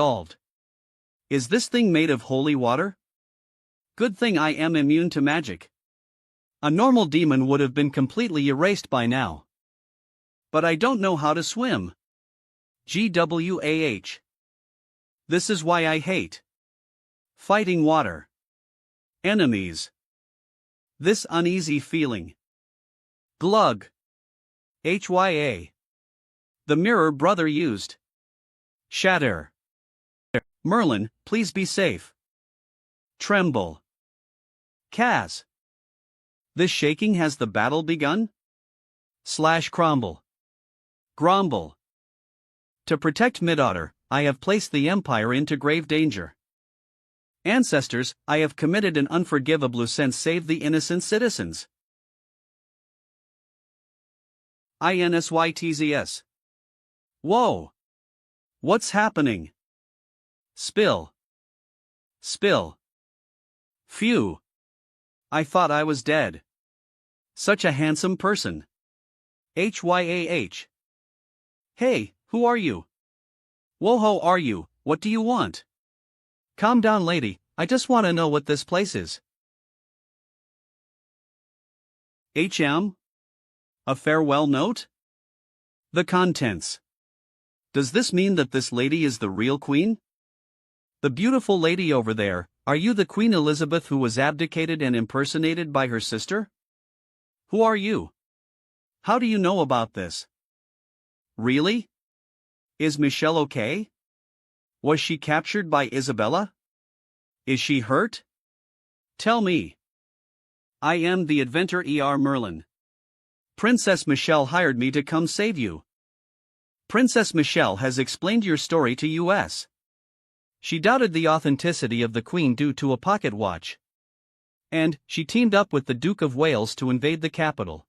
Solved. Is this thing made of holy water? Good thing I am immune to magic. A normal demon would have been completely erased by now. But I don't know how to swim. GWAH. This is why I hate fighting water. Enemies. This uneasy feeling. Glug. HYA. The mirror brother used. Shatter. Merlin, please be safe. Tremble. Kaz. This shaking has the battle begun? Crumble. Grumble. To protect Midotter, I have placed the Empire into grave danger. Ancestors, I have committed an unforgivable sin. Save the innocent citizens. INSYTZS. Whoa! What's happening? Spill. Spill. Phew. I thought I was dead. Such a handsome person. HYAH. Hey, who are you? Woho are you, what do you want? Calm down lady, I just want to know what this place is. HM? A farewell note? The contents. Does this mean that this lady is the real queen? The beautiful lady over there, are you the Queen Elizabeth who was abdicated and impersonated by her sister? Who are you? How do you know about this? Really? Is Michelle okay? Was she captured by Isabella? Is she hurt? Tell me. I am the inventor Merlin. Princess Michelle hired me to come save you. Princess Michelle has explained your story to us. She doubted the authenticity of the Queen due to a pocket watch. And she teamed up with the Duke of Wales to invade the capital.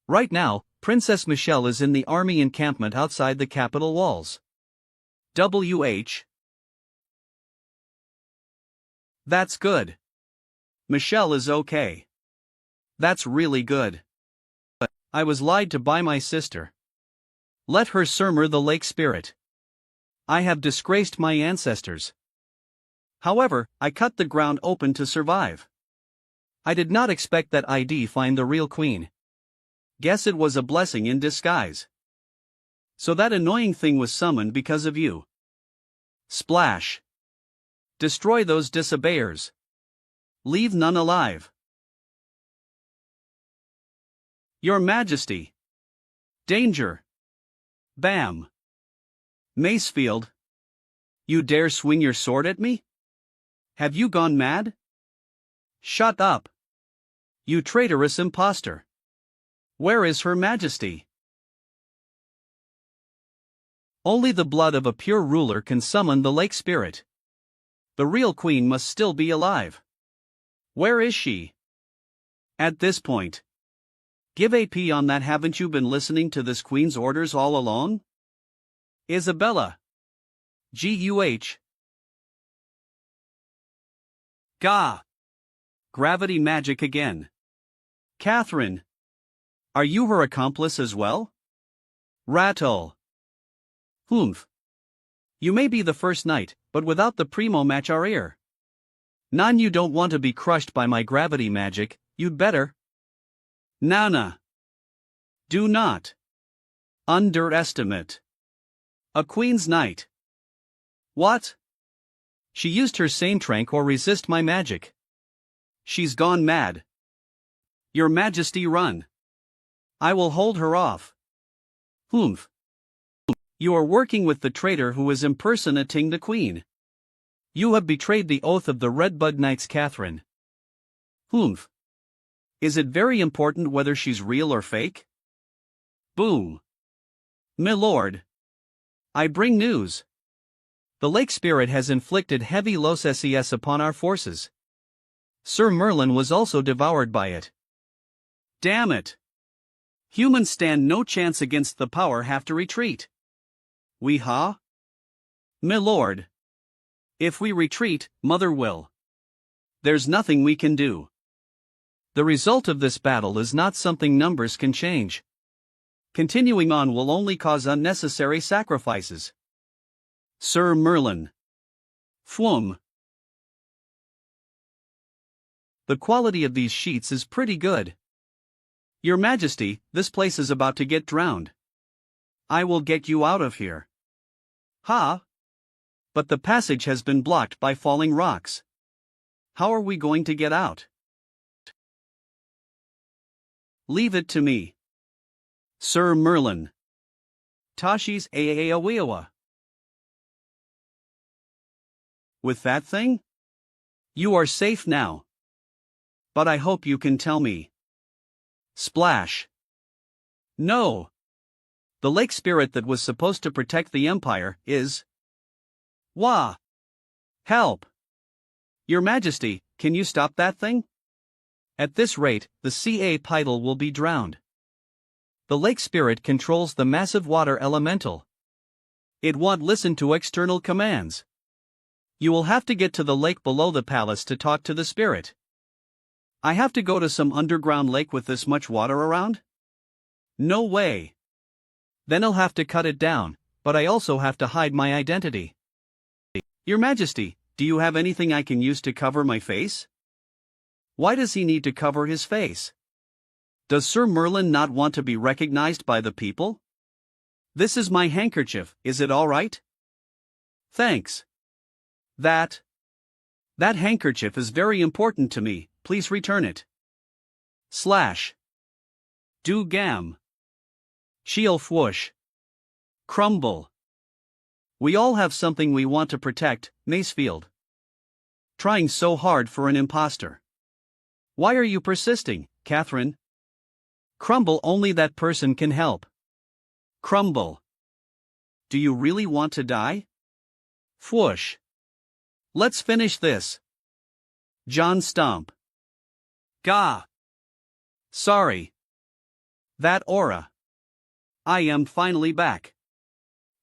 Right now, Princess Michelle is in the army encampment outside the capital walls. WH. That's good. Michelle is okay. That's really good. But I was lied to by my sister. Let her surmur the lake spirit. I have disgraced my ancestors. However, I cut the ground open to survive. I did not expect that I'd find the real queen. Guess it was a blessing in disguise. So that annoying thing was summoned because of you. Splash. Destroy those disobeyers. Leave none alive. Your Majesty. Danger. Bam. Macefield. You dare swing your sword at me? Have you gone mad? Shut up. You traitorous impostor. Where is Her Majesty? Only the blood of a pure ruler can summon the lake spirit. The real queen must still be alive. Where is she? At this point. Give AP on that. Haven't you been listening to this queen's orders all along? Isabella. GUH. Gah. Gravity magic again. Catherine. Are you her accomplice as well? Rattle. Humph. You may be the first knight, but without the primo match our ear. None, you don't want to be crushed by my gravity magic, you'd better. Nana. Do not underestimate a queen's knight. What? She used her sane trank or resist my magic. She's gone mad. Your Majesty, run. I will hold her off. Humph. You are working with the traitor who is impersonating the queen. You have betrayed the oath of the Redbud Knights, Catherine. Humph. Is it very important whether she's real or fake? Boom. My lord. I bring news. The lake spirit has inflicted heavy losses upon our forces. Sir Merlin was also devoured by it. Damn it. Humans stand no chance against the power, have to retreat. We ha? My lord. If we retreat, Mother will. There's nothing we can do. The result of this battle is not something numbers can change. Continuing on will only cause unnecessary sacrifices. Sir Merlin. Phwm. The quality of these sheets is pretty good. Your Majesty, this place is about to get drowned. I will get you out of here. Ha! But the passage has been blocked by falling rocks. How are we going to get out? Leave it to me. Sir Merlin. Tashi's Aawiawa. With that thing? You are safe now. But I hope you can tell me. Splash. No. The lake spirit that was supposed to protect the empire is. Wah! Help! Your Majesty, can you stop that thing? At this rate, the Ca Pidal will be drowned. The lake spirit controls the massive water elemental. It won't listen to external commands. You will have to get to the lake below the palace to talk to the spirit. I have to go to some underground lake with this much water around? No way. Then I'll have to cut it down, but I also have to hide my identity. Your Majesty, do you have anything I can use to cover my face? Why does he need to cover his face? Does Sir Merlin not want to be recognized by the people? This is my handkerchief, is it all right? Thanks. That handkerchief is very important to me, please return it. Slash. Do gam. She'll whoosh. Crumble. We all have something we want to protect, Macefield. Trying so hard for an imposter. Why are you persisting, Catherine? Crumble, only that person can help. Crumble. Do you really want to die? Whoosh. Let's finish this. John Stump. Gah. Sorry. That aura. I am finally back.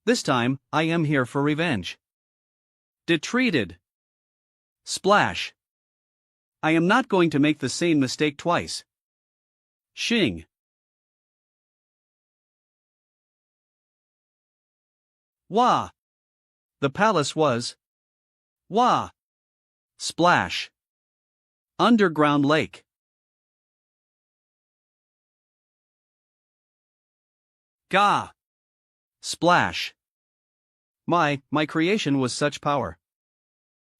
This time, I am here for revenge. Detreated. Splash. I am not going to make the same mistake twice. Shing. Wah. The palace was. Wah. Splash. Underground lake. Gah. Splash. My creation was such power.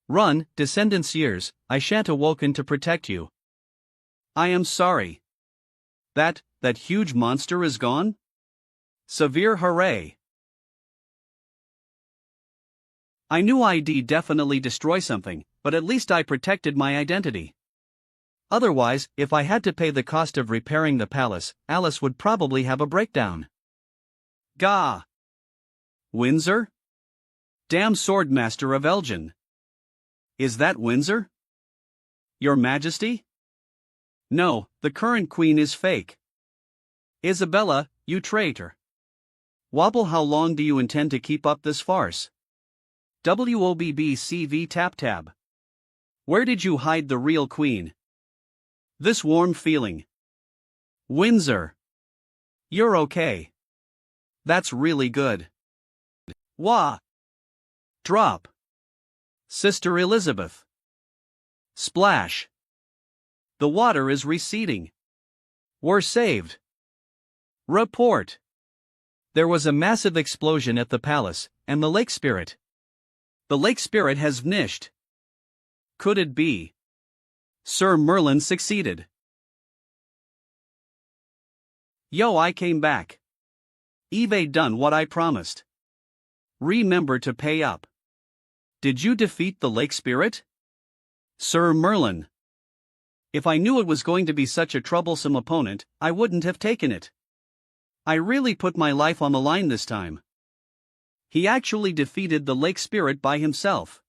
Run, descendants years, I shan't awoken to protect you. I am sorry. That huge monster is gone? Severe hooray. I knew I'd definitely destroy something, but at least I protected my identity. Otherwise, if I had to pay the cost of repairing the palace, Alice would probably have a breakdown. Gah. Windsor? Damn Swordmaster of Elgin. Is that Windsor? Your Majesty? No, the current queen is fake. Isabella, you traitor. Wobble, how long do you intend to keep up this farce? WOBBCV tap tab. Where did you hide the real queen? This warm feeling. Windsor. You're okay. That's really good. Wah. Drop. Sister Elizabeth. Splash. The water is receding. We're saved. Report. There was a massive explosion at the palace, and the lake spirit. The lake spirit has vanished. Could it be? Sir Merlin succeeded. Yo, I came back. Eve done what I promised. Remember to pay up. Did you defeat the lake spirit? Sir Merlin. If I knew it was going to be such a troublesome opponent, I wouldn't have taken it. I really put my life on the line this time. He actually defeated the lake spirit by himself.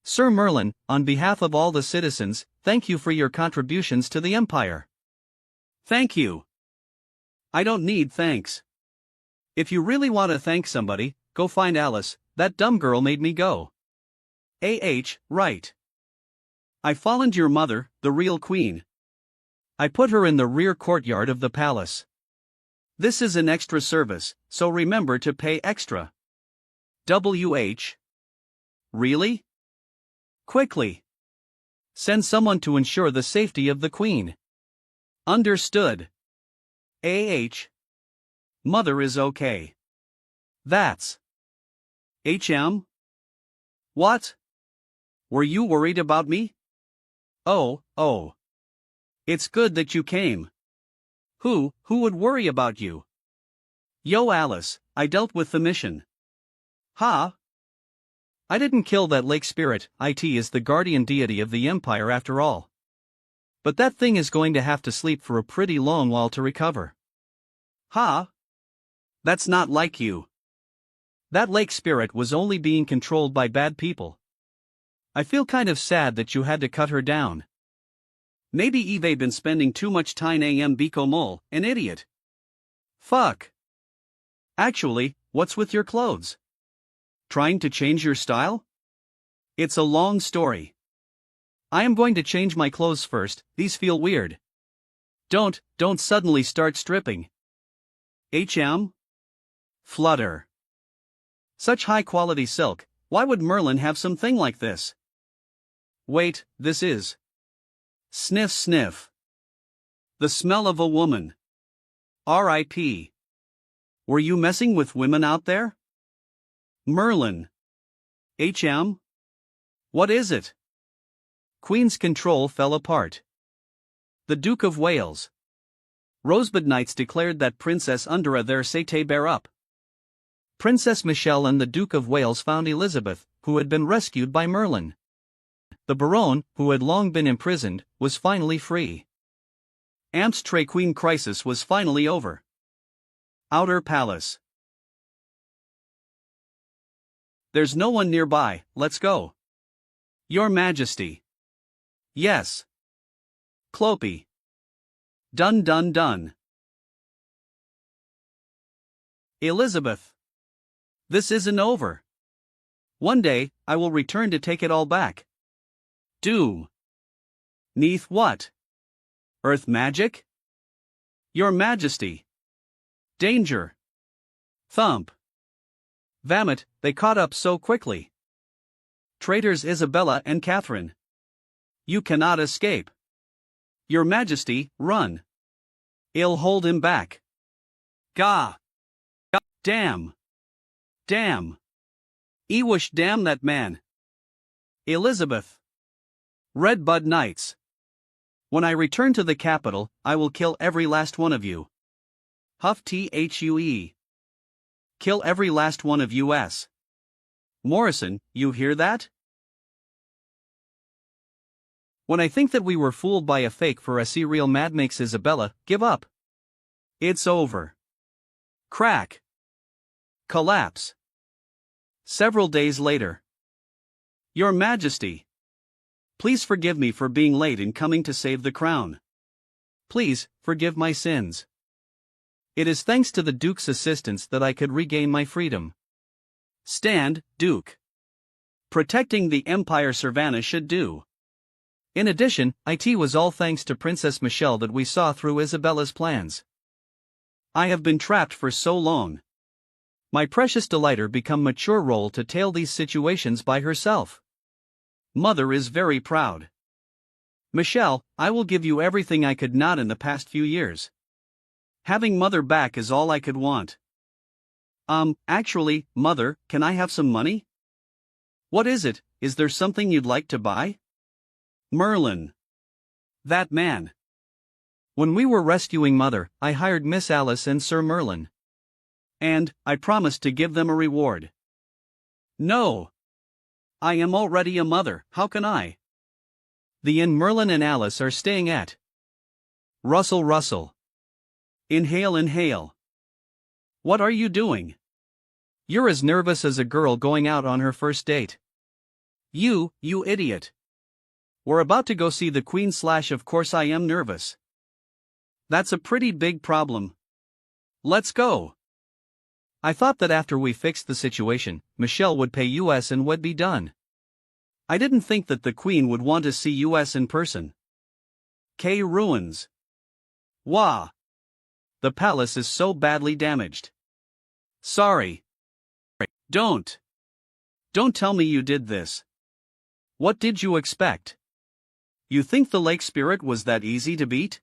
Sir Merlin, on behalf of all the citizens, thank you for your contributions to the empire. Thank you. I don't need thanks. If you really want to thank somebody, go find Alice, that dumb girl made me go. Right. I followed your mother, the real queen. I put her in the rear courtyard of the palace. This is an extra service, so remember to pay extra. WH? Really? Quickly. Send someone to ensure the safety of the queen. Understood. AH. Mother is okay. That's HM? What? Were you worried about me? Oh. It's good that you came. Who would worry about you? Yo Alice, I dealt with the mission. Huh? I didn't kill that lake spirit. It is the guardian deity of the empire after all. But that thing is going to have to sleep for a pretty long while to recover. Huh? That's not like you. That lake spirit was only being controlled by bad people. I feel kind of sad that you had to cut her down. Maybe Eve been spending too much time am Biko Mole, an idiot. Fuck. Actually, what's with your clothes? Trying to change your style? It's a long story. I am going to change my clothes first, these feel weird. Don't suddenly start stripping. HM? Flutter. Such high quality silk, why would Merlin have something like this? Wait, this is. Sniff sniff. The smell of a woman. R.I.P. Were you messing with women out there? Merlin. HM? What is it? Queen's control fell apart. The Duke of Wales. Rosebud Knights declared that Princess Undra their sate bear up. Princess Michelle and the Duke of Wales found Elizabeth, who had been rescued by Merlin. The Baron, who had long been imprisoned, was finally free. Amp's Trey Queen crisis was finally over. Outer Palace. There's no one nearby, let's go. Your Majesty. Yes. Clopey. Done. Elizabeth. This isn't over. One day, I will return to take it all back. Do. Neath what? Earth magic? Your Majesty. Danger. Thump. Vamit, they caught up so quickly. Traitors Isabella and Catherine. You cannot escape. Your Majesty, run. I'll hold him back. Gah. Damn. Ewish damn that man. Elizabeth. Red Bud Knights. When I return to the capital, I will kill every last one of you. Huff THUE. Kill every last one of US. Morrison, you hear that? When I think that we were fooled by a fake for a serial mad makes Isabella give up. It's over. Crack. Collapse. Several days later. Your Majesty. Please forgive me for being late in coming to save the crown. Please, forgive my sins. It is thanks to the Duke's assistance that I could regain my freedom. Stand, Duke. Protecting the Empire Savannah should do. In addition, it was all thanks to Princess Michelle that we saw through Isabella's plans. I have been trapped for so long. My precious delighter become mature role to tail these situations by herself. Mother is very proud. Michelle, I will give you everything I could not in the past few years. Having Mother back is all I could want. Actually, Mother, can I have some money? What is it? Is there something you'd like to buy? Merlin. That man. When we were rescuing Mother, I hired Miss Alice and Sir Merlin. And, I promised to give them a reward. No. I am already a mother, how can I? The inn Merlin and Alice are staying at. Russell. Inhale. What are you doing? You're as nervous as a girl going out on her first date. You idiot. We're about to go see the Queen / of course I am nervous. That's a pretty big problem. Let's go. I thought that after we fixed the situation, Michelle would pay US and would be done. I didn't think that the Queen would want to see US in person. K ruins. Wah. The palace is so badly damaged. Sorry. Don't. Don't tell me you did this. What did you expect? You think the lake spirit was that easy to beat?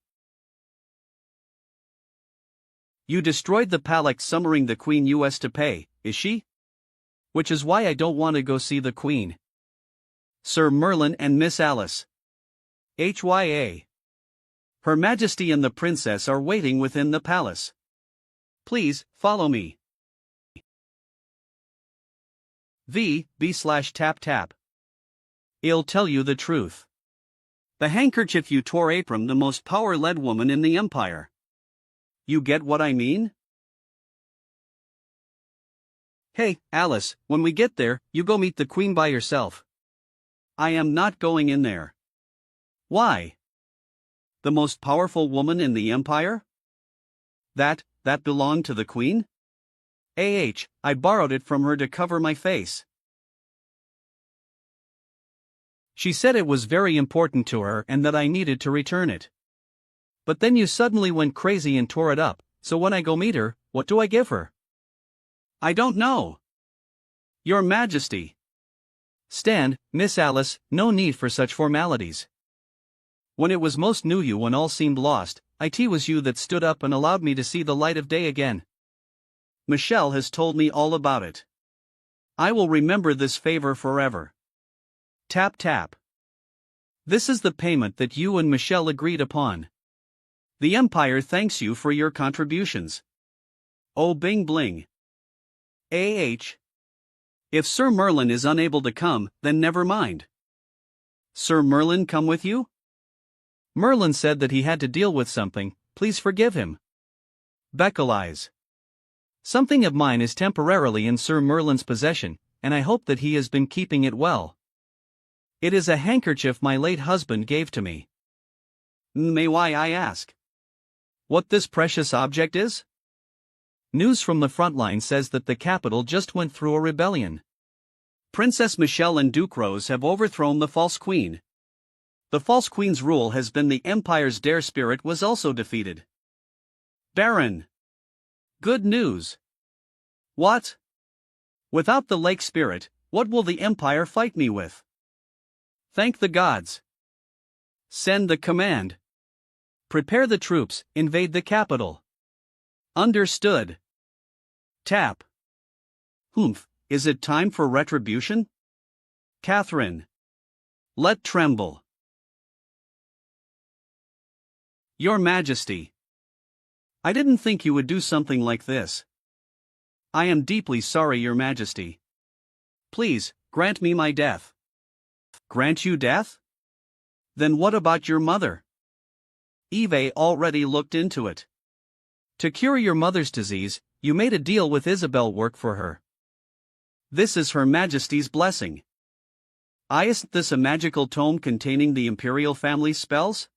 You destroyed the palace summoning the Queen US to pay, is she? Which is why I don't want to go see the Queen. Sir Merlin and Miss Alice. HYA. Her Majesty and the Princess are waiting within the palace. Please, follow me. B/tap tap. I'll tell you the truth. The handkerchief you tore Abram, the most power-led woman in the empire. You get what I mean? Hey, Alice, when we get there, you go meet the Queen by yourself. I am not going in there. Why? The most powerful woman in the empire? That belonged to the Queen? I borrowed it from her to cover my face. She said it was very important to her and that I needed to return it. But then you suddenly went crazy and tore it up, so when I go meet her, what do I give her? I don't know. Your Majesty. Stand, Miss Alice, no need for such formalities. When it was most knew you when all seemed lost, it was you that stood up and allowed me to see the light of day again. Michelle has told me all about it. I will remember this favor forever. Tap tap. This is the payment that you and Michelle agreed upon. The Empire thanks you for your contributions. Oh bing bling. If Sir Merlin is unable to come, then never mind. Sir Merlin come with you? Merlin said that he had to deal with something, please forgive him. Beckalize. Something of mine is temporarily in Sir Merlin's possession, and I hope that he has been keeping it well. It is a handkerchief my late husband gave to me. May I ask what this precious object is? News from the front line says that the capital just went through a rebellion. Princess Michelle and Duke Rose have overthrown the false queen. The false queen's rule has been the Empire's dare spirit was also defeated. Baron. Good news. What? Without the lake spirit, what will the Empire fight me with? Thank the gods. Send the command. Prepare the troops, invade the capital. Understood. Tap. Humph, is it time for retribution? Catherine. Let tremble. Your Majesty. I didn't think you would do something like this. I am deeply sorry, Your Majesty. Please, grant me my death. Grant you death? Then what about your mother? Eve already looked into it. To cure your mother's disease, you made a deal with Isabel work for her. This is Her Majesty's blessing. Isn't this a magical tome containing the imperial family's spells?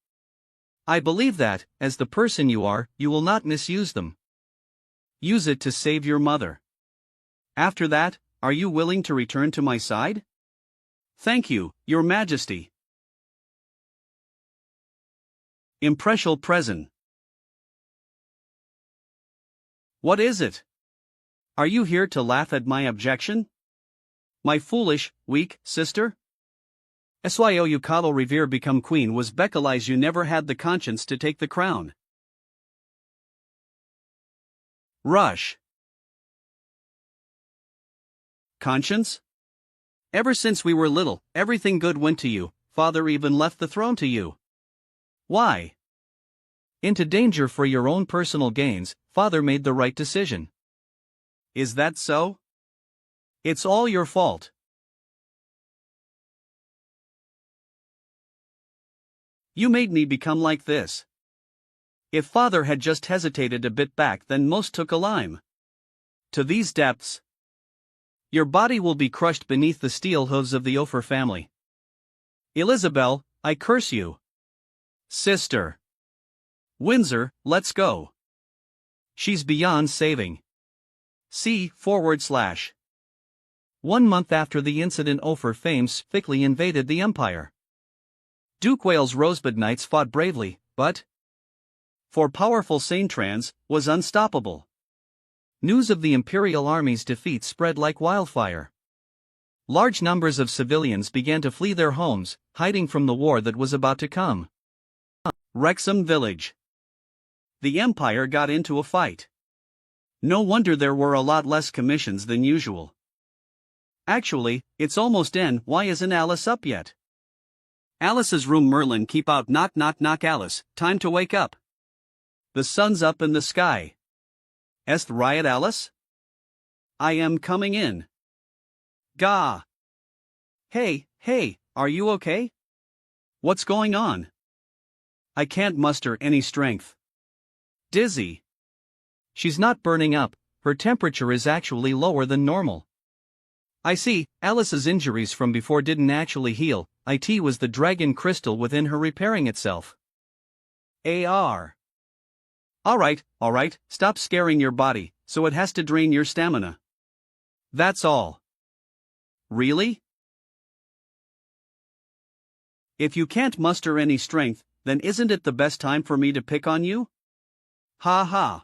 I believe that, as the person you are, you will not misuse them. Use it to save your mother. After that, are you willing to return to my side? Thank you, Your Majesty. Impressial present. What is it? Are you here to laugh at my objection? My foolish, weak sister? Syo you coddle revere become queen was Beckalize you never had the conscience to take the crown. Rush. Conscience? Ever since we were little, everything good went to you, father even left the throne to you. Why? Into danger for your own personal gains, father made the right decision. Is that so? It's all your fault. You made me become like this. If father had just hesitated a bit back, then most took a lime. To these depths. Your body will be crushed beneath the steel hooves of the Ophir family. Elizabeth, I curse you. Sister. Windsor, let's go. She's beyond saving. C/. 1 month after the incident, Ophir fames thickly invaded the empire. Duke Wales' Rosebud Knights fought bravely, but for powerful Saintrans was unstoppable. News of the imperial army's defeat spread like wildfire. Large numbers of civilians began to flee their homes, hiding from the war that was about to come. Wrexham Village. The Empire got into a fight. No wonder there were a lot less commissions than usual. Actually, it's almost N. Why isn't Alice up yet? Alice's room. Merlin, keep out. Knock knock knock. Alice, time to wake up. The sun's up in the sky. Est riot, Alice? I am coming in. Gah! Hey, are you okay? What's going on? I can't muster any strength. Dizzy. She's not burning up, her temperature is actually lower than normal. I see, Alice's injuries from before didn't actually heal, it was the dragon crystal within her repairing itself. AR. Alright, stop scaring your body, so it has to drain your stamina. That's all. Really? If you can't muster any strength, then isn't it the best time for me to pick on you? Ha ha.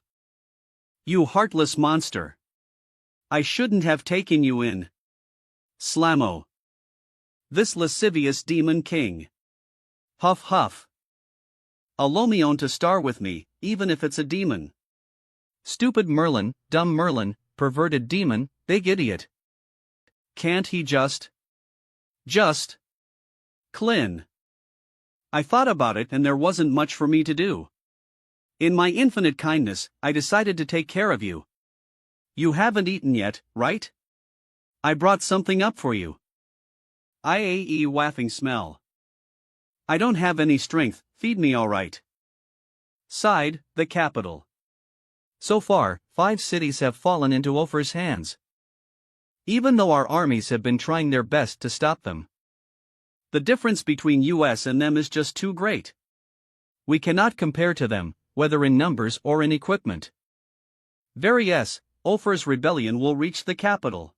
You heartless monster. I shouldn't have taken you in. Slammo. This lascivious demon king. Huff huff. Allow me on to star with me, even if it's a demon. Stupid Merlin, dumb Merlin, perverted demon, big idiot. Can't he just Clin. I thought about it and there wasn't much for me to do. In my infinite kindness, I decided to take care of you. You haven't eaten yet, right? I brought something up for you. IAE waffing smell. I don't have any strength, feed me alright. Sighed, the capital. So far, 5 cities have fallen into Ophir's hands. Even though our armies have been trying their best to stop them. The difference between us and them is just too great. We cannot compare to them, whether in numbers or in equipment. Ophir's rebellion will reach the capital.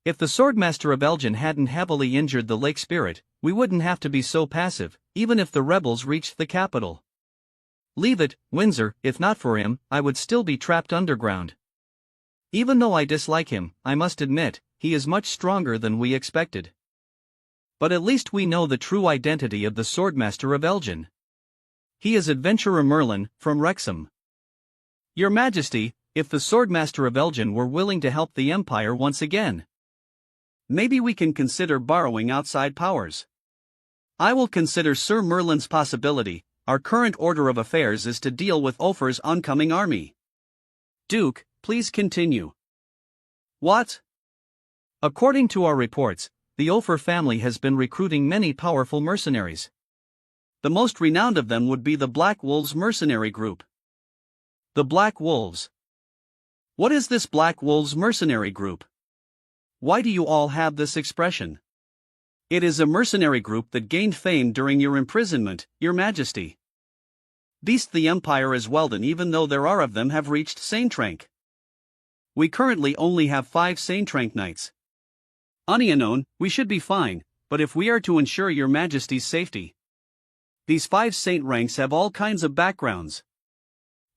If the Swordmaster of Elgin hadn't heavily injured the lake spirit, we wouldn't have to be so passive, even if the rebels reached the capital. Leave it, Windsor, if not for him, I would still be trapped underground. Even though I dislike him, I must admit, he is much stronger than we expected. But at least we know the true identity of the Swordmaster of Elgin. He is Adventurer Merlin, from Wrexham. Your Majesty, if the Swordmaster of Elgin were willing to help the Empire once again, maybe we can consider borrowing outside powers. I will consider Sir Merlin's possibility. Our current order of affairs is to deal with Ophir's oncoming army. Duke, please continue. What? According to our reports, the Ophir family has been recruiting many powerful mercenaries. The most renowned of them would be the Black Wolves mercenary group. The Black Wolves. What is this Black Wolves mercenary group? Why do you all have this expression? It is a mercenary group that gained fame during your imprisonment, Your Majesty. Beast the Empire as Weldon, even though there are of them, have reached Saint Rank. We currently only have 5 Saint Rank knights. Unknown, we should be fine, but if we are to ensure Your Majesty's safety, these 5 Saint Ranks have all kinds of backgrounds.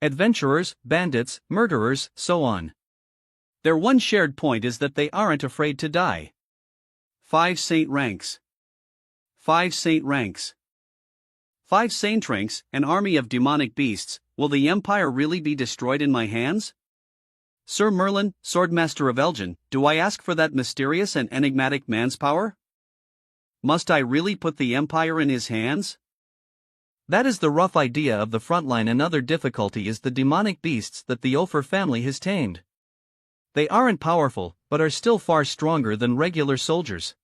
Adventurers, bandits, murderers, so on. Their one shared point is that they aren't afraid to die. 5 Saint Ranks. 5 Saint Ranks. 5 Saint Ranks, an army of demonic beasts. Will the Empire really be destroyed in my hands? Sir Merlin, Swordmaster of Elgin, do I ask for that mysterious and enigmatic man's power? Must I really put the Empire in his hands? That is the rough idea of the frontline. Another difficulty is the demonic beasts that the Ophir family has tamed. They aren't powerful, but are still far stronger than regular soldiers.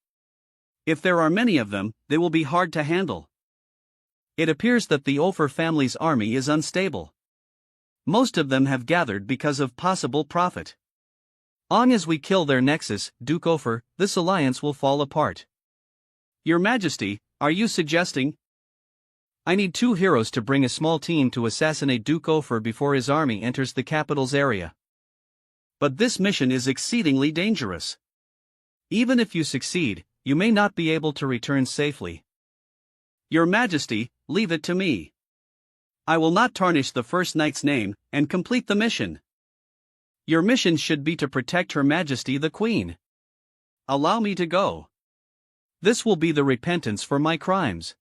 If there are many of them, they will be hard to handle. It appears that the Ophir family's army is unstable. Most of them have gathered because of possible profit. Long as we kill their nexus, Duke Ophir, this alliance will fall apart. Your Majesty, are you suggesting? I need 2 heroes to bring a small team to assassinate Duke Ophir before his army enters the capital's area. But this mission is exceedingly dangerous. Even if you succeed, you may not be able to return safely. Your Majesty, leave it to me. I will not tarnish the First Knight's name, and complete the mission. Your mission should be to protect Her Majesty the Queen. allow me to go. This will be the repentance for my crimes.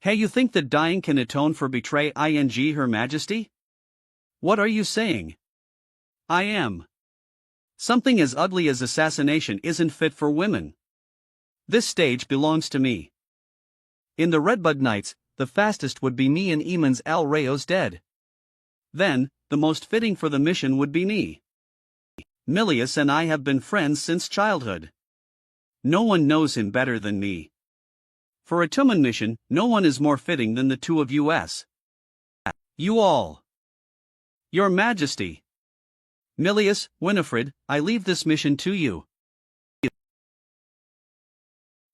Hey, you think that dying can atone for betray ing Her Majesty? What are you saying? I am. Something as ugly as assassination isn't fit for women. This stage belongs to me. In the Redbud Nights, the fastest would be me and Eamon's Al Rayo's dead. Then, the most fitting for the mission would be me. Milius and I have been friends since childhood. No one knows him better than me. For a Tumen mission, no one is more fitting than the two of us. You all. Your Majesty. Milius, Winifred, I leave this mission to you.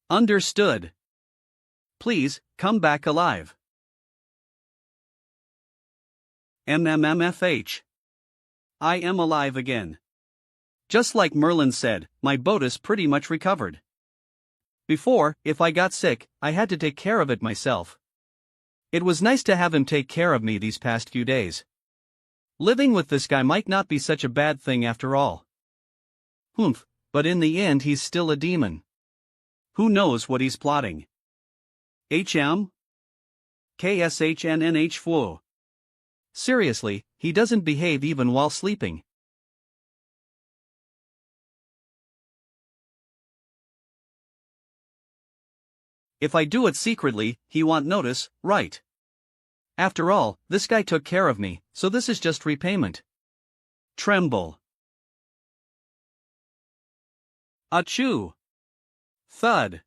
Understood. Please, come back alive. MMMFH. I am alive again. Just like Merlin said, my boat is pretty much recovered. Before, if I got sick, I had to take care of it myself. It was nice to have him take care of me these past few days. Living with this guy might not be such a bad thing after all. Humph, but in the end he's still a demon. Who knows what he's plotting? HM? KSHNNH fwo. Seriously, he doesn't behave even while sleeping. If I do it secretly, he won't notice, right? After all, this guy took care of me, so this is just repayment. Tremble. Achoo. Thud.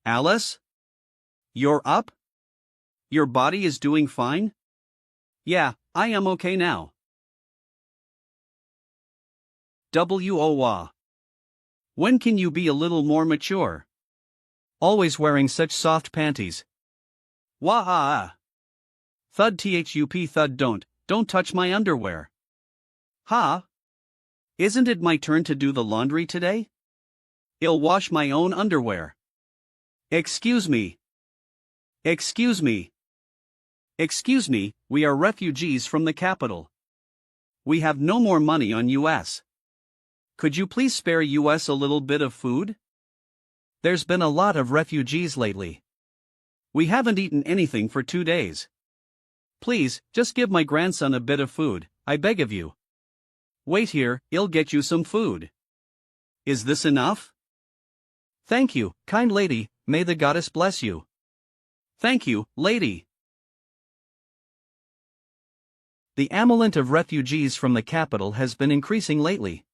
Alice? You're up? Your body is doing fine? Yeah, I am okay now. WOWA. When can you be a little more mature? Always wearing such soft panties. Wah-ah. Thud thup thud don't touch my underwear. Ha? Isn't it my turn to do the laundry today? I'll wash my own underwear. Excuse me. Excuse me. Excuse me, we are refugees from the capital. We have no more money on US. Could you please spare US a little bit of food? There's been a lot of refugees lately. We haven't eaten anything for 2 days. Please, just give my grandson a bit of food, I beg of you. Wait here, I'll get you some food. Is this enough? Thank you, kind lady, may the goddess bless you. Thank you, lady. The amulet of refugees from the capital has been increasing lately.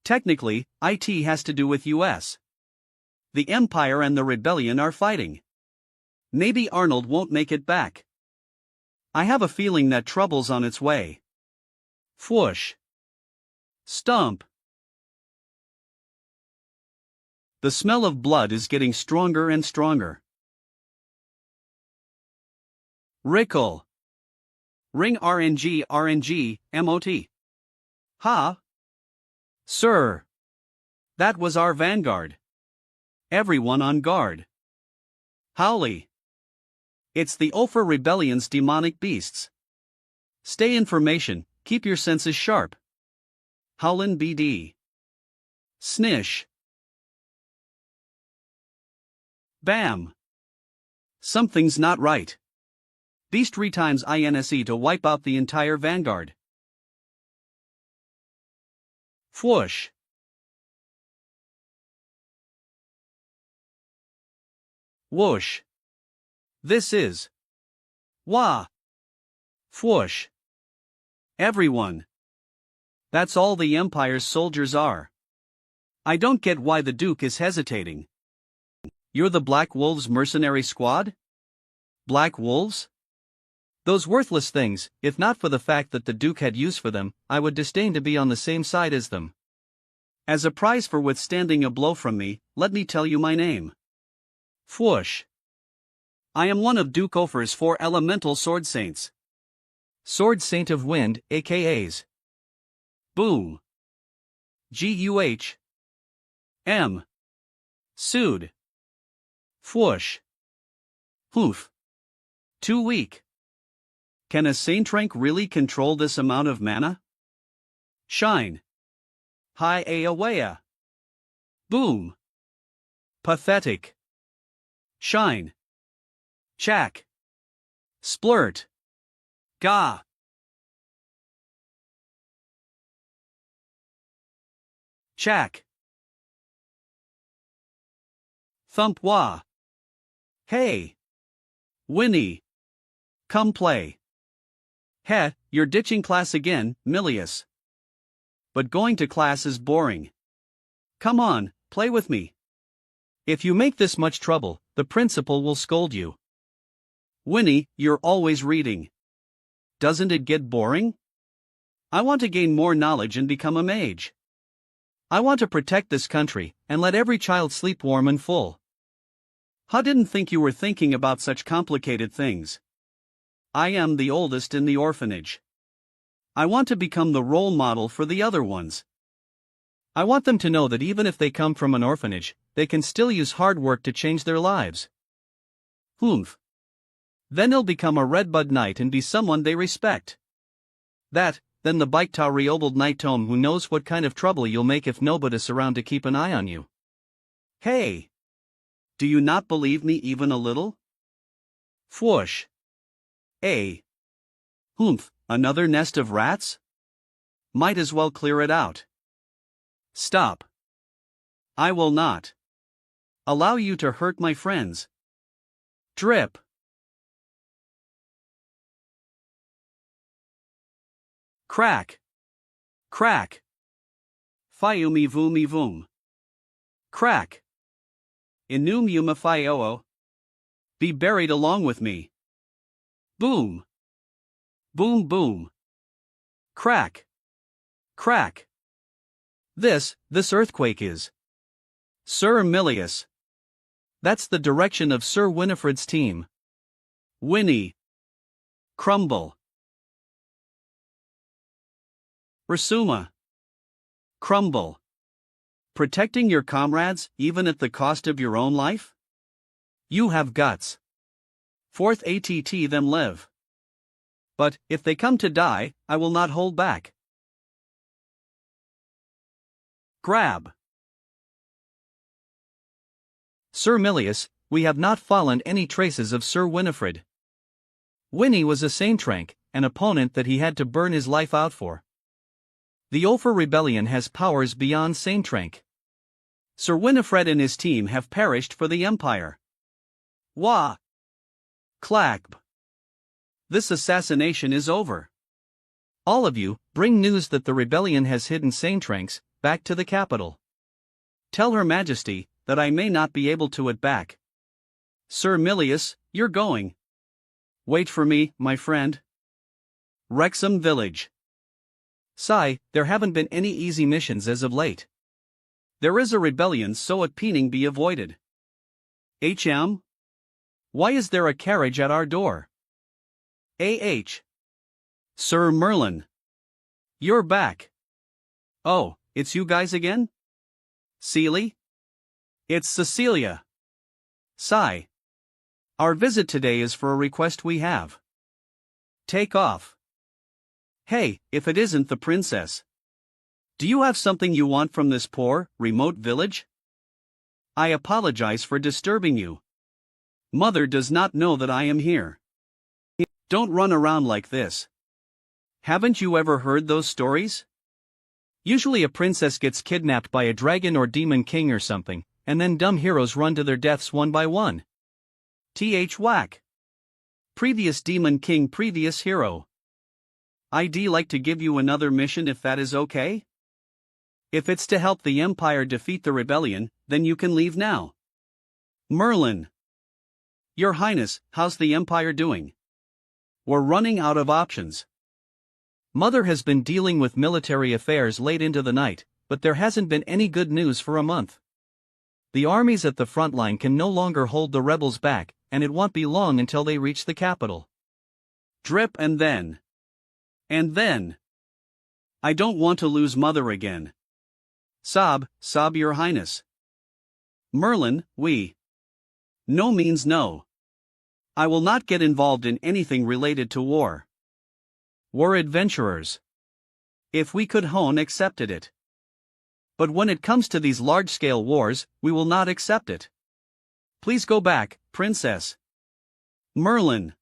Technically, IT has to do with US. The Empire and the Rebellion are fighting. Maybe Arnold won't make it back. I have a feeling that trouble's on its way. Fwoosh. Stump. The smell of blood is getting stronger and stronger. Rickle. Ring RNG MOT. Ha? Sir. That was our vanguard. Everyone on guard. Howley. It's the Ophir Rebellion's demonic beasts. Stay information, keep your senses sharp. Howlin' BD. Snish. Bam. Something's not right. Beast retimes INSE to wipe out the entire vanguard. Fwoosh. Whoosh. This is. Wah. Fwoosh. Everyone. That's all the Empire's soldiers are. I don't get why the Duke is hesitating. You're the Black Wolves mercenary squad? Black Wolves? Those worthless things, if not for the fact that the Duke had use for them, I would disdain to be on the same side as them. As a prize for withstanding a blow from me, let me tell you my name. Fwoosh. I am one of Duke Ophir's 4 elemental sword saints. Sword Saint of Wind, AKAs. Boom. GUH. M. Sood. Fwoosh. Hoof. Too weak. Can a Saint rank really control this amount of mana? Shine. Hi Awaya. Boom. Pathetic. Shine. Chack. Splurt. Ga. Chack. Thump wah. Hey. Winnie. Come play. Heh, you're ditching class again, Milius. But going to class is boring. Come on, play with me. If you make this much trouble, the principal will scold you. Winnie, you're always reading. Doesn't it get boring? I want to gain more knowledge and become a mage. I want to protect this country, and let every child sleep warm and full. I didn't think you were thinking about such complicated things. I am the oldest in the orphanage. I want to become the role model for the other ones. I want them to know that even if they come from an orphanage, they can still use hard work to change their lives. Humph. Then he'll become a Redbud Knight and be someone they respect. Then the Bikta Reobald Knight Tome who knows what kind of trouble you'll make if nobody's around to keep an eye on you. Hey! Do you not believe me even a little? Fwoosh. Humph, another nest of rats? Might as well clear it out. Stop. I will not allow you to hurt my friends. Drip. Crack. Crack. Fiumi vumi vum. Crack. Inum yuma fioo. Be buried along with me. Boom. Boom boom. Crack. Crack. This earthquake is. Sir Milius. That's the direction of Sir Winifred's team. Winnie. Crumble. Rasuma. Crumble. Protecting your comrades, even at the cost of your own life? You have guts. Fourth ATT them live. But, if they come to die, I will not hold back. Grab. Sir Milius, we have not fallen any traces of Sir Winifred. Winnie was a Saintrank, an opponent that he had to burn his life out for. The Ophir Rebellion has powers beyond Saintrank. Sir Winifred and his team have perished for the Empire. Wah! Clack! This assassination is over. All of you, bring news that the rebellion has hidden Saintranks back to the capital. Tell Her Majesty that I may not be able to it back. Sir Milius, you're going. Wait for me, my friend. Wrexham Village. Sigh, there haven't been any easy missions as of late. There is a rebellion, so at Peening be avoided. HM? Why is there a carriage at our door? Sir Merlin. You're back. Oh, it's you guys again? Seely? It's Cecilia. Sigh. Our visit today is for a request we have. Take off. Hey, if it isn't the princess. Do you have something you want from this poor, remote village? I apologize for disturbing you. Mother does not know that I am here. Don't run around like this. Haven't you ever heard those stories? Usually a princess gets kidnapped by a dragon or demon king or something, and then dumb heroes run to their deaths one by one. Whack. Previous demon king, previous hero. I'd like to give you another mission if that is okay? If it's to help the Empire defeat the rebellion, then you can leave now. Merlin. Your Highness, how's the Empire doing? We're running out of options. Mother has been dealing with military affairs late into the night, but there hasn't been any good news for a month. The armies at the front line can no longer hold the rebels back, and it won't be long until they reach the capital. Drip and then. I don't want to lose Mother again. Sob, Your Highness. Merlin, No means no. I will not get involved in anything related to war. We're adventurers. If we could hone accepted it. But when it comes to these large-scale wars, we will not accept it. Please go back, Princess. Merlin.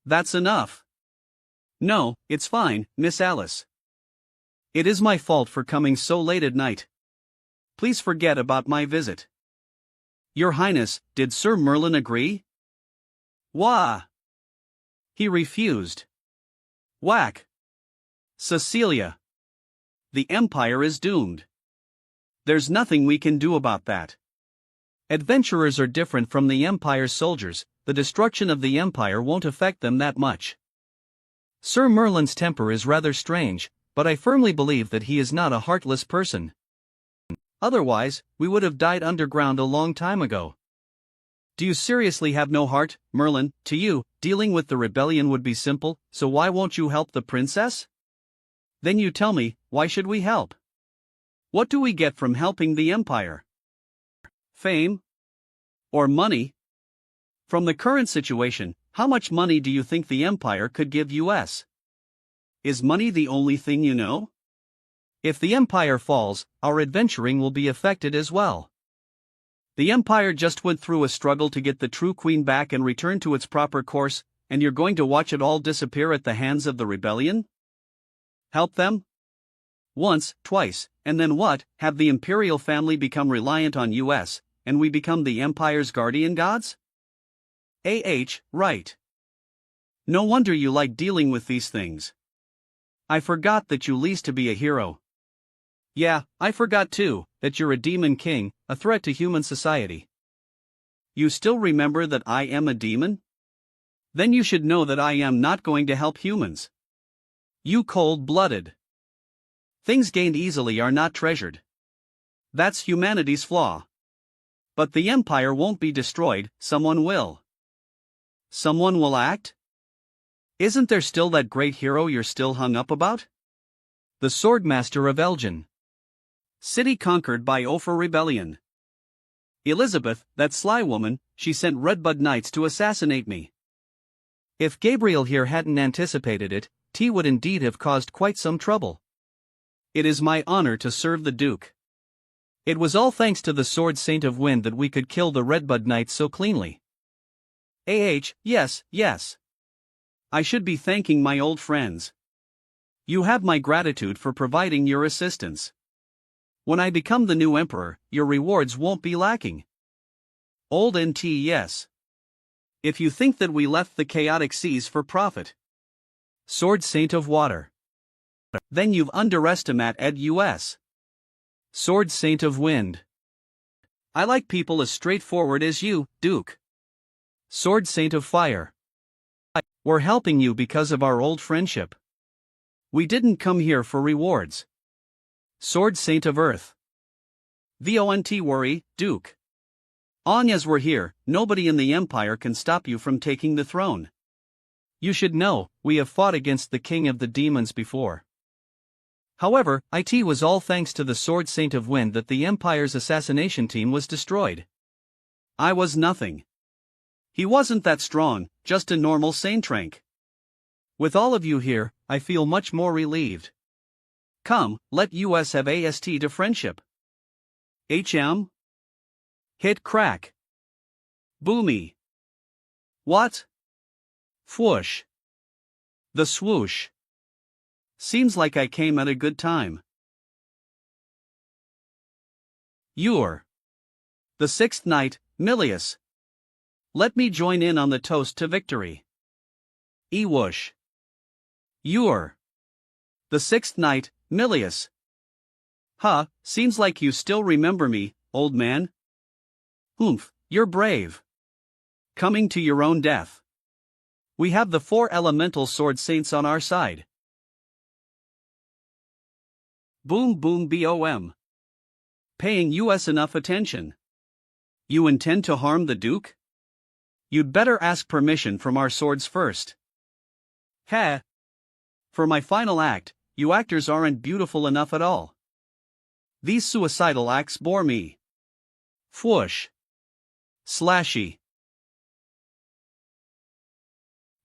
That's enough. No, it's fine, Miss Alice. It is my fault for coming so late at night. Please forget about my visit. Your Highness, did Sir Merlin agree? Wah! He refused. Whack! Cecilia. The Empire is doomed. There's nothing we can do about that. Adventurers are different from the Empire's soldiers, the destruction of the Empire won't affect them that much. Sir Merlin's temper is rather strange, but I firmly believe that he is not a heartless person. Otherwise, we would have died underground a long time ago. Do you seriously have no heart, Merlin? To you, dealing with the rebellion would be simple, so why won't you help the princess? Then you tell me, why should we help? What do we get from helping the Empire? Fame? Or money? From the current situation, how much money do you think the Empire could give us? Is money the only thing you know? If the Empire falls, our adventuring will be affected as well. The Empire just went through a struggle to get the true queen back and return to its proper course, and you're going to watch it all disappear at the hands of the rebellion? Help them? Once, twice, and then what? Have the imperial family become reliant on us, and we become the Empire's guardian gods? Right. No wonder you like dealing with these things. I forgot that you used to be a hero. Yeah, I forgot too, that you're a demon king, a threat to human society. You still remember that I am a demon? Then you should know that I am not going to help humans. You cold-blooded. Things gained easily are not treasured. That's humanity's flaw. But the Empire won't be destroyed, someone will. Someone will act? Isn't there still that great hero you're still hung up about? The Swordmaster of Elgin. City conquered by Ophir Rebellion. Elizabeth, that sly woman, she sent Redbud Knights to assassinate me. If Gabriel here hadn't anticipated it, T would indeed have caused quite some trouble. It is my honor to serve the Duke. It was all thanks to the Sword Saint of Wind that we could kill the Redbud Knights so cleanly. Yes. I should be thanking my old friends. You have my gratitude for providing your assistance. When I become the new emperor, your rewards won't be lacking. Old NT, yes. If you think that we left the chaotic seas for profit. Sword Saint of Water. Then you've underestimated us. Sword Saint of Wind. I like people as straightforward as you, Duke. Sword Saint of Fire. We're helping you because of our old friendship. We didn't come here for rewards. Sword Saint of Earth. Don't worry, Duke. As we're here, nobody in the Empire can stop you from taking the throne. You should know, we have fought against the King of the Demons before. However, it was all thanks to the Sword Saint of Wind that the Empire's assassination team was destroyed. I was nothing. He wasn't that strong, just a normal Saintrank. With all of you here, I feel much more relieved. Come, let us have AST to friendship. HM? Hit crack. Boomy. What? Fwoosh. The swoosh. Seems like I came at a good time. You're the sixth knight, Milius. Let me join in on the toast to victory. Ewoosh. You're the sixth knight, Milius. Seems like you still remember me, old man. Oomph, you're brave. Coming to your own death. We have the 4 elemental sword saints on our side. Boom boom BOM. Paying us enough attention. You intend to harm the Duke? You'd better ask permission from our swords first. For my final act, you actors aren't beautiful enough at all. These suicidal acts bore me. Fwoosh. Slashy.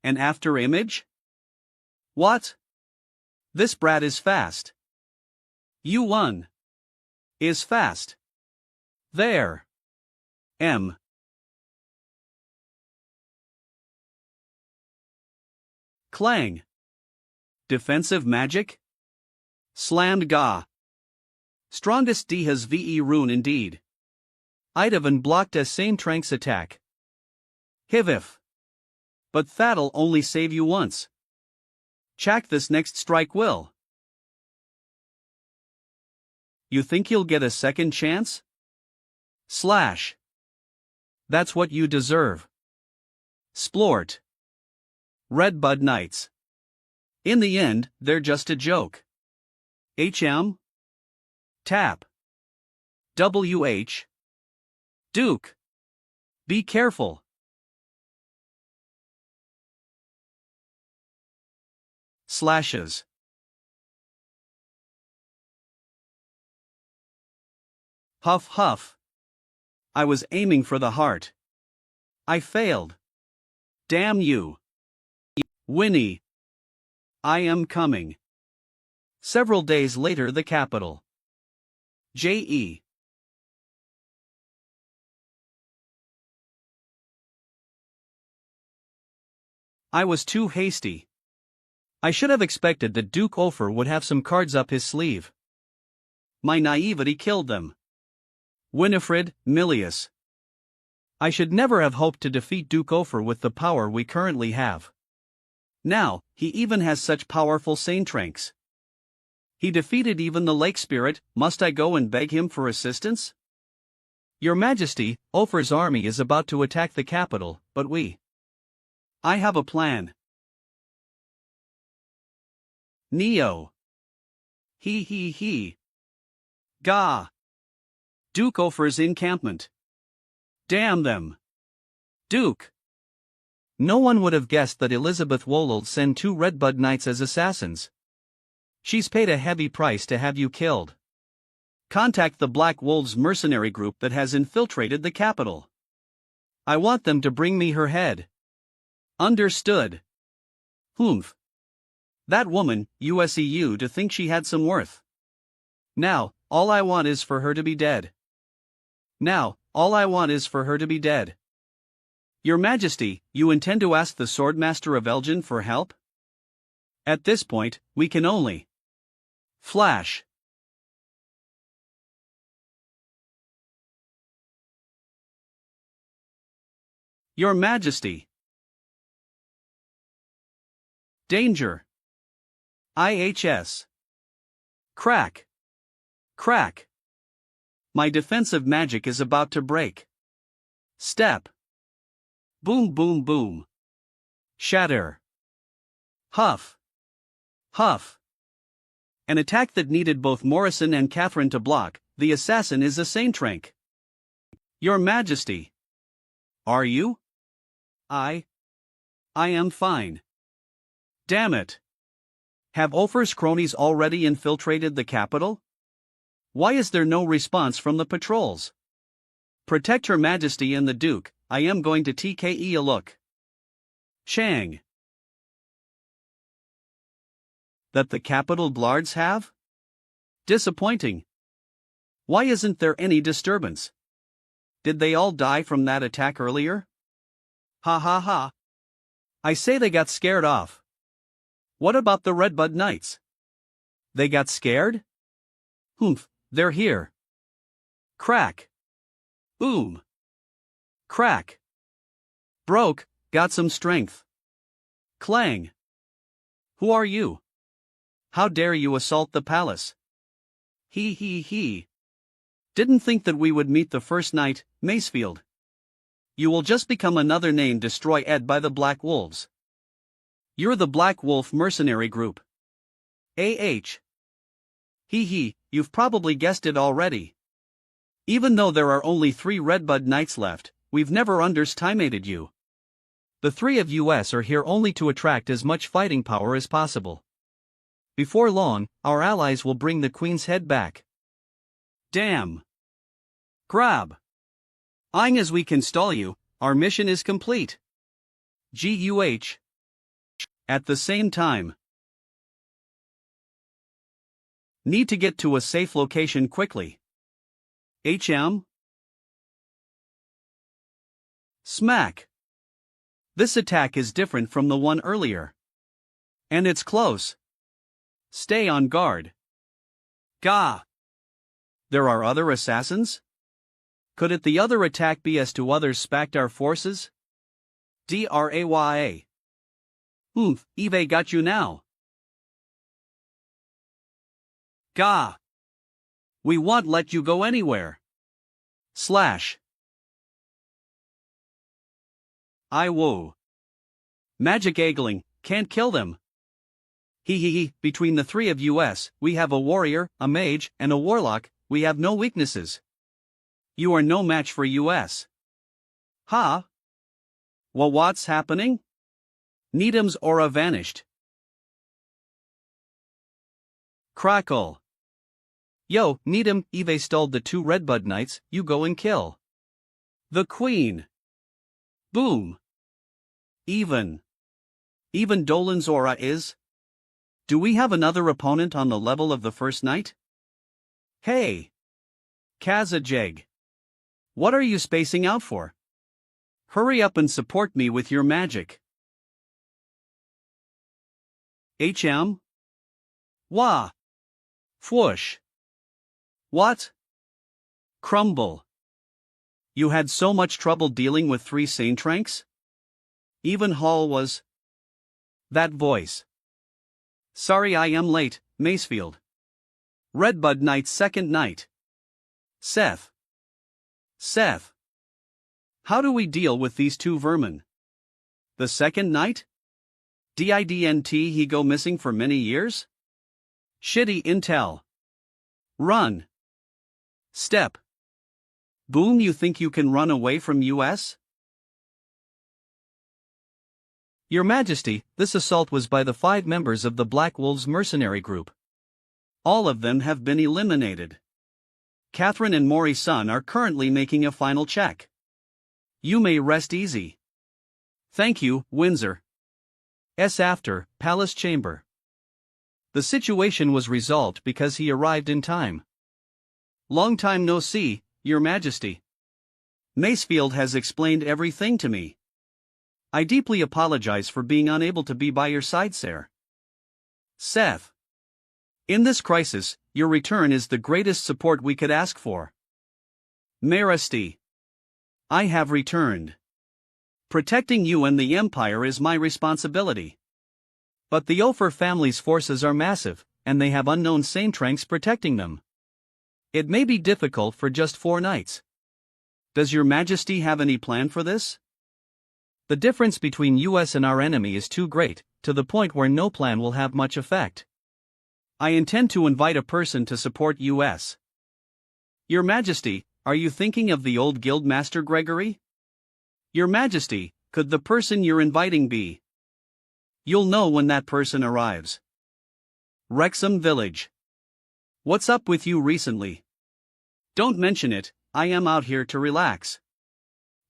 An after image? What? This brat is fast. You won. Is fast. There. M. Clang. Defensive magic? Slammed ga. Strongest D has VE rune indeed. Idavan blocked as same Trank's attack. Hivif. But that'll only save you once. Check this next strike will. You think you'll get a second chance? Slash. That's what you deserve. Splort. Redbud Knights. In the end, they're just a joke. HM. Tap. WH. Duke. Be careful. Slashes. Huff huff. I was aiming for the heart. I failed. Damn you. Winnie. I am coming. Several days later, the capital. J.E. I was too hasty. I should have expected that Duke Ofer would have some cards up his sleeve. My naivety killed them. Winifred, Milius. I should never have hoped to defeat Duke Ofer with the power we currently have. Now, he even has such powerful Saintranks. He defeated even the Lake Spirit. Must I go and beg him for assistance? Your Majesty, Ofer's army is about to attack the capital, but I have a plan. Neo. He. Ga. Duke Ofer's encampment. Damn them. Duke. No one would have guessed that Elizabeth Woluld send 2 Redbud Knights as assassins. She's paid a heavy price to have you killed. Contact the Black Wolves mercenary group that has infiltrated the capital. I want them to bring me her head. Understood. Humph. That woman, USEU, to think she had some worth. Now, all I want is for her to be dead. Your Majesty, you intend to ask the Swordmaster of Elgin for help? At this point, we can only flash. Your Majesty. Danger. IHS. Crack. Crack. My defensive magic is about to break. Step. Boom boom boom. Shatter. Huff. Huff. An attack that needed both Morrison and Catherine to block. The assassin is a Saintrank. Your Majesty. Are you? I am fine. Damn it. Have Ofer's cronies already infiltrated the capital? Why is there no response from the patrols? Protect Her Majesty and the Duke. I am going to TKE a look. Chang. That the capital blards have? Disappointing. Why isn't there any disturbance? Did they all die from that attack earlier? Ha ha ha. I say they got scared off. What about the Redbud Knights? They got scared? Humph, they're here. Crack. Boom. Crack. Broke, got some strength. Clang. Who are you? How dare you assault the palace? He. Didn't think that we would meet the first night, Macefield. You will just become another name destroyed by the Black Wolves. You're the Black Wolf mercenary group. He, you've probably guessed it already. Even though there are only 3 Redbud Knights left, we've never underestimated you. The 3 of us are here only to attract as much fighting power as possible. Before long, our allies will bring the Queen's head back. Damn. Grab. Eyeing as we can stall you, our mission is complete. GUH. At the same time. Need to get to a safe location quickly. HM? Smack. This attack is different from the one earlier. And it's close. Stay on guard. Gah! There are other assassins? Could it the other attack be as to others spacked our forces? Draya. Eve got you now. Gah! We won't let you go anywhere. Slash. I woo. Magic egling, can't kill them. He, between the three of us, we have a warrior, a mage, and a warlock, we have no weaknesses. You are no match for us. Ha? Well, what's happening? Needham's aura vanished. Crackle. Yo, Needham, Eve stole the 2 Redbud Knights, you go and kill the queen. Boom. Even Dolan's aura is? Do we have another opponent on the level of the first night? Hey! Kazajeg. What are you spacing out for? Hurry up and support me with your magic. HM? Wah! Fwoosh! What? Crumble. You had so much trouble dealing with 3 Saintranks? Even Hall was... That voice. Sorry I am late, Macefield. Redbud Knight's second night. Seth. How do we deal with these 2 vermin? The second night? Didn't he go missing for many years? Shitty intel. Run. Step. Boom, you think you can run away from us? Your Majesty, this assault was by the 5 members of the Black Wolves mercenary group. All of them have been eliminated. Catherine and Maury's son are currently making a final check. You may rest easy. Thank you, Windsor. After, Palace Chamber. The situation was resolved because he arrived in time. Long time no see, Your Majesty. Macefield has explained everything to me. I deeply apologize for being unable to be by your side, sir. Seth. In this crisis, your return is the greatest support we could ask for. Majesty. I have returned. Protecting you and the Empire is my responsibility. But the Ofer family's forces are massive, and they have unknown Saintranks protecting them. It may be difficult for just 4 nights. Does your Majesty have any plan for this? The difference between us and our enemy is too great, to the point where no plan will have much effect. I intend to invite a person to support us. Your Majesty, are you thinking of the old Guildmaster Gregory? Your Majesty, could the person you're inviting be? You'll know when that person arrives. Wrexham Village. What's up with you recently? Don't mention it, I am out here to relax.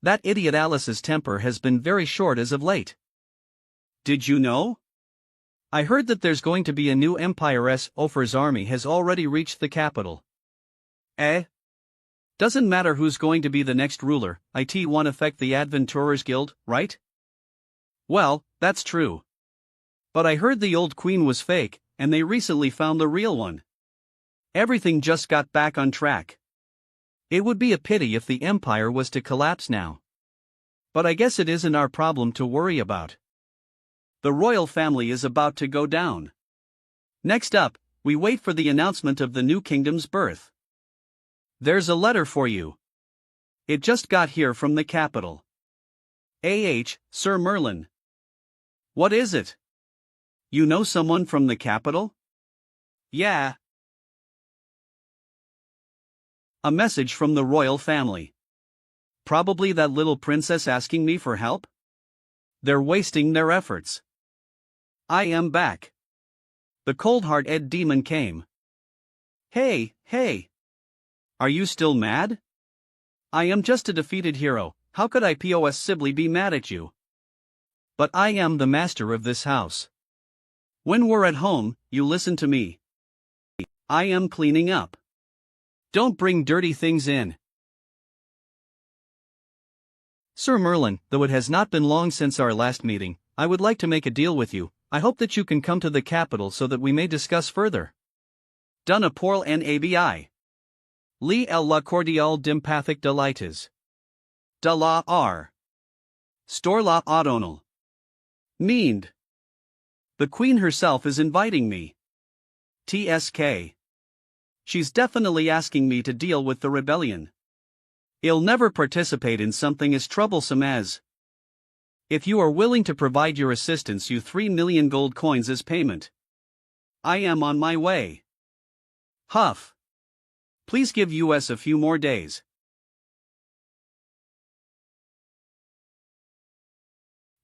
That idiot Alice's temper has been very short as of late. Did you know? I heard that there's going to be a new Empire's Ofer's army has already reached the capital. Doesn't matter who's going to be the next ruler, it won't affect the Adventurers Guild, right? Well, that's true. But I heard the old queen was fake, and they recently found the real one. Everything just got back on track. It would be a pity if the Empire was to collapse now. But I guess it isn't our problem to worry about. The royal family is about to go down. Next up, we wait for the announcement of the new kingdom's birth. There's a letter for you. It just got here from the capital. Sir Merlin. What is it? You know someone from the capital? Yeah. A message from the royal family. Probably that little princess asking me for help? They're wasting their efforts. I am back. The cold-hearted demon came. Hey. Are you still mad? I am just a defeated hero, how could I possibly be mad at you? But I am the master of this house. When we're at home, you listen to me. I am cleaning up. Don't bring dirty things in. Sir Merlin, though it has not been long since our last meeting, I would like to make a deal with you. I hope that you can come to the capital so that we may discuss further. Donna pour n'abi. Li el la cordial dimpathic delightes. De la r. Store la adonal. Meaned. The Queen herself is inviting me. TSK. She's definitely asking me to deal with the rebellion. I'll never participate in something as troublesome as. If you are willing to provide your assistance, you 3 million gold coins as payment. I am on my way. Huff. Please give us a few more days.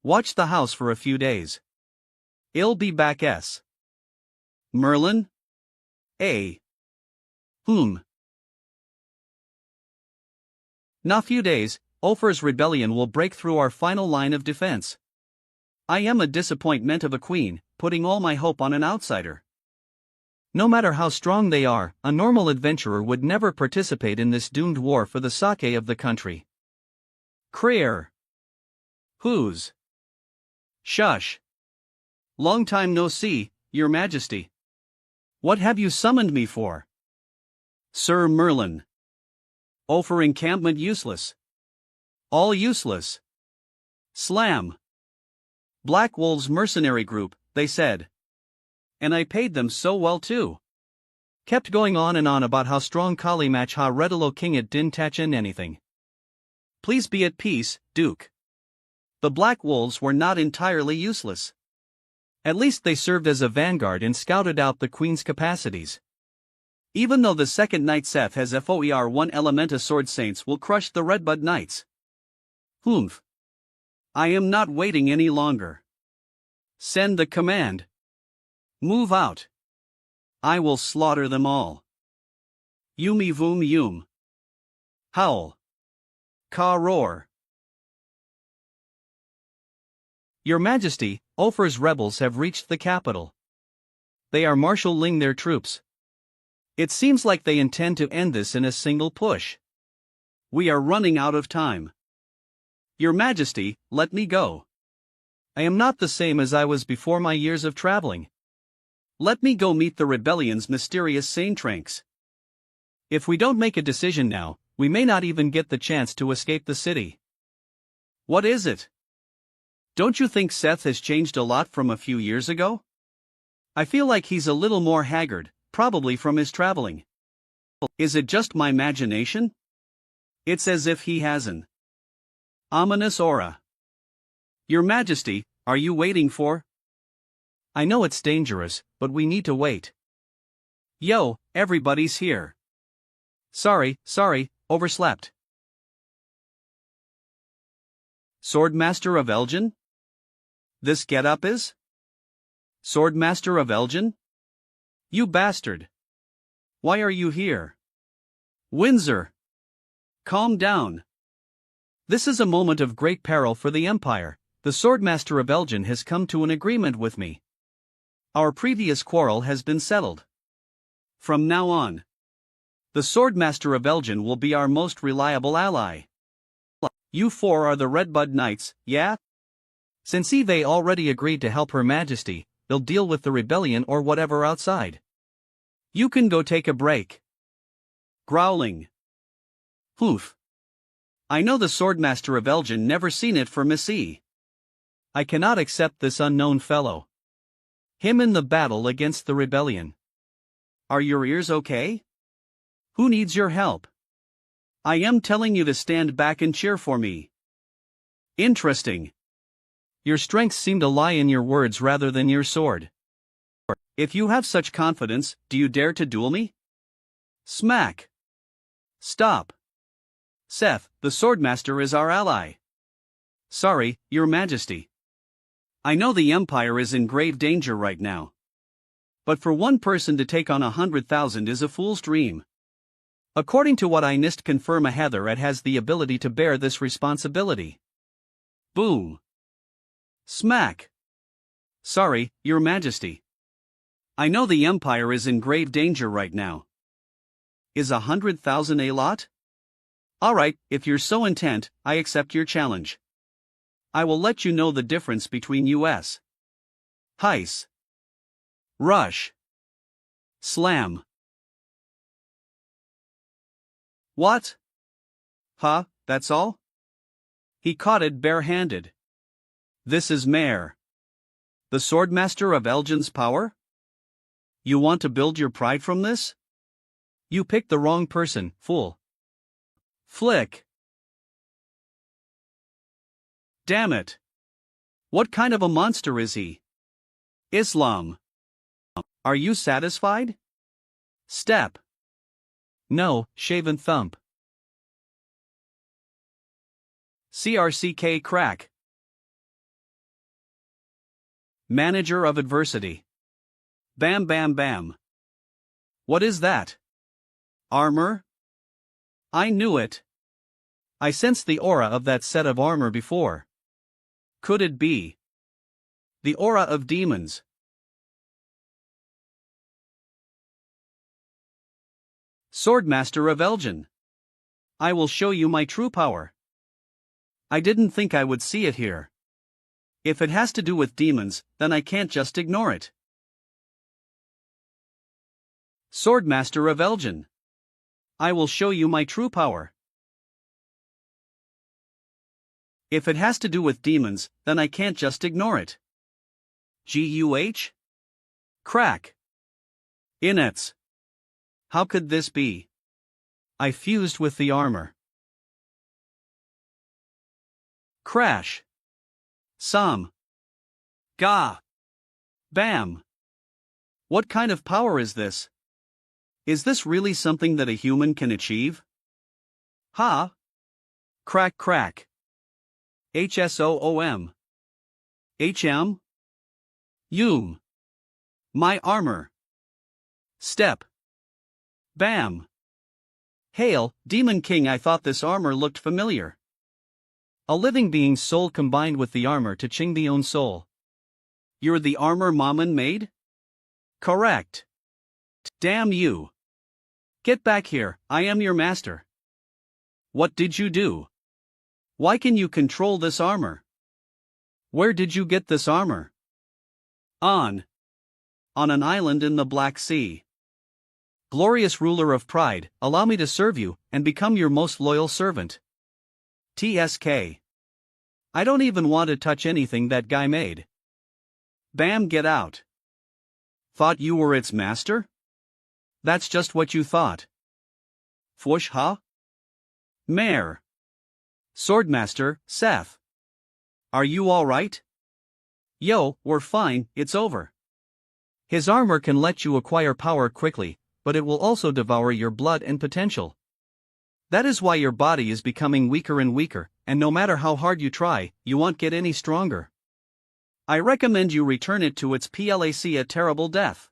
Watch the house for a few days. I'll be back. S. Merlin? A. Whom? Na few days, Ophir's rebellion will break through our final line of defense. I am a disappointment of a queen, putting all my hope on an outsider. No matter how strong they are, a normal adventurer would never participate in this doomed war for the sake of the country. Creer. Whose? Shush. Long time no see, your majesty. What have you summoned me for? Sir Merlin. Ophir encampment useless. All useless. Slam. Black Wolves mercenary group, they said. And I paid them so well too. Kept going on and on about how strong Kali match ha redalo king it didn't touch in anything. Please be at peace, Duke. The Black Wolves were not entirely useless. At least they served as a vanguard and scouted out the Queen's capacities. Even though the second Knight Seth has FOER 1 Elementa Sword Saints will crush the Redbud Knights. Humph. I am not waiting any longer. Send the command. Move out. I will slaughter them all. Yumi voom yum. Howl. Ka roar. Your Majesty, Ophir's rebels have reached the capital. They are marshalling their troops. It seems like they intend to end this in a single push. We are running out of time. Your Majesty, let me go. I am not the same as I was before my years of traveling. Let me go meet the rebellion's mysterious saintranks. If we don't make a decision now, we may not even get the chance to escape the city. What is it? Don't you think Seth has changed a lot from a few years ago? I feel like he's a little more haggard, probably from his traveling. Is it just my imagination? It's as if he has an ominous aura. Your Majesty, are you waiting for? I know it's dangerous, but we need to wait. Yo, everybody's here. Sorry, overslept. Swordmaster of Elgin? This get-up is? Swordmaster of Elgin? You bastard. Why are you here? Windsor. Calm down. This is a moment of great peril for the Empire. The Swordmaster of Elgin has come to an agreement with me. Our previous quarrel has been settled. From now on, the Swordmaster of Elgin will be our most reliable ally. You four are the Redbud Knights, yeah? Since Eve already agreed to help Her Majesty, they'll deal with the rebellion or whatever outside. You can go take a break. Growling. Hoof. I know the Swordmaster of Elgin never seen it for Miss E. I cannot accept this unknown fellow. Him in the battle against the rebellion. Are your ears okay? Who needs your help? I am telling you to stand back and cheer for me. Interesting. Your strengths seem to lie in your words rather than your sword. If you have such confidence, do you dare to duel me? Smack. Stop. Seth, the Swordmaster is our ally. Sorry, Your Majesty. I know the Empire is in grave danger right now. But for one person to take on 100,000 is a fool's dream. According to what I nist confirm, a Heather has the ability to bear this responsibility. Boom. Smack. Sorry, Your Majesty. I know the Empire is in grave danger right now. Is 100,000 a lot? Alright, if you're so intent, I accept your challenge. I will let you know the difference between US. Heis. Rush. Slam. What? Huh, that's all? He caught it bare-handed. This is Mare. The Swordmaster of Elgin's power? You want to build your pride from this? You picked the wrong person, fool. Flick. Damn it. What kind of a monster is he? Islam. Are you satisfied? Step. No, shaven thump. CRCK crack. Manager of adversity. Bam bam bam. What is that? Armor? I knew it. I sensed the aura of that set of armor before. Could it be the aura of demons? Swordmaster of Elgin. I will show you my true power. I didn't think I would see it here. If it has to do with demons, then I can't just ignore it. Swordmaster of Elgin. I will show you my true power. If it has to do with demons, then I can't just ignore it. GUH? Crack. Inets. How could this be? I fused with the armor. Crash. Sam. Ga. Bam. What kind of power is this? Is this really something that a human can achieve? Ha. Crack crack. HSOOM. HM? Yum. My armor. Step. Bam. Hail, Demon King. I thought this armor looked familiar. A living being's soul combined with the armor to Ching the own soul. You're the armor Mammon made? Correct. Damn you. Get back here, I am your master. What did you do? Why can you control this armor? Where did you get this armor? On an island in the Black Sea. Glorious ruler of pride, allow me to serve you, and become your most loyal servant. TSK. I don't even want to touch anything that guy made. Bam, get out. Thought you were its master? That's just what you thought. Fwoosh ha? Mare. Swordmaster, Seth. Are you alright? Yo, we're fine, it's over. His armor can let you acquire power quickly, but it will also devour your blood and potential. That is why your body is becoming weaker and weaker, and no matter how hard you try, you won't get any stronger. I recommend you return it to its PLAC a terrible death.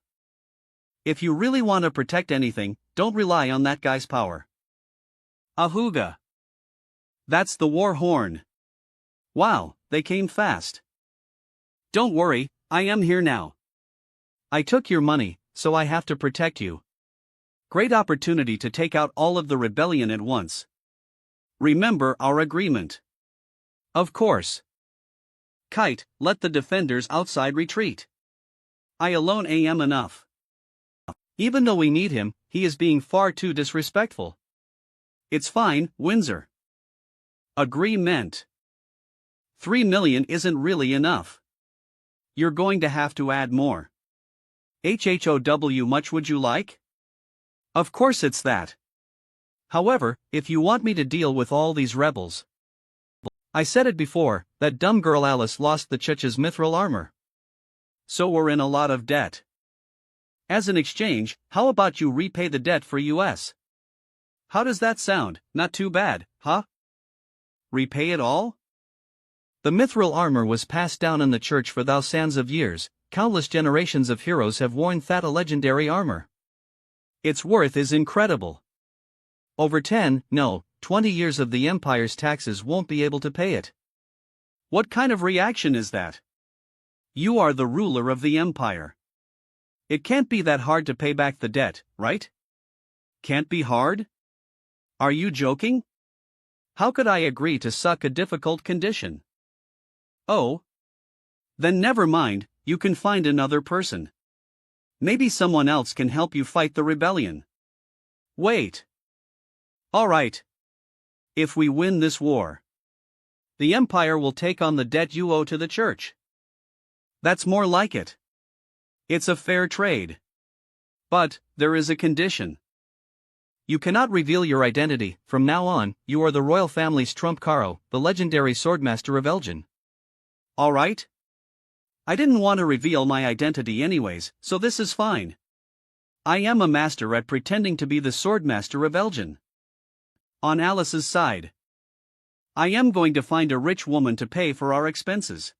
If you really want to protect anything, don't rely on that guy's power. Ahuga. That's the war horn. Wow, they came fast. Don't worry, I am here now. I took your money, so I have to protect you. Great opportunity to take out all of the rebellion at once. Remember our agreement. Of course. Kite, let the defenders outside retreat. I alone am enough. Even though we need him, he is being far too disrespectful. It's fine, Windsor. Agreement. 3 million isn't really enough. You're going to have to add more. HHOW, much would you like? Of course it's that. However, if you want me to deal with all these rebels. I said it before, that dumb girl Alice lost the Church's mithril armor. So we're in a lot of debt. As an exchange, how about you repay the debt for US? How does that sound? Not too bad, huh? Repay it all? The mithril armor was passed down in the Church for thousands of years. Countless generations of heroes have worn that legendary armor. Its worth is incredible. Over 20 years of the Empire's taxes won't be able to pay it. What kind of reaction is that? You are the ruler of the Empire. It can't be that hard to pay back the debt, right? can't be hard? Are you joking? How could I agree to such a difficult condition? Oh. Then never mind, you can find another person. Maybe someone else can help you fight the rebellion. Wait. All right. If we win this war, the empire will take on the debt you owe to the church. That's more like it. It's a fair trade. But there is a condition. You cannot reveal your identity. From now on, you are the royal family's trump card, the legendary swordmaster of Elgin. All right. I didn't want to reveal my identity anyways, so this is fine. I am a master at pretending to be the swordmaster of Elgin. On Alice's side, I am going to find a rich woman to pay for our expenses.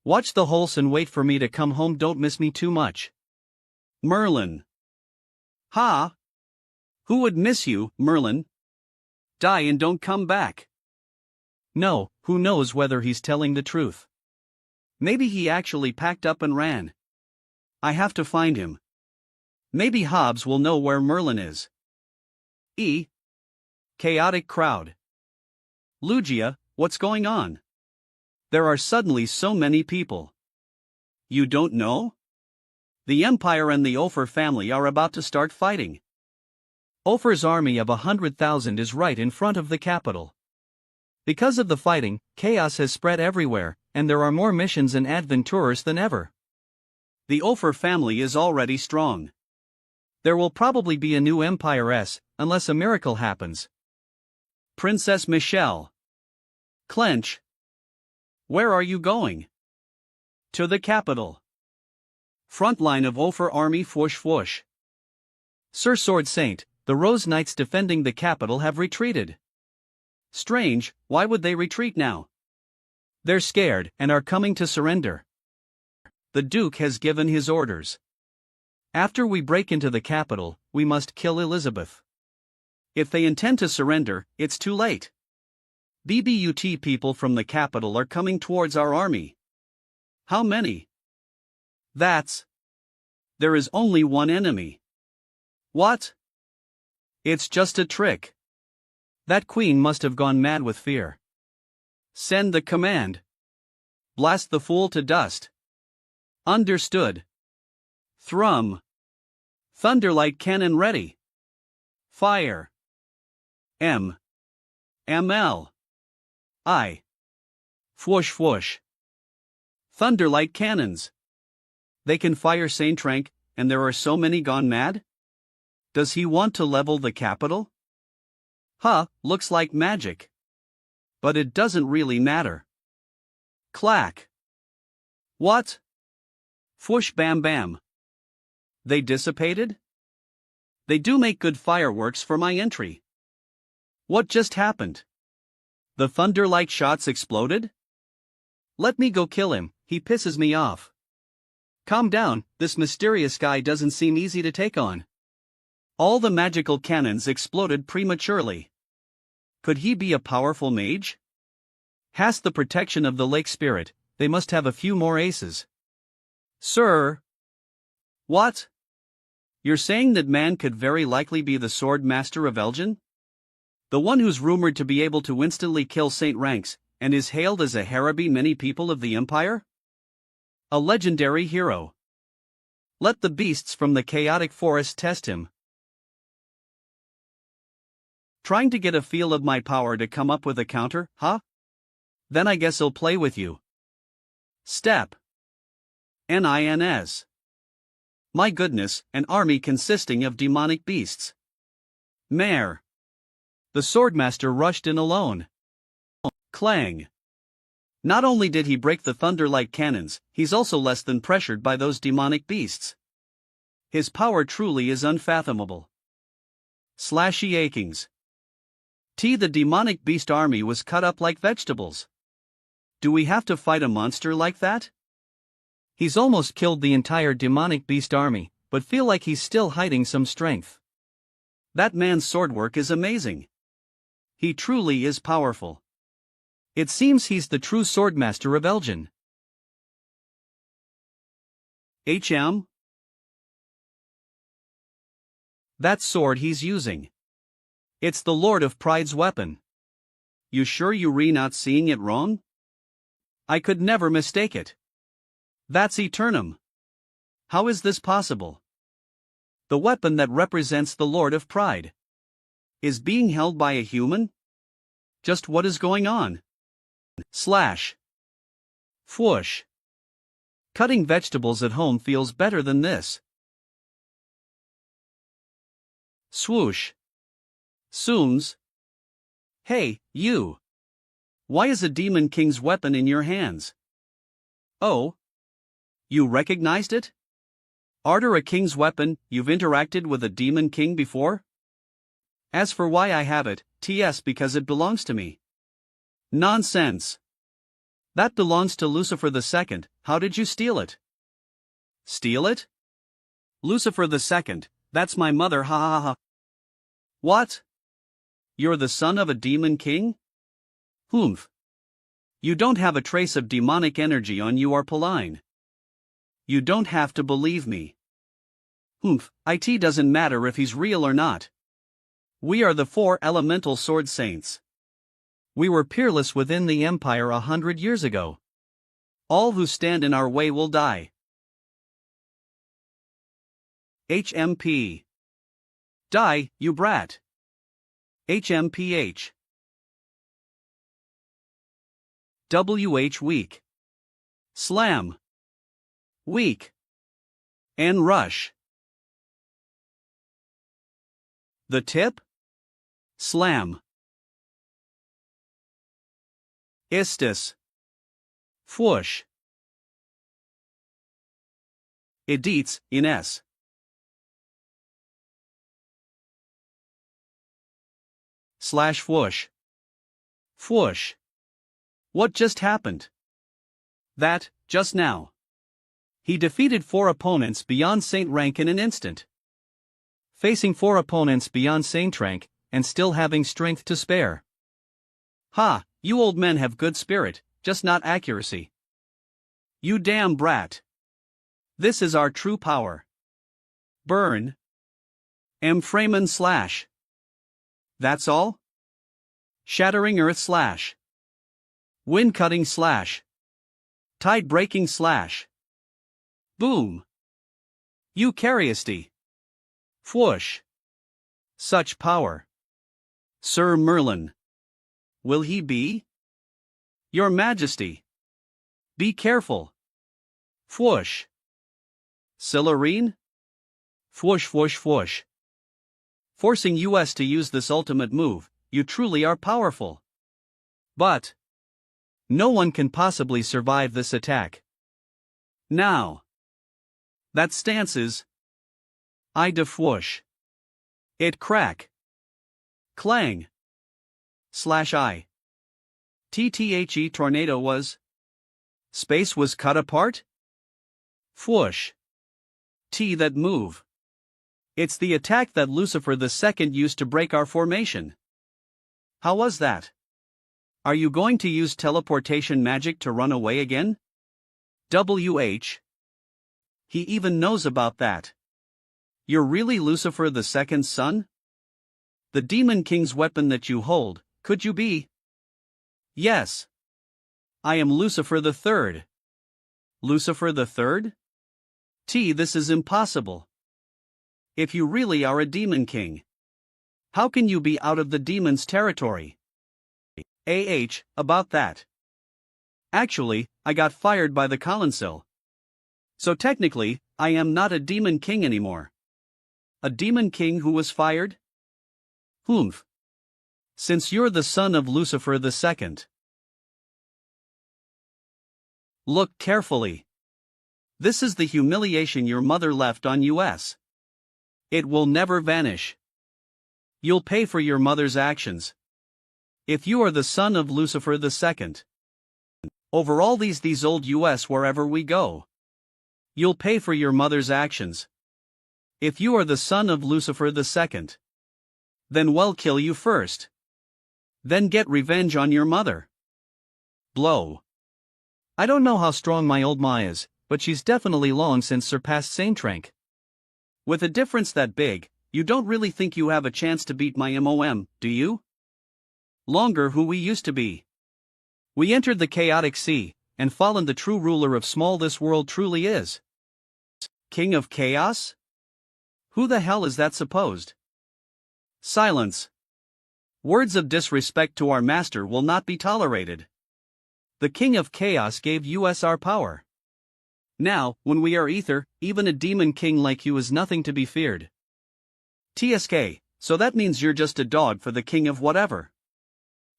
Watch the holes and wait for me to come home. Don't miss me too much. Merlin. Ha! Who would miss you, Merlin? Die and don't come back. No, who knows whether he's telling the truth. Maybe he actually packed up and ran. I have to find him. Maybe Hobbs will know where Merlin is. Chaotic crowd. Lugia, what's going on? There are suddenly so many people. You don't know? The Empire and the Ophir family are about to start fighting. Ophir's army of 100,000 is right in front of the capital. Because of the fighting, chaos has spread everywhere, and there are more missions and adventurers than ever. The Ophir family is already strong. There will probably be a new Empiress, unless a miracle happens. Princess Michelle. Clench. Where are you going? To the capital. Front line of Ophir army. Whoosh whoosh. Sir Sword Saint, the Rose Knights defending the capital have retreated. Strange, why would they retreat now? They're scared and are coming to surrender. The Duke has given his orders. After we break into the capital, we must kill Elizabeth. If they intend to surrender, it's too late. BBUT people from the capital are coming towards our army. How many? There is only one enemy. What? It's just a trick. That queen must have gone mad with fear. Send the command. Blast the fool to dust. Understood. Thrum. Thunderlight cannon ready. Fire. ML. Whoosh whoosh. Thunderlight cannons. They can fire Saint Trank, and there are so many gone mad? Does he want to level the capital? Looks like magic. But it doesn't really matter. Clack. What? Whoosh bam bam. They dissipated? They do make good fireworks for my entry. What just happened? The thunder-like shots exploded? Let me go kill him, he pisses me off. Calm down, this mysterious guy doesn't seem easy to take on. All the magical cannons exploded prematurely. Could he be a powerful mage? Has the protection of the lake spirit, they must have a few more aces. Sir? What? You're saying that man could very likely be the sword master of Elgin? The one who's rumored to be able to instantly kill Saint Ranks, and is hailed as a Harabi many people of the Empire? A legendary hero. Let the beasts from the chaotic forest test him. Trying to get a feel of my power to come up with a counter, huh? Then I guess I'll play with you. Step. NINS. My goodness, an army consisting of demonic beasts. Mare. The swordmaster rushed in alone. Clang. Not only did he break the thunder-like cannons, he's also less than pressured by those demonic beasts. His power truly is unfathomable. Slashy achings. The demonic beast army was cut up like vegetables. Do we have to fight a monster like that? He's almost killed the entire demonic beast army, but feel like he's still hiding some strength. That man's swordwork is amazing. He truly is powerful. It seems he's the true swordmaster of Elgin. That sword he's using. It's the Lord of Pride's weapon. You sure you're not seeing it wrong? I could never mistake it. That's Eternum. How is this possible? The weapon that represents the Lord of Pride is being held by a human? Just what is going on? Slash. Whoosh. Cutting vegetables at home feels better than this. Swoosh. Sooms. Hey, you. Why is a demon king's weapon in your hands? Oh. You recognized it? Arter a king's weapon, you've interacted with a demon king before? As for why I have it, TS because it belongs to me. Nonsense. That belongs to Lucifer II, how did you steal it? Steal it? Lucifer II, that's my mother, ha ha ha. What? You're the son of a demon king? Humph. You don't have a trace of demonic energy on you, Arpaline. You don't have to believe me. Humph, it doesn't matter if he's real or not. We are the 4 elemental sword saints. We were peerless within the empire 100 years ago. All who stand in our way will die. HMP. Die, you brat. HMPH. WH weak. Slam. Weak. And rush. The tip? Slam. Istis. Whoosh. Edits, ines. Slash whoosh. Whoosh. What just happened? That, just now. He defeated 4 opponents beyond Saint rank in an instant. Facing 4 opponents beyond Saint rank, and still having strength to spare. Ha, you old men have good spirit, just not accuracy. You damn brat. This is our true power. Burn. Freeman slash. That's all? Shattering earth slash. Wind cutting slash. Tide breaking slash. Boom. Eucharisty. Whoosh. Such power. Sir Merlin. Will he be? Your Majesty. Be careful. Whoosh. Sillarine? Whoosh whoosh whoosh. Forcing US to use this ultimate move, you truly are powerful. But no one can possibly survive this attack. Now. That stance is Ida whoosh. It crack. Clang. Slash I. TTHE tornado was. Space was cut apart? Whoosh. T that move. It's the attack that Lucifer II used to break our formation. How was that? Are you going to use teleportation magic to run away again? WH. He even knows about that. You're really Lucifer II's son? The Demon King's weapon that you hold, could you be? Yes. I am Lucifer III. Lucifer III? This is impossible. If you really are a Demon King, how can you be out of the demon's territory? About that. Actually, I got fired by the Council. So technically, I am not a Demon King anymore. A Demon King who was fired? Humph. Since you're the son of Lucifer II. Look carefully. This is the humiliation your mother left on US. It will never vanish. You'll pay for your mother's actions. If you are the son of Lucifer II. Over all these old US wherever we go. You'll pay for your mother's actions. If you are the son of Lucifer II. Then we'll kill you first. Then get revenge on your mother. Blow. I don't know how strong my old ma is, but she's definitely long since surpassed Saint rank. With a difference that big, You don't really think you have a chance to beat my MOM, do you? Longer who we used to be. We entered the chaotic sea, and fallen the true ruler of small this world truly is. King of Chaos? Who the hell is that supposed? Silence. Words of disrespect to our master will not be tolerated. The King of Chaos gave us our power. Now, when we are ether, even a demon king like you is nothing to be feared. TSK, so that means you're just a dog for the king of whatever.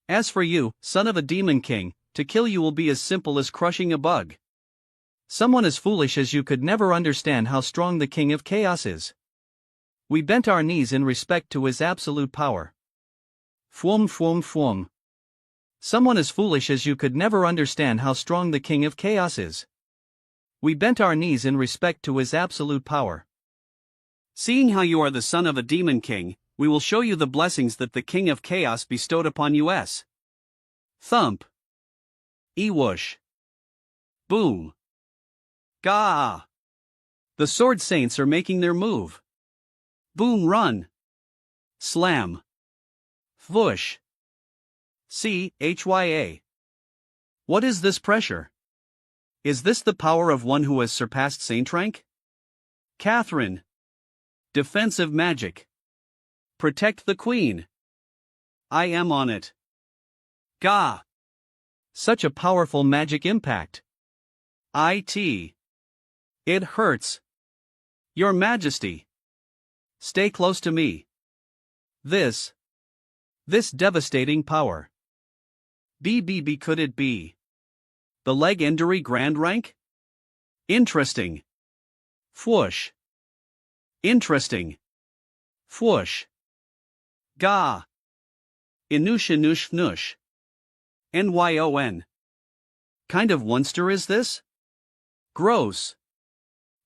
As for you, son of a demon king, to kill you will be as simple as crushing a bug. Someone as foolish as you could never understand how strong the King of Chaos is. We bent our knees in respect to his absolute power. Fwum fwum fwum. Someone as foolish as you could never understand how strong the King of Chaos is. We bent our knees in respect to his absolute power. Seeing how you are the son of a demon king, we will show you the blessings that the King of Chaos bestowed upon us. Thump. Ewoosh. Boom. Gah! The sword saints are making their move. Boom run. Slam. Whoosh. Chya. What is this pressure? Is this the power of one who has surpassed Saint rank? Catherine. Defensive magic. Protect the queen. I am on it. Gah! Such a powerful magic impact. It hurts. Your Majesty. Stay close to me. This devastating power. BBB could it be? The legendary grand rank? Interesting. Whoosh. Interesting. Whoosh. Gah. Inush inush fnush. NYON. Kind of monster is this? Gross.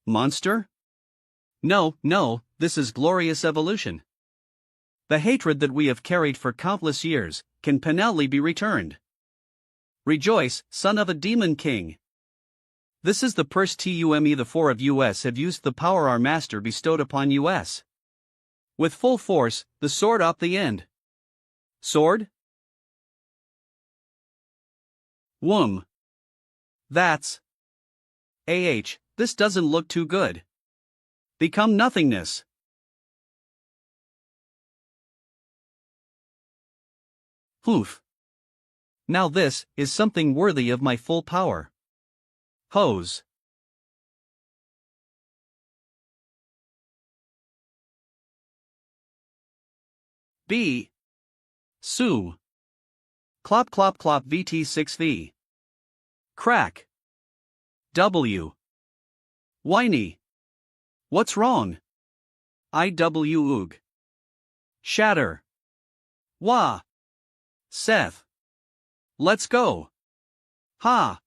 Monster? No, this is glorious evolution. The hatred that we have carried for countless years can penally be returned. Rejoice, son of a demon king. This is the first time the four of us have used the power our master bestowed upon us. With full force, the sword up the end. Sword? Womb. That's. This doesn't look too good. Become nothingness. Hoof. Now this is something worthy of my full power. Hose. B. Sue. Clop clop clop VT6V. Crack. W. Whiny. What's wrong? IW oog. Shatter. Wah. Seth. Let's go. Ha.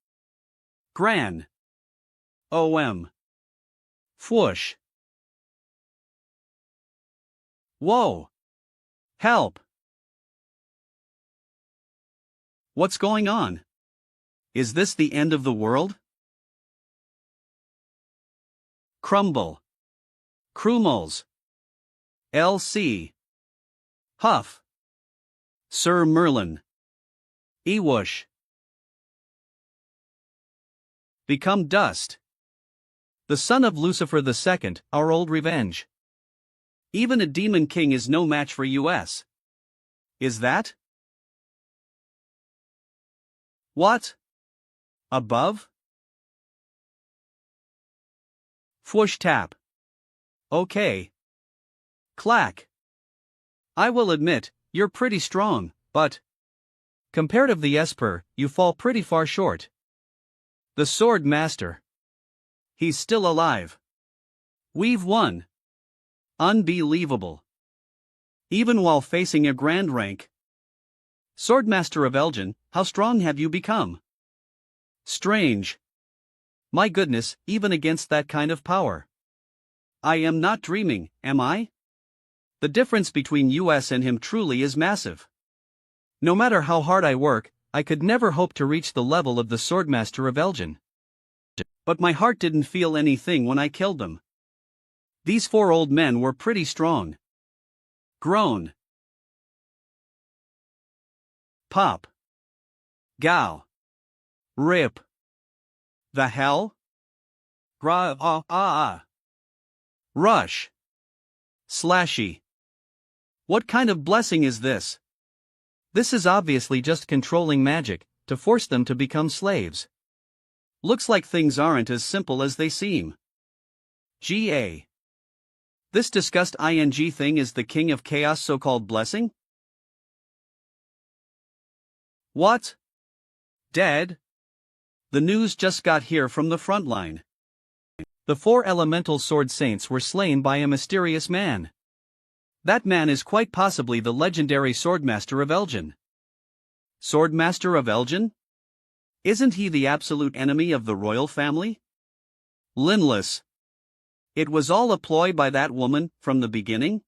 Gran. OM. Fwoosh. Whoa. Help. What's going on? Is this the end of the world? Crumble. Krumels. LC. Huff. Sir Merlin. Ewoosh. Become dust. The son of Lucifer II, our old revenge. Even a demon king is no match for us. Is that? What? Above? Fwoosh tap. Okay. Clack. I will admit, you're pretty strong, but comparatively Esper, you fall pretty far short. The sword master. He's still alive. We've won. Unbelievable. Even while facing a grand rank. Swordmaster of Elgin, how strong have you become? Strange. My goodness, even against that kind of power. I am not dreaming, am I? The difference between us and him truly is massive. No matter how hard I work, I could never hope to reach the level of the Swordmaster of Elgin. But my heart didn't feel anything when I killed them. These four old men were pretty strong. groan, pop, gow, rip. The hell? Rush. Slashy. What kind of blessing is this? This is obviously just controlling magic, to force them to become slaves. Looks like things aren't as simple as they seem. Ga. This discussed ing thing is the king of chaos so-called blessing? What? Dead? The news just got here from the front line. The 4 elemental sword saints were slain by a mysterious man. That man is quite possibly the legendary Swordmaster of Elgin. Swordmaster of Elgin? Isn't he the absolute enemy of the royal family? Linless. It was all a ploy by that woman, from the beginning?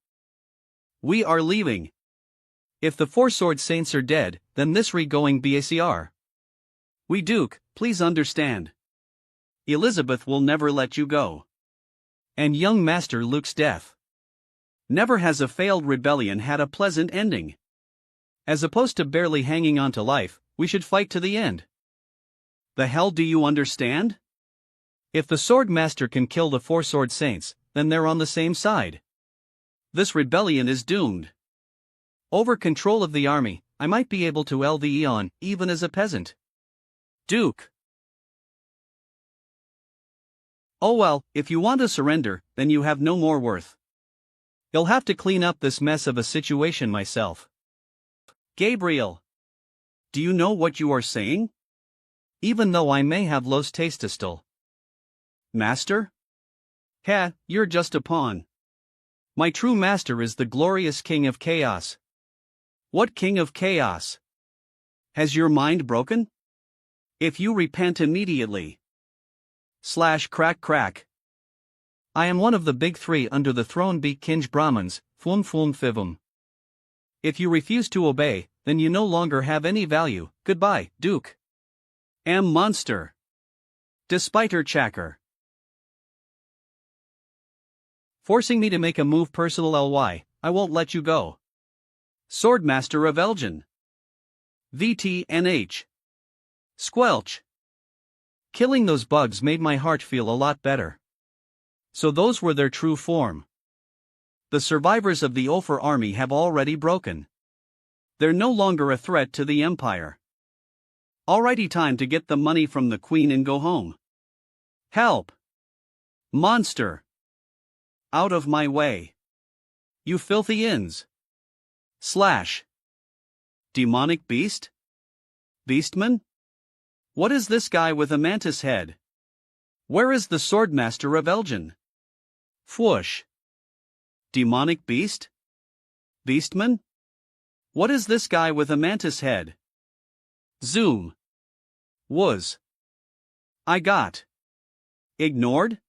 We are leaving. If the 4 sword saints are dead, then this going bacr. We Duke, please understand. Elizabeth will never let you go. And young Master Luke's death. Never has a failed rebellion had a pleasant ending. As opposed to barely hanging on to life, we should fight to the end. The hell do you understand? If the Sword Master can kill the 4 sword saints, then they're on the same side. This rebellion is doomed. Over control of the army, I might be able to eld the Eon, even as a peasant. Duke. Oh well, if you want to surrender, then you have no more worth. You'll have to clean up this mess of a situation myself. Gabriel. Do you know what you are saying? Even though I may have los taste still. Master? Ha, you're just a pawn. My true master is the glorious King of Chaos. What King of Chaos? Has your mind broken? If you repent immediately. /crack. I am one of the big 3 under the throne be Kinj Brahmins, Fum Fivum. If you refuse to obey, then you no longer have any value. Goodbye, Duke. Monster. Despite her chacker. Forcing me to make a move personal ly, I won't let you go. Swordmaster of Elgin. VTNH. Squelch. Killing those bugs made my heart feel a lot better. So those were their true form. The survivors of the Ophir army have already broken. They're no longer a threat to the Empire. Alrighty, time to get the money from the Queen and go home. Help! Monster! Out of my way! You filthy ins! / Demonic beast? Beastman? What is this guy with a mantis head? Where is the Swordmaster of Elgin? Fwoosh! Demonic beast? Beastman? What is this guy with a mantis head? Zoom. Was. I got. Ignored?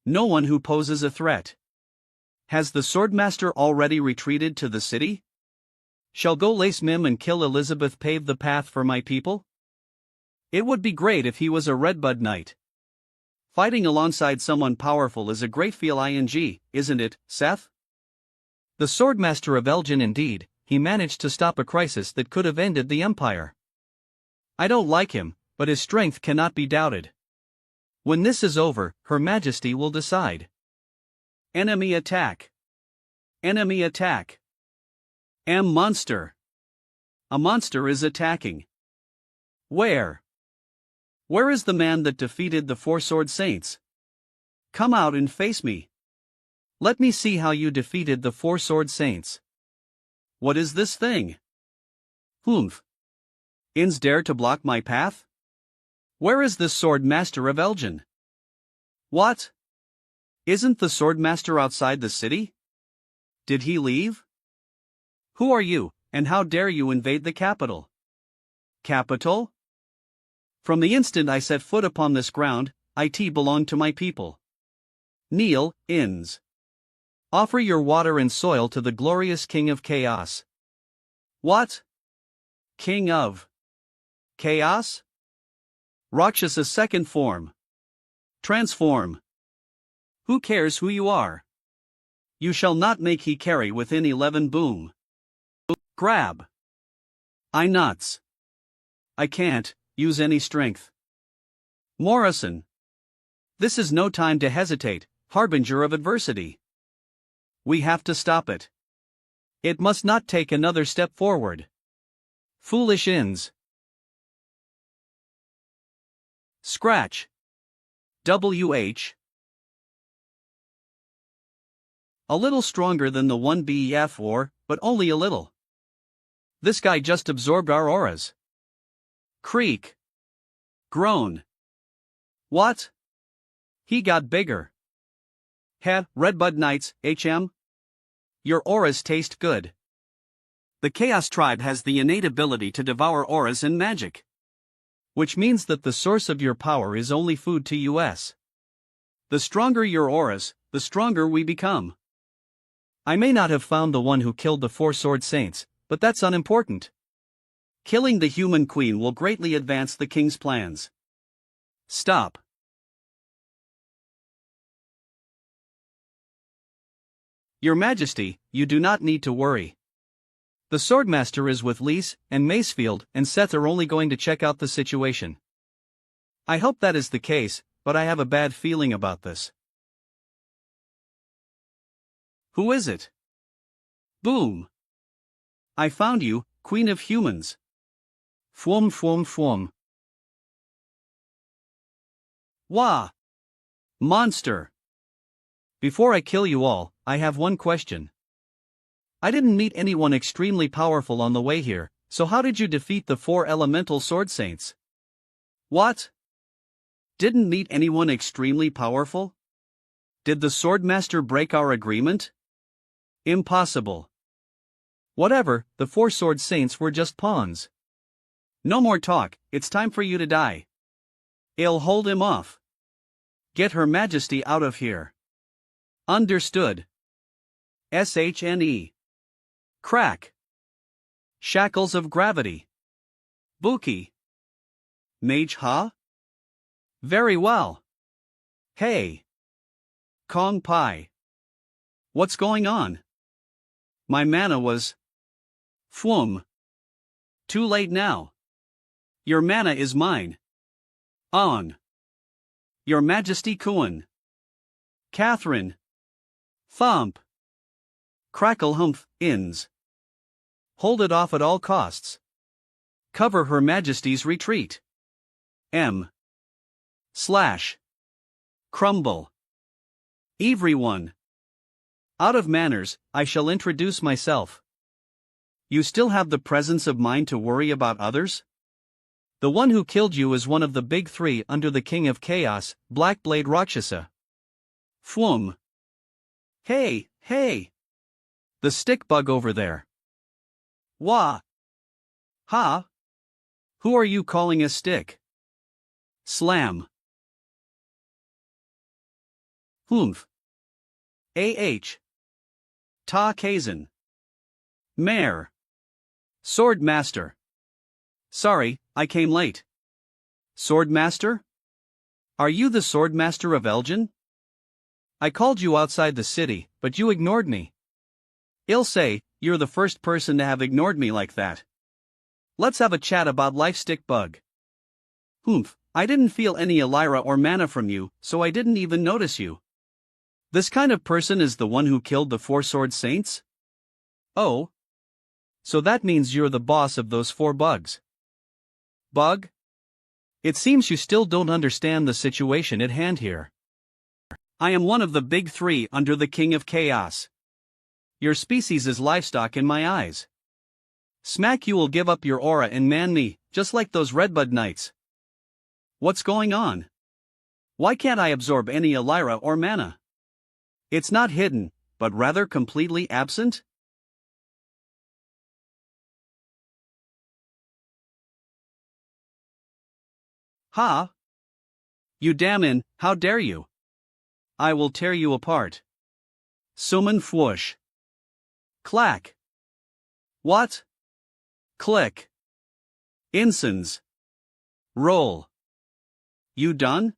No one who poses a threat. Has the Swordmaster already retreated to the city? Shall go lace Mim and kill Elizabeth pave the path for my people? It would be great if he was a Redbud Knight. Fighting alongside someone powerful is a great feel isn't it, Seth? The Swordmaster of Elgin indeed, he managed to stop a crisis that could have ended the Empire. I don't like him, but his strength cannot be doubted. When this is over, Her Majesty will decide. Enemy attack. Enemy attack. Monster. A monster is attacking. Where? Where is the man that defeated the 4 sword saints? Come out and face me. Let me see how you defeated the 4 sword saints. What is this thing? Humph. Ins dare to block my path? Where is this Sword Master of Elgin? What? Isn't the Sword Master outside the city? Did he leave? Who are you, and how dare you invade the capital? Capital? From the instant I set foot upon this ground, it belonged to my people. Kneel, Inns. Offer your water and soil to the glorious King of Chaos. What? King of Chaos? Rakshasa second form. Transform. Who cares who you are? You shall not make he carry within 11 boom. Grab. I nuts. I can't use any strength. Morrison. This is no time to hesitate, harbinger of adversity. We have to stop it. It must not take another step forward. Foolish inns. Scratch. WH. A little stronger than the 1BF or, but only a little. This guy just absorbed our auras. Creak. Groan. What? He got bigger. Redbud Knights, HM? Your auras taste good. The Chaos Tribe has the innate ability to devour auras and magic. Which means that the source of your power is only food to us. The stronger your auras, the stronger we become. I may not have found the one who killed the 4 sword saints, but that's unimportant. Killing the human queen will greatly advance the king's plans. Stop. Your Majesty, you do not need to worry. The Swordmaster is with Lise, and Macefield and Seth are only going to check out the situation. I hope that is the case, but I have a bad feeling about this. Who is it? Boom. I found you, Queen of Humans. Fwum. Wah! Monster! Before I kill you all, I have one question. I didn't meet anyone extremely powerful on the way here, so how did you defeat the 4 elemental sword saints? What? Didn't meet anyone extremely powerful? Did the Swordmaster break our agreement? Impossible. Whatever, the 4 sword saints were just pawns. No more talk, it's time for you to die. I'll hold him off. Get Her Majesty out of here. Understood. SHNE. Crack. Shackles of gravity. Buki. Mage Ha? Very well. Hey. Kong Pai. What's going on? My mana was... Fwum. Too late now. Your mana is mine. On. Your Majesty Kuan. Catherine. Thump. Crackle humph, inns. Hold it off at all costs. Cover Her Majesty's retreat. M. Slash. Crumble. Everyone. Out of manners, I shall introduce myself. You still have the presence of mind to worry about others? The one who killed you is one of the big 3 under the King of Chaos, Blackblade Rakshasa. Fwum. Hey. The stick bug over there. Wah. Ha? Who are you calling a stick? Slam. Humph. Ta Kazan. Mare. Sword Master. Sorry, I came late. Sword Master? Are you the Sword Master of Elgin? I called you outside the city, but you ignored me. I'll say, you're the first person to have ignored me like that. Let's have a chat about life, stick bug. Humph, I didn't feel any Elira or mana from you, so I didn't even notice you. This kind of person is the one who killed the 4 sword saints? Oh. So that means you're the boss of those 4 bugs. Bug? It seems you still don't understand the situation at hand here. I am one of the big 3 under the King of Chaos. Your species is livestock in my eyes. Smack you will give up your aura and man me, just like those Redbud Knights. What's going on? Why can't I absorb any Elira or mana? It's not hidden, but rather completely absent? Ha! You damn how dare you? I will tear you apart. Summon Fwoosh. Clack. What? Click. Incense. Roll. You done?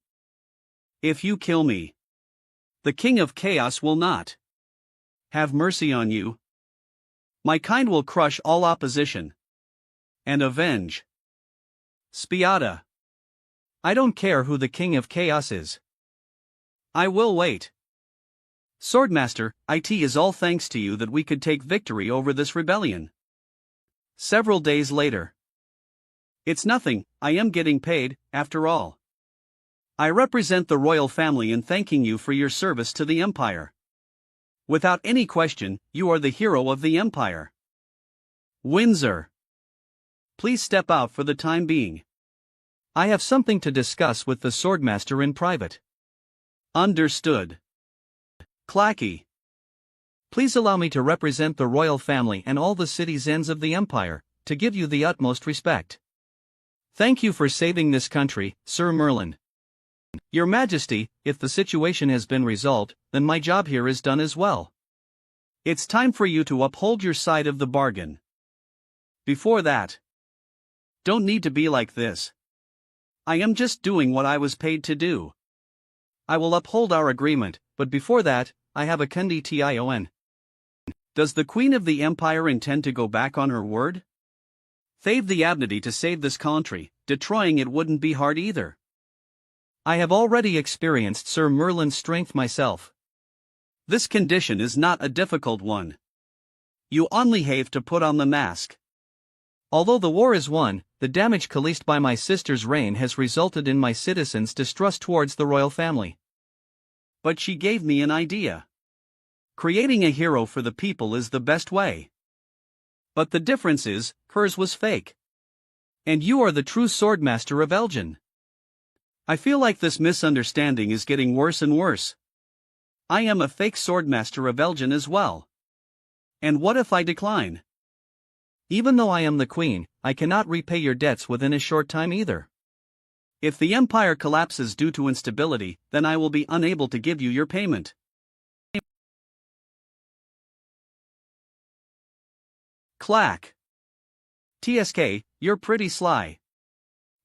If you kill me, the King of Chaos will not. Have mercy on you. My kind will crush all opposition. And avenge. Spiata. I don't care who the king of chaos is. I will wait. Swordmaster, it is all thanks to you that we could take victory over this rebellion. Several days later. It's nothing, I am getting paid, after all. I represent the royal family in thanking you for your service to the empire. Without any question, you are the hero of the empire. Windsor. Please step out for the time being. I have something to discuss with the swordmaster in private. Understood. Clacky. Please allow me to represent the royal family and all the citizens of the empire, to give you the utmost respect. Thank you for saving this country, Sir Merlin. Your Majesty, if the situation has been resolved, then my job here is done as well. It's time for you to uphold your side of the bargain. Before that, don't need to be like this. I am just doing what I was paid to do. I will uphold our agreement, but before that, I have a condition. Does the Queen of the Empire intend to go back on her word? They've the ability to save this country, destroying it wouldn't be hard either. I have already experienced Sir Merlin's strength myself. This condition is not a difficult one. You only have to put on the mask. Although the war is won, the damage caused by my sister's reign has resulted in my citizens' distrust towards the royal family. But she gave me an idea. Creating a hero for the people is the best way. But the difference is, hers was fake. And you are the true swordmaster of Elgin. I feel like this misunderstanding is getting worse and worse. I am a fake swordmaster of Elgin as well. And what if I decline? Even though I am the queen, I cannot repay your debts within a short time either. If the empire collapses due to instability, then I will be unable to give you your payment. Clack. TSK, you're pretty sly.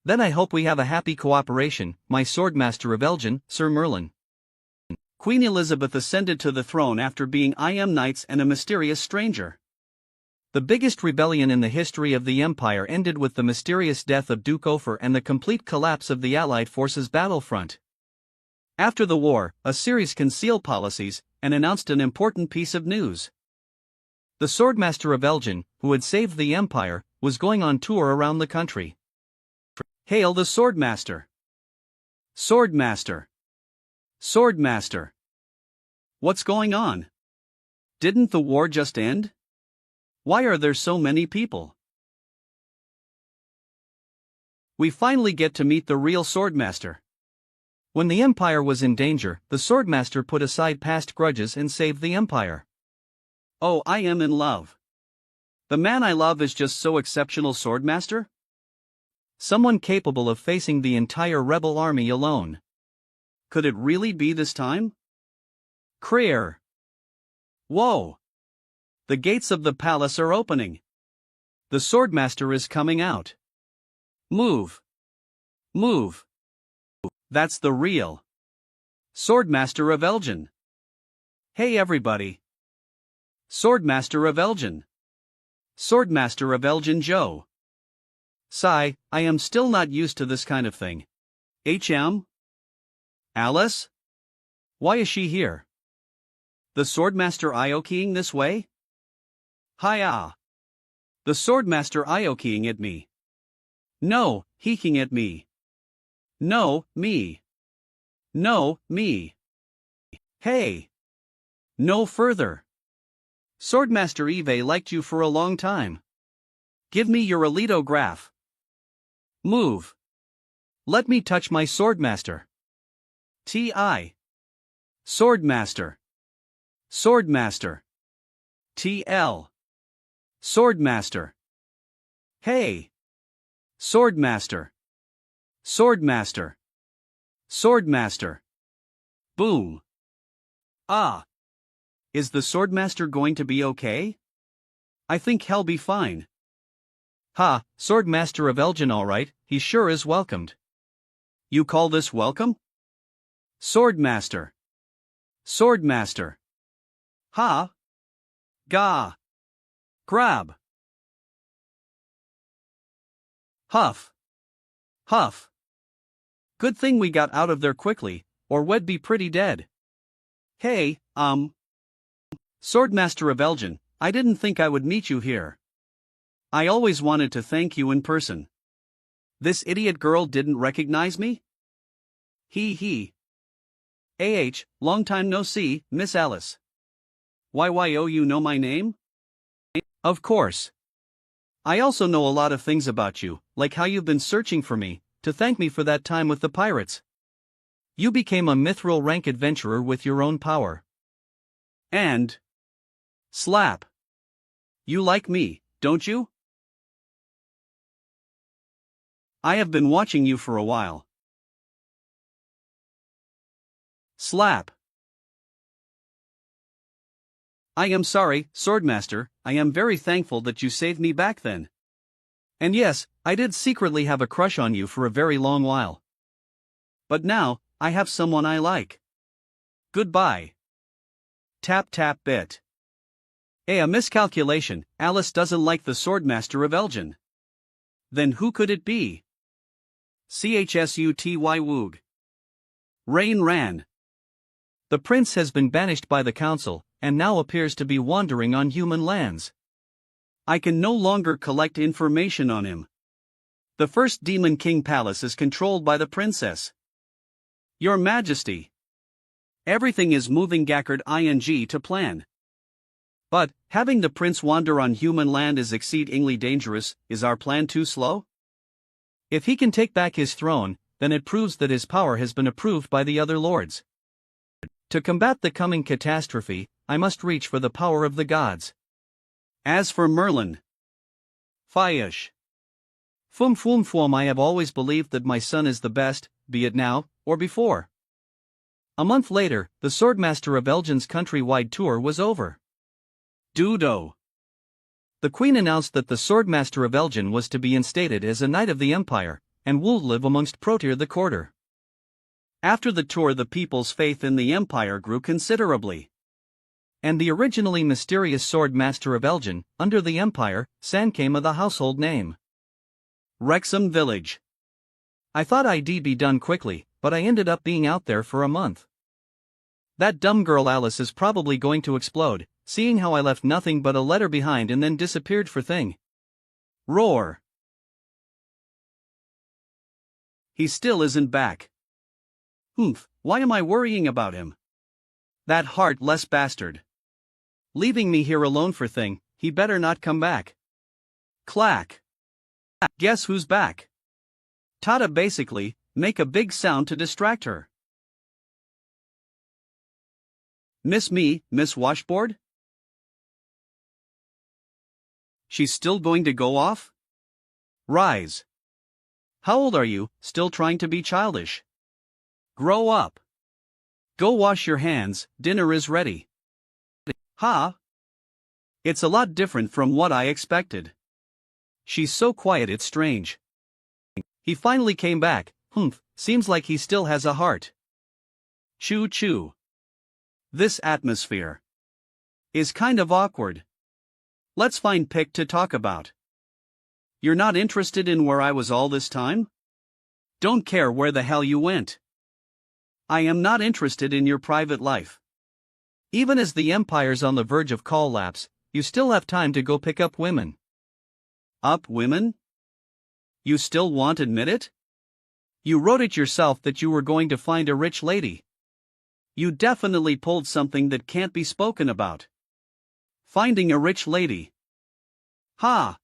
Then I hope we have a happy cooperation, my swordmaster of Elgin, Sir Merlin. Queen Elizabeth ascended to the throne after being knights and a mysterious stranger. The biggest rebellion in the history of the empire ended with the mysterious death of Duke Ofer and the complete collapse of the Allied forces' battlefront. After the war, a series concealed policies and announced an important piece of news. The swordmaster of Elgin, who had saved the empire, was going on tour around the country. Hail the Swordmaster! Swordmaster! Swordmaster! What's going on? Didn't the war just end? Why are there so many people? We finally get to meet the real Swordmaster. When the empire was in danger, the Swordmaster put aside past grudges and saved the empire. Oh, I am in love. The man I love is just so exceptional, Swordmaster? Someone capable of facing the entire rebel army alone. Could it really be this time? Creer. Whoa! The gates of the palace are opening. The Swordmaster is coming out. Move. Move. That's the real Swordmaster of Elgin. Hey everybody. Swordmaster of Elgin. Swordmaster of Elgin Joe. Sigh, I am still not used to this kind of thing. Alice? Why is she here? The Swordmaster Iokiing this way? Hiya! The Swordmaster Iokiing at me. No, heeking at me. No, me. No, me. Hey! No further. Swordmaster Eve liked you for a long time. Give me your elitograph. Move. Let me touch my Swordmaster. T.I. Swordmaster. Swordmaster. T.L. Swordmaster. Hey. Swordmaster. Swordmaster. Swordmaster. Boom. Ah. Is the Swordmaster going to be okay? I think he'll be fine. Ha, Swordmaster of Elgin alright, he sure is welcomed. You call this welcome? Swordmaster. Swordmaster. Ha, Gah. Grab. Huff. Huff. Good thing we got out of there quickly, or we'd be pretty dead. Hey, Swordmaster of Elgin, I didn't think I would meet you here. I always wanted to thank you in person. This idiot girl didn't recognize me? He. Long time no see, Miss Alice. YYO, you know my name? Of course. I also know a lot of things about you, like how you've been searching for me, to thank me for that time with the pirates. You became a mithril rank adventurer with your own power. And slap. You like me, don't you? I have been watching you for a while. Slap. I am sorry, Swordmaster, I am very thankful that you saved me back then. And yes, I did secretly have a crush on you for a very long while. But now, I have someone I like. Goodbye. Tap tap bit. A miscalculation, Alice doesn't like the Swordmaster of Elgin. Then who could it be? Chsuty Woog. Rain ran. The prince has been banished by the council, and now appears to be wandering on human lands. I can no longer collect information on him. The first Demon King Palace is controlled by the princess. Your Majesty. Everything is moving Gackard ing to plan. But, having the prince wander on human land is exceedingly dangerous. Is our plan too slow? If he can take back his throne, then it proves that his power has been approved by the other lords. To combat the coming catastrophe, I must reach for the power of the gods. As for Merlin. Fyish. Fum, I have always believed that my son is the best, be it now, or before. A month later, the Swordmaster of Elgin's countrywide tour was over. Dudo. The Queen announced that the Swordmaster of Elgin was to be instated as a Knight of the Empire, and would live amongst Proteer the Courter. After the tour, the people's faith in the Empire grew considerably. And the originally mysterious Swordmaster of Elgin, under the Empire, came of the household name. Wrexham Village. I thought I'd be done quickly, but I ended up being out there for a month. That dumb girl Alice is probably going to explode, seeing how I left nothing but a letter behind and then disappeared for thing. Roar. He still isn't back. Why am I worrying about him? That heartless bastard. Leaving me here alone for thing, he better not come back. Clack. Guess who's back? Tata basically, make a big sound to distract her. Miss me, Miss Washboard? She's still going to go off? Rise. How old are you, still trying to be childish? Grow up. Go wash your hands, dinner is ready. Ha! It's a lot different from what I expected. She's so quiet it's strange. He finally came back, seems like he still has a heart. Choo choo. This atmosphere is kind of awkward. Let's find pick to talk about. You're not interested in where I was all this time? Don't care where the hell you went. I am not interested in your private life. Even as the Empire's on the verge of collapse, you still have time to go pick up women. Up women? You still won't admit it? You wrote it yourself that you were going to find a rich lady. You definitely pulled something that can't be spoken about. Finding a rich lady. Ha!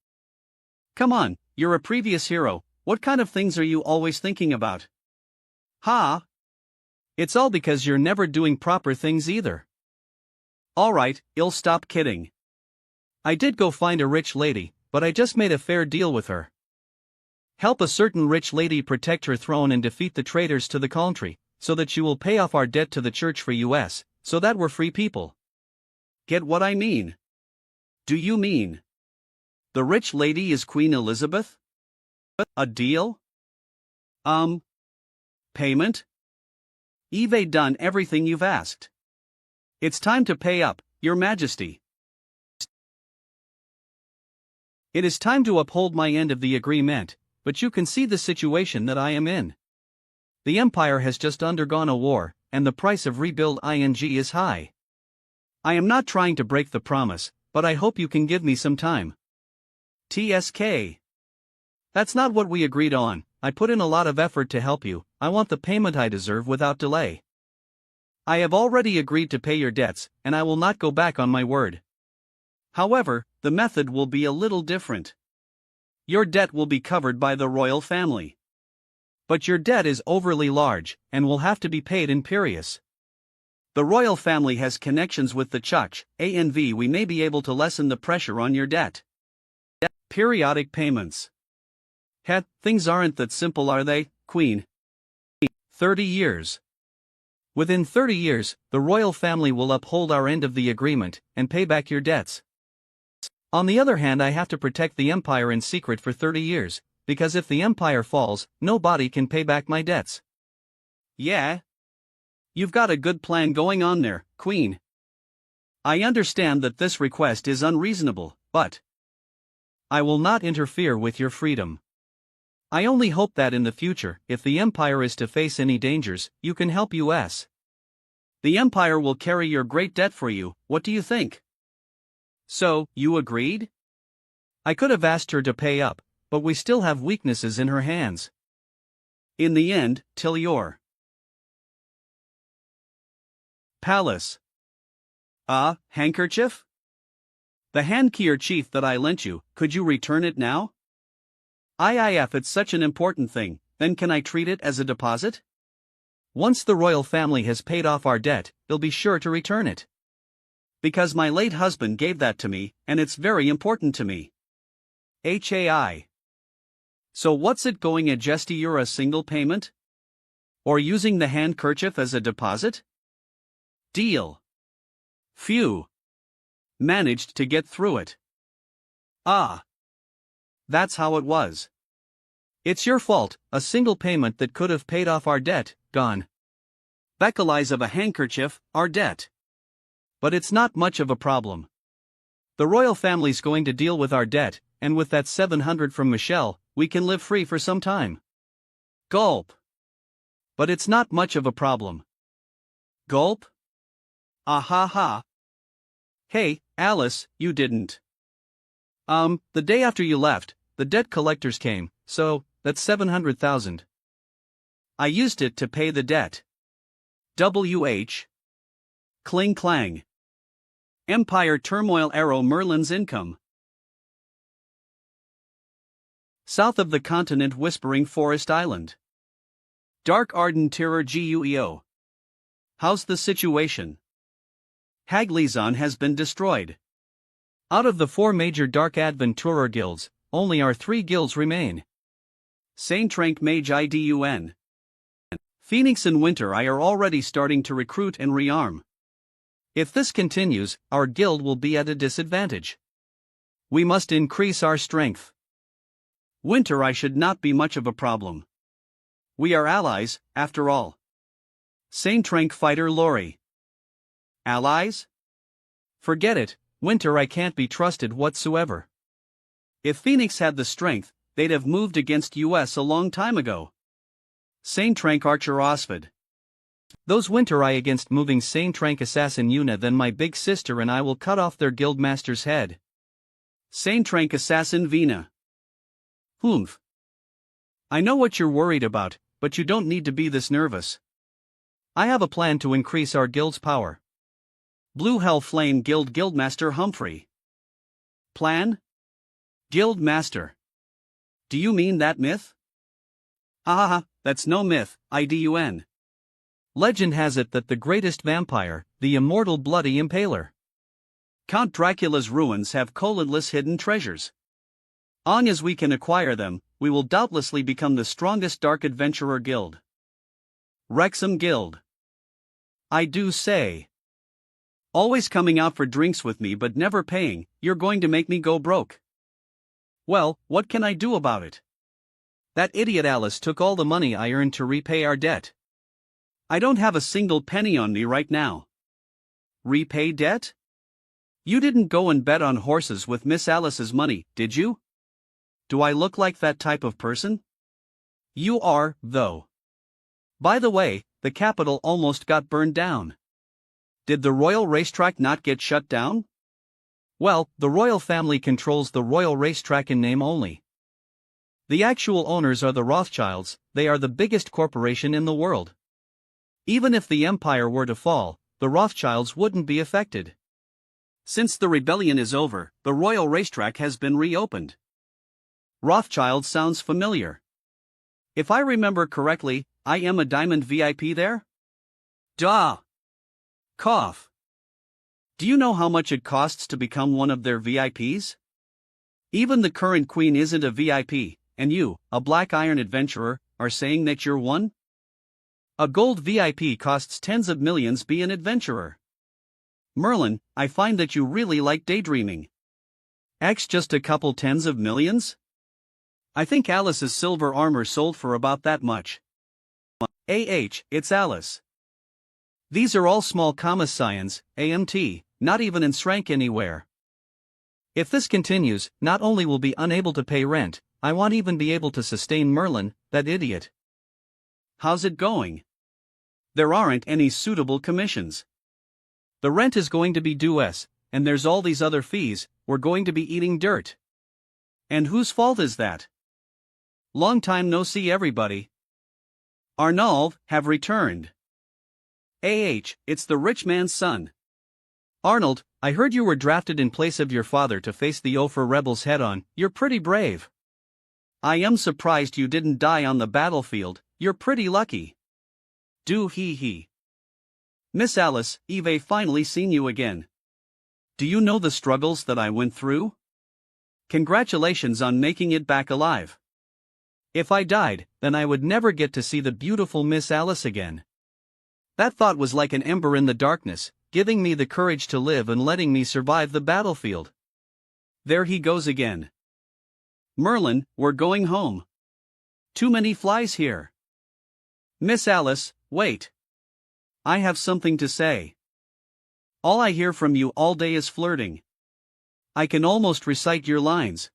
Come on, you're a previous hero, what kind of things are you always thinking about? Ha! It's all because you're never doing proper things either. Alright, I'll stop kidding. I did go find a rich lady, but I just made a fair deal with her. Help a certain rich lady protect her throne and defeat the traitors to the country, so that she will pay off our debt to the church for US, so that we're free people. Get what I mean? Do you mean the rich lady is Queen Elizabeth? A deal? Payment? You've done everything you've asked. It's time to pay up, Your Majesty. It is time to uphold my end of the agreement, but you can see the situation that I am in. The empire has just undergone a war, and the price of rebuild is high. I am not trying to break the promise, but I hope you can give me some time. TSK. That's not what we agreed on. I put in a lot of effort to help you. I want the payment I deserve without delay. I have already agreed to pay your debts, and I will not go back on my word. However, the method will be a little different. Your debt will be covered by the royal family. But your debt is overly large, and will have to be paid in periods. The royal family has connections with the church, and we may be able to lessen the pressure on your debt. Periodic payments. Things aren't that simple, are they, Queen? 30 years. Within 30 years, the royal family will uphold our end of the agreement and pay back your debts. On the other hand, I have to protect the empire in secret for 30 years, because if the empire falls, nobody can pay back my debts. Yeah. You've got a good plan going on there, Queen. I understand that this request is unreasonable, but I will not interfere with your freedom. I only hope that in the future, if the empire is to face any dangers, you can help us. The empire will carry your great debt for you. What do you think? So, you agreed? I could have asked her to pay up, but we still have weaknesses in her hands. In the end, till your palace. Handkerchief? The handkerchief that I lent you, could you return it now? If it's such an important thing, then can I treat it as a deposit? Once the royal family has paid off our debt, they'll be sure to return it. Because my late husband gave that to me, and it's very important to me. HAI. So what's it going at you're a single payment? Or using the handkerchief as a deposit? Deal. Phew. Managed to get through it. That's how it was. It's your fault, a single payment that could have paid off our debt, gone. Bekalize of a handkerchief, our debt. But it's not much of a problem. The royal family's going to deal with our debt, and with that 700 from Michelle, we can live free for some time. Gulp. But it's not much of a problem. Gulp? Ahaha. Hey, Alice, you didn't. The day after you left, the debt collectors came, so, that's 700,000. I used it to pay the debt. WH. Cling clang. Empire turmoil arrow Merlin's income. South of the continent whispering forest island. Dark Arden terror GUEO. How's the situation? Haglizon has been destroyed. Out of the 4 major Dark Adventurer guilds, only our 3 guilds remain. Saint Trank Mage IDUN. Phoenix and Winter I are already starting to recruit and rearm. If this continues, our guild will be at a disadvantage. We must increase our strength. Winter I should not be much of a problem. We are allies, after all. Saint Trank Fighter Lori. Allies? Forget it, Winter I can't be trusted whatsoever. If Phoenix had the strength, they'd have moved against us a long time ago. Saint Trank Archer Osford. Those Winter I against moving Saint Trank Assassin Una, then my big sister and I will cut off their guild master's head. Saint Trank Assassin Vina. Humph. I know what you're worried about, but you don't need to be this nervous. I have a plan to increase our guild's power. Blue Hell Flame Guild Guildmaster Humphrey. Plan? Guildmaster. Do you mean that myth? That's no myth, IDUN. Legend has it that the greatest vampire, the immortal Bloody Impaler. Count Dracula's ruins have colorless hidden treasures. Long as we can acquire them, we will doubtlessly become the strongest Dark Adventurer Guild. Wrexham Guild. I do say. Always coming out for drinks with me but never paying, you're going to make me go broke. Well, what can I do about it? That idiot Alice took all the money I earned to repay our debt. I don't have a single penny on me right now. Repay debt? You didn't go and bet on horses with Miss Alice's money, did you? Do I look like that type of person? You are, though. By the way, the Capitol almost got burned down. Did the royal racetrack not get shut down? Well, the royal family controls the royal racetrack in name only. The actual owners are the Rothschilds. They are the biggest corporation in the world. Even if the empire were to fall, the Rothschilds wouldn't be affected. Since the rebellion is over, the royal racetrack has been reopened. Rothschild sounds familiar. If I remember correctly, I am a diamond VIP there? Duh! Cough. Do you know how much it costs to become one of their VIPs? Even the current queen isn't a VIP, and you, a black iron adventurer, are saying that you're one? A gold VIP costs tens of millions. Be an adventurer. Merlin, I find that you really like daydreaming. X just a couple tens of millions? I think Alice's silver armor sold for about that much. It's Alice. These are all small comma scions, AMT, not even in rank anywhere. If this continues, not only will be unable to pay rent, I won't even be able to sustain Merlin, that idiot. How's it going? There aren't any suitable commissions. The rent is going to be due us, and there's all these other fees. We're going to be eating dirt. And whose fault is that? Long time no see, everybody. Arnulf have returned. It's the rich man's son. Arnold, I heard you were drafted in place of your father to face the Ophir rebels head-on. You're pretty brave. I am surprised you didn't die on the battlefield. You're pretty lucky. He. Miss Alice, Eve finally seen you again. Do you know the struggles that I went through? Congratulations on making it back alive. If I died, then I would never get to see the beautiful Miss Alice again. That thought was like an ember in the darkness, giving me the courage to live and letting me survive the battlefield. There he goes again. Merlin, we're going home. Too many flies here. Miss Alice, wait. I have something to say. All I hear from you all day is flirting. I can almost recite your lines.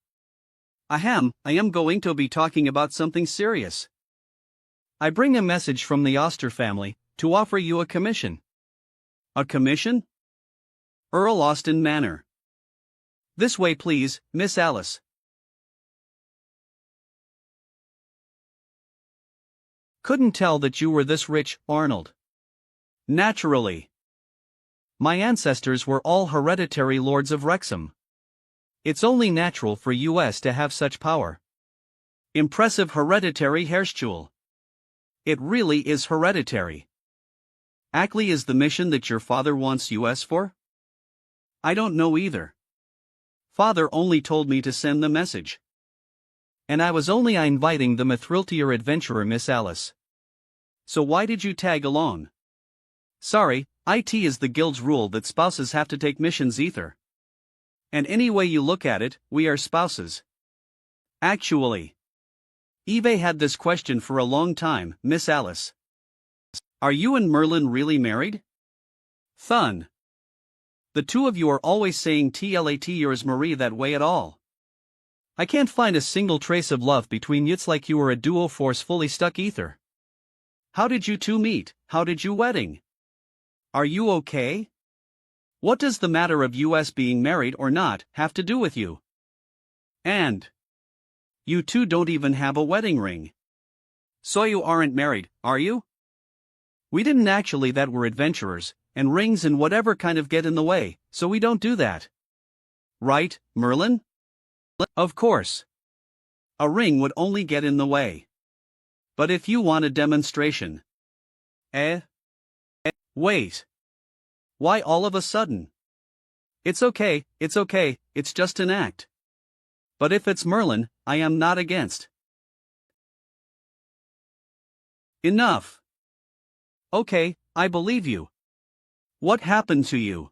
I am going to be talking about something serious. I bring a message from the Oster family, to offer you a commission. A commission? Earl Austen Manor. This way please, Miss Alice. Couldn't tell that you were this rich, Arnold. Naturally. My ancestors were all hereditary lords of Wrexham. It's only natural for us to have such power. Impressive hereditary hairstule. It really is hereditary. Ackley is the mission that your father wants us for? I don't know either. Father only told me to send the message. And I was only inviting the Mithriltier adventurer Miss Alice. So why did you tag along? Sorry, it is the guild's rule that spouses have to take missions either. And any way you look at it, we are spouses. Actually. Eve had this question for a long time, Miss Alice. Are you and Merlin really married? Thun. The two of you are always saying tlat yours Marie that way at all. I can't find a single trace of love between you. Like you were a duo force fully stuck ether. How did you two meet? How did you wedding? Are you okay? What does the matter of us being married or not have to do with you? And you two don't even have a wedding ring. So you aren't married, are you? We didn't actually, that we're adventurers, and rings and whatever kind of get in the way, so we don't do that. Right, Merlin? Of course. A ring would only get in the way. But if you want a demonstration. Wait. Why all of a sudden? It's okay, it's just an act. But if it's Merlin, I am not against. Enough. Okay, I believe you. What happened to you?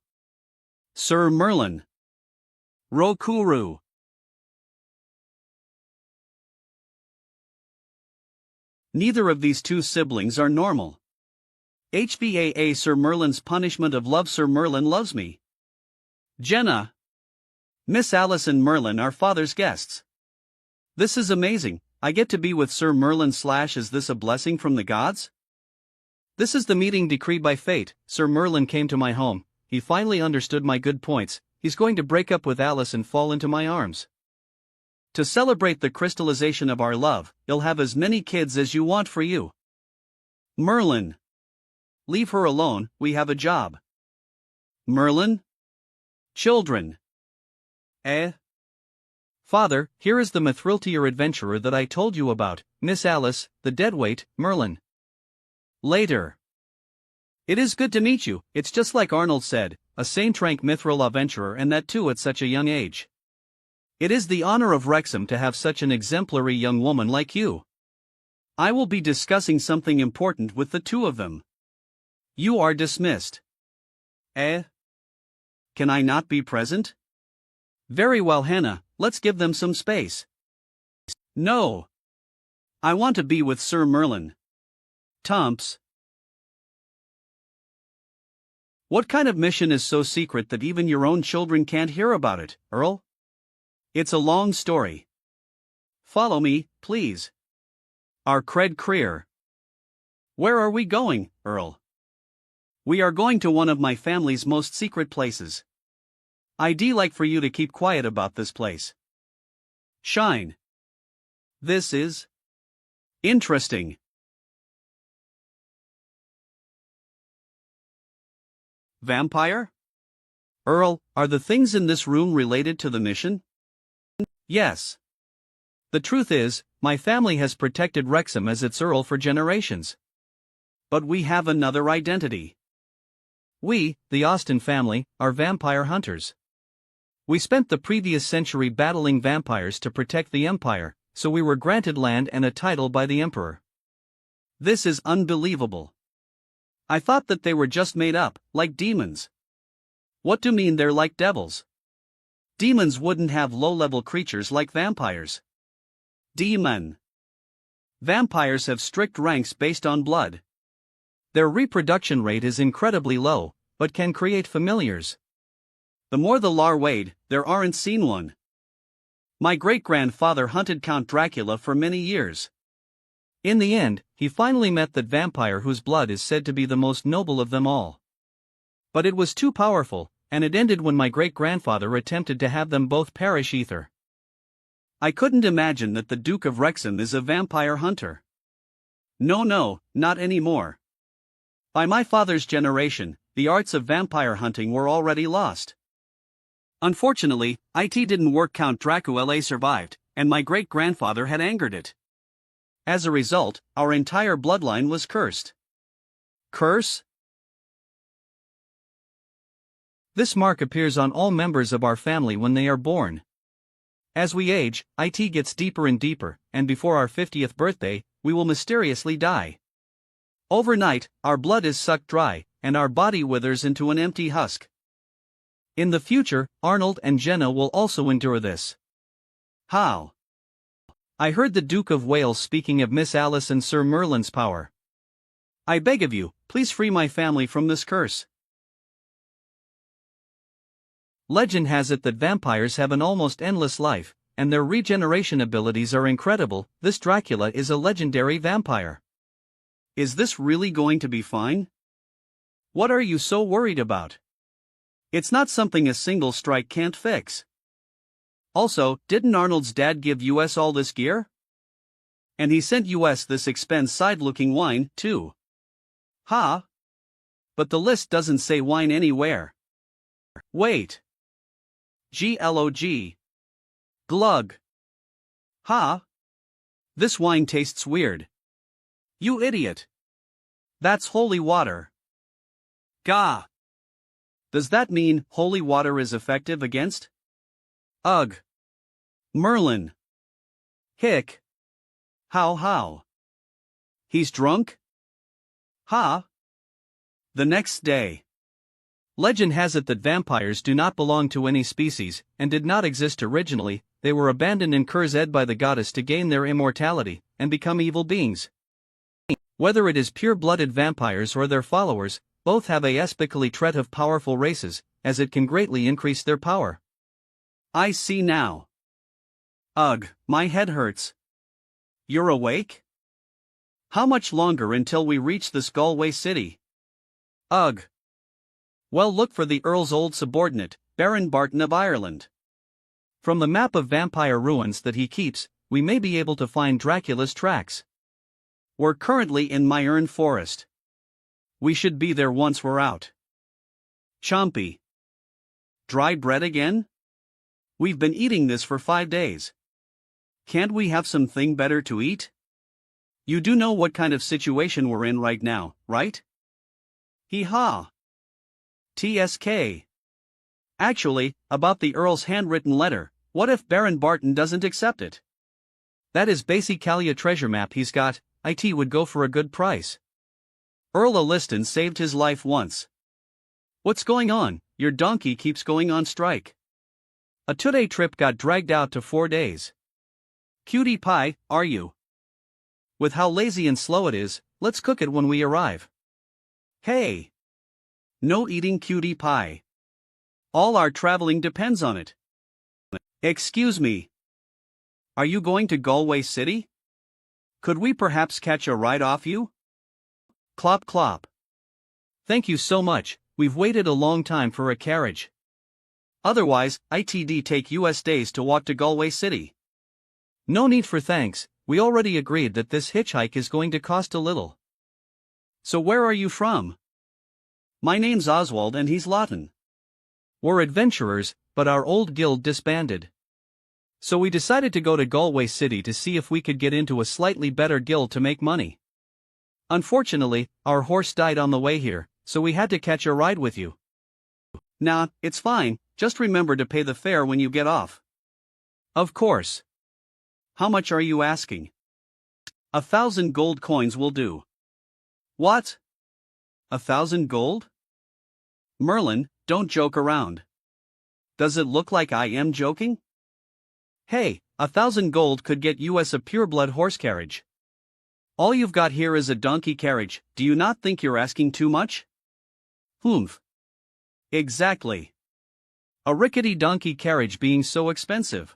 Sir Merlin. Rokuru. Neither of these two siblings are normal. HBAA Sir Merlin's punishment of love. Sir Merlin loves me. Jenna. Miss Alice and Merlin are father's guests. This is amazing. I get to be with Sir Merlin / is this a blessing from the gods? This is the meeting decreed by fate. Sir Merlin came to my home. He finally understood my good points. He's going to break up with Alice and fall into my arms. To celebrate the crystallization of our love, you'll have as many kids as you want for you. Merlin. Leave her alone, we have a job. Merlin? Children. Father, here is the Mithriltier adventurer that I told you about, Miss Alice, the deadweight, Merlin. Later. It is good to meet you. It's just like Arnold said, a Saint-Rank Mithril adventurer, and that too at such a young age. It is the honor of Wrexham to have such an exemplary young woman like you. I will be discussing something important with the two of them. You are dismissed. Can I not be present? Very well, Hannah, let's give them some space. No. I want to be with Sir Merlin. Tumps. What kind of mission is so secret that even your own children can't hear about it, Earl? It's a long story. Follow me, please. Our cred creer. Where are we going, Earl? We are going to one of my family's most secret places. I'd like for you to keep quiet about this place. Shine. This is interesting. Vampire? Earl, are the things in this room related to the mission? Yes. The truth is, my family has protected Wrexham as its Earl for generations. But we have another identity. We, the Austen family, are vampire hunters. We spent the previous century battling vampires to protect the Empire, so we were granted land and a title by the Emperor. This is unbelievable. I thought that they were just made up, like demons. What do you mean they're like devils? Demons wouldn't have low-level creatures like vampires. Demon. Vampires have strict ranks based on blood. Their reproduction rate is incredibly low, but can create familiars. The more the lar weighed, there aren't seen one. My great-grandfather hunted Count Dracula for many years. In the end, he finally met that vampire whose blood is said to be the most noble of them all. But it was too powerful, and it ended when my great-grandfather attempted to have them both perish ether. I couldn't imagine that the Duke of Wrexham is a vampire hunter. No, not anymore. By my father's generation, the arts of vampire hunting were already lost. Unfortunately, it didn't work. Count Dracula survived, and my great-grandfather had angered it. As a result, our entire bloodline was cursed. Curse? This mark appears on all members of our family when they are born. As we age, it gets deeper and deeper, and before our 50th birthday, we will mysteriously die. Overnight, our blood is sucked dry, and our body withers into an empty husk. In the future, Arnold and Jenna will also endure this. How? I heard the Duke of Wales speaking of Miss Alice and Sir Merlin's power. I beg of you, please free my family from this curse. Legend has it that vampires have an almost endless life, and their regeneration abilities are incredible. This Dracula is a legendary vampire. Is this really going to be fine? What are you so worried about? It's not something a single strike can't fix. Also, didn't Arnold's dad give us all this gear? And he sent us this expensive-looking wine, too. Ha! But the list doesn't say wine anywhere. Wait. Glog. Glug. Ha! This wine tastes weird. You idiot. That's holy water. Gah! Does that mean holy water is effective against? Ugh. Merlin. Hick. How? He's drunk? Ha! The next day. Legend has it that vampires do not belong to any species, and did not exist originally. They were abandoned in Kurzed by the goddess to gain their immortality, and become evil beings. Whether it is pure-blooded vampires or their followers, both have a spectacular trait of powerful races, as it can greatly increase their power. I see now. Ugh, my head hurts. You're awake? How much longer until we reach this Galway city? Ugh. Well, look for the Earl's old subordinate, Baron Barton of Ireland. From the map of vampire ruins that he keeps, we may be able to find Dracula's tracks. We're currently in Myern Forest. We should be there once we're out. Chompy. Dry bread again? We've been eating this for 5 days. Can't we have something better to eat? You do know what kind of situation we're in right now, right? Hee-haw. TSK. Actually, about the Earl's handwritten letter, what if Baron Barton doesn't accept it? That is basically a treasure map he's got. It would go for a good price. Earl Alliston saved his life once. What's going on? Your donkey keeps going on strike. A 2-day trip got dragged out to 4 days. Cutie pie, are you? With how lazy and slow it is, let's cook it when we arrive. Hey! No eating cutie pie. All our traveling depends on it. Excuse me. Are you going to Galway City? Could we perhaps catch a ride off you? Clop clop. Thank you so much, we've waited a long time for a carriage. Otherwise, it'd take US days to walk to Galway City. No need for thanks, we already agreed that this hitchhike is going to cost a little. So where are you from? My name's Oswald and he's Lawton. We're adventurers, but our old guild disbanded. So we decided to go to Galway City to see if we could get into a slightly better guild to make money. Unfortunately, our horse died on the way here, so we had to catch a ride with you. Nah, it's fine, just remember to pay the fare when you get off. Of course. How much are you asking? 1,000 gold coins will do. What? 1,000 gold? Merlin, don't joke around. Does it look like I am joking? Hey, 1,000 gold could get us a pureblood horse carriage. All you've got here is a donkey carriage, do you not think you're asking too much? Humph. Exactly. A rickety donkey carriage being so expensive.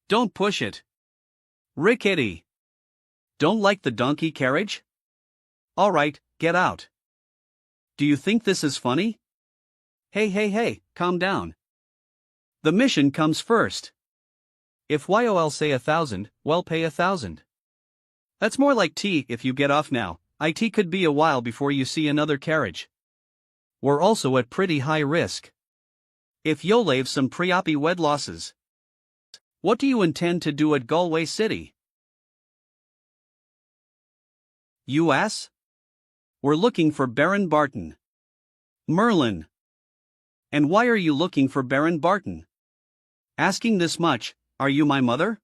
Don't push it. Rickety. Don't like the donkey carriage? Alright, get out. Do you think this is funny? Hey, calm down. The mission comes first. If YOL say 1,000, well pay 1,000. That's more like T if you get off now, it could be a while before you see another carriage. We're also at pretty high risk. If you'll have some pre-oppy wed losses. What do you intend to do at Galway City? US? We're looking for Baron Barton. Merlin. And why are you looking for Baron Barton? Asking this much, are you my mother?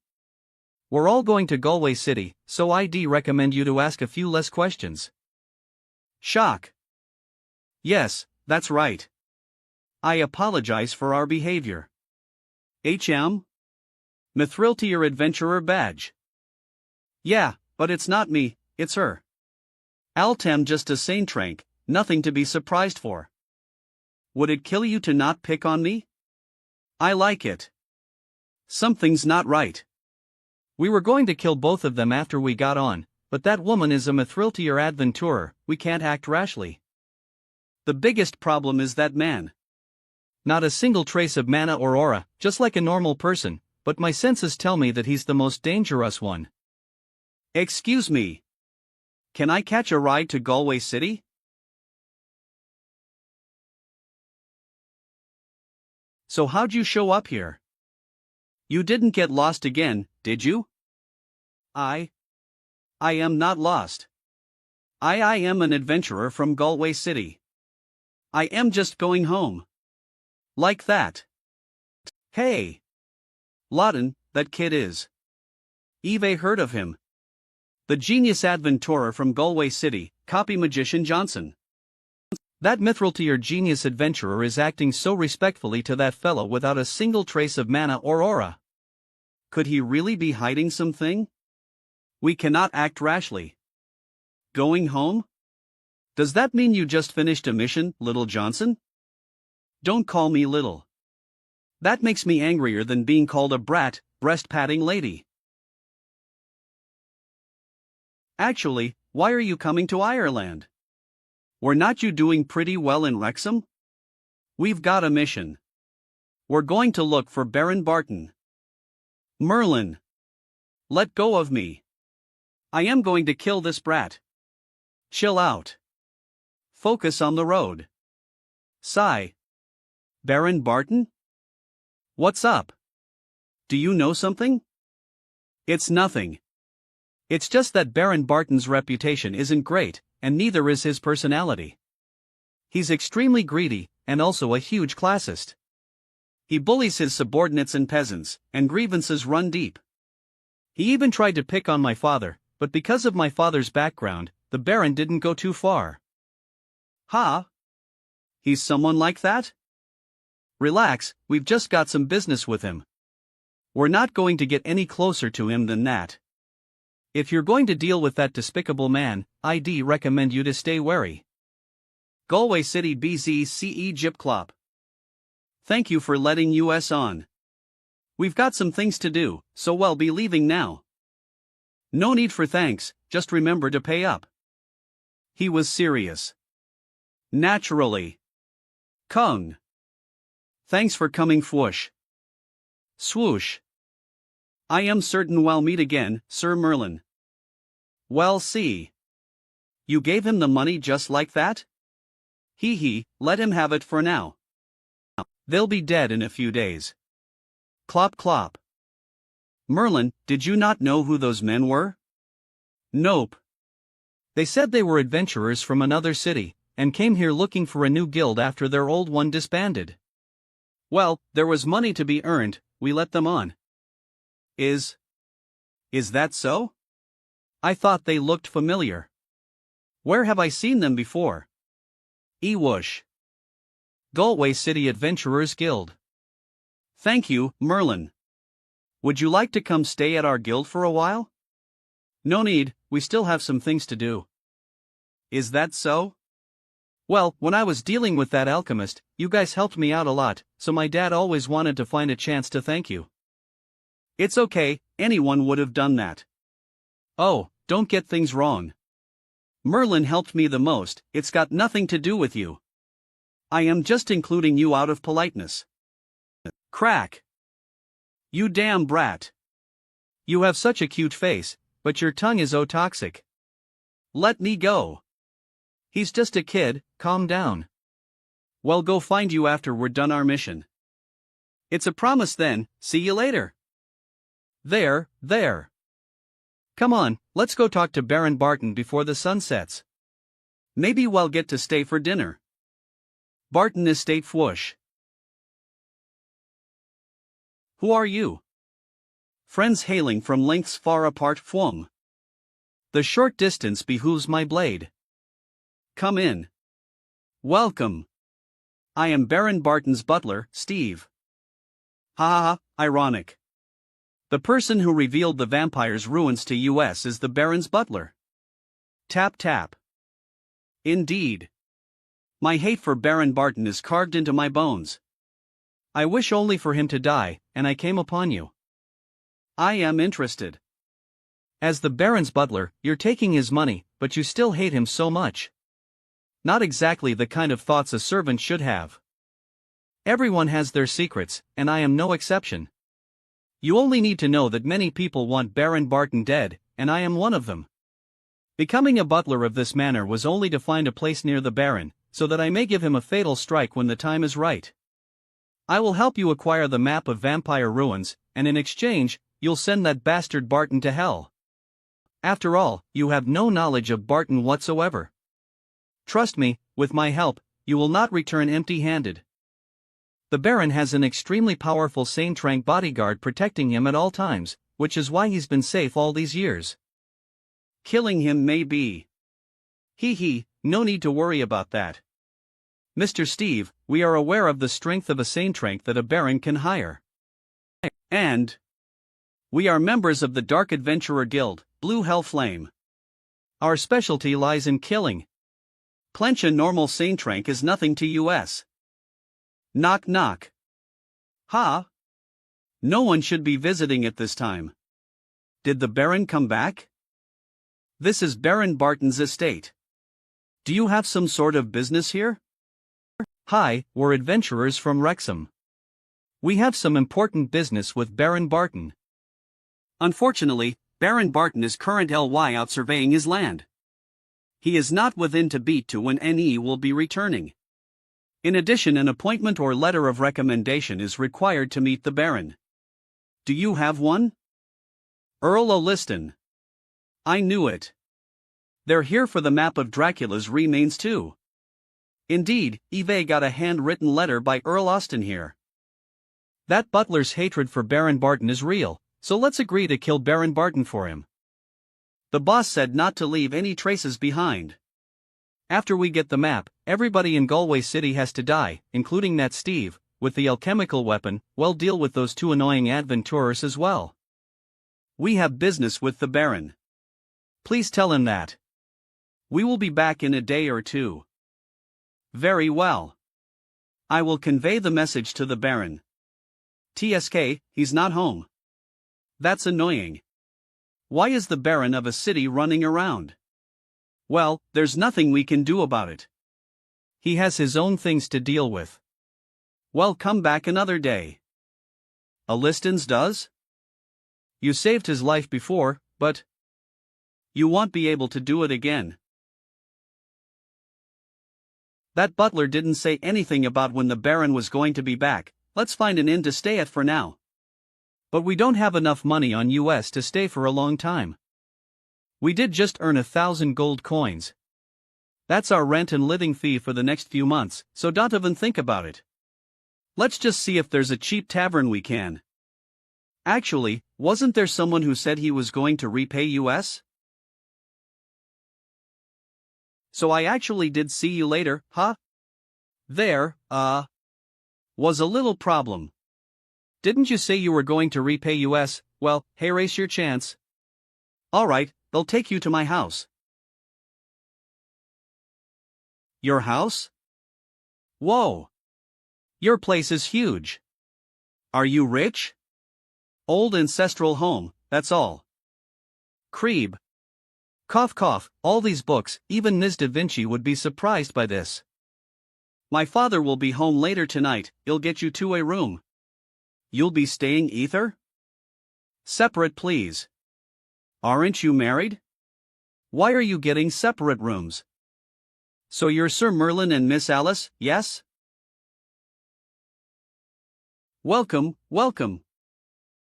We're all going to Galway City, so I'd recommend you to ask a few less questions. Shock. Yes, that's right. I apologize for our behavior. HM? Mithriltier Adventurer Badge. Yeah, but it's not me, it's her. Altem just a sane trank, nothing to be surprised for. Would it kill you to not pick on me? I like it. Something's not right. We were going to kill both of them after we got on, but that woman is a Mithriltier Adventurer, we can't act rashly. The biggest problem is that man. Not a single trace of mana or aura, just like a normal person, but my senses tell me that he's the most dangerous one. Excuse me. Can I catch a ride to Galway City? So how'd you show up here? You didn't get lost again, did you? I am not lost. I am an adventurer from Galway City. I am just going home. Like that. Hey! Lawton, that kid is. Eve heard of him. The genius adventurer from Galway City, copy magician Johnson. That Mithriltier genius adventurer is acting so respectfully to that fellow without a single trace of mana or aura. Could he really be hiding something? We cannot act rashly. Going home? Does that mean you just finished a mission, Little Johnson? Don't call me little. That makes me angrier than being called a brat, breast-patting lady. Actually, why are you coming to Ireland? Were not you doing pretty well in Wrexham? We've got a mission. We're going to look for Baron Barton. Merlin. Let go of me. I am going to kill this brat. Chill out. Focus on the road. Sigh. Baron Barton? What's up? Do you know something? It's nothing. It's just that Baron Barton's reputation isn't great, and neither is his personality. He's extremely greedy, and also a huge classist. He bullies his subordinates and peasants, and grievances run deep. He even tried to pick on my father, but because of my father's background, the Baron didn't go too far. Ha! He's someone like that? Relax, we've just got some business with him. We're not going to get any closer to him than that. If you're going to deal with that despicable man, I'd recommend you to stay wary. Galway City BZCE Gypclop. Thank you for letting us on. We've got some things to do, so we'll be leaving now. No need for thanks, just remember to pay up. He was serious. Naturally. Kung. Thanks for coming Fwoosh. Swoosh. I am certain we'll meet again, Sir Merlin. Well, see. You gave him the money just like that? Hee, let him have it for now. They'll be dead in a few days. Clop clop. Merlin, did you not know who those men were? Nope. They said they were adventurers from another city, and came here looking for a new guild after their old one disbanded. Well, there was money to be earned, we let them on. Is that so? I thought they looked familiar. Where have I seen them before? Ewoosh. Galway City Adventurers Guild. Thank you, Merlin. Would you like to come stay at our guild for a while? No need, we still have some things to do. Is that so? Well, when I was dealing with that alchemist, you guys helped me out a lot, so my dad always wanted to find a chance to thank you. It's okay, anyone would have done that. Oh, don't get things wrong. Merlin helped me the most, it's got nothing to do with you. I am just including you out of politeness. Crack. You damn brat. You have such a cute face, but your tongue is toxic. Let me go. He's just a kid, calm down. Well, go find you after we're done our mission. It's a promise then, see you later. There. Come on, let's go talk to Baron Barton before the sun sets. Maybe we'll get to stay for dinner. Barton Estate Fwoosh. Who are you? Friends hailing from lengths far apart Fwung. The short distance behooves my blade. Come in. Welcome. I am Baron Barton's butler, Steve. Ha ha ha, ironic. The person who revealed the vampire's ruins to us is the Baron's butler. Tap tap. Indeed. My hate for Baron Barton is carved into my bones. I wish only for him to die, and I came upon you. I am interested. As the Baron's butler, you're taking his money, but you still hate him so much. Not exactly the kind of thoughts a servant should have. Everyone has their secrets, and I am no exception. You only need to know that many people want Baron Barton dead, and I am one of them. Becoming a butler of this manner was only to find a place near the Baron, so that I may give him a fatal strike when the time is right. I will help you acquire the map of vampire ruins, and in exchange, you'll send that bastard Barton to hell. After all, you have no knowledge of Barton whatsoever. Trust me, with my help, you will not return empty-handed. The Baron has an extremely powerful Saintrank bodyguard protecting him at all times, which is why he's been safe all these years. Killing him may be. Hee, no need to worry about that. Mr. Steve, we are aware of the strength of a Saintrank that a Baron can hire. And we are members of the Dark Adventurer Guild, Blue Hell Flame. Our specialty lies in killing. Clench a normal Saintrank is nothing to us. Knock knock. Ha! No one should be visiting at this time. Did the Baron come back? This is Baron Barton's estate. Do you have some sort of business here? Hi, we're adventurers from Wrexham. We have some important business with Baron Barton. Unfortunately, Baron Barton is currently out surveying his land. He is not within to beat to when NE will be returning. In addition, an appointment or letter of recommendation is required to meet the Baron. Do you have one? Earl O'Liston. I knew it. They're here for the map of Dracula's remains too. Indeed, Eve got a handwritten letter by Earl Austen here. That butler's hatred for Baron Barton is real, so let's agree to kill Baron Barton for him. The boss said not to leave any traces behind. After we get the map, everybody in Galway City has to die, including that Steve, with the alchemical weapon. Well, deal with those two annoying adventurers as well. We have business with the Baron. Please tell him that. We will be back in a day or two. Very well. I will convey the message to the Baron. TSK, he's not home. That's annoying. Why is the Baron of a city running around? Well, there's nothing we can do about it. He has his own things to deal with. Well, come back another day. O'Liston's does? You saved his life before, but you won't be able to do it again. That butler didn't say anything about when the Baron was going to be back. Let's find an inn to stay at for now. But we don't have enough money on US to stay for a long time. We did just earn 1,000 gold coins. That's our rent and living fee for the next few months, so don't even think about it. Let's just see if there's a cheap tavern we can. Actually, wasn't there someone who said he was going to repay US? So I actually did see you later, huh? There, was a little problem. Didn't you say you were going to repay US? Well, hey, race your chance. Alright, they'll take you to my house. Your house? Whoa! Your place is huge. Are you rich? Old ancestral home, that's all. Creeb. Cough cough, all these books, even Ms. Da Vinci would be surprised by this. My father will be home later tonight, he'll get you to a room. You'll be staying ether? Separate please. Aren't you married? Why are you getting separate rooms? So you're Sir Merlin and Miss Alice, yes? Welcome, welcome.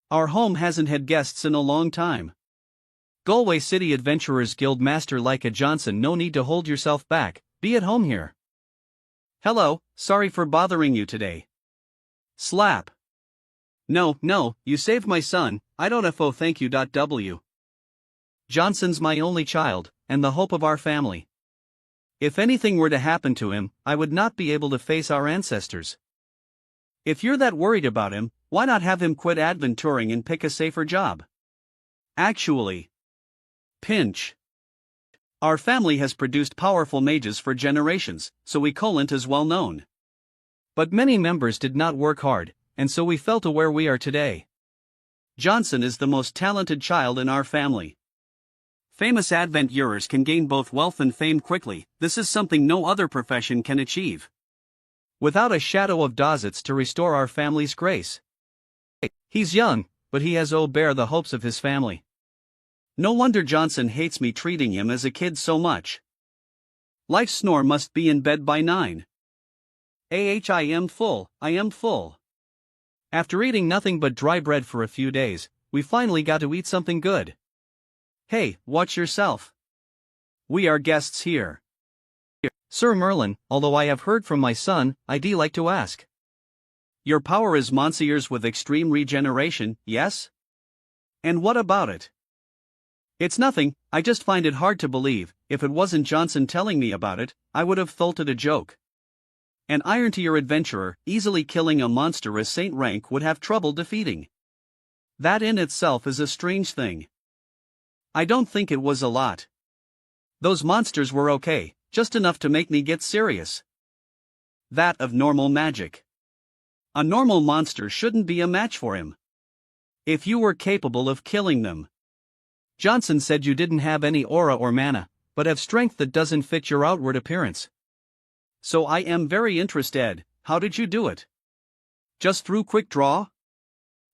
Our home hasn't had guests in a long time. Galway City Adventurers Guild Master Leica Johnson, no need to hold yourself back, be at home here. Hello, sorry for bothering you today. Slap. No, you saved my son, I don't FO thank you. W. Johnson's my only child, and the hope of our family. If anything were to happen to him, I would not be able to face our ancestors. If you're that worried about him, why not have him quit adventuring and pick a safer job? Actually. Pinch. Our family has produced powerful mages for generations, so we Colent is well known. But many members did not work hard, and so we fell to where we are today. Johnson is the most talented child in our family. Famous adventurers can gain both wealth and fame quickly, this is something no other profession can achieve. Without a shadow of doubts to restore our family's grace. He's young, but he has bear the hopes of his family. No wonder Johnson hates me treating him as a kid so much. Life snore must be in bed by 9. I am full. After eating nothing but dry bread for a few days, we finally got to eat something good. Hey, watch yourself. We are guests here. Sir Merlin, although I have heard from my son, I'd like to ask. Your power is Monsieur's with extreme regeneration, yes? And what about it? It's nothing, I just find it hard to believe, if it wasn't Johnson telling me about it, I would have thought it a joke. An iron-tier adventurer, easily killing a monster as Saint rank would have trouble defeating. That in itself is a strange thing. I don't think it was a lot. Those monsters were okay, just enough to make me get serious. That of normal magic. A normal monster shouldn't be a match for him. If you were capable of killing them. Johnson said you didn't have any aura or mana, but have strength that doesn't fit your outward appearance. So I am very interested, how did you do it? Just through quick draw?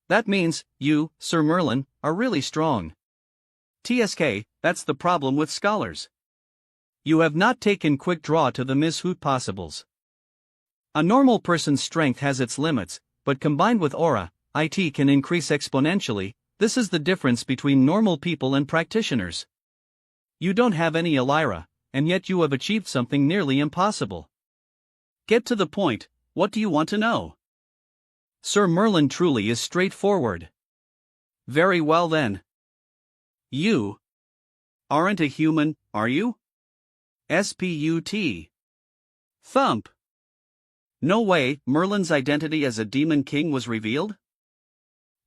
That means, you, Sir Merlin, are really strong. TSK, that's the problem with scholars. You have not taken quick draw to the Hoot possibles. A normal person's strength has its limits, but combined with aura, it can increase exponentially. This is the difference between normal people and practitioners. You don't have any Elira, and yet you have achieved something nearly impossible. Get to the point, what do you want to know? Sir Merlin truly is straightforward. Very well then. You aren't a human, are you? Sput. Thump. No way, Merlin's identity as a demon king was revealed?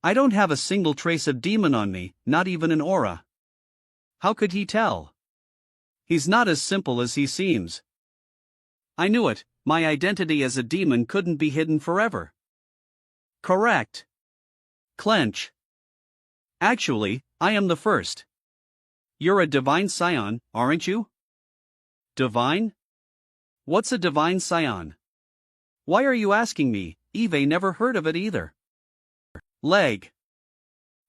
I don't have a single trace of demon on me, not even an aura. How could he tell? He's not as simple as he seems. I knew it, my identity as a demon couldn't be hidden forever. Correct. Clench. Actually, I am the first. You're a divine scion, aren't you? Divine? What's a divine scion? Why are you asking me? Eve never heard of it either. Leg.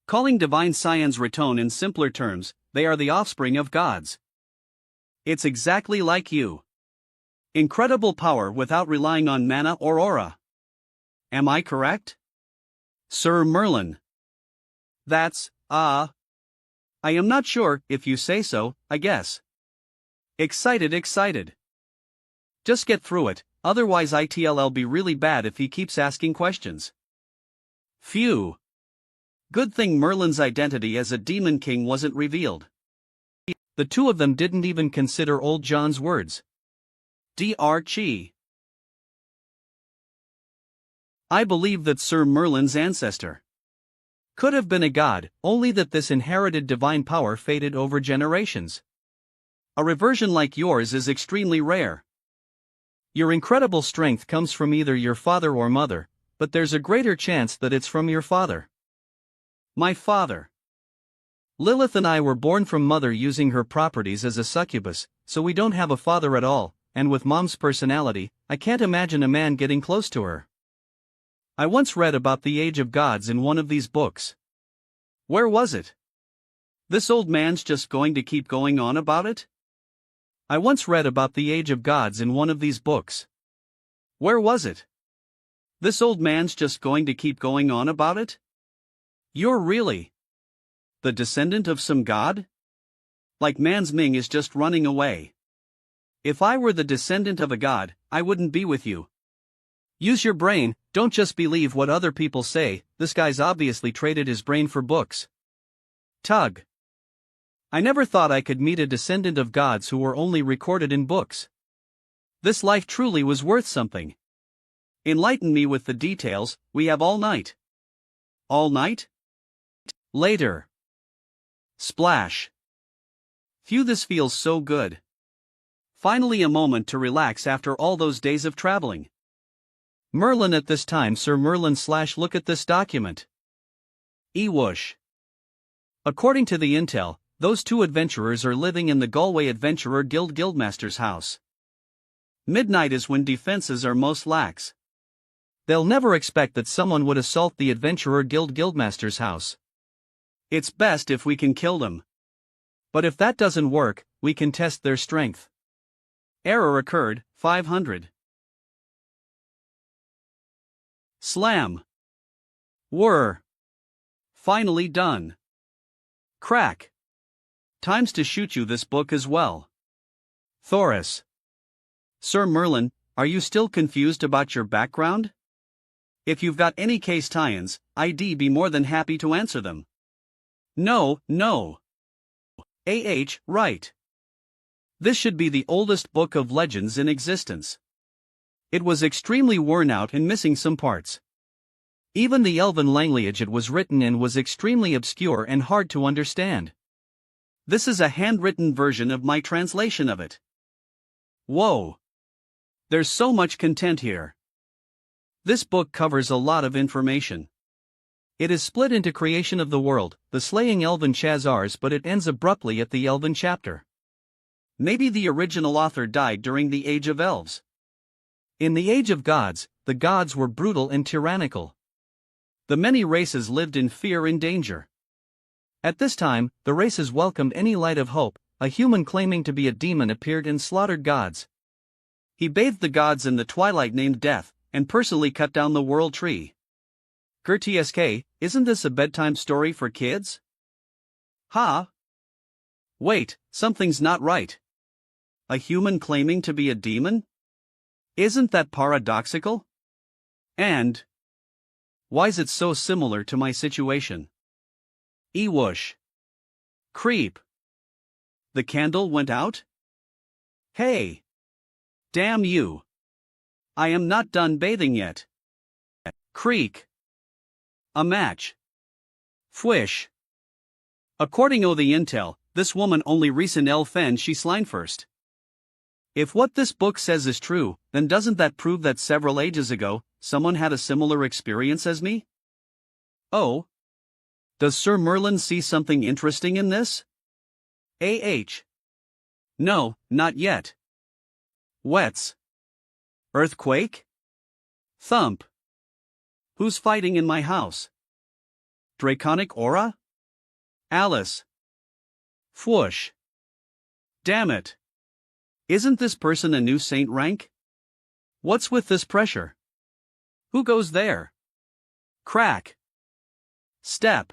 Calling divine scions Raton in simpler terms, they are the offspring of gods. It's exactly like you. Incredible power without relying on mana or aura. Am I correct? Sir Merlin. That's, I am not sure, if you say so, I guess. Excited. Just get through it, otherwise it'll be really bad if he keeps asking questions. Phew. Good thing Merlin's identity as a demon king wasn't revealed. The two of them didn't even consider old John's words. Dr. I believe that Sir Merlin's ancestor could have been a god, only that this inherited divine power faded over generations. A reversion like yours is extremely rare. Your incredible strength comes from either your father or mother, but there's a greater chance that it's from your father. My father. Lilith and I were born from mother using her properties as a succubus, so we don't have a father at all, and with mom's personality, I can't imagine a man getting close to her. I once read about the age of gods in one of these books. Where was it? This old man's just going to keep going on about it? I once read about the age of gods in one of these books. Where was it? This old man's just going to keep going on about it? You're really the descendant of some god? Like man's Ming is just running away. If I were the descendant of a god, I wouldn't be with you. Use your brain, don't just believe what other people say. This guy's obviously traded his brain for books. Tug. I never thought I could meet a descendant of gods who were only recorded in books. This life truly was worth something. Enlighten me with the details, we have all night. All night? Later. Splash. Phew, this feels so good. Finally a moment to relax after all those days of traveling. Merlin at this time Sir Merlin / look at this document. Whoosh. According to the intel, those two adventurers are living in the Galway Adventurer Guild Guildmaster's house. Midnight is when defenses are most lax. They'll never expect that someone would assault the Adventurer Guild Guildmaster's house. It's best if we can kill them. But if that doesn't work, we can test their strength. Error occurred, 500. Slam. Whir. Finally done. Crack. Times to shoot you this book as well. Thoris. Sir Merlin, are you still confused about your background? If you've got any case tie-ins, I'd be more than happy to answer them. No. Right. This should be the oldest book of legends in existence. It was extremely worn out and missing some parts. Even the elven language it was written in was extremely obscure and hard to understand. This is a handwritten version of my translation of it. Whoa! There's so much content here. This book covers a lot of information. It is split into Creation of the World, the Slaying Elven Chazars, but it ends abruptly at the Elven chapter. Maybe the original author died during the Age of Elves. In the Age of Gods, the gods were brutal and tyrannical. The many races lived in fear and danger. At this time, the races welcomed any light of hope. A human claiming to be a demon appeared and slaughtered gods. He bathed the gods in the twilight named Death, and personally cut down the world tree. Gertsk, isn't this a bedtime story for kids? Ha! Wait, something's not right. A human claiming to be a demon? Isn't that paradoxical? And why's it so similar to my situation? Ewoosh. Creep. The candle went out? Hey! Damn you! I am not done bathing yet. Creak. A match. Fwish. According to the intel, this woman only recent elfen she slain first. If what this book says is true, then doesn't that prove that several ages ago, someone had a similar experience as me? Oh? Does Sir Merlin see something interesting in this? No, not yet. Wets. Earthquake? Thump. Who's fighting in my house? Draconic aura? Alice. Fwoosh. Damn it. Isn't this person a new saint rank? What's with this pressure? Who goes there? Crack. Step.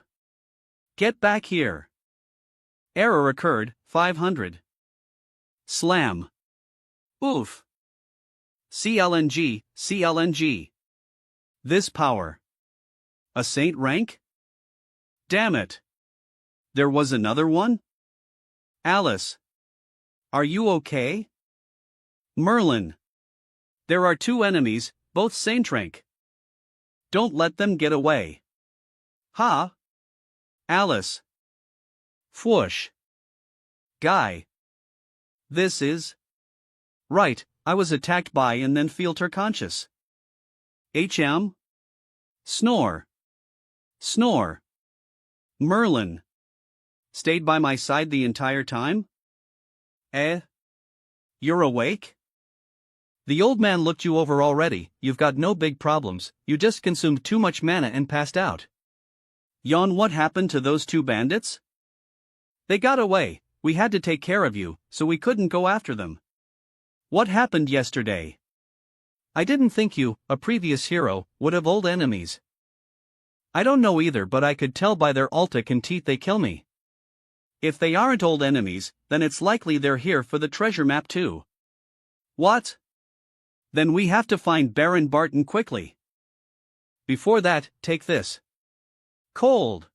Get back here. Error occurred, 500. Slam. Oof. CLNG. This power. A saint rank? Damn it. There was another one? Alice. Are you okay? Merlin. There are two enemies, both saint rank. Don't let them get away. Ha! Alice. Fwoosh. Guy. This is... Right, I was attacked by and then felt her conscious. HM? Snore. Snore. Merlin. Stayed by my side the entire time? You're awake? The old man looked you over already. You've got no big problems, you just consumed too much mana and passed out. Yon, what happened to those two bandits? They got away, we had to take care of you, so we couldn't go after them. What happened yesterday? I didn't think you, a previous hero, would have old enemies. I don't know either, but I could tell by their altic and teeth they kill me. If they aren't old enemies, then it's likely they're here for the treasure map too. What? Then we have to find Baron Barton quickly. Before that, take this. Cold.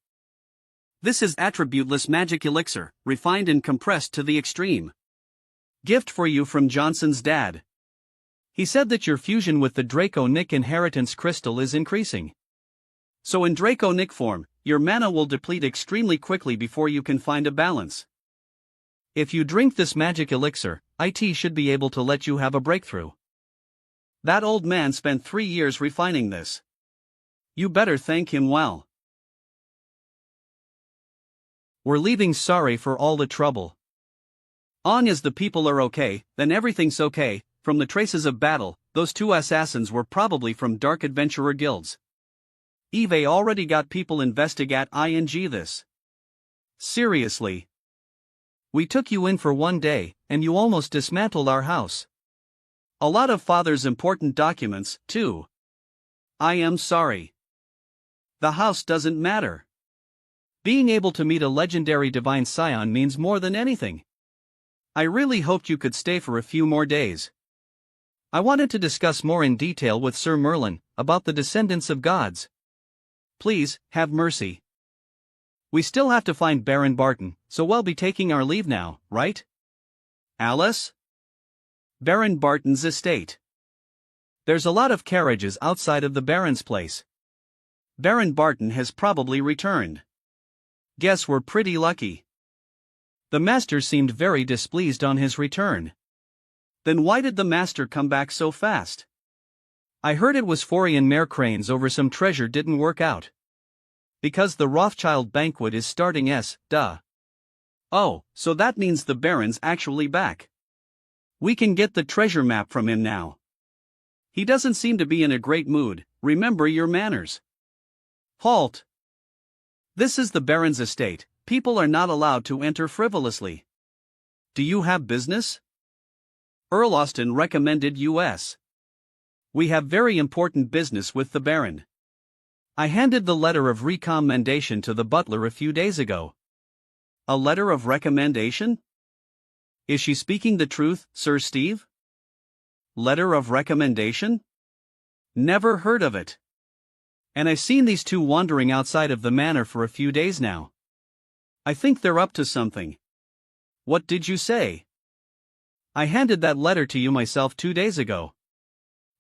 This is attributeless magic elixir, refined and compressed to the extreme. Gift for you from Johnson's dad. He said that your fusion with the Draconic inheritance crystal is increasing. So in Draconic form, your mana will deplete extremely quickly before you can find a balance. If you drink this magic elixir, IT should be able to let you have a breakthrough. That old man spent 3 years refining this. You better thank him well. We're leaving, sorry for all the trouble. On as the people are okay, then everything's okay. From the traces of battle, those two assassins were probably from dark adventurer guilds. Eve already got people investigate this. Seriously. We took you in for 1 day, and you almost dismantled our house. A lot of father's important documents, too. I am sorry. The house doesn't matter. Being able to meet a legendary divine scion means more than anything. I really hoped you could stay for a few more days. I wanted to discuss more in detail with Sir Merlin, about the descendants of gods. Please, have mercy. We still have to find Baron Barton, so we'll be taking our leave now, right? Alice? Baron Barton's estate. There's a lot of carriages outside of the Baron's place. Baron Barton has probably returned. Guess we're pretty lucky. The master seemed very displeased on his return. Then why did the master come back so fast? I heard it was Forian mare cranes over some treasure didn't work out. Because the Rothschild banquet is starting duh. Oh, so that means the Baron's actually back. We can get the treasure map from him now. He doesn't seem to be in a great mood, remember your manners. Halt! This is the Baron's estate, people are not allowed to enter frivolously. Do you have business? Earl Austin recommended us. We have very important business with the Baron. I handed the letter of recommendation to the butler a few days ago. A letter of recommendation? Is she speaking the truth, Sir Steve? Letter of recommendation? Never heard of it. And I've seen these two wandering outside of the manor for a few days now. I think they're up to something. What did you say? I handed that letter to you myself 2 days ago.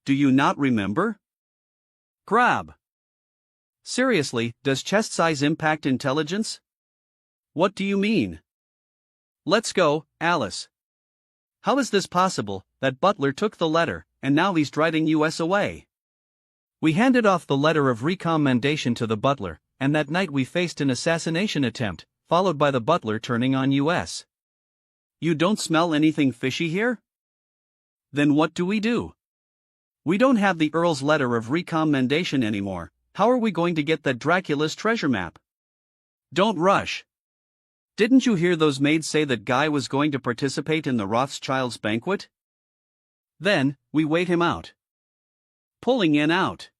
Do you not remember? Grab. Seriously, does chest size impact intelligence? What do you mean? Let's go, Alice. How is this possible, that Butler took the letter, and now he's driving us away? We handed off the letter of recommendation to the butler, and that night we faced an assassination attempt, followed by the butler turning on us. You don't smell anything fishy here? Then what do? We don't have the Earl's letter of recommendation anymore. How are we going to get that Dracula's treasure map? Don't rush. Didn't you hear those maids say that Guy was going to participate in the Rothschilds' banquet? Then, we wait him out. Pulling in out.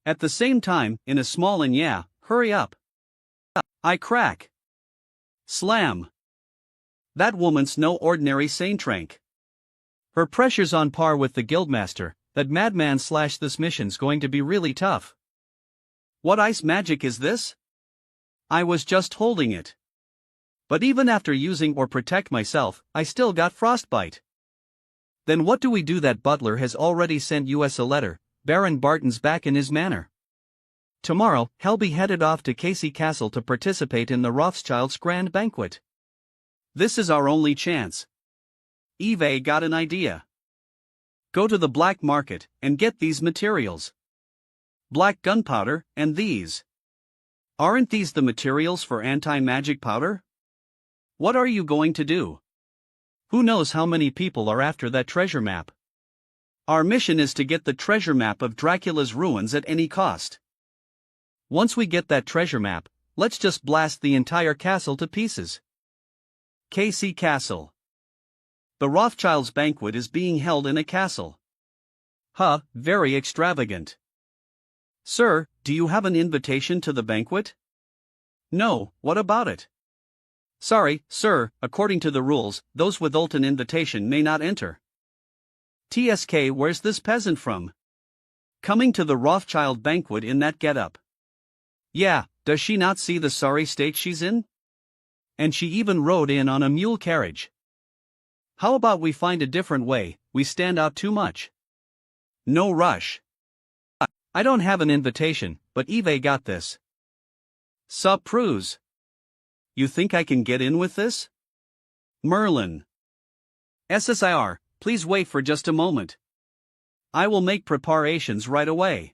At the same time, in a small and hurry up. I crack. Slam. That woman's no ordinary saintrank. Her pressure's on par with the guildmaster. That madman / this mission's going to be really tough. What ice magic is this? I was just holding it. But even after using or protect myself, I still got frostbite. Then what do we do? That butler has already sent us a letter. Baron Barton's back in his manor. Tomorrow, he'll be headed off to Casey Castle to participate in the Rothschilds' grand banquet. This is our only chance. Eve got an idea. Go to the black market and get these materials. Black gunpowder, and these. Aren't these the materials for anti-magic powder? What are you going to do? Who knows how many people are after that treasure map? Our mission is to get the treasure map of Dracula's ruins at any cost. Once we get that treasure map, let's just blast the entire castle to pieces. Casey Castle. The Rothschilds' banquet is being held in a castle. Very extravagant. Sir, do you have an invitation to the banquet? No, what about it? Sorry, sir, according to the rules, those without an invitation may not enter. TSK, where's this peasant from? Coming to the Rothschild banquet in that getup. Yeah, does she not see the sorry state she's in? And she even rode in on a mule carriage. How about we find a different way? We stand out too much. No rush. I don't have an invitation, but Eve got this. Sup, Pruse? You think I can get in with this? Merlin. SSIR, please wait for just a moment. I will make preparations right away.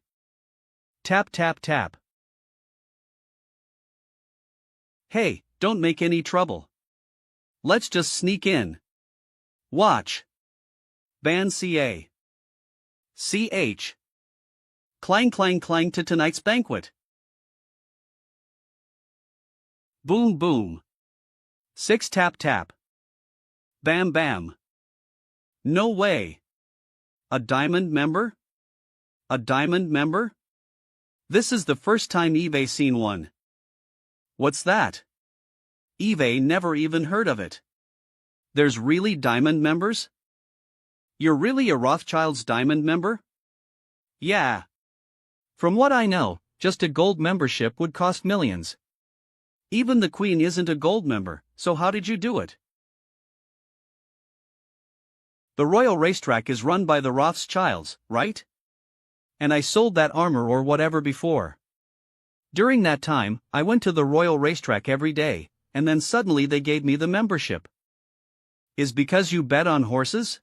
Tap tap tap. Hey, don't make any trouble. Let's just sneak in. Watch. Ban CA. CH. Clang clang clang to tonight's banquet. Boom boom. 6 tap tap. Bam bam. No way. A diamond member? A diamond member? This is the first time Eve seen one. What's that? Eve never even heard of it. There's really diamond members? You're really a Rothschilds diamond member? Yeah. From what I know, just a gold membership would cost millions. Even the Queen isn't a gold member, so how did you do it? The royal racetrack is run by the Rothschilds, right? And I sold that armor or whatever before. During that time, I went to the royal racetrack every day, and then suddenly they gave me the membership. Is because you bet on horses?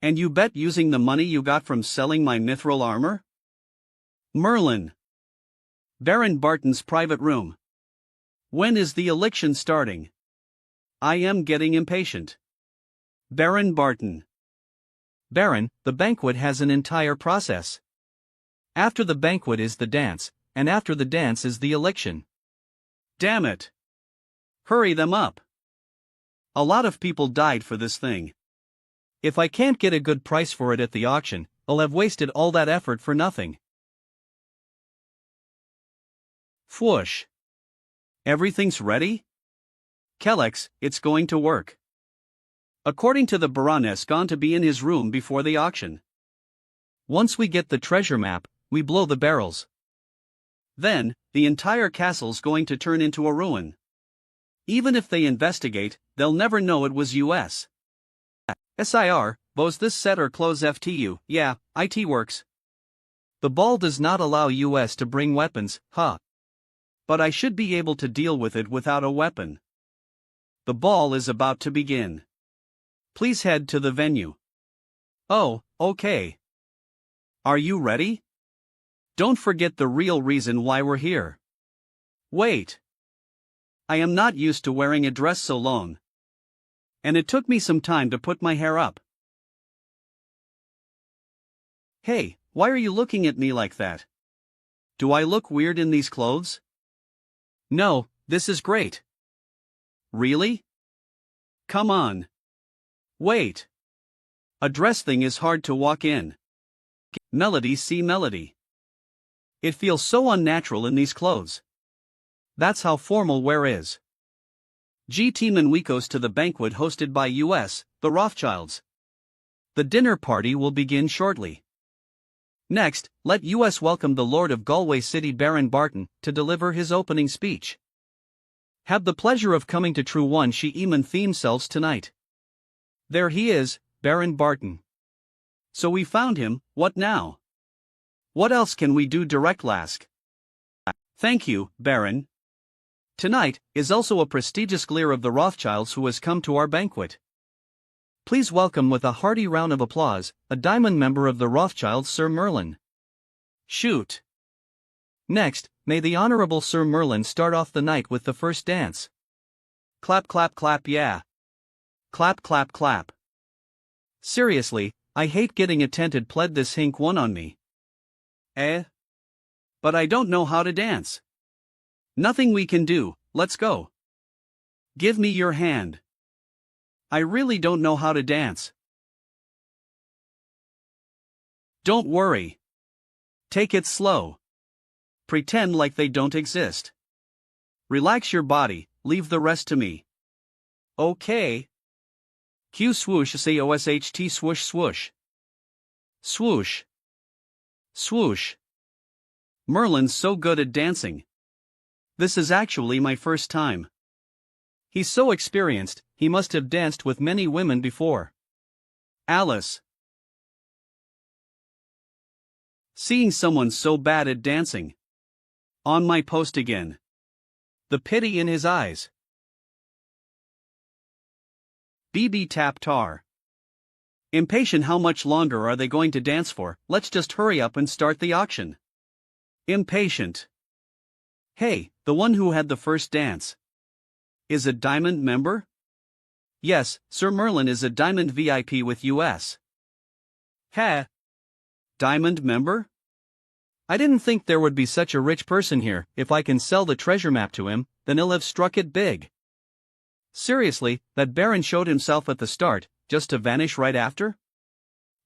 And you bet using the money you got from selling my mithril armor? Merlin. Baron Barton's private room. When is the election starting? I am getting impatient. Baron Barton. Baron, the banquet has an entire process. After the banquet is the dance, and after the dance is the election. Damn it. Hurry them up. A lot of people died for this thing. If I can't get a good price for it at the auction, I'll have wasted all that effort for nothing. Whoosh. Everything's ready? Kellex, it's going to work. According to the Baroness gone to be in his room before the auction. Once we get the treasure map, we blow the barrels. Then, the entire castle's going to turn into a ruin. Even if they investigate, they'll never know it was US. SIR, both this set or close FTU, yeah, IT works. The ball does not allow US to bring weapons, huh? But I should be able to deal with it without a weapon. The ball is about to begin. Please head to the venue. Oh, okay. Are you ready? Don't forget the real reason why we're here. Wait. I am not used to wearing a dress so long. And it took me some time to put my hair up. Hey, why are you looking at me like that? Do I look weird in these clothes? No, this is great. Really? Come on. Wait. A dress thing is hard to walk in. Melody, see Melody. It feels so unnatural in these clothes. That's how formal wear is. GT Manwikos to the banquet hosted by US, the Rothschilds. The dinner party will begin shortly. Next, let US welcome the Lord of Galway City Baron Barton to deliver his opening speech. Have the pleasure of coming to True One She Eamon theme selves tonight. There he is, Baron Barton. So we found him, what now? What else can we do direct lask? Thank you, Baron. Tonight is also a prestigious Gleer of the Rothschilds who has come to our banquet. Please welcome with a hearty round of applause, a diamond member of the Rothschilds, Sir Merlin. Shoot. Next, may the Honorable Sir Merlin start off the night with the first dance. Clap clap clap yeah. Clap clap clap. Seriously, I hate getting attented pled this hink one on me. But I don't know how to dance. Nothing we can do, let's go. Give me your hand. I really don't know how to dance. Don't worry. Take it slow. Pretend like they don't exist. Relax your body, leave the rest to me. Okay. Q swoosh SAOSHT swoosh swoosh. Swoosh. Swoosh. Merlin's so good at dancing. This is actually my first time. He's so experienced, he must have danced with many women before. Alice. Seeing someone so bad at dancing. On my post again. The pity in his eyes. BB tap tar. Impatient, how much longer are they going to dance for? Let's just hurry up and start the auction. Impatient. Hey, the one who had the first dance. Is a diamond member? Yes, Sir Merlin is a diamond VIP with US. Ha! Diamond member? I didn't think there would be such a rich person here. If I can sell the treasure map to him, then he'll have struck it big. Seriously, that Baron showed himself at the start, just to vanish right after?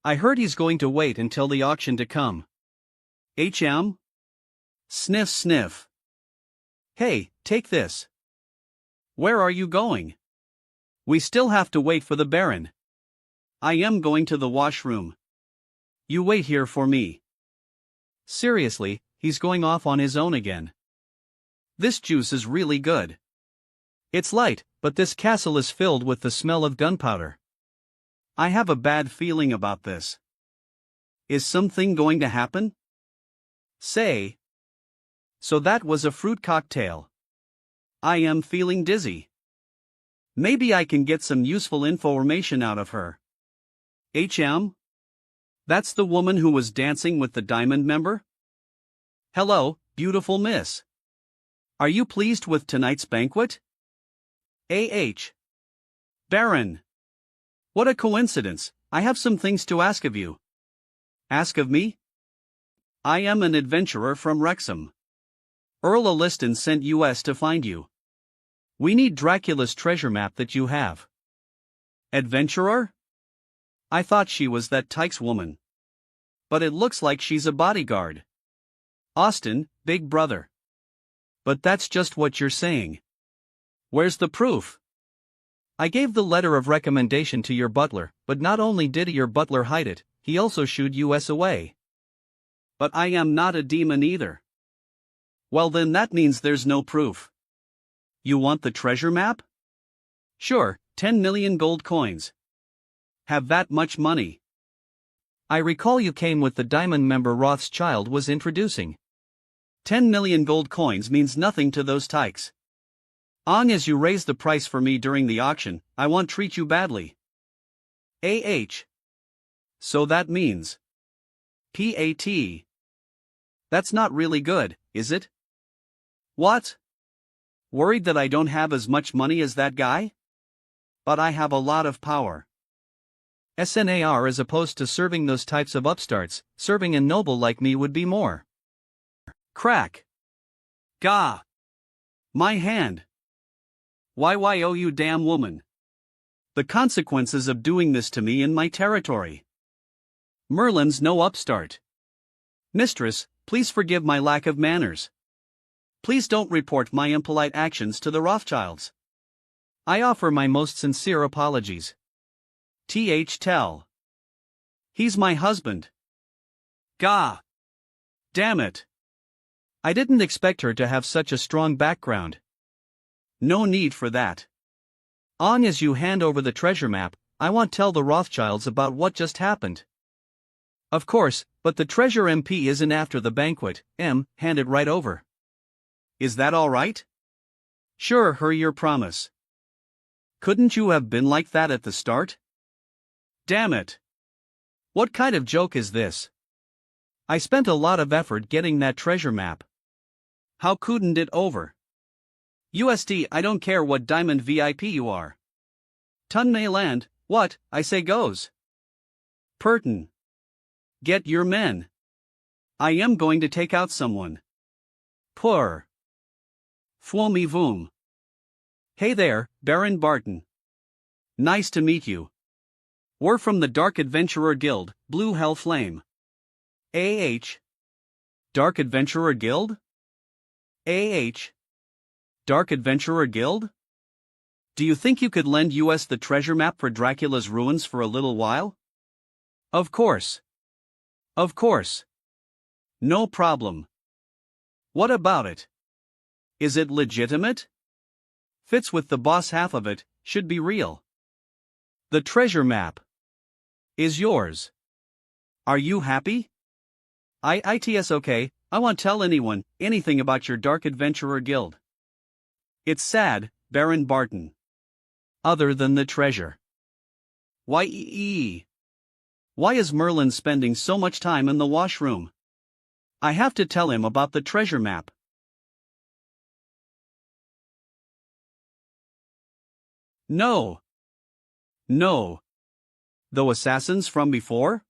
I heard he's going to wait until the auction to come. HM? Sniff sniff. Hey, take this. Where are you going? We still have to wait for the Baron. I am going to the washroom. You wait here for me. Seriously, he's going off on his own again. This juice is really good. It's light, but this castle is filled with the smell of gunpowder. I have a bad feeling about this. Is something going to happen? Say. So that was a fruit cocktail. I am feeling dizzy. Maybe I can get some useful information out of her. That's the woman who was dancing with the diamond member? Hello, beautiful miss. Are you pleased with tonight's banquet? A.H. Baron. What a coincidence, I have some things to ask of you. Ask of me? I am an adventurer from Wrexham. Earl Alliston sent us to find you. We need Dracula's treasure map that you have. Adventurer? I thought she was that Tykes woman. But it looks like she's a bodyguard. Austin, big brother. But that's just what you're saying. Where's the proof? I gave the letter of recommendation to your butler, but not only did your butler hide it, he also shooed us away. But I am not a demon either. Well then that means there's no proof. You want the treasure map? Sure, 10 million gold coins. Have that much money. I recall you came with the diamond member Rothschild was introducing. 10 million gold coins means nothing to those tykes. Long as you raise the price for me during the auction, I won't treat you badly. A.H. So that means P.A.T. That's not really good, is it? What? Worried that I don't have as much money as that guy? But I have a lot of power. SNAR as opposed to serving those types of upstarts, serving a noble like me would be more. Crack. Gah. My hand. Why oh you damn woman. The consequences of doing this to me in my territory. Merlin's no upstart. Mistress, please forgive my lack of manners. Please don't report my impolite actions to the Rothschilds. I offer my most sincere apologies. Tell. He's my husband. Gah. Damn it. I didn't expect her to have such a strong background. No need for that. Long as you hand over the treasure map, I won't tell the Rothschilds about what just happened. Of course, but the treasure MP isn't after the banquet, hand it right over. Is that all right? Sure, hurry your promise. Couldn't you have been like that at the start? Damn it. What kind of joke is this? I spent a lot of effort getting that treasure map. How couldn't it over? USD, I don't care what diamond VIP you are. Ton may land, what, I say goes. Purton. Get your men. I am going to take out someone. Poor. Fwomi voom. Hey there, Baron Barton. Nice to meet you. We're from the Dark Adventurer Guild, Blue Hell Flame. A.H. Dark Adventurer Guild? A.H. Dark Adventurer Guild? Do you think you could lend us the treasure map for Dracula's ruins for a little while? Of course. Of course. No problem. What about it? Is it legitimate? Fits with the boss half of it, should be real. The treasure map is yours. Are you happy? It's okay, I won't tell anyone anything about your Dark Adventurer Guild. It's sad, Baron Barton. Other than the treasure. Why is Merlin spending so much time in the washroom? I have to tell him about the treasure map. No. No. Though assassins from before?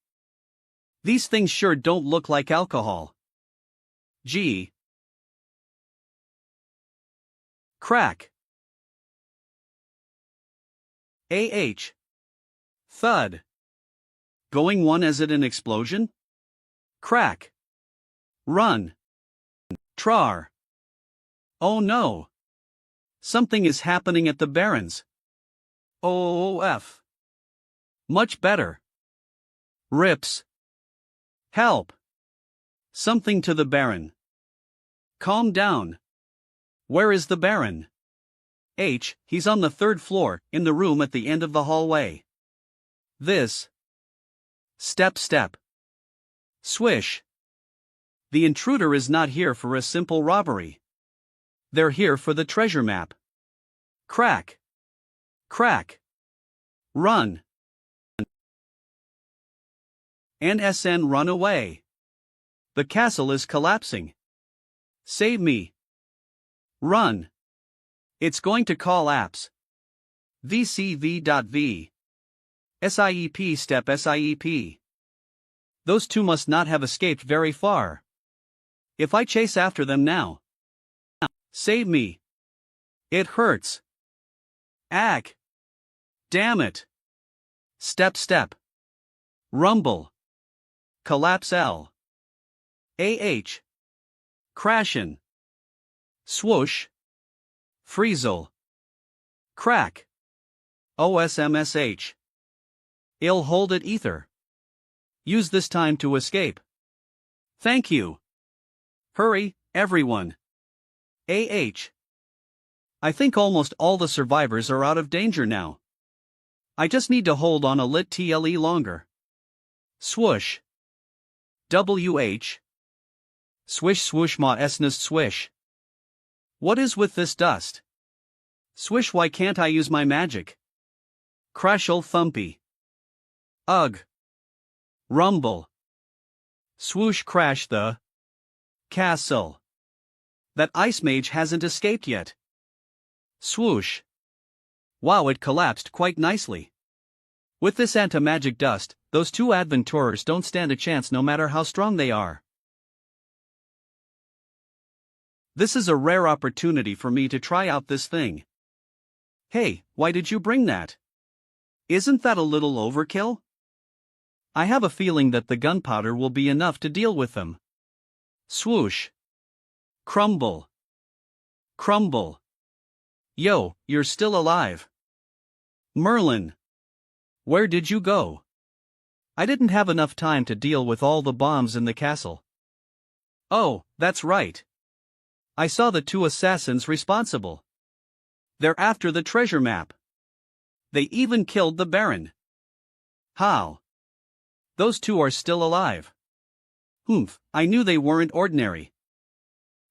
These things sure don't look like alcohol. Gee. Crack. A.H. Thud. Going one as it an explosion? Crack. Run. Trar. Oh no. Something is happening at the Baron's. OF. Much better. Rips. Help. Something to the Baron. Calm down. Where is the Baron? H. He's on the 3rd floor, in the room at the end of the hallway. This. Step. Swish. The intruder is not here for a simple robbery. They're here for the treasure map. Crack. Crack. Run. NSN run away. The castle is collapsing. Save me. Run. It's going to call apps. VCV.V. SIEP step SIEP. Those two must not have escaped very far. If I chase after them now. Save me. It hurts. Ag. Damn it. Step step. Rumble. Collapse L. AH. Crashin'. Swoosh. Freezel. Crack. OSMSH. I'll hold it ether. Use this time to escape. Thank you. Hurry, everyone. AH. I think almost all the survivors are out of danger now. I just need to hold on a lit TLE longer. Swoosh. WH. Swish swoosh ma esnus swish. What is with this dust? Swish, why can't I use my magic? Crashel thumpy. Ugh. Rumble. Swoosh crash the castle. That ice mage hasn't escaped yet. Swoosh. Wow, it collapsed quite nicely. With this anti-magic dust, those two adventurers don't stand a chance no matter how strong they are. This is a rare opportunity for me to try out this thing. Hey, why did you bring that? Isn't that a little overkill? I have a feeling that the gunpowder will be enough to deal with them. Swoosh. Crumble. Crumble. Yo, you're still alive. Merlin. Where did you go? I didn't have enough time to deal with all the bombs in the castle. Oh, that's right. I saw the two assassins responsible. They're after the treasure map. They even killed the Baron. How? Those two are still alive. Humph, I knew they weren't ordinary.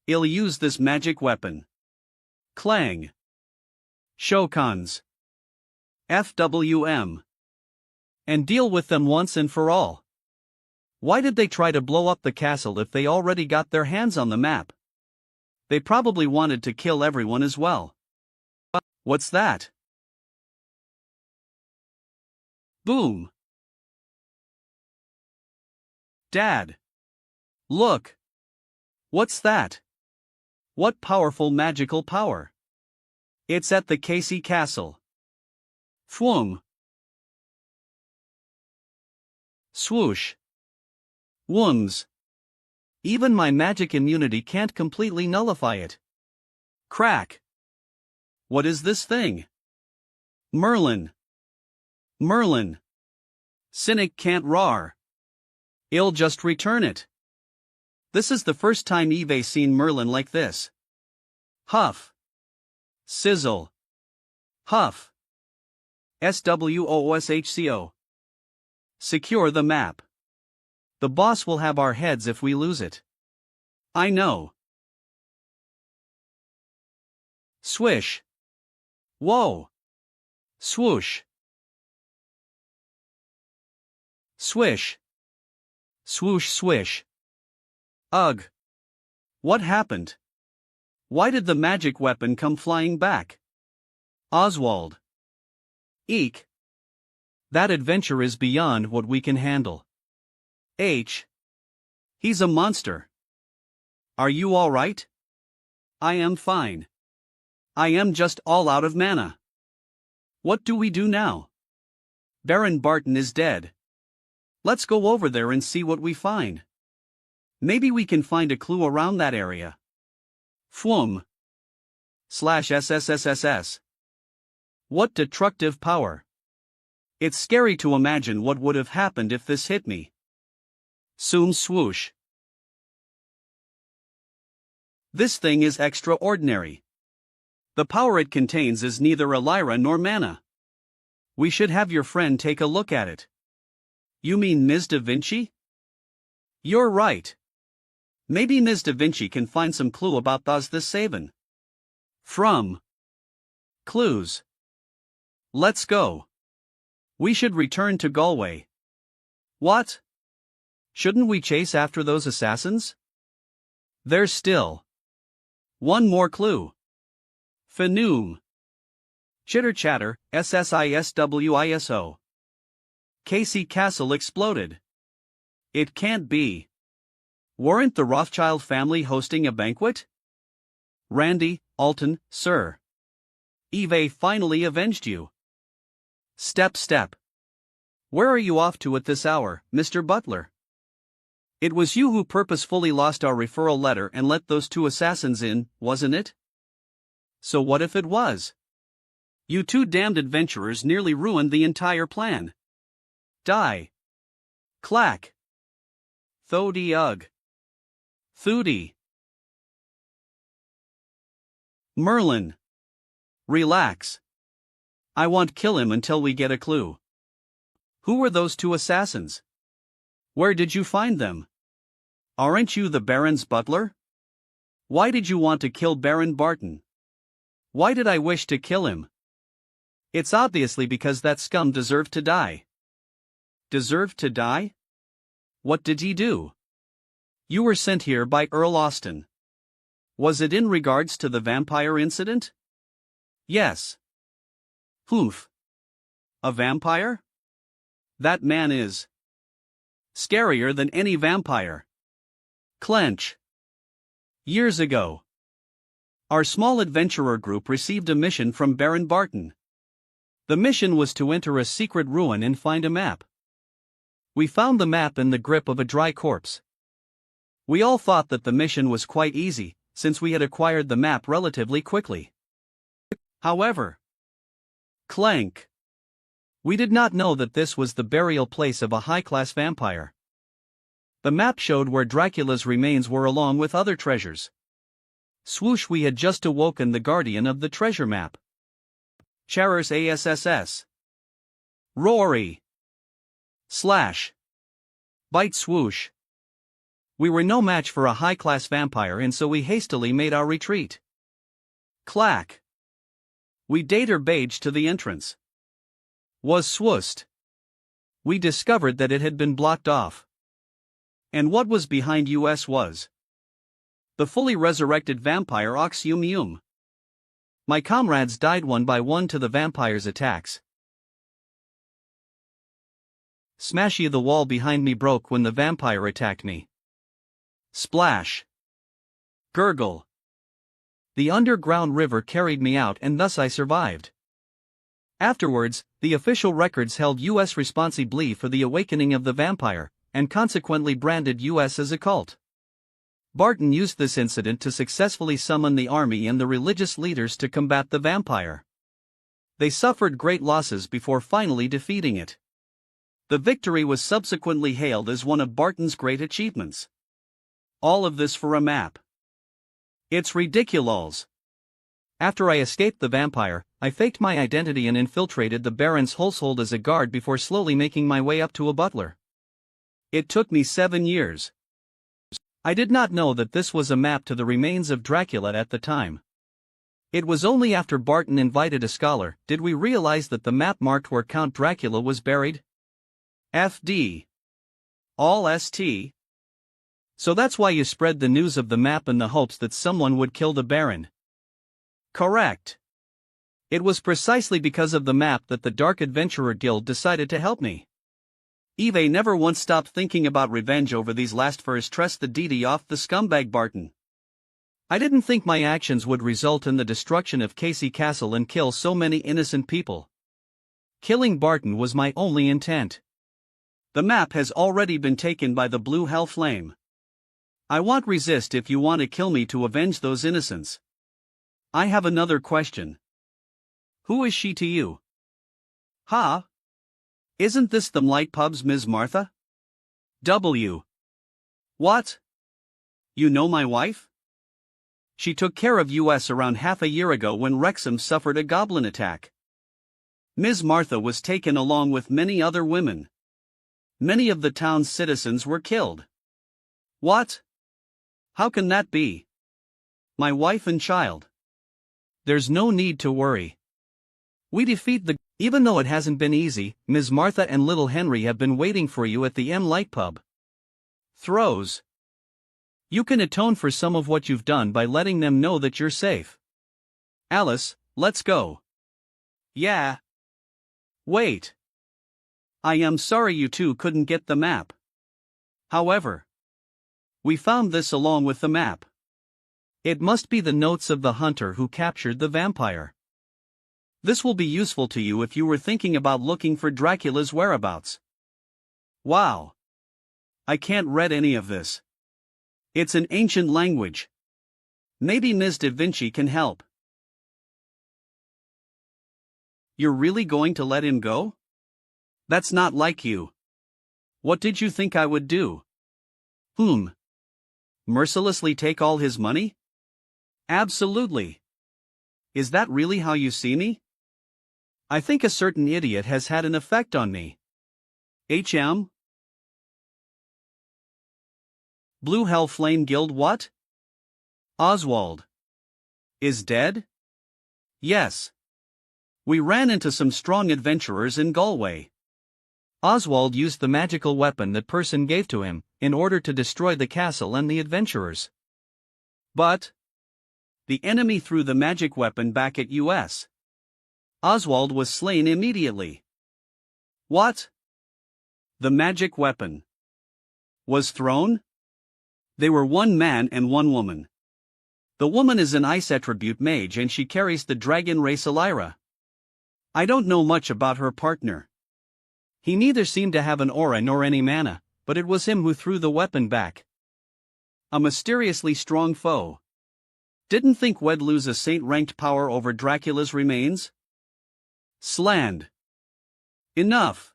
I'll use this magic weapon. Clang. Shokans. FWM. And deal with them once and for all. Why did they try to blow up the castle if they already got their hands on the map? They probably wanted to kill everyone as well. What's that? Boom. Dad. Look. What's that? What powerful magical power? It's at the Casey Castle. Fwoom. Swoosh. Wooms. Even my magic immunity can't completely nullify it. Crack. What is this thing? Merlin. Merlin. Cynic can't roar. I'll just return it. This is the first time Eve's seen Merlin like this. Huff. Sizzle. Huff. SWOSHCO. Secure the map. The boss will have our heads if we lose it. I know. Swish. Whoa. Swoosh. Swish. Swoosh swish. Ugh. What happened? Why did the magic weapon come flying back? Oswald. Eek. That adventure is beyond what we can handle. H. He's a monster. Are you all right? I am fine. I am just all out of mana. What do we do now? Baron Barton is dead. Let's go over there and see what we find. Maybe we can find a clue around that area. Fwoom. /SSSSS. What destructive power. It's scary to imagine what would have happened if this hit me. Soom swoosh. This thing is extraordinary. The power it contains is neither a lyra nor mana. We should have your friend take a look at it. You mean Ms. Da Vinci? You're right. Maybe Ms. Da Vinci can find some clue about this savin'. From clues. Let's go. We should return to Galway. What? Shouldn't we chase after those assassins? They're still One more clue. Phenom. Chitter chatter, SSISWISO. Casey Castle exploded. It can't be. Weren't the Rothschild family hosting a banquet? Randy, Alton, sir. Eve finally avenged you. Step. Where are you off to at this hour, Mr. Butler? It was you who purposefully lost our referral letter and let those two assassins in, wasn't it? So what if it was? You two damned adventurers nearly ruined the entire plan. Die. Clack. Thody ugh. Thooty. Merlin. Relax. I won't kill him until we get a clue. Who were those two assassins? Where did you find them? Aren't you the Baron's butler? Why did you want to kill Baron Barton? Why did I wish to kill him? It's obviously because that scum deserved to die. Deserved to die? What did he do? You were sent here by Earl Austen. Was it in regards to the vampire incident? Yes. Humph. A vampire? That man is scarier than any vampire. Clench. Years ago, our small adventurer group received a mission from Baron Barton. The mission was to enter a secret ruin and find a map. We found the map in the grip of a dry corpse. We all thought that the mission was quite easy, since we had acquired the map relatively quickly. However, clank. We did not know that this was the burial place of a high-class vampire. The map showed where Dracula's remains were along with other treasures. Swoosh, we had just awoken the guardian of the treasure map. Charers ASSS. Rory. Slash. Bite swoosh. We were no match for a high-class vampire, and so we hastily made our retreat. Clack. We dater bage to the entrance. Was swoosed. We discovered that it had been blocked off. And what was behind us was the fully resurrected vampire Ox Yum Yum. My comrades died one by one to the vampire's attacks. Smashy, the wall behind me broke when the vampire attacked me. Splash. Gurgle. The underground river carried me out, and thus I survived. Afterwards, the official records held U.S. responsibility for the awakening of the vampire, and consequently branded U.S. as a cult. Barton used this incident to successfully summon the army and the religious leaders to combat the vampire. They suffered great losses before finally defeating it. The victory was subsequently hailed as one of Barton's great achievements. All of this for a map. It's ridiculous. After I escaped the vampire, I faked my identity and infiltrated the Baron's household as a guard before slowly making my way up to a butler. It took me 7 years. I did not know that this was a map to the remains of Dracula at the time. It was only after Barton invited a scholar did we realize that the map marked where Count Dracula was buried. FD. All ST. So that's why you spread the news of the map in the hopes that someone would kill the Baron. Correct. It was precisely because of the map that the Dark Adventurer Guild decided to help me. Eve never once stopped thinking about revenge over these last for his trust the deity off the scumbag Barton. I didn't think my actions would result in the destruction of Casey Castle and kill so many innocent people. Killing Barton was my only intent. The map has already been taken by the Blue Hell Flame. I won't resist if you want to kill me to avenge those innocents. I have another question. Who is she to you? Ha? Isn't this the Light Pub's Ms. Martha? W. What? You know my wife? She took care of us around half a year ago when Wrexham suffered a goblin attack. Ms. Martha was taken along with many other women. Many of the town's citizens were killed. What? How can that be? My wife and child. There's no need to worry. We defeat the... Even though it hasn't been easy, Ms. Martha and little Henry have been waiting for you at the M Light Pub. Throws. You can atone for some of what you've done by letting them know that you're safe. Alice, let's go. Yeah. Wait. I am sorry you two couldn't get the map. However, we found this along with the map. It must be the notes of the hunter who captured the vampire. This will be useful to you if you were thinking about looking for Dracula's whereabouts. Wow. I can't read any of this. It's an ancient language. Maybe Ms. Da Vinci can help. You're really going to let him go? That's not like you. What did you think I would do? Mercilessly take all his money? Absolutely. Is that really how you see me? I think a certain idiot has had an effect on me. Blue Hell Flame Guild what? Oswald. Is dead? Yes. We ran into some strong adventurers in Galway. Oswald used the magical weapon that person gave to him, in order to destroy the castle and the adventurers. But the enemy threw the magic weapon back at us. Oswald was slain immediately. What? The magic weapon was thrown? They were one man and one woman. The woman is an ice attribute mage and she carries the dragon race Elira. I don't know much about her partner. He neither seemed to have an aura nor any mana, but it was him who threw the weapon back. A mysteriously strong foe. Didn't think we'd lose a saint-ranked power over Dracula's remains? Sland. Enough.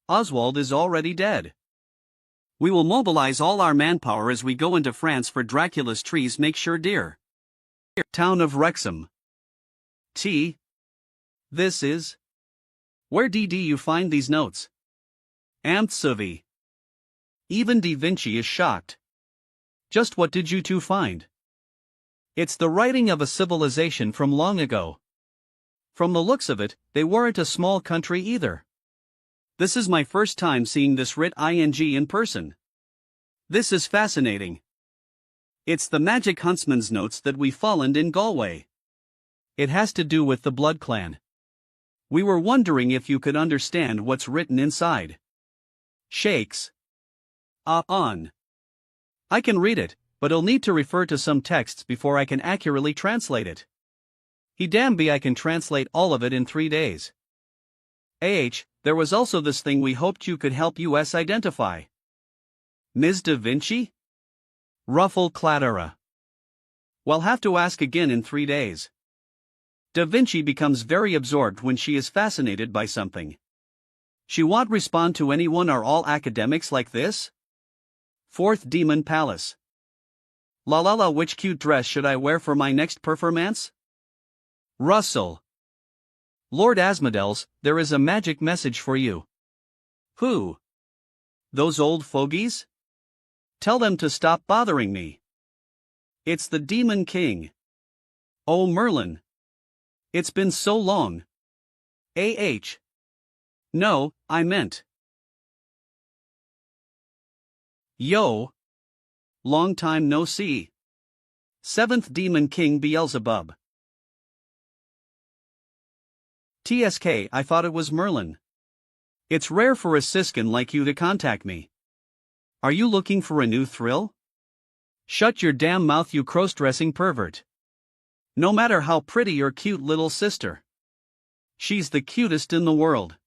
Oswald is already dead. We will mobilize all our manpower as we go into France for Dracula's trees. Make sure, dear. Town of Wrexham. This is. Where did you find these notes? Amtsuvi. Even Da Vinci is shocked. Just what did you two find? It's the writing of a civilization from long ago. From the looks of it, they weren't a small country either. This is my first time seeing this writ in person. This is fascinating. It's the magic huntsman's notes that we found in Galway. It has to do with the Blood Clan. We were wondering if you could understand what's written inside. Shakes. On. I can read it, but I'll need to refer to some texts before I can accurately translate it. I can translate all of it in 3 days. There was also this thing we hoped you could help us identify. Ms. Da Vinci? Ruffle Clatera. We'll have to ask again in 3 days. Da Vinci becomes very absorbed when she is fascinated by something. She won't respond to anyone or all academics like this? Fourth Demon Palace. La, which cute dress should I wear for my next performance? Russell. Lord Asmodeus, there is a magic message for you. Who? Those old fogies? Tell them to stop bothering me. It's the Demon King. Oh Merlin. It's been so long. No, I meant. Yo. Long time no see. Seventh Demon King Beelzebub. TSK, I thought it was Merlin. It's rare for a siskin like you to contact me. Are you looking for a new thrill? Shut your damn mouth, you cross-dressing pervert. No matter how pretty your cute little sister. She's the cutest in the world.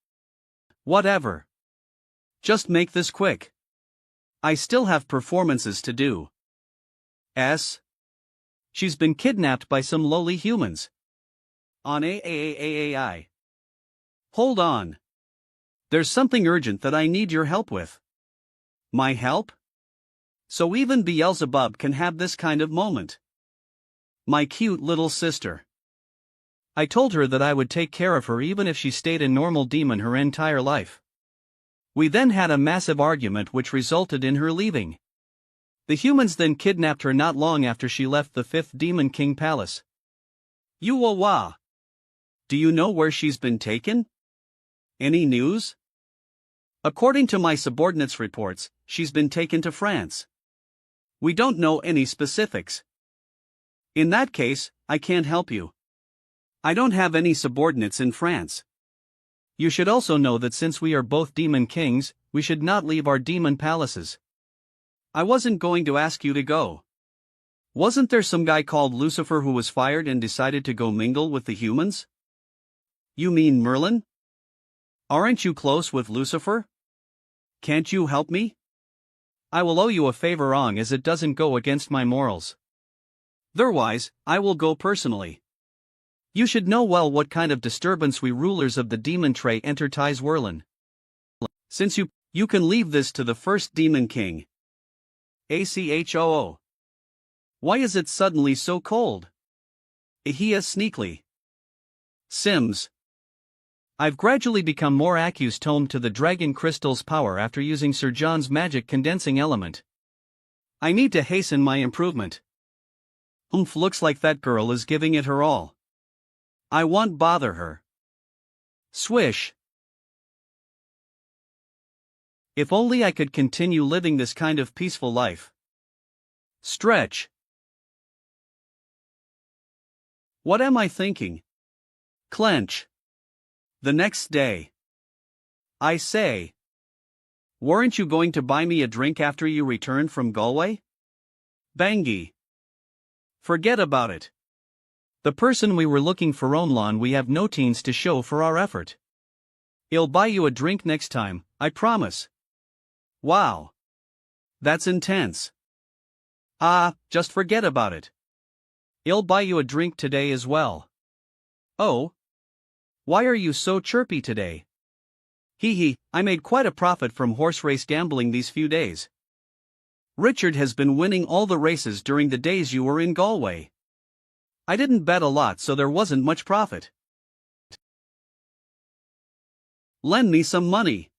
Whatever. Just make this quick. I still have performances to do. She's been kidnapped by some lowly humans. On AI. Hold on. There's something urgent that I need your help with. My help? So even Beelzebub can have this kind of moment. My cute little sister. I told her that I would take care of her even if she stayed a normal demon her entire life. We then had a massive argument which resulted in her leaving. The humans then kidnapped her not long after she left the 5th Demon King Palace. Yuwa. Do you know where she's been taken? Any news? According to my subordinates' reports, she's been taken to France. We don't know any specifics. In that case, I can't help you. I don't have any subordinates in France. You should also know that since we are both demon kings, we should not leave our demon palaces. I wasn't going to ask you to go. Wasn't there some guy called Lucifer who was fired and decided to go mingle with the humans? You mean Merlin? Aren't you close with Lucifer? Can't you help me? I will owe you a favor as it doesn't go against my morals. Otherwise, I will go personally. You should know well what kind of disturbance we rulers of the demon tray enterprise whirlin. Since you can leave this to the first demon king. ACHOO. Why is it suddenly so cold? Ihia sneakily. Sims. I've gradually become more accustomed to the dragon crystal's power after using Sir John's magic condensing element. I need to hasten my improvement. Looks like that girl is giving it her all. I won't bother her. Swish. If only I could continue living this kind of peaceful life. Stretch. What am I thinking? Clench. The next day. I say. Weren't you going to buy me a drink after you returned from Galway? Bangi. Forget about it. The person we were looking for online we have no teens to show for our effort. I'll buy you a drink next time, I promise. Wow. That's intense. Just forget about it. I'll buy you a drink today as well. Oh. Why are you so chirpy today? Hee, I made quite a profit from horse race gambling these few days. Richard has been winning all the races during the days you were in Galway. I didn't bet a lot so there wasn't much profit. Lend me some money.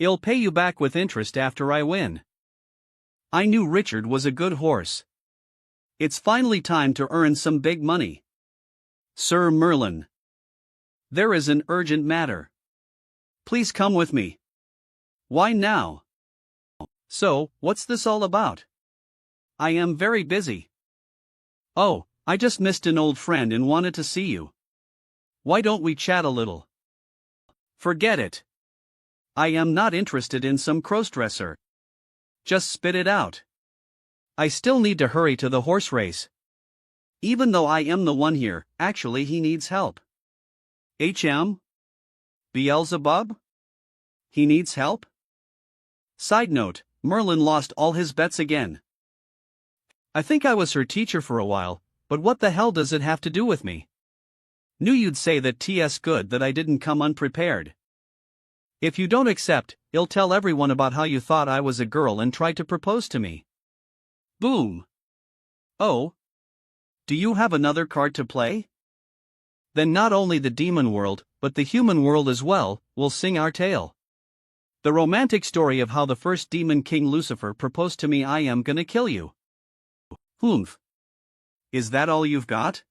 I'll pay you back with interest after I win. I knew Richard was a good horse. It's finally time to earn some big money. Sir Merlin. There is an urgent matter. Please come with me. Why now? So, what's this all about? I am very busy. Oh, I just missed an old friend and wanted to see you. Why don't we chat a little? Forget it. I am not interested in some crossdresser. Just spit it out. I still need to hurry to the horse race. Even though I am the one here, actually he needs help. HM? Beelzebub? He needs help? Side note, Merlin lost all his bets again. I think I was her teacher for a while, but what the hell does it have to do with me? Knew you'd say that TS good that I didn't come unprepared. If you don't accept, I'll tell everyone about how you thought I was a girl and tried to propose to me. Boom. Oh? Do you have another card to play? Then not only the demon world, but the human world as well, will sing our tale. The romantic story of how the first demon king Lucifer proposed to me. I am gonna kill you. Humph. Is that all you've got?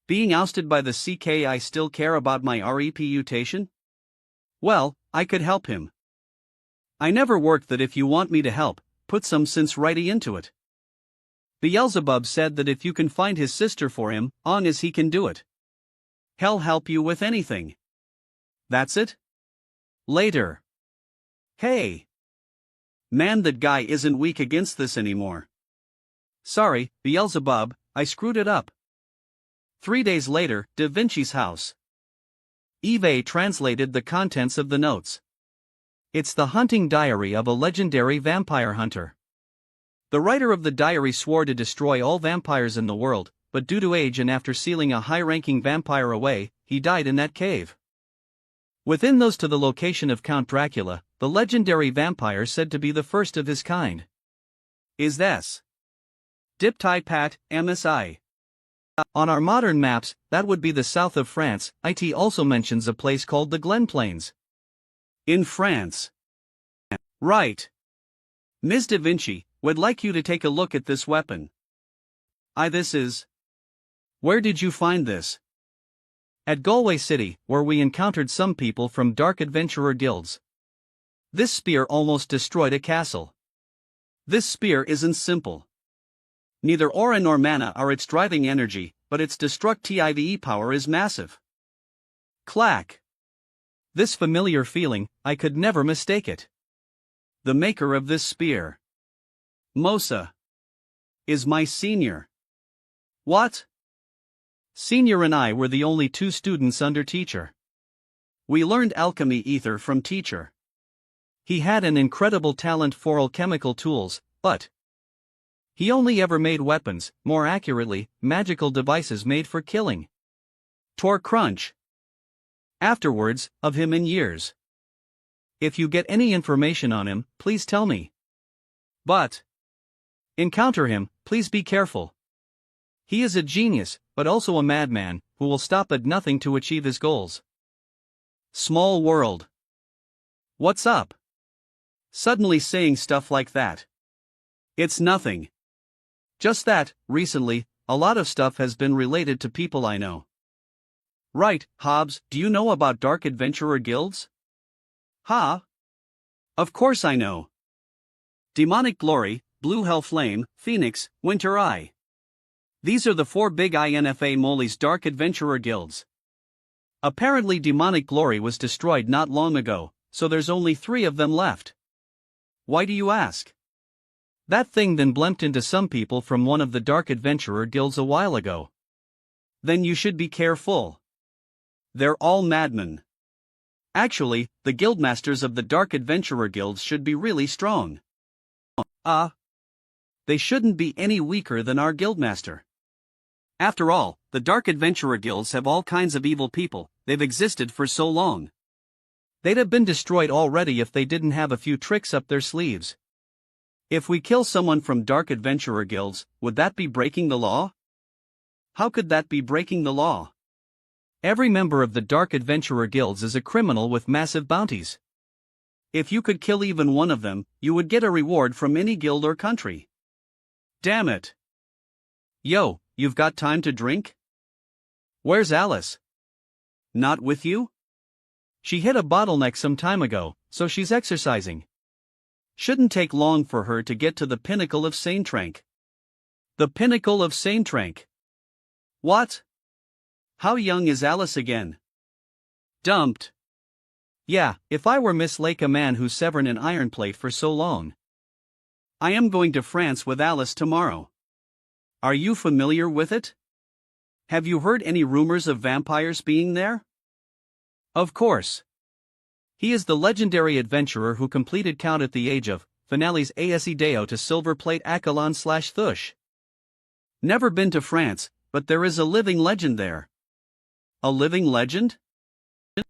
Being ousted by the CK. I still care about my reputation? Well, I could help him. I never worked that. If you want me to help, put some sense righty into it. Beelzebub said that if you can find his sister for him, as he can do it. He'll help you with anything. That's it? Later. Hey. Man, that guy isn't weak against this anymore. Sorry, Beelzebub, I screwed it up. 3 days later, Da Vinci's house. Eve translated the contents of the notes. It's the hunting diary of a legendary vampire hunter. The writer of the diary swore to destroy all vampires in the world, but due to age and after sealing a high-ranking vampire away, he died in that cave. Within those to the location of Count Dracula, the legendary vampire said to be the first of his kind. Is this Dipti Pat, MSI. On our modern maps, that would be the south of France. It also mentions a place called the Glen Plains. In France. Right. Ms. Da Vinci, would like you to take a look at this weapon. This is. Where did you find this? At Galway City, where we encountered some people from dark adventurer guilds. This spear almost destroyed a castle. This spear isn't simple. Neither aura nor mana are its driving energy, but its destructive power is massive. Clack. This familiar feeling, I could never mistake it. The maker of this spear, Mosa, is my senior. What? Senior and I were the only two students under teacher. We learned alchemy ether from teacher. He had an incredible talent for alchemical tools, but he only ever made weapons, more accurately, magical devices made for killing. Tor crunch. Afterwards, of him in years. If you get any information on him, please tell me. But encounter him, please be careful. He is a genius, but also a madman, who will stop at nothing to achieve his goals. Small world. What's up? Suddenly saying stuff like that. It's nothing. Just that, recently, a lot of stuff has been related to people I know. Right, Hobbs, do you know about dark adventurer guilds? Huh? Of course I know. Demonic Glory, Blue Hell Flame, Phoenix, Winter Eye. These are the 4 big INFA Moli's dark adventurer guilds. Apparently Demonic Glory was destroyed not long ago, so there's only 3 of them left. Why do you ask? That thing then blimped into some people from one of the dark adventurer guilds a while ago. Then you should be careful. They're all madmen. Actually, the guildmasters of the dark adventurer guilds should be really strong. They shouldn't be any weaker than our guildmaster. After all, the dark adventurer guilds have all kinds of evil people, they've existed for so long. They'd have been destroyed already if they didn't have a few tricks up their sleeves. If we kill someone from dark adventurer guilds, would that be breaking the law? How could that be breaking the law? Every member of the dark adventurer guilds is a criminal with massive bounties. If you could kill even one of them, you would get a reward from any guild or country. Damn it. Yo, you've got time to drink? Where's Alice? Not with you? She hit a bottleneck some time ago, so she's exercising. Shouldn't take long for her to get to the pinnacle of Saintrank. The pinnacle of Saintrank. What? How young is Alice again? Dumped. Yeah, if I were Miss Lake, a man who's severed an iron plate for so long. I am going to France with Alice tomorrow. Are you familiar with it? Have you heard any rumors of vampires being there? Of course. He is the legendary adventurer who completed Count at the age of, finales ASE Deo to Silver Plate Accolon/Thush. Never been to France, but there is a living legend there. A living legend?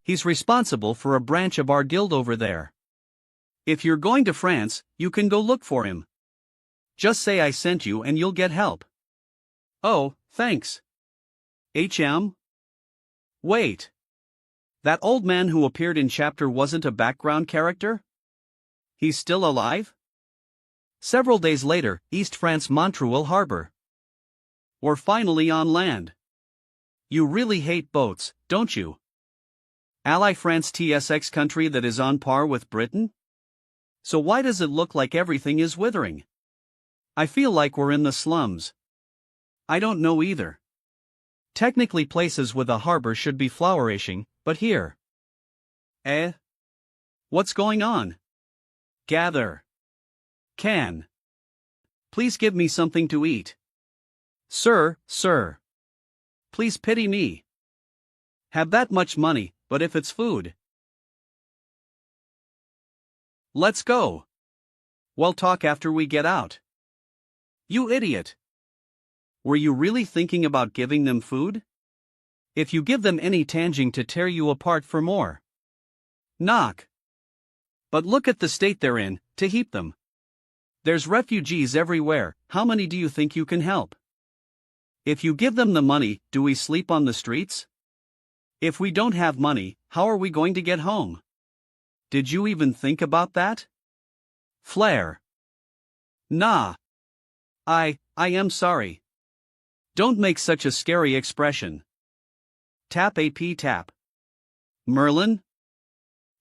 He's responsible for a branch of our guild over there. If you're going to France, you can go look for him. Just say I sent you and you'll get help. Oh, thanks. HM? Wait. That old man who appeared in chapter wasn't a background character? He's still alive? Several days later, East France Montreal Harbor. We're finally on land. You really hate boats, don't you? Ally France TSX country that is on par with Britain? So why does it look like everything is withering? I feel like we're in the slums. I don't know either. Technically places with a harbor should be flourishing, but here. What's going on? Gather. Can. Please give me something to eat. Sir. Please pity me. Have that much money, but if it's food. Let's go. We'll talk after we get out. You idiot. Were you really thinking about giving them food? If you give them any tanging to tear you apart for more. Knock. But look at the state they're in, to heap them. There's refugees everywhere, how many do you think you can help? If you give them the money, do we sleep on the streets? If we don't have money, how are we going to get home? Did you even think about that? Flare. Nah. I am sorry. Don't make such a scary expression. Tap AP tap. Merlin?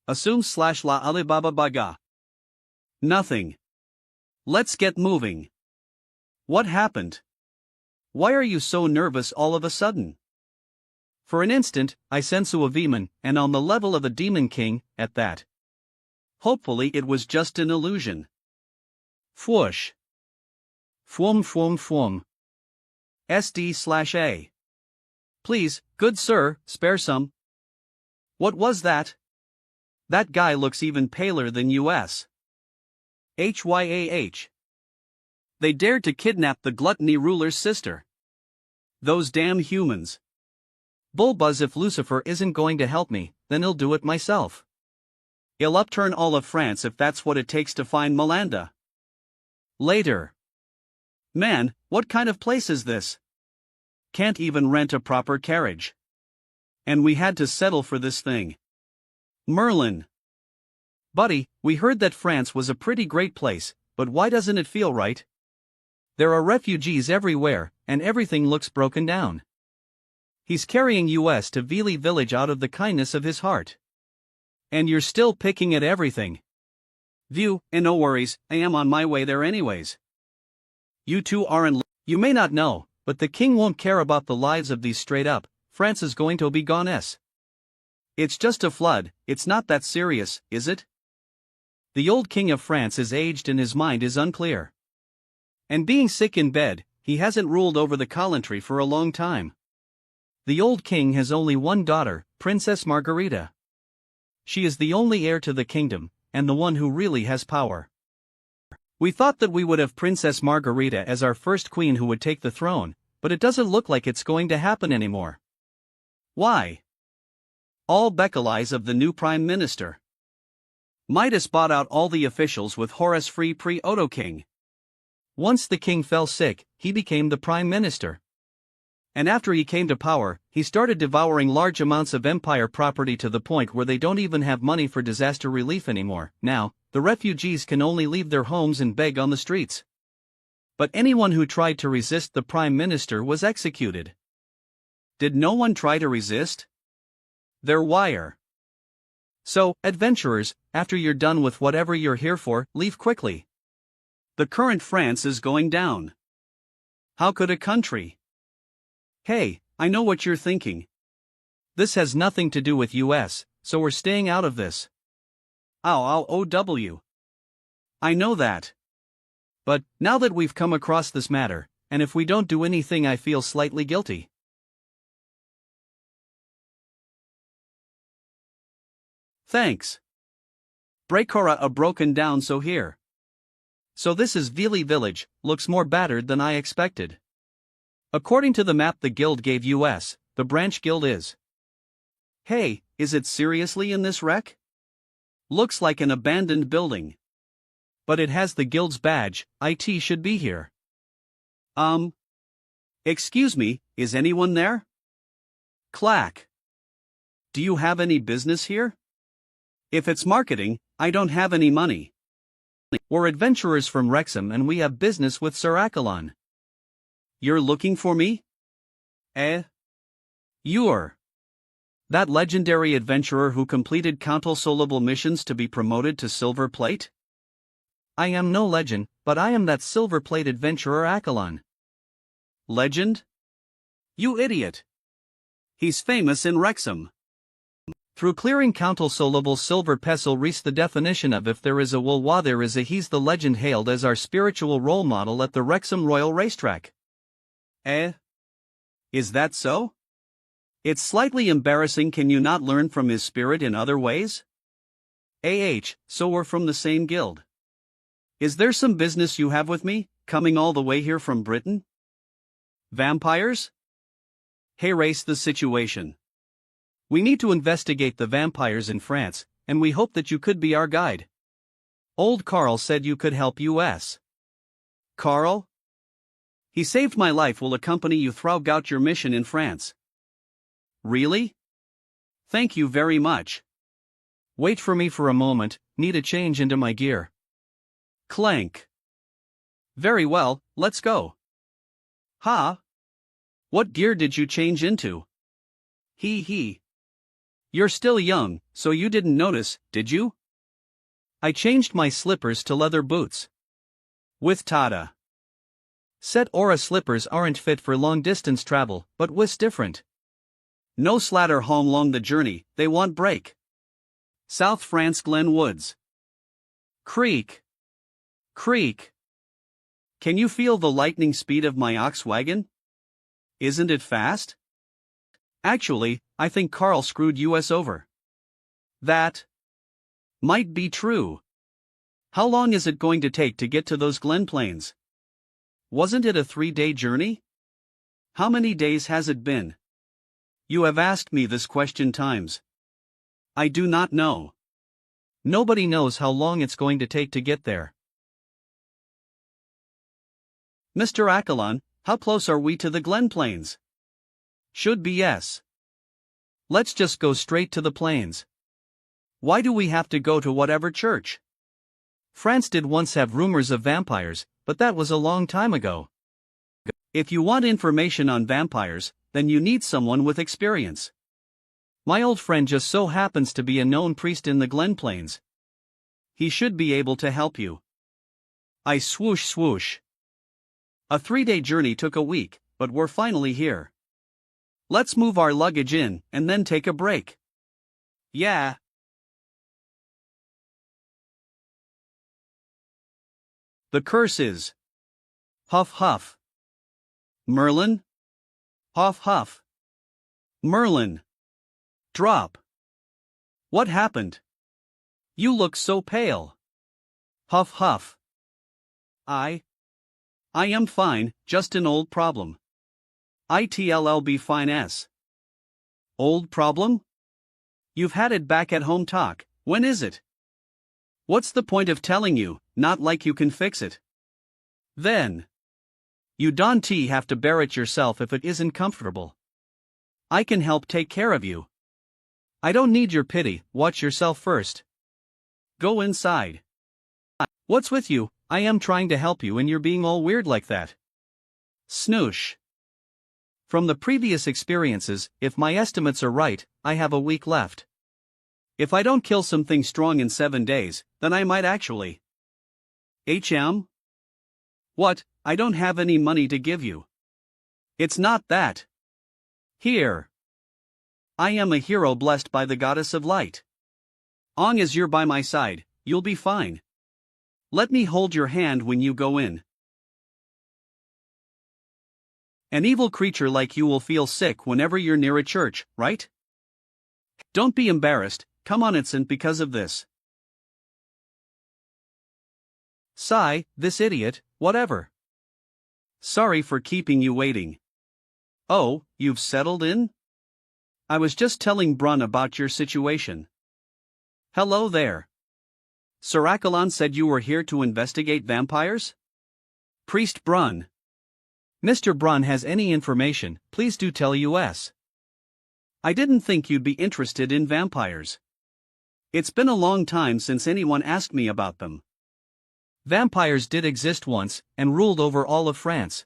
Assume /la Alibaba Baga. Nothing. Let's get moving. What happened? Why are you so nervous all of a sudden? For an instant, I sense a demon, and on the level of a demon king, at that. Hopefully it was just an illusion. Fwoosh. Fwum fwum fwum. SD/A. Please, good sir, spare some. What was that? That guy looks even paler than us. HYAH. They dared to kidnap the gluttony ruler's sister. Those damn humans. Bullbuzz, if Lucifer isn't going to help me, then I'll do it myself. I'll upturn all of France if that's what it takes to find Melanda. Later. Man, what kind of place is this? Can't even rent a proper carriage. And we had to settle for this thing. Merlin. Buddy, we heard that France was a pretty great place, but why doesn't it feel right? There are refugees everywhere, and everything looks broken down. He's carrying us to Vili village out of the kindness of his heart. And you're still picking at everything. View, and no worries, I am on my way there anyways. You two aren't. You may not know, but the king won't care about the lives of these straight up. France is going to be gone-s. It's just a flood, it's not that serious, is it? The old king of France is aged and his mind is unclear. And being sick in bed, he hasn't ruled over the country for a long time. The old king has only one daughter, Princess Margarita. She is the only heir to the kingdom, and the one who really has power. We thought that we would have Princess Margarita as our first queen who would take the throne, but it doesn't look like it's going to happen anymore. Why? All Beckeleyes of the new prime minister. Midas bought out all the officials with Horus Free pre-Odo king. Once the king fell sick, he became the prime minister. And after he came to power, he started devouring large amounts of empire property to the point where they don't even have money for disaster relief anymore. Now, the refugees can only leave their homes and beg on the streets. But anyone who tried to resist the prime minister was executed. Did no one try to resist? They're wire. So, adventurers, after you're done with whatever you're here for, leave quickly. The current France is going down. How could a country? Hey, I know what you're thinking. This has nothing to do with us, so we're staying out of this. OW. I know that. But, now that we've come across this matter, and if we don't do anything, I feel slightly guilty. Thanks. Brekora a broken down so here. So this is Vili village, looks more battered than I expected. According to the map the guild gave us, the branch guild is. Hey, is it seriously in this wreck? Looks like an abandoned building. But it has the guild's badge, IT should be here. Excuse me, is anyone there? Clack. Do you have any business here? If it's marketing, I don't have any money. We're adventurers from Wrexham and we have business with Sir Accolon. You're looking for me? You're that legendary adventurer who completed countless missions to be promoted to silver plate? I am no legend, but I am that silver plate adventurer Accolon. Legend? You idiot. He's famous in Wrexham. Through clearing countless silver pestle reached the definition of if there is a Wulwa there is a he's the legend hailed as our spiritual role model at the Wrexham Royal Racetrack. Is that so? It's slightly embarrassing, can you not learn from his spirit in other ways? So we're from the same guild. Is there some business you have with me, coming all the way here from Britain? Vampires? Hey, race the situation. We need to investigate the vampires in France, and we hope that you could be our guide. Old Carl said you could help us. Carl? He saved my life, will accompany you throughout your mission in France. Really? Thank you very much. Wait for me for a moment, need a change into my gear. Clank. Very well, let's go. What gear did you change into? He. You're still young, so you didn't notice, did you? I changed my slippers to leather boots. With Tata. Set Aura slippers aren't fit for long distance travel, but wis different. No slatter home long the journey, they want break. South France Glen Woods. Creak. Creak. Can you feel the lightning speed of my ox wagon? Isn't it fast? Actually, I think Carl screwed us over. That might be true. How long is it going to take to get to those Glen Plains? Wasn't it a 3-day journey? How many days has it been? You have asked me this question times. I do not know. Nobody knows how long it's going to take to get there. Mr. Accolon, how close are we to the Glen Plains? Should be yes. Let's just go straight to the plains. Why do we have to go to whatever church? France did once have rumors of vampires, but that was a long time ago. If you want information on vampires, then you need someone with experience. My old friend just so happens to be a known priest in the Glen Plains. He should be able to help you. I swoosh swoosh. A 3-day journey took a week, but we're finally here. Let's move our luggage in and then take a break. Yeah. The curse is huff huff. Merlin? Huff huff. Merlin. Drop. What happened? You look so pale. Huff huff. I am fine, just an old problem. ITLLB fine s. Old problem? You've had it back at home talk, when is it? What's the point of telling you, not like you can fix it? Then. You don't have to bear it yourself if it isn't comfortable. I can help take care of you. I don't need your pity, watch yourself first. Go inside. What's with you? I am trying to help you and you're being all weird like that. Snoosh. From the previous experiences, if my estimates are right, I have a week left. If I don't kill something strong in 7 days, then I might actually. HM? What? I don't have any money to give you. It's not that. Here. I am a hero blessed by the goddess of light. Long as you're by my side, you'll be fine. Let me hold your hand when you go in. An evil creature like you will feel sick whenever you're near a church, right? Don't be embarrassed, come on, it's because of this. Sigh, this idiot, whatever. Sorry for keeping you waiting. Oh, you've settled in? I was just telling Brun about your situation. Hello there. Sir Accolon said you were here to investigate vampires? Priest Brun. Mr. Brun has any information, please do tell us. I didn't think you'd be interested in vampires. It's been a long time since anyone asked me about them. Vampires did exist once, and ruled over all of France.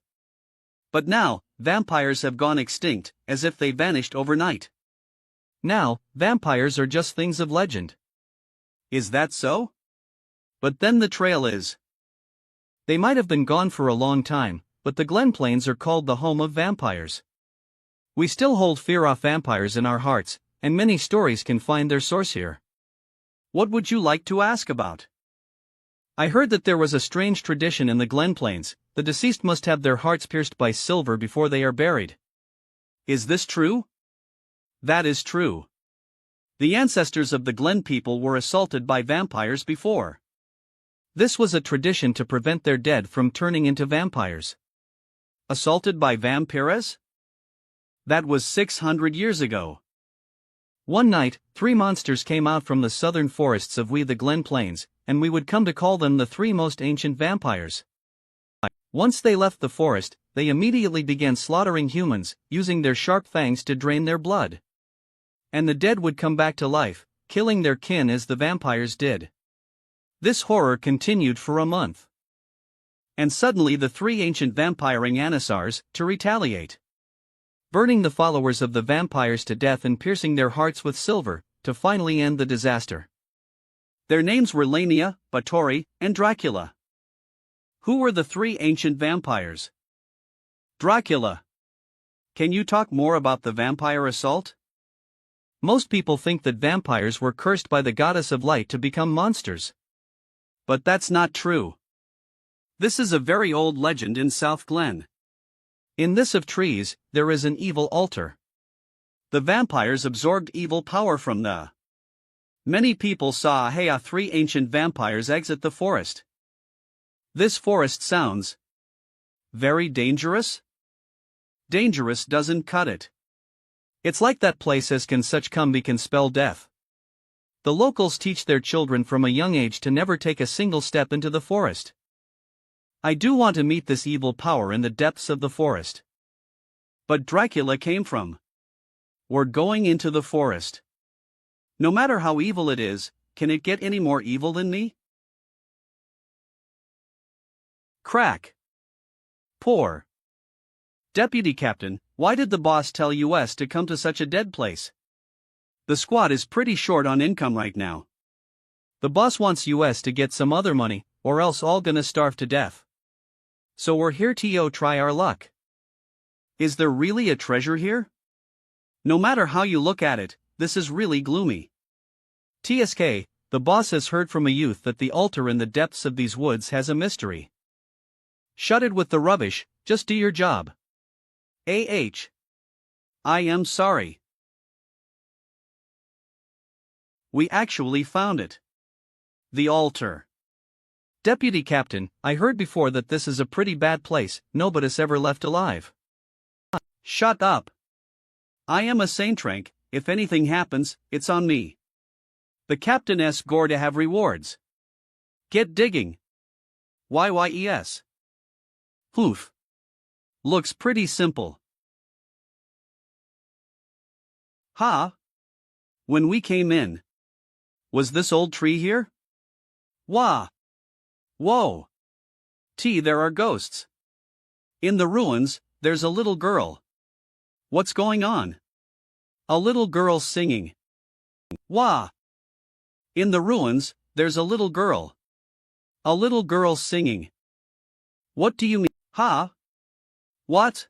But now, vampires have gone extinct, as if they vanished overnight. Now, vampires are just things of legend. Is that so? But then the trail is. They might have been gone for a long time, but the Glen Plains are called the home of vampires. We still hold fear of vampires in our hearts, and many stories can find their source here. What would you like to ask about? I heard that there was a strange tradition in the Glen Plains, the deceased must have their hearts pierced by silver before they are buried. Is this true? That is true. The ancestors of the Glen people were assaulted by vampires before. This was a tradition to prevent their dead from turning into vampires. Assaulted by vampires? That was 600 years ago. One night, 3 monsters came out from the southern forests of the Glen Plains, and we would come to call them the 3 most ancient vampires. Once they left the forest, they immediately began slaughtering humans, using their sharp fangs to drain their blood. And the dead would come back to life, killing their kin as the vampires did. This horror continued for a month. And suddenly the 3 ancient vampiring Anasars, to retaliate. Burning the followers of the vampires to death and piercing their hearts with silver, to finally end the disaster. Their names were Lania, Batory, and Dracula. Who were the three ancient vampires? Dracula. Can you talk more about the vampire assault? Most people think that vampires were cursed by the goddess of light to become monsters. But that's not true. This is a very old legend in South Glen. In this of trees, there is an evil altar. The vampires absorbed evil power from the. Many people saw three ancient vampires exit the forest. This forest sounds very dangerous? Dangerous doesn't cut it. It's like that place as can spell death. The locals teach their children from a young age to never take a single step into the forest. I do want to meet this evil power in the depths of the forest. But Dracula came from. We're going into the forest. No matter how evil it is, can it get any more evil than me? Crack. Poor. Deputy Captain, why did the boss tell us to come to such a dead place? The squad is pretty short on income right now. The boss wants us to get some other money, or else all gonna starve to death. So we're here to try our luck. Is there really a treasure here? No matter how you look at it, this is really gloomy. TSK, the boss has heard from a youth that the altar in the depths of these woods has a mystery. Shut it with the rubbish, just do your job. I am sorry. We actually found it. The altar. Deputy Captain, I heard before that this is a pretty bad place, nobody's ever left alive. Shut up. I am a saintrank, if anything happens, it's on me. The captain's gore to have rewards. Get digging. YYES. Oof. Looks pretty simple. When we came in. Was this old tree here? Wah. Whoa. There are ghosts. In the ruins, there's a little girl. What's going on? A little girl singing. Wah. In the ruins, there's a little girl. A little girl singing. What do you mean? What?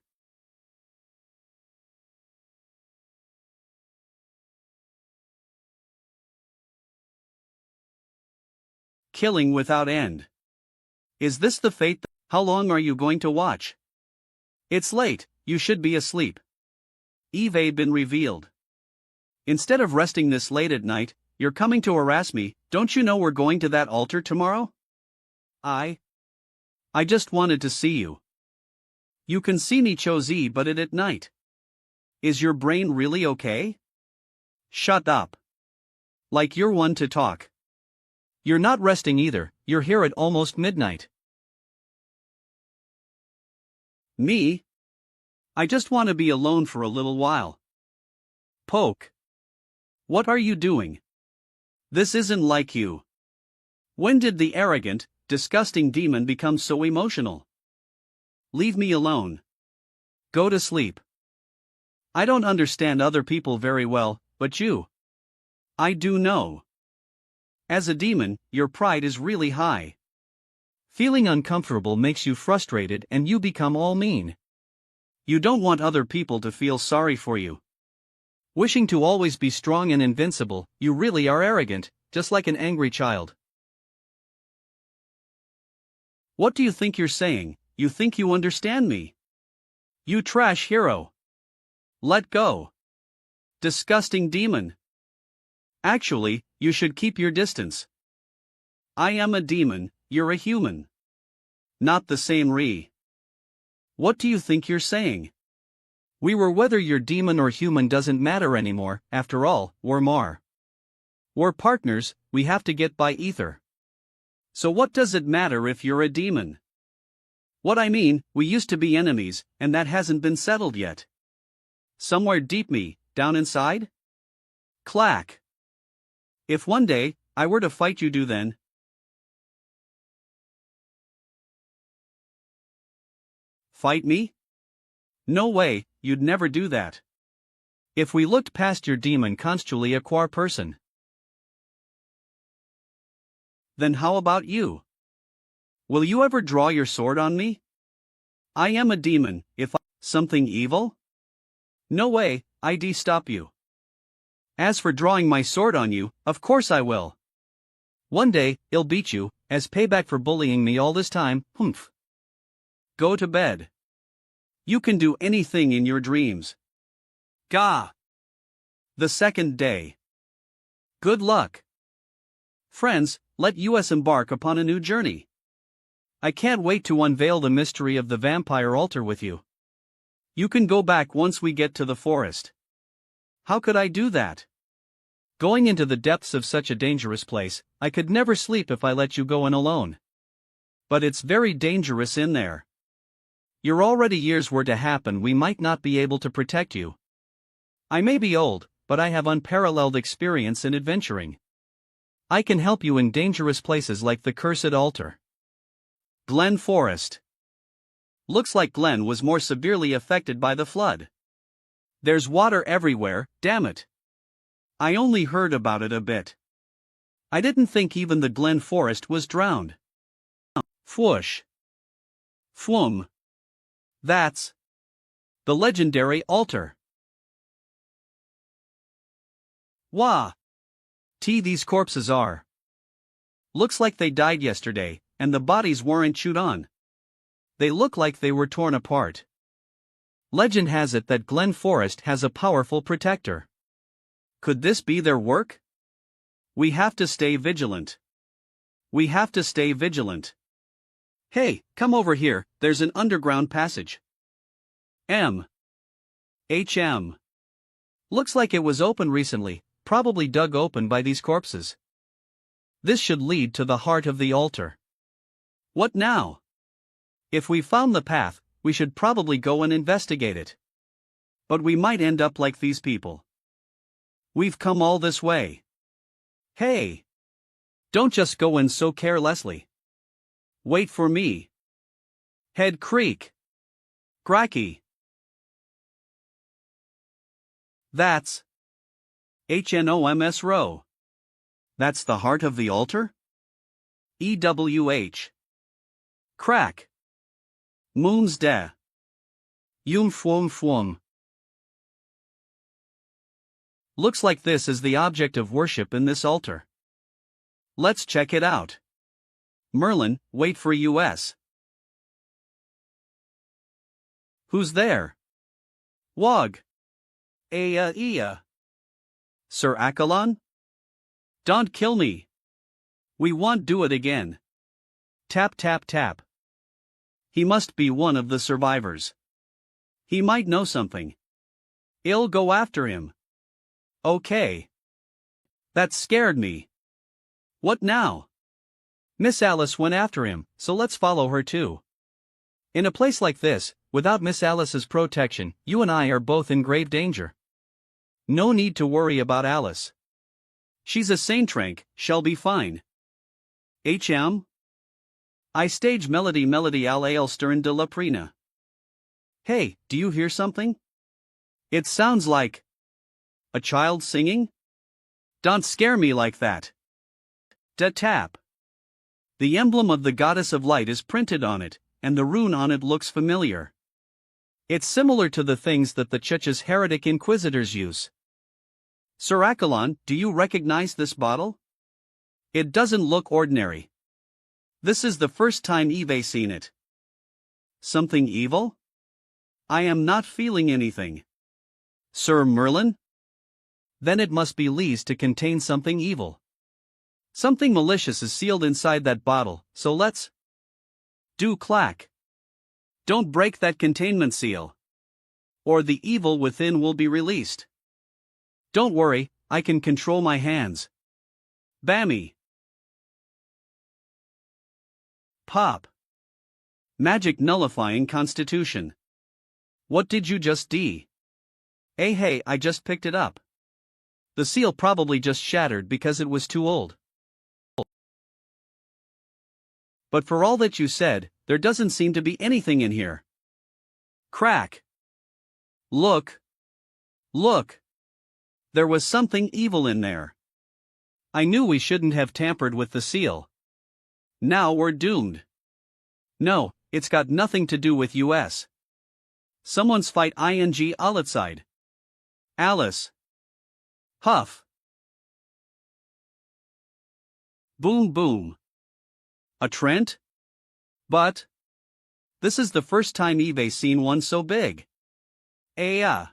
Killing without end. Is this the fate? How long are you going to watch? It's late, you should be asleep. Evade been revealed. Instead of resting this late at night, you're coming to harass me. Don't you know we're going to that altar tomorrow? I just wanted to see you. You can see me Chozi but it at night. Is your brain really okay? Shut up. Like you're one to talk. You're not resting either, you're here at almost midnight. Me? I just want to be alone for a little while. Poke. What are you doing? This isn't like you. When did the arrogant, disgusting demon become so emotional? Leave me alone. Go to sleep. I don't understand other people very well, but you. I do know. As a demon, your pride is really high. Feeling uncomfortable makes you frustrated and you become all mean. You don't want other people to feel sorry for you. Wishing to always be strong and invincible, you really are arrogant, just like an angry child. What do you think you're saying? You think you understand me? You trash hero. Let go. Disgusting demon. Actually, you should keep your distance. I am a demon, you're a human. Not the same What do you think you're saying? Whether you're demon or human doesn't matter anymore, after all, we're partners, we have to get by ether. So what does it matter if you're a demon? What I mean, we used to be enemies, and that hasn't been settled yet. Somewhere deep down inside? Clack. If one day, I were to fight you then. Fight me? No way, you'd never do that. If we looked past your demon constantly a quar person. Then how about you? Will you ever draw your sword on me? I am a demon, if I. Something evil? No way, I'd stop you. As for drawing my sword on you, of course I will. One day, I'll beat you, as payback for bullying me all this time, humph. Go to bed. You can do anything in your dreams. Gah! The second day. Good luck. Friends, let us embark upon a new journey. I can't wait to unveil the mystery of the vampire altar with you. You can go back once we get to the forest. How could I do that? Going into the depths of such a dangerous place, I could never sleep if I let you go in alone. But it's very dangerous in there. You're already years were to happen, we might not be able to protect you. I may be old, but I have unparalleled experience in adventuring. I can help you in dangerous places like the cursed altar. Glen Forest. Looks like Glen was more severely affected by the flood. There's water everywhere, damn it. I only heard about it a bit. I didn't think even the Glen Forest was drowned. Fwoosh. Fwum. That's the legendary altar. Wah! These corpses are. Looks like they died yesterday, and the bodies weren't chewed on. They look like they were torn apart. Legend has it that Glen Forest has a powerful protector. Could this be their work? We have to stay vigilant. We have to stay vigilant. Hey, come over here, there's an underground passage. HM. Looks like it was open recently, probably dug open by these corpses. This should lead to the heart of the altar. What now? If we found the path, we should probably go and investigate it. But we might end up like these people. We've come all this way. Hey! Don't just go in so carelessly. Wait for me. Head Creek. Cracky. That's HNOMS row. That's the heart of the altar? EWH. Crack. Moons de. Yum fwum fwum. Looks like this is the object of worship in this altar. Let's check it out. Merlin, wait for us. Who's there? Wog. Ea. Sir Accolon? Don't kill me. We won't do it again. Tap tap tap. He must be one of the survivors. He might know something. I'll go after him. Okay. That scared me. What now? Miss Alice went after him, so let's follow her too. In a place like this, without Miss Alice's protection, you and I are both in grave danger. No need to worry about Alice. She's a saintrank, shall be fine. HM? I stage melody al Aylstern de la Prina. Hey, do you hear something? It sounds like a child singing? Don't scare me like that. Da tap. The emblem of the goddess of light is printed on it, and the rune on it looks familiar. It's similar to the things that the Church's heretic inquisitors use. Sir Accolon, do you recognize this bottle? It doesn't look ordinary. This is the first time I've seen it. Something evil? I am not feeling anything. Sir Merlin? Then it must be leased to contain something evil. Something malicious is sealed inside that bottle, so let's do clack. Don't break that containment seal, or the evil within will be released. Don't worry, I can control my hands. Bammy. Pop. Magic nullifying constitution. What did you just do? Hey, I just picked it up. The seal probably just shattered because it was too old. But for all that you said, there doesn't seem to be anything in here. Crack. Look. There was something evil in there. I knew we shouldn't have tampered with the seal. Now we're doomed. No, it's got nothing to do with US. Someone's fight ing outside. Alice. Huff. Boom boom. A Trent? But this is the first time Eve's seen one so big. That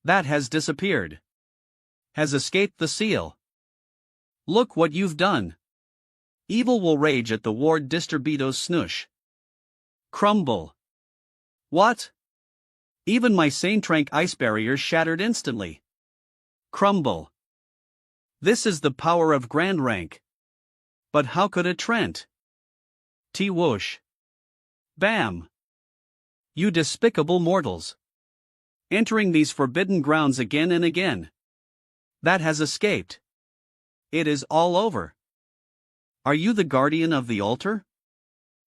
has disappeared. Has escaped the seal. Look what you've done. Evil will rage at the ward distributos snoosh. Crumble. What? Even my sane trank ice barriers shattered instantly. Crumble. This is the power of grand rank. But how could a Trent? T-whoosh. Bam. You despicable mortals. Entering these forbidden grounds again and again. That has escaped. It is all over. Are you the guardian of the altar?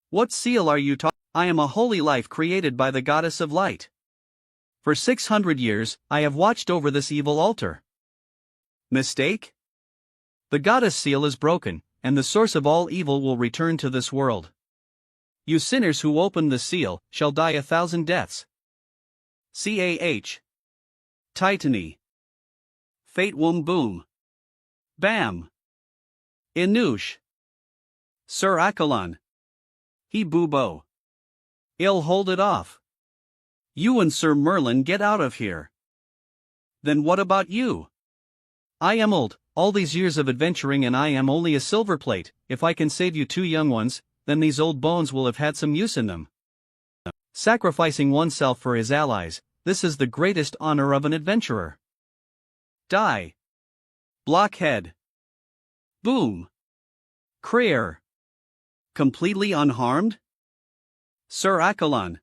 What seal are you talking? I am a holy life created by the goddess of light. For 600 years, I have watched over this evil altar. Mistake? The goddess seal is broken, and the source of all evil will return to this world. You sinners who open the seal shall die 1,000 deaths. CAH. Titany. Fate wom boom. Bam. Inoosh. Sir Akalon. He boobo. I'll hold it off. You and Sir Merlin get out of here. Then what about you? I am old, all these years of adventuring, and I am only a silver plate. If I can save you 2 young ones, then these old bones will have had some use in them. Sacrificing oneself for his allies, this is the greatest honor of an adventurer. Die. Blockhead. Boom. Creer. Completely unharmed? Sir Akalon.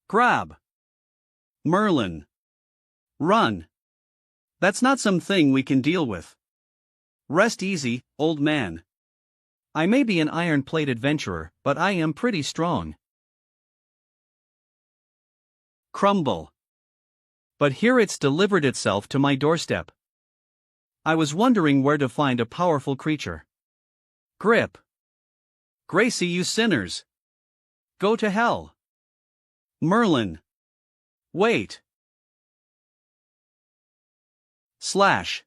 Grab. Merlin. Run. That's not something we can deal with. Rest easy, old man. I may be an iron-plate adventurer, but I am pretty strong. Crumble. But here it's delivered itself to my doorstep. I was wondering where to find a powerful creature. Grip. Gracie, you sinners. Go to hell. Merlin. Wait. Slash.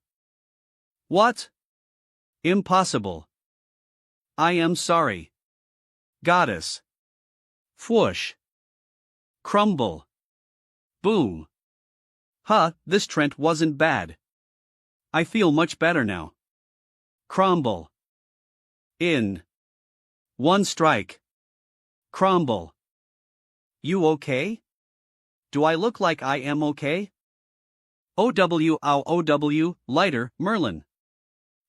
What? Impossible. I am sorry. Goddess. Fwoosh. Crumble. Boom. This Trent wasn't bad. I feel much better now. Crumble. In. One strike. Crumble. You okay? Do I look like I am okay? OW, lighter, Merlin.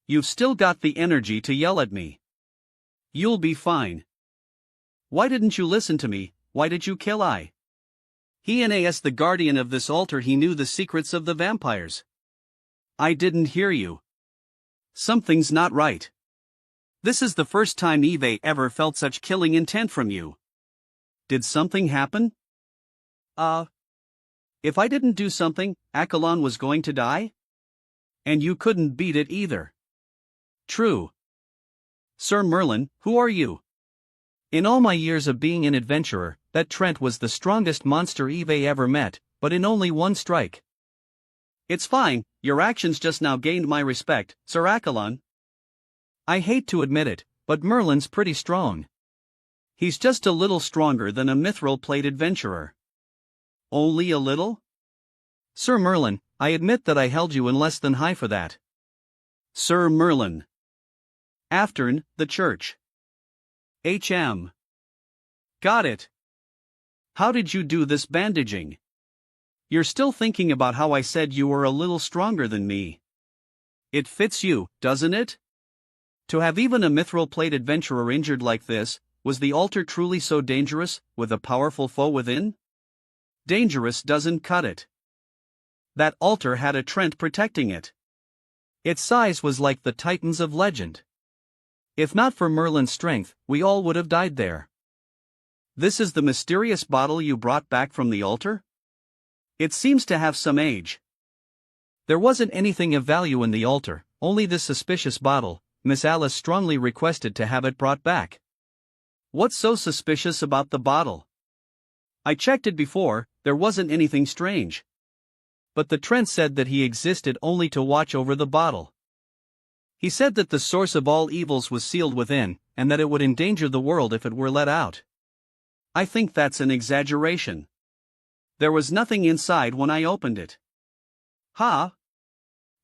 You've still got the energy to yell at me. You'll be fine. Why didn't you listen to me? Why did you kill I? He and as the guardian of this altar, he knew the secrets of the vampires. I didn't hear you. Something's not right. This is the first time Eve ever felt such killing intent from you. Did something happen? If I didn't do something, Akalon was going to die? And you couldn't beat it either. True. Sir Merlin, who are you? In all my years of being an adventurer, that Trent was the strongest monster Eve ever met, but in only one strike. It's fine, your actions just now gained my respect, Sir Akalon. I hate to admit it, but Merlin's pretty strong. He's just a little stronger than a mithril plate adventurer. Only a little? Sir Merlin, I admit that I held you in less than high for that. Sir Merlin. Aftern, the church. HM. Got it. How did you do this bandaging? You're still thinking about how I said you were a little stronger than me. It fits you, doesn't it? To have even a mithril plate adventurer injured like this, was the altar truly so dangerous, with a powerful foe within? Dangerous doesn't cut it. That altar had a Trent protecting it. Its size was like the Titans of legend. If not for Merlin's strength, we all would have died there. This is the mysterious bottle you brought back from the altar? It seems to have some age. There wasn't anything of value in the altar, only this suspicious bottle. Miss Alice strongly requested to have it brought back. What's so suspicious about the bottle? I checked it before, there wasn't anything strange. But the Trent said that he existed only to watch over the bottle. He said that the source of all evils was sealed within, and that it would endanger the world if it were let out. I think that's an exaggeration. There was nothing inside when I opened it. Ha?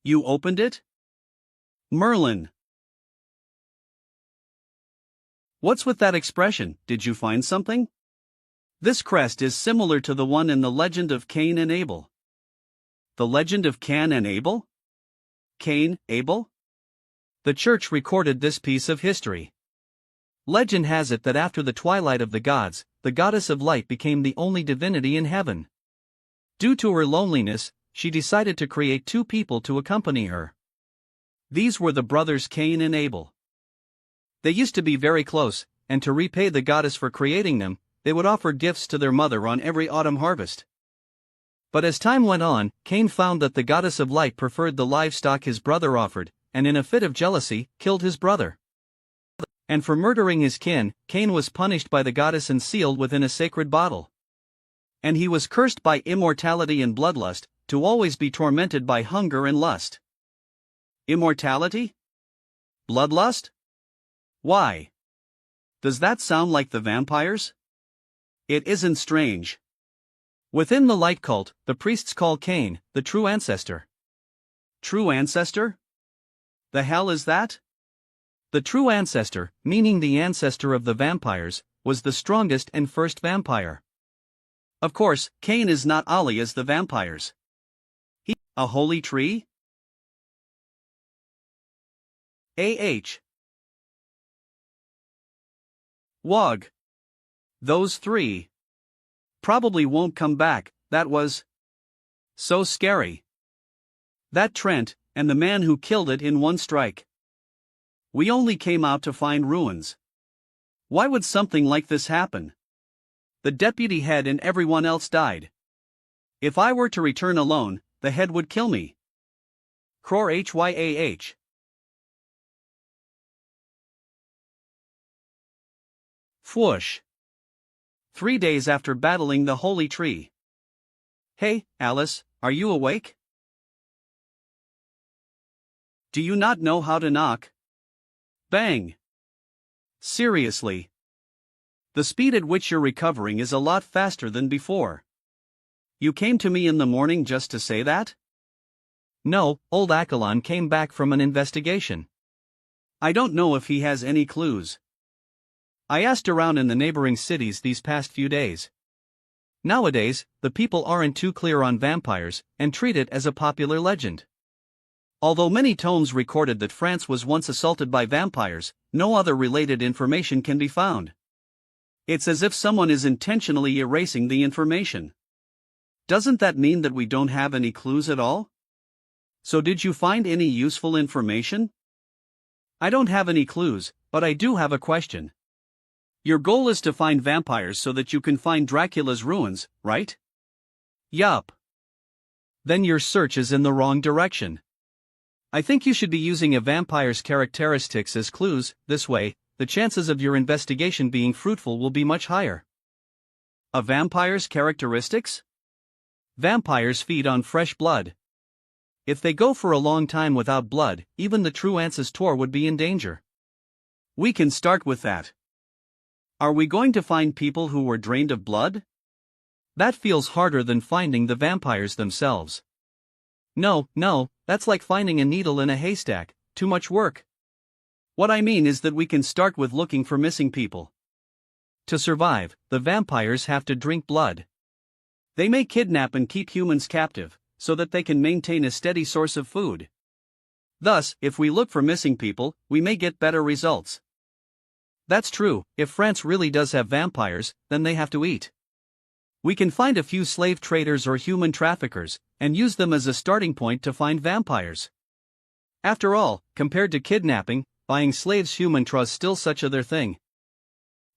You opened it? Merlin. What's with that expression? Did you find something? This crest is similar to the one in the legend of Cain and Abel. The legend of Cain and Abel? Cain, Abel? The church recorded this piece of history. Legend has it that after the twilight of the gods, the goddess of light became the only divinity in heaven. Due to her loneliness, she decided to create two people to accompany her. These were the brothers Cain and Abel. They used to be very close, and to repay the goddess for creating them, they would offer gifts to their mother on every autumn harvest. But as time went on, Cain found that the goddess of light preferred the livestock his brother offered, and in a fit of jealousy, killed his brother. And for murdering his kin, Cain was punished by the goddess and sealed within a sacred bottle. And he was cursed by immortality and bloodlust, to always be tormented by hunger and lust. Immortality? Bloodlust? Why? Does that sound like the vampires? It isn't strange. Within the light cult, the priests call Cain the true ancestor. True ancestor? The hell is that? The true ancestor, meaning the ancestor of the vampires, was the strongest and first vampire. Of course, Cain is not Ali as the vampires. He, a holy tree? A.H. Wog. Those three probably won't come back. That was so scary. That Trent, and the man who killed it in one strike. We only came out to find ruins. Why would something like this happen? The deputy head and everyone else died. If I were to return alone, the head would kill me. Crore Hyah. Fwoosh. 3 days after battling the holy tree. Hey, Alice, are you awake? Do you not know how to knock? Bang. Seriously. The speed at which you're recovering is a lot faster than before. You came to me in the morning just to say that? No, old Accolon came back from an investigation. I don't know if he has any clues. I asked around in the neighboring cities these past few days. Nowadays, the people aren't too clear on vampires, and treat it as a popular legend. Although many tomes recorded that France was once assaulted by vampires, no other related information can be found. It's as if someone is intentionally erasing the information. Doesn't that mean that we don't have any clues at all? So did you find any useful information? I don't have any clues, but I do have a question. Your goal is to find vampires so that you can find Dracula's ruins, right? Yup. Then your search is in the wrong direction. I think you should be using a vampire's characteristics as clues. This way, the chances of your investigation being fruitful will be much higher. A vampire's characteristics? Vampires feed on fresh blood. If they go for a long time without blood, even the true ancestor would be in danger. We can start with that. Are we going to find people who were drained of blood? That feels harder than finding the vampires themselves. No, that's like finding a needle in a haystack, too much work. What I mean is that we can start with looking for missing people. To survive, the vampires have to drink blood. They may kidnap and keep humans captive, so that they can maintain a steady source of food. Thus, if we look for missing people, we may get better results. That's true. If France really does have vampires, then they have to eat. We can find a few slave traders or human traffickers, and use them as a starting point to find vampires. After all, compared to kidnapping, buying slaves, human trust still such a their thing.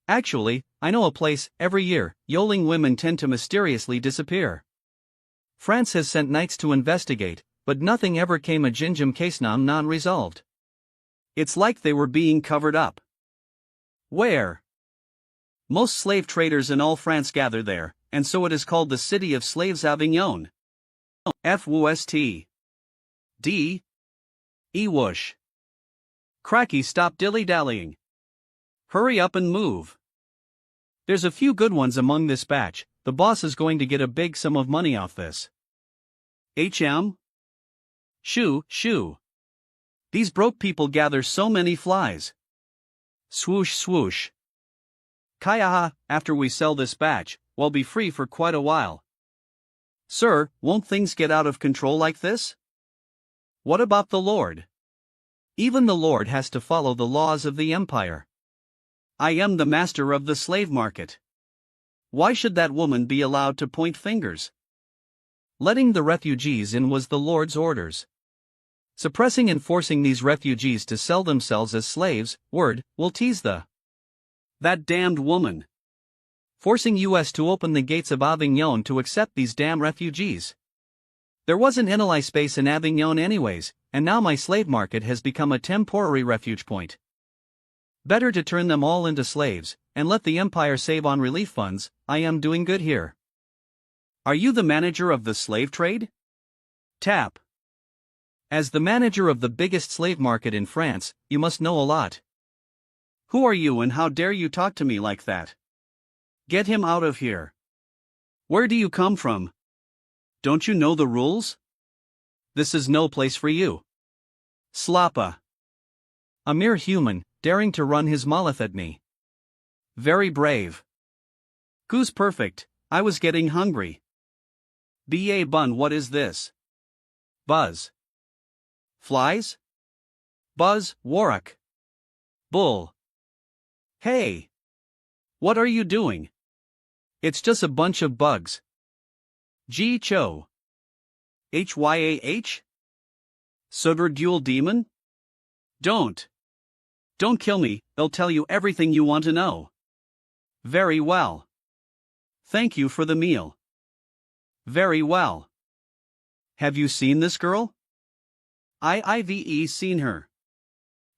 Actually, I know a place. Every year, Yoling women tend to mysteriously disappear. France has sent knights to investigate, but nothing ever came a Jinjam case non-resolved. It's like they were being covered up. Where? Most slave traders in all France gather there, and so it is called the city of slaves Avignon. F-U-S-T. D. E-whoosh. Cracky, stop dilly-dallying. Hurry up and move. There's a few good ones among this batch. The boss is going to get a big sum of money off this. HM? Shoo, shoo. These broke people gather so many flies. Swoosh, swoosh. Kaya, after we sell this batch, we'll be free for quite a while. Sir, won't things get out of control like this? What about the Lord? Even the Lord has to follow the laws of the empire. I am the master of the slave market. Why should that woman be allowed to point fingers? Letting the refugees in was the Lord's orders. Suppressing and forcing these refugees to sell themselves as slaves, will tease that damned woman. Forcing US to open the gates of Avignon to accept these damn refugees. There wasn't any space in Avignon anyways, and now my slave market has become a temporary refuge point. Better to turn them all into slaves, and let the empire save on relief funds. I am doing good here. Are you the manager of the slave trade? Tap. As the manager of the biggest slave market in France, you must know a lot. Who are you and how dare you talk to me like that? Get him out of here. Where do you come from? Don't you know the rules? This is no place for you. Slappa. A mere human, daring to run his mouth at me. Very brave. Goose perfect, I was getting hungry. B.A. Bun, what is this? Buzz. Flies? Buzz, Warwick. Bull. Hey! What are you doing? It's just a bunch of bugs. G. Cho. Hyah? Sugar dual demon? Don't kill me, they'll tell you everything you want to know. Very well. Thank you for the meal. Very well. Have you seen this girl? I've seen her.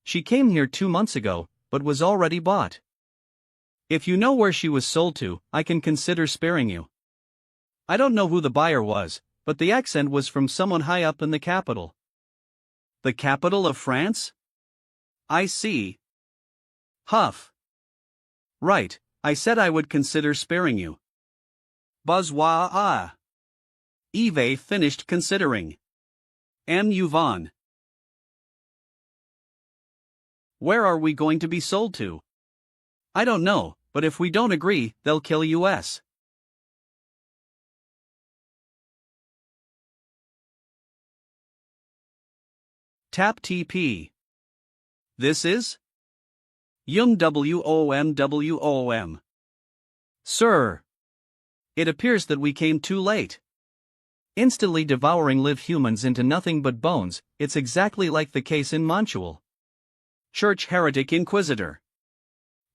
She came here 2 months ago, but was already bought. If you know where she was sold to, I can consider sparing you. I don't know who the buyer was, but the accent was from someone high up in the capital. The capital of France? I see. Huff. Right, I said I would consider sparing you. Buzz-wah-ah. Eve finished considering. Yvonne. Where are we going to be sold to? I don't know, but if we don't agree, they'll kill us. Tap TP. This is? WOM. Sir. It appears that we came too late. Instantly devouring live humans into nothing but bones, it's exactly like the case in Manhwa. Church Heretic Inquisitor.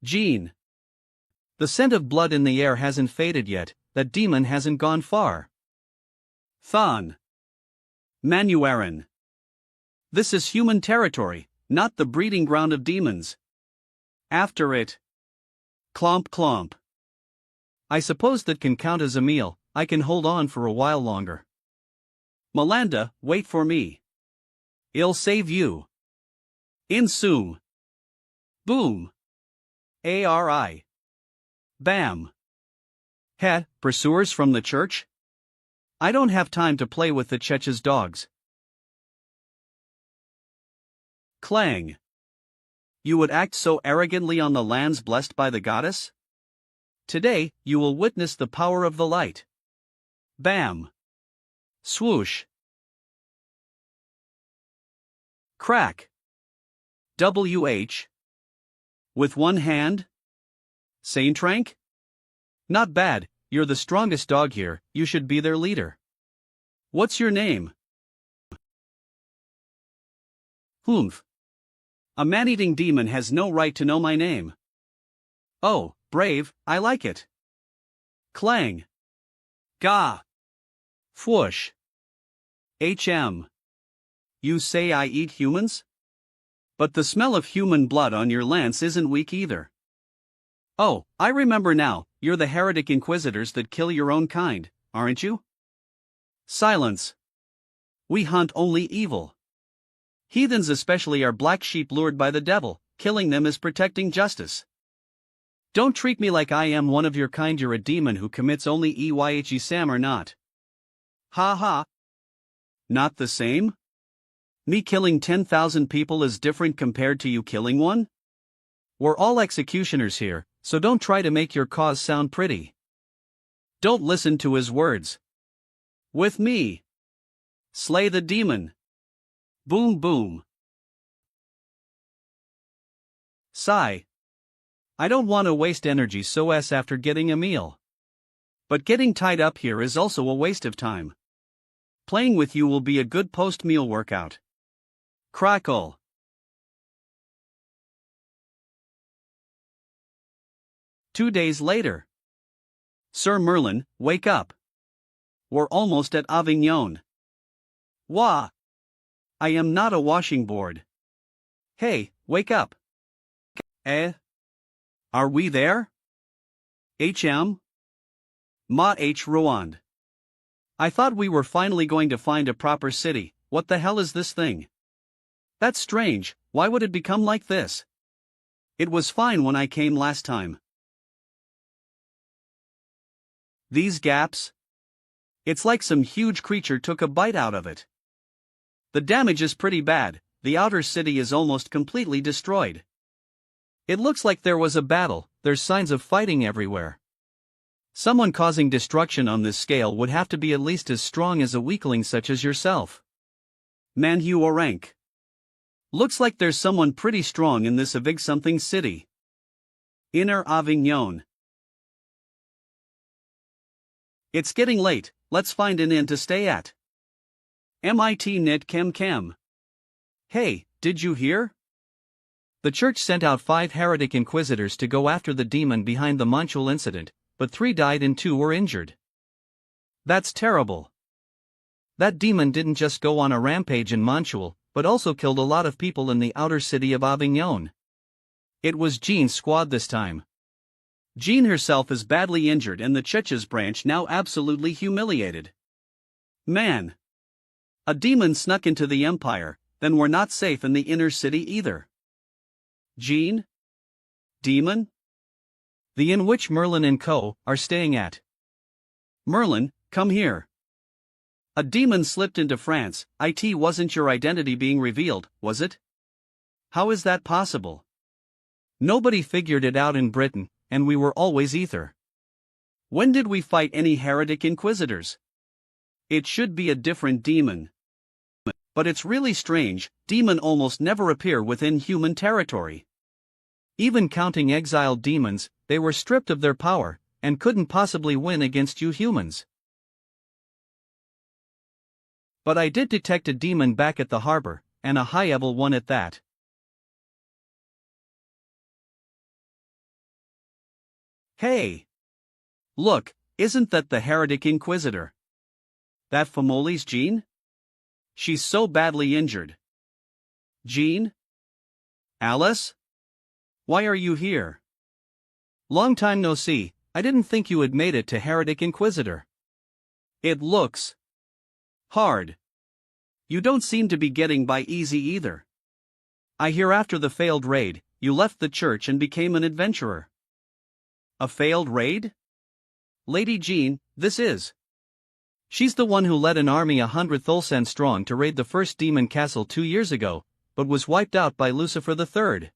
Jean. The scent of blood in the air hasn't faded yet, that demon hasn't gone far. Thon. Manuarin. This is human territory, not the breeding ground of demons. After it. Clomp clomp. I suppose that can count as a meal. I can hold on for a while longer. Melanda, wait for me. I'll save you. Insum. Boom. ARI. Bam. Het, pursuers from the church? I don't have time to play with the Chech's dogs. Clang. You would act so arrogantly on the lands blessed by the goddess? Today, you will witness the power of the light. Bam. Swoosh. Crack. WH. With one hand? Saintrank? Not bad, you're the strongest dog here, you should be their leader. What's your name? Humph. A man-eating demon has no right to know my name. Oh, brave, I like it. Clang. Gah. Fwoosh. HM. You say I eat humans? But the smell of human blood on your lance isn't weak either. Oh, I remember now, you're the heretic inquisitors that kill your own kind, aren't you? Silence. We hunt only evil. Heathens especially are black sheep lured by the devil, killing them is protecting justice. Don't treat me like I am one of your kind, you're a demon who commits only Sam or not. Ha ha. Not the same? Me killing 10,000 people is different compared to you killing one? We're all executioners here, so don't try to make your cause sound pretty. Don't listen to his words. With me. Slay the demon. Boom boom. Sigh. I don't want to waste energy so as after getting a meal. But getting tied up here is also a waste of time. Playing with you will be a good post-meal workout. Crackle. Two days later. Sir Merlin, wake up. We're almost at Avignon. Wah! I am not a washing board. Hey, wake up. Are we there? HM? Ma H. Rwand. I thought we were finally going to find a proper city. What the hell is this thing? That's strange, why would it become like this? It was fine when I came last time. These gaps? It's like some huge creature took a bite out of it. The damage is pretty bad, the outer city is almost completely destroyed. It looks like there was a battle, there's signs of fighting everywhere. Someone causing destruction on this scale would have to be at least as strong as a weakling such as yourself. Manhwa rank. Looks like there's someone pretty strong in this Avig something city. Inner Avignon. It's getting late, let's find an inn to stay at. MIT Nit Chem Chem. Hey, did you hear? The church sent out 5 heretic inquisitors to go after the demon behind the Manchwa incident, but 3 died and 2 were injured. That's terrible. That demon didn't just go on a rampage in Manchwa, but also killed a lot of people in the outer city of Avignon. It was Jean's squad this time. Jean herself is badly injured and the church's branch now absolutely humiliated. Man! A demon snuck into the empire, then we're not safe in the inner city either. Jean? Demon? The inn which Merlin and co. are staying at. Merlin, come here. A demon slipped into France. It wasn't your identity being revealed, was it? How is that possible? Nobody figured it out in Britain, and we were always ether. When did we fight any heretic inquisitors? It should be a different demon. But it's really strange, demon almost never appear within human territory. Even counting exiled demons, they were stripped of their power, and couldn't possibly win against you humans. But I did detect a demon back at the harbor, and a high-level one at that. Hey! Look, isn't that the heretic inquisitor? That Famoli's Jean? She's so badly injured. Jean? Alice? Why are you here? Long time no see, I didn't think you had made it to heretic inquisitor. It looks hard. You don't seem to be getting by easy either. I hear after the failed raid, you left the church and became an adventurer. A failed raid? Lady Jean, this is. She's the one who led an army 100,000 strong to raid the first demon castle 2 years ago, but was wiped out by Lucifer III.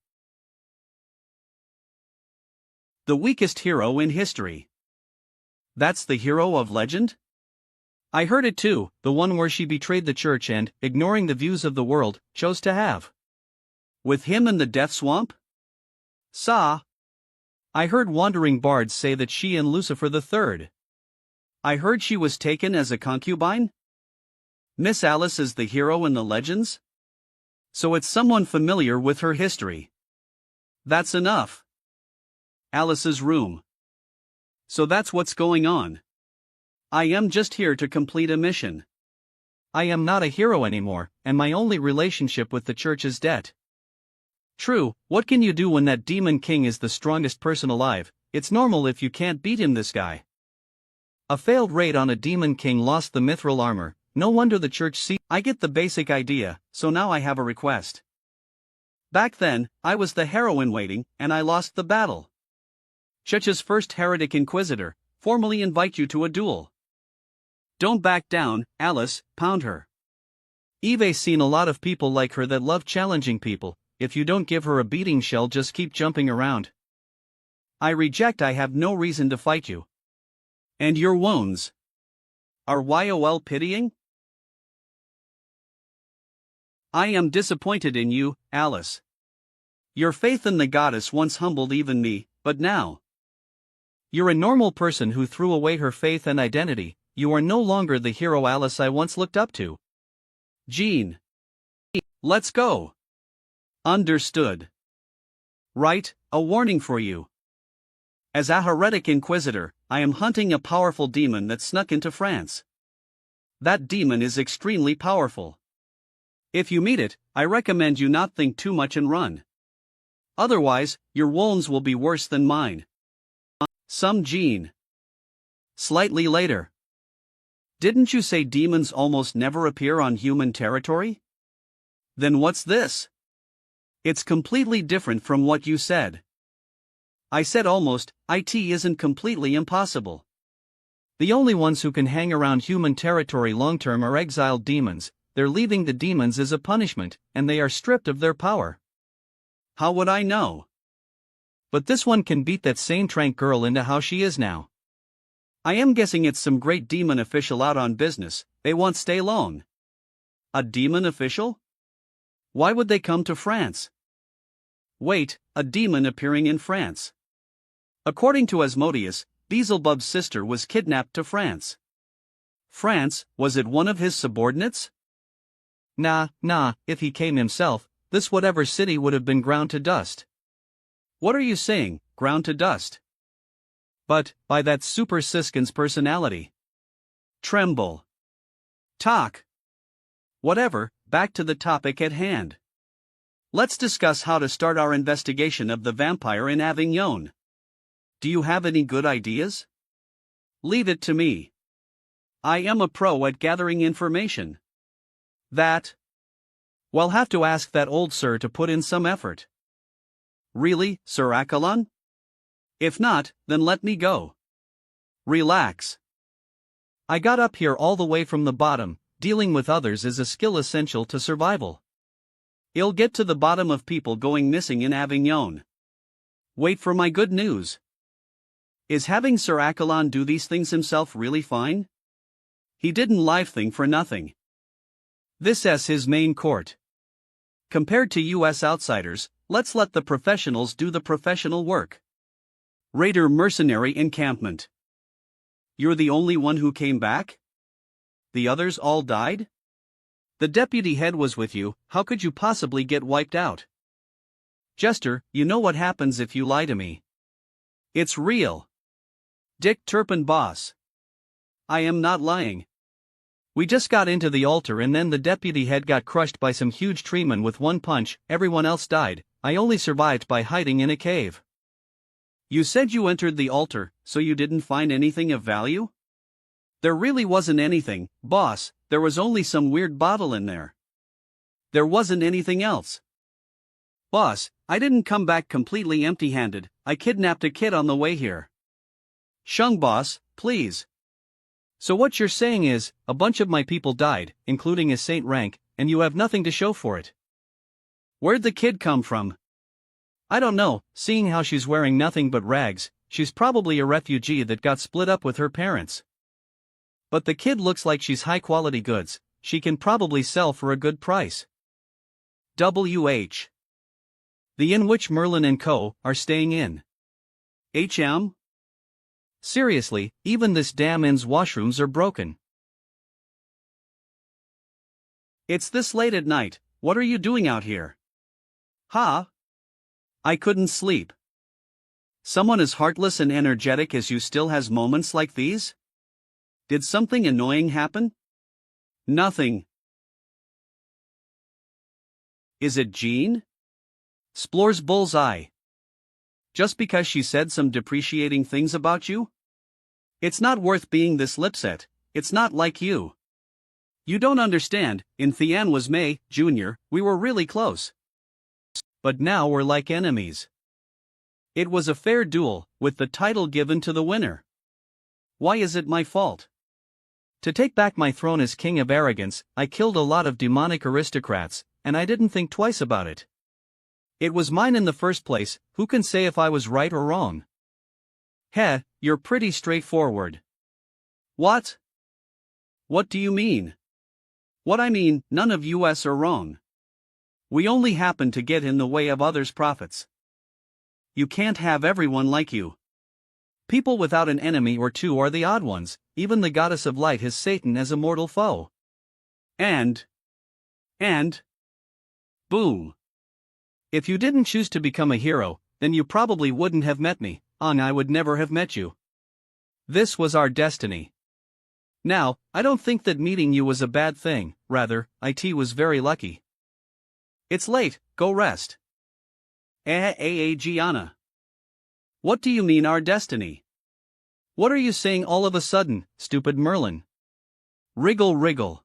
The weakest hero in history. That's the hero of legend? I heard it too, the one where she betrayed the church and, ignoring the views of the world, chose to have. With him in the death swamp? I heard wandering bards say that she and Lucifer III. I heard she was taken as a concubine? Miss Alice is the hero in the legends? So it's someone familiar with her history. That's enough. Alice's room. So that's what's going on. I am just here to complete a mission. I am not a hero anymore, and my only relationship with the church is debt. True, what can you do when that demon king is the strongest person alive? It's normal if you can't beat him, this guy. A failed raid on a demon king lost the mithril armor, no wonder the church see. I get the basic idea, so now I have a request. Back then, I was the heroine waiting, and I lost the battle. Church's first heretic inquisitor, formally invite you to a duel. Don't back down, Alice, pound her. Eve's seen a lot of people like her that love challenging people. If you don't give her a beating, she'll just keep jumping around. I reject. I have no reason to fight you. And your wounds are YOL pitying? I am disappointed in you, Alice. Your faith in the goddess once humbled even me, but now you're a normal person who threw away her faith and identity. You are no longer the hero Alice I once looked up to. Jean. Let's go. Understood. Right, a warning for you. As a heretic inquisitor, I am hunting a powerful demon that snuck into France. That demon is extremely powerful. If you meet it, I recommend you not think too much and run. Otherwise, your wounds will be worse than mine. Some Jean. Slightly later. Didn't you say demons almost never appear on human territory? Then what's this? It's completely different from what you said. I said almost. It isn't completely impossible. The only ones who can hang around human territory long-term are exiled demons. They're leaving the demons as a punishment, and they are stripped of their power. How would I know? But this one can beat that same trank girl into how she is now. I am guessing it's some great demon official out on business. They won't stay long. A demon official? Why would they come to France? Wait, a demon appearing in France. According to Asmodeus, Beelzebub's sister was kidnapped to France. France, was it one of his subordinates? Nah, if he came himself, this whatever city would have been ground to dust. What are you saying, ground to dust? But, by that Super Siskin's personality. Tremble. Talk. Whatever, back to the topic at hand. Let's discuss how to start our investigation of the vampire in Avignon. Do you have any good ideas? Leave it to me. I am a pro at gathering information. We'll have to ask that old sir to put in some effort. Really, Sir Accolon? If not, then let me go. Relax. I got up here all the way from the bottom. Dealing with others is a skill essential to survival. I'll get to the bottom of people going missing in Avignon. Wait for my good news. Is having Sir Accolon do these things himself really fine? He didn't live thing for nothing. This is his main court. Compared to US outsiders, let's let the professionals do the professional work. Raider mercenary encampment. You're the only one who came back? The others all died? The deputy head was with you. How could you possibly get wiped out? Jester, you know what happens if you lie to me. It's real. Dick Turpin boss. I am not lying. We just got into the altar and then the deputy head got crushed by some huge treemen with one punch. Everyone else died. I only survived by hiding in a cave. You said you entered the altar, so you didn't find anything of value? There really wasn't anything, boss. There was only some weird bottle in there. There wasn't anything else. Boss, I didn't come back completely empty-handed. I kidnapped a kid on the way here. Shung boss, please. So what you're saying is, a bunch of my people died, including a saint rank, and you have nothing to show for it. Where'd the kid come from? I don't know, seeing how she's wearing nothing but rags, she's probably a refugee that got split up with her parents. But the kid looks like she's high-quality goods, she can probably sell for a good price. WH. The inn which Merlin and Co. are staying in. HM? Seriously, even this damn inn's washrooms are broken. It's this late at night, what are you doing out here? Ha? I couldn't sleep. Someone as heartless and energetic as you still has moments like these? Did something annoying happen? Nothing. Is it Jean? Splor's bullseye. Just because she said some depreciating things about you? It's not worth being this lipset, it's not like you. You don't understand, in Thian was May, Jr., we were really close. But now we're like enemies. It was a fair duel, with the title given to the winner. Why is it my fault? To take back my throne as king of arrogance, I killed a lot of demonic aristocrats, and I didn't think twice about it. It was mine in the first place, who can say if I was right or wrong? Heh, you're pretty straightforward. What? What do you mean? What I mean, none of us are wrong. We only happen to get in the way of others' profits. You can't have everyone like you. People without an enemy or two are the odd ones, even the goddess of light has Satan as a mortal foe. And, boom. If you didn't choose to become a hero, then you probably wouldn't have met me, and I would never have met you. This was our destiny. Now, I don't think that meeting you was a bad thing, rather, it was very lucky. It's late, go rest. Gianna. What do you mean our destiny? What are you saying all of a sudden, stupid Merlin? Wriggle wriggle.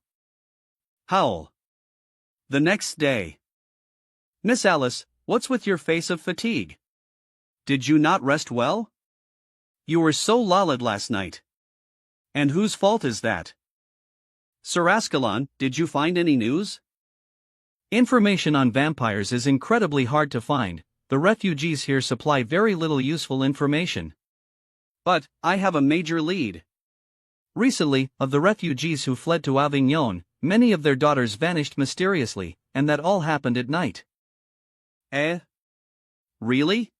Howl. The next day. Miss Alice, what's with your face of fatigue? Did you not rest well? You were so lulled last night. And whose fault is that? Sir Ascalon, did you find any news? Information on vampires is incredibly hard to find. The refugees here supply very little useful information. But, I have a major lead. Recently, of the refugees who fled to Avignon, many of their daughters vanished mysteriously, and that all happened at night. Really?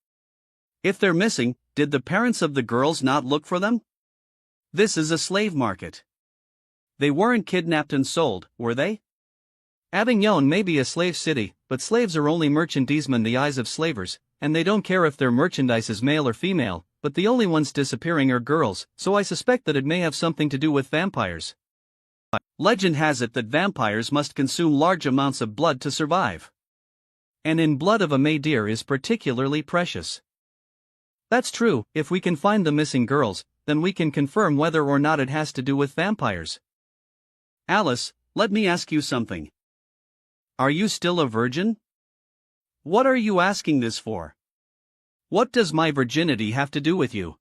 If they're missing, did the parents of the girls not look for them? This is a slave market. They weren't kidnapped and sold, were they? Avignon may be a slave city, but slaves are only merchandise in the eyes of slavers, and they don't care if their merchandise is male or female, but the only ones disappearing are girls, so I suspect that it may have something to do with vampires. Legend has it that vampires must consume large amounts of blood to survive. And in blood of a May deer is particularly precious. That's true, if we can find the missing girls, then we can confirm whether or not it has to do with vampires. Alice, let me ask you something. Are you still a virgin? What are you asking this for? What does my virginity have to do with you?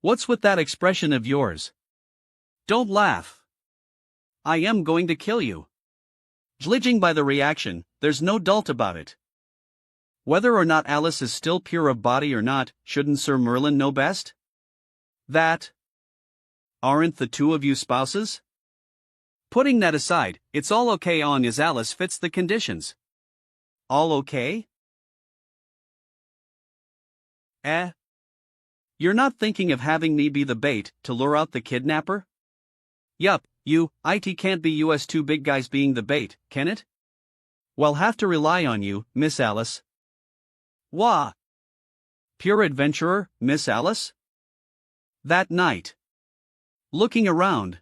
What's with that expression of yours? Don't laugh. I am going to kill you. Judging by the reaction, there's no doubt about it. Whether or not Alice is still pure of body or not, shouldn't Sir Merlin know best? That? Aren't the two of you spouses? Putting that aside, it's all okay on as Alice fits the conditions. All okay? You're not thinking of having me be the bait to lure out the kidnapper? Yup, it can't be us two big guys being the bait, can it? We'll have to rely on you, Miss Alice. Wah! Pure adventurer, Miss Alice? That night. Looking around.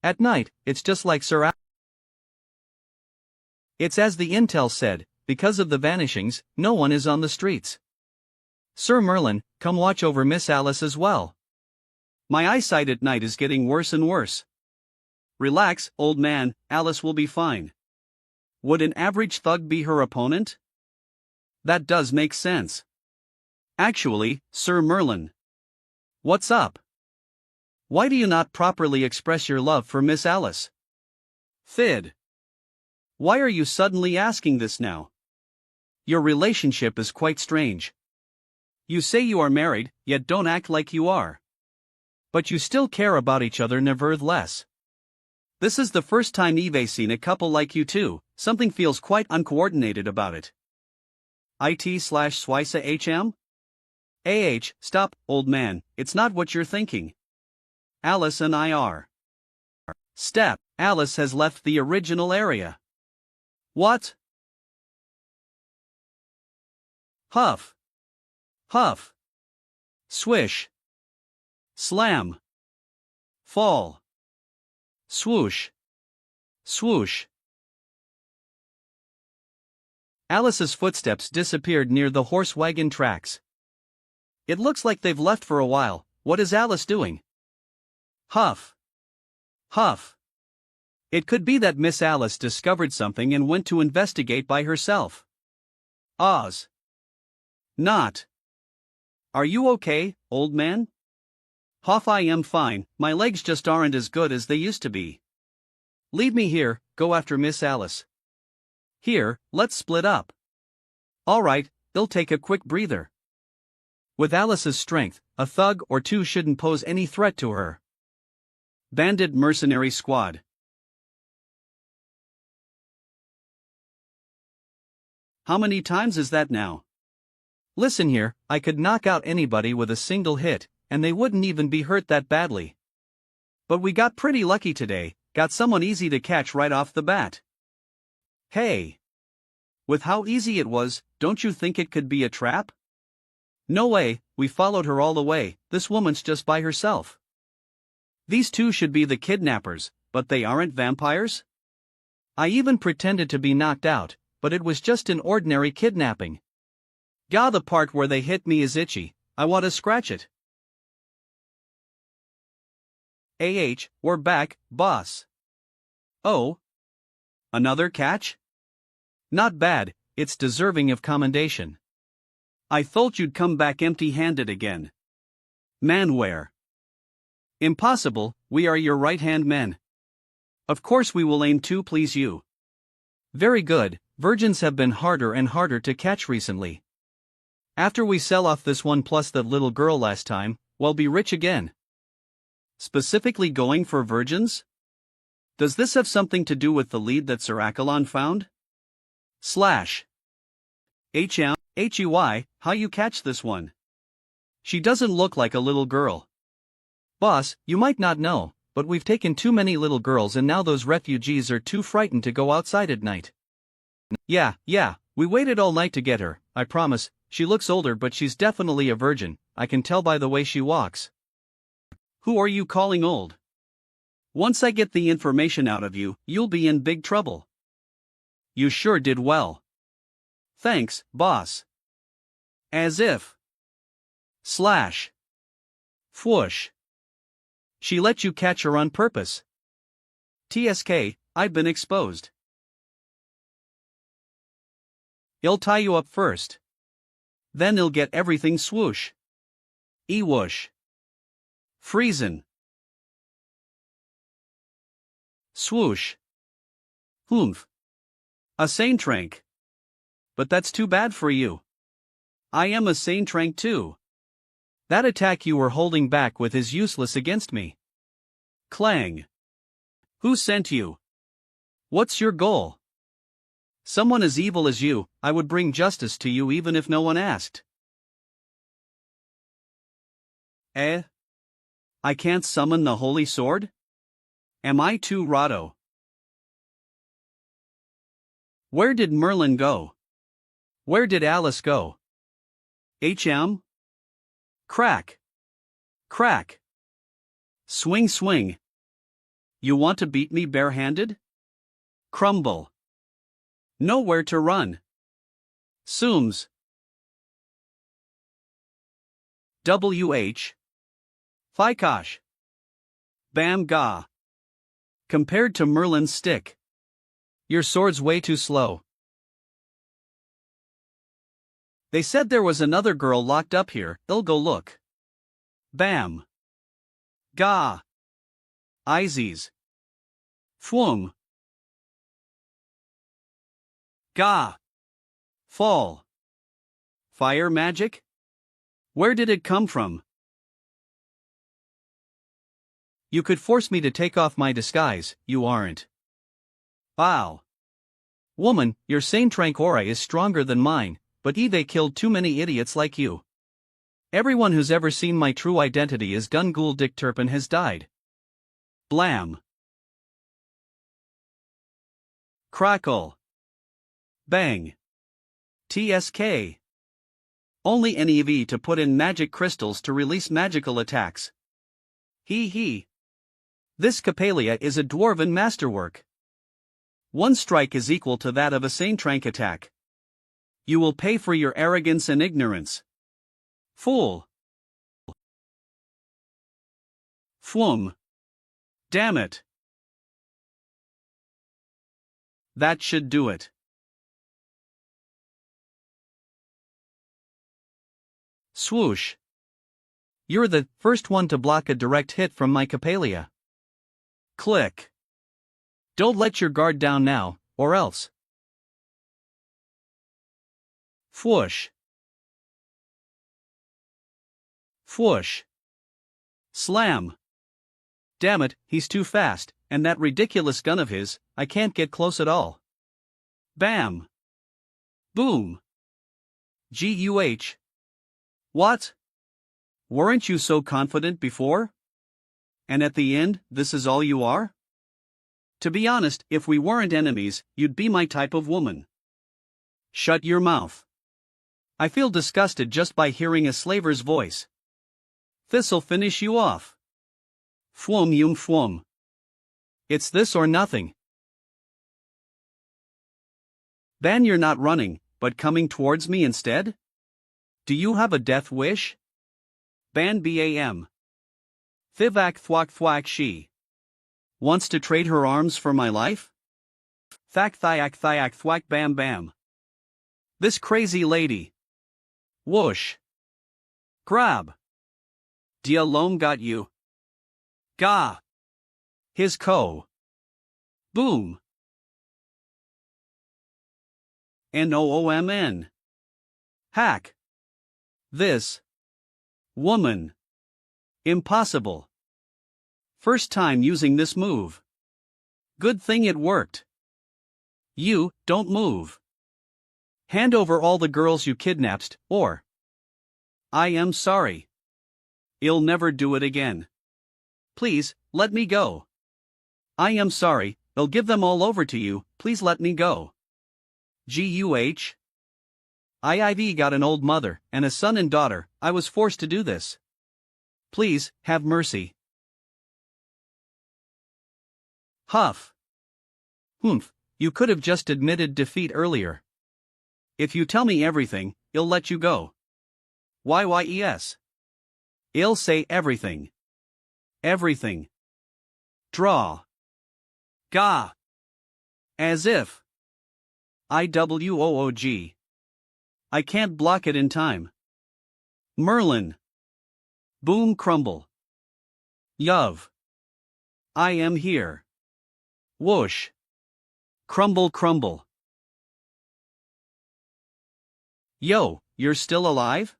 At night, it's just like It's as the intel said, because of the vanishings, no one is on the streets. Sir Merlin, come watch over Miss Alice as well. My eyesight at night is getting worse and worse. Relax, old man, Alice will be fine. Would an average thug be her opponent? That does make sense. Actually, Sir Merlin. What's up? Why do you not properly express your love for Miss Alice? Thid. Why are you suddenly asking this now? Your relationship is quite strange. You say you are married, yet don't act like you are. But you still care about each other nevertheless. This is the first time I've seen a couple like you two, something feels quite uncoordinated about it. IT/Swisa HM? Stop, old man, it's not what you're thinking. Alice and I are. Step, Alice has left the original area. What? Huff. Huff. Swish. Slam. Fall. Swoosh. Swoosh. Alice's footsteps disappeared near the horse wagon tracks. It looks like they've left for a while. What is Alice doing? Huff. Huff. It could be that Miss Alice discovered something and went to investigate by herself. Oz. Not. Are you okay, old man? Huff, I am fine, my legs just aren't as good as they used to be. Leave me here, go after Miss Alice. Here, let's split up. Alright, they'll take a quick breather. With Alice's strength, a thug or two shouldn't pose any threat to her. Bandit Mercenary Squad. How many times is that now? Listen here, I could knock out anybody with a single hit, and they wouldn't even be hurt that badly. But we got pretty lucky today, got someone easy to catch right off the bat. Hey! With how easy it was, don't you think it could be a trap? No way, we followed her all the way, this woman's just by herself. These two should be the kidnappers, but they aren't vampires? I even pretended to be knocked out, but it was just an ordinary kidnapping. Gah, the part where they hit me is itchy, I want to scratch it. We're back, boss. Oh? Another catch? Not bad, it's deserving of commendation. I thought you'd come back empty-handed again. Manware. Impossible, we are your right-hand men. Of course we will aim to please you. Very good, virgins have been harder and harder to catch recently. After we sell off this one plus that little girl last time, we'll be rich again. Specifically going for virgins? Does this have something to do with the lead that Sir Accolon found? HUY, how you catch this one? She doesn't look like a little girl. Boss, you might not know, but we've taken too many little girls and now those refugees are too frightened to go outside at night. Yeah, we waited all night to get her, I promise. She looks older but she's definitely a virgin, I can tell by the way she walks. Who are you calling old? Once I get the information out of you, you'll be in big trouble. You sure did well. Thanks, boss. As if. Whoosh. She let you catch her on purpose. TSK, I've been exposed. He'll tie you up first. Then he'll get everything swoosh. Whoosh. Freezin'. Swoosh. Humph. A sane trank. But that's too bad for you. I am a sane trank too. That attack you were holding back with is useless against me. Clang. Who sent you? What's your goal? Someone as evil as you, I would bring justice to you even if no one asked. I can't summon the holy sword? Am I too rotto? Where did Merlin go? Where did Alice go? Crack. Swing. You want to beat me barehanded? Crumble. Nowhere to run. Sooms. Fikosh. Bam ga. Compared to Merlin's stick. Your sword's way too slow. They said there was another girl locked up here, I'll go look. Bam. Ga. Izes. Fwum. Ga. Fall. Fire magic? Where did it come from? You could force me to take off my disguise, you aren't. Wow. Woman, your sane trank aura is stronger than mine, but Eve killed too many idiots like you. Everyone who's ever seen my true identity as Gungool Dick Turpin has died. Blam. Crackle. Bang. TSK. Only NEV to put in magic crystals to release magical attacks. Hee. This Capalia is a dwarven masterwork. One strike is equal to that of a sane trank attack. You will pay for your arrogance and ignorance. Fool. Flum. Damn it. That should do it. Swoosh. You're the first one to block a direct hit from my Capalia. Click. Don't let your guard down now, or else. Fwoosh. Fwoosh. Slam. Damn it, he's too fast, and that ridiculous gun of his, I can't get close at all. Bam. Boom. Guh. What? Weren't you so confident before? And at the end, this is all you are? To be honest, if we weren't enemies, you'd be my type of woman. Shut your mouth. I feel disgusted just by hearing a slaver's voice. This'll finish you off. Fwum yum fwum. It's this or nothing. Ban, you're not running, but coming towards me instead? Do you have a death wish? Ban bam. Thivak thwak thwak she. Wants to trade her arms for my life? Thak thyak thwak bam bam. This crazy lady. Whoosh. Grab. Dia Lom got you. Gah. His co. Boom. Noomn. Hack. This. Woman. Impossible. First time using this move. Good thing it worked. You, don't move. Hand over all the girls you kidnapped, or I am sorry. I'll never do it again. Please, let me go. I am sorry, I'll give them all over to you, please let me go. Guh. I've got an old mother, and a son and daughter, I was forced to do this. Please, have mercy. Huff. Humph, you could have just admitted defeat earlier. If you tell me everything, I'll let you go. Yes. I'll say everything. Everything. Draw. Gah. As if. IWOOG. I can't block it in time. Merlin. Boom crumble. Yuv. I am here. Whoosh. Crumble crumble. Yo, you're still alive?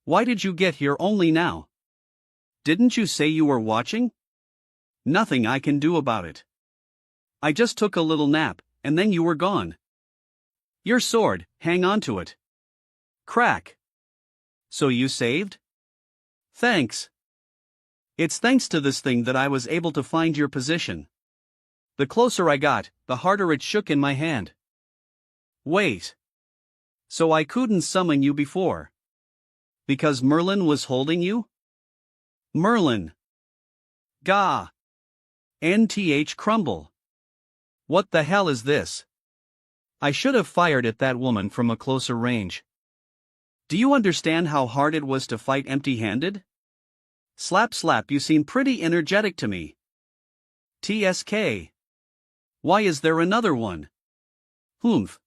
Why did you get here only now? Didn't you say you were watching? Nothing I can do about it. I just took a little nap, and then you were gone. Your sword, hang on to it. Crack. So you saved? Thanks. It's thanks to this thing that I was able to find your position. The closer I got, the harder it shook in my hand. Wait. So I couldn't summon you before. Because Merlin was holding you? Merlin. Gah. Nth crumble. What the hell is this? I should have fired at that woman from a closer range. Do you understand how hard it was to fight empty-handed? Slap slap, you seem pretty energetic to me. TSK. Why is there another one? Humph.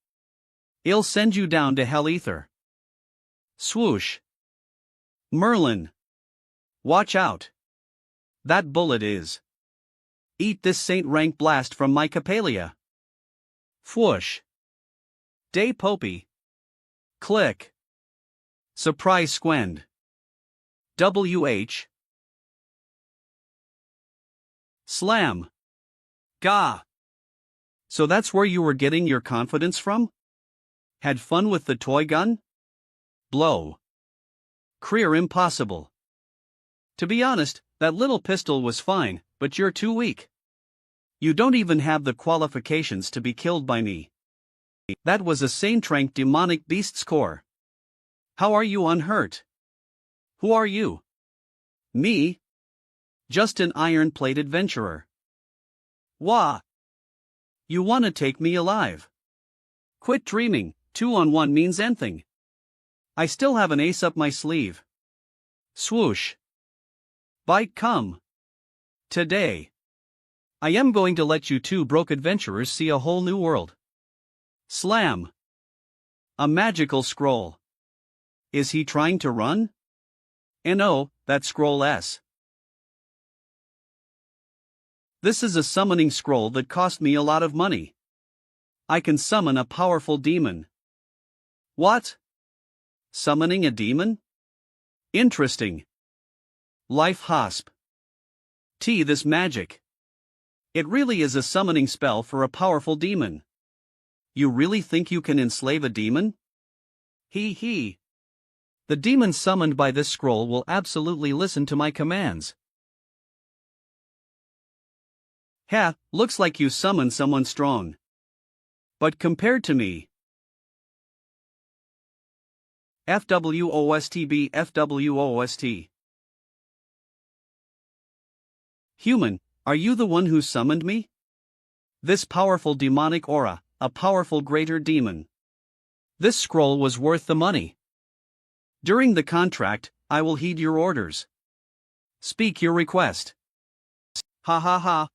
I'll send you down to hell ether. Swoosh. Merlin. Watch out. That bullet is. Eat this Saint Rank blast from my Capalia. Fwoosh. Day Popey. Click. Surprise squend. WH. Slam. Gah. So that's where you were getting your confidence from? Had fun with the toy gun? Blow. Career impossible. To be honest, that little pistol was fine, but you're too weak. You don't even have the qualifications to be killed by me. That was a Saintrank demonic beast's core. How are you unhurt? Who are you? Me? Just an iron-plate adventurer. Wah! You wanna take me alive? Quit dreaming, 2 on 1 means anything. I still have an ace up my sleeve. Swoosh. Bite come. Today. I am going to let you two broke adventurers see a whole new world. Slam. A magical scroll. Is he trying to run? No, that scroll S. This is a summoning scroll that cost me a lot of money. I can summon a powerful demon. What? Summoning a demon? Interesting. Life hosp. This magic. It really is a summoning spell for a powerful demon. You really think you can enslave a demon? He. The demon summoned by this scroll will absolutely listen to my commands. Looks like you summoned someone strong. But compared to me. FWOST. Human, are you the one who summoned me? This powerful demonic aura, a powerful greater demon. This scroll was worth the money. During the contract, I will heed your orders. Speak your request. Ha.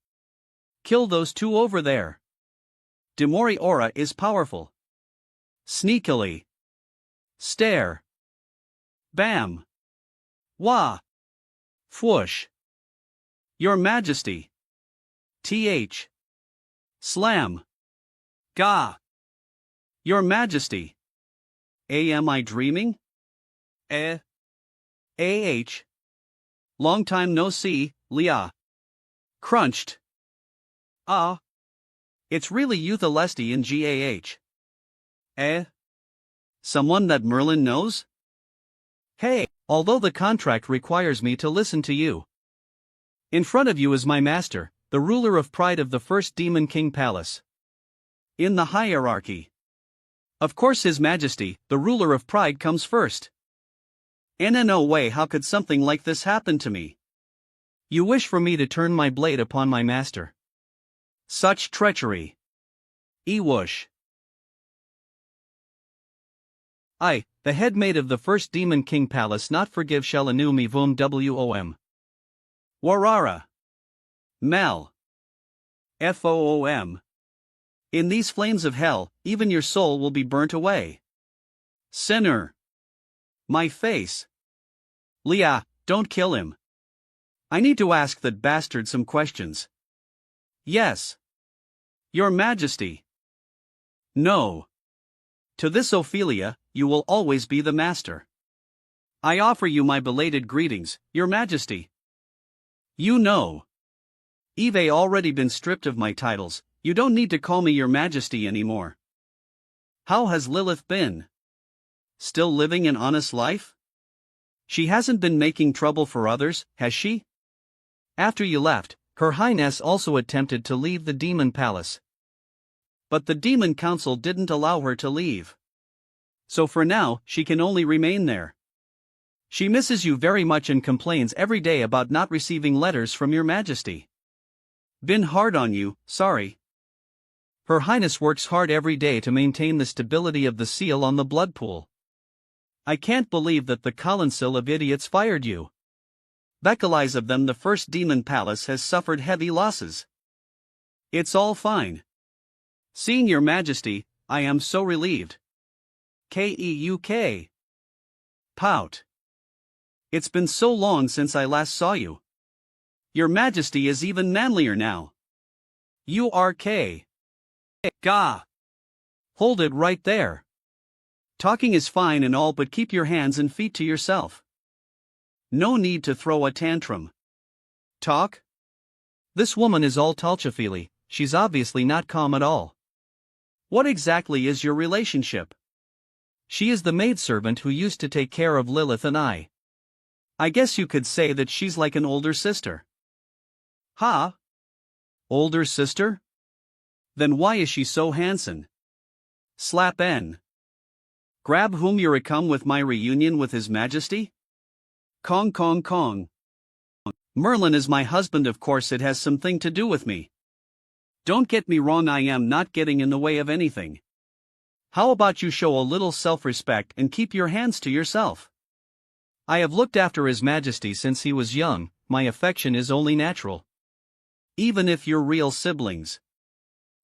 Kill those two over there. Demori aura is powerful. Sneakily. Stare. Bam. Wah. Fwoosh. Your Majesty. Slam. Ga. Your Majesty. Am I dreaming? Long time no see, Leah. Crunched. It's really you Thelesty in GAH. Someone that Merlin knows? Hey, although the contract requires me to listen to you. In front of you is my master, the ruler of pride of the first Demon King Palace. In the hierarchy. Of course His Majesty, the ruler of pride comes first. No way how could something like this happen to me? You wish for me to turn my blade upon my master. Such treachery. Whoosh. I, the head maid of the first Demon King Palace not forgive shall anu me vum wom. Warara. Mel. Foom. In these flames of hell, even your soul will be burnt away. Sinner. My face. Leah, don't kill him. I need to ask that bastard some questions. Yes. Your Majesty. No. To this Ophelia, you will always be the master. I offer you my belated greetings, Your Majesty. You know. I've already been stripped of my titles, you don't need to call me Your Majesty anymore. How has Lilith been? Still living an honest life? She hasn't been making trouble for others, has she? After you left, Her Highness also attempted to leave the Demon Palace. But the Demon Council didn't allow her to leave. So for now, she can only remain there. She misses you very much and complains every day about not receiving letters from Your Majesty. Been hard on you, sorry. Her Highness works hard every day to maintain the stability of the seal on the blood pool. I can't believe that the council of idiots fired you. Bekalize of them the first Demon Palace has suffered heavy losses. It's all fine. Seeing Your Majesty, I am so relieved. Keuk. Pout. It's been so long since I last saw you. Your Majesty is even manlier now. URK. Gah. Hold it right there. Talking is fine and all, but keep your hands and feet to yourself. No need to throw a tantrum. Talk? This woman is all Talchafili, she's obviously not calm at all. What exactly is your relationship? She is the maidservant who used to take care of Lilith and I. I guess you could say that she's like an older sister. Ha? Older sister? Then why is she so handsome? Slap N. Grab whom you're come with my reunion with His Majesty? Kong. Merlin is my husband, of course it has something to do with me. Don't get me wrong, I am not getting in the way of anything. How about you show a little self-respect and keep your hands to yourself? I have looked after His Majesty since he was young, my affection is only natural. Even if you're real siblings.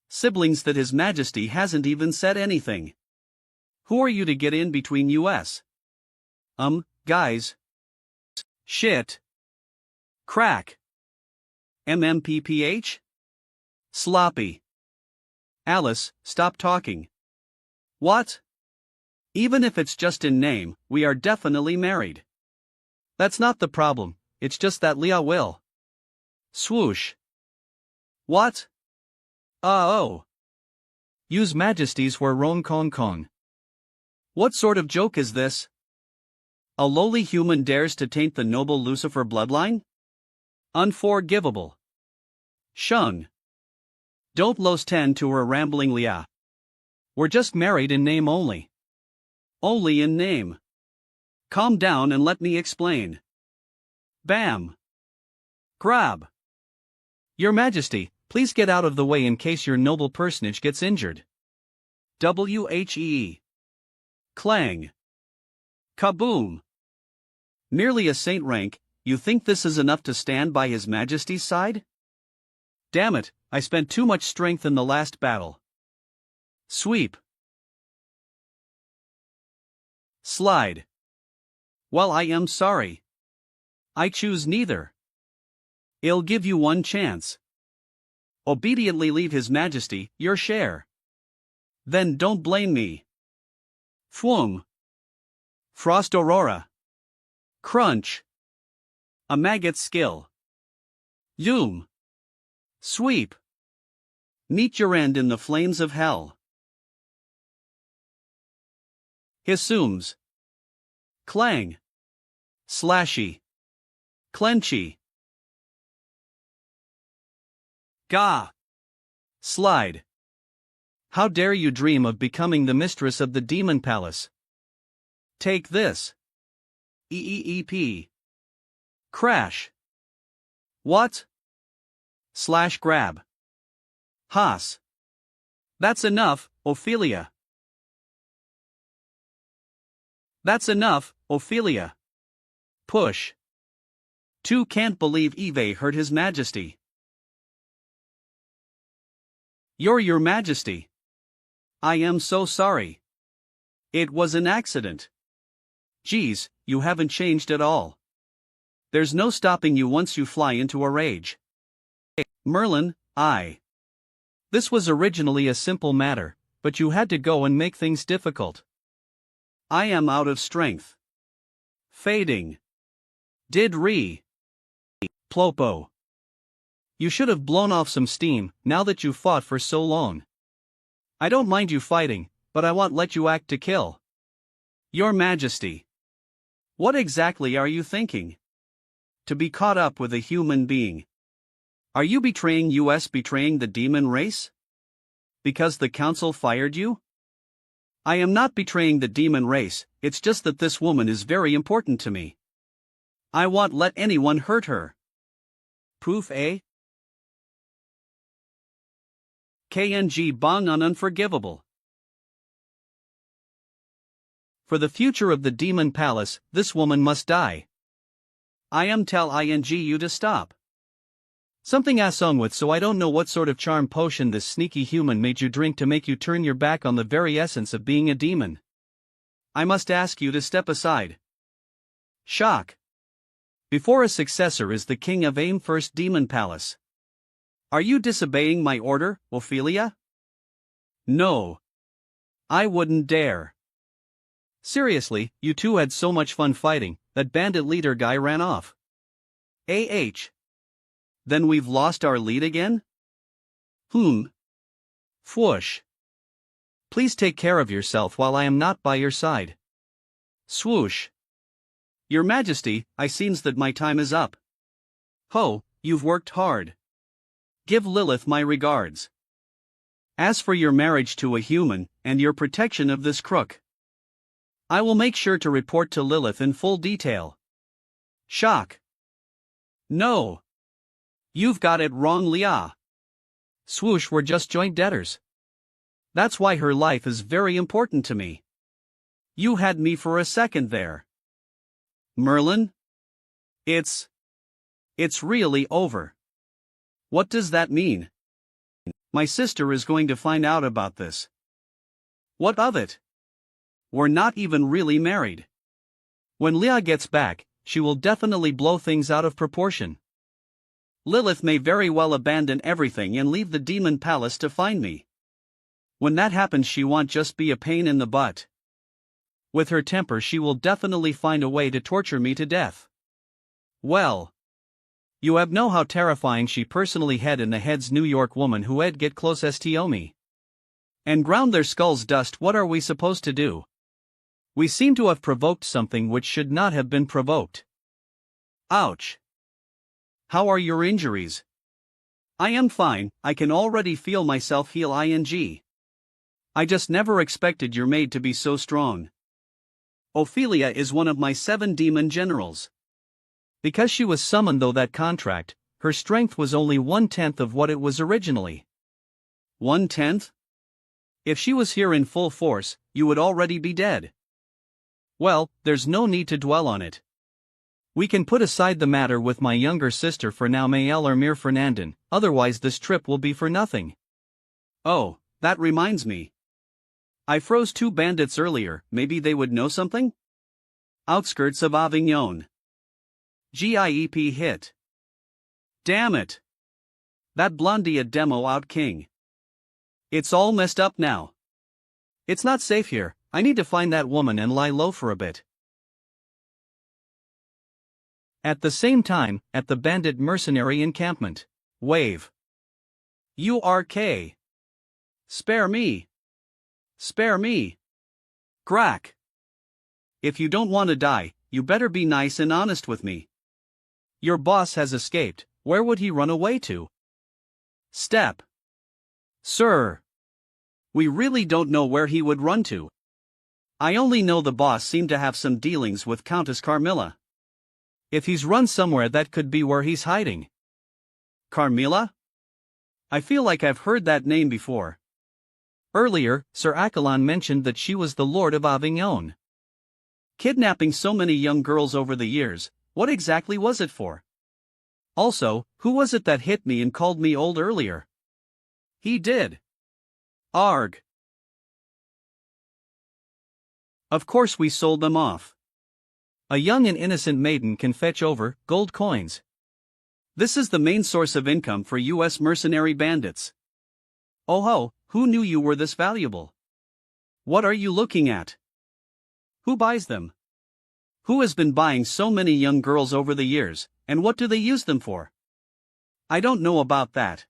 Siblings that His Majesty hasn't even said anything. Who are you to get in between us? Guys. Shit. Crack. MMPPH? Sloppy. Alice, stop talking. What? Even if it's just in name, we are definitely married. That's not the problem, it's just that Leah will. Swoosh. What? Oh. Use Majesties were Ron Kong Kong. What sort of joke is this? A lowly human dares to taint the noble Lucifer bloodline? Unforgivable. Shung. Don't los tend to her rambling Leah. We're just married in name only. Only in name. Calm down and let me explain. Bam. Grab. Your Majesty, please get out of the way in case your noble personage gets injured. Whee. Clang. Kaboom. Merely a saint rank, you think this is enough to stand by His Majesty's side? Damn it, I spent too much strength in the last battle. Sweep. Slide. Well, I am sorry. I choose neither. I'll give you one chance. Obediently leave His Majesty your share. Then don't blame me. Fwum. Frost Aurora. Crunch. A maggot's skill. Yoom. Sweep. Meet your end in the flames of hell. Hisums. Clang. Slashy. Clenchy. Gah. Slide. How dare you dream of becoming the mistress of the demon palace? Take this. EEEP. Crash. What? Slash grab. Haas. That's enough, Ophelia. That's enough, Ophelia. Push. 2 can't believe Eve hurt His Majesty. You're Your Majesty. I am so sorry. It was an accident. Geez, you haven't changed at all. There's no stopping you once you fly into a rage. Merlin, This was originally a simple matter, but you had to go and make things difficult. I am out of strength. Fading. Did re. Plopo. You should have blown off some steam, now that you fought for so long. I don't mind you fighting, but I won't let you act to kill. Your Majesty. What exactly are you thinking? To be caught up with a human being. Are you betraying the demon race? Because the council fired you? I am not betraying the demon race, it's just that this woman is very important to me. I won't let anyone hurt her. Proof A? KNG bong on unforgivable. For the future of the demon palace, this woman must die. I am tell you to stop. Something I sung with, so I don't know what sort of charm potion this sneaky human made you drink to make you turn your back on the very essence of being a demon. I must ask you to step aside. Shock. Before a successor is the king of AIM First Demon Palace. Are you disobeying my order, Ophelia? No. I wouldn't dare. Seriously, you two had so much fun fighting, that bandit leader guy ran off. Then we've lost our lead again? Fwoosh. Please take care of yourself while I am not by your side. Swoosh. Your Majesty, I seems that my time is up. Ho, you've worked hard. Give Lilith my regards. As for your marriage to a human, and your protection of this crook, I will make sure to report to Lilith in full detail. Shock. No. You've got it wrong, Leah. Swoosh, we're just joint debtors. That's why her life is very important to me. You had me for a second there. Merlin? It's really over. What does that mean? My sister is going to find out about this. What of it? We're not even really married. When Leah gets back, she will definitely blow things out of proportion. Lilith may very well abandon everything and leave the demon palace to find me. When that happens, she won't just be a pain in the butt. With her temper, she will definitely find a way to torture me to death. Well, you have know how terrifying she personally had in the heads New York woman who had get close to me and ground their skulls dust. What are we supposed to do? We seem to have provoked something which should not have been provoked. Ouch. How are your injuries? I am fine, I can already feel myself heal ing. I just never expected your maid to be so strong. Ophelia is one of my 7 demon generals. Because she was summoned though that contract, her strength was only 1/10 of what it was originally. 1/10? If she was here in full force, you would already be dead. Well, there's no need to dwell on it. We can put aside the matter with my younger sister for now, Mael or Mir Fernandin, otherwise this trip will be for nothing. Oh, that reminds me. I froze 2 bandits earlier, maybe they would know something? Outskirts of Avignon. GIEP hit. Damn it. That blondie a demo out king. It's all messed up now. It's not safe here, I need to find that woman and lie low for a bit. At the same time, at the bandit mercenary encampment. Wave. URK. Spare me. Spare me. Grack. If you don't want to die, you better be nice and honest with me. Your boss has escaped, where would he run away to? Step. Sir. We really don't know where he would run to. I only know the boss seemed to have some dealings with Countess Carmilla. If he's run somewhere, that could be where he's hiding. Carmilla? I feel like I've heard that name before. Earlier, Sir Accolon mentioned that she was the Lord of Avignon. Kidnapping so many young girls over the years, what exactly was it for? Also, who was it that hit me and called me old earlier? He did. Arg. Of course we sold them off. A young and innocent maiden can fetch over gold coins. This is the main source of income for U.S. mercenary bandits. Oh ho, who knew you were this valuable? What are you looking at? Who buys them? Who has been buying so many young girls over the years, and what do they use them for? I don't know about that.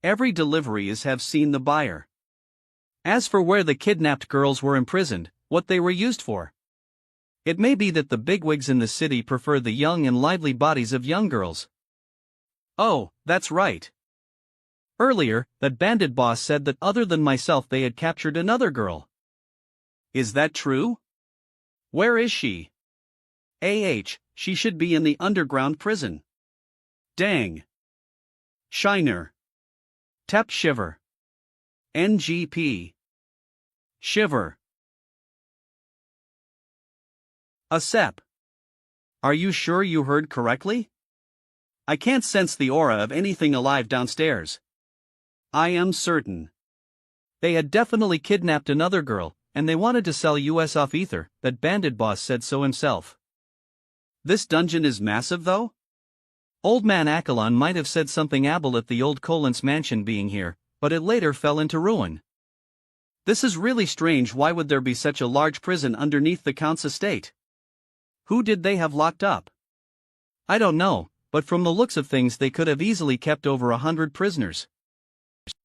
Every delivery is have seen the buyer. As for where the kidnapped girls were imprisoned, what they were used for. It may be that the bigwigs in the city prefer the young and lively bodies of young girls. Oh, that's right. Earlier, that bandit boss said that other than myself they had captured another girl. Is that true? Where is she? She should be in the underground prison. Dang. Shiner. Tep shiver. NGP. Shiver. A sep. Are you sure you heard correctly? I can't sense the aura of anything alive downstairs. I am certain. They had definitely kidnapped another girl, and they wanted to sell us off ether, that bandit boss said so himself. This dungeon is massive though? Old man Accolon might have said something about the old Colins mansion being here, but it later fell into ruin. This is really strange. Why would there be such a large prison underneath the Count's estate? Who did they have locked up? I don't know, but from the looks of things they could have easily kept over 100 prisoners.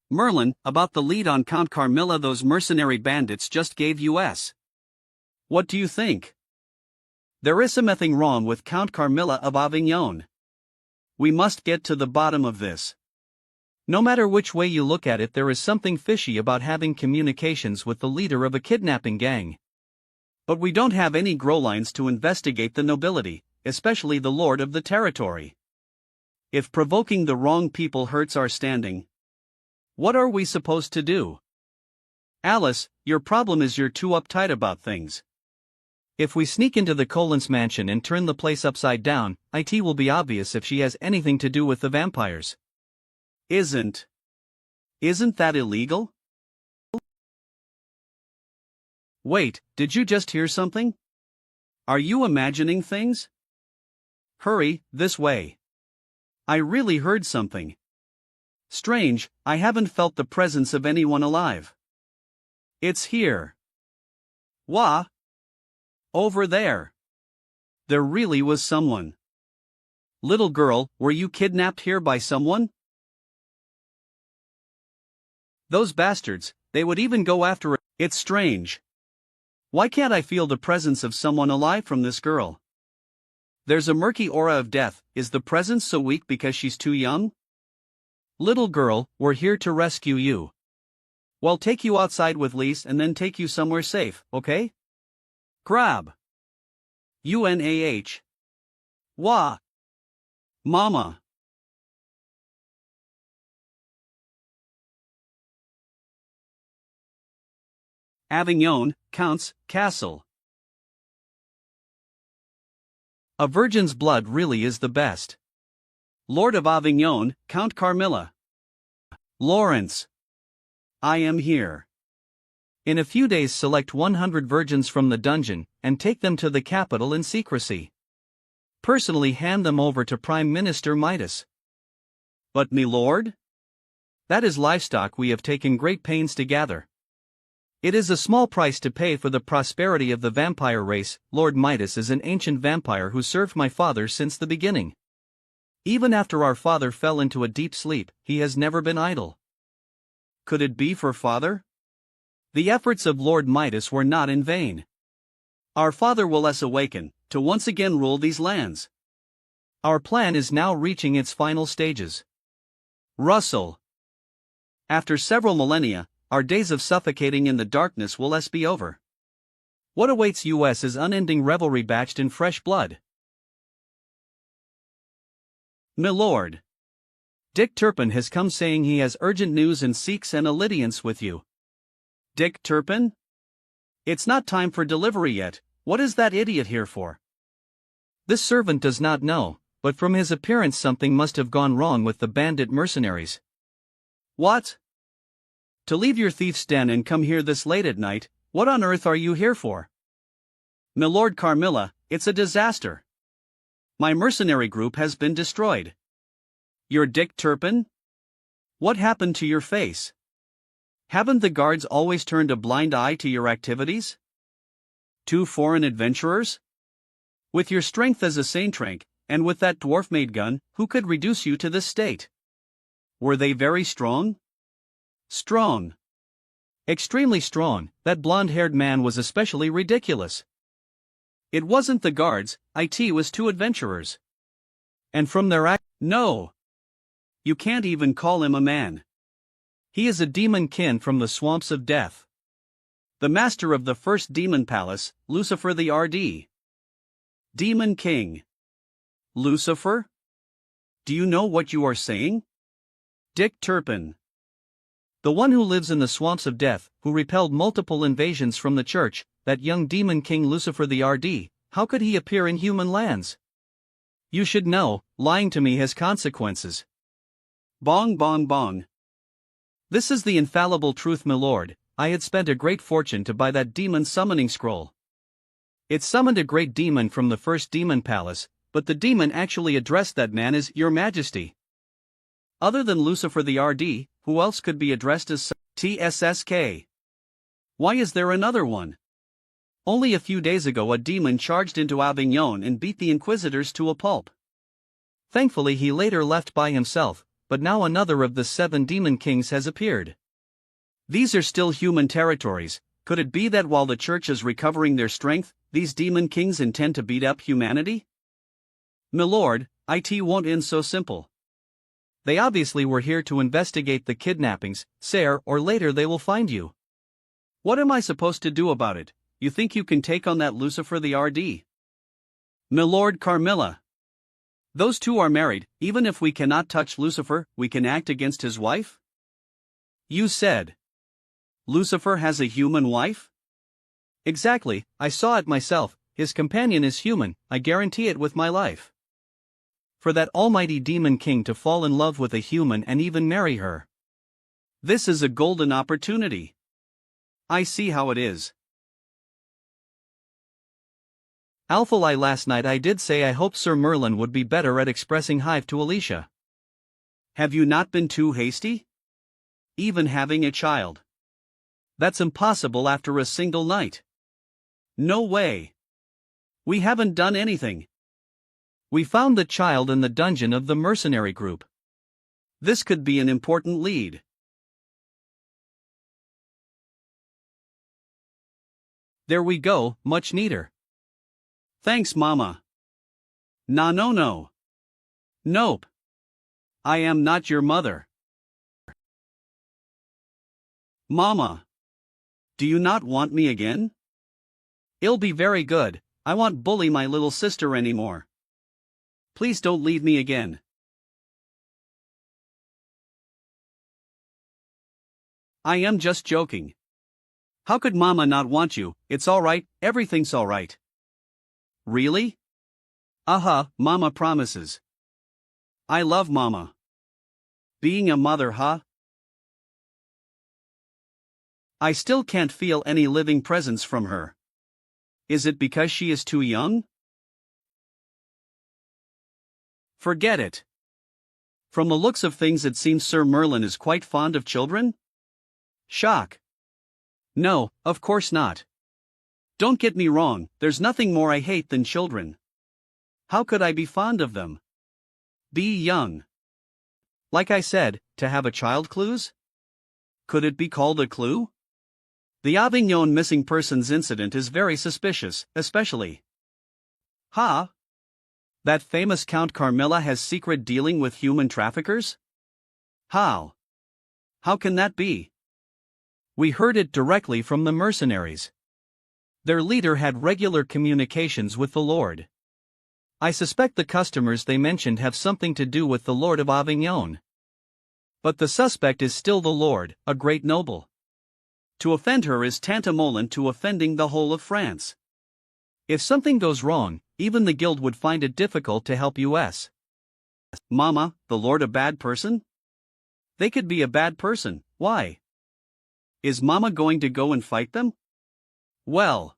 Merlin, about the lead on Count Carmilla those mercenary bandits just gave us. What do you think? There is something wrong with Count Carmilla of Avignon. We must get to the bottom of this. No matter which way you look at it, there is something fishy about having communications with the leader of a kidnapping gang. But we don't have any growlines to investigate the nobility, especially the lord of the territory. If provoking the wrong people hurts our standing, what are we supposed to do? Alice, your problem is you're too uptight about things. If we sneak into the Collins mansion and turn the place upside down, it will be obvious if she has anything to do with the vampires. Isn't that illegal? Wait, did you just hear something? Are you imagining things? Hurry, this way. I really heard something. Strange, I haven't felt the presence of anyone alive. It's here. Wah! Over there. There really was someone. Little girl, were you kidnapped here by someone? Those bastards, they would even go after her. It's strange. Why can't I feel the presence of someone alive from this girl? There's a murky aura of death. Is the presence so weak because she's too young? Little girl, we're here to rescue you. We'll take you outside with Lise and then take you somewhere safe, okay? Grab. UNAH. Wah. Mama. Avignon, Count's Castle. A virgin's blood really is the best. Lord of Avignon, Count Carmilla. Lawrence. I am here. In a few days select 100 virgins from the dungeon, and take them to the capital in secrecy. Personally hand them over to Prime Minister Midas. But me lord? That is livestock we have taken great pains to gather. It is a small price to pay for the prosperity of the vampire race. Lord Midas is an ancient vampire who served my father since the beginning. Even after our father fell into a deep sleep, he has never been idle. Could it be for father? The efforts of Lord Midas were not in vain. Our father will us awaken, to once again rule these lands. Our plan is now reaching its final stages. Russell. After several millennia, our days of suffocating in the darkness will be over. What awaits us is unending revelry batched in fresh blood. My lord. Dick Turpin has come saying he has urgent news and seeks an audience with you. Dick Turpin? It's not time for delivery yet. What is that idiot here for? This servant does not know, but from his appearance something must have gone wrong with the bandit mercenaries. What? To leave your thief's den and come here this late at night, what on earth are you here for? My lord Carmilla, it's a disaster. My mercenary group has been destroyed. You're Dick Turpin? What happened to your face? Haven't the guards always turned a blind eye to your activities? 2 foreign adventurers? With your strength as a saintrank, and with that dwarf-made gun, who could reduce you to this state? Were they very strong? Strong. Extremely strong. That blonde-haired man was especially ridiculous. It wasn't the guards, it was 2 adventurers. And from their act— No! You can't even call him a man. He is a demon kin from the swamps of death. The master of the first demon palace, Lucifer the RD. Demon King. Lucifer? Do you know what you are saying? Dick Turpin. The one who lives in the swamps of death, who repelled multiple invasions from the church, that young demon king Lucifer the RD, how could he appear in human lands? You should know, lying to me has consequences. Bong bong bong. This is the infallible truth, my lord. I had spent a great fortune to buy that demon summoning scroll. It summoned a great demon from the first demon palace, but the demon actually addressed that man as Your Majesty. Other than Lucifer the RD, who else could be addressed as TSSK? Why is there another one? Only a few days ago a demon charged into Avignon and beat the inquisitors to a pulp. Thankfully he later left by himself, but now another of the 7 demon kings has appeared. These are still human territories. Could it be that while the church is recovering their strength, these demon kings intend to beat up humanity? My lord, it won't end so simple. They obviously were here to investigate the kidnappings, sire, or later they will find you. What am I supposed to do about it? You think you can take on that Lucifer the RD? My lord Carmilla. Those 2 are married. Even if we cannot touch Lucifer, we can act against his wife? You said. Lucifer has a human wife? Exactly, I saw it myself, his companion is human, I guarantee it with my life. For that almighty demon king to fall in love with a human and even marry her. This is a golden opportunity. I see how it is. Alphalai, last night I did say I hoped Sir Merlin would be better at expressing hive to Alicia. Have you not been too hasty? Even having a child. That's impossible after a single night. No way. We haven't done anything. We found the child in the dungeon of the mercenary group. This could be an important lead. There we go, much neater. Thanks, Mama. No. Nope. I am not your mother. Mama. Do you not want me again? It'll be very good, I won't bully my little sister anymore. Please don't leave me again. I am just joking. How could Mama not want you? It's alright, everything's alright. Really? Mama promises. I love Mama. Being a mother, huh? I still can't feel any living presence from her. Is it because she is too young? Forget it. From the looks of things it seems Sir Merlin is quite fond of children? Shock. No, of course not. Don't get me wrong, there's nothing more I hate than children. How could I be fond of them? Be young. Like I said, to have a child clues? Could it be called a clue? The Avignon missing persons incident is very suspicious, especially. That famous Count Carmilla has secret dealing with human traffickers? How? How can that be? We heard it directly from the mercenaries. Their leader had regular communications with the Lord. I suspect the customers they mentioned have something to do with the Lord of Avignon. But the suspect is still the Lord, a great noble. To offend her is tantamount to offending the whole of France. If something goes wrong, even the guild would find it difficult to help us. Mama, the Lord a bad person? They could be a bad person, why? Is Mama going to go and fight them? Well,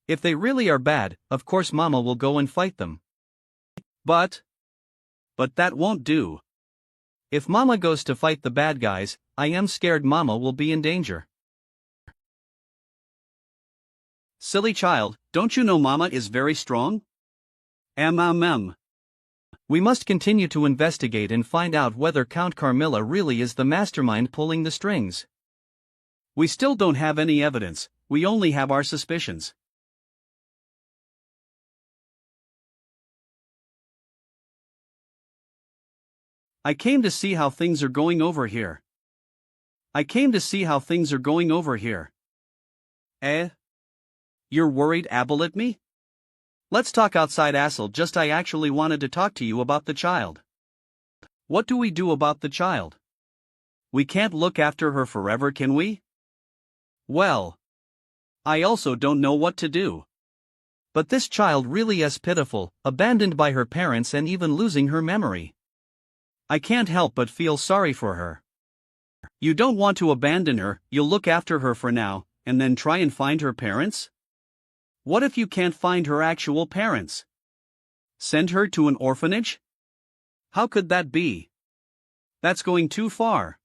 if they really are bad, of course Mama will go and fight them. But that won't do. If Mama goes to fight the bad guys, I am scared Mama will be in danger. Silly child, don't you know Mama is very strong? We must continue to investigate and find out whether Count Carmilla really is the mastermind pulling the strings. We still don't have any evidence, we only have our suspicions. I came to see how things are going over here. You're worried Abel at me? Let's talk outside Assel, just I actually wanted to talk to you about the child. What do we do about the child? We can't look after her forever, can we? Well, I also don't know what to do. But this child really is pitiful, abandoned by her parents and even losing her memory. I can't help but feel sorry for her. You don't want to abandon her, you'll look after her for now, and then try and find her parents? What if you can't find her actual parents? Send her to an orphanage? How could that be? That's going too far.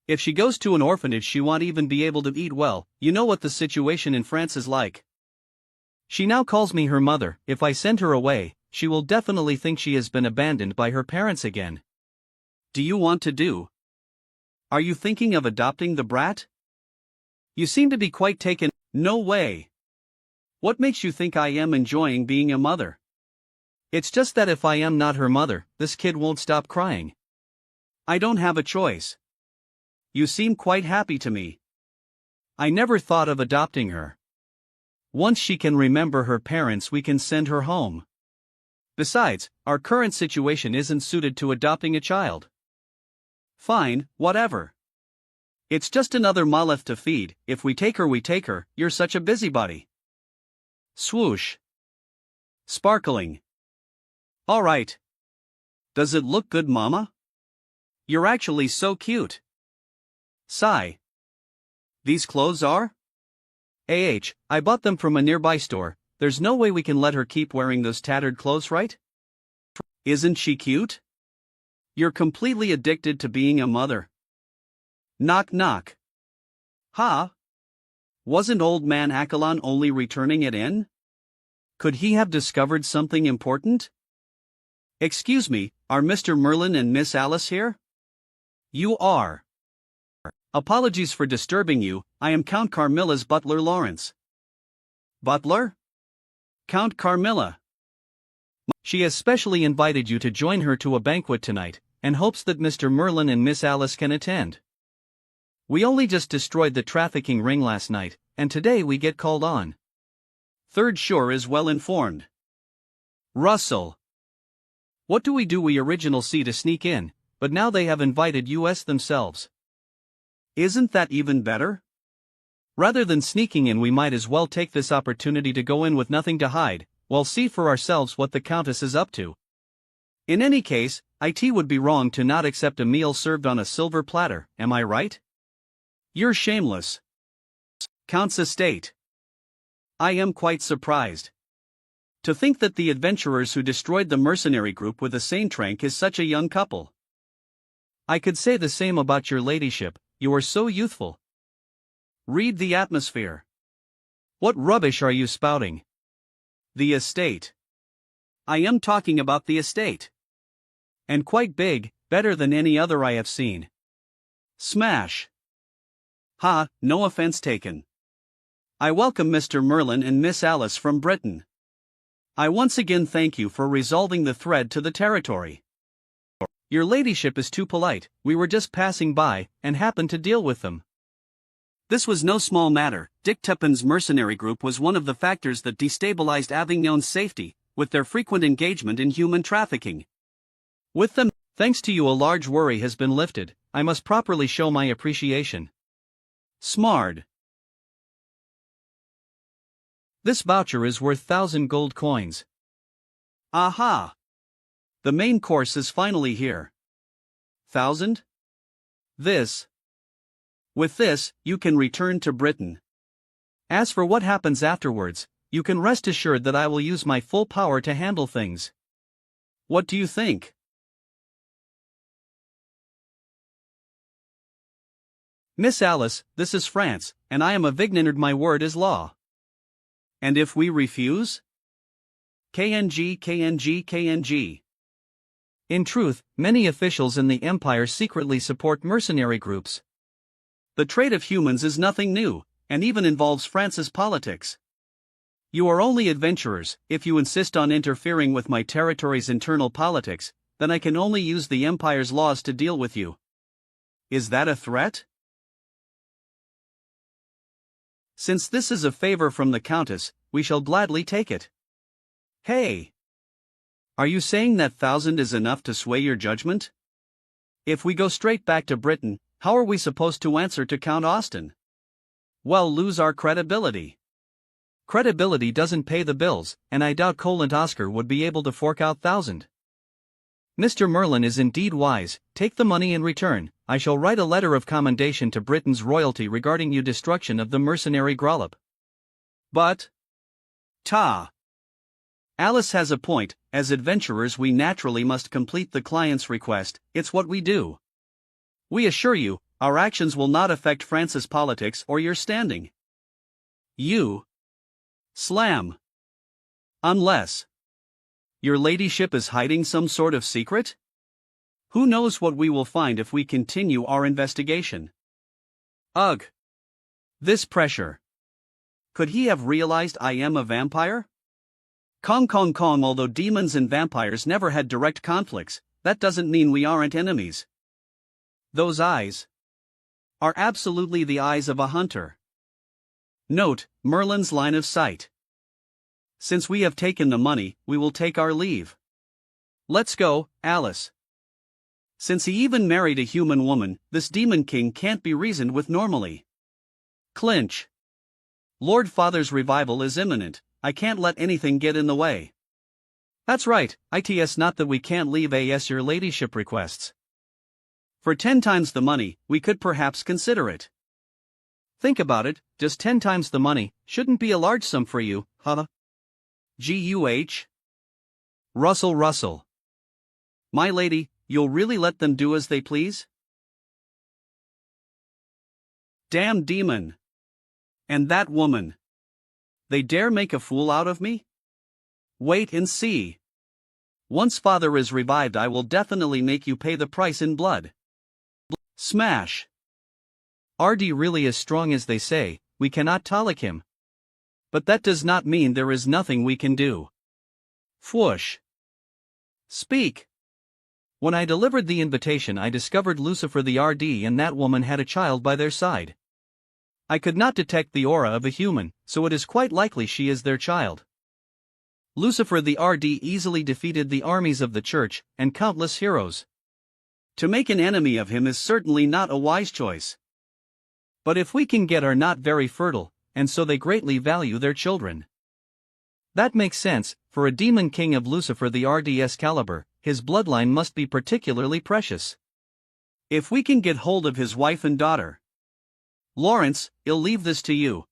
If she goes to an orphanage, she won't even be able to eat well. You know what the situation in France is like. She now calls me her mother. If I send her away, she will definitely think she has been abandoned by her parents again. Do you want to do? Are you thinking of adopting the brat? You seem to be quite taken. No way. What makes you think I am enjoying being a mother? It's just that if I am not her mother, this kid won't stop crying. I don't have a choice. You seem quite happy to me. I never thought of adopting her. Once she can remember her parents, we can send her home. Besides, our current situation isn't suited to adopting a child. Fine, whatever. It's just another Maleth to feed. If we take her, we take her. You're such a busybody. Swoosh. Sparkling. All right. Does it look good, Mama? You're actually so cute. Sigh. These clothes are? I bought them from a nearby store. There's no way we can let her keep wearing those tattered clothes, right? Isn't she cute? You're completely addicted to being a mother. Knock knock. Ha? Wasn't old man Akalon only returning it in? Could he have discovered something important? Excuse me, are Mr. Merlin and Miss Alice here? You are. Apologies for disturbing you, I am Count Carmilla's butler Lawrence. Butler? Count Carmilla. She has specially invited you to join her to a banquet tonight, and hopes that Mr. Merlin and Miss Alice can attend. We only just destroyed the trafficking ring last night, and today we get called on. Third sure is well informed. Russell. What do? We original see to sneak in, but now they have invited us themselves. Isn't that even better? Rather than sneaking in, we might as well take this opportunity to go in with nothing to hide, while see for ourselves what the Countess is up to. In any case, it would be wrong to not accept a meal served on a silver platter, am I right? You're shameless. Count's estate. I am quite surprised. To think that the adventurers who destroyed the mercenary group with a Saintrank is such a young couple. I could say the same about your ladyship, you are so youthful. Read the atmosphere. What rubbish are you spouting? The estate. I am talking about the estate. And quite big, better than any other I have seen. Smash. Ha, no offense taken. I welcome Mr. Merlin and Miss Alice from Britain. I once again thank you for resolving the thread to the territory. Your ladyship is too polite, we were just passing by, and happened to deal with them. This was no small matter. Dick Tuppin's mercenary group was one of the factors that destabilized Avignon's safety, with their frequent engagement in human trafficking. With them, thanks to you, a large worry has been lifted. I must properly show my appreciation. Smart. This voucher is worth 1,000 gold coins. Aha! The main course is finally here. 1,000? This. With this, you can return to Britain. As for what happens afterwards, you can rest assured that I will use my full power to handle things. What do you think? Miss Alice, this is France, and I am a Vignard. My word is law. And if we refuse? KNG, KNG, KNG. In truth, many officials in the Empire secretly support mercenary groups. The trade of humans is nothing new, and even involves France's politics. You are only adventurers. If you insist on interfering with my territory's internal politics, then I can only use the Empire's laws to deal with you. Is that a threat? Since this is a favor from the Countess, we shall gladly take it. Hey! Are you saying that 1,000 is enough to sway your judgment? If we go straight back to Britain, how are we supposed to answer to Count Austin? Well, lose our credibility. Credibility doesn't pay the bills, and I doubt Cole and Oscar would be able to fork out 1,000. Mr. Merlin is indeed wise. Take the money in return. I shall write a letter of commendation to Britain's royalty regarding your destruction of the mercenary Grollop. But... Alice has a point. As adventurers we naturally must complete the client's request. It's what we do. We assure you, our actions will not affect France's politics or your standing. You... Slam. Unless... Your ladyship is hiding some sort of secret? Who knows what we will find if we continue our investigation? Ugh. This pressure. Could he have realized I am a vampire? Kong Kong Kong. Although demons and vampires never had direct conflicts, that doesn't mean we aren't enemies. Those eyes are absolutely the eyes of a hunter. Note, Merlin's line of sight. Since we have taken the money, we will take our leave. Let's go, Alice. Since he even married a human woman, this demon king can't be reasoned with normally. Clinch. Lord Father's revival is imminent, I can't let anything get in the way. That's right, it's not that we can't leave as your ladyship requests. For 10 times the money, we could perhaps consider it. Think about it, just 10 times the money, shouldn't be a large sum for you, huh? Guh. Russell. My lady, you'll really let them do as they please? Damn demon. And that woman. They dare make a fool out of me? Wait and see. Once father is revived, I will definitely make you pay the price in blood. Smash. RD really is strong as they say, we cannot tolic him. But that does not mean there is nothing we can do. Whoosh. Speak. When I delivered the invitation, I discovered Lucifer the RD and that woman had a child by their side. I could not detect the aura of a human, so it is quite likely she is their child. Lucifer the RD easily defeated the armies of the church and countless heroes. To make an enemy of him is certainly not a wise choice. But if we can get are not very fertile, and so they greatly value their children. That makes sense, for a demon king of Lucifer the RD's caliber, his bloodline must be particularly precious. If we can get hold of his wife and daughter. Lawrence, I'll leave this to you.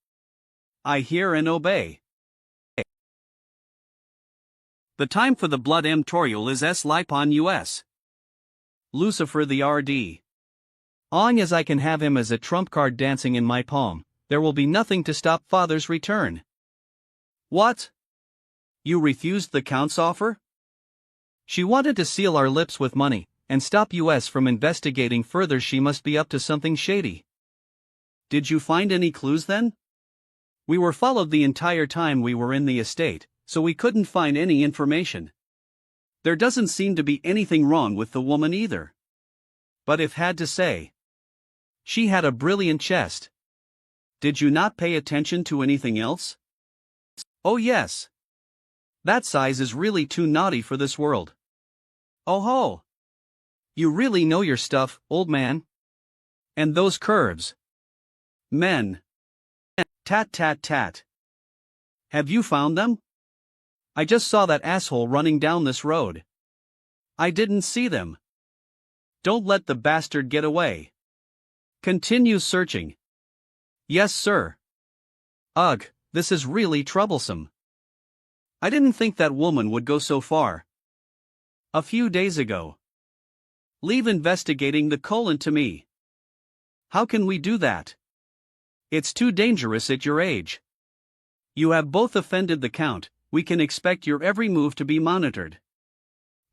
I hear and obey. The time for the blood tutorial is lipon US. Lucifer the RD. Long as I can have him as a trump card dancing in my palm, there will be nothing to stop father's return. What? You refused the count's offer? She wanted to seal our lips with money, and stop US from investigating further. She must be up to something shady. Did you find any clues then? We were followed the entire time we were in the estate, so we couldn't find any information. There doesn't seem to be anything wrong with the woman either. But if had to say, she had a brilliant chest. Did you not pay attention to anything else? Oh yes. That size is really too naughty for this world. Oh ho! You really know your stuff, old man. And those curves. Men. Tat tat tat. Have you found them? I just saw that asshole running down this road. I didn't see them. Don't let the bastard get away. Continue searching. Yes, sir. Ugh, this is really troublesome. I didn't think that woman would go so far. A few days ago. Leave investigating the colon to me. How can we do that? It's too dangerous at your age. You have both offended the count, we can expect your every move to be monitored.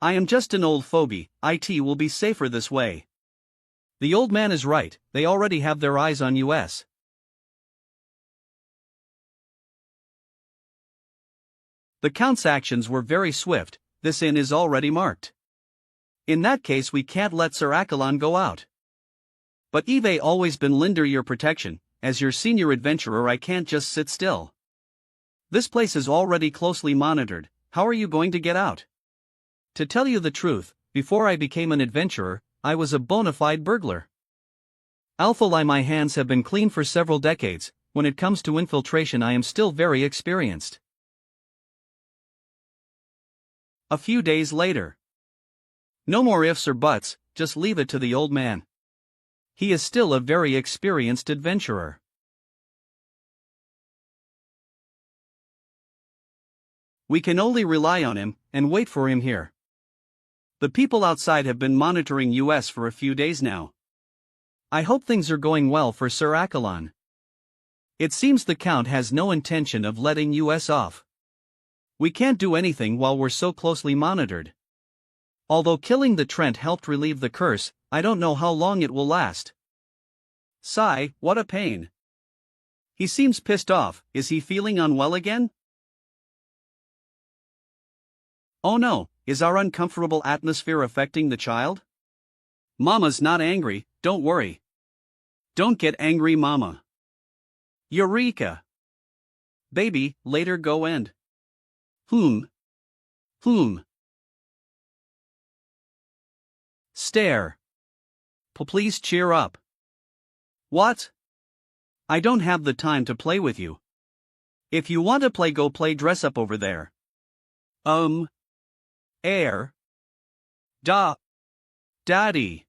I am just an old fogey, it will be safer this way. The old man is right, they already have their eyes on US. The count's actions were very swift, this inn is already marked. In that case we can't let Sir Accolon go out. But Eve always been lender your protection, as your senior adventurer I can't just sit still. This place is already closely monitored, how are you going to get out? To tell you the truth, before I became an adventurer, I was a bona fide burglar. Alpha, my hands have been clean for several decades, when it comes to infiltration I am still very experienced. A few days later. No more ifs or buts, just leave it to the old man. He is still a very experienced adventurer. We can only rely on him, and wait for him here. The people outside have been monitoring US for a few days now. I hope things are going well for Sir Accolon. It seems the Count has no intention of letting US off. We can't do anything while we're so closely monitored. Although killing the Trent helped relieve the curse, I don't know how long it will last. Sigh, what a pain. He seems pissed off, is he feeling unwell again? Oh no, is our uncomfortable atmosphere affecting the child? Mama's not angry, don't worry. Don't get angry, Mama. Eureka! Baby, later go and. Whom? Stare. Please cheer up. What? I don't have the time to play with you. If you want to play, go play dress up over there. Air. Daddy.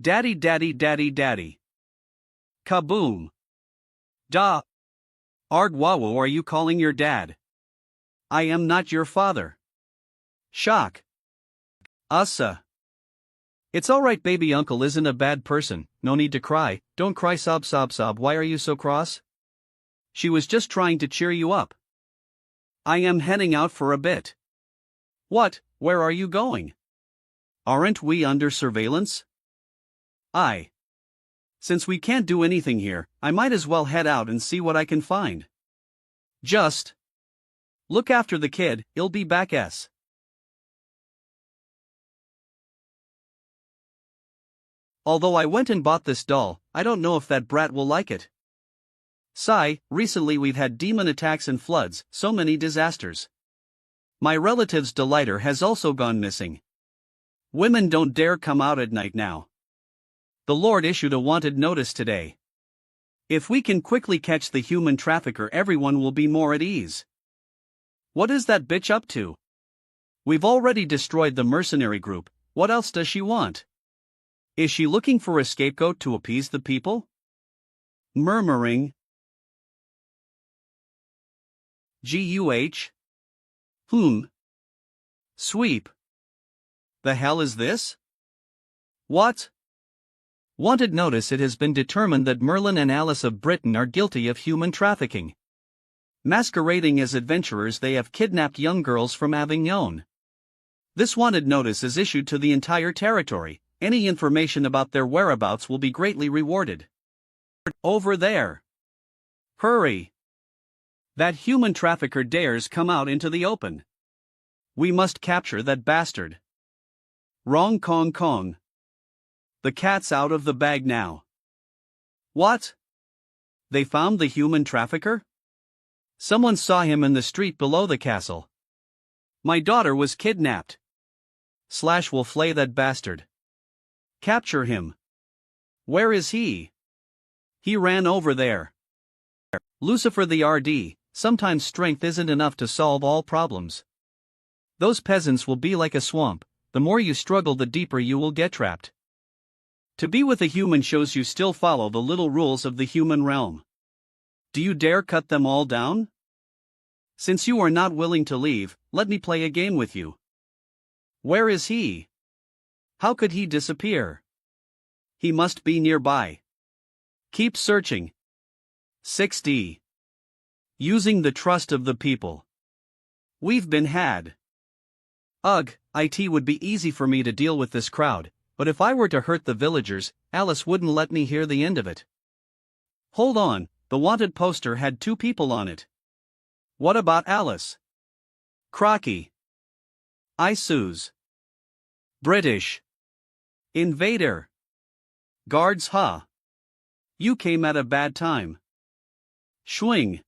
Daddy, daddy, daddy, daddy. Kaboom. Ardwawo, are you calling your dad? I am not your father. Shock. Ussa. It's alright, baby, uncle isn't a bad person, no need to cry, don't cry, sob sob sob, why are you so cross? She was just trying to cheer you up. I am heading out for a bit. What, where are you going? Aren't we under surveillance? Since we can't do anything here, I might as well head out and see what I can find. Just look after the kid, he'll be back. Although I went and bought this doll, I don't know if that brat will like it. Sigh, recently we've had demon attacks and floods, so many disasters. My relative's delighter has also gone missing. Women don't dare come out at night now. The Lord issued a wanted notice today. If we can quickly catch the human trafficker, everyone will be more at ease. What is that bitch up to? We've already destroyed the mercenary group, what else does she want? Is she looking for a scapegoat to appease the people? Murmuring. Guh? Sweep. The hell is this? What? Wanted notice, it has been determined that Merlin and Alice of Britain are guilty of human trafficking. Masquerading as adventurers, they have kidnapped young girls from Avignon. This wanted notice is issued to the entire territory. Any information about their whereabouts will be greatly rewarded. Over there. Hurry. That human trafficker dares come out into the open. We must capture that bastard. Wrong Kong Kong. The cat's out of the bag now. What? They found the human trafficker? Someone saw him in the street below the castle. My daughter was kidnapped. Slash will flay that bastard. Capture him. Where is he? He ran over there. Lucifer the RD, sometimes strength isn't enough to solve all problems. Those peasants will be like a swamp, the more you struggle the deeper you will get trapped. To be with a human shows you still follow the little rules of the human realm. Do you dare cut them all down? Since you are not willing to leave, let me play a game with you. Where is he? How could he disappear? He must be nearby. Keep searching. 6D. Using the trust of the people. We've been had. Ugh, it would be easy for me to deal with this crowd, but if I were to hurt the villagers, Alice wouldn't let me hear the end of it. Hold on, the wanted poster had 2 people on it. What about Alice? Crocky. Isu's. British. Invader. Guards, huh? You came at a bad time. Schwing.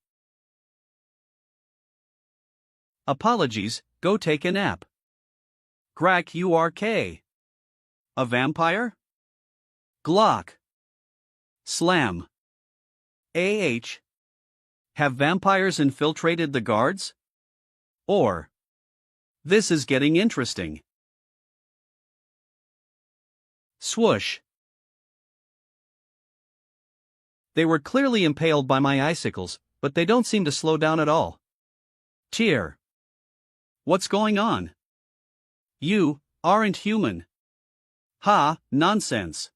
Apologies, go take a nap. Grack URK. A vampire? Glock. Slam. AH. Have vampires infiltrated the guards? Or. This is getting interesting. Swoosh. They were clearly impaled by my icicles, but they don't seem to slow down at all. Cheer. What's going on? You aren't human. Ha, nonsense.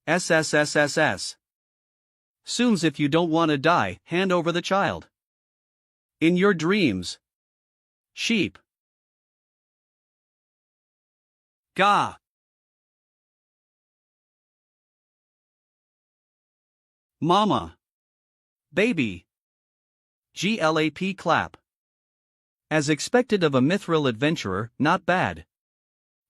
SSSSS. Soon's if you don't want to die, hand over the child. In your dreams. Sheep. Gah. Mama. Baby. GLAP clap. As expected of a mithril adventurer, not bad.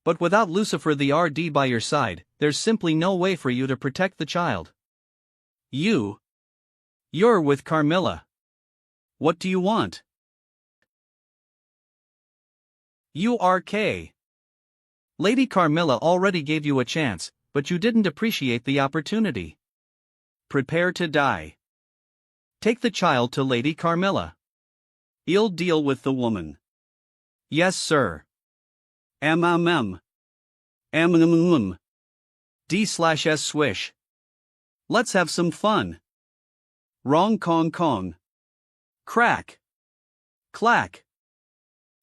But without Lucifer the RD by your side, there's simply no way for you to protect the child. You're with Carmilla. What do you want? URK. Lady Carmilla already gave you a chance, but you didn't appreciate the opportunity. Prepare to die. Take the child to Lady Carmilla. I'll deal with the woman. Yes, sir. M. D/S swish. Let's have some fun. Wrong kong kong. Crack. Clack.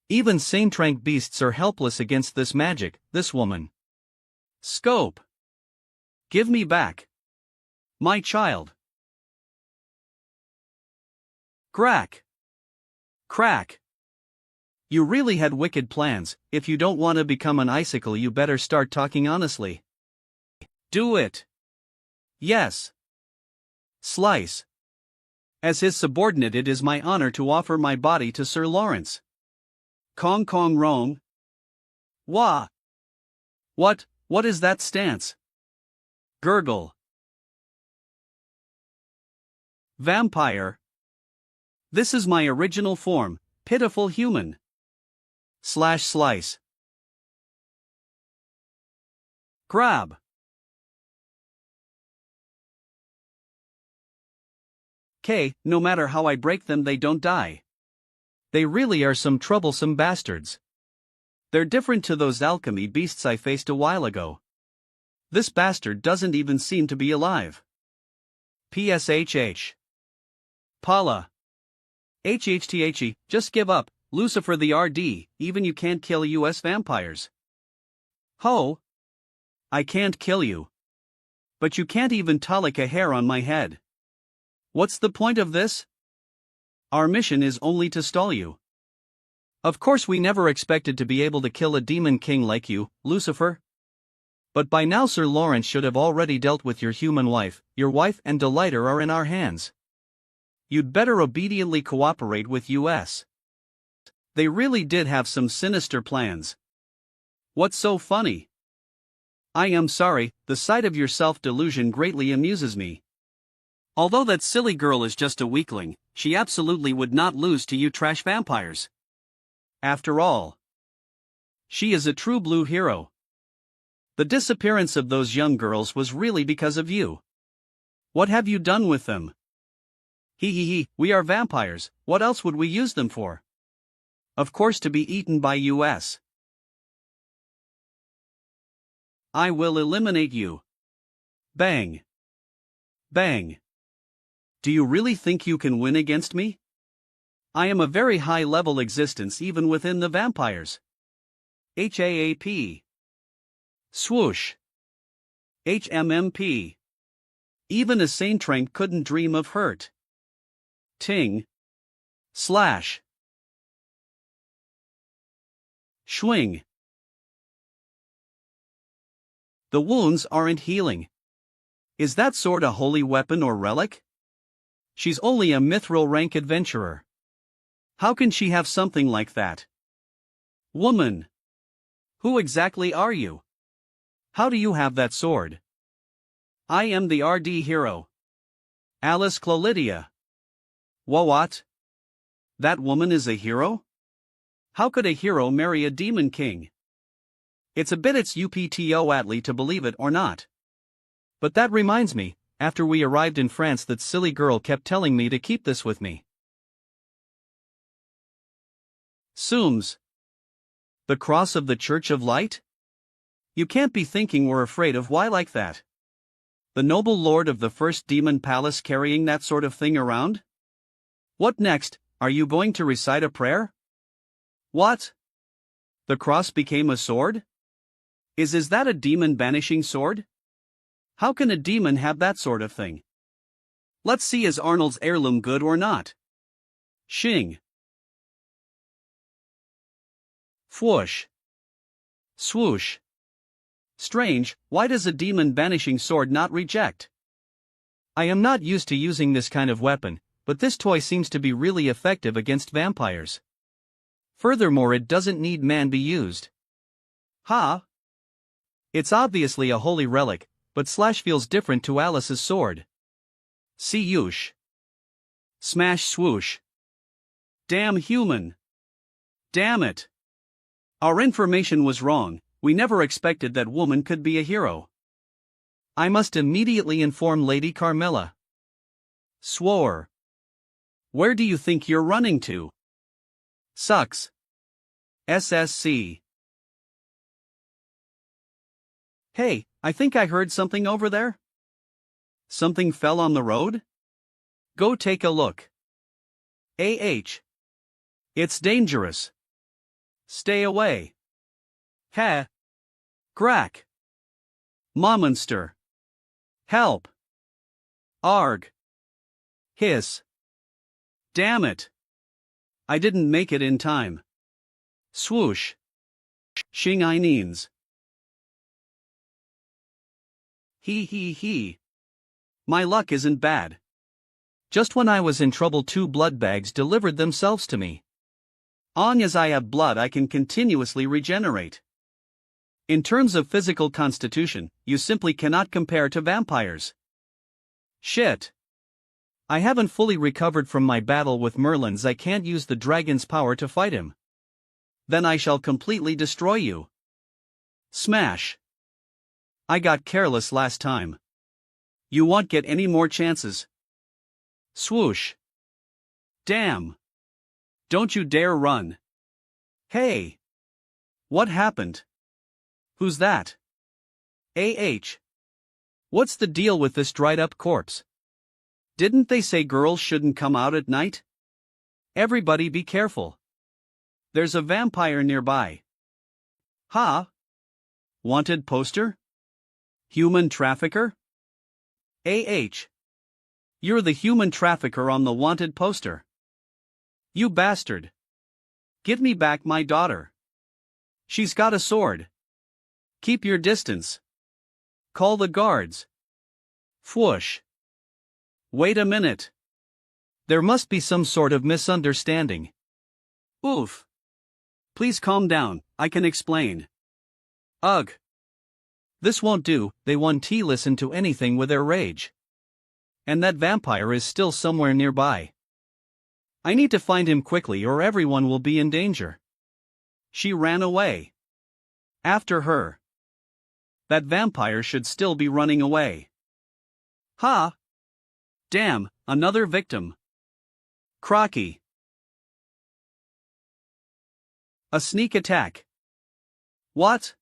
Even sane-trank beasts are helpless against this magic, this woman. Scope. Give me back my child. Crack. Crack. You really had wicked plans. If you don't want to become an icicle, you better start talking honestly. Do it. Yes. Slice. As his subordinate, it is my honor to offer my body to Sir Lawrence. Kong kong wrong. Wah. What is that stance? Gurgle. Vampire. This is my original form, pitiful human. Slice. Grab. No matter how I break them, they don't die. They really are some troublesome bastards. They're different to those alchemy beasts I faced a while ago. This bastard doesn't even seem to be alive. PSHH. Paula. HHTHE, just give up, Lucifer the RD, even you can't kill US vampires. Ho! I can't kill you. But you can't even tolic a hair on my head. What's the point of this? Our mission is only to stall you. Of course, we never expected to be able to kill a demon king like you, Lucifer. But by now Sir Lawrence should have already dealt with your human wife. Your wife and Delighter are in our hands. You'd better obediently cooperate with US. They really did have some sinister plans. What's so funny? I am sorry, the sight of your self-delusion greatly amuses me. Although that silly girl is just a weakling, she absolutely would not lose to you trash vampires. After all, she is a true blue hero. The disappearance of those young girls was really because of you. What have you done with them? We are vampires, what else would we use them for? Of course, to be eaten by US. I will eliminate you. Bang. Bang. Do you really think you can win against me? I am a very high-level existence even within the vampires. HAAP. Swoosh. HMMP. Even a sane trank couldn't dream of hurt. Ting. Slash. Swing. The wounds aren't healing. Is that sword a holy weapon or relic? She's only a mithril rank adventurer. How can she have something like that? Woman. Who exactly are you? How do you have that sword? I am the RD hero. Alice Clolidia. What? That woman is a hero? How could a hero marry a demon king? It's a bit it's upto to believe it or not. But that reminds me, after we arrived in France, that silly girl kept telling me to keep this with me. Sooms. The cross of the Church of Light? You can't be thinking we're afraid of why like that? The noble lord of the first demon palace carrying that sort of thing around? What next, are you going to recite a prayer? What? The cross became a sword? Is that a demon banishing sword? How can a demon have that sort of thing? Let's see, is Arnold's heirloom good or not? Shing. Fwoosh. Swoosh. Strange, why does a demon banishing sword not reject? I am not used to using this kind of weapon, but this toy seems to be really effective against vampires. Furthermore, it doesn't need man be used. Ha! It's obviously a holy relic, but Slash feels different to Alice's sword. See Yoosh. Smash swoosh. Damn human. Damn it. Our information was wrong, We never expected that woman could be a hero. I must immediately inform Lady Carmilla. Swore. Where do you think you're running to? Sucks. SSC. Hey, I think I heard something over there. Something fell on the road? Go take a look. It's dangerous. Stay away. Ha. Grack. Monster. Help. Arg. Hiss. Damn it. I didn't make it in time. Swoosh. Shing Ineens. He. My luck isn't bad. Just when I was in trouble, 2 blood bags delivered themselves to me. As I have blood, I can continuously regenerate. In terms of physical constitution, you simply cannot compare to vampires. Shit. I haven't fully recovered from my battle with Merlin's. I can't use the dragon's power to fight him. Then I shall completely destroy you. Smash. I got careless last time. You won't get any more chances. Swoosh. Damn. Don't you dare run. Hey. What happened? Who's that? What's the deal with this dried up corpse? Didn't they say girls shouldn't come out at night? Everybody be careful. There's a vampire nearby. Ha? Wanted poster? Human trafficker? You're the human trafficker on the wanted poster. You bastard. Give me back my daughter. She's got a sword. Keep your distance. Call the guards. Whoosh. Wait a minute. There must be some sort of misunderstanding. Oof. Please calm down, I can explain. Ugh. This won't do. They won't listen to anything with their rage. And that vampire is still somewhere nearby. I need to find him quickly or everyone will be in danger. She ran away. After her. That vampire should still be running away. Ha! Damn, another victim. Crocky. A sneak attack. What?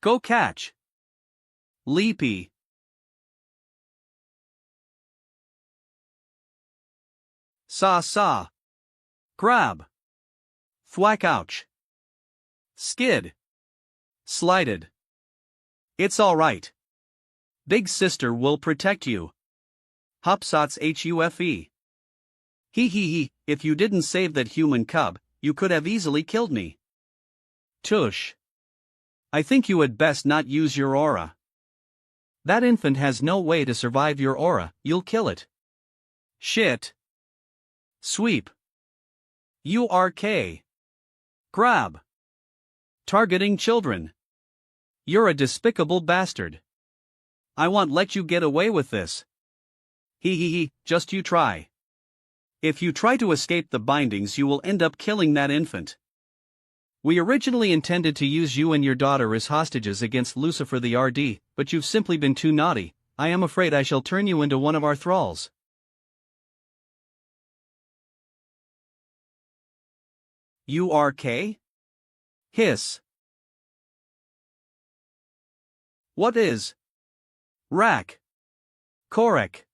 Go catch. Leapy. Saw. Grab. Thwack ouch. Skid. Slided. It's alright. Big sister will protect you. Hupsots HUFE. He, if you didn't save that human cub, you could have easily killed me. Tush. I think you had best not use your aura. That infant has no way to survive your aura, you'll kill it. Shit. Sweep. URK. Grab. Targeting children. You're a despicable bastard. I won't let you get away with this. He, just you try. If you try to escape the bindings, you will end up killing that infant. We originally intended to use you and your daughter as hostages against Lucifer the RD, but you've simply been too naughty. I am afraid I shall turn you into one of our thralls. URK? Hiss. What is? Rack. Korek.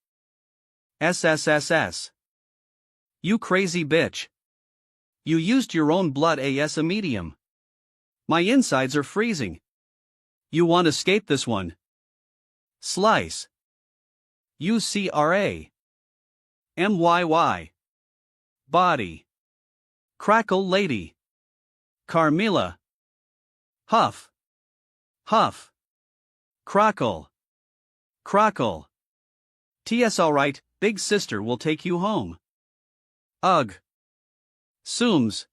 SSSS. You crazy bitch. You used your own blood as a medium. My insides are freezing. You want to escape this one? Slice. UCRA. MYY. Body. Crackle lady. Carmilla. Huff. Huff. Crackle. Crackle. TS alright, big sister will take you home. Ugh. Sooms.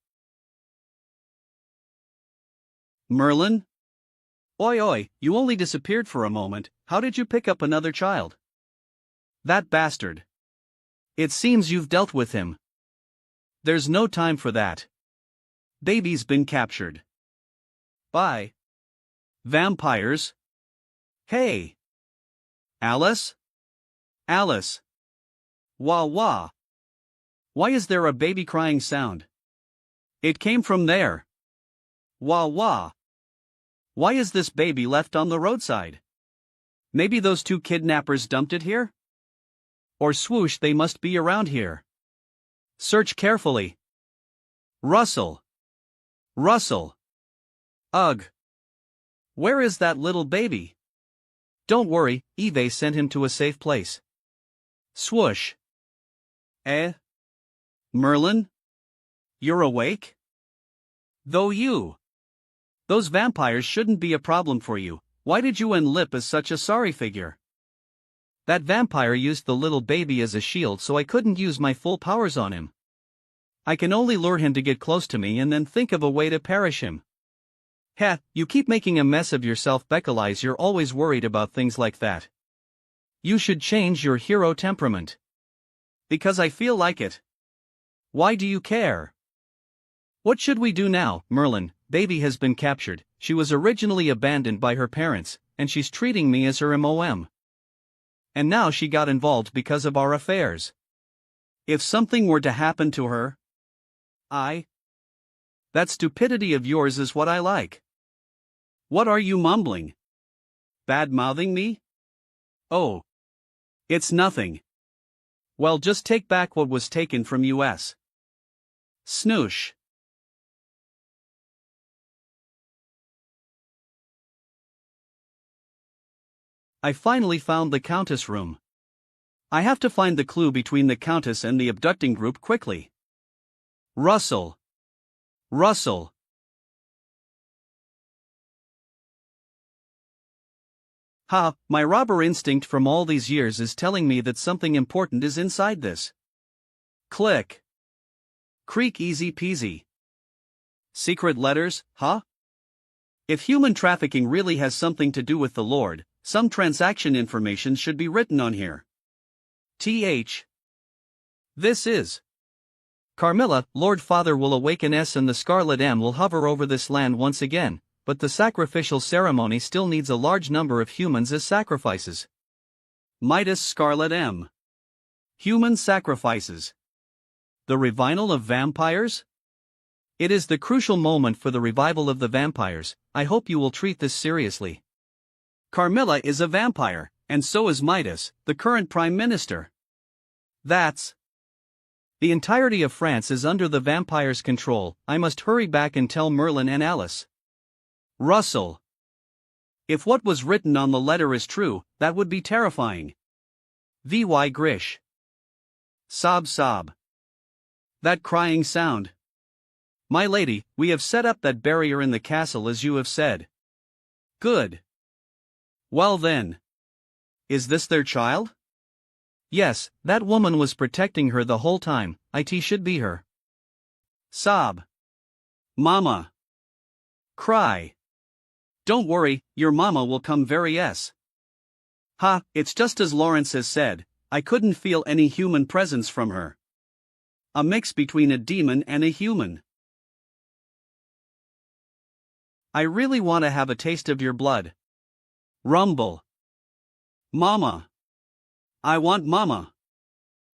Merlin? Oi, you only disappeared for a moment, how did you pick up another child? That bastard. It seems you've dealt with him. There's no time for that. Baby's been captured. Bye. Vampires? Hey! Alice? Alice! Wah wah! Why is there a baby crying sound? It came from there. Wah wah! Why is this baby left on the roadside? Maybe those two kidnappers dumped it here? Or swoosh, they must be around here. Search carefully. Rustle! Rustle! Ugh! Where is that little baby? Don't worry, Eve sent him to a safe place. Swoosh! Eh? Merlin? You're awake? Those vampires shouldn't be a problem for you. Why did you end Lip as such a sorry figure? That vampire used the little baby as a shield, so I couldn't use my full powers on him. I can only lure him to get close to me and then think of a way to perish him. Heh, you keep making a mess of yourself, Beckelize. You're always worried about things like that. You should change your hero temperament. Because I feel like it. Why do you care? What should we do now, Merlin? Baby has been captured. She was originally abandoned by her parents, and she's treating me as her MOM. And now she got involved because of our affairs. If something were to happen to her, that stupidity of yours is what I like. What are you mumbling? Bad-mouthing me? Oh. It's nothing. Well, just take back what was taken from us. Snoosh. I finally found the Countess room. I have to find the clue between the Countess and the abducting group quickly. Rustle. Rustle. Ha, my robber instinct from all these years is telling me that something important is inside this. Click. Creak, easy peasy. Secret letters, huh? If human trafficking really has something to do with the Lord, some transaction information should be written on here. TH. This is Carmilla. Lord Father will awaken S and the Scarlet M will hover over this land once again, but the sacrificial ceremony still needs a large number of humans as sacrifices. Midas Scarlet M. Human sacrifices. The revival of vampires? It is the crucial moment for the revival of the vampires. I hope you will treat this seriously. Carmilla is a vampire, and so is Midas, the current Prime Minister. That's the entirety of France is under the vampires' control. I must hurry back and tell Merlin and Alice. Rustle. If what was written on the letter is true, that would be terrifying. VY Grish. Sob sob. That crying sound. My lady, we have set up that barrier in the castle as you have said. Good. Well then. Is this their child? Yes, that woman was protecting her the whole time. It should be her. Sob. Mama. Cry. Don't worry, your mama will come very s. Ha, it's just as Lawrence has said, I couldn't feel any human presence from her. A mix between a demon and a human. I really want to have a taste of your blood. Rumble. Mama. I want Mama.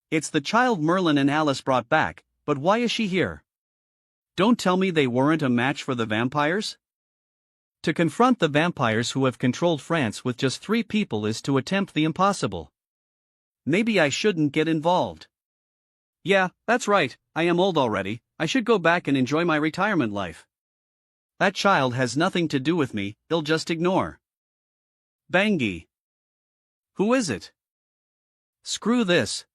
It's the child Merlin and Alice brought back, but why is she here? Don't tell me they weren't a match for the vampires? To confront the vampires who have controlled France with just 3 people is to attempt the impossible. Maybe I shouldn't get involved. Yeah, that's right, I am old already, I should go back and enjoy my retirement life. That child has nothing to do with me, he'll just ignore. Bangi. Who is it? Screw this.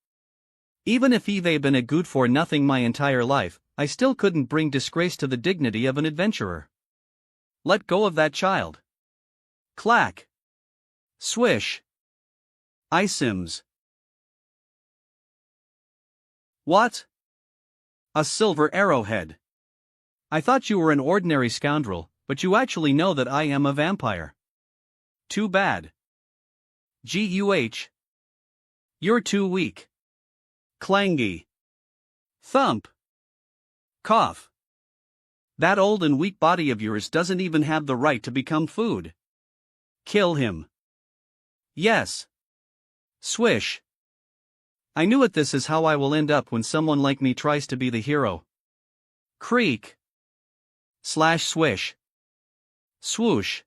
Even if Eve been a good for nothing my entire life, I still couldn't bring disgrace to the dignity of an adventurer. Let go of that child. Clack. Swish. Isims. What? A silver arrowhead. I thought you were an ordinary scoundrel, but you actually know that I am a vampire. Too bad. GUH. You're too weak. Clangy. Thump. Cough. That old and weak body of yours doesn't even have the right to become food. Kill him. Yes. Swish. I knew it. This is how I will end up when someone like me tries to be the hero. Creak. Slash swish. Swoosh.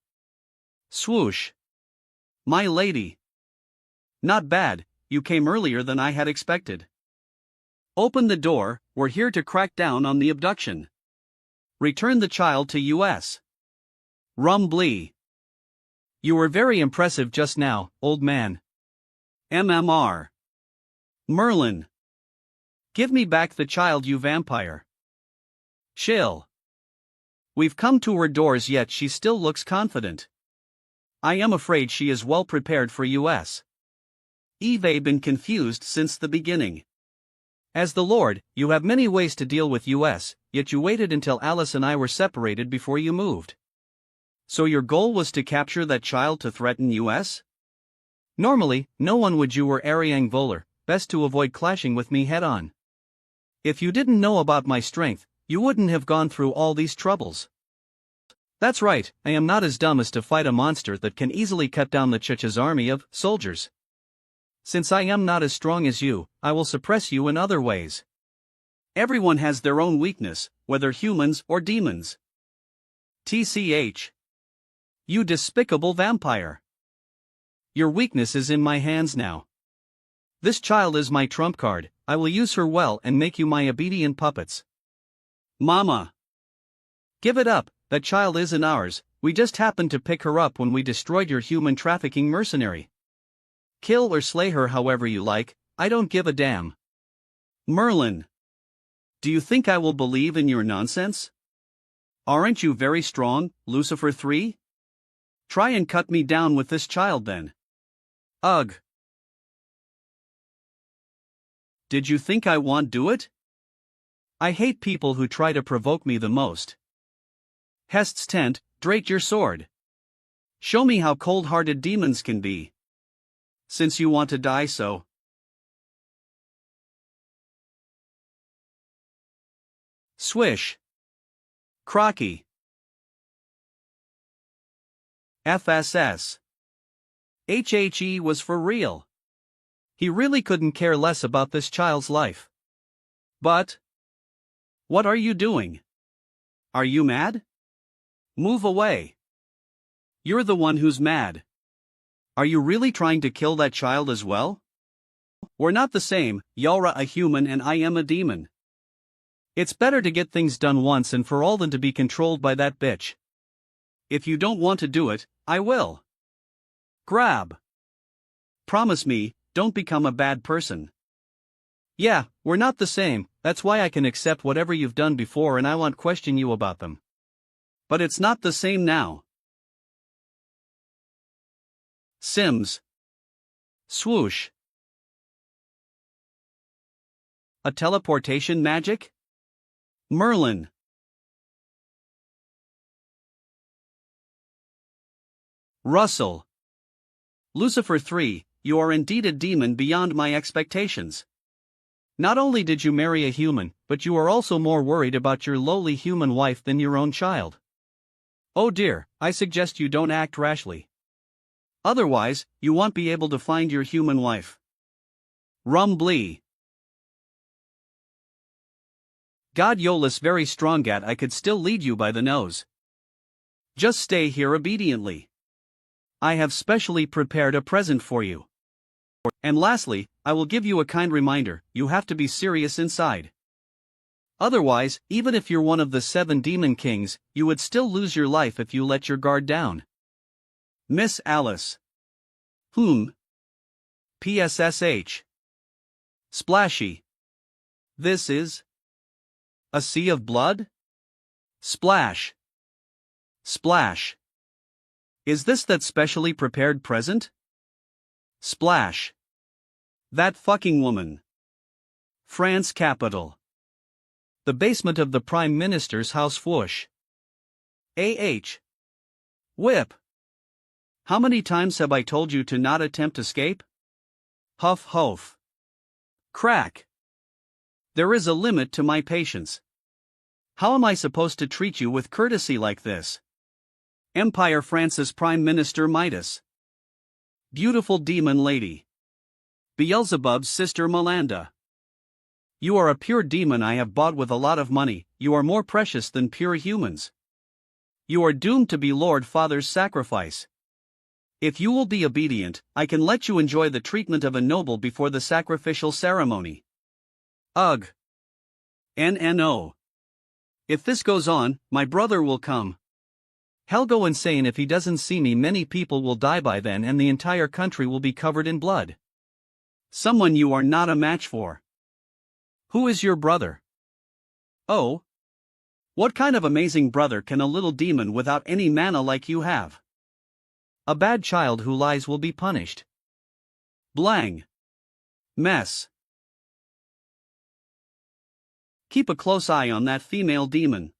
Swoosh. My lady. Not bad, you came earlier than I had expected. Open the door, we're here to crack down on the abduction. Return the child to US. Rumbly. You were very impressive just now, old man. MMR. Merlin. Give me back the child, you vampire. Chill. We've come to her doors, yet she still looks confident. I am afraid she is well prepared for US. Eve been confused since the beginning. As the Lord, you have many ways to deal with US, yet you waited until Alice and I were separated before you moved. So your goal was to capture that child to threaten US? Normally, no one would. You were Ariang Voller, best to avoid clashing with me head-on. If you didn't know about my strength, you wouldn't have gone through all these troubles. That's right, I am not as dumb as to fight a monster that can easily cut down the Church's army of soldiers. Since I am not as strong as you, I will suppress you in other ways. Everyone has their own weakness, whether humans or demons. TCH. You despicable vampire. Your weakness is in my hands now. This child is my trump card. I will use her well and make you my obedient puppets. Mama. Give it up, that child isn't ours, we just happened to pick her up when we destroyed your human trafficking mercenary. Kill or slay her however you like, I don't give a damn. Merlin. Do you think I will believe in your nonsense? Aren't you very strong, Lucifer 3? Try and cut me down with this child then. Ugh. Did you think I won't do it? I hate people who try to provoke me the most. Hest's tent, drake your sword. Show me how cold-hearted demons can be. Since you want to die so. Swish. Crocky. FSS. HHE was for real. He really couldn't care less about this child's life. But what are you doing? Are you mad? Move away. You're the one who's mad. Are you really trying to kill that child as well? We're not the same, Yalra a human and I am a demon. It's better to get things done once and for all than to be controlled by that bitch. If you don't want to do it, I will. Grab. Promise me, don't become a bad person. Yeah, we're not the same, that's why I can accept whatever you've done before and I won't question you about them. But it's not the same now. Sims. Swoosh. A teleportation magic? Merlin. Russell. Lucifer 3, you are indeed a demon beyond my expectations. Not only did you marry a human, but you are also more worried about your lowly human wife than your own child. Oh dear, I suggest you don't act rashly. Otherwise, you won't be able to find your human wife. Rumbly. God Yolis very strong gat, I could still lead you by the nose. Just stay here obediently. I have specially prepared a present for you. And lastly, I will give you a kind reminder, you have to be serious inside. Otherwise, even if you're one of the 7 demon kings, you would still lose your life if you let your guard down. Miss Alice. PSSH. Splashy. This is a sea of blood? Splash. Splash. Is this that specially prepared present? Splash. That fucking woman. France capital. The basement of the Prime Minister's house. Whoosh. Whip. How many times have I told you to not attempt escape? Huff huff. Crack. There is a limit to my patience. How am I supposed to treat you with courtesy like this? Empire France's Prime Minister Midas. Beautiful demon lady. Beelzebub's sister Melinda. You are a pure demon I have bought with a lot of money, you are more precious than pure humans. You are doomed to be Lord Father's sacrifice. If you will be obedient, I can let you enjoy the treatment of a noble before the sacrificial ceremony. Ugh. No. If this goes on, my brother will come. He'll go insane if he doesn't see me. Many people will die by then and the entire country will be covered in blood. Someone you are not a match for. Who is your brother? Oh. What kind of amazing brother can a little demon without any mana like you have? A bad child who lies will be punished. Blang. Mess. Keep a close eye on that female demon.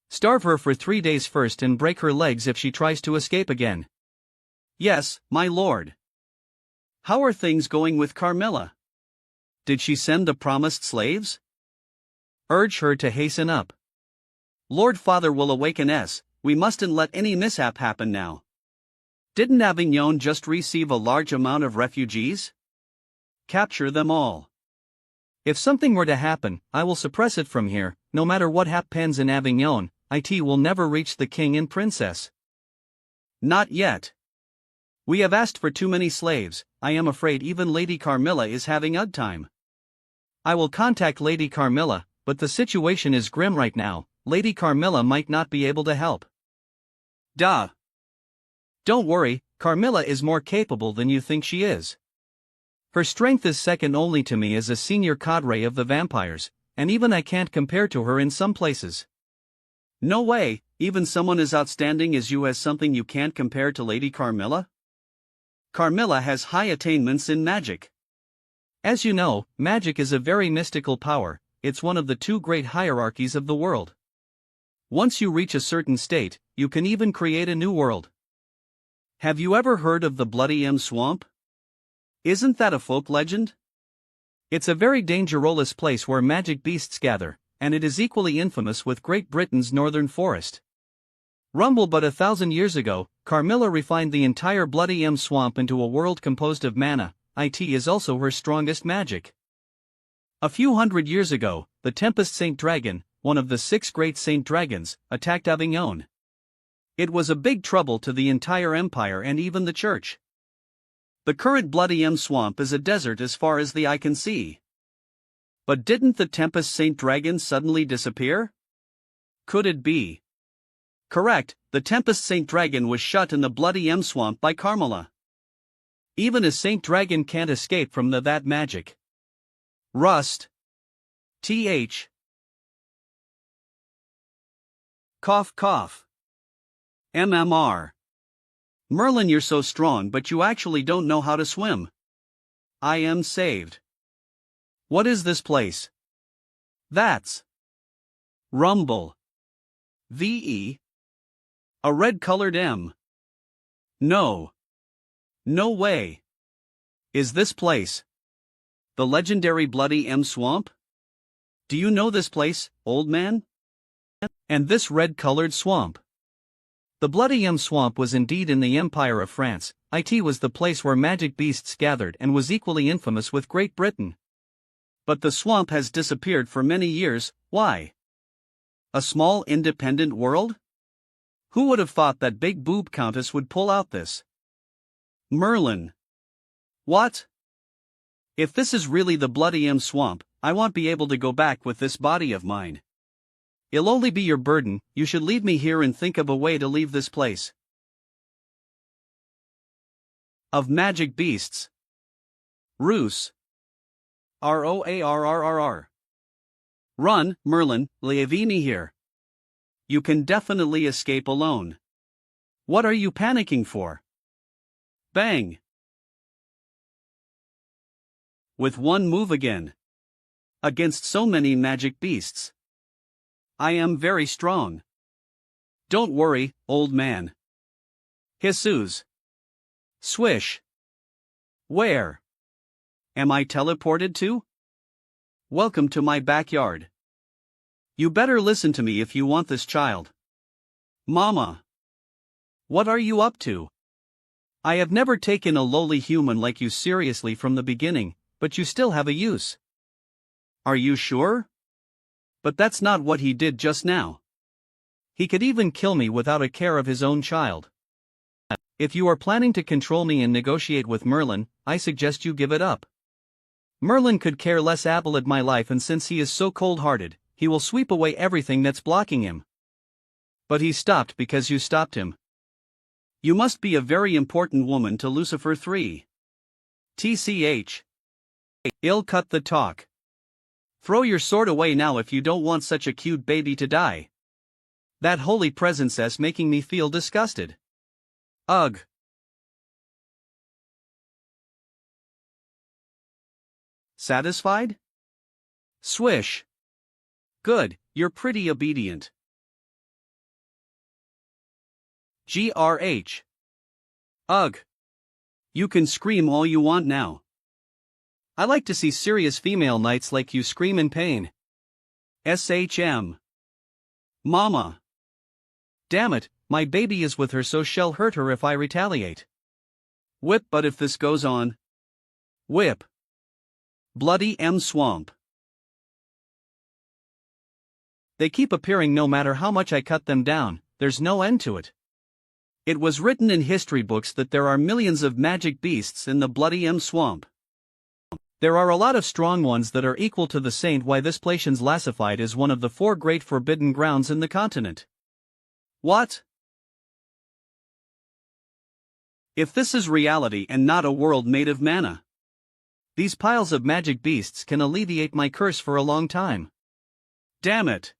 Starve her for 3 days first and break her legs if she tries to escape again. Yes, my lord. How are things going with Carmilla? Did she send the promised slaves? Urge her to hasten up. Lord Father will awaken us, we mustn't let any mishap happen now. Didn't Avignon just receive a large amount of refugees? Capture them all. If something were to happen, I will suppress it from here. No matter what happens in Avignon, it will never reach the king and princess. Not yet. We have asked for too many slaves. I am afraid even Lady Carmilla is having odd time. I will contact Lady Carmilla, but the situation is grim right now. Lady Carmilla might not be able to help. Duh. Don't worry, Carmilla is more capable than you think she is. Her strength is second only to me as a senior cadre of the vampires, and even I can't compare to her in some places. No way, even someone as outstanding as you has something you can't compare to Lady Carmilla? Carmilla has high attainments in magic. As you know, magic is a very mystical power, it's one of the two great hierarchies of the world. Once you reach a certain state, you can even create a new world. Have you ever heard of the Bloody Swamp? Isn't that a folk legend? It's a very dangerous place where magic beasts gather, and it is equally infamous with Great Britain's northern forest. Rumble but 1,000 years ago, Carmilla refined the entire Bloody Swamp into a world composed of mana. It is also her strongest magic. A few hundred years ago, the Tempest Saint Dragon, one of the 6 great Saint Dragons, attacked Avignon. It was a big trouble to the entire empire and even the church. The current Bloody Swamp is a desert as far as the eye can see. But didn't the Tempest Saint Dragon suddenly disappear? Could it be? Correct, the Tempest Saint Dragon was shut in the Bloody Swamp by Carmilla. Even a Saint Dragon can't escape from that magic. Rust. Th. Cough cough. MMR. Merlin, you're so strong but you actually don't know how to swim. I am saved. What is this place? That's Rumble. VE. A red-colored M. No. No way. Is this place the legendary Bloody Swamp? Do you know this place, old man? And this red-colored swamp? The Bloody Swamp was indeed in the Empire of France. It was the place where magic beasts gathered and was equally infamous with Great Britain. But the swamp has disappeared for many years. Why? A small independent world? Who would have thought that big boob countess would pull out this? Merlin. What? If this is really the Bloody Swamp, I won't be able to go back with this body of mine. It'll only be your burden. You should leave me here and think of a way to leave this place. Of magic beasts. Roos. Roarrrr. Run, Merlin, leave me here. You can definitely escape alone. What are you panicking for? Bang. With one move again. Against so many magic beasts. I am very strong. Don't worry, old man. Jesus. Swish. Where am I teleported to? Welcome to my backyard. You better listen to me if you want this child. Mama. What are you up to? I have never taken a lowly human like you seriously from the beginning, but you still have a use. Are you sure? But that's not what he did just now. He could even kill me without a care of his own child. If you are planning to control me and negotiate with Merlin, I suggest you give it up. Merlin could care less about my life, and since he is so cold-hearted, he will sweep away everything that's blocking him. But he stopped because you stopped him. You must be a very important woman to Lucifer 3. TCH. I'll cut the talk. Throw your sword away now if you don't want such a cute baby to die. That holy presence's making me feel disgusted. Ugh. Satisfied? Swish. Good, you're pretty obedient. GRH. Ugh. You can scream all you want now. I like to see serious female knights like you scream in pain. SHM. Mama. Damn it, my baby is with her, so she'll hurt her if I retaliate. Whip, but if this goes on. Whip. Bloody M swamp. They keep appearing no matter how much I cut them down, there's no end to it. It was written in history books that there are millions of magic beasts in the bloody M swamp. There are a lot of strong ones that are equal to the saint. Why this place's classified as one of the 4 great forbidden grounds in the continent. What? If this is reality and not a world made of mana, these piles of magic beasts can alleviate my curse for a long time. Damn it.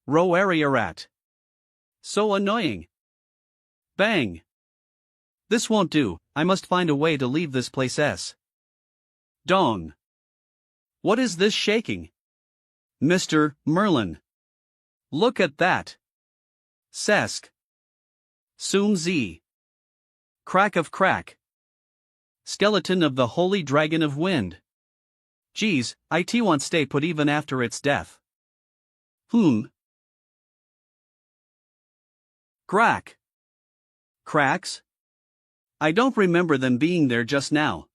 Row area rat. So annoying. Bang. This won't do, I must find a way to leave this place. Dong. What is this shaking? Mr. Merlin. Look at that. Sesk. Soom Z. Crack of crack. Skeleton of the holy dragon of wind. Geez, it won't stay put even after its death. Crack. Cracks? I don't remember them being there just now.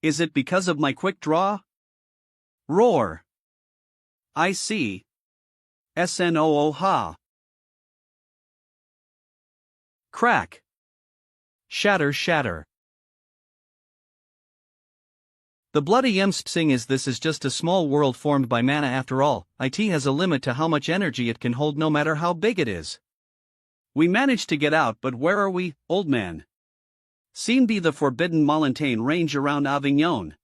Is it because of my quick draw? Roar. I see. SNOO ha. Crack. Shatter shatter. The bloody sing is this is just a small world formed by mana after all. It has a limit to how much energy it can hold no matter how big it is. We managed to get out, but where are we, old man? Seen be the forbidden mountain range around Avignon.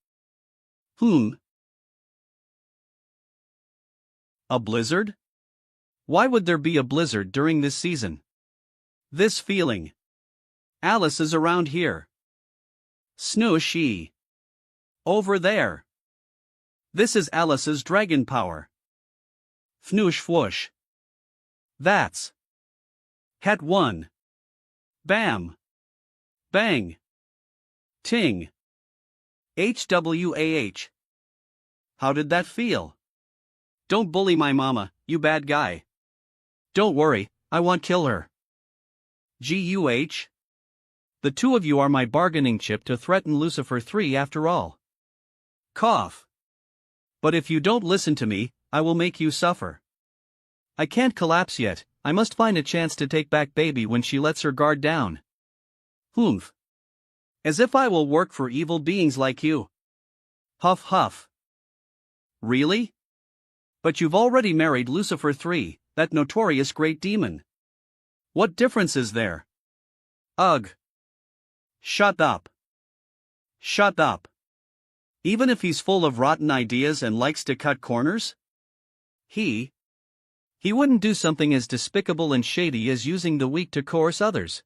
A blizzard? Why would there be a blizzard during this season? This feeling. Alice is around here. Snooshy. Over there. This is Alice's dragon power. Fnoosh whoosh. That's. Het 1. Bam. Bang. Ting. HWAH. How did that feel? Don't bully my mama, you bad guy. Don't worry, I won't kill her. GUH. The two of you are my bargaining chip to threaten Lucifer 3 after all. Cough. But if you don't listen to me, I will make you suffer. I can't collapse yet, I must find a chance to take back baby when she lets her guard down. As if I will work for evil beings like you. Huff huff. Really? But you've already married Lucifer 3, that notorious great demon. What difference is there? Ugh. Shut up. Shut up. Even if he's full of rotten ideas and likes to cut corners? He wouldn't do something as despicable and shady as using the weak to coerce others.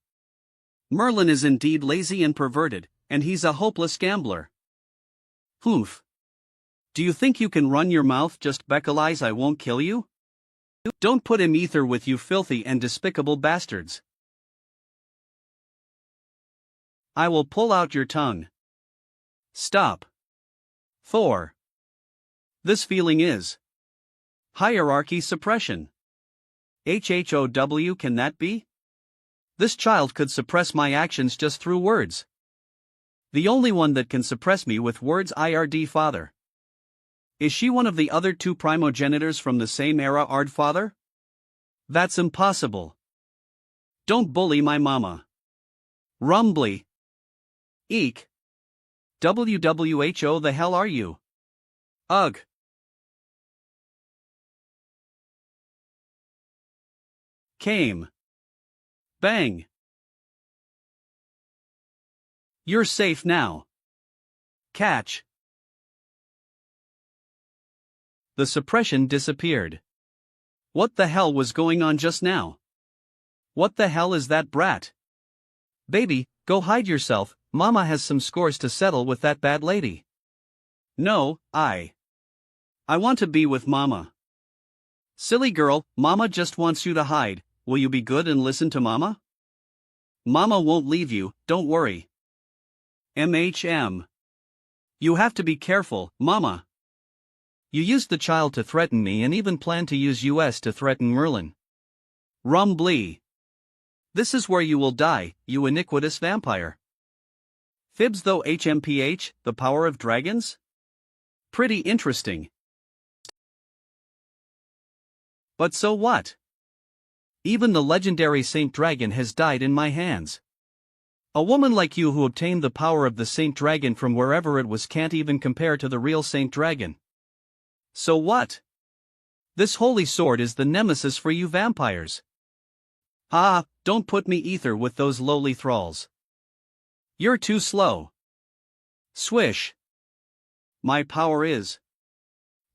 Merlin is indeed lazy and perverted, and he's a hopeless gambler. Do you think you can run your mouth just because I won't kill you? Don't put him ether with you filthy and despicable bastards. I will pull out your tongue. Stop. Thor. This feeling is hierarchy suppression. HHOW, can that be? This child could suppress my actions just through words. The only one that can suppress me with words IRD father. Is she one of the other two primogenitors from the same era ard father? That's impossible. Don't bully my mama. Rumbly. Eek. WWHO the hell are you? Ugh. Came. Bang. You're safe now. Catch. The suppression disappeared. What the hell was going on just now? What the hell is that brat? Baby, go hide yourself, Mama has some scores to settle with that bad lady. No, I want to be with Mama. Silly girl, Mama just wants you to hide. Will you be good and listen to Mama? Mama won't leave you, don't worry. You have to be careful, Mama. You used the child to threaten me and even planned to use US to threaten Merlin. Rumbly. This is where you will die, you iniquitous vampire. Fibs though HMPH, the power of dragons? Pretty interesting. But so what? Even the legendary Saint Dragon has died in my hands. A woman like you who obtained the power of the Saint Dragon from wherever it was can't even compare to the real Saint Dragon. So what? This holy sword is the nemesis for you vampires. Ah, don't put me ether with those lowly thralls. You're too slow. Swish. My power is.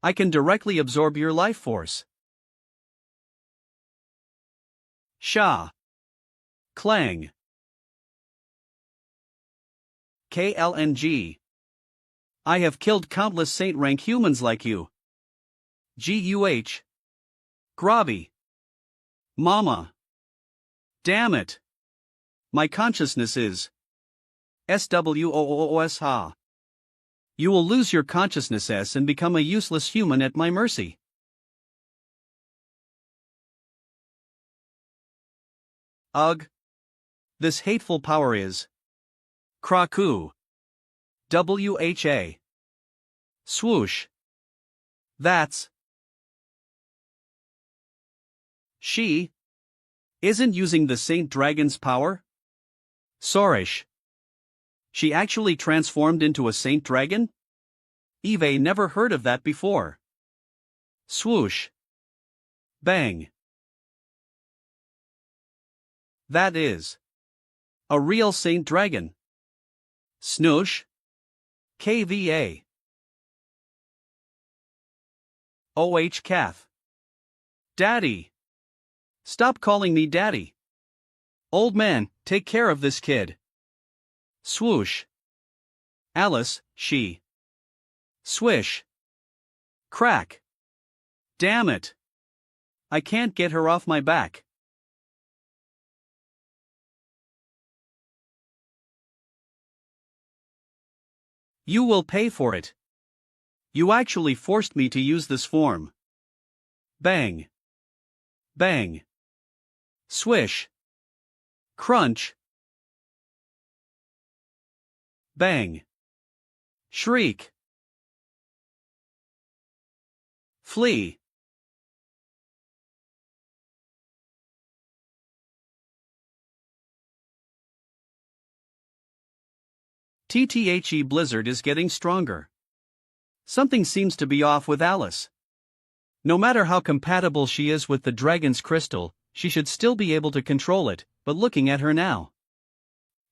I can directly absorb your life force. Sha. Clang. KLNG. I have killed countless saint-rank humans like you. GUH. Grobby. Mama. Damn it. My consciousness is. SWOOOS ha. You will lose your consciousness S and become a useless human at my mercy. Ugh. This hateful power is. Kraku. WHA. Swoosh. That's. She isn't using the Saint Dragon's power? Sorish. She actually transformed into a Saint Dragon? Eve never heard of that before. Swoosh. Bang. That is. A real Saint Dragon. Snoosh. KVA. OH Kath. Daddy. Stop calling me daddy. Old man, take care of this kid. Swoosh. Alice, she. Swish. Crack. Damn it. I can't get her off my back. You will pay for it. You actually forced me to use this form. Bang. Bang. Swish. Crunch. Bang. Shriek. Flee. TTHE Blizzard is getting stronger. Something seems to be off with Alice. No matter how compatible she is with the dragon's crystal, she should still be able to control it, but looking at her now.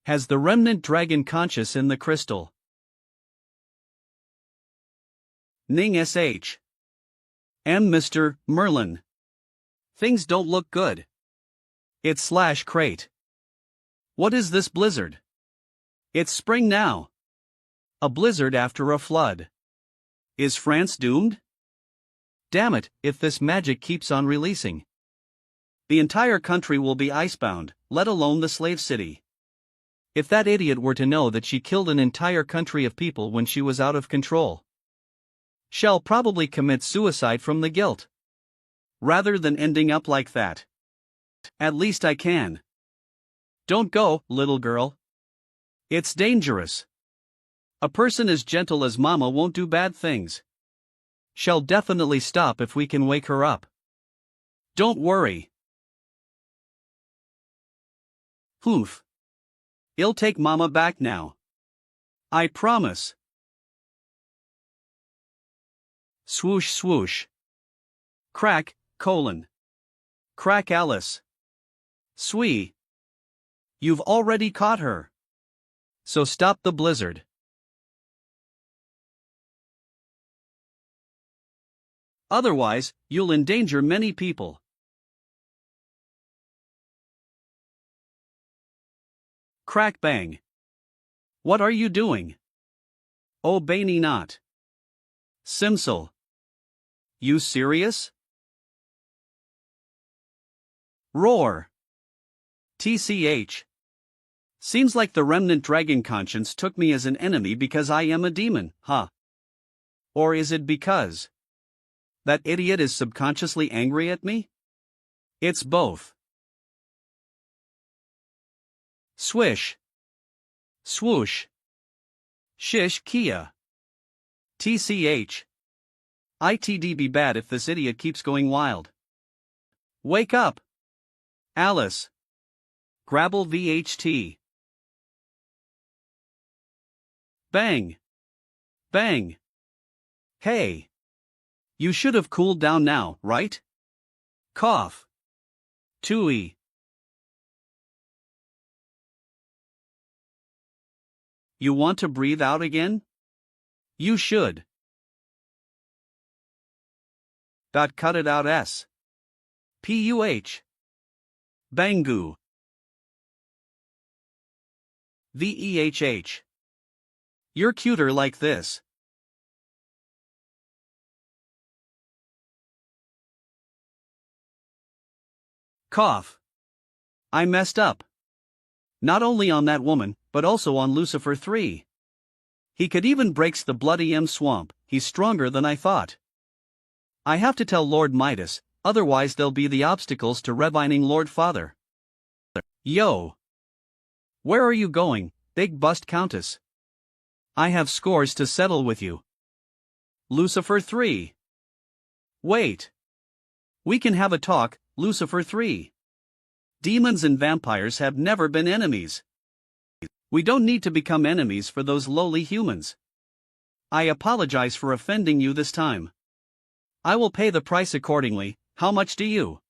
Has the remnant dragon conscious in the crystal? Ning SH. Mr. Merlin. Things don't look good. It's / crate. What is this blizzard? It's spring now. A blizzard after a flood. Is France doomed? Damn it, if this magic keeps on releasing. The entire country will be icebound, let alone the slave city. If that idiot were to know that she killed an entire country of people when she was out of control, she'll probably commit suicide from the guilt. Rather than ending up like that. At least I can. Don't go, little girl. It's dangerous. A person as gentle as Mama won't do bad things. She'll definitely stop if we can wake her up. Don't worry. Humph. I'll take Mama back now. I promise. Swoosh swoosh. Crack, colon. Crack Alice. Swee. You've already caught her. So stop the blizzard. Otherwise, you'll endanger many people. Crack bang. What are you doing? Obey me not. Simsel. You serious? Roar. TCH. Seems like the remnant dragon conscience took me as an enemy because I am a demon, huh? Or is it because that idiot is subconsciously angry at me? It's both. Swish. Swoosh. Shish Kia. TCH. It'd be bad if this idiot keeps going wild. Wake up. Alice. Grabble VHT. Bang. Bang. Hey. You should have cooled down now, right? Cough. Tooey. You want to breathe out again? You should. Cut it out S. PUH. Bangu. VEHH. You're cuter like this. Cough. I messed up. Not only on that woman, but also on Lucifer 3. He could even breaks the bloody swamp, he's stronger than I thought. I have to tell Lord Midas, otherwise there'll be the obstacles to revining Lord Father. Yo! Where are you going, big bust countess? I have scores to settle with you. Lucifer 3. Wait. We can have a talk, Lucifer 3. Demons and vampires have never been enemies. We don't need to become enemies for those lowly humans. I apologize for offending you this time. I will pay the price accordingly. How much do you?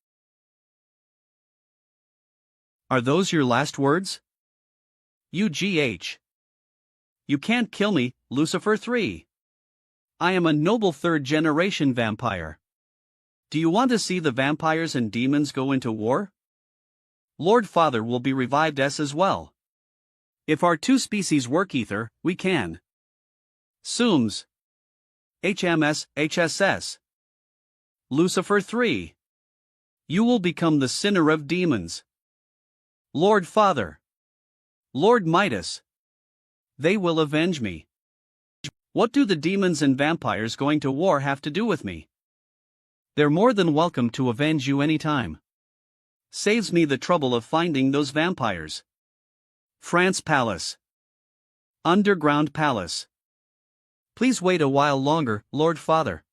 Are those your last words? UGH. You can't kill me, Lucifer 3. I am a noble third-generation vampire. Do you want to see the vampires and demons go into war? Lord Father will be revived as well. If our two species work ether, we can. Sooms. HMS, HSS. Lucifer 3. You will become the sinner of demons. Lord Father. Lord Midas. They will avenge me. What do the demons and vampires going to war have to do with me? They're more than welcome to avenge you anytime. Saves me the trouble of finding those vampires. France Palace. Underground Palace. Please wait a while longer, Lord Father.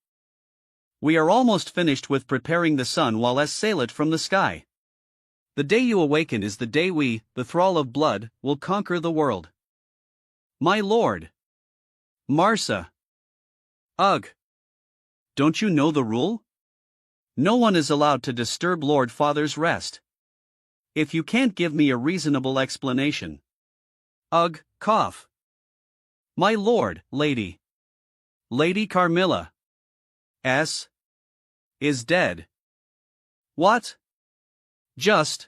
We are almost finished with preparing the sun while sail it from the sky. The day you awaken is the day we, the thrall of blood, will conquer the world. My lord. Marsa. Ugh. Don't you know the rule? No one is allowed to disturb Lord Father's rest. If you can't give me a reasonable explanation. Ugh, cough. My lord, lady. Lady Carmilla. S. is dead. What? Just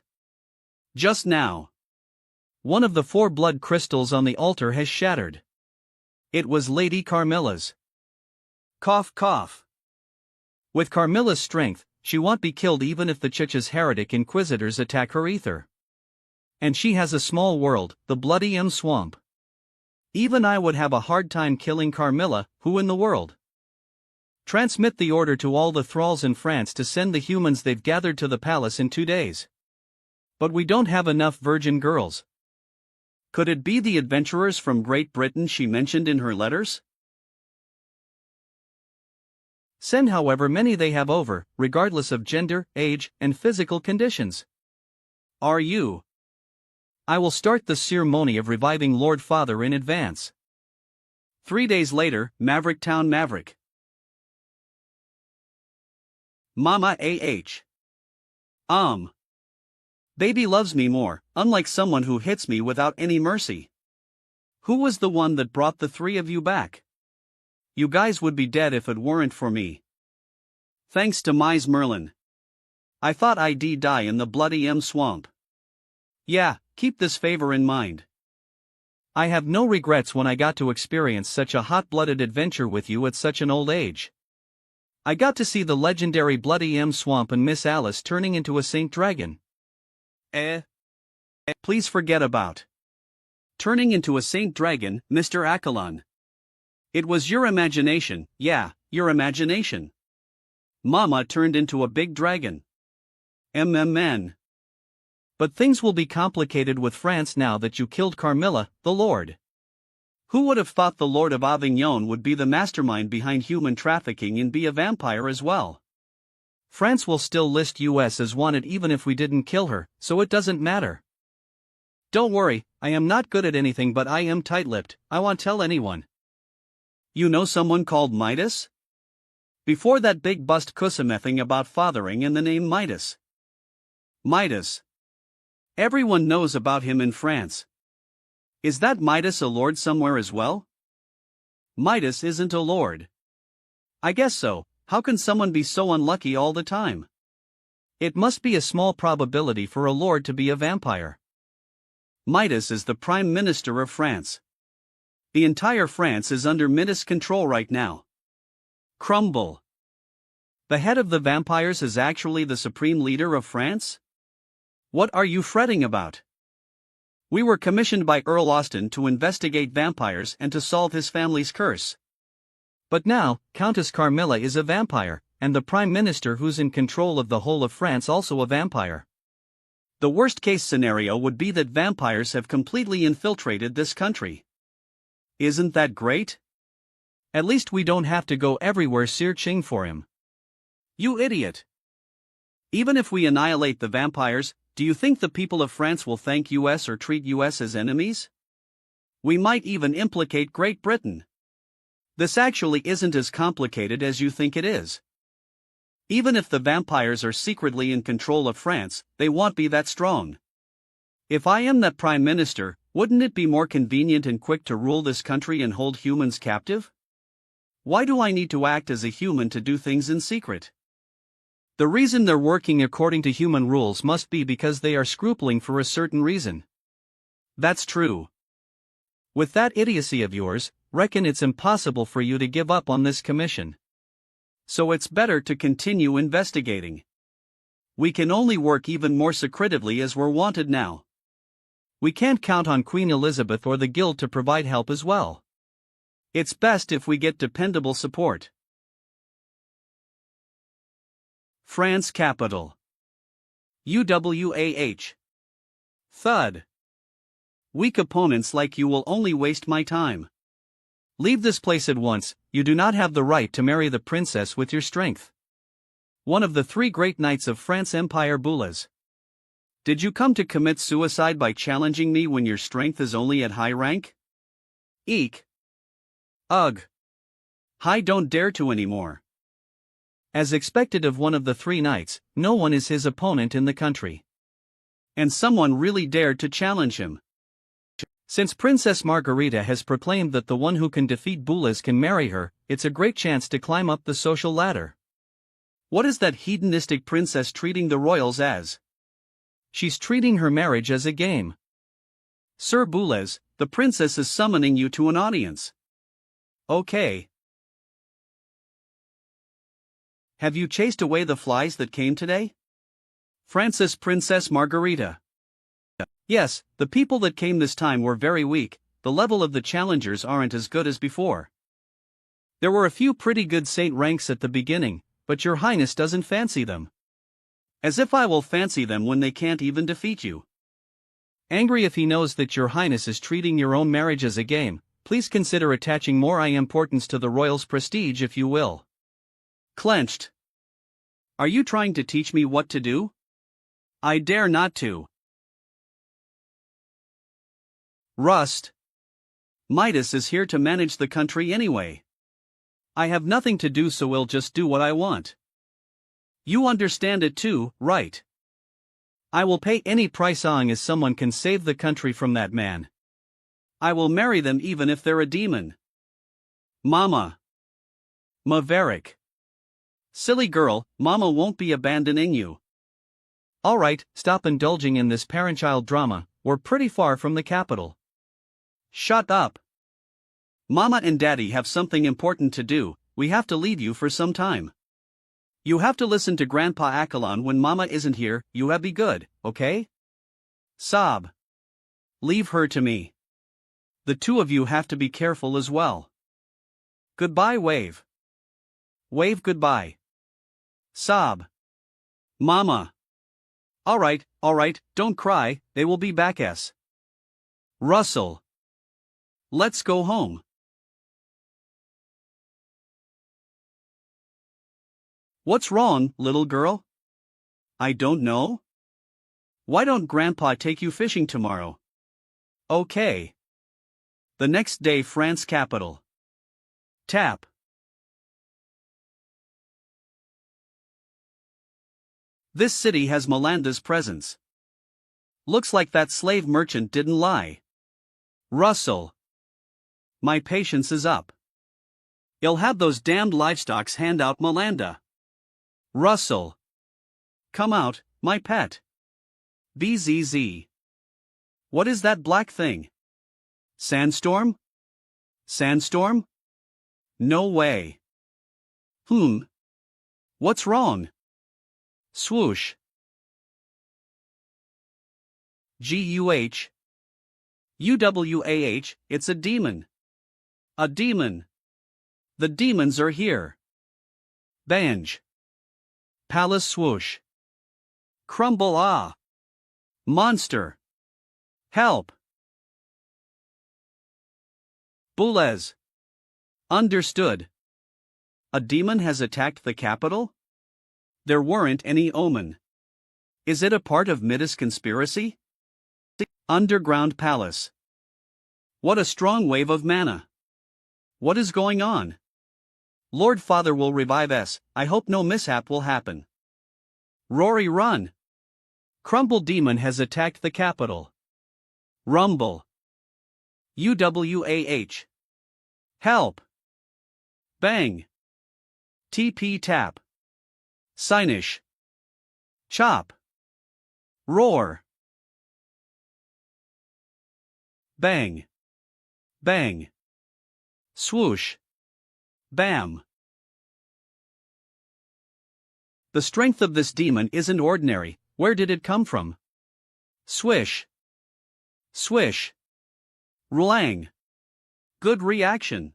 now. One of the 4 blood crystals on the altar has shattered. It was Lady Carmilla's. Cough cough. With Carmilla's strength, she won't be killed even if the Chich's heretic inquisitors attack her ether. And she has a small world, the bloody swamp. Even I would have a hard time killing Carmilla, who in the world? Transmit the order to all the thralls in France to send the humans they've gathered to the palace in 2 days. But we don't have enough virgin girls. Could it be the adventurers from Great Britain she mentioned in her letters? Send however many they have over, regardless of gender, age, and physical conditions. Are you? I will start the ceremony of reviving Lord Father in advance. 3 days later, Maverick Town Maverick. Mama AH. Baby loves me more, unlike someone who hits me without any mercy. Who was the one that brought the three of you back? You guys would be dead if it weren't for me. Thanks to Mise Merlin. I thought I'd die in the bloody swamp. Yeah, keep this favor in mind. I have no regrets when I got to experience such a hot-blooded adventure with you at such an old age. I got to see the legendary Bloody Swamp and Miss Alice turning into a Saint Dragon. Please forget about turning into a Saint Dragon, Mr. Accolon. It was your imagination, yeah, your imagination. Mama turned into a big dragon. Man. But things will be complicated with France now that you killed Carmilla, the Lord. Who would have thought the Lord of Avignon would be the mastermind behind human trafficking and be a vampire as well? France will still list US as wanted even if we didn't kill her, so it doesn't matter. Don't worry, I am not good at anything but I am tight-lipped, I won't tell anyone. You know someone called Midas? Before that big bust cussamething about fathering and the name Midas. Midas. Everyone knows about him in France. Is that Midas a lord somewhere as well? Midas isn't a lord. I guess so, how can someone be so unlucky all the time? It must be a small probability for a lord to be a vampire. Midas is the Prime Minister of France. The entire France is under Midas control right now. Crumble. The head of the vampires is actually the supreme leader of France? What are you fretting about? We were commissioned by Earl Austen to investigate vampires and to solve his family's curse. But now, Countess Carmilla is a vampire, and the Prime Minister who's in control of the whole of France also a vampire. The worst-case scenario would be that vampires have completely infiltrated this country. Isn't that great? At least we don't have to go everywhere searching for him. You idiot! Even if we annihilate the vampires, do you think the people of France will thank US or treat US as enemies? We might even implicate Great Britain. This actually isn't as complicated as you think it is. Even if the vampires are secretly in control of France, they won't be that strong. If I am that Prime Minister, wouldn't it be more convenient and quick to rule this country and hold humans captive? Why do I need to act as a human to do things in secret? The reason they're working according to human rules must be because they are scrupling for a certain reason. That's true. With that idiocy of yours, reckon it's impossible for you to give up on this commission. So it's better to continue investigating. We can only work even more secretively as we're wanted now. We can't count on Queen Elizabeth or the Guild to provide help as well. It's best if we get dependable support. France capital. UWAH. Thud. Weak opponents like you will only waste my time. Leave this place at once, you do not have the right to marry the princess with your strength. One of the 3 great knights of France Empire Boulas. Did you come to commit suicide by challenging me when your strength is only at high rank? Eek. Ugh. I don't dare to anymore. As expected of one of the 3 knights, no one is his opponent in the country. And someone really dared to challenge him. Since Princess Margarita has proclaimed that the one who can defeat Boulas can marry her, it's a great chance to climb up the social ladder. What is that hedonistic princess treating the royals as? She's treating her marriage as a game. Sir Boulas, the princess is summoning you to an audience. Okay. Have you chased away the flies that came today? Francis Princess Margarita. Yes, the people that came this time were very weak, the level of the challengers aren't as good as before. There were a few pretty good saint ranks at the beginning, but your highness doesn't fancy them. As if I will fancy them when they can't even defeat you. Angry if he knows that your highness is treating your own marriage as a game, please consider attaching more importance to the royal's prestige if you will. Clenched. Are you trying to teach me what to do? I dare not to. Rust. Midas is here to manage the country anyway. I have nothing to do, so we'll just do what I want. You understand it too, right? I will pay any price as someone can save the country from that man. I will marry them even if they're a demon. Mama. Maverick. Silly girl, Mama won't be abandoning you. Alright, stop indulging in this parent-child drama, we're pretty far from the capital. Shut up. Mama and Daddy have something important to do, we have to leave you for some time. You have to listen to Grandpa Accolon when Mama isn't here, you have be good, okay? Sob. Leave her to me. The two of you have to be careful as well. Goodbye, Wave. Wave goodbye. Sob. Mama. Alright, don't cry, they will be back. Russell. Let's go home. What's wrong, little girl? I don't know. Why don't Grandpa take you fishing tomorrow? Okay. The next day, France capital. Tap. This city has Melanda's presence. Looks like that slave merchant didn't lie. Russell. My patience is up. You'll have those damned livestocks hand out Melanda. Russell. Come out, my pet. BZZ. What is that black thing? Sandstorm? Sandstorm? No way. What's wrong? Swoosh. GUH. UWAH, it's a demon. A demon. The demons are here. Banj. Palace swoosh. Crumble. Monster. Help. Boulez. Understood. A demon has attacked the capital? There weren't any omen. Is it a part of Midas' conspiracy? Underground palace. What a strong wave of mana. What is going on? Lord Father will revive us, I hope no mishap will happen. Rory run. Crumble demon has attacked the capital. Rumble. UWAH. Help. Bang. TP tap. Signish. Chop. Roar. Bang. Bang. Swoosh. Bam. The strength of this demon isn't ordinary, where did it come from? Swish. Swish. Rulang. Good reaction.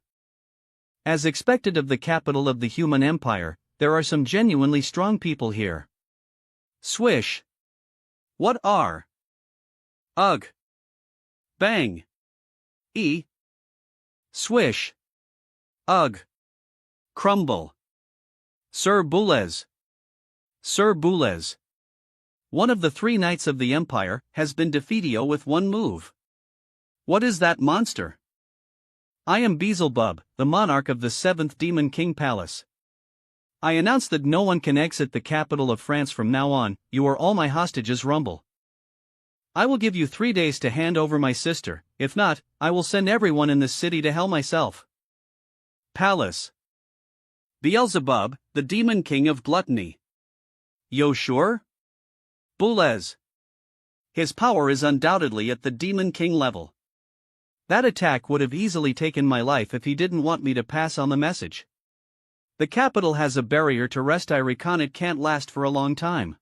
As expected of the capital of the human empire, there are some genuinely strong people here. Swish. What are? Ugh. Bang. E. Swish. Ugh. Crumble. Sir Boulez. Sir Boulez. One of the three knights of the empire has been defeatio with one move. What is that monster? I am Beelzebub, the monarch of the 7th Demon King Palace. I announce that no one can exit the capital of France from now on, you are all my hostages. Rumble. I will give you 3 days to hand over my sister, if not, I will send everyone in this city to hell myself. Palace. Beelzebub, the Demon King of Gluttony. Yo sure? Boulez. His power is undoubtedly at the Demon King level. That attack would have easily taken my life if he didn't want me to pass on the message. The capital has a barrier to rest. I reckon it can't last for a long time.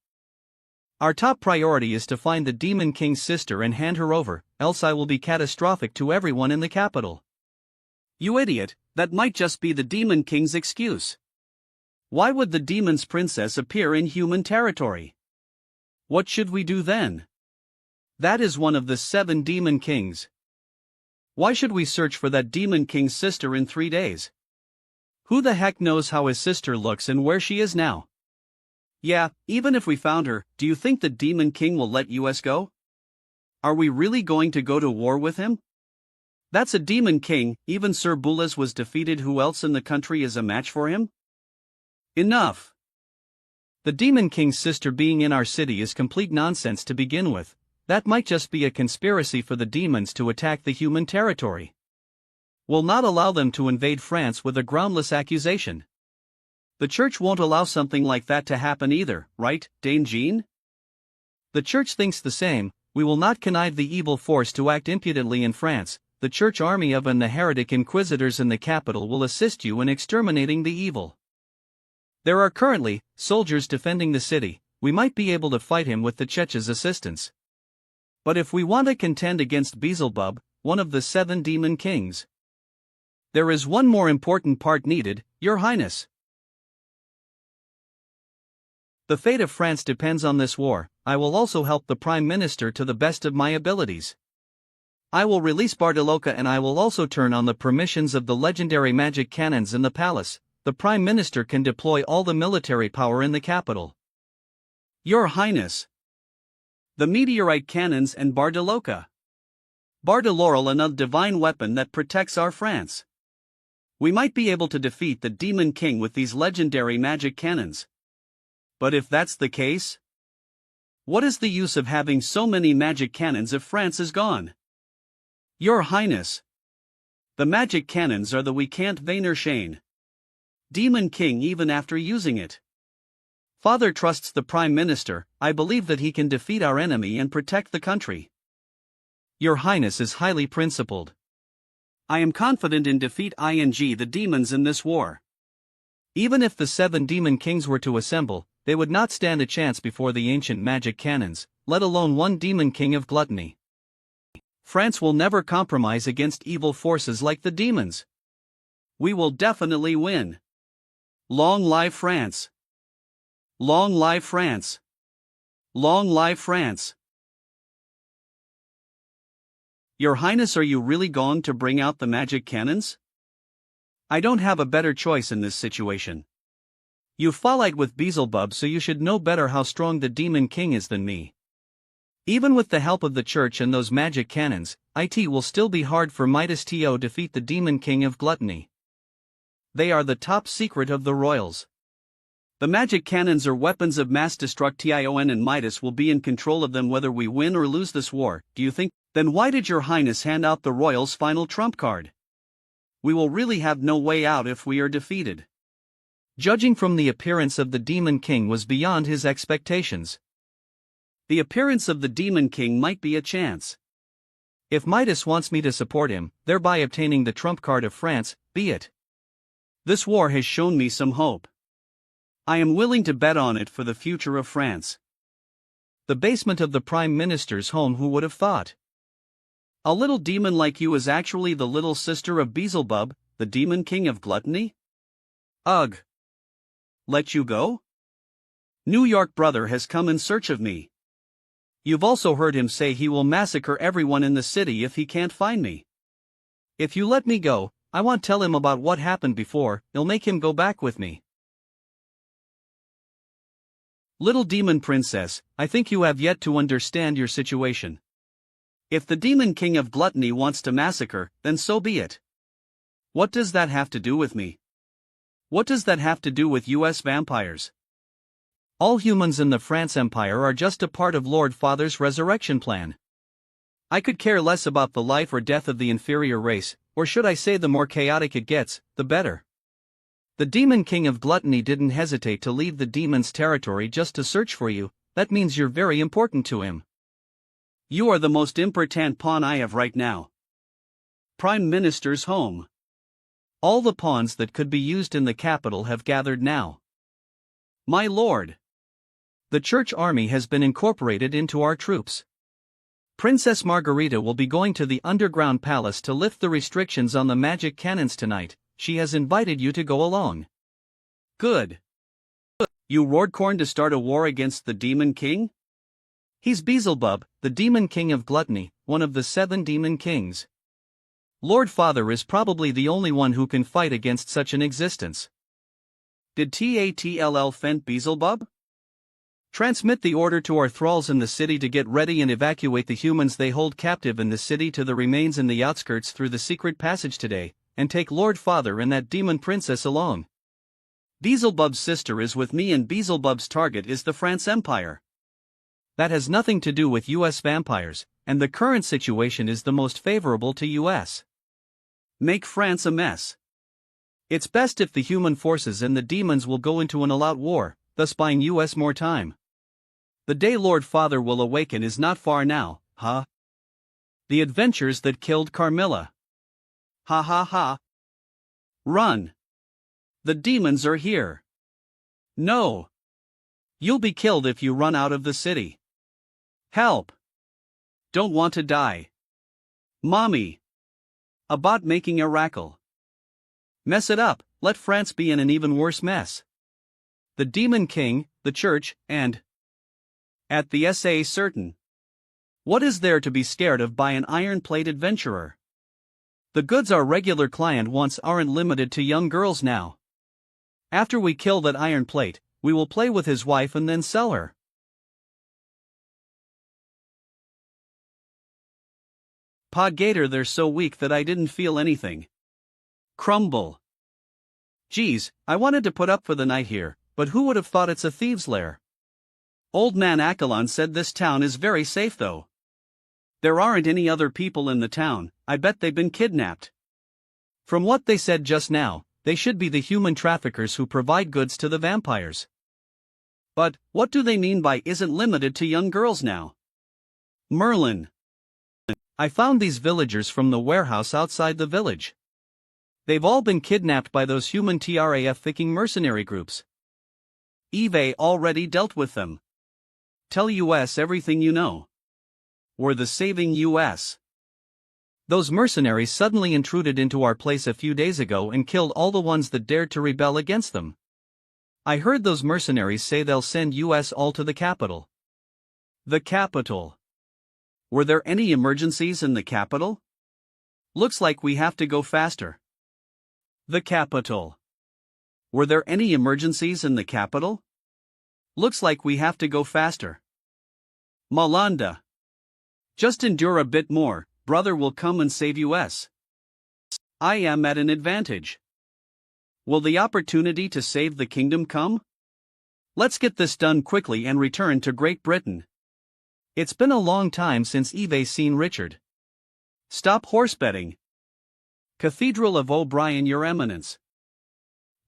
Our top priority is to find the Demon King's sister and hand her over, else I will be catastrophic to everyone in the capital. You idiot, that might just be the Demon King's excuse. Why would the demon's princess appear in human territory? What should we do then? That is one of the 7 demon kings. Why should we search for that demon king's sister in 3 days? Who the heck knows how his sister looks and where she is now? Yeah, even if we found her, do you think the demon king will let us go? Are we really going to go to war with him? That's a demon king, even Sir Bulas was defeated. Who else in the country is a match for him? Enough! The demon king's sister being in our city is complete nonsense to begin with. That might just be a conspiracy for the demons to attack the human territory. We'll not allow them to invade France with a groundless accusation. The church won't allow something like that to happen either, right, Dame Jean? The church thinks the same. We will not connive the evil force to act impudently in France. The church army of and the heretic inquisitors in the capital will assist you in exterminating the evil. There are currently soldiers defending the city. We might be able to fight him with the Chech's assistance. But if we want to contend against Beelzebub, one of the 7 demon kings, there is one more important part needed, Your Highness. The fate of France depends on this war. I will also help the Prime Minister to the best of my abilities. I will release Bartolocca and I will also turn on the permissions of the legendary magic cannons in the palace. The Prime Minister can deploy all the military power in the capital. Your Highness. The meteorite cannons and Bartolocca. Bartolorel, another divine weapon that protects our France. We might be able to defeat the demon king with these legendary magic cannons. But if that's the case, what is the use of having so many magic cannons if France is gone? Your Highness. The magic cannons are the we can't Vainer Shane. Demon king even after using it. Father trusts the Prime Minister. I believe that he can defeat our enemy and protect the country. Your Highness is highly principled. I am confident in defeat the demons in this war. Even if the 7 demon kings were to assemble, they would not stand a chance before the ancient magic cannons, let alone one demon king of gluttony. France will never compromise against evil forces like the demons. We will definitely win. Long live France! Long live France! Long live France! Your Highness, are you really going to bring out the magic cannons? I don't have a better choice in this situation. You fought with Beelzebub, so you should know better how strong the demon king is than me. Even with the help of the church and those magic cannons, it will still be hard for Midas to defeat the demon king of gluttony. They are the top secret of the royals. The magic cannons are weapons of mass destruction, and Midas will be in control of them whether we win or lose this war. Do you think? Then why did Your Highness hand out the royals' final trump card? We will really have no way out if we are defeated. Judging from the appearance of the demon king was beyond his expectations. The appearance of the demon king might be a chance. If Midas wants me to support him, thereby obtaining the trump card of France, be it. This war has shown me some hope. I am willing to bet on it for the future of France. The basement of the Prime Minister's home. Who would have thought? A little demon like you is actually the little sister of Beelzebub, the demon king of gluttony? Ugh! Let you go? New York brother has come in search of me. You've also heard him say he will massacre everyone in the city if he can't find me. If you let me go, I won't tell him about what happened before. It'll make him go back with me. Little demon princess, I think you have yet to understand your situation. If the demon king of gluttony wants to massacre, then so be it. What does that have to do with me? What does that have to do with US vampires? All humans in the France Empire are just a part of Lord Father's resurrection plan. I could care less about the life or death of the inferior race, or should I say the more chaotic it gets, the better. The demon king of gluttony didn't hesitate to leave the demon's territory just to search for you. That means you're very important to him. You are the most important pawn I have right now. Prime Minister's home. All the pawns that could be used in the capital have gathered now. My lord. The church army has been incorporated into our troops. Princess Margarita will be going to the underground palace to lift the restrictions on the magic cannons tonight. She has invited you to go along. Good. You roared corn to start a war against the demon king? He's Beelzebub, the demon king of gluttony, one of the 7 demon kings. Lord Father is probably the only one who can fight against such an existence. Did Tatll fent Beelzebub? Transmit the order to our thralls in the city to get ready and evacuate the humans they hold captive in the city to the remains in the outskirts through the secret passage today, and take Lord Father and that demon princess along. Beelzebub's sister is with me and Beelzebub's target is the France Empire. That has nothing to do with US vampires, and the current situation is the most favorable to US. Make France a mess. It's best if the human forces and the demons will go into an all-out war, thus buying US more time. The day Lord Father will awaken is not far now, huh? The adventures that killed Carmilla. Ha ha ha. Run. The demons are here. No. You'll be killed if you run out of the city. Help. Don't want to die. Mommy. A bot making a rackle. Mess it up, let France be in an even worse mess. The demon king, the church, and at the SA certain. What is there to be scared of by an iron-plate adventurer? The goods our regular client wants aren't limited to young girls now. After we kill that iron plate, we will play with his wife and then sell her. Pod Gator, they're so weak that I didn't feel anything. Crumble. Geez, I wanted to put up for the night here, but who would have thought it's a thieves' lair? Old man Accolon said this town is very safe though. There aren't any other people in the town, I bet they've been kidnapped. From what they said just now, they should be the human traffickers who provide goods to the vampires. But, what do they mean by isn't limited to young girls now? Merlin. I found these villagers from the warehouse outside the village. They've all been kidnapped by those human trafficking mercenary groups. Eve already dealt with them. Tell US everything you know. We're the saving US. Those mercenaries suddenly intruded into our place a few days ago and killed all the ones that dared to rebel against them. I heard those mercenaries say they'll send US all to the capital. The capital. Were there any emergencies in the capital? Looks like we have to go faster. The capital. Were there any emergencies in the capital? Looks like we have to go faster. Malanda. Just endure a bit more, brother will come and save US. I am at an advantage. Will the opportunity to save the kingdom come? Let's get this done quickly and return to Great Britain. It's been a long time since Eve's seen Richard. Stop horse betting. Cathedral of O'Brien, Your Eminence.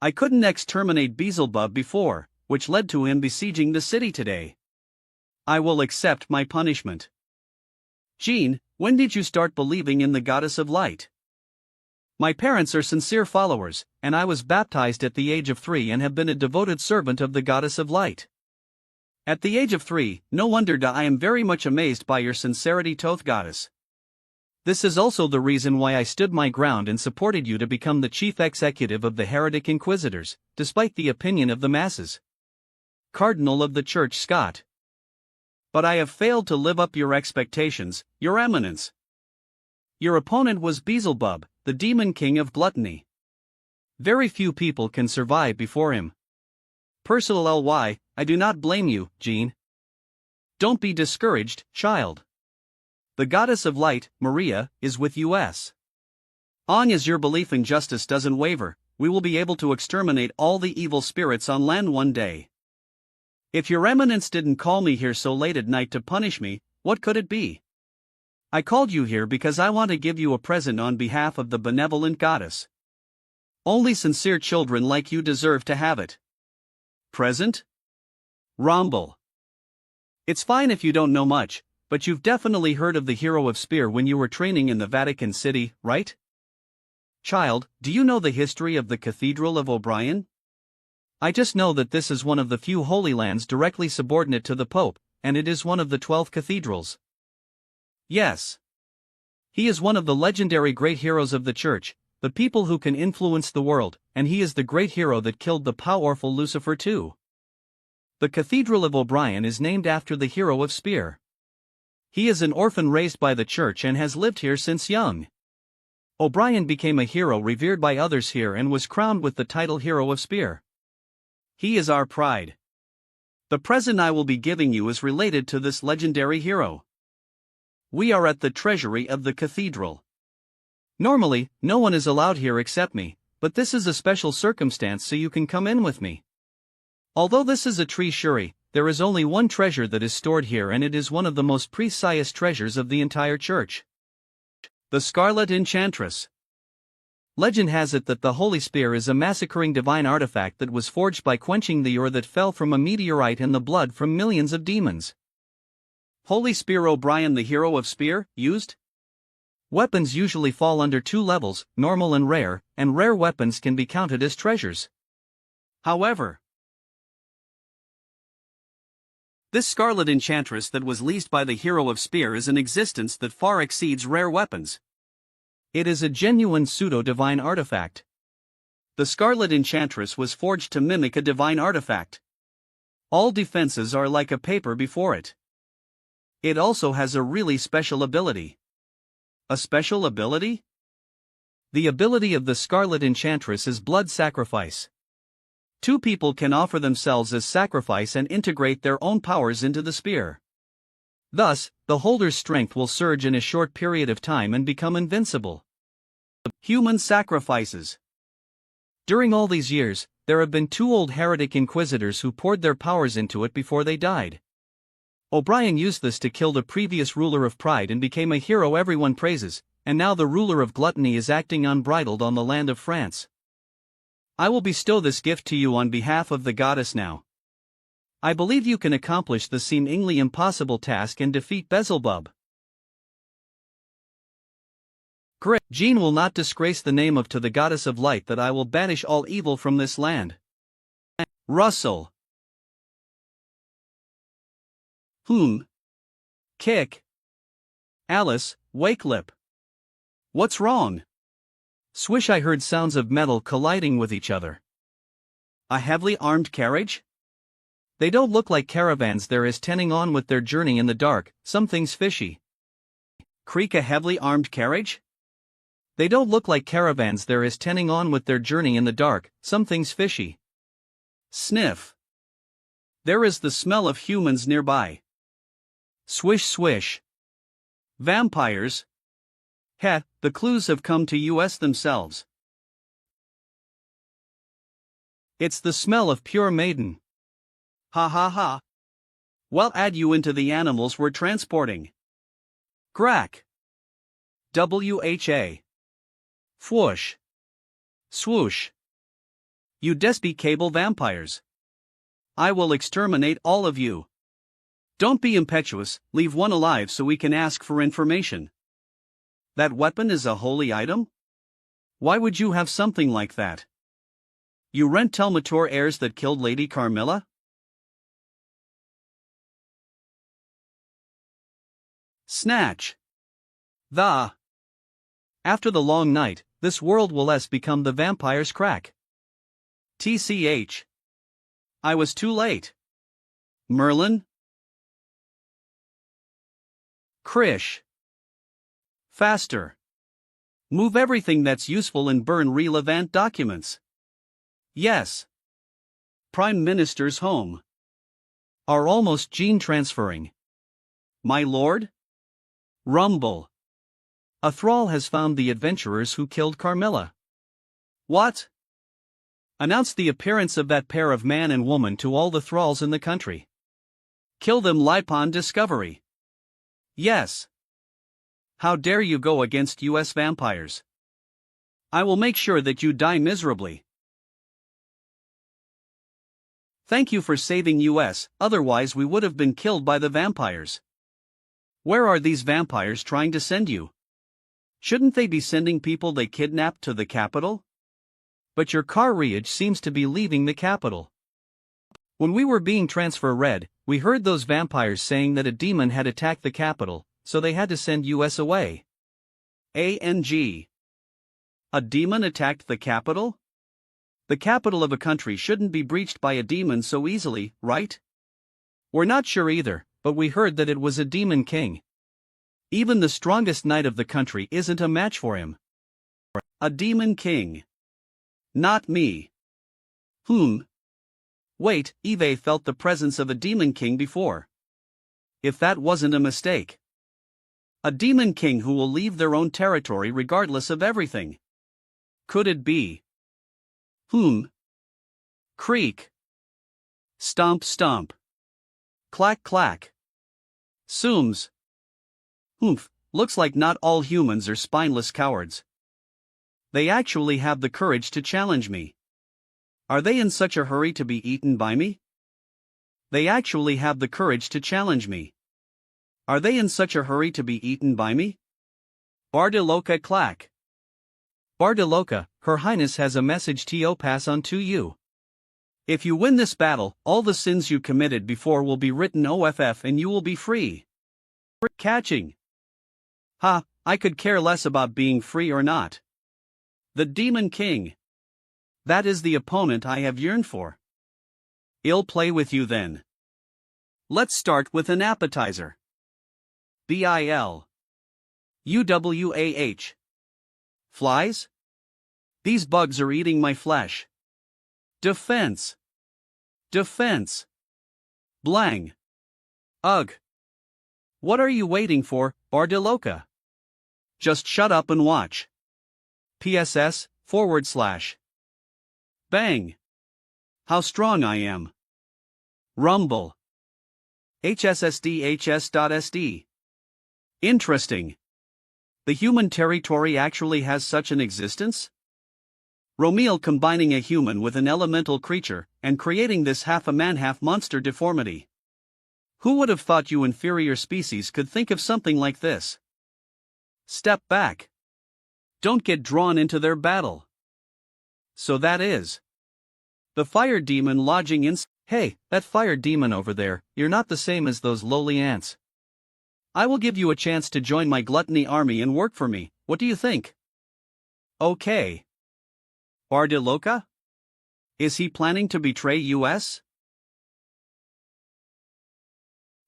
I couldn't exterminate Beelzebub before, which led to him besieging the city today. I will accept my punishment. Jean, when did you start believing in the Goddess of Light? My parents are sincere followers, and I was baptized at the age of 3 and have been a devoted servant of the Goddess of Light. At the age of 3, no wonder I am very much amazed by your sincerity, Toth Goddess. This is also the reason why I stood my ground and supported you to become the chief executive of the Heretic Inquisitors, despite the opinion of the masses. Cardinal of the Church Scott. But I have failed to live up your expectations, Your Eminence. Your opponent was Beelzebub, the demon king of gluttony. Very few people can survive before him. Personally, I do not blame you, Jean. Don't be discouraged, child. The Goddess of Light, Maria, is with us. Long as your belief in justice doesn't waver, we will be able to exterminate all the evil spirits on land one day. If Your Eminence didn't call me here so late at night to punish me, what could it be? I called you here because I want to give you a present on behalf of the benevolent goddess. Only sincere children like you deserve to have it. Present? Romble. It's fine if you don't know much, but you've definitely heard of the Hero of Spear when you were training in the Vatican City, right? Child, do you know the history of the Cathedral of O'Brien? I just know that this is one of the few Holy Lands directly subordinate to the Pope, and it is one of the 12 cathedrals. Yes. He is one of the legendary great heroes of the Church, the people who can influence the world, and he is the great hero that killed the powerful Lucifer too. The Cathedral of O'Brien is named after the Hero of Spear. He is an orphan raised by the church and has lived here since young. O'Brien became a hero revered by others here and was crowned with the title Hero of Spear. He is our pride. The present I will be giving you is related to this legendary hero. We are at the treasury of the cathedral. Normally, no one is allowed here except me, but this is a special circumstance, so you can come in with me. Although this is a treasury, there is only one treasure that is stored here, and it is one of the most precious treasures of the entire church. The Scarlet Enchantress. Legend has it that the Holy Spear is a massacring divine artifact that was forged by quenching the ore that fell from a meteorite and the blood from millions of demons. Holy Spear. O'Brien, the hero of Spear, used. Weapons usually fall under two levels, normal and rare weapons can be counted as treasures. However, this Scarlet Enchantress that was leased by the hero of Spear is an existence that far exceeds rare weapons. It is a genuine pseudo-divine artifact. The Scarlet Enchantress was forged to mimic a divine artifact. All defenses are like a paper before it. It also has a really special ability. A special ability? The ability of the Scarlet Enchantress is blood sacrifice. Two people can offer themselves as sacrifice and integrate their own powers into the spear. Thus, the holder's strength will surge in a short period of time and become invincible. Human sacrifices. During all these years, there have been two old heretic inquisitors who poured their powers into it before they died. O'Brien used this to kill the previous ruler of pride and became a hero everyone praises, and now the ruler of gluttony is acting unbridled on the land of France. I will bestow this gift to you on behalf of the goddess now. I believe you can accomplish the seemingly impossible task and defeat Beelzebub. Great. Jean will not disgrace the name of to the goddess of light, that I will banish all evil from this land. Russell. Kick. Alice, Wakelip. What's wrong? Swish. I heard sounds of metal colliding with each other. A heavily armed carriage? They don't look like caravans. There is tending on with their journey in the dark, something's fishy. Creak. A heavily armed carriage? They don't look like caravans. There is tending on with their journey in the dark, something's fishy. Sniff. There is the smell of humans nearby. Swish swish. Vampires. Heh, the clues have come to us themselves. It's the smell of pure maiden. Ha ha ha. Well, add you into the animals we're transporting. Grack. WHA. Fwoosh. Swoosh. You despi cable vampires. I will exterminate all of you. Don't be impetuous, leave one alive so we can ask for information. That weapon is a holy item? Why would you have something like that? You rent Telmator heirs that killed Lady Carmilla? Snatch. After the long night, this world will become the vampire's crack. TCH. I was too late. Merlin? Krish. Faster. Move everything that's useful and burn relevant documents. Yes. Prime Minister's home. Are almost gene transferring. My lord? Rumble. A thrall has found the adventurers who killed Carmilla. What? Announce the appearance of that pair of man and woman to all the thralls in the country. Kill them upon discovery. Yes. How dare you go against US vampires? I will make sure that you die miserably. Thank you for saving us, otherwise we would have been killed by the vampires. Where are these vampires trying to send you? Shouldn't they be sending people they kidnapped to the capital? But your carriage seems to be leaving the capital. When we were being transferred, we heard those vampires saying that a demon had attacked the capital, so they had to send us away. ANG. A demon attacked the capital? The capital of a country shouldn't be breached by a demon so easily, right? We're not sure either, but we heard that it was a demon king. Even the strongest knight of the country isn't a match for him. A demon king. Not me. Wait, Eve felt the presence of a demon king before. If that wasn't a mistake. A demon king who will leave their own territory regardless of everything. Could it be? Creak. Stomp stomp. Clack clack. Sooms. Looks like not all humans are spineless cowards. They actually have the courage to challenge me. Are they in such a hurry to be eaten by me? They actually have the courage to challenge me. Are they in such a hurry to be eaten by me? Bardiloka clack. Bardiloka, Her Highness has a message to pass on to you. If you win this battle, all the sins you committed before will be written off and you will be free. Catching. Ha, I could care less about being free or not. The Demon King. That is the opponent I have yearned for. I'll play with you then. Let's start with an appetizer. BIL. UWAH. Flies? These bugs are eating my flesh. Defense. Defense. Blang. Ugh. What are you waiting for, Bardiloka? Just shut up and watch. PSS, /. Bang. How strong I am. Rumble. HSSDHS.SD. Interesting. The human territory actually has such an existence? Romil combining a human with an elemental creature, and creating this half-a-man half-monster deformity. Who would have thought you inferior species could think of something like this? Step back. Don't get drawn into their battle. So that is the fire demon lodging in. Hey, that fire demon over there, you're not the same as those lowly ants. I will give you a chance to join my gluttony army and work for me, what do you think? Okay. Bardiloka? Is he planning to betray us?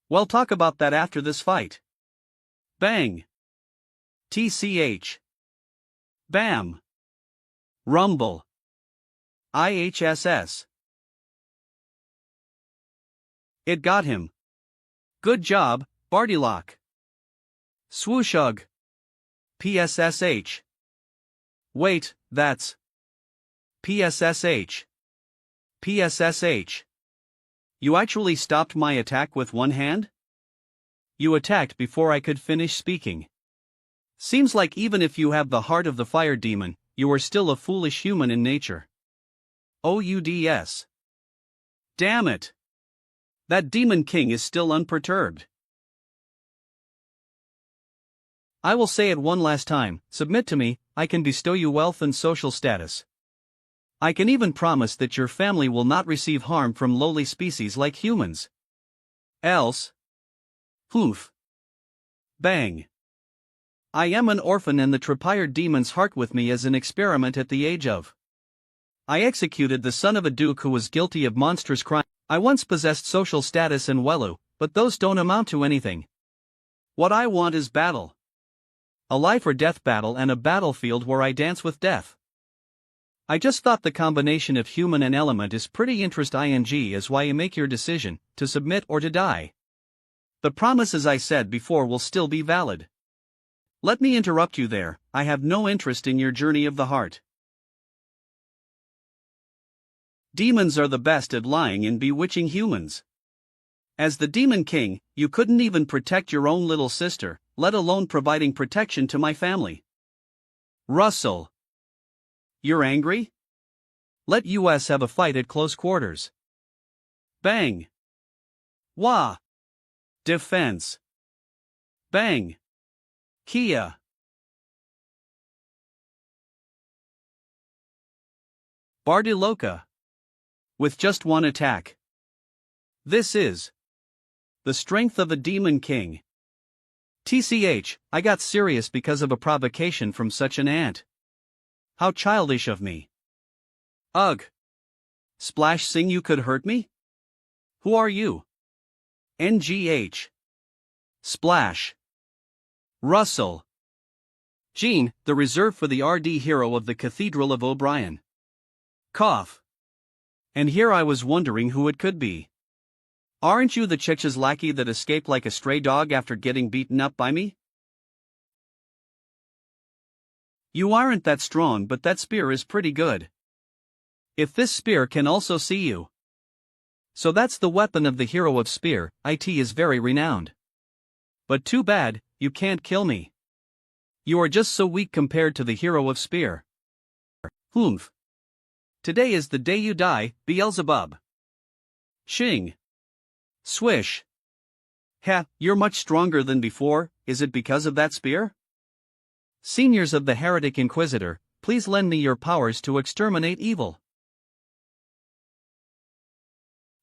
Well, talk about that after this fight. Bang. TCH. Bam. Rumble. IHSS. It got him. Good job, Bardilock. Swooshug. PSSH. Wait, that's PSSH. PSSH. You actually stopped my attack with one hand? You attacked before I could finish speaking. Seems like even if you have the heart of the fire demon, you are still a foolish human in nature. OUDS. Damn it. That demon king is still unperturbed. I will say it one last time, submit to me, I can bestow you wealth and social status. I can even promise that your family will not receive harm from lowly species like humans. Else. Bang. I am an orphan and the Tripire demon's heart with me as an experiment at the age of. I executed the son of a duke who was guilty of monstrous crime. I once possessed social status and Welu, but those don't amount to anything. What I want is battle. A life or death battle and a battlefield where I dance with death. I just thought the combination of human and element is pretty interesting is why you make your decision, to submit or to die. The promise as I said before will still be valid. Let me interrupt you there, I have no interest in your journey of the heart. Demons are the best at lying and bewitching humans. As the Demon King, you couldn't even protect your own little sister, let alone providing protection to my family. Russell. You're angry? Let us have a fight at close quarters. Bang. Wah. Defense. Bang. Kia. Bardiloka. With just one attack. This is the strength of a Demon King. TCH, I got serious because of a provocation from such an ant. How childish of me. Ugh. Splash Sing, you could hurt me? Who are you? NGH. Splash. Russell. Jean, the reserve for the RD hero of the Cathedral of O'Brien. Cough. And here I was wondering who it could be. Aren't you the Chech's lackey that escaped like a stray dog after getting beaten up by me? You aren't that strong, but that spear is pretty good. If this spear can also see you. So that's the weapon of the hero of spear, it is very renowned. But too bad, you can't kill me. You are just so weak compared to the hero of spear. Humph. Today is the day you die, Beelzebub. Shing. Swish. Ha, you're much stronger than before, is it because of that spear? Seniors of the Heretic Inquisitor, please lend me your powers to exterminate evil.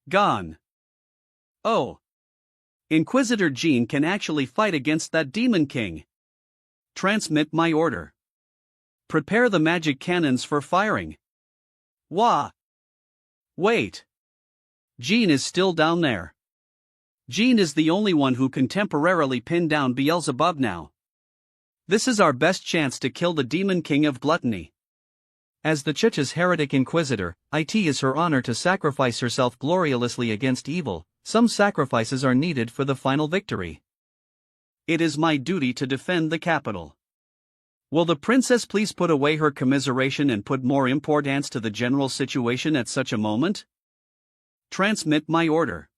Gone. Oh. Inquisitor Jean can actually fight against that Demon King. Transmit my order. Prepare the magic cannons for firing. Wah. Wait. Jean is still down there. Jean is the only one who can temporarily pin down Beelzebub now. This is our best chance to kill the Demon King of Gluttony. As the Chech's Heretic Inquisitor, it is her honor to sacrifice herself gloriously against evil. Some sacrifices are needed for the final victory. It is my duty to defend the capital. Will the princess please put away her commiseration and put more importance to the general situation at such a moment? Transmit my order.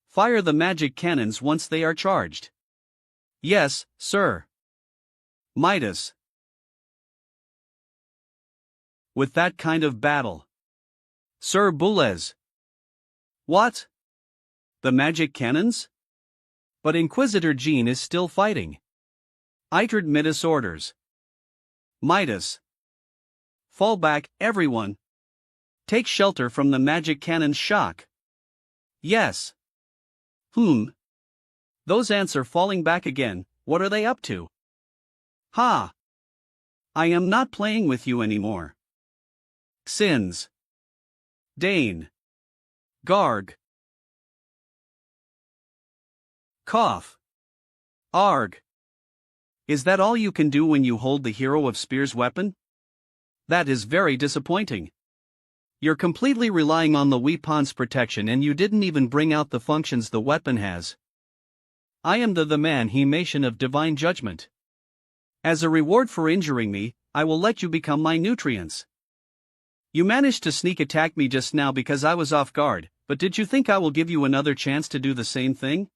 Fire the magic cannons once they are charged. Yes, sir. Midas. With that kind of battle. Sir Boulez. What? The magic cannons? But Inquisitor Jean is still fighting. Itred Midas orders. Midas. Fall back, everyone. Take shelter from the magic cannon's shock. Yes. Those ants are falling back again, what are they up to? Ha! I am not playing with you anymore. Sins. Dane. Garg. Cough. Arg. Is that all you can do when you hold the hero of spear's weapon? That is very disappointing. You're completely relying on the weapon's protection and you didn't even bring out the functions the weapon has. I am the man Hemation of divine judgment. As a reward for injuring me, I will let you become my nutrients. You managed to sneak attack me just now because I was off guard, but did you think I will give you another chance to do the same thing?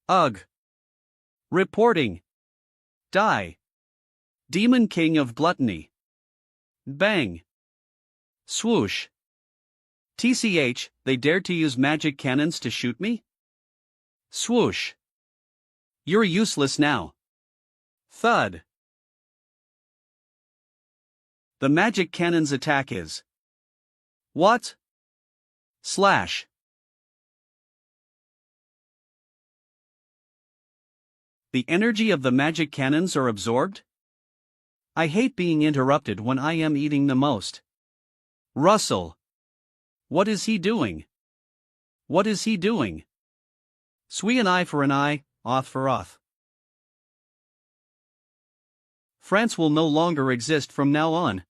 Ugh. Reporting. Die. Demon King of Gluttony. Bang. Swoosh. TCH, they dared to use magic cannons to shoot me? Swoosh. You're useless now. Thud. The magic cannon's attack is. What? Slash. The energy of the magic cannons are absorbed? I hate being interrupted when I am eating the most. Russell. What is he doing? What is he doing? Swe an eye for an eye, oath for oath. France will no longer exist from now on.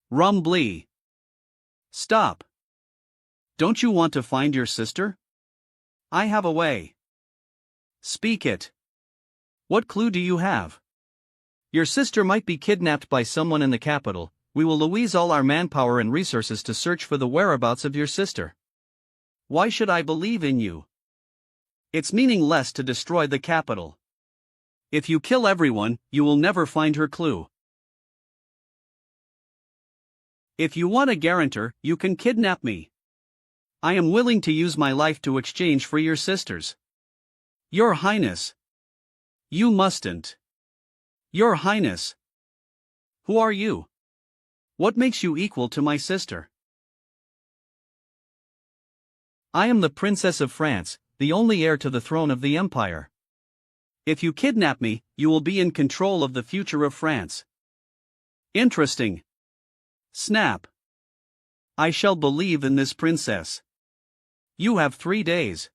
Rumbly. Stop. Don't you want to find your sister? I have a way. Speak it. What clue do you have? Your sister might be kidnapped by someone in the capital. We will use all our manpower and resources to search for the whereabouts of your sister. Why should I believe in you? It's meaningless to destroy the capital. If you kill everyone, you will never find her clue. If you want a guarantor, you can kidnap me. I am willing to use my life to exchange for your sister's. Your Highness. You mustn't. Your Highness. Who are you? What makes you equal to my sister? I am the Princess of France, the only heir to the throne of the Empire. If you kidnap me, you will be in control of the future of France. Interesting. Snap. I shall believe in this princess. You have 3 days.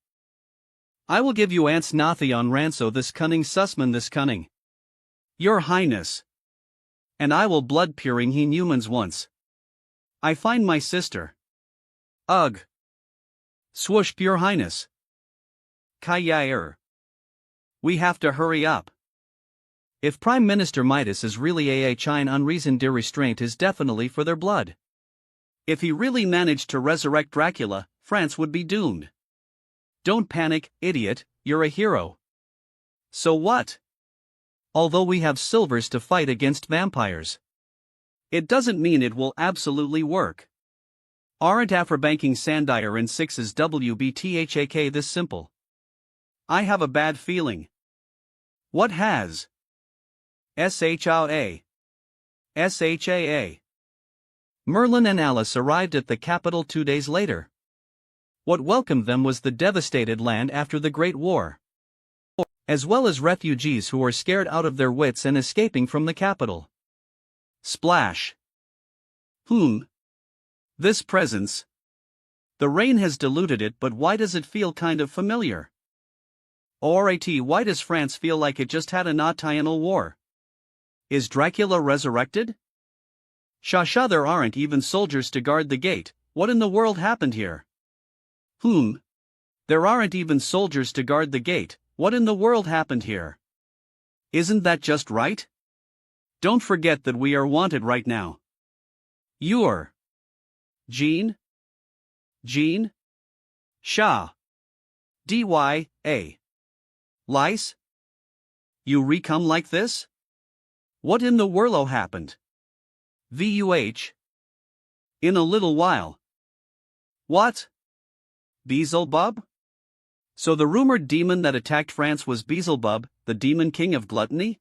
I will give you Ants Nathi on Ranso this cunning Sussman this cunning. Your Highness. And I will blood peering he humans once. I find my sister. Ugh. Swoosh Your Highness. Kayair. We have to hurry up. If Prime Minister Midas is really a Chine unreasoned de restraint is definitely for their blood. If he really managed to resurrect Dracula, France would be doomed. Don't panic, idiot, you're a hero. So what? Although we have silvers to fight against vampires, it doesn't mean it will absolutely work. Aren't Afrobanking Sandier and Six's WBTHAK this simple? I have a bad feeling. What has? SHAA. SHAA. Merlin and Alice arrived at the capital 2 days later. What welcomed them was the devastated land after the Great War, as well as refugees who were scared out of their wits and escaping from the capital. Splash. This presence. The rain has diluted it, but why does it feel kind of familiar? Orat, why does France feel like it just had a nocturnal war? Is Dracula resurrected? Shasha, there aren't even soldiers to guard the gate. What in the world happened here? There aren't even soldiers to guard the gate. What in the world happened here? Isn't that just right? Don't forget that we are wanted right now. You're Jean? Jean? Shah. D-Y-A. Lice? You recome like this? What in the whirlo happened? VUH. In a little while. What? Beelzebub? So the rumored demon that attacked France was Beelzebub, the demon king of gluttony?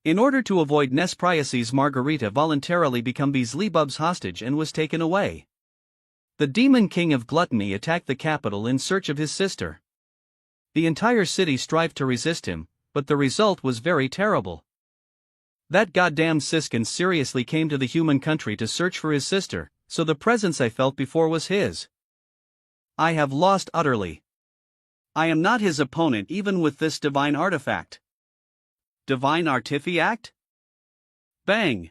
In order to avoid Nespriases, Margarita voluntarily became Beelzebub's hostage and was taken away. The demon king of gluttony attacked the capital in search of his sister. The entire city strived to resist him, but the result was very terrible. That goddamn Siskin seriously came to the human country to search for his sister, so the presence I felt before was his. I have lost utterly. I am not his opponent even with this divine artifact. Divine artifact? Bang!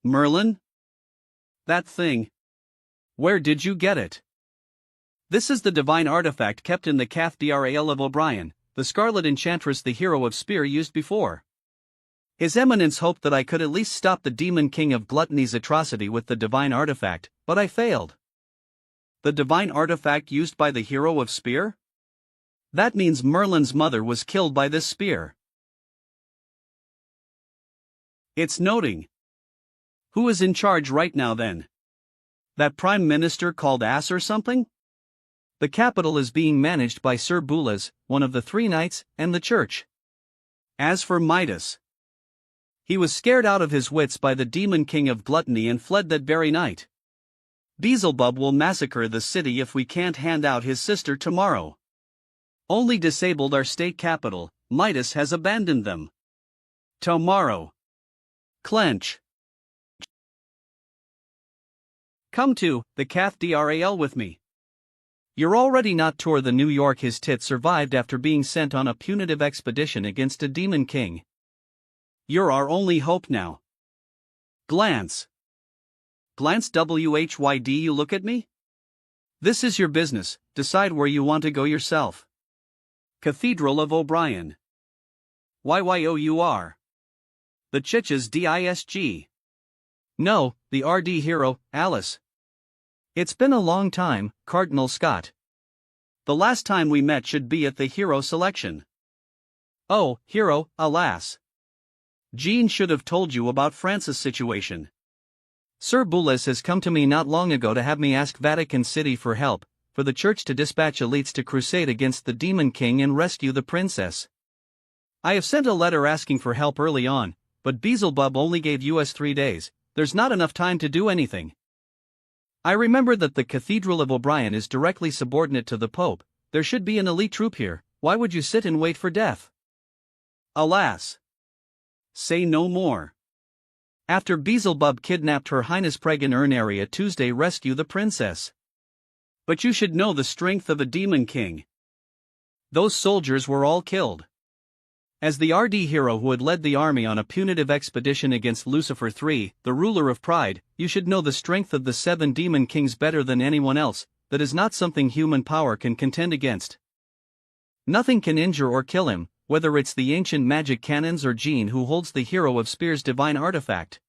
Merlin? That thing. Where did you get it? This is the divine artifact kept in the Cathedral of O'Brien, the Scarlet Enchantress the hero of Spear used before. His Eminence hoped that I could at least stop the demon king of gluttony's atrocity with the divine artifact, but I failed. The divine artifact used by the hero of Spear? That means Merlin's mother was killed by this spear. It's noting. Who is in charge right now then? That prime minister called Ass or something? The capital is being managed by Sir Bulas, one of the three knights, and the church. As for Midas, he was scared out of his wits by the demon king of gluttony and fled that very night. Beelzebub will massacre the city if we can't hand out his sister tomorrow. Only disabled our state capital, Midas has abandoned them. Tomorrow. Clench. Come to the Cathedral with me. You're already not tour the New York his tit survived after being sent on a punitive expedition against a demon king. You're our only hope now. Glance. Glance WHYD you look at me? This is your business, decide where you want to go yourself. Cathedral of O'Brien. YYOUR. The Chiches DISG. No, the RD hero, Alice. It's been a long time, Cardinal Scott. The last time we met should be at the hero selection. Oh, hero, alas. Jean should have told you about France's situation. Sir Bulas has come to me not long ago to have me ask Vatican City for help, for the church to dispatch elites to crusade against the demon king and rescue the princess. I have sent a letter asking for help early on, but Beelzebub only gave us 3 days, there's not enough time to do anything. I remember that the Cathedral of O'Brien is directly subordinate to the Pope, there should be an elite troop here, why would you sit and wait for death? Alas. Say no more. After Beelzebub kidnapped Her Highness Pregan Urnaria Tuesday rescue the princess. But you should know the strength of a demon king. Those soldiers were all killed. As the RD hero who had led the army on a punitive expedition against Lucifer III, the ruler of pride, you should know the strength of the 7 demon kings better than anyone else. That is not something human power can contend against. Nothing can injure or kill him, whether it's the ancient magic cannons or Jean who holds the hero of Spear's divine artifact.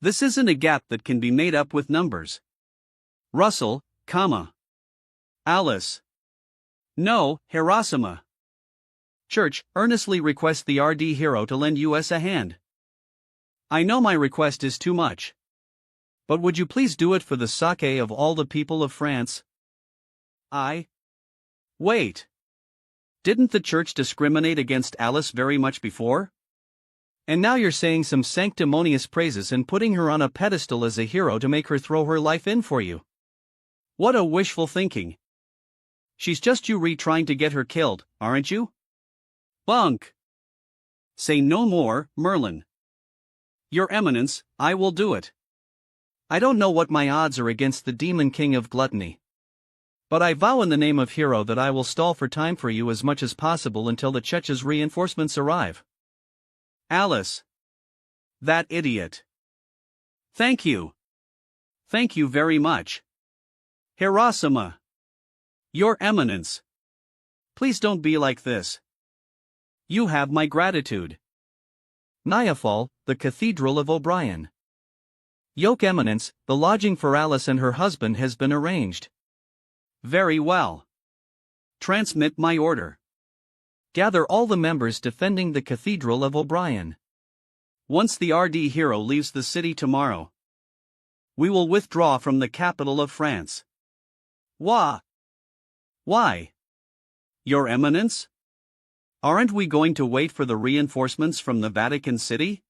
This isn't a gap that can be made up with numbers. Russell, Alice. No, Hiroshima. Church, earnestly request the RD hero to lend us a hand. I know my request is too much. But would you please do it for the sake of all the people of France? Wait. Didn't the church discriminate against Alice very much before? And now you're saying some sanctimonious praises and putting her on a pedestal as a hero to make her throw her life in for you. What a wishful thinking. She's just you trying to get her killed, aren't you? Bunk! Say no more, Merlin. Your Eminence, I will do it. I don't know what my odds are against the demon king of gluttony. But I vow in the name of Hero that I will stall for time for you as much as possible until the Chech's reinforcements arrive. Alice. That idiot. Thank you. Thank you very much. Hiroshima. Your Eminence. Please don't be like this. You have my gratitude. Niafal, the Cathedral of O'Brien. Yoke Eminence, the lodging for Alice and her husband has been arranged. Very well. Transmit my order. Gather all the members defending the Cathedral of O'Brien. Once the RD hero leaves the city tomorrow, we will withdraw from the capital of France. Why? Your Eminence? Aren't we going to wait for the reinforcements from the Vatican City?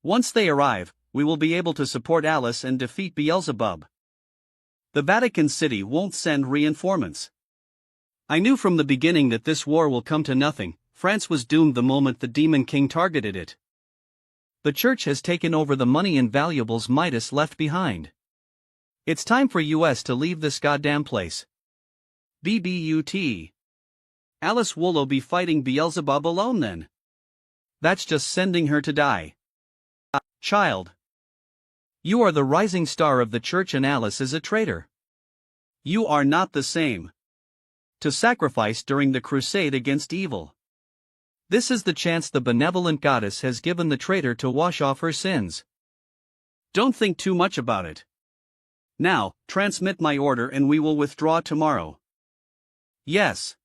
Once they arrive, we will be able to support Alice and defeat Beelzebub. The Vatican City won't send reinforcements. I knew from the beginning that this war will come to nothing. France was doomed the moment the Demon King targeted it. The Church has taken over the money and valuables Midas left behind. It's time for US to leave this goddamn place. BBUT. Alice Wollo be fighting Beelzebub alone then? That's just sending her to die. Child. You are the rising star of the Church and Alice is a traitor. You are not the same. To sacrifice during the crusade against evil. This is the chance the benevolent goddess has given the traitor to wash off her sins. Don't think too much about it. Now, transmit my order and we will withdraw tomorrow. Yes.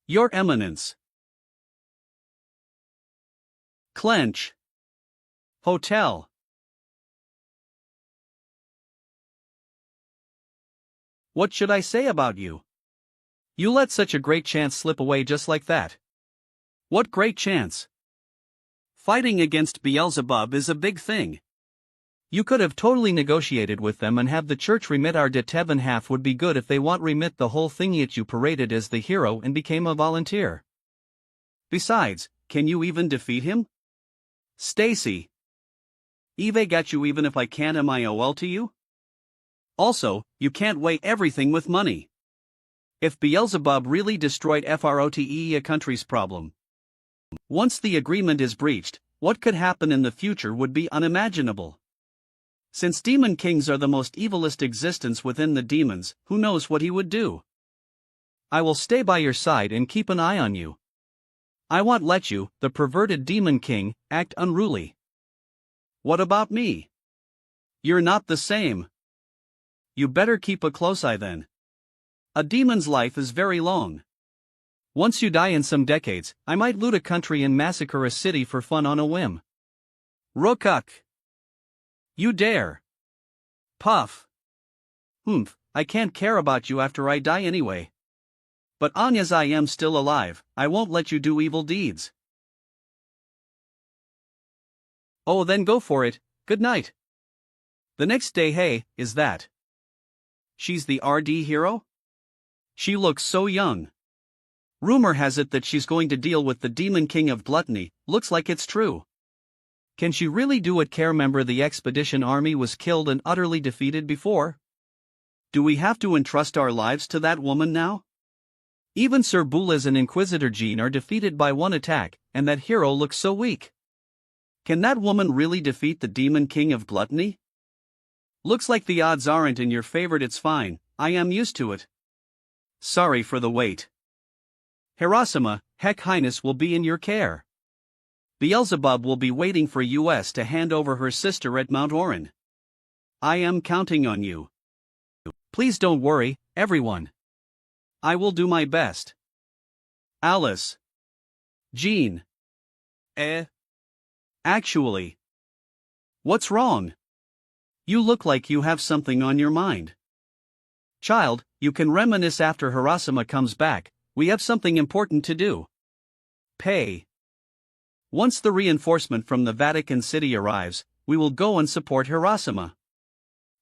Your Eminence. Clench. Hotel. What should I say about you? You let such a great chance slip away just like that. What great chance? Fighting against Beelzebub is a big thing. You could have totally negotiated with them and have the Church remit our debt. Half would be good if they want remit the whole thing, yet you paraded as the hero and became a volunteer. Besides, can you even defeat him? Stacy. Eve got you even if I can't MIOL to you? Also, you can't weigh everything with money. If Beelzebub really destroyed FROTE a country's problem. Once the agreement is breached, what could happen in the future would be unimaginable. Since demon kings are the most evilest existence within the demons, who knows what he would do? I will stay by your side and keep an eye on you. I won't let you, the perverted demon king, act unruly. What about me? You're not the same. You better keep a close eye then. A demon's life is very long. Once you die in some decades, I might loot a country and massacre a city for fun on a whim. Rookuk. You dare. Puff. I can't care about you after I die anyway. But as I am still alive, I won't let you do evil deeds. Oh, then go for it. Good night. The next day, hey, is that? She's the RD hero? She looks so young. Rumor has it that she's going to deal with the Demon King of Gluttony. Looks like it's true. Can she really do it? Remember the expedition army was killed and utterly defeated before? Do we have to entrust our lives to that woman now? Even Sir Boulez and Inquisitor Jean are defeated by one attack, and that hero looks so weak. Can that woman really defeat the Demon King of Gluttony? Looks like the odds aren't in your favor. It's fine, I am used to it. Sorry for the wait. Hiroshima, Heck Highness will be in your care. Beelzebub will be waiting for us to hand over her sister at Mount Orin. I am counting on you. Please don't worry, everyone. I will do my best. Alice. Jean. Actually. What's wrong? You look like you have something on your mind. Child, you can reminisce after Hiroshima comes back. We have something important to do. Pay. Once the reinforcement from the Vatican City arrives, we will go and support Hiroshima.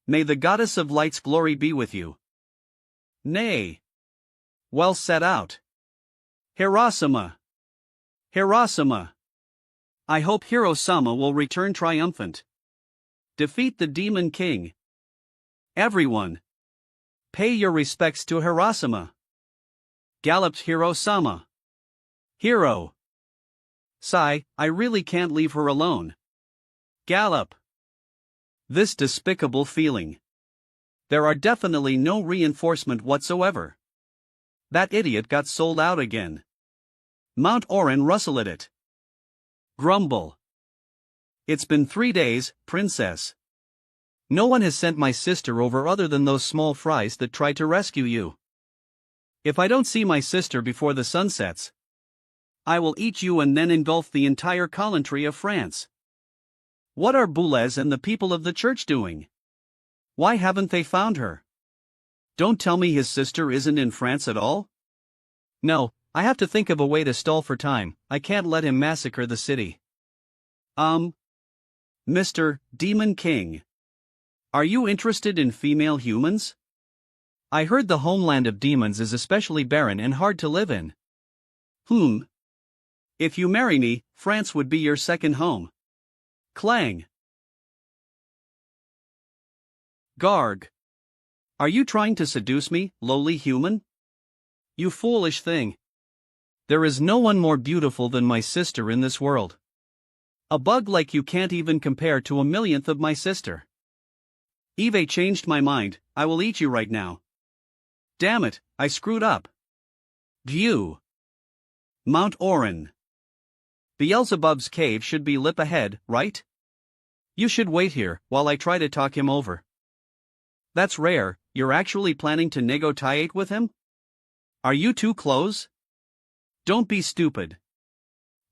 May the goddess of light's glory be with you. Nay. Well set out. Hiroshima. Hiroshima. I hope Hiro-sama will return triumphant. Defeat the Demon King. Everyone. Pay your respects to Hiroshima. Galloped Hiro-sama. Hero. Sigh, I really can't leave her alone. Gallop. This despicable feeling. There are definitely no reinforcement whatsoever. That idiot got sold out again. Mount Orin rustle at it. Grumble. It's been 3 days, princess. No one has sent my sister over other than those small fries that tried to rescue you. If I don't see my sister before the sun sets, I will eat you and then engulf the entire country of France. What are Boulez and the people of the church doing? Why haven't they found her? Don't tell me his sister isn't in France at all? No, I have to think of a way to stall for time. I can't let him massacre the city. Mr. Demon King. Are you interested in female humans? I heard the homeland of demons is especially barren and hard to live in. If you marry me, France would be your second home. Clang. Garg. Are you trying to seduce me, lowly human? You foolish thing. There is no one more beautiful than my sister in this world. A bug like you can't even compare to a millionth of my sister. Eve changed my mind, I will eat you right now. Damn it, I screwed up. View. Mount Orin. Beelzebub's cave should be lip ahead, right? You should wait here, while I try to talk him over. That's rare, you're actually planning to negotiate with him? Are you too close? Don't be stupid.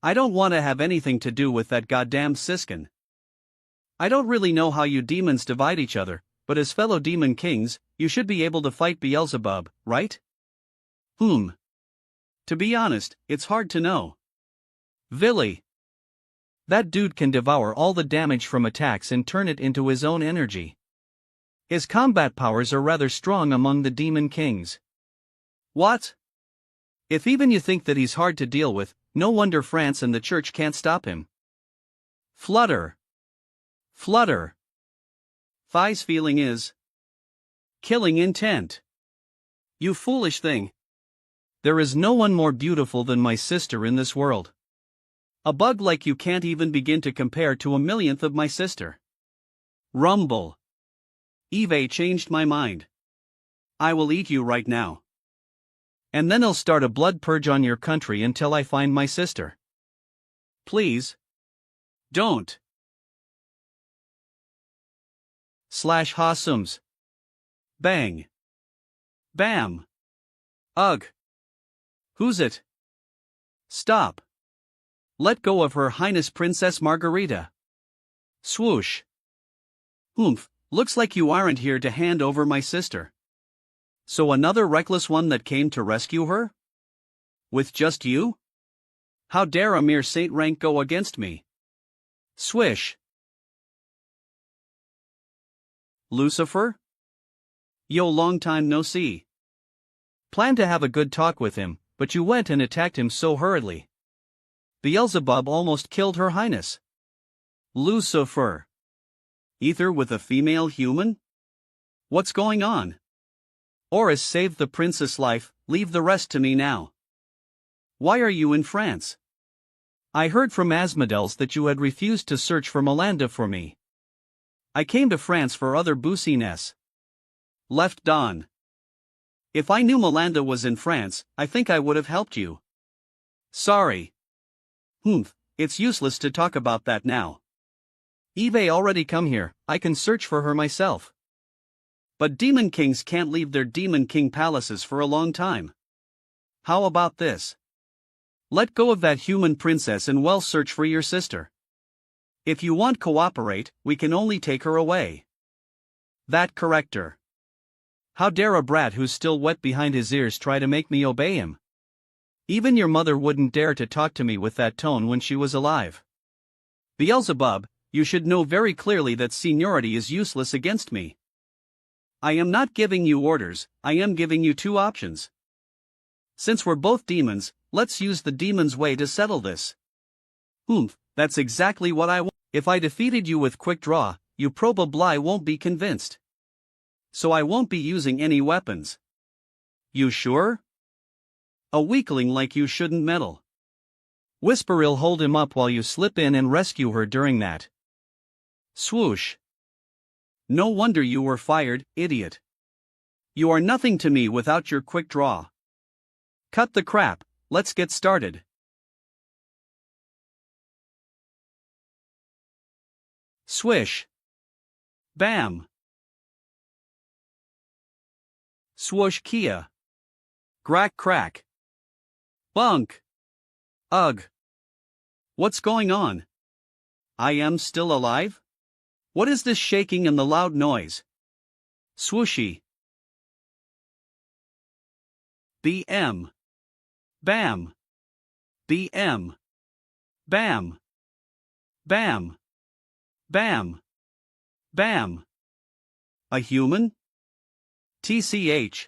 I don't want to have anything to do with that goddamn Siskin. I don't really know how you demons divide each other, but as fellow demon kings, you should be able to fight Beelzebub, right? To be honest, it's hard to know. Villy. That dude can devour all the damage from attacks and turn it into his own energy. His combat powers are rather strong among the demon kings. What? If even you think that he's hard to deal with, no wonder France and the church can't stop him. Flutter. Flutter. Thigh's feeling is killing intent. You foolish thing. There is no one more beautiful than my sister in this world. A bug like you can't even begin to compare to a millionth of my sister. Rumble. Eve changed my mind. I will eat you right now. And then I'll start a blood purge on your country until I find my sister. Please. Don't. Slash Hasums. Bang. Bam. Ugh. Who's it? Stop. Let go of Her Highness Princess Margarita. Swoosh. Looks like you aren't here to hand over my sister. So another reckless one that came to rescue her? With just you? How dare a mere saint rank go against me? Swish. Lucifer? Yo, long time no see. Planned to have a good talk with him, but you went and attacked him so hurriedly. Beelzebub almost killed Her Highness. Lucifer. Ether with a female human? What's going on? Oris saved the princess' life, Leave the rest to me now. Why are you in France? I heard from Asmodeus that you had refused to search for Melanda for me. I came to France for other business. Left Don. If I knew Melanda was in France, I think I would have helped you. Sorry. It's useless to talk about that now. Eve already come here, I can search for her myself. But demon kings can't leave their demon king palaces for a long time. How about this? Let go of that human princess and well search for your sister. If you want cooperate, we can only take her away. That corrector. How dare a brat who's still wet behind his ears try to make me obey him? Even your mother wouldn't dare to talk to me with that tone when she was alive. Beelzebub, you should know very clearly that seniority is useless against me. I am not giving you orders, I am giving you two options. Since we're both demons, let's use the demon's way to settle this. That's exactly what I want. If I defeated you with quick draw, you probably won't be convinced. So I won't be using any weapons. You sure? A weakling like you shouldn't meddle. Whisper'll hold him up while you slip in and rescue her during that. Swoosh. No wonder you were fired, idiot. You are nothing to me without your quick draw. Cut the crap, let's get started. Swish. Bam. Swoosh Kia. Grack crack. Bunk. Ugh. What's going on? I am still alive? What is this shaking and the loud noise? Swooshy. BM. Bam. BM. Bam. Bam. Bam. Bam. A human? TCH.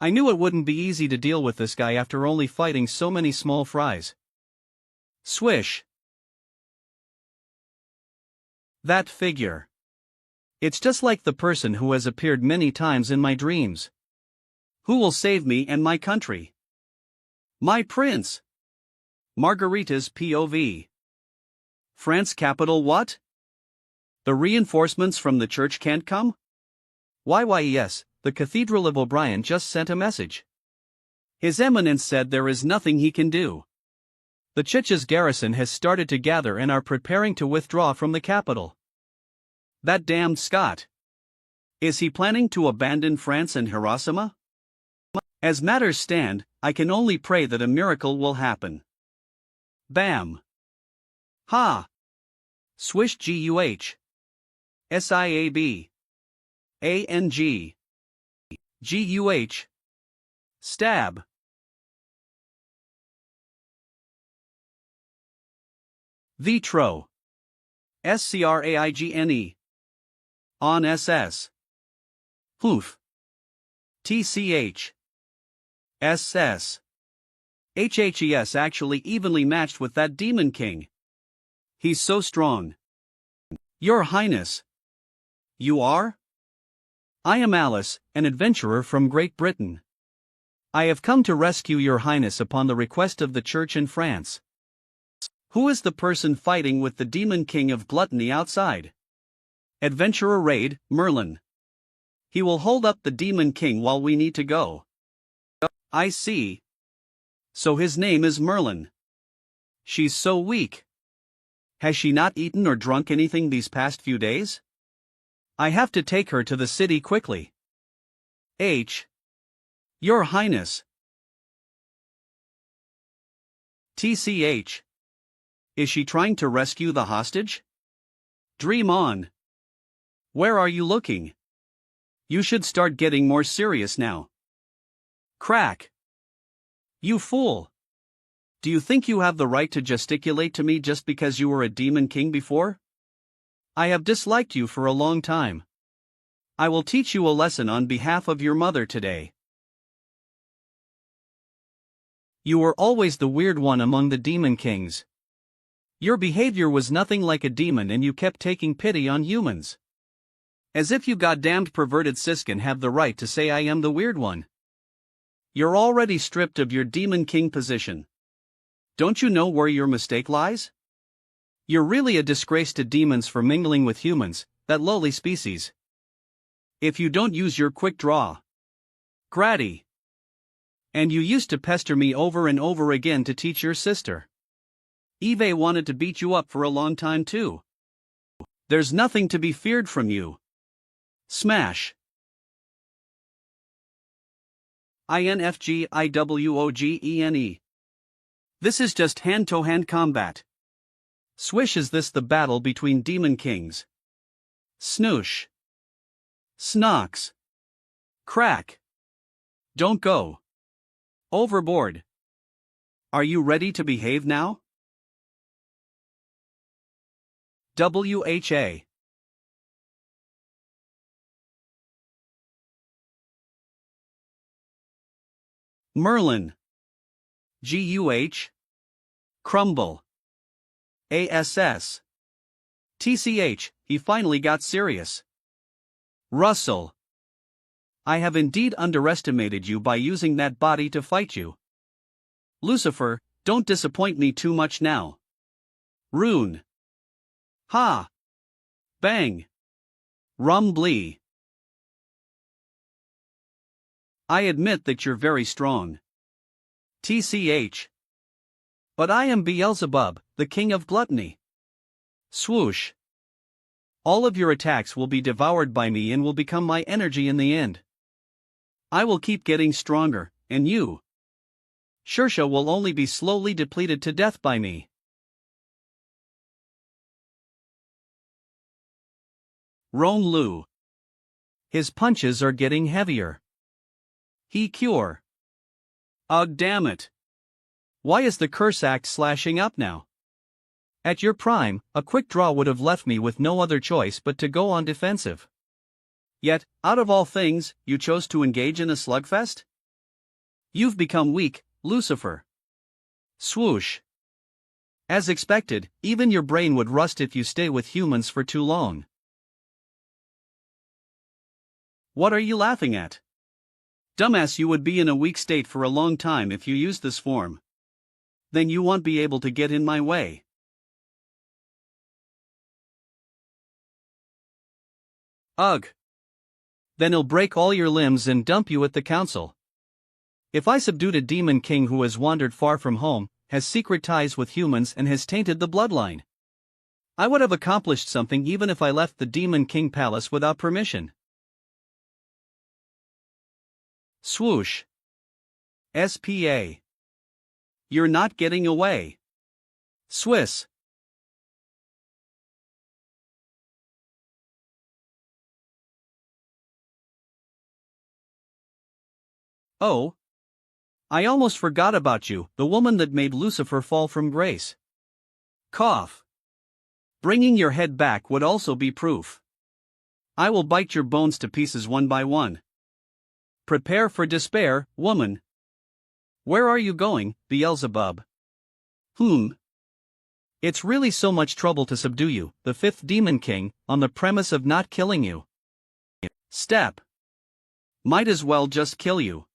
I knew it wouldn't be easy to deal with this guy after only fighting so many small fries. Swish. That figure. It's just like the person who has appeared many times in my dreams. Who will save me and my country? My prince. Margarita's POV. France capital what? The reinforcements from the church can't come? Yes, the Cathedral of O'Brien just sent a message. His Eminence said there is nothing he can do. The Chicha's garrison has started to gather and are preparing to withdraw from the capital. That damned Scot. Is he planning to abandon France and Hiroshima? As matters stand, I can only pray that a miracle will happen. Bam. Ha. Swish GUH. SIAB. ANG. GUH. Stab. Vitro. SCRAIGNE. On SS. Hoof. TCH. SS. HHES actually evenly matched with that Demon King. He's so strong. Your Highness. You are? I am Alice, an adventurer from Great Britain. I have come to rescue your Highness upon the request of the Church in France. Who is the person fighting with the Demon King of Gluttony outside? Adventurer Raid, Merlin. He will hold up the Demon King while we need to go. I see. So his name is Merlin. She's so weak. Has she not eaten or drunk anything these past few days? I have to take her to the city quickly. H. Your Highness. TCH. Is she trying to rescue the hostage? Dream on. Where are you looking? You should start getting more serious now. Crack. You fool. Do you think you have the right to gesticulate to me just because you were a demon king before? I have disliked you for a long time. I will teach you a lesson on behalf of your mother today. You were always the weird one among the demon kings. Your behavior was nothing like a demon and you kept taking pity on humans. As if you goddamned perverted siskin have the right to say I am the weird one. You're already stripped of your Demon King position. Don't you know where your mistake lies? You're really a disgrace to demons for mingling with humans, that lowly species. If you don't use your quick draw. Gratty. And you used to pester me over and over again to teach your sister. Eve wanted to beat you up for a long time too. There's nothing to be feared from you. Smash. INFGIWOGENE. This is just hand-to-hand combat. Swish, is this the battle between demon kings? Snoosh. Snox. Crack. Don't go overboard. Are you ready to behave now? WHA. Merlin. GUH. Crumble. ASS. TCH, he finally got serious. Russell. I have indeed underestimated you by using that body to fight you. Lucifer, don't disappoint me too much now. Rune. Ha. Bang. Rumbly. I admit that you're very strong. TCH. But I am Beelzebub, the king of gluttony. Swoosh. All of your attacks will be devoured by me and will become my energy in the end. I will keep getting stronger, and you, Shersha, will only be slowly depleted to death by me. Roan Lu. His punches are getting heavier. He cure. Ugh, damn it. Why is the curse act slashing up now? At your prime, a quick draw would have left me with no other choice but to go on defensive. Yet, out of all things, you chose to engage in a slugfest? You've become weak, Lucifer. Swoosh. As expected, even your brain would rust if you stay with humans for too long. What are you laughing at? Dumbass, you would be in a weak state for a long time if you used this form. Then you won't be able to get in my way. Ugh. Then he'll break all your limbs and dump you at the council. If I subdued a demon king who has wandered far from home, has secret ties with humans and has tainted the bloodline, I would have accomplished something even if I left the demon king palace without permission. Swoosh. SPA. You're not getting away. Swiss. Oh. I almost forgot about you, the woman that made Lucifer fall from grace. Cough. Bringing your head back would also be proof. I will bite your bones to pieces one by one. Prepare for despair, woman. Where are you going, Beelzebub? It's really so much trouble to subdue you, the fifth demon king, on the premise of not killing you. Step. Might as well just kill you.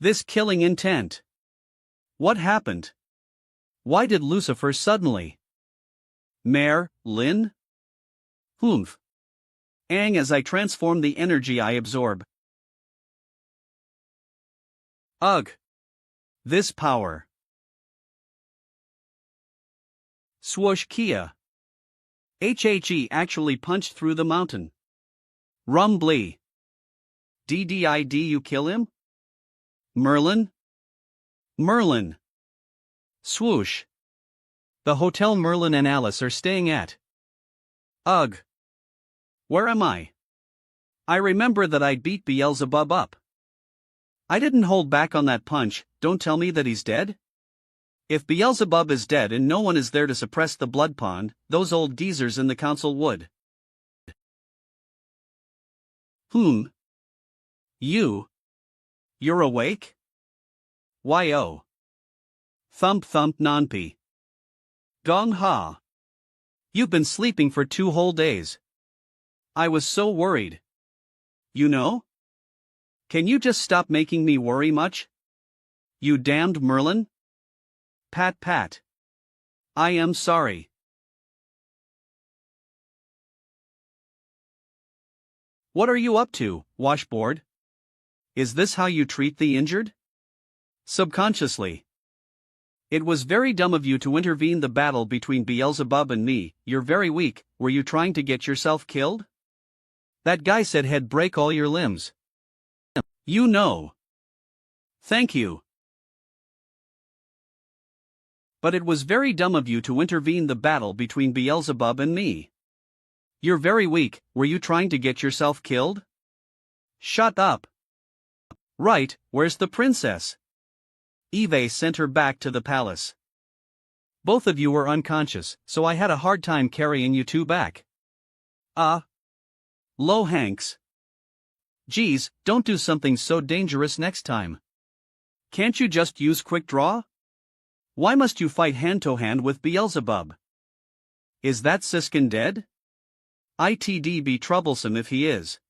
This killing intent. What happened? Why did Lucifer suddenly? Mare, Lin? Humph. Ang, as I transform the energy I absorb. Ugh. This power. Swoosh Kia. HHE actually punched through the mountain. Rumbly. DDID, you kill him? Merlin? Merlin. Swoosh. The hotel Merlin and Alice are staying at. Ugh. Where am I? I remember that I'd beat Beelzebub up. I didn't hold back on that punch. Don't tell me that he's dead? If Beelzebub is dead and no one is there to suppress the blood pond, those old geezers in the council would. You're awake? Why oh. Thump thump nonpi. Gong ha. You've been sleeping for 2 whole days. I was so worried. You know? Can you just stop making me worry much? You damned Merlin? Pat pat. I am sorry. What are you up to, washboard? Is this how you treat the injured? Subconsciously. It was very dumb of you to intervene the battle between Beelzebub and me. You're very weak. Were you trying to get yourself killed? That guy said he'd break all your limbs. You know. Thank you. But it was very dumb of you to intervene the battle between Beelzebub and me. You're very weak. Were you trying to get yourself killed? Shut up. Right, where's the princess? Eve sent her back to the palace. Both of you were unconscious, so I had a hard time carrying you two back. Low Hanks. Geez, don't do something so dangerous next time. Can't you just use quick draw? Why must you fight hand-to-hand with Beelzebub? Is that Siskin dead? It'd be troublesome if he is.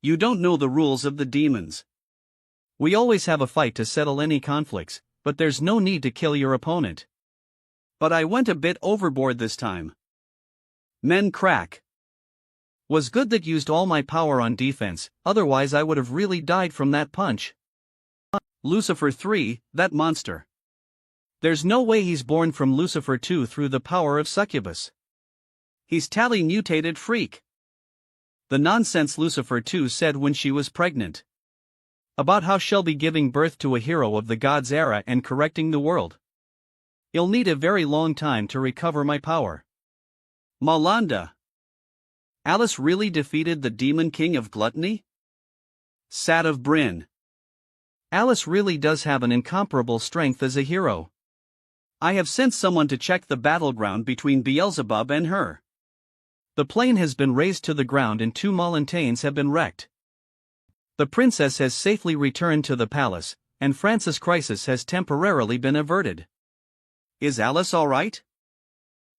You don't know the rules of the demons. We always have a fight to settle any conflicts, but there's no need to kill your opponent. But I went a bit overboard this time. Men crack. Was good that used all my power on defense, otherwise I would have really died from that punch. Lucifer 3, that monster. There's no way he's born from Lucifer 2 through the power of succubus. He's tally mutated freak. The nonsense Lucifer 2 said when she was pregnant. About how she'll be giving birth to a hero of the gods era and correcting the world. You'll need a very long time to recover my power. Malanda. Alice really defeated the demon king of gluttony? Sad of Bryn. Alice really does have an incomparable strength as a hero. I have sent someone to check the battleground between Beelzebub and her. The plane has been razed to the ground and 2 Molentanes have been wrecked. The princess has safely returned to the palace, and Francis' crisis has temporarily been averted. Is Alice all right?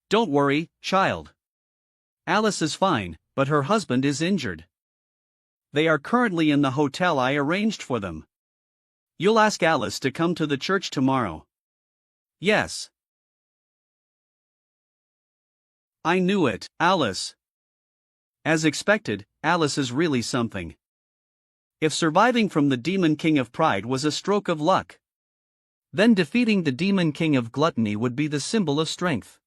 Don't worry, child. Alice is fine, but her husband is injured. They are currently in the hotel I arranged for them. You'll ask Alice to come to the church tomorrow. Yes. I knew it, Alice. As expected, Alice is really something. If surviving from the Demon King of Pride was a stroke of luck, then defeating the Demon King of Gluttony would be the symbol of strength.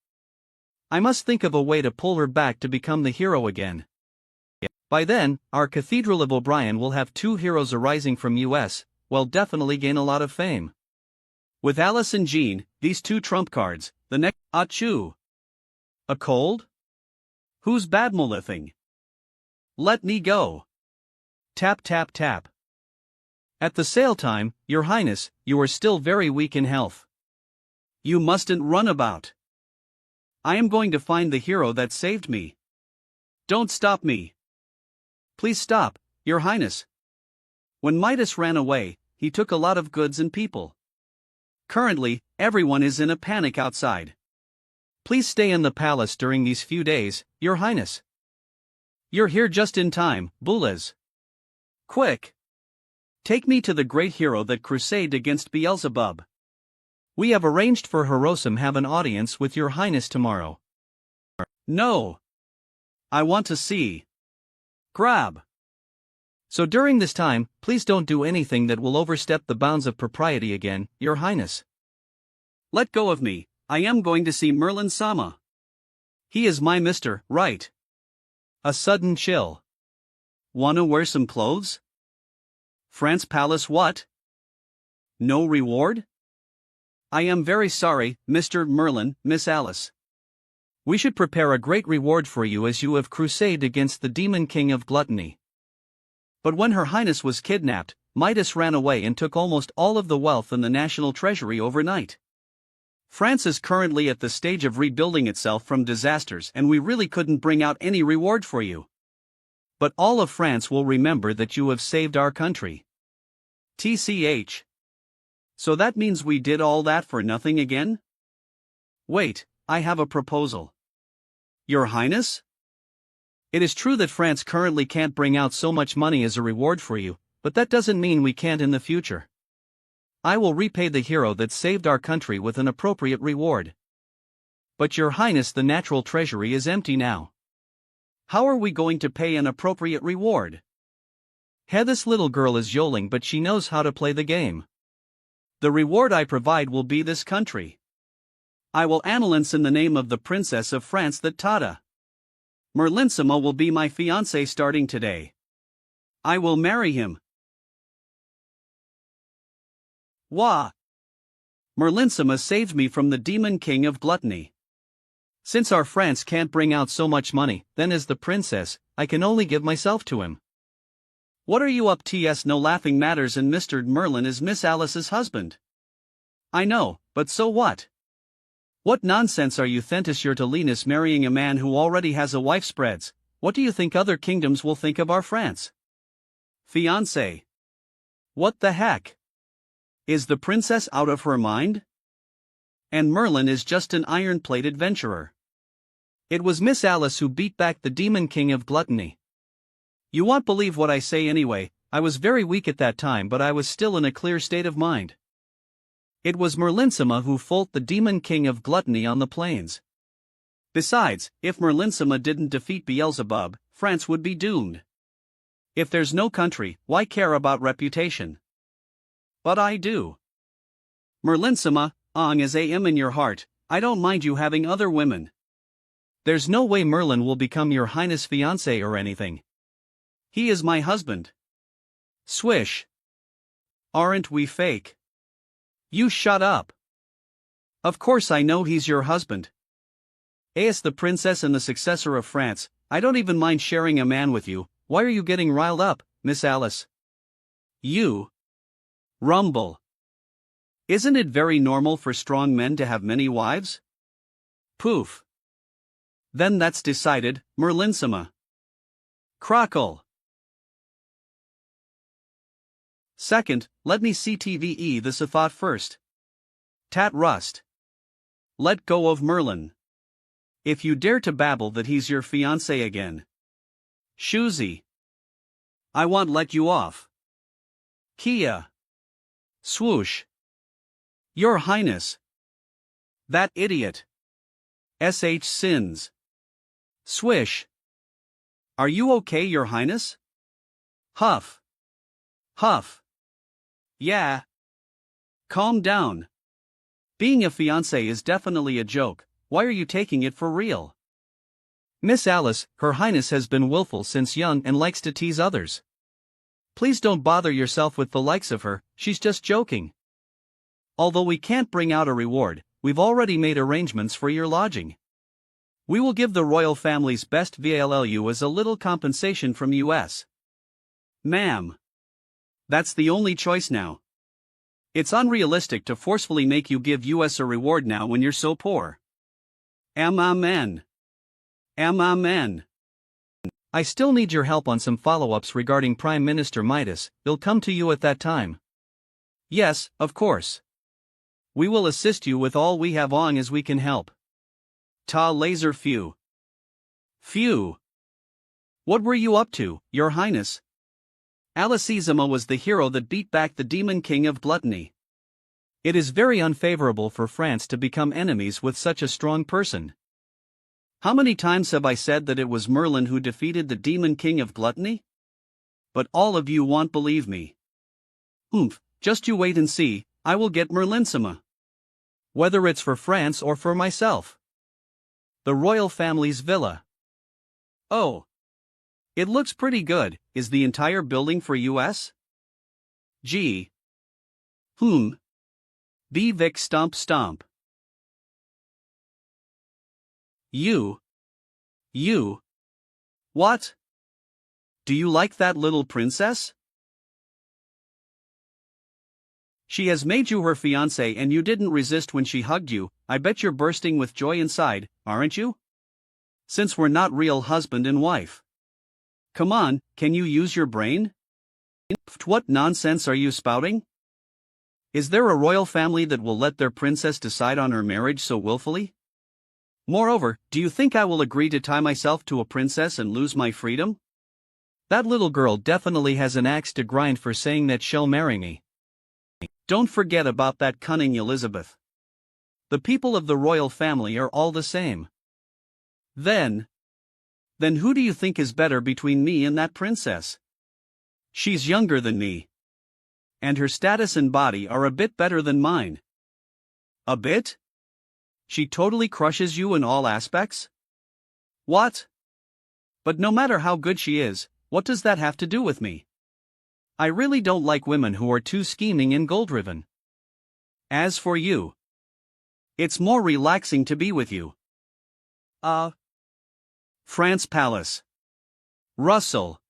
I must think of a way to pull her back to become the hero again. By then, our Cathedral of O'Brien will have 2 heroes arising from US, will definitely gain a lot of fame. With Alice and Jean, these 2 trump cards, the next. Achoo! A cold? Who's badmouthing? Let me go. Tap tap tap. At the sale time, Your Highness, you are still very weak in health. You mustn't run about. I am going to find the hero that saved me. Don't stop me. Please stop, Your Highness. When Midas ran away, he took a lot of goods and people. Currently, everyone is in a panic outside. Please stay in the palace during these few days, Your Highness. You're here just in time, Boulez. Quick! Take me to the great hero that crusaded against Beelzebub. We have arranged for Hirosim have an audience with Your Highness tomorrow. No. I want to see. Grab. So during this time, please don't do anything that will overstep the bounds of propriety again, Your Highness. Let go of me, I am going to see Merlin Sama. He is my Mr. Right. A sudden chill. Wanna wear some clothes? France Palace what? No reward? I am very sorry, Mr. Merlin, Miss Alice. We should prepare a great reward for you as you have crusaded against the Demon King of Gluttony. But when Her Highness was kidnapped, Midas ran away and took almost all of the wealth in the national treasury overnight. France is currently at the stage of rebuilding itself from disasters and we really couldn't bring out any reward for you. But all of France will remember that you have saved our country. TCH. So that means we did all that for nothing again? Wait, I have a proposal. Your Highness? It is true that France currently can't bring out so much money as a reward for you, but that doesn't mean we can't in the future. I will repay the hero that saved our country with an appropriate reward. But Your Highness, the natural treasury is empty now. How are we going to pay an appropriate reward? This little girl is yodeling, but she knows how to play the game. The reward I provide will be this country. I will annulance in the name of the Princess of France that Tata. Merlinsima will be my fiancé starting today. I will marry him. Wah! Merlinsima saved me from the demon king of gluttony. Since our France can't bring out so much money, then as the princess, I can only give myself to him. What are you up to? No laughing matters, and Mr. Merlin is Miss Alice's husband. I know, but so what? What nonsense are you Thentis your Tolinus marrying a man who already has a wife spreads? What do you think other kingdoms will think of our France? Fiancé. What the heck? Is the princess out of her mind? And Merlin is just an iron-plate adventurer. It was Miss Alice who beat back the demon king of gluttony. You won't believe what I say anyway. I was very weak at that time, but I was still in a clear state of mind. It was Merlinsima who fought the demon king of gluttony on the plains. Besides, if Merlinsima didn't defeat Beelzebub, France would be doomed. If there's no country, why care about reputation? But I do. Merlinsima, as am in your heart, I don't mind you having other women. There's no way Merlin will become your highness fiancé or anything. He is my husband. Swish. Aren't we fake? You shut up. Of course I know he's your husband. As the princess and the successor of France, I don't even mind sharing a man with you. Why are you getting riled up, Miss Alice? You. Rumble. Isn't it very normal for strong men to have many wives? Poof. Then that's decided, Merlinsima. Crockle. Second, let me see TVE this a thought first. Tat Rust. Let go of Merlin. If you dare to babble that he's your fiancé again. Shoozy. I won't let you off. Kia. Swoosh. Your Highness. That idiot. SH sins. Swish. Are you okay, Your Highness? Huff. Huff. Yeah. Calm down. Being a fiancé is definitely a joke. Why are you taking it for real? Miss Alice, Her Highness has been willful since young and likes to tease others. Please don't bother yourself with the likes of her, she's just joking. Although we can't bring out a reward, we've already made arrangements for your lodging. We will give the royal family's best VLLU as a little compensation from US. Ma'am. That's the only choice now. It's unrealistic to forcefully make you give US a reward now when you're so poor. Amen. Amen. I still need your help on some follow-ups regarding Prime Minister Midas. They'll come to you at that time. Yes, of course. We will assist you with all we have on as we can help. Ta laser phew. Phew. What were you up to, Your Highness? Alicizima was the hero that beat back the demon king of gluttony. It is very unfavorable for France to become enemies with such a strong person. How many times have I said that it was Merlin who defeated the demon king of gluttony? But all of you won't believe me. Just you wait and see, I will get Merlinsima. Whether it's for France or for myself. The royal family's villa. Oh. It looks pretty good. Is the entire building for US? Gee. Be Vic stomp stomp. You. What? Do you like that little princess? She has made you her fiancé and you didn't resist when she hugged you. I bet you're bursting with joy inside, aren't you? Since we're not real husband and wife. Come on, can you use your brain? What nonsense are you spouting? Is there a royal family that will let their princess decide on her marriage so willfully? Moreover, do you think I will agree to tie myself to a princess and lose my freedom? That little girl definitely has an axe to grind for saying that she'll marry me. Don't forget about that cunning Elizabeth. The people of the royal family are all the same. Then who do you think is better between me and that princess? She's younger than me. And her status and body are a bit better than mine. A bit? She totally crushes you in all aspects? What? But no matter how good she is, what does that have to do with me? I really don't like women who are too scheming and goal-driven. As for you, it's more relaxing to be with you. France Palace. Russell.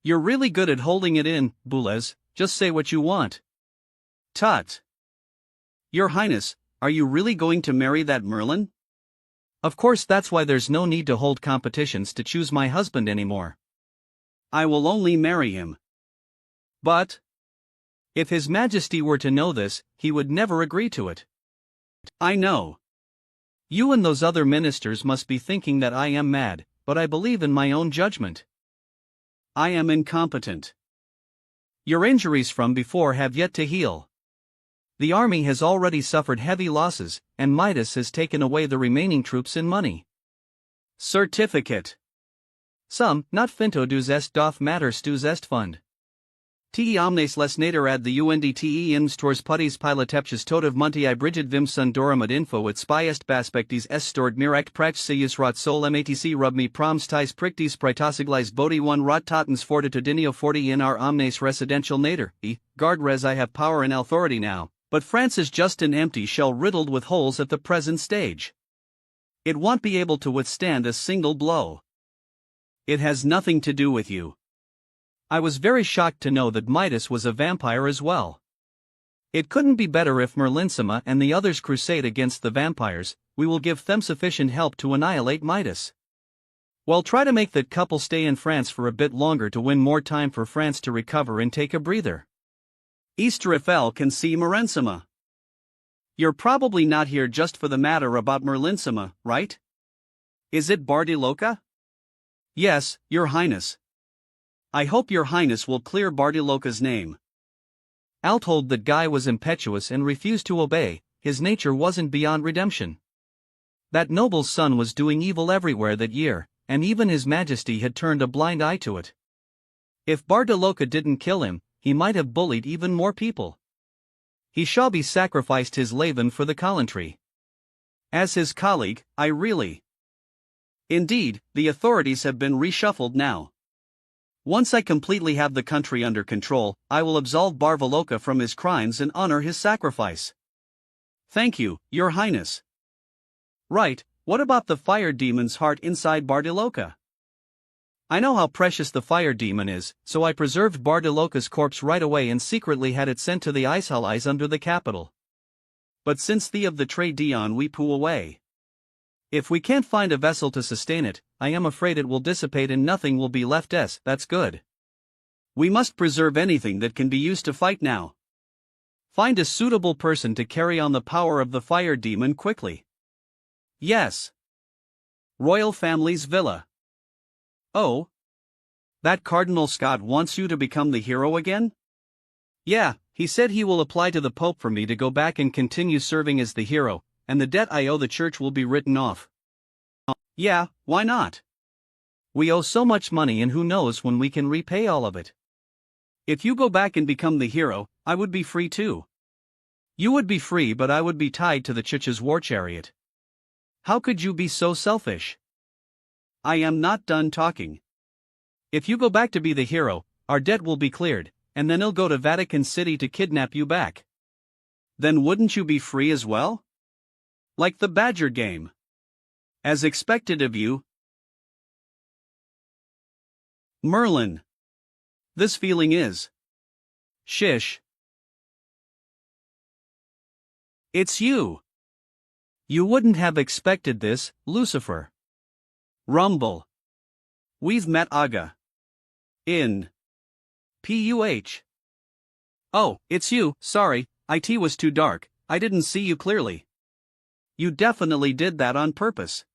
You're really good at holding it in, Boulez, just say what you want. Tut. Your Highness, are you really going to marry that Merlin? Of course, that's why there's no need to hold competitions to choose my husband anymore. I will only marry him. But if His Majesty were to know this, he would never agree to it. I know. You and those other ministers must be thinking that I am mad, but I believe in my own judgment. I am incompetent. Your injuries from before have yet to heal. The army has already suffered heavy losses, and Midas has taken away the remaining troops and money. Certificate. Some, not finto dus est doth matter stus est fund. Te omnes les nader ad the undte instors putties piloteptius totav munti brigid vim sundorum ad info et spy est baspectis est stored mirect prach seius rot sol matc rub me proms tis prictis pritosiglis bodi one rot totens fortitudinio forti in our omnes residential nader, guard res I have power and authority now, but France is just an empty shell riddled with holes at the present stage. It won't be able to withstand a single blow. It has nothing to do with you. I was very shocked to know that Midas was a vampire as well. It couldn't be better if Merlinsima and the others crusade against the vampires. We will give them sufficient help to annihilate Midas. Well, try to make that couple stay in France for a bit longer to win more time for France to recover and take a breather. Eastrafel can see Merlinsima. You're probably not here just for the matter about Merlinsima, right? Is it Bardiloka? Yes, Your Highness. I hope Your Highness will clear Bardiloka's name. Al told that Guy was impetuous and refused to obey. His nature wasn't beyond redemption. That noble's son was doing evil everywhere that year, and even His Majesty had turned a blind eye to it. If Bardiloka didn't kill him, he might have bullied even more people. He shall be sacrificed his Laven for the Coventry. As his colleague, I really. Indeed, the authorities have been reshuffled now. Once I completely have the country under control, I will absolve Bardiloka from his crimes and honor his sacrifice. Thank you, Your Highness. Right, what about the fire demon's heart inside Bardiloka? I know how precious the fire demon is, so I preserved Bardiloka's corpse right away and secretly had it sent to the Icehallies under the capital. But since the of the Tre Dion we poo away. If we can't find a vessel to sustain it, I am afraid it will dissipate and nothing will be left. That's good. We must preserve anything that can be used to fight now. Find a suitable person to carry on the power of the fire demon quickly. Yes. Royal Family's Villa. Oh? That Cardinal Scott wants you to become the hero again? Yeah, he said he will apply to the Pope for me to go back and continue serving as the hero, and the debt I owe the church will be written off. Yeah, why not? We owe so much money and who knows when we can repay all of it. If you go back and become the hero, I would be free too. You would be free but I would be tied to the church's war chariot. How could you be so selfish? I am not done talking. If you go back to be the hero, our debt will be cleared, and then he'll go to Vatican City to kidnap you back. Then wouldn't you be free as well? Like the Badger game. As expected of you. Merlin. This feeling is. Shish. It's you. You wouldn't have expected this, Lucifer. Rumble. We've met Aga. In. Puh. Oh, it's you, sorry, it was too dark, I didn't see you clearly. You definitely did that on purpose.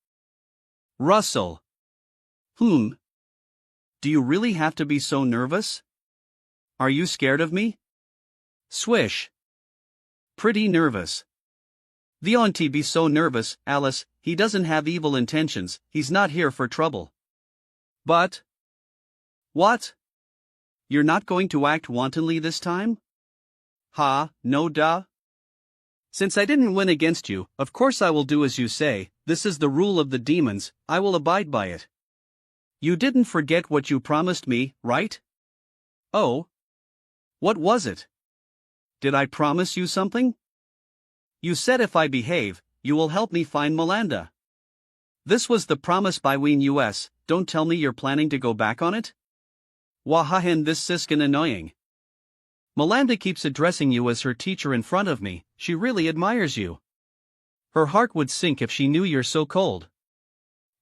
Russell. Do you really have to be so nervous? Are you scared of me? Swish. Pretty nervous. The auntie be so nervous, Alice, he doesn't have evil intentions, he's not here for trouble. But. What? You're not going to act wantonly this time? Ha, no duh. Since I didn't win against you, of course I will do as you say, this is the rule of the demons, I will abide by it. You didn't forget what you promised me, right? Oh. What was it? Did I promise you something? You said if I behave, you will help me find Melinda. This was the promise by Ween US, don't tell me you're planning to go back on it? Wahahen, this siskin annoying. Melinda keeps addressing you as her teacher in front of me, she really admires you. Her heart would sink if she knew you're so cold.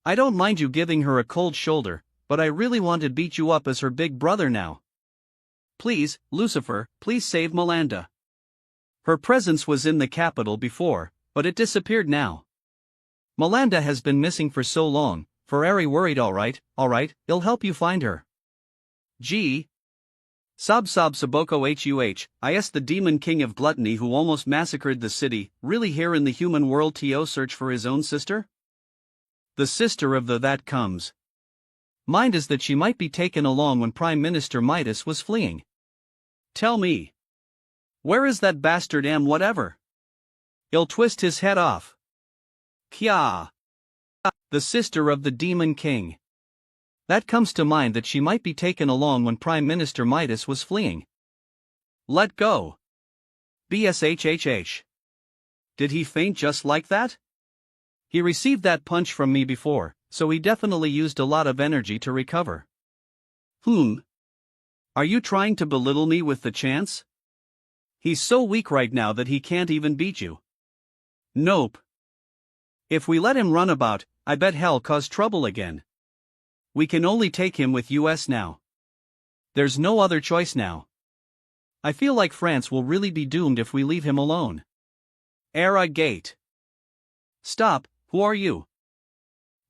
I don't mind you giving her a cold shoulder, but I really want to beat you up as her big brother now. Please, Lucifer, please save Melinda. Her presence was in the capital before, but it disappeared now. Melinda has been missing for so long, Ferrari worried. Alright, I'll help you find her. Gee. Sob Saboko Huh, is the demon king of gluttony who almost massacred the city, really here in the human world to search for his own sister? The sister of the that comes. Mind is that she might be taken along when Prime Minister Midas was fleeing. Tell me. Where is that bastard whatever? He'll twist his head off. Kya. The sister of the demon king. That comes to mind that she might be taken along when Prime Minister Midas was fleeing. Let go. BSHHH. Did he faint just like that? He received that punch from me before, so he definitely used a lot of energy to recover. Are you trying to belittle me with the chance? He's so weak right now that he can't even beat you. Nope. If we let him run about, I bet hell cause trouble again. We can only take him with US now. There's no other choice now. I feel like France will really be doomed if we leave him alone. Era gate. Stop, who are you?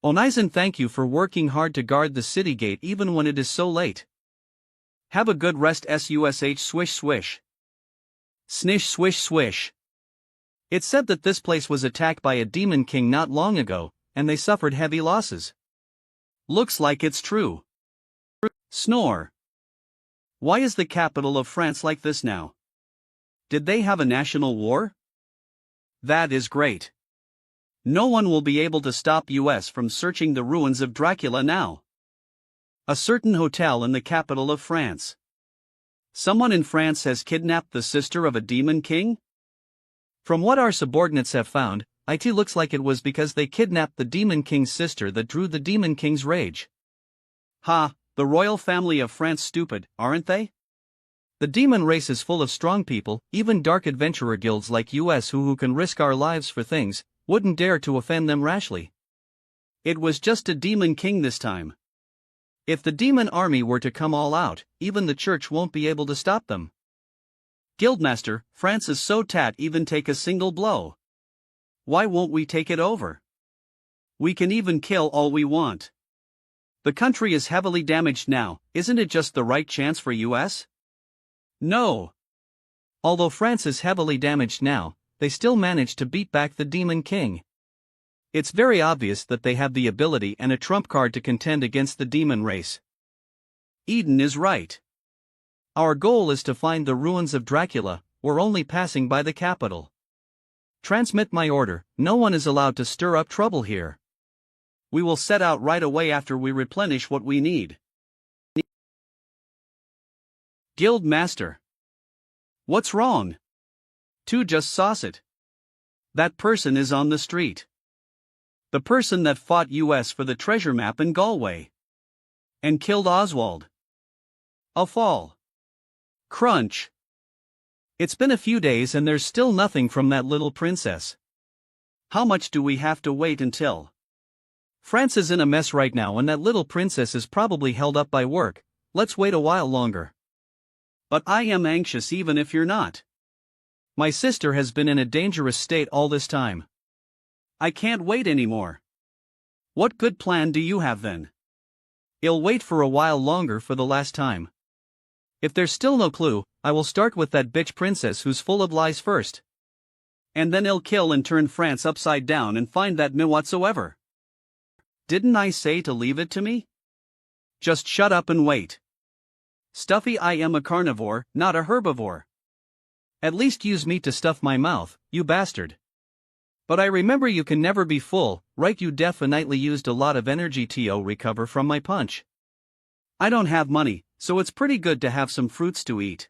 Onizen, thank you for working hard to guard the city gate even when it is so late. Have a good rest sush swish swish. Snish swish swish. It's said that this place was attacked by a demon king not long ago, and they suffered heavy losses. Looks like it's true. Snore. Why is the capital of France like this now? Did they have a national war? That is great. No one will be able to stop US from searching the ruins of Dracula now. A certain hotel in the capital of France. Someone in France has kidnapped the sister of a demon king? From what our subordinates have found, it looks like it was because they kidnapped the demon king's sister that drew the demon king's rage. Ha, the royal family of France stupid, aren't they? The demon race is full of strong people, even dark adventurer guilds like US who can risk our lives for things, wouldn't dare to offend them rashly. It was just a demon king this time. If the demon army were to come all out, even the church won't be able to stop them. Guildmaster, France is so even take a single blow. Why won't we take it over? We can even kill all we want. The country is heavily damaged now, isn't it just the right chance for US? No. Although France is heavily damaged now, they still managed to beat back the demon king. It's very obvious that they have the ability and a trump card to contend against the demon race. Eden is right. Our goal is to find the ruins of Dracula, we're only passing by the capital. Transmit my order, no one is allowed to stir up trouble here. We will set out right away after we replenish what we need. Guild Master. What's wrong? Just sauce it. That person is on the street. The person that fought US for the treasure map in Galway. And killed Oswald. A fall. Crunch. It's been a few days and there's still nothing from that little princess. How much do we have to wait until? France is in a mess right now and that little princess is probably held up by work, let's wait a while longer. But I am anxious even if you're not. My sister has been in a dangerous state all this time. I can't wait anymore. What good plan do you have then? I'll wait for a while longer for the last time. If there's still no clue, I will start with that bitch princess who's full of lies first. And then I'll kill and turn France upside down and find that me whatsoever. Didn't I say to leave it to me? Just shut up and wait. Stuffy, I am a carnivore, not a herbivore. At least use meat to stuff my mouth, you bastard. But I remember you can never be full, right? You definitely used a lot of energy to recover from my punch. I don't have money, so it's pretty good to have some fruits to eat.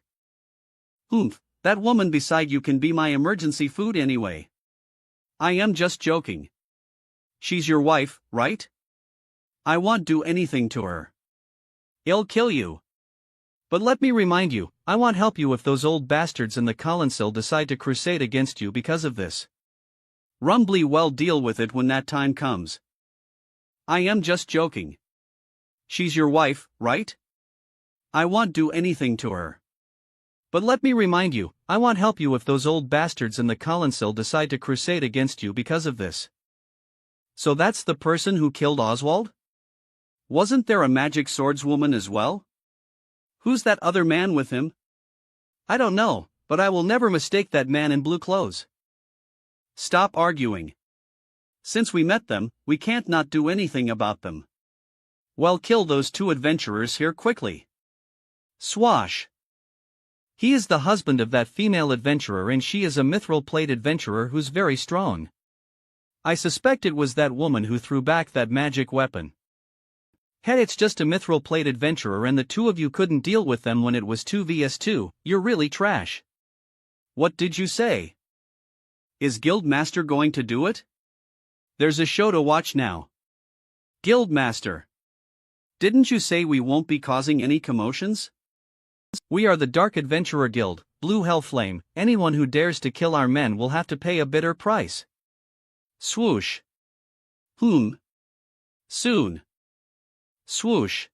Oomph, that woman beside you can be my emergency food anyway. I am just joking. She's your wife, right? I won't do anything to her. I'll kill you. But let me remind you, I won't help you if those old bastards in the Colonsil decide to crusade against you because of this. Rumbly well deal with it when that time comes. I am just joking. She's your wife, right? I won't do anything to her. But let me remind you, I won't help you if those old bastards in the Colonsil decide to crusade against you because of this. So that's the person who killed Oswald? Wasn't there a magic swordswoman as well? Who's that other man with him? I don't know, but I will never mistake that man in blue clothes. Stop arguing. Since we met them, we can't not do anything about them. Well, kill those two adventurers here quickly. Swash. He is the husband of that female adventurer and she is a mithril-plate adventurer who's very strong. I suspect it was that woman who threw back that magic weapon. Head, it's just a mithril-plate adventurer and the two of you couldn't deal with them when it was 2 vs 2, you're really trash. What did you say? Is Guildmaster going to do it? There's a show to watch now. Guildmaster. Didn't you say we won't be causing any commotions? We are the Dark Adventurer Guild, Blue Hellflame. Anyone who dares to kill our men will have to pay a bitter price. Swoosh. Soon. Swoosh.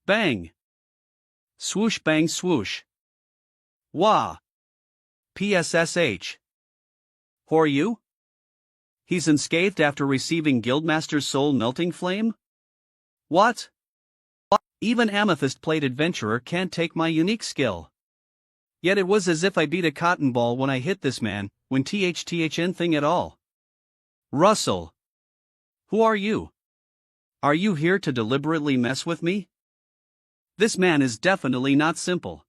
Bang. Swoosh bang swoosh. Wah. PSSH. Who are you? He's unscathed after receiving Guildmaster's soul-melting flame? What? Even Amethyst-Plate Adventurer can't take my unique skill. Yet it was as if I beat a cotton ball when I hit this man, when THTHN thing at all. Russell. Who are you? Are you here to deliberately mess with me? This man is definitely not simple.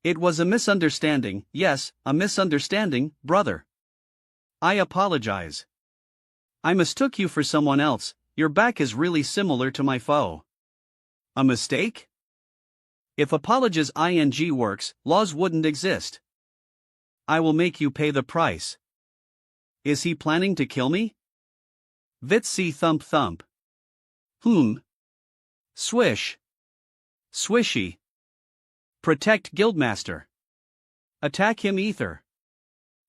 It was a misunderstanding, yes, a misunderstanding, brother. I apologize. I mistook you for someone else, your back is really similar to my foe. A mistake? If apologies ing works, laws wouldn't exist. I will make you pay the price. Is he planning to kill me? Vitsy thump thump. Swish. Swishy. Protect Guildmaster. Attack him ether.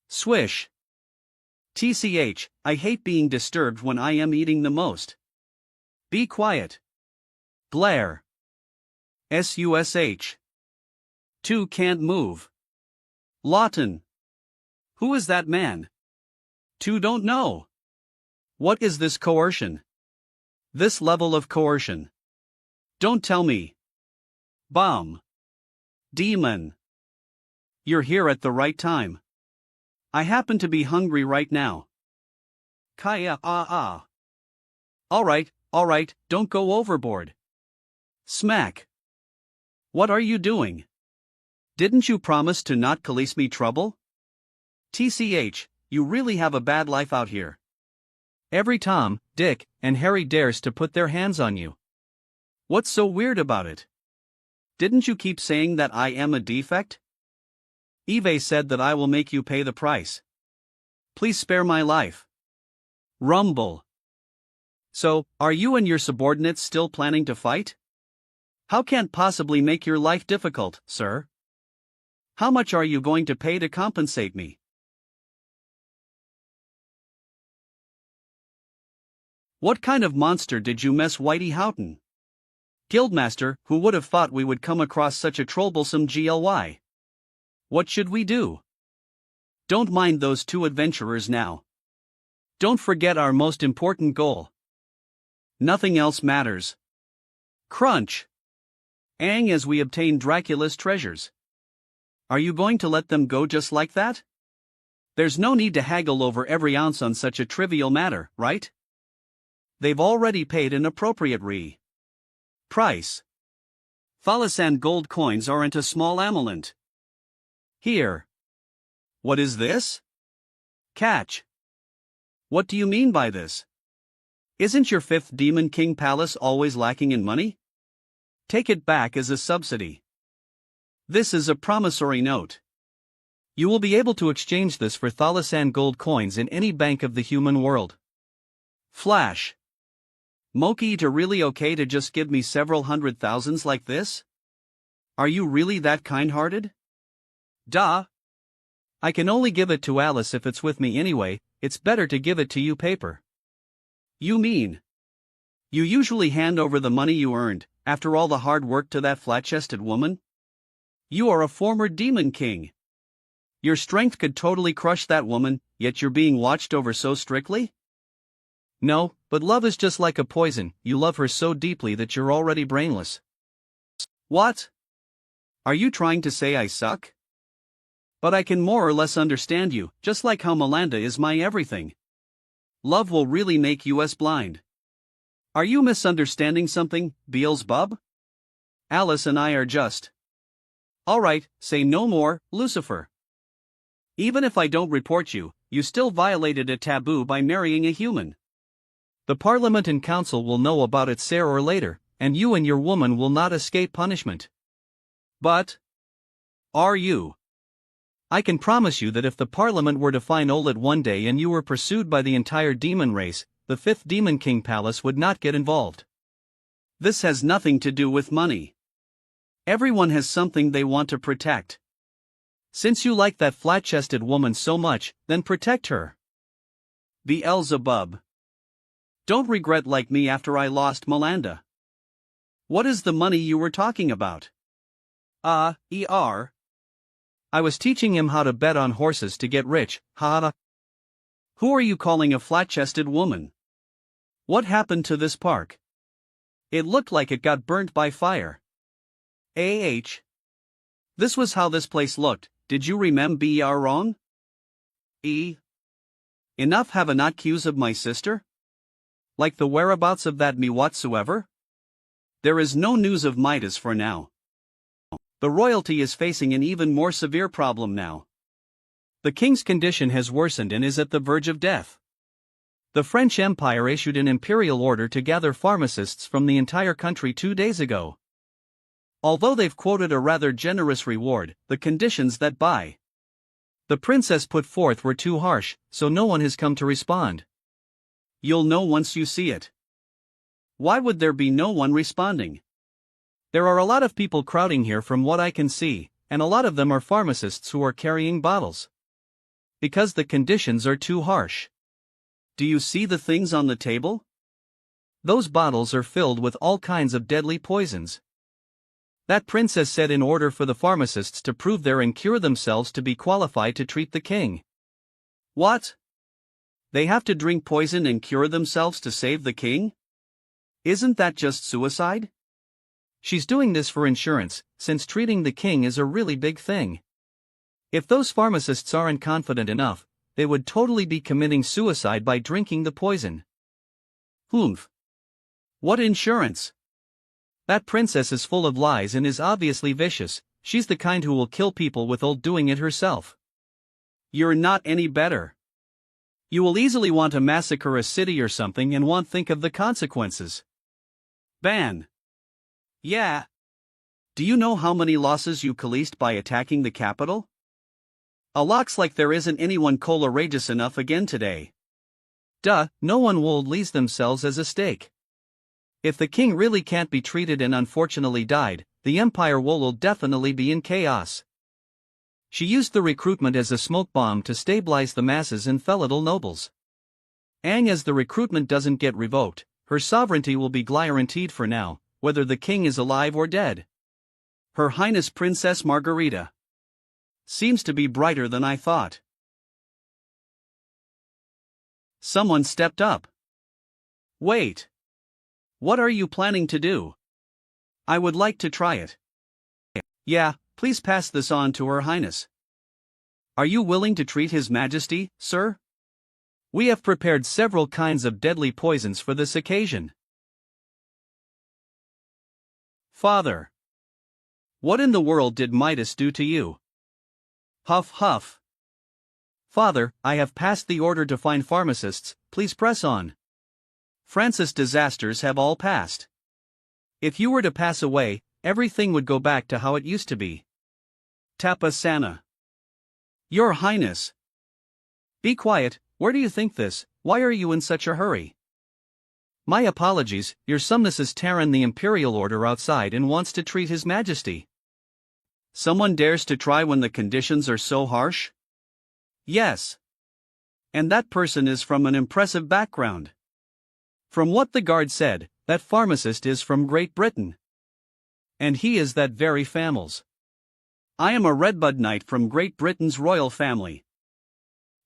Swish. TCH, I hate being disturbed when I am eating the most. Be quiet. Glare. SUSH. 2 can't move. Lawton. Who is that man? 2 don't know. What is this coercion? This level of coercion. Don't tell me. Bomb. Demon. You're here at the right time. I happen to be hungry right now. Kaya Alright, don't go overboard. Smack. What are you doing? Didn't you promise to not cause me trouble? TCH, you really have a bad life out here. Every Tom, Dick, and Harry dares to put their hands on you. What's so weird about it? Didn't you keep saying that I am a defect? Eve said that I will make you pay the price. Please spare my life. Rumble. So, are you and your subordinates still planning to fight? How can't possibly make your life difficult, sir? How much are you going to pay to compensate me? What kind of monster did you mess Whitey Houghton? Guildmaster, who would have thought we would come across such a troublesome GLY? What should we do? Don't mind those 2 adventurers now. Don't forget our most important goal. Nothing else matters. Crunch! Ang as we obtain Dracula's treasures. Are you going to let them go just like that? There's no need to haggle over every ounce on such a trivial matter, right? They've already paid an appropriate price. Thalasan gold coins aren't a small amulet. Here. What is this? Catch. What do you mean by this? Isn't your fifth Demon King palace always lacking in money? Take it back as a subsidy. This is a promissory note. You will be able to exchange this for Thalasan gold coins in any bank of the human world. Flash. Moki, to really okay to just give me several hundred thousands like this? Are you really that kind-hearted? Duh. I can only give it to Alice if it's with me anyway, it's better to give it to you paper. You mean? You usually hand over the money you earned, after all the hard work, to that flat-chested woman? You are a former Demon King. Your strength could totally crush that woman, yet you're being watched over so strictly? No, but love is just like a poison, you love her so deeply that you're already brainless. What? Are you trying to say I suck? But I can more or less understand you, just like how Melinda is my everything. Love will really make us blind. Are you misunderstanding something, Beelzebub? Alice and I are just. Alright, say no more, Lucifer. Even if I don't report you, you still violated a taboo by marrying a human. The Parliament and Council will know about it sooner or later, and you and your woman will not escape punishment. But are you? I can promise you that if the Parliament were to find Olet one day and you were pursued by the entire demon race, the fifth Demon King Palace would not get involved. This has nothing to do with money. Everyone has something they want to protect. Since you like that flat-chested woman so much, then protect her. Beelzebub. Don't regret like me after I lost Melinda. What is the money you were talking about? I was teaching him how to bet on horses to get rich, ha. Who are you calling a flat-chested woman? What happened to this park? It looked like it got burnt by fire. This was how this place looked, did you remember wrong? Enough have a not cues of my sister? Like the whereabouts of that me whatsoever? There is no news of Midas for now. The royalty is facing an even more severe problem now. The king's condition has worsened and is at the verge of death. The French Empire issued an imperial order to gather pharmacists from the entire country 2 days ago. Although they've quoted a rather generous reward, the conditions that the princess put forth were too harsh, so no one has come to respond. You'll know once you see it. Why would there be no one responding? There are a lot of people crowding here from what I can see, and a lot of them are pharmacists who are carrying bottles. Because the conditions are too harsh. Do you see the things on the table? Those bottles are filled with all kinds of deadly poisons. That princess said in order for the pharmacists to prove their and cure themselves to be qualified to treat the king. What? They have to drink poison and cure themselves to save the king? Isn't that just suicide? She's doing this for insurance, since treating the king is a really big thing. If those pharmacists aren't confident enough, they would totally be committing suicide by drinking the poison. Humph. What insurance? That princess is full of lies and is obviously vicious, she's the kind who will kill people without doing it herself. You're not any better. You will easily want to massacre a city or something and won't think of the consequences. Ban. Yeah. Do you know how many losses you caused by attacking the capital? Looks like there isn't anyone courageous enough again today. Duh, no one will lease themselves as a stake. If the king really can't be treated and unfortunately died, the empire will definitely be in chaos. She used the recruitment as a smoke bomb to stabilize the masses and feudal nobles. And as the recruitment doesn't get revoked, her sovereignty will be guaranteed for now, whether the king is alive or dead. Her Highness Princess Margarita seems to be brighter than I thought. Someone stepped up. Wait. What are you planning to do? I would like to try it. Yeah, please pass this on to Her Highness. Are you willing to treat His Majesty, sir? We have prepared several kinds of deadly poisons for this occasion. Father. What in the world did Midas do to you? Huff huff. Father, I have passed the order to find pharmacists, please press on. Francis, disasters have all passed. If you were to pass away, everything would go back to how it used to be. Tapasana. Your Highness. Be quiet, where do you think this, why are you in such a hurry? My apologies, your Sumness is tearing the Imperial Order outside and wants to treat His Majesty. Someone dares to try when the conditions are so harsh? Yes. And that person is from an impressive background. From what the guard said, that pharmacist is from Great Britain. And he is that very famous. I am a Redbud Knight from Great Britain's royal family.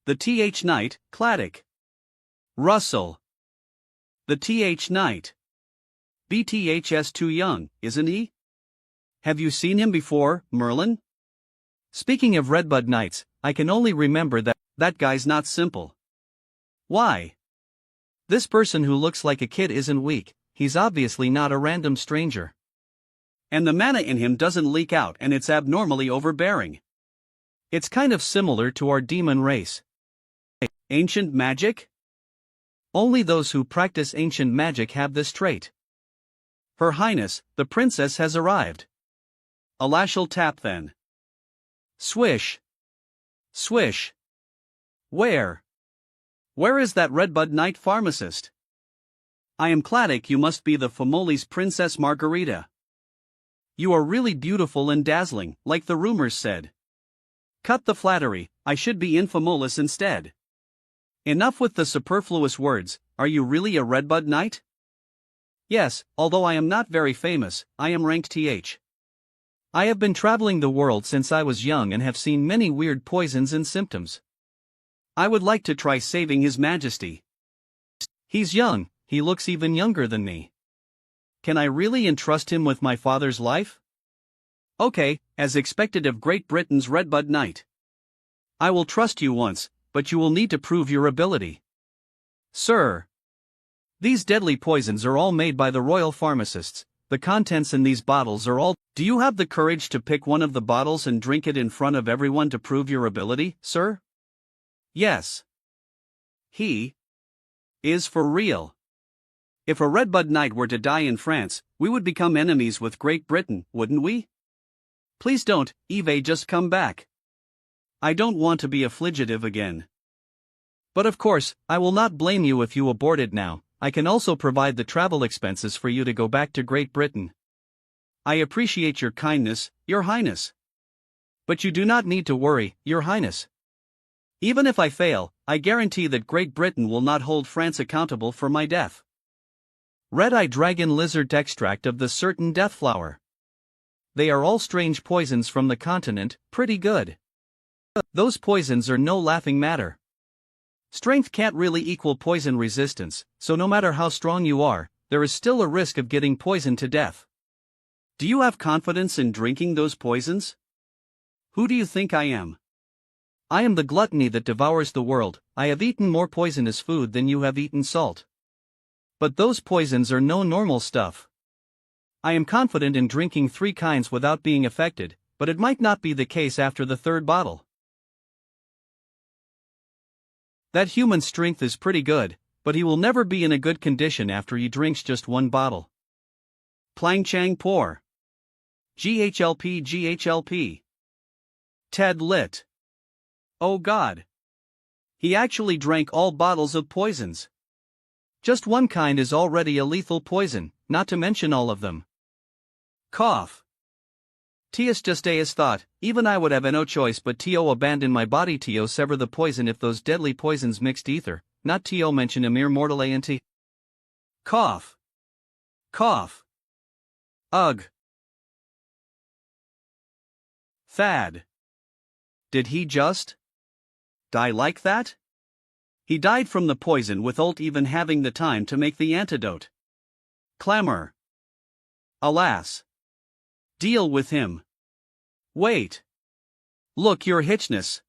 The Th Knight, Claddock. Russell. The Th Knight. BTHS too young, isn't he? Have you seen him before, Merlin? Speaking of Redbud Knights, I can only remember that guy's not simple. Why? This person who looks like a kid isn't weak, he's obviously not a random stranger. And the mana in him doesn't leak out and it's abnormally overbearing. It's kind of similar to our demon race. Ancient magic? Only those who practice ancient magic have this trait. Her Highness, the princess has arrived. A lashel tap then. Swish. Swish. Where? Where is that Redbud Knight pharmacist? I am Claddock, you must be the Famoli's Princess Margarita. You are really beautiful and dazzling, like the rumors said. Cut the flattery, I should be Infamolis instead. Enough with the superfluous words, are you really a Redbud Knight? Yes, although I am not very famous, I am ranked Th. I have been traveling the world since I was young and have seen many weird poisons and symptoms. I would like to try saving His Majesty. He's young, he looks even younger than me. Can I really entrust him with my father's life? Okay, as expected of Great Britain's Redbud Knight. I will trust you once, but you will need to prove your ability. Sir. These deadly poisons are all made by the royal pharmacists, the contents in these bottles are all— Do you have the courage to pick one of the bottles and drink it in front of everyone to prove your ability, sir? Yes. He is for real. If a Redbud Knight were to die in France, we would become enemies with Great Britain, wouldn't we? Please don't, Eve, just come back. I don't want to be affligitive again. But of course, I will not blame you if you abort it now. I can also provide the travel expenses for you to go back to Great Britain. I appreciate your kindness, Your Highness. But you do not need to worry, Your Highness. Even if I fail, I guarantee that Great Britain will not hold France accountable for my death. Red-eye dragon lizard extract of the certain death flower. They are all strange poisons from the continent, pretty good. Those poisons are no laughing matter. Strength can't really equal poison resistance, so no matter how strong you are, there is still a risk of getting poisoned to death. Do you have confidence in drinking those poisons? Who do you think I am? I am the gluttony that devours the world. I have eaten more poisonous food than you have eaten salt. But those poisons are no normal stuff. I am confident in drinking 3 kinds without being affected, but it might not be the case after the 3rd bottle. That human strength is pretty good, but he will never be in a good condition after he drinks just 1 bottle. Plang Chang Por. GHLP GHLP. Ted Lit. Oh God. He actually drank all bottles of poisons. Just 1 kind is already a lethal poison, not to mention all of them. Cough. Tias just as thought, even I would have no choice but to abandon my body to sever the poison if those deadly poisons mixed ether, not to mention a mere mortal anti. Cough. Cough. Ugh. Thad. Did he just die like that? He died from the poison without even having the time to make the antidote. Clamor. Alas. Deal with him. Wait. Look, your Hitchness.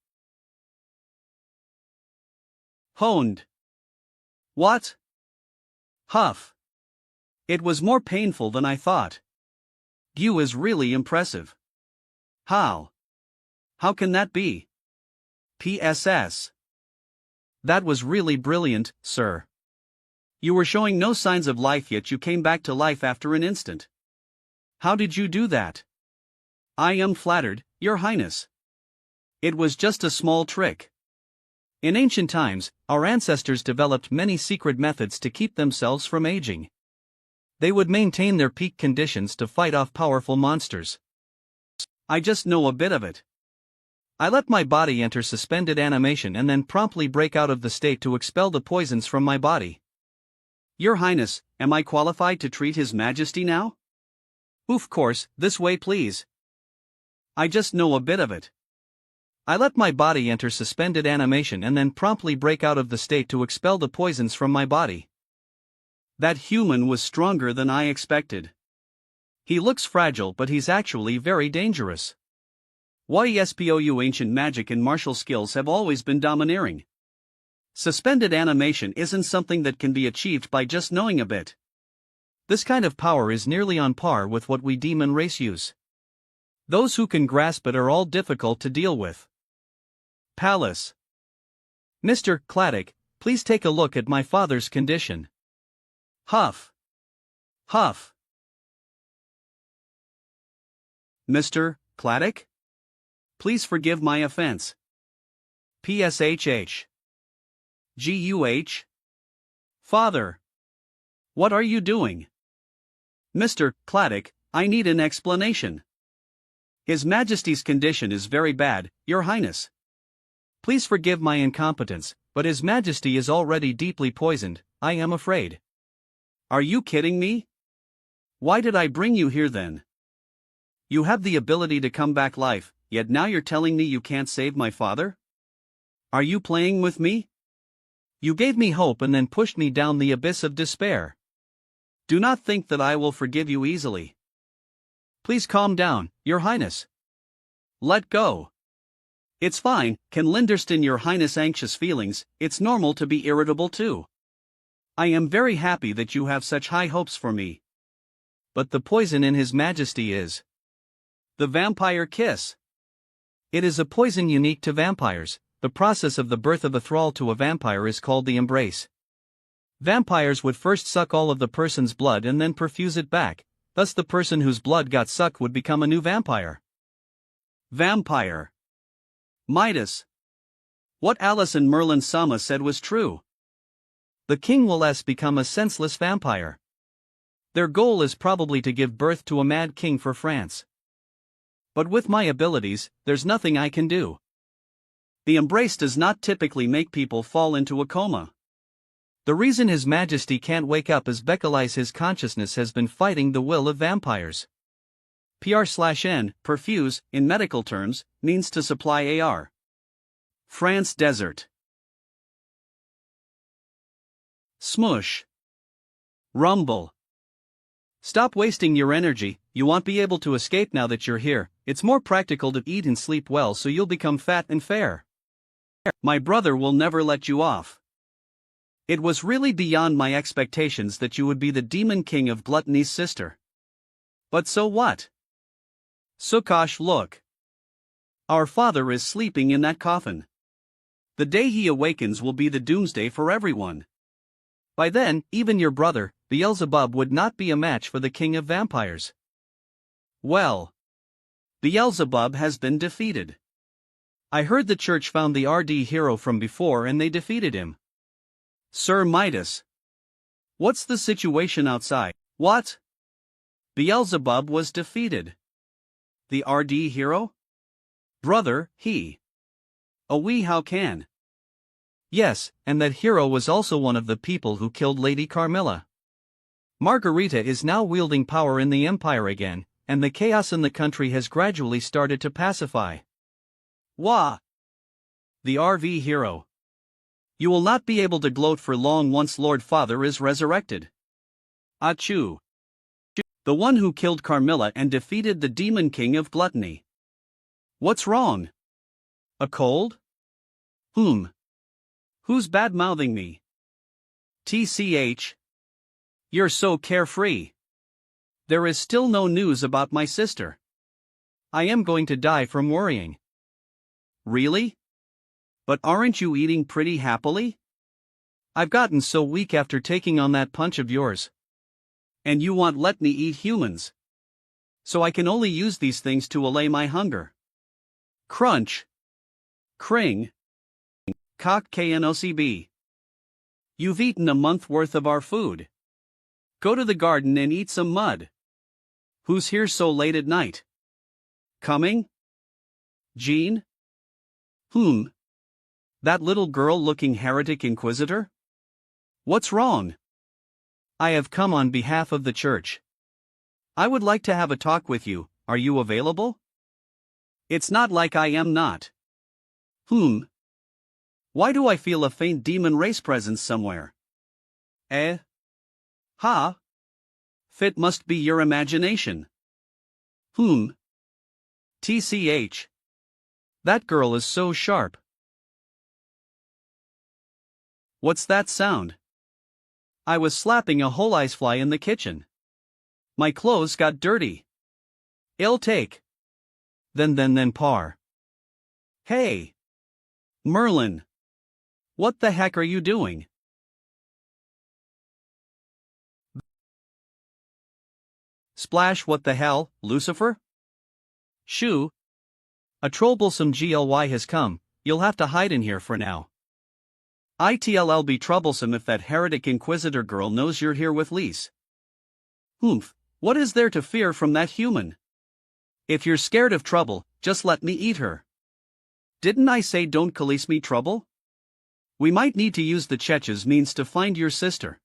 Honed. What? Huff. It was more painful than I thought. You is really impressive. How? How can that be? PSS. That was really brilliant, sir. You were showing no signs of life, yet you came back to life after an instant. How did you do that? I am flattered, Your Highness. It was just a small trick. In ancient times, our ancestors developed many secret methods to keep themselves from aging. They would maintain their peak conditions to fight off powerful monsters. I just know a bit of it. I let my body enter suspended animation and then promptly break out of the state to expel the poisons from my body. Your Highness, am I qualified to treat His Majesty now? Of course, this way please. I just know a bit of it. I let my body enter suspended animation and then promptly break out of the state to expel the poisons from my body. That human was stronger than I expected. He looks fragile, but he's actually very dangerous. YESPOU ancient magic and martial skills have always been domineering. Suspended animation isn't something that can be achieved by just knowing a bit. This kind of power is nearly on par with what we demon race use. Those who can grasp it are all difficult to deal with. Palace. Mr. Claddock, please take a look at my father's condition. Huff. Huff. Mr. Claddock? Please forgive my offense. PSHH. GUH? Father. What are you doing? Mr. Claddock, I need an explanation. His Majesty's condition is very bad, Your Highness. Please forgive my incompetence, but His Majesty is already deeply poisoned, I am afraid. Are you kidding me? Why did I bring you here then? You have the ability to come back life, yet now you're telling me you can't save my father? Are you playing with me? You gave me hope and then pushed me down the abyss of despair. Do not think that I will forgive you easily. Please calm down, Your Highness. Let go. It's fine, can Linderston Your Highness anxious feelings, it's normal to be irritable too. I am very happy that you have such high hopes for me. But the poison in His Majesty is the vampire kiss. It is a poison unique to vampires. The process of the birth of a thrall to a vampire is called the embrace. Vampires would first suck all of the person's blood and then perfuse it back, thus the person whose blood got sucked would become a new vampire. Vampire. Midas. What Alice and Merlin Sama said was true. The king will become a senseless vampire. Their goal is probably to give birth to a mad king for France. But with my abilities, there's nothing I can do. The embrace does not typically make people fall into a coma. The reason His Majesty can't wake up is because his consciousness has been fighting the will of vampires. PR/N, perfuse, in medical terms, means to supply AR. France desert. Smush. Rumble. Stop wasting your energy, you won't be able to escape now that you're here. It's more practical to eat and sleep well so you'll become fat and fair. My brother will never let you off. It was really beyond my expectations that you would be the demon king of gluttony's sister. But so what? Sukosh, look. Our father is sleeping in that coffin. The day he awakens will be the doomsday for everyone. By then, even your brother, Beelzebub, would not be a match for the king of vampires. Well, Beelzebub has been defeated. I heard the church found the RD hero from before and they defeated him. Sir Midas. What's the situation outside? What? Beelzebub was defeated. The RD hero? Brother, he. Oh, we how can? Yes, and that hero was also one of the people who killed Lady Carmilla. Margarita is now wielding power in the Empire again, and the chaos in the country has gradually started to pacify. Wah! The RV hero. You will not be able to gloat for long once Lord Father is resurrected. Achoo! The one who killed Carmilla and defeated the demon king of gluttony. What's wrong? A cold? Who's bad-mouthing me? TCH. You're so carefree. There is still no news about my sister. I am going to die from worrying. Really? But aren't you eating pretty happily? I've gotten so weak after taking on that punch of yours. And you won't let me eat humans. So I can only use these things to allay my hunger. Crunch. Kring. Cock knocb. You've eaten a month worth of our food. Go to the garden and eat some mud. Who's here so late at night? Coming? Jean? That little girl-looking heretic inquisitor? What's wrong? I have come on behalf of the church. I would like to have a talk with you. Are you available? It's not like I am not. Why do I feel a faint demon race presence somewhere? Ha? Fit must be your imagination. TCH. That girl is so sharp. What's that sound? I was slapping a whole icefly in the kitchen. My clothes got dirty. I'll take. Then par. Hey! Merlin! What the heck are you doing? Splash, what the hell, Lucifer? Shoo! A troublesome GLY has come, you'll have to hide in here for now. It'll be troublesome if that heretic inquisitor girl knows you're here with Lise. What is there to fear from that human? If you're scared of trouble, just let me eat her. Didn't I say don't cause me trouble? We might need to use the Chech's means to find your sister.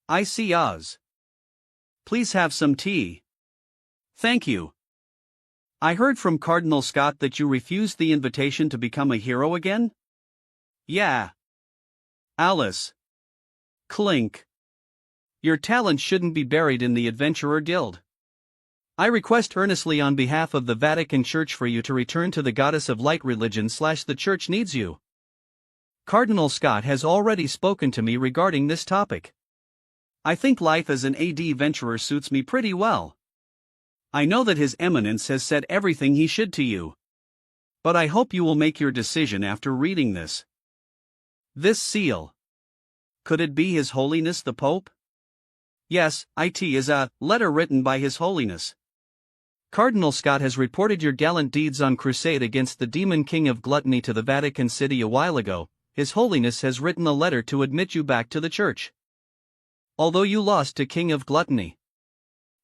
I see Oz. Please have some tea. Thank you. I heard from Cardinal Scott that you refused the invitation to become a hero again? Yeah. Alice. Clink. Your talent shouldn't be buried in the Adventurer Guild. I request earnestly on behalf of the Vatican Church for you to return to the Goddess of Light religion / the Church needs you. Cardinal Scott has already spoken to me regarding this topic. I think life as an AD venturer suits me pretty well. I know that His Eminence has said everything he should to you. But I hope you will make your decision after reading this. This seal. Could it be His Holiness the Pope? Yes, it is a letter written by His Holiness. Cardinal Scott has reported your gallant deeds on crusade against the demon king of gluttony to the Vatican City a while ago. His Holiness has written a letter to admit you back to the church. Although you lost to King of Gluttony,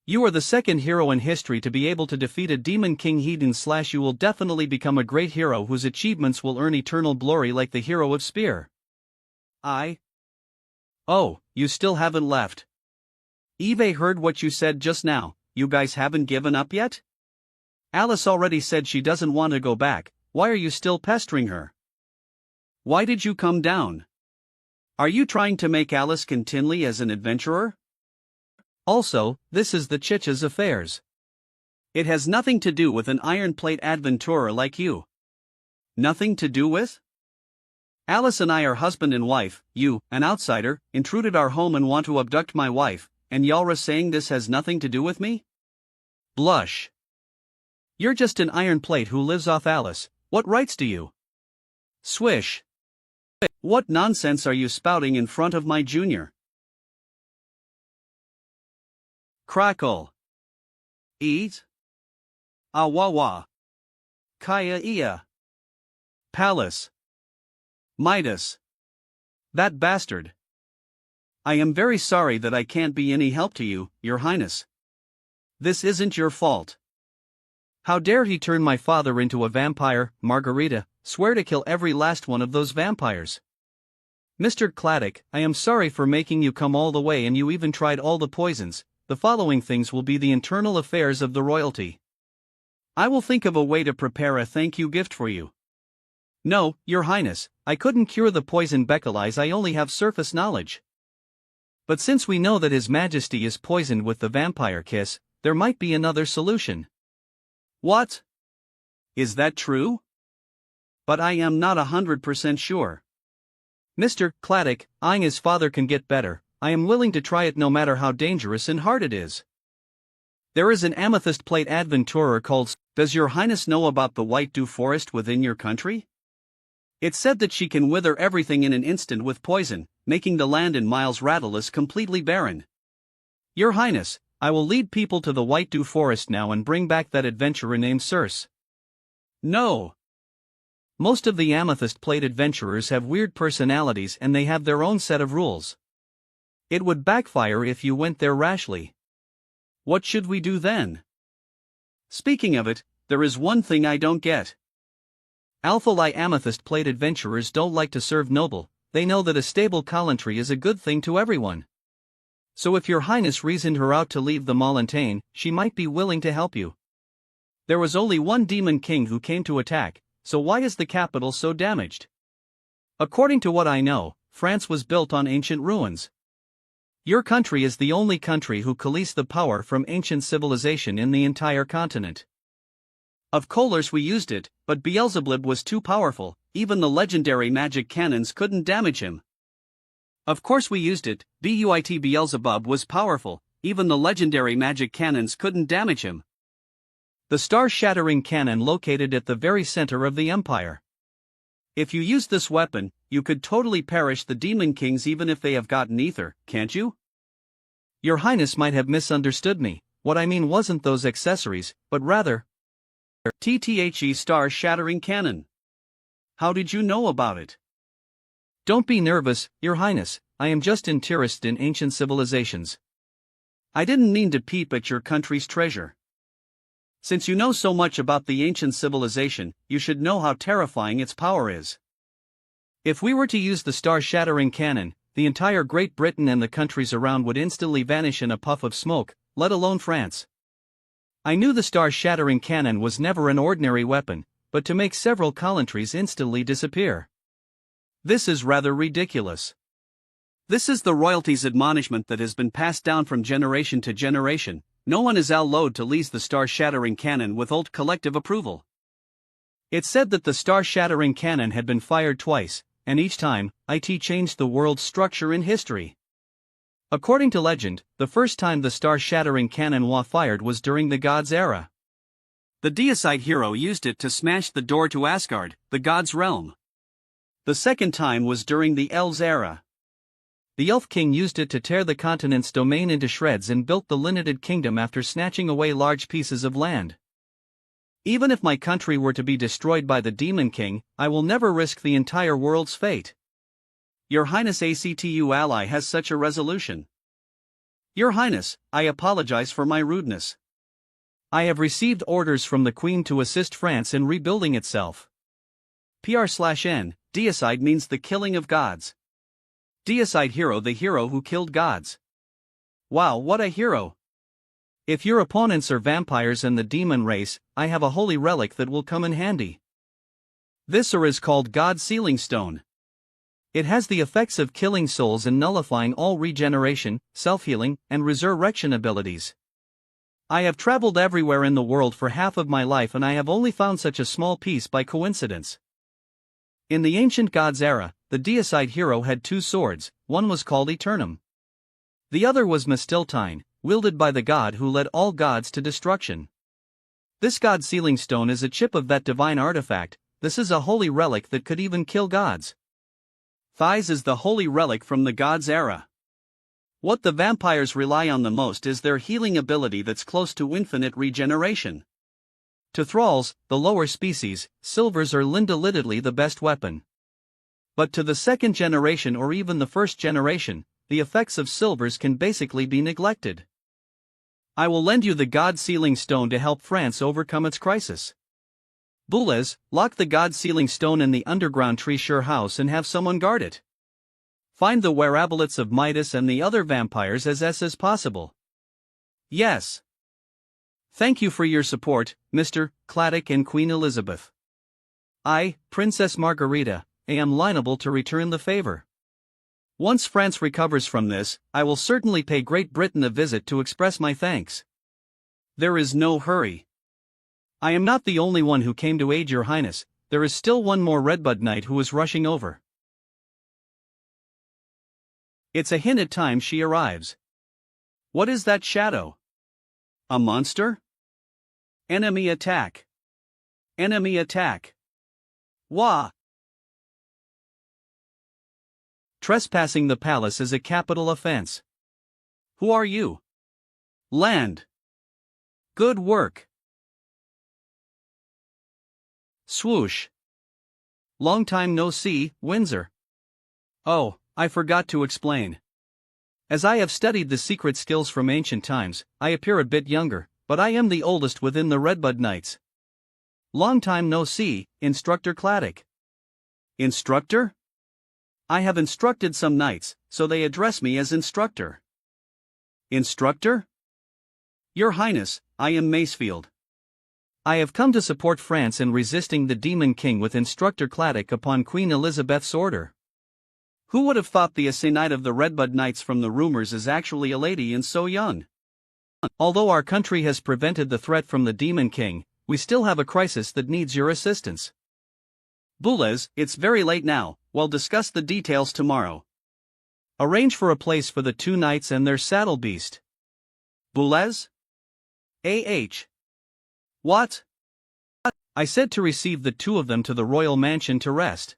you are the second hero in history to be able to defeat a demon king heathen / you will definitely become a great hero whose achievements will earn eternal glory like the hero of Spear. Oh, you still haven't left. Eve heard what you said just now. You guys haven't given up yet? Alice already said she doesn't want to go back. Why are you still pestering her? Why did you come down? Are you trying to make Alice continue as an adventurer? Also, this is the Chicha's affairs. It has nothing to do with an iron plate adventurer like you. Nothing to do with? Alice and I are husband and wife. You, an outsider, intruded our home and want to abduct my wife, and y'all're saying this has nothing to do with me? Blush. You're just an iron plate who lives off Alice. What rights do you? Swish. What nonsense are you spouting in front of my junior? Crackle. Eat. Awawa. Kaya iya. Palace. Midas. That bastard. I am very sorry that I can't be any help to you, Your Highness. This isn't your fault. How dare he turn my father into a vampire, Margarita? Swear to kill every last one of those vampires. Mr. Claddock, I am sorry for making you come all the way and you even tried all the poisons. The following things will be the internal affairs of the royalty. I will think of a way to prepare a thank you gift for you. No, Your Highness, I couldn't cure the poison Beckeleyes, I only have surface knowledge. But since we know that His Majesty is poisoned with the vampire kiss, there might be another solution. What? Is that true? But I am not 100% sure. Mr. Claddock, eyeing his father, can get better. I am willing to try it no matter how dangerous and hard it is. There is an amethyst plate adventurer called. Does your highness know about the white dew forest within your country? It's said that she can wither everything in an instant with poison, making the land in Miles Rattleless completely barren. Your highness, I will lead people to the white dew forest now and bring back that adventurer named Circe. No. Most of the amethyst plate adventurers have weird personalities and they have their own set of rules. It would backfire if you went there rashly. What should we do then? Speaking of it, there is one thing I don't get. Alpha amethyst plate adventurers don't like to serve noble, they know that a stable gallantry is a good thing to everyone. So if your highness reasoned her out to leave the Montaigne, she might be willing to help you. There was only one demon king who came to attack, so why is the capital so damaged? According to what I know, France was built on ancient ruins. Your country is the only country who coalesced the power from ancient civilization in the entire continent. Of course we used it, but Beelzebub was too powerful, even the legendary magic cannons couldn't damage him. Of course we used it, but Beelzebub was powerful, even the legendary magic cannons couldn't damage him. The star-shattering cannon located at the very center of the empire. If you used this weapon, you could totally perish the demon kings even if they have gotten ether, can't you? Your highness might have misunderstood me. What I mean wasn't those accessories, but rather TTHE star-shattering cannon. How did you know about it? Don't be nervous, your highness, I am just interested in ancient civilizations. I didn't mean to peep at your country's treasure. Since you know so much about the ancient civilization, you should know how terrifying its power is. If we were to use the star-shattering cannon, the entire Great Britain and the countries around would instantly vanish in a puff of smoke, let alone France. I knew the star-shattering cannon was never an ordinary weapon, but to make several countries instantly disappear. This is rather ridiculous. This is the royalty's admonishment that has been passed down from generation to generation. No one is allowed to lease the star-shattering cannon without collective approval. It's said that the star-shattering cannon had been fired twice, and each time, it changed the world's structure in history. According to legend, the first time the star-shattering cannon was fired was during the gods' era. The deicide hero used it to smash the door to Asgard, the gods' realm. The second time was during the elves' era. The Elf King used it to tear the continent's domain into shreds and built the Limited Kingdom after snatching away large pieces of land. Even if my country were to be destroyed by the Demon King, I will never risk the entire world's fate. Your Highness ACTU ally has such a resolution. Your Highness, I apologize for my rudeness. I have received orders from the Queen to assist France in rebuilding itself. PR/N, deicide means the killing of gods. Deicide hero, the hero who killed gods. Wow, what a hero! If your opponents are vampires and the demon race, I have a holy relic that will come in handy. This is called God's Sealing Stone. It has the effects of killing souls and nullifying all regeneration, self-healing, and resurrection abilities. I have traveled everywhere in the world for half of my life and I have only found such a small piece by coincidence. In the ancient gods' era, the deicide hero had two swords, one was called Eternum. The other was Mistiltine, wielded by the god who led all gods to destruction. This God's Sealing Stone is a chip of that divine artifact. This is a holy relic that could even kill gods. Thighs is the holy relic from the gods' era. What the vampires rely on the most is their healing ability that's close to infinite regeneration. To thralls, the lower species, silvers are literally the best weapon. But to the second generation or even the first generation, the effects of silvers can basically be neglected. I will lend you the God's Sealing Stone to help France overcome its crisis. Boulez, lock the God's Sealing Stone in the underground treasure house and have someone guard it. Find the wearablets of Midas and the other vampires as possible. Yes. Thank you for your support, Mr. Claddock and Queen Elizabeth. I, Princess Margarita, am liable to return the favor. Once France recovers from this, I will certainly pay Great Britain a visit to express my thanks. There is no hurry. I am not the only one who came to aid your highness, there is still one more Redbud Knight who is rushing over. It's a hint at time she arrives. What is that shadow? A monster? Enemy attack. Enemy attack. Wah! Trespassing the palace is a capital offense. Who are you? Land. Good work. Swoosh. Long time no see, Windsor. Oh, I forgot to explain. As I have studied the secret skills from ancient times, I appear a bit younger, but I am the oldest within the Redbud Knights. Long time no see, Instructor Claddock. Instructor? I have instructed some knights, so they address me as instructor. Instructor? Your Highness, I am Macefield. I have come to support France in resisting the Demon King with Instructor Claddock upon Queen Elizabeth's order. Who would have thought the Assay Knight of the Redbud Knights from the rumors is actually a lady and so young? Although our country has prevented the threat from the Demon King, we still have a crisis that needs your assistance. Boulez, it's very late now, we'll discuss the details tomorrow. Arrange for a place for the two knights and their saddle beast. Boulez? A.H. What? I said to receive the two of them to the royal mansion to rest.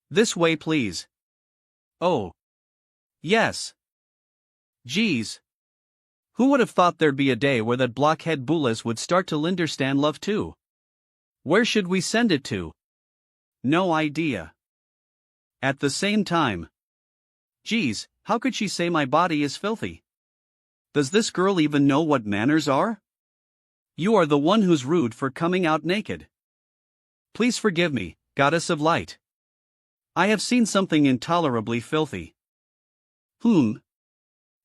This way please. Oh. Yes. Geez. Who would have thought there'd be a day where that blockhead Boulez would start to Linderstan love too? Where should we send it to? No idea. At the same time. Geez, how could she say my body is filthy? Does this girl even know what manners are? You are the one who's rude for coming out naked. Please forgive me, goddess of light. I have seen something intolerably filthy.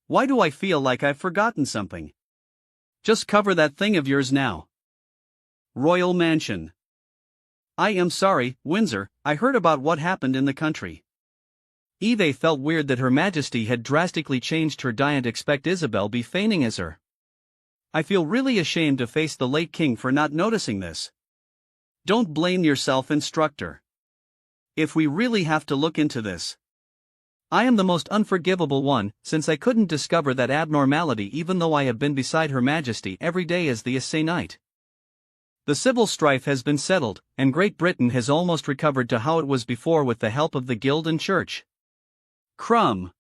Why do I feel like I've forgotten something? Just cover that thing of yours now. Royal Mansion. I am sorry, Windsor, I heard about what happened in the country. Eve felt weird that Her Majesty had drastically changed her diet. Expect Isabel be feigning as her. I feel really ashamed to face the late king for not noticing this. Don't blame yourself, Instructor. If we really have to look into this. I am the most unforgivable one, since I couldn't discover that abnormality even though I have been beside Her Majesty every day as the Assay Knight. The civil strife has been settled, and Great Britain has almost recovered to how it was before with the help of the Guild and Church. Crumb.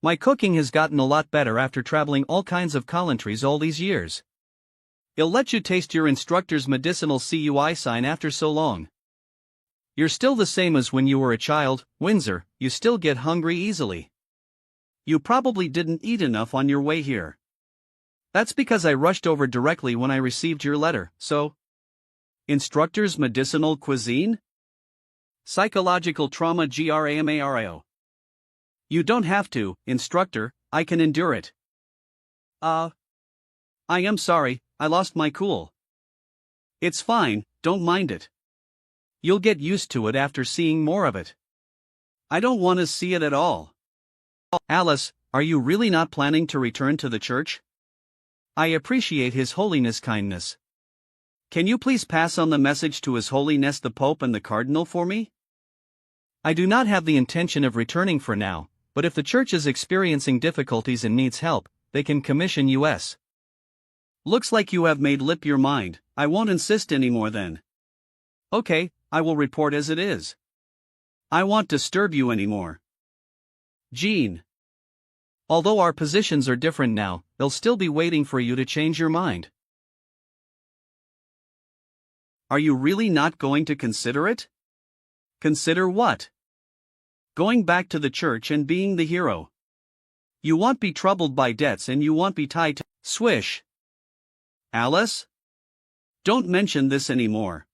My cooking has gotten a lot better after traveling all kinds of countries all these years. It'll let you taste your instructor's medicinal CUI sign after so long. You're still the same as when you were a child, Windsor, you still get hungry easily. You probably didn't eat enough on your way here. That's because I rushed over directly when I received your letter, so. Instructor's medicinal cuisine? Psychological trauma GRAMARIO. You don't have to, Instructor, I can endure it. I am sorry, I lost my cool. It's fine, don't mind it. You'll get used to it after seeing more of it. I don't want to see it at all. Alice, are you really not planning to return to the church? I appreciate His Holiness' kindness. Can you please pass on the message to His Holiness the Pope and the Cardinal for me? I do not have the intention of returning for now, but if the church is experiencing difficulties and needs help, they can commission us. Looks like you have made up your mind, I won't insist anymore then. Okay, I will report as it is. I won't disturb you anymore. Jean. Although our positions are different now, they'll still be waiting for you to change your mind. Are you really not going to consider it? Consider what? Going back to the church and being the hero. You won't be troubled by debts and you won't be tied to. Swish. Alice? Don't mention this anymore.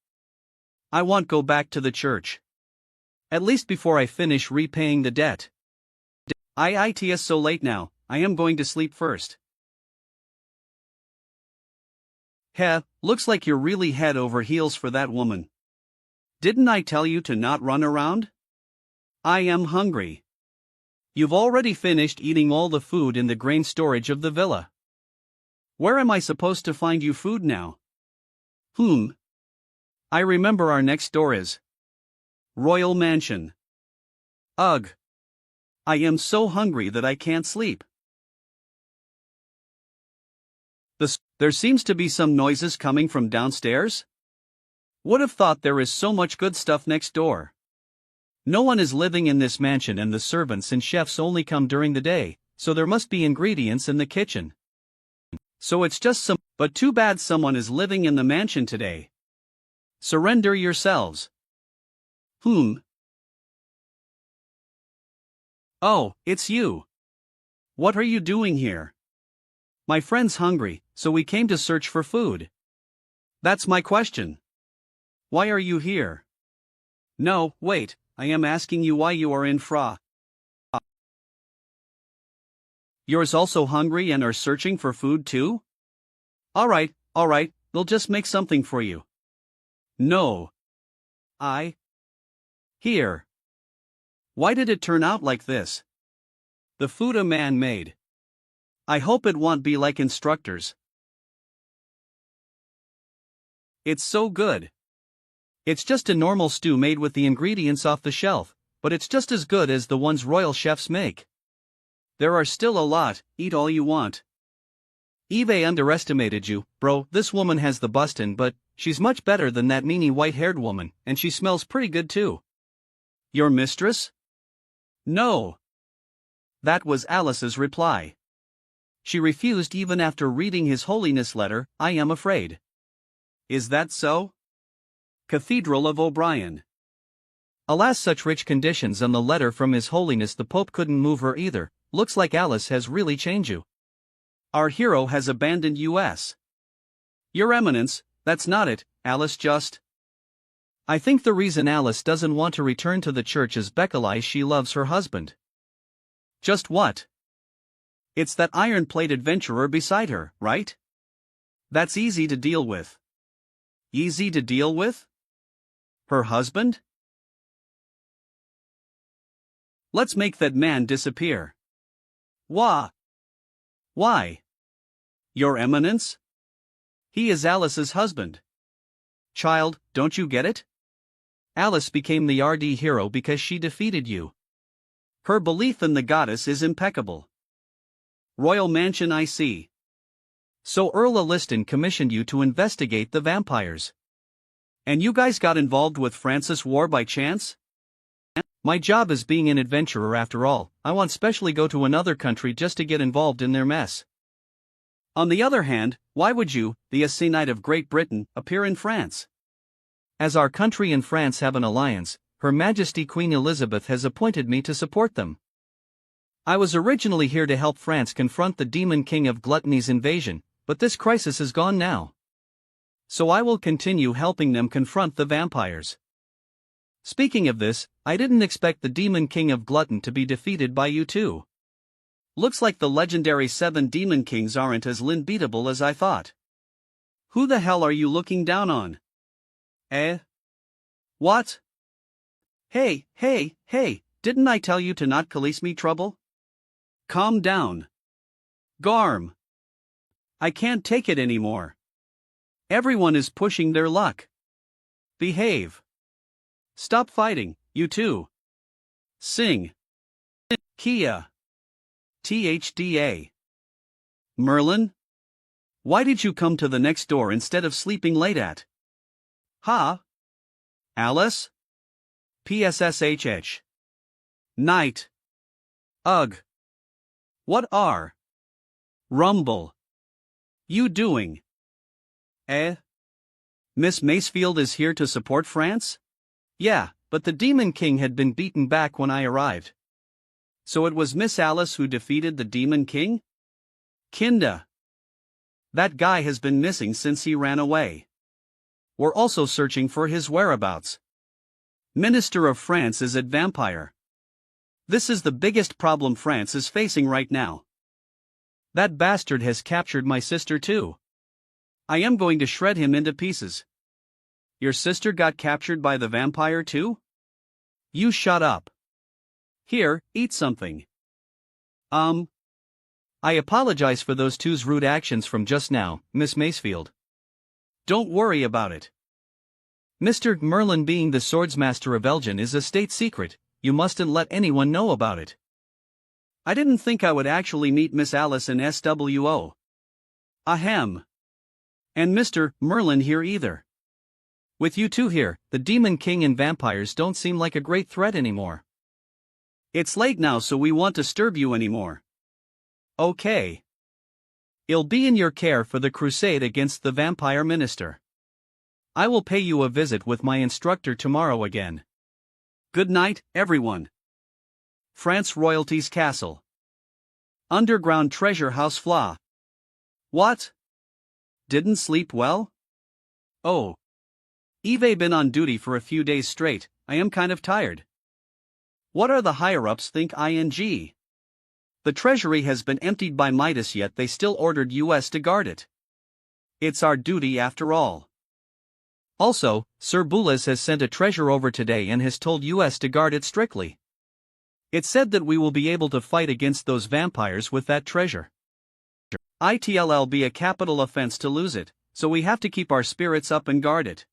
I won't go back to the church. At least before I finish repaying the debt. It's so late now, I am going to sleep first. Heh, looks like you're really head over heels for that woman. Didn't I tell you to not run around? I am hungry. You've already finished eating all the food in the grain storage of the villa. Where am I supposed to find you food now? I remember our next door is Royal Mansion. Ugh. I am so hungry that I can't sleep. There seems to be some noises coming from downstairs? Would have thought there is so much good stuff next door. No one is living in this mansion and the servants and chefs only come during the day, so there must be ingredients in the kitchen. So it's just but too bad someone is living in the mansion today. Surrender yourselves. Oh, it's you. What are you doing here? My friend's hungry, so we came to search for food. That's my question. Why are you here? No, wait, I am asking you why you are in Fra. You're also hungry and are searching for food too? Alright, we'll just make something for you. No. Here. Why did it turn out like this? The food a man made. I hope it won't be like instructors. It's so good. It's just a normal stew made with the ingredients off the shelf, but it's just as good as the ones royal chefs make. There are still a lot, eat all you want. Eve underestimated you, bro. This woman has the bustin', but she's much better than that meanie white-haired woman, and she smells pretty good too. Your mistress? No. That was Alice's reply. She refused even after reading His Holiness' letter, I am afraid. Is that so? Cathedral of O'Brien. Alas, such rich conditions on the letter from His Holiness the Pope couldn't move her either. Looks like Alice has really changed you. Our hero has abandoned us. Your Eminence, that's not it, Alice just. I think the reason Alice doesn't want to return to the church is because she loves her husband. Just what? It's that iron-plate adventurer beside her, right? That's easy to deal with. Easy to deal with? Her husband? Let's make that man disappear. Why? Your Eminence? He is Alice's husband. Child, don't you get it? Alice became the RD hero because she defeated you. Her belief in the goddess is impeccable. Royal Mansion, I see. So Earl Alliston commissioned you to investigate the vampires. And you guys got involved with Francis' war by chance? My job is being an adventurer after all. I won't specially go to another country just to get involved in their mess. On the other hand, why would you, the Essay Knight of Great Britain, appear in France? As our country and France have an alliance, Her Majesty Queen Elizabeth has appointed me to support them. I was originally here to help France confront the demon king of gluttony's invasion, but this crisis is gone now. So I will continue helping them confront the vampires. Speaking of this, I didn't expect the demon king of glutton to be defeated by you too. Looks like the legendary 7 demon kings aren't as unbeatable as I thought. Who the hell are you looking down on? What? Hey, didn't I tell you to not cause me trouble? Calm down. Garm. I can't take it anymore. Everyone is pushing their luck. Behave. Stop fighting, you two. Sing. Kia. THDA. Merlin? Why did you come to the next door instead of sleeping late at? Alice? PSSHH. Night. Ugh. What are Rumble you doing? Miss Macefield is here to support France? Yeah, but the Demon King had been beaten back when I arrived. So it was Miss Alice who defeated the Demon King? Kinda. That guy has been missing since he ran away. We're also searching for his whereabouts. Minister of France is at Vampire. This is the biggest problem France is facing right now. That bastard has captured my sister too. I am going to shred him into pieces. Your sister got captured by the vampire too? You shut up. Here, eat something. I apologize for those two's rude actions from just now, Miss Macefield. Don't worry about it. Mr. Merlin being the swordsmaster of Elgin is a state secret, you mustn't let anyone know about it. I didn't think I would actually meet Miss Alice in SWO. Ahem. And Mr. Merlin here either. With you two here, the Demon King and vampires don't seem like a great threat anymore. It's late now, so we won't disturb you anymore. Okay. I'll be in your care for the crusade against the vampire minister. I will pay you a visit with my instructor tomorrow again. Good night, everyone. France Royalty's Castle. Underground Treasure House Fla. What? Didn't sleep well? Oh. I've been on duty for a few days straight, I am kind of tired. What are the higher-ups think ing? The treasury has been emptied by Midas, yet they still ordered us to guard it. It's our duty after all. Also, Sir Boulez has sent a treasure over today and has told us to guard it strictly. It said that we will be able to fight against those vampires with that treasure. It'll be a capital offense to lose it, so we have to keep our spirits up and guard it.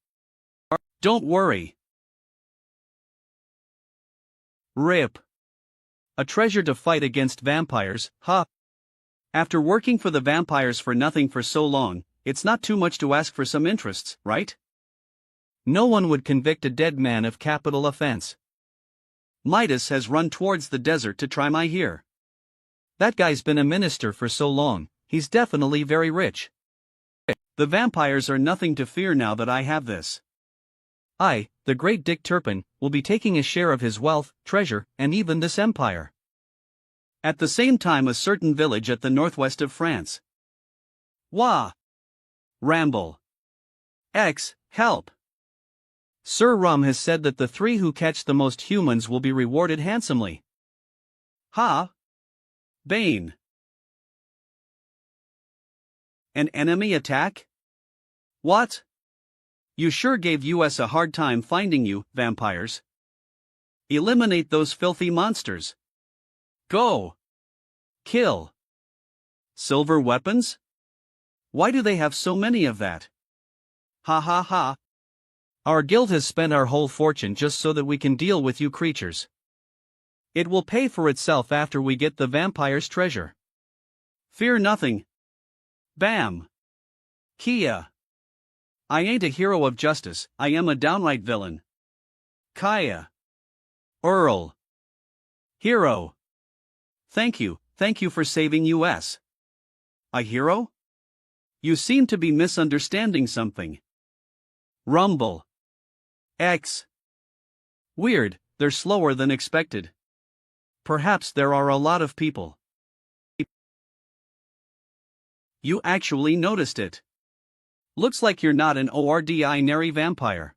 Don't worry. RIP. A treasure to fight against vampires, huh? After working for the vampires for nothing for so long, it's not too much to ask for some interests, right? No one would convict a dead man of capital offense. Midas has run towards the desert to try my hair. That guy's been a minister for so long, he's definitely very rich. The vampires are nothing to fear now that I have this. I, the great Dick Turpin, will be taking a share of his wealth, treasure, and even this empire. At the same time, a certain village at the northwest of France. Wah! Ramble. X, help! Sir Rum has said that the three who catch the most humans will be rewarded handsomely. Ha! Bane. An enemy attack? What? You sure gave us a hard time finding you, vampires. Eliminate those filthy monsters. Go. Kill. Silver weapons? Why do they have so many of that? Ha ha ha. Our guild has spent our whole fortune just so that we can deal with you creatures. It will pay for itself after we get the vampire's treasure. Fear nothing. Bam. Kia. I ain't a hero of justice, I am a downright villain. Kaya. Earl. Hero. Thank you for saving us. A hero? You seem to be misunderstanding something. Rumble. X. Weird, they're slower than expected. Perhaps there are a lot of people. You actually noticed it. Looks like you're not an ordinary vampire.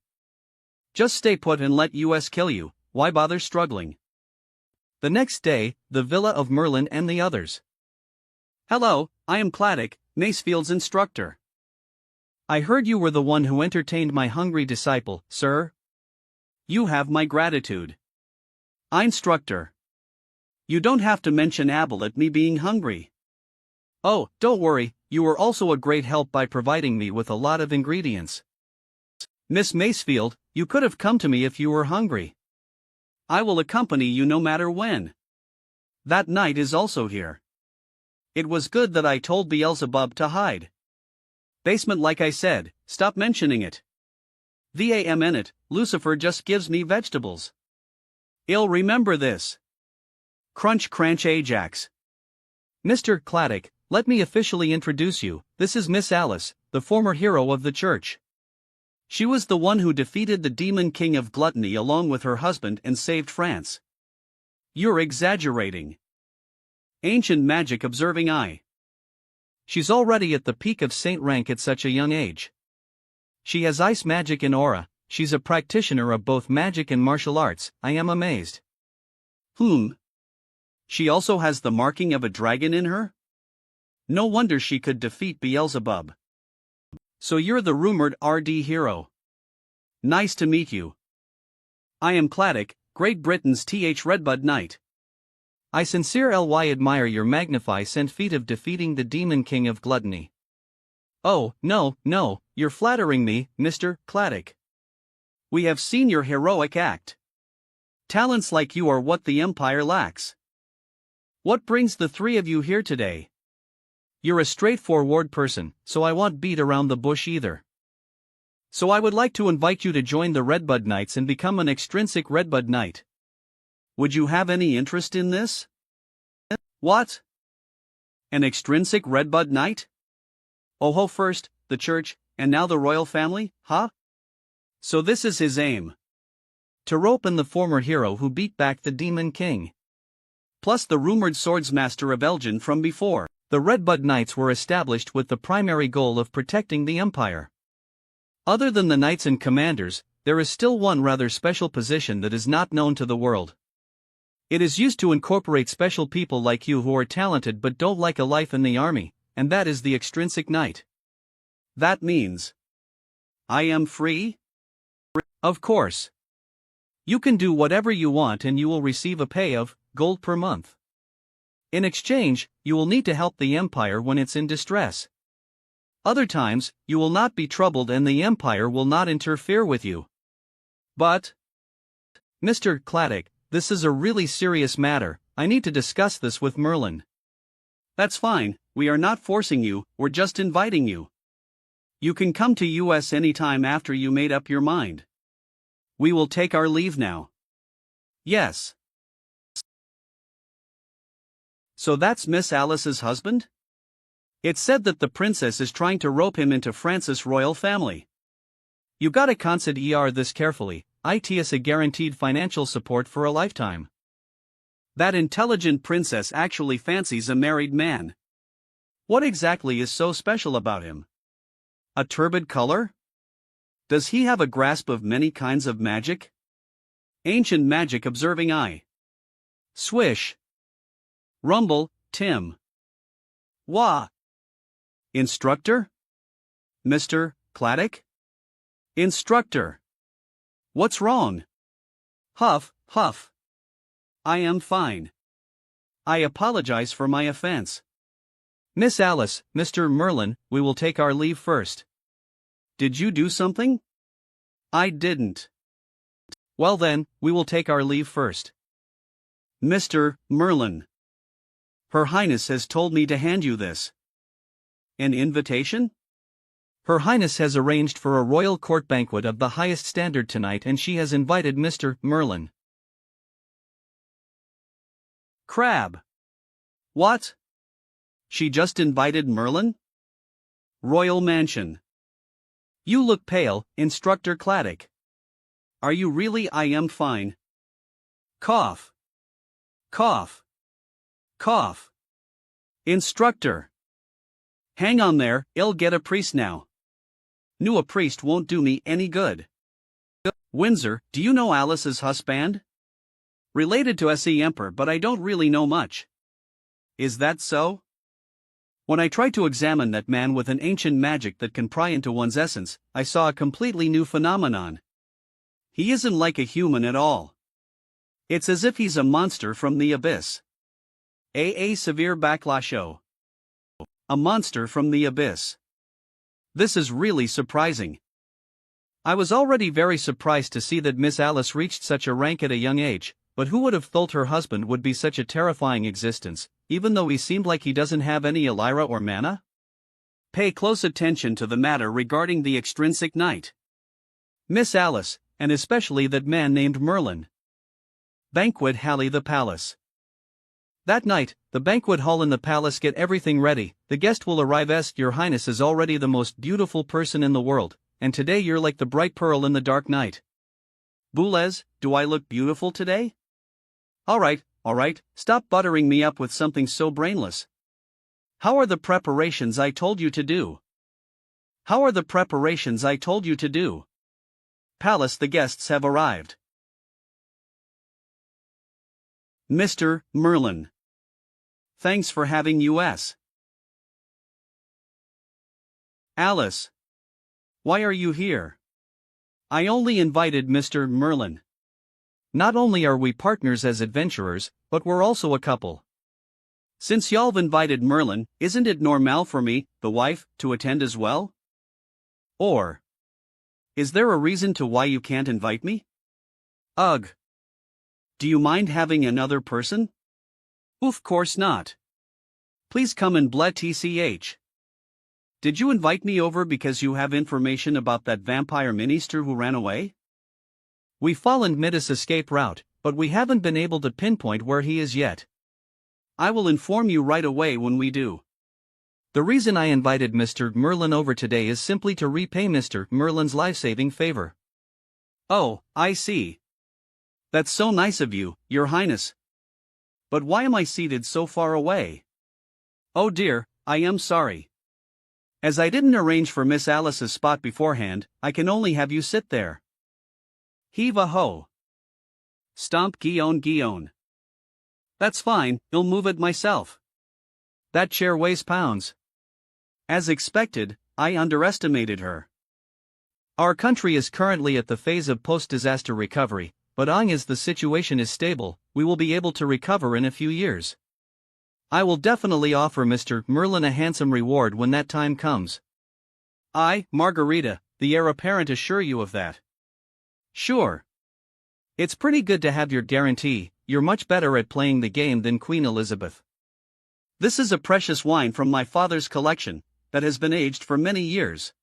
Just stay put and let us kill you, why bother struggling? The next day, the villa of Merlin and the others. Hello, I am Claddock, Macefield's instructor. I heard you were the one who entertained my hungry disciple, sir. You have my gratitude. Instructor. You don't have to mention at me being hungry. Oh, don't worry, you were also a great help by providing me with a lot of ingredients. Miss Macefield, you could have come to me if you were hungry. I will accompany you no matter when. That night is also here. It was good that I told Beelzebub to hide. Basement, like I said, stop mentioning it. VAM in it, Lucifer just gives me vegetables. I'll remember this. Crunch Cranch Ajax. Mr. Claddock, let me officially introduce you, this is Miss Alice, the former hero of the church. She was the one who defeated the Demon King of Gluttony along with her husband and saved France. You're exaggerating. Ancient magic observing eye. She's already at the peak of saint rank at such a young age. She has ice magic in aura, she's a practitioner of both magic and martial arts, I am amazed. She also has the marking of a dragon in her? No wonder she could defeat Beelzebub. So you're the rumored RD hero. Nice to meet you. I am Claddock, Great Britain's Redbud Knight. I sincerely admire your magnificent feat of defeating the demon king of gluttony. Oh, no, no, you're flattering me, Mr. Claddock. We have seen your heroic act. Talents like you are what the Empire lacks. What brings the three of you here today? You're a straightforward person, so I won't beat around the bush either. So I would like to invite you to join the Redbud Knights and become an extrinsic Redbud Knight. Would you have any interest in this? What? An extrinsic Redbud Knight? Oh, first, the church, and now the royal family, huh? So this is his aim. To rope in the former hero who beat back the Demon King. Plus the rumored swordsmaster of Elgin from before. The Redbud Knights were established with the primary goal of protecting the Empire. Other than the knights and commanders, there is still one rather special position that is not known to the world. It is used to incorporate special people like you who are talented but don't like a life in the army, and that is the extrinsic knight. That means I am free? Of course. You can do whatever you want and you will receive a pay of gold per month. In exchange, you will need to help the Empire when it's in distress. Other times, you will not be troubled and the Empire will not interfere with you. But, Mr. Claddock, this is a really serious matter. I need to discuss this with Merlin. That's fine, we are not forcing you, we're just inviting you. You can come to US anytime after you made up your mind. We will take our leave now. Yes. So that's Miss Alice's husband? It's said that the princess is trying to rope him into France's royal family. You gotta consider this carefully. It is a guaranteed financial support for a lifetime. That intelligent princess actually fancies a married man. What exactly is so special about him? A turbid color? Does he have a grasp of many kinds of magic? Ancient magic observing eye. Swish. Rumble, Tim. Wah. Instructor? Mr. Claddock? Instructor. What's wrong? Huff, huff. I am fine. I apologize for my offense. Miss Alice, Mr. Merlin, we will take our leave first. Did you do something? I didn't. Well then, we will take our leave first. Mr. Merlin. Her Highness has told me to hand you this. An invitation? Her Highness has arranged for a royal court banquet of the highest standard tonight and she has invited Mr. Merlin. Crab. What? She just invited Merlin? Royal Mansion. You look pale, Instructor Claddock. Are you really? I am fine. Cough. Cough. Cough. Instructor. Hang on there, I'll get a priest now. Knew a priest won't do me any good. Windsor, do you know Alice's husband? Related to S.E. Emperor, but I don't really know much. Is that so? When I tried to examine that man with an ancient magic that can pry into one's essence, I saw a completely new phenomenon. He isn't like a human at all. It's as if he's a monster from the abyss. A severe backlash. A monster from the abyss. This is really surprising. I was already very surprised to see that Miss Alice reached such a rank at a young age, but who would have thought her husband would be such a terrifying existence, even though he seemed like he doesn't have any Elira or mana? Pay close attention to the matter regarding the extrinsic knight. Miss Alice, and especially that man named Merlin. Banquet Halley the Palace. That night, the banquet hall in the palace get everything ready, the guest will arrive your Highness is already the most beautiful person in the world, and today you're like the bright pearl in the dark night. Boulez, do I look beautiful today? Alright, stop buttering me up with something so brainless. How are the preparations I told you to do? How are the preparations I told you to do? Palace, the guests have arrived. Mr. Merlin. Thanks for having us. Alice. Why are you here? I only invited Mr. Merlin. Not only are we partners as adventurers, but we're also a couple. Since y'all've invited Merlin, isn't it normal for me, the wife, to attend as well? Or is there a reason to why you can't invite me? Ugh. Do you mind having another person? Of course not. Please come and bleh tch. Did you invite me over because you have information about that vampire minister who ran away? We followed Midas' escape route, but we haven't been able to pinpoint where he is yet. I will inform you right away when we do. The reason I invited Mr. Merlin over today is simply to repay Mr. Merlin's life-saving favor. Oh, I see. That's so nice of you, Your Highness. But why am I seated so far away? Oh dear, I am sorry. As I didn't arrange for Miss Alice's spot beforehand, I can only have you sit there. Heave-a-ho. Stomp Guion. That's fine, I'll move it myself. That chair weighs pounds. As expected, I underestimated her. Our country is currently at the phase of post-disaster recovery, but as long as the situation is stable, we will be able to recover in a few years. I will definitely offer Mr. Merlin a handsome reward when that time comes. I, Margarita, the heir apparent, assure you of that. Sure. It's pretty good to have your guarantee. You're much better at playing the game than Queen Elizabeth. This is a precious wine from my father's collection, that has been aged for many years.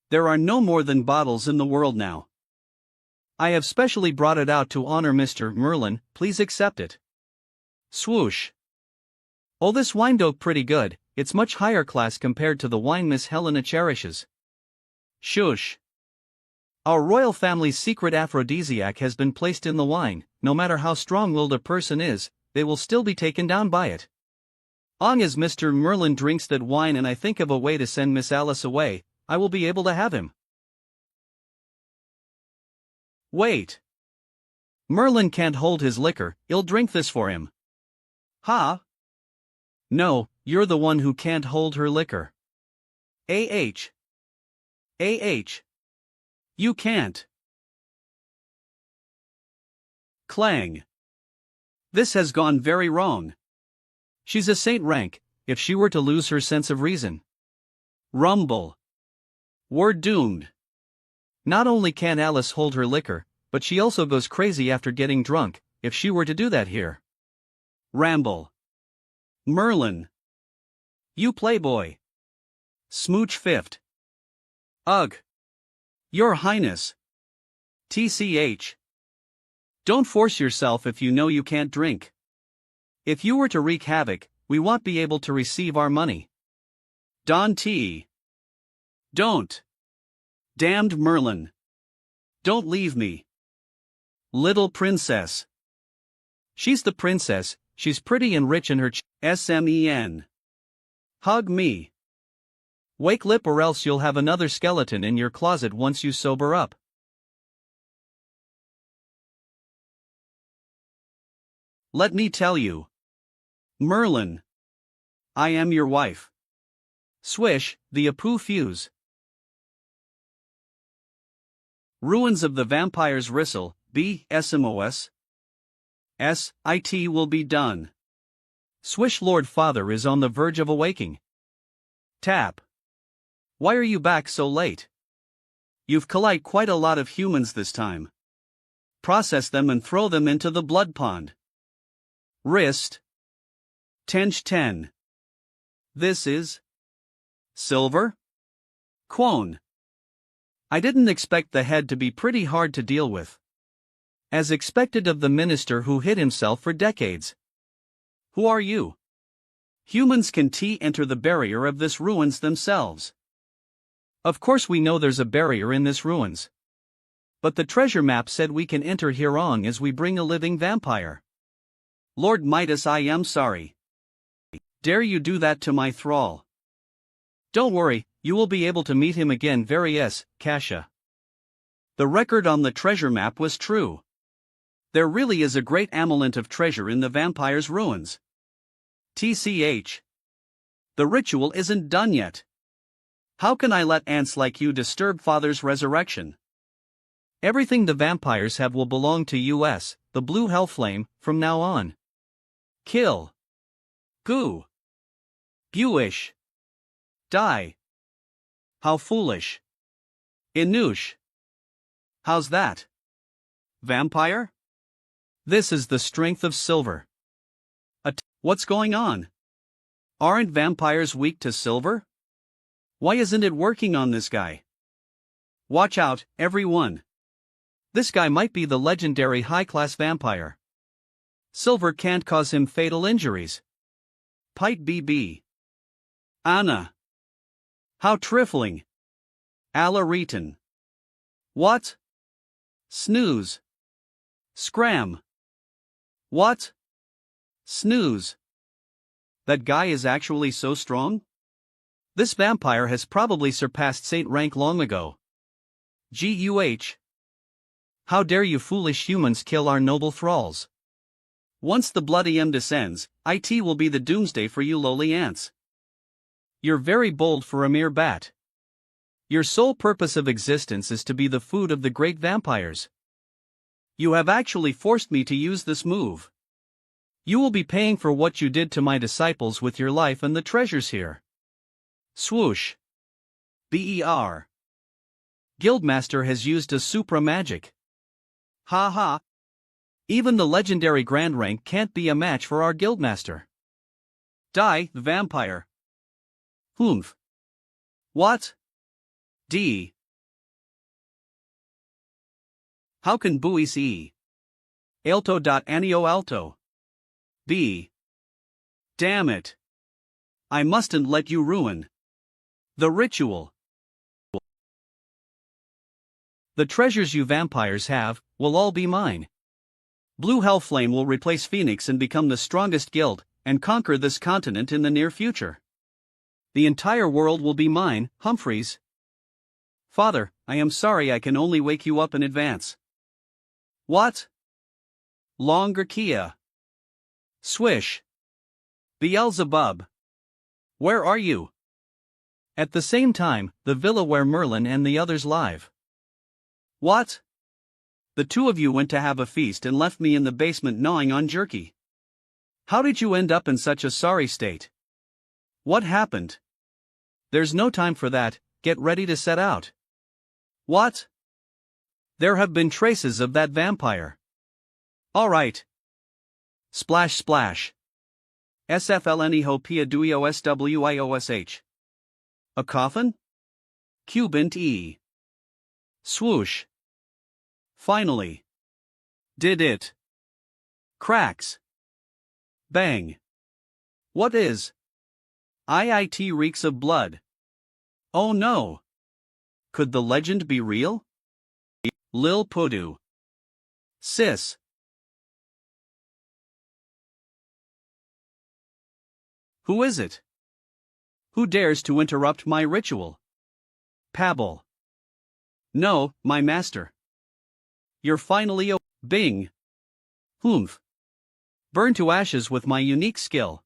There are no more than bottles in the world now. I have specially brought it out to honor Mr. Merlin, please accept it. Swoosh. Oh, this wine dope pretty good, it's much higher class compared to the wine Miss Helena cherishes. Shush. Our royal family's secret aphrodisiac has been placed in the wine. No matter how strong-willed a person is, they will still be taken down by it. Long as Mr. Merlin drinks that wine and I think of a way to send Miss Alice away, I will be able to have him. Wait. Merlin can't hold his liquor, I'll drink this for him. Ha? No, you're the one who can't hold her liquor. A.H. You can't. Clang. This has gone very wrong. She's a saint rank, if she were to lose her sense of reason. Rumble. We're doomed. Not only can't Alice hold her liquor, but she also goes crazy after getting drunk, if she were to do that here. Ramble. Merlin. You playboy. Smooch fifth. Ugh. Your Highness. TCH. Don't force yourself if you know you can't drink. If you were to wreak havoc, we won't be able to receive our money. Don T. Don't. Damned Merlin. Don't leave me. Little princess. She's the princess, she's pretty and rich in her SMEN. Hug me. Wake lip or else you'll have another skeleton in your closet once you sober up. Let me tell you. Merlin. I am your wife. Swish, the Apu fuse. Ruins of the Vampire's Ristle, B. SMOS. S.I.T. will be done. Swish Lord Father is on the verge of awaking. Tap. Why are you back so late? You've collided quite a lot of humans this time. Process them and throw them into the blood pond. Wrist. Tench 10. This is silver? Quone. I didn't expect the head to be pretty hard to deal with. As expected of the minister who hid himself for decades. Who are you? Humans can enter the barrier of this ruins themselves. Of course we know there's a barrier in this ruins. But the treasure map said we can enter here on as we bring a living vampire. Lord Midas, I am sorry. Dare you do that to my thrall? Don't worry, you will be able to meet him again very Kasha. The record on the treasure map was true. There really is a great amulet of treasure in the vampire's ruins. TCH. The ritual isn't done yet. How can I let ants like you disturb Father's resurrection? Everything the vampires have will belong to us, the blue hellflame, from now on. Kill. Goo. Buish. Die. How foolish. Inoosh. How's that? Vampire? This is the strength of silver. What's going on? Aren't vampires weak to silver? Why isn't it working on this guy? Watch out, everyone. This guy might be the legendary high-class vampire. Silver can't cause him fatal injuries. Pite BB. Anna. How trifling. Alla Reeton. What? Snooze. Scram. What? Snooze. That guy is actually so strong? This vampire has probably surpassed Saint rank long ago. GUH. How dare you foolish humans kill our noble thralls? Once the bloody M descends, it will be the doomsday for you lowly ants. You're very bold for a mere bat. Your sole purpose of existence is to be the food of the great vampires. You have actually forced me to use this move. You will be paying for what you did to my disciples with your life and the treasures here. Swoosh. BER. Guildmaster has used a supra magic. Ha ha. Even the legendary Grand Rank can't be a match for our Guildmaster. Die, the vampire. Humph. What? D. How can buis e? Alto.anio alto. B. Damn it. I mustn't let you ruin the ritual. The treasures you vampires have will all be mine. Blue Hellflame will replace Phoenix and become the strongest guild, and conquer this continent in the near future. The entire world will be mine, Humphreys. Father, I am sorry I can only wake you up in advance. What? Longer Kia. Swish. Beelzebub. Where are you? At the same time, the villa where Merlin and the others live. What? The two of you went to have a feast and left me in the basement gnawing on jerky. How did you end up in such a sorry state? What happened? There's no time for that, get ready to set out. What? There have been traces of that vampire. Alright. Splash splash. SFLNEHOPIA DUIOSWIOSH. A coffin? Cubant E. Swoosh. Finally. Did it. Cracks. Bang. What is? IIT reeks of blood. Oh no. Could the legend be real? Lil Pudu. Sis. Who is it? Who dares to interrupt my ritual? Pabble. No, my master. You're finally a Bing. Humph. Burn to ashes with my unique skill.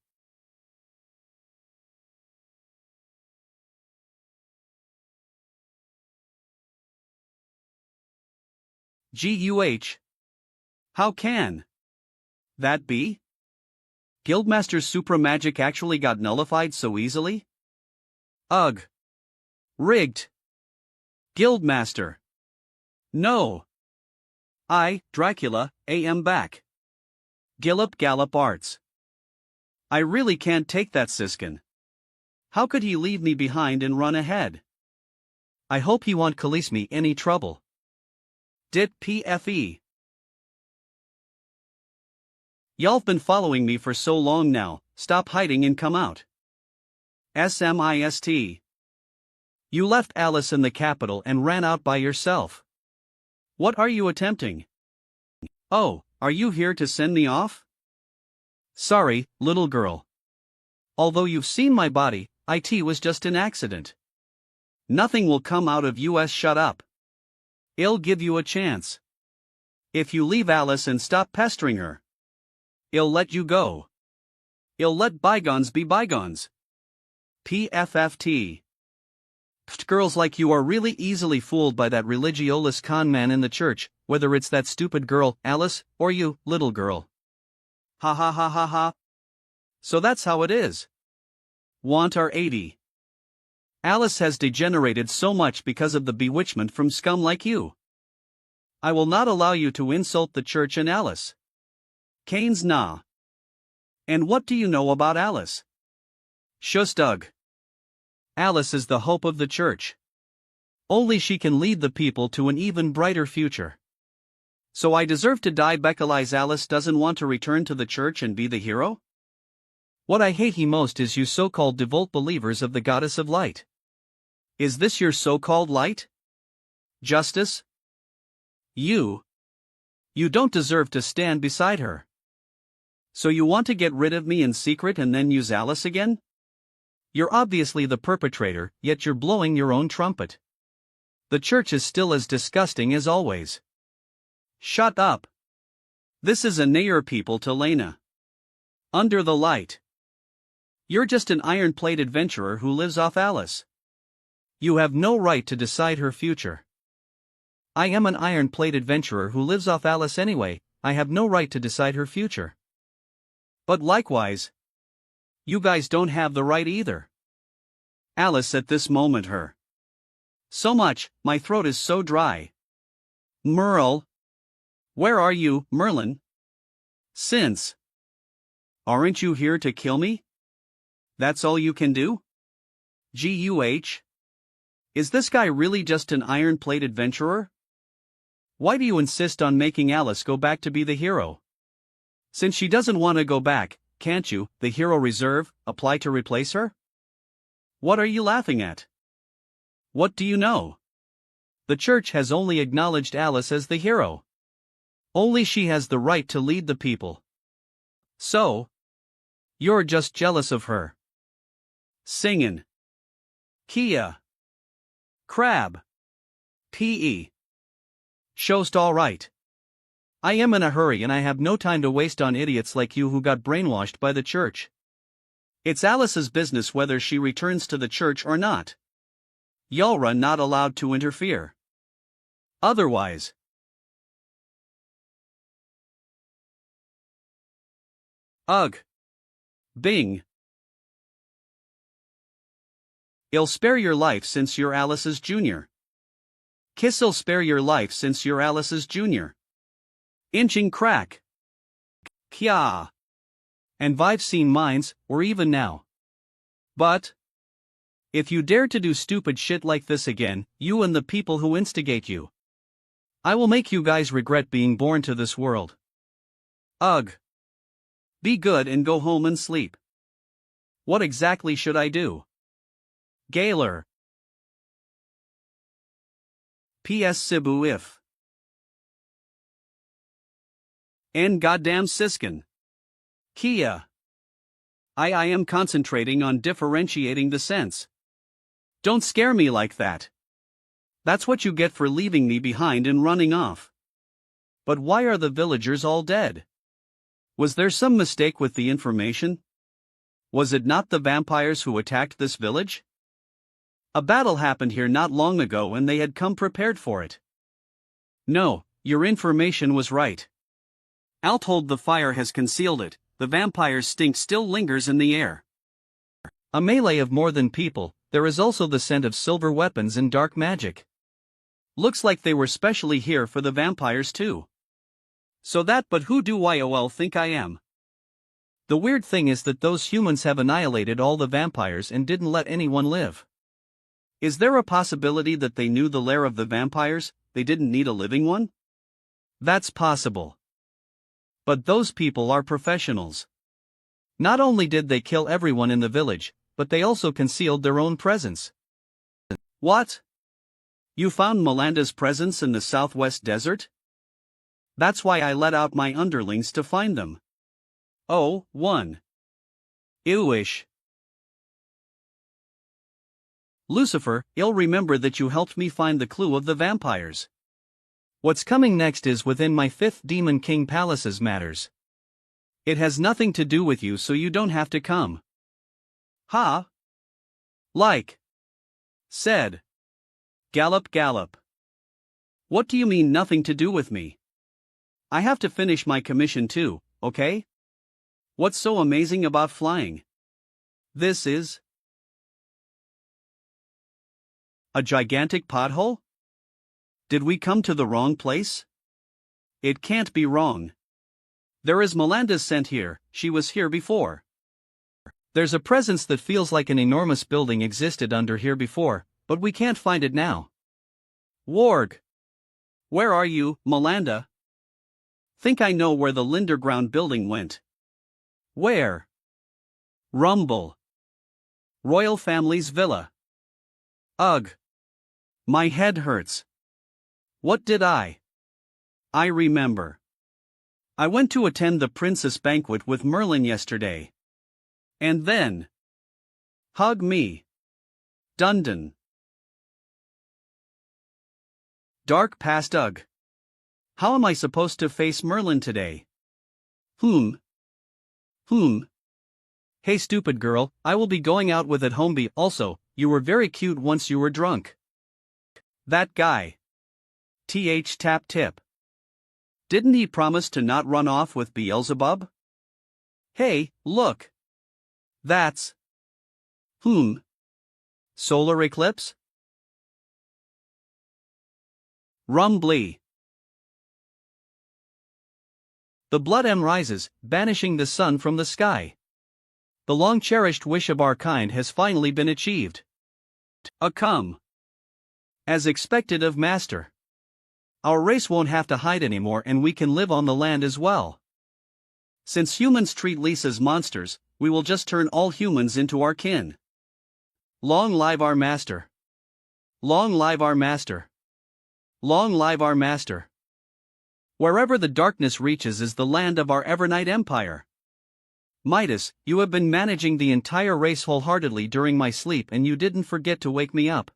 GUH. How can that be? Guildmaster's supra magic actually got nullified so easily? Ugh. Rigged. Guildmaster. No. I, Dracula, am back. Gillop Gallop Arts. I really can't take that Siskin. How could he leave me behind and run ahead? I hope he won't cause me any trouble. Dit PFE. Y'all've been following me for so long now, stop hiding and come out. SMIST. You left Alice in the capital and ran out by yourself. What are you attempting? Oh, are you here to send me off? Sorry, little girl. Although you've seen my body, it was just an accident. Nothing will come out of us. Shut up. I'll give you a chance. If you leave Alice and stop pestering her, I'll let you go. I'll let bygones be bygones. PFFT. Girls like you are really easily fooled by that religious con man in the church, whether it's that stupid girl, Alice, or you, little girl. Ha ha ha ha ha. So that's how it is. Want our 80. Alice has degenerated so much because of the bewitchment from scum like you. I will not allow you to insult the church and Alice. Canes nah. And what do you know about Alice? Shush Doug. Alice is the hope of the church. Only she can lead the people to an even brighter future. So I deserve to die because Alice doesn't want to return to the church and be the hero? What I hate most is you so-called devout believers of the goddess of light. Is this your so-called light? Justice? You don't deserve to stand beside her. So you want to get rid of me in secret and then use Alice again? You're obviously the perpetrator, yet you're blowing your own trumpet. The church is still as disgusting as always. Shut up. This is a near people to Lena. Under the light. You're just an iron-plate adventurer who lives off Alice. You have no right to decide her future. I am an iron-plate adventurer who lives off Alice anyway, I have no right to decide her future. But likewise, you guys don't have the right either. Alice at this moment her. So much, my throat is so dry. Merle. Where are you, Merlin? Since. Aren't you here to kill me? That's all you can do? Guh. Is this guy really just an iron-plate adventurer? Why do you insist on making Alice go back to be the hero? Since she doesn't want to go back, can't you, the hero reserve, apply to replace her? What are you laughing at? What do you know? The church has only acknowledged Alice as the hero. Only she has the right to lead the people. So, you're just jealous of her. Singin'. Kia. Crab. P.E. Showst all right. I am in a hurry and I have no time to waste on idiots like you who got brainwashed by the church. It's Alice's business whether she returns to the church or not. Y'all're not allowed to interfere. Otherwise. Ugh. Bing. I'll spare your life since you're Alice's junior. Kiss'll spare your life since you're Alice's junior. Inching crack. Kya. And I've seen mines, or even now. But if you dare to do stupid shit like this again, you and the people who instigate you, I will make you guys regret being born to this world. Ugh. Be good and go home and sleep. What exactly should I do? Gaylor. P.S. Cebu if. N goddamn Siskin. Kia. I am concentrating on differentiating the sense. Don't scare me like that. That's what you get for leaving me behind and running off. But why are the villagers all dead? Was there some mistake with the information? Was it not the vampires who attacked this village? A battle happened here not long ago and they had come prepared for it. No, your information was right. Outhold the fire has concealed it, the vampire's stink still lingers in the air. A melee of more than people, there is also the scent of silver weapons and dark magic. Looks like they were specially here for the vampires too. So that, but who do I think I am? The weird thing is that those humans have annihilated all the vampires and didn't let anyone live. Is there a possibility that they knew the lair of the vampires, they didn't need a living one? That's possible. But those people are professionals. Not only did they kill everyone in the village, but they also concealed their own presence. What? You found Melanda's presence in the southwest desert? That's why I let out my underlings to find them. Oh, one. Ewish. Lucifer, I'll remember that you helped me find the clue of the vampires. What's coming next is within my 5th Demon King Palace's matters. It has nothing to do with you, so you don't have to come. Ha? Like. said. Gallop, gallop. What do you mean nothing to do with me? I have to finish my commission too, okay? What's so amazing about flying? This is a gigantic pothole? Did we come to the wrong place? It can't be wrong. There is Melanda's scent here, she was here before. There's a presence that feels like an enormous building existed under here before, but we can't find it now. Warg! Where are you, Melanda? Think I know where the Linderground building went. Where? Rumble. Royal family's villa. Ugh. My head hurts. What did I remember. I went to attend the princess banquet with Merlin yesterday. And then. Hug me. Dundon. Dark past ugh. How am I supposed to face Merlin today? Hey stupid girl, I will be going out with at Homeby. Also, you were very cute once you were drunk. That guy. Tap tip. Didn't he promise to not run off with Beelzebub? Hey, look. That's. Solar eclipse? Rumbly. The blood rises, banishing the sun from the sky. The long-cherished wish of our kind has finally been achieved. Come. As expected of Master. Our race won't have to hide anymore and we can live on the land as well. Since humans treat Lisa as monsters, we will just turn all humans into our kin. Long live our master. Long live our master. Long live our master. Wherever the darkness reaches is the land of our Evernight Empire. Midas, you have been managing the entire race wholeheartedly during my sleep and you didn't forget to wake me up.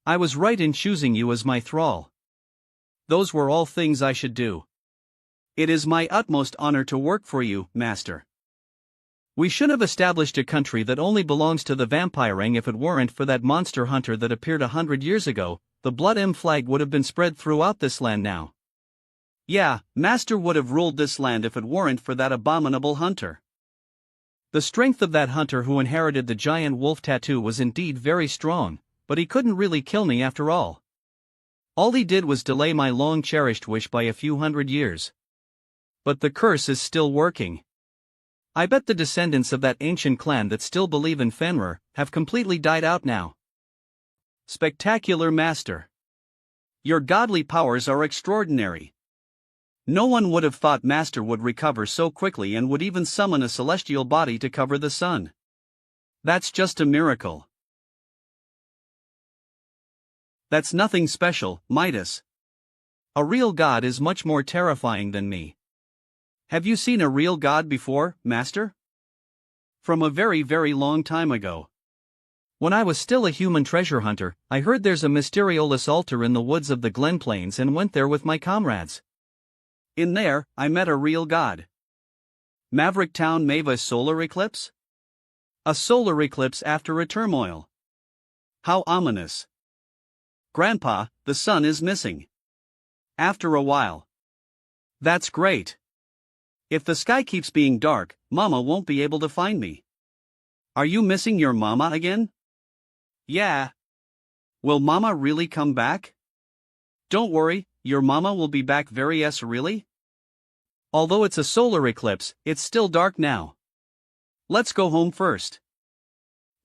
I was right in choosing you as my thrall. Those were all things I should do. It is my utmost honor to work for you, Master. We should have established a country that only belongs to the vampire ring. If it weren't for that monster hunter that appeared 100 years ago, the Blood flag would have been spread throughout this land now. Yeah, Master would have ruled this land if it weren't for that abominable hunter. The strength of that hunter who inherited the giant wolf tattoo was indeed very strong, but he couldn't really kill me after all. All he did was delay my long-cherished wish by a few hundred years. But the curse is still working. I bet the descendants of that ancient clan that still believe in Fenrir have completely died out now. Spectacular Master. Your godly powers are extraordinary. No one would have thought Master would recover so quickly and would even summon a celestial body to cover the sun. That's just a miracle. That's nothing special, Midas. A real god is much more terrifying than me. Have you seen a real god before, Master? From a very, very long time ago. When I was still a human treasure hunter, I heard there's a mysterious altar in the woods of the Glen Plains and went there with my comrades. In there, I met a real god. Maverick Town Mava solar eclipse? A solar eclipse after a turmoil. How ominous. Grandpa, the sun is missing. After a while. That's great. If the sky keeps being dark, Mama won't be able to find me. Are you missing your Mama again? Yeah. Will Mama really come back? Don't worry, your Mama will be back very really? Although it's a solar eclipse, it's still dark now. Let's go home first.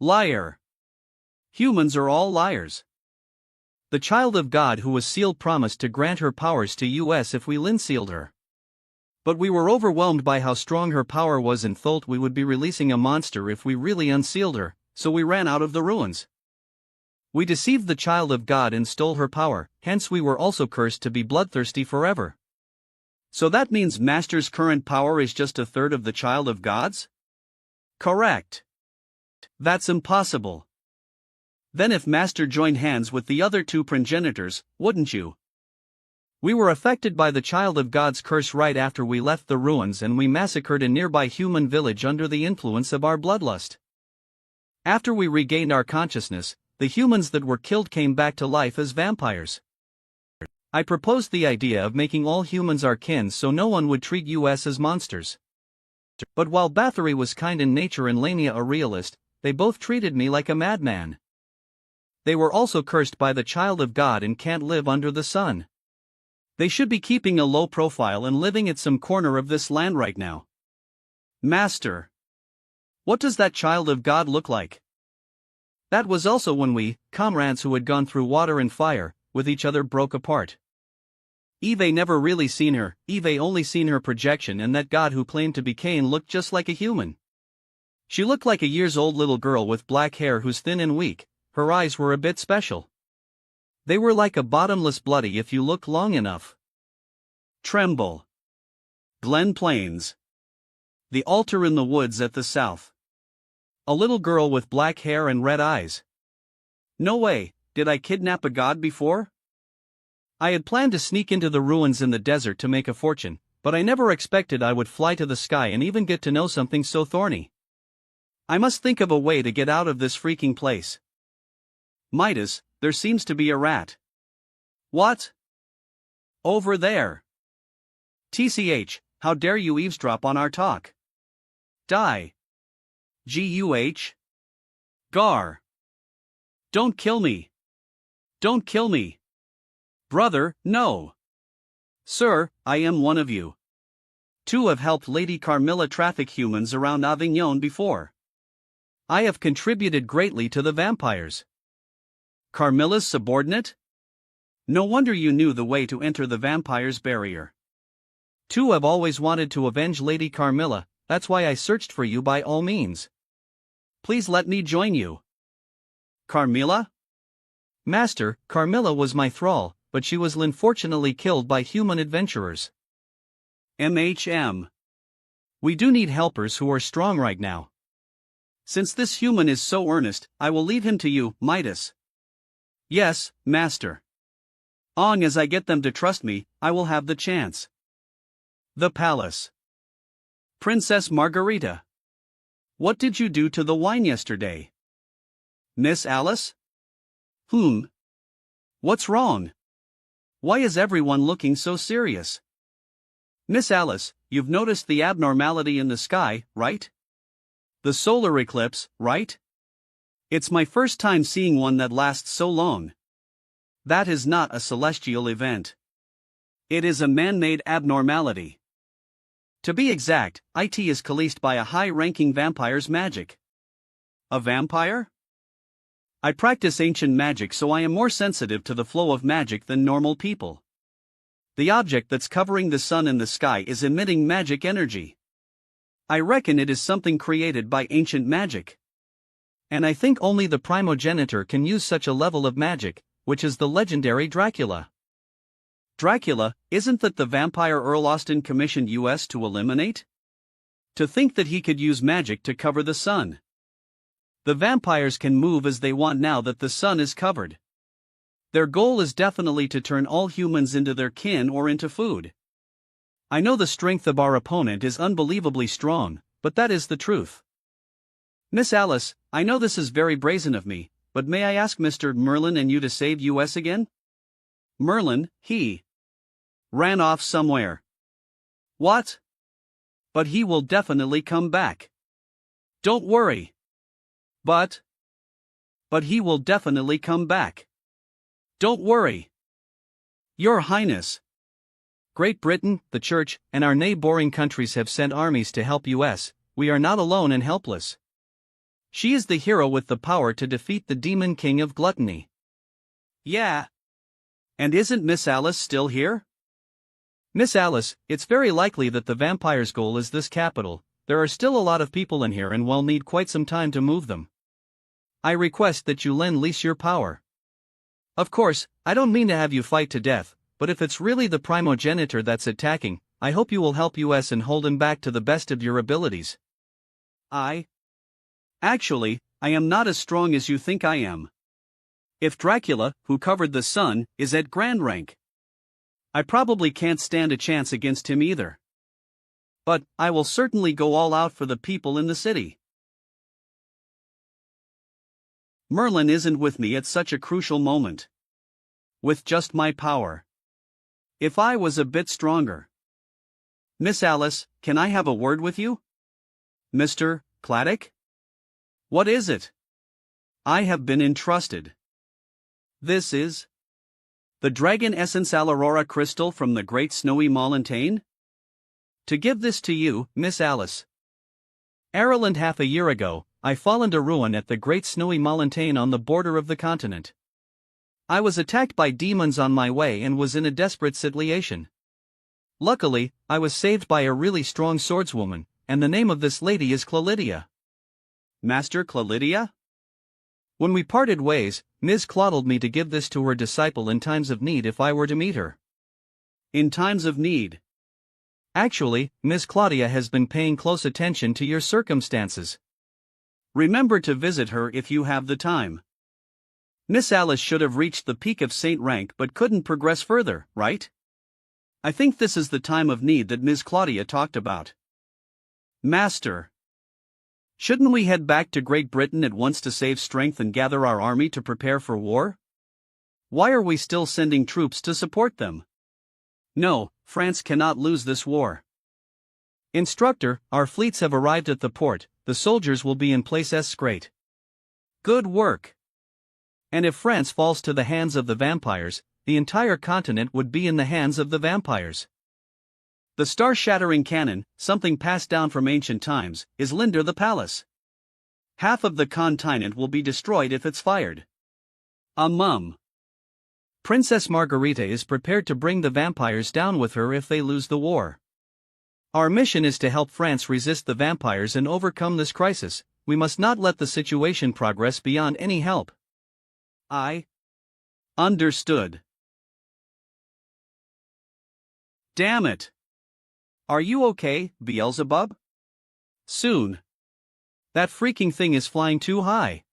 Liar. Humans are all liars. The child of God who was sealed promised to grant her powers to us if we linsealed her. But we were overwhelmed by how strong her power was and thought we would be releasing a monster if we really unsealed her, so we ran out of the ruins. We deceived the child of God and stole her power, hence we were also cursed to be bloodthirsty forever. So that means Master's current power is just a third of the child of God's? Correct. That's impossible. Then if Master joined hands with the other two progenitors, wouldn't you? We were affected by the child of God's curse right after we left the ruins and we massacred a nearby human village under the influence of our bloodlust. After we regained our consciousness, the humans that were killed came back to life as vampires. I proposed the idea of making all humans our kin so no one would treat us as monsters. But while Bathory was kind in nature and Lania a realist, they both treated me like a madman. They were also cursed by the child of God and can't live under the sun. They should be keeping a low profile and living at some corner of this land right now. Master. What does that child of God look like? That was also when we, comrades who had gone through water and fire, with each other broke apart. Eve never really seen her, Eve only seen her projection, and that God who claimed to be Cain looked just like a human. She looked like a years-old little girl with black hair who's thin and weak. Her eyes were a bit special. They were like a bottomless bloody if you looked long enough. Tremble. Glen Plains. The altar in the woods at the south. A little girl with black hair and red eyes. No way, did I kidnap a god before? I had planned to sneak into the ruins in the desert to make a fortune, but I never expected I would fly to the sky and even get to know something so thorny. I must think of a way to get out of this freaking place. Midas, there seems to be a rat. What? Over there. TCH, how dare you eavesdrop on our talk? Die. GUH? Gar. Don't kill me. Don't kill me. Brother, no. Sir, I am one of you. Two have helped Lady Carmilla traffic humans around Avignon before. I have contributed greatly to the vampires. Carmilla's subordinate? No wonder you knew the way to enter the vampire's barrier. Two have always wanted to avenge Lady Carmilla, that's why I searched for you by all means. Please let me join you. Carmilla? Master, Carmilla was my thrall, but she was unfortunately killed by human adventurers. We do need helpers who are strong right now. Since this human is so earnest, I will leave him to you, Midas. Yes, Master. Long as I get them to trust me, I will have the chance. The palace. Princess Margarita. What did you do to the wine yesterday? Miss Alice? What's wrong? Why is everyone looking so serious? Miss Alice, you've noticed the abnormality in the sky, right? The solar eclipse, right? It's my first time seeing one that lasts so long. That is not a celestial event. It is a man-made abnormality. To be exact, it is caused by a high-ranking vampire's magic. A vampire? I practice ancient magic, so I am more sensitive to the flow of magic than normal people. The object that's covering the sun in the sky is emitting magic energy. I reckon it is something created by ancient magic. And I think only the primogenitor can use such a level of magic, which is the legendary Dracula. Dracula, isn't that the vampire Earl Austen commissioned us to eliminate? To think that he could use magic to cover the sun. The vampires can move as they want now that the sun is covered. Their goal is definitely to turn all humans into their kin or into food. I know the strength of our opponent is unbelievably strong, but that is the truth. Miss Alice, I know this is very brazen of me, but may I ask Mr. Merlin and you to save us again? Merlin, he ran off somewhere. What? But he will definitely come back. Don't worry. But he will definitely come back. Don't worry. Your Highness. Great Britain, the Church, and our neighboring countries have sent armies to help us. We are not alone and helpless. She is the hero with the power to defeat the demon king of gluttony. Yeah. And isn't Miss Alice still here? Miss Alice, it's very likely that the vampire's goal is this capital. There are still a lot of people in here and we'll need quite some time to move them. I request that you lend lease your power. Of course, I don't mean to have you fight to death, but if it's really the primogenitor that's attacking, I hope you will help us and hold him back to the best of your abilities. Actually, I am not as strong as you think I am. If Dracula, who covered the sun, is at grand rank, I probably can't stand a chance against him either. But I will certainly go all out for the people in the city. Merlin isn't with me at such a crucial moment. With just my power. If I was a bit stronger. Miss Alice, can I have a word with you? Mr. Claddock? What is it? I have been entrusted. This is the Dragon Essence Aurora crystal from the Great Snowy Mountain? To give this to you, Miss Alice. Ireland, half a year ago, I fall into ruin at the Great Snowy Mountain on the border of the continent. I was attacked by demons on my way and was in a desperate situation. Luckily, I was saved by a really strong swordswoman, and the name of this lady is Clelidia. Master Clelidia? When we parted ways, Ms. coddled me to give this to her disciple in times of need if I were to meet her. In times of need. Actually, Miss Claudia has been paying close attention to your circumstances. Remember to visit her if you have the time. Miss Alice should have reached the peak of saint rank but couldn't progress further, right? I think this is the time of need that Miss Claudia talked about. Master. Shouldn't we head back to Great Britain at once to save strength and gather our army to prepare for war? Why are we still sending troops to support them? No, France cannot lose this war. Instructor, our fleets have arrived at the port, the soldiers will be in place. Great. Good work. And if France falls to the hands of the vampires, the entire continent would be in the hands of the vampires. The star-shattering cannon, something passed down from ancient times, is Linder the Palace. Half of the continent will be destroyed if it's fired. Princess Margarita is prepared to bring the vampires down with her if they lose the war. Our mission is to help France resist the vampires and overcome this crisis. We must not let the situation progress beyond any help. I understood. Damn it. Are you okay, Beelzebub? Soon. That freaking thing is flying too high.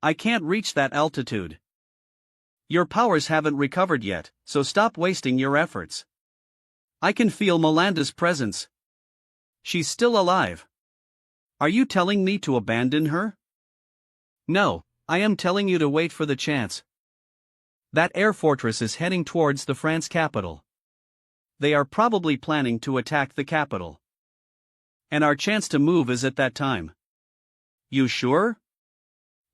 I can't reach that altitude. Your powers haven't recovered yet, so stop wasting your efforts. I can feel Melanda's presence. She's still alive. Are you telling me to abandon her? No, I am telling you to wait for the chance. That air fortress is heading towards the France capital. They are probably planning to attack the capital. And our chance to move is at that time. You sure?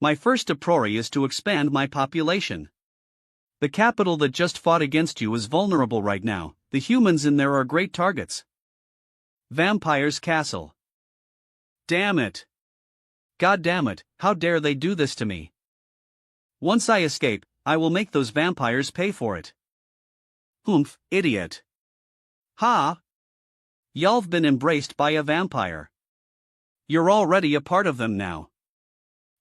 My first priority is to expand my population. The capital that just fought against you is vulnerable right now. The humans in there are great targets. Vampire's castle. Damn it. God damn it, how dare they do this to me? Once I escape, I will make those vampires pay for it. Humph, idiot. Ha! Y'all've been embraced by a vampire. You're already a part of them now.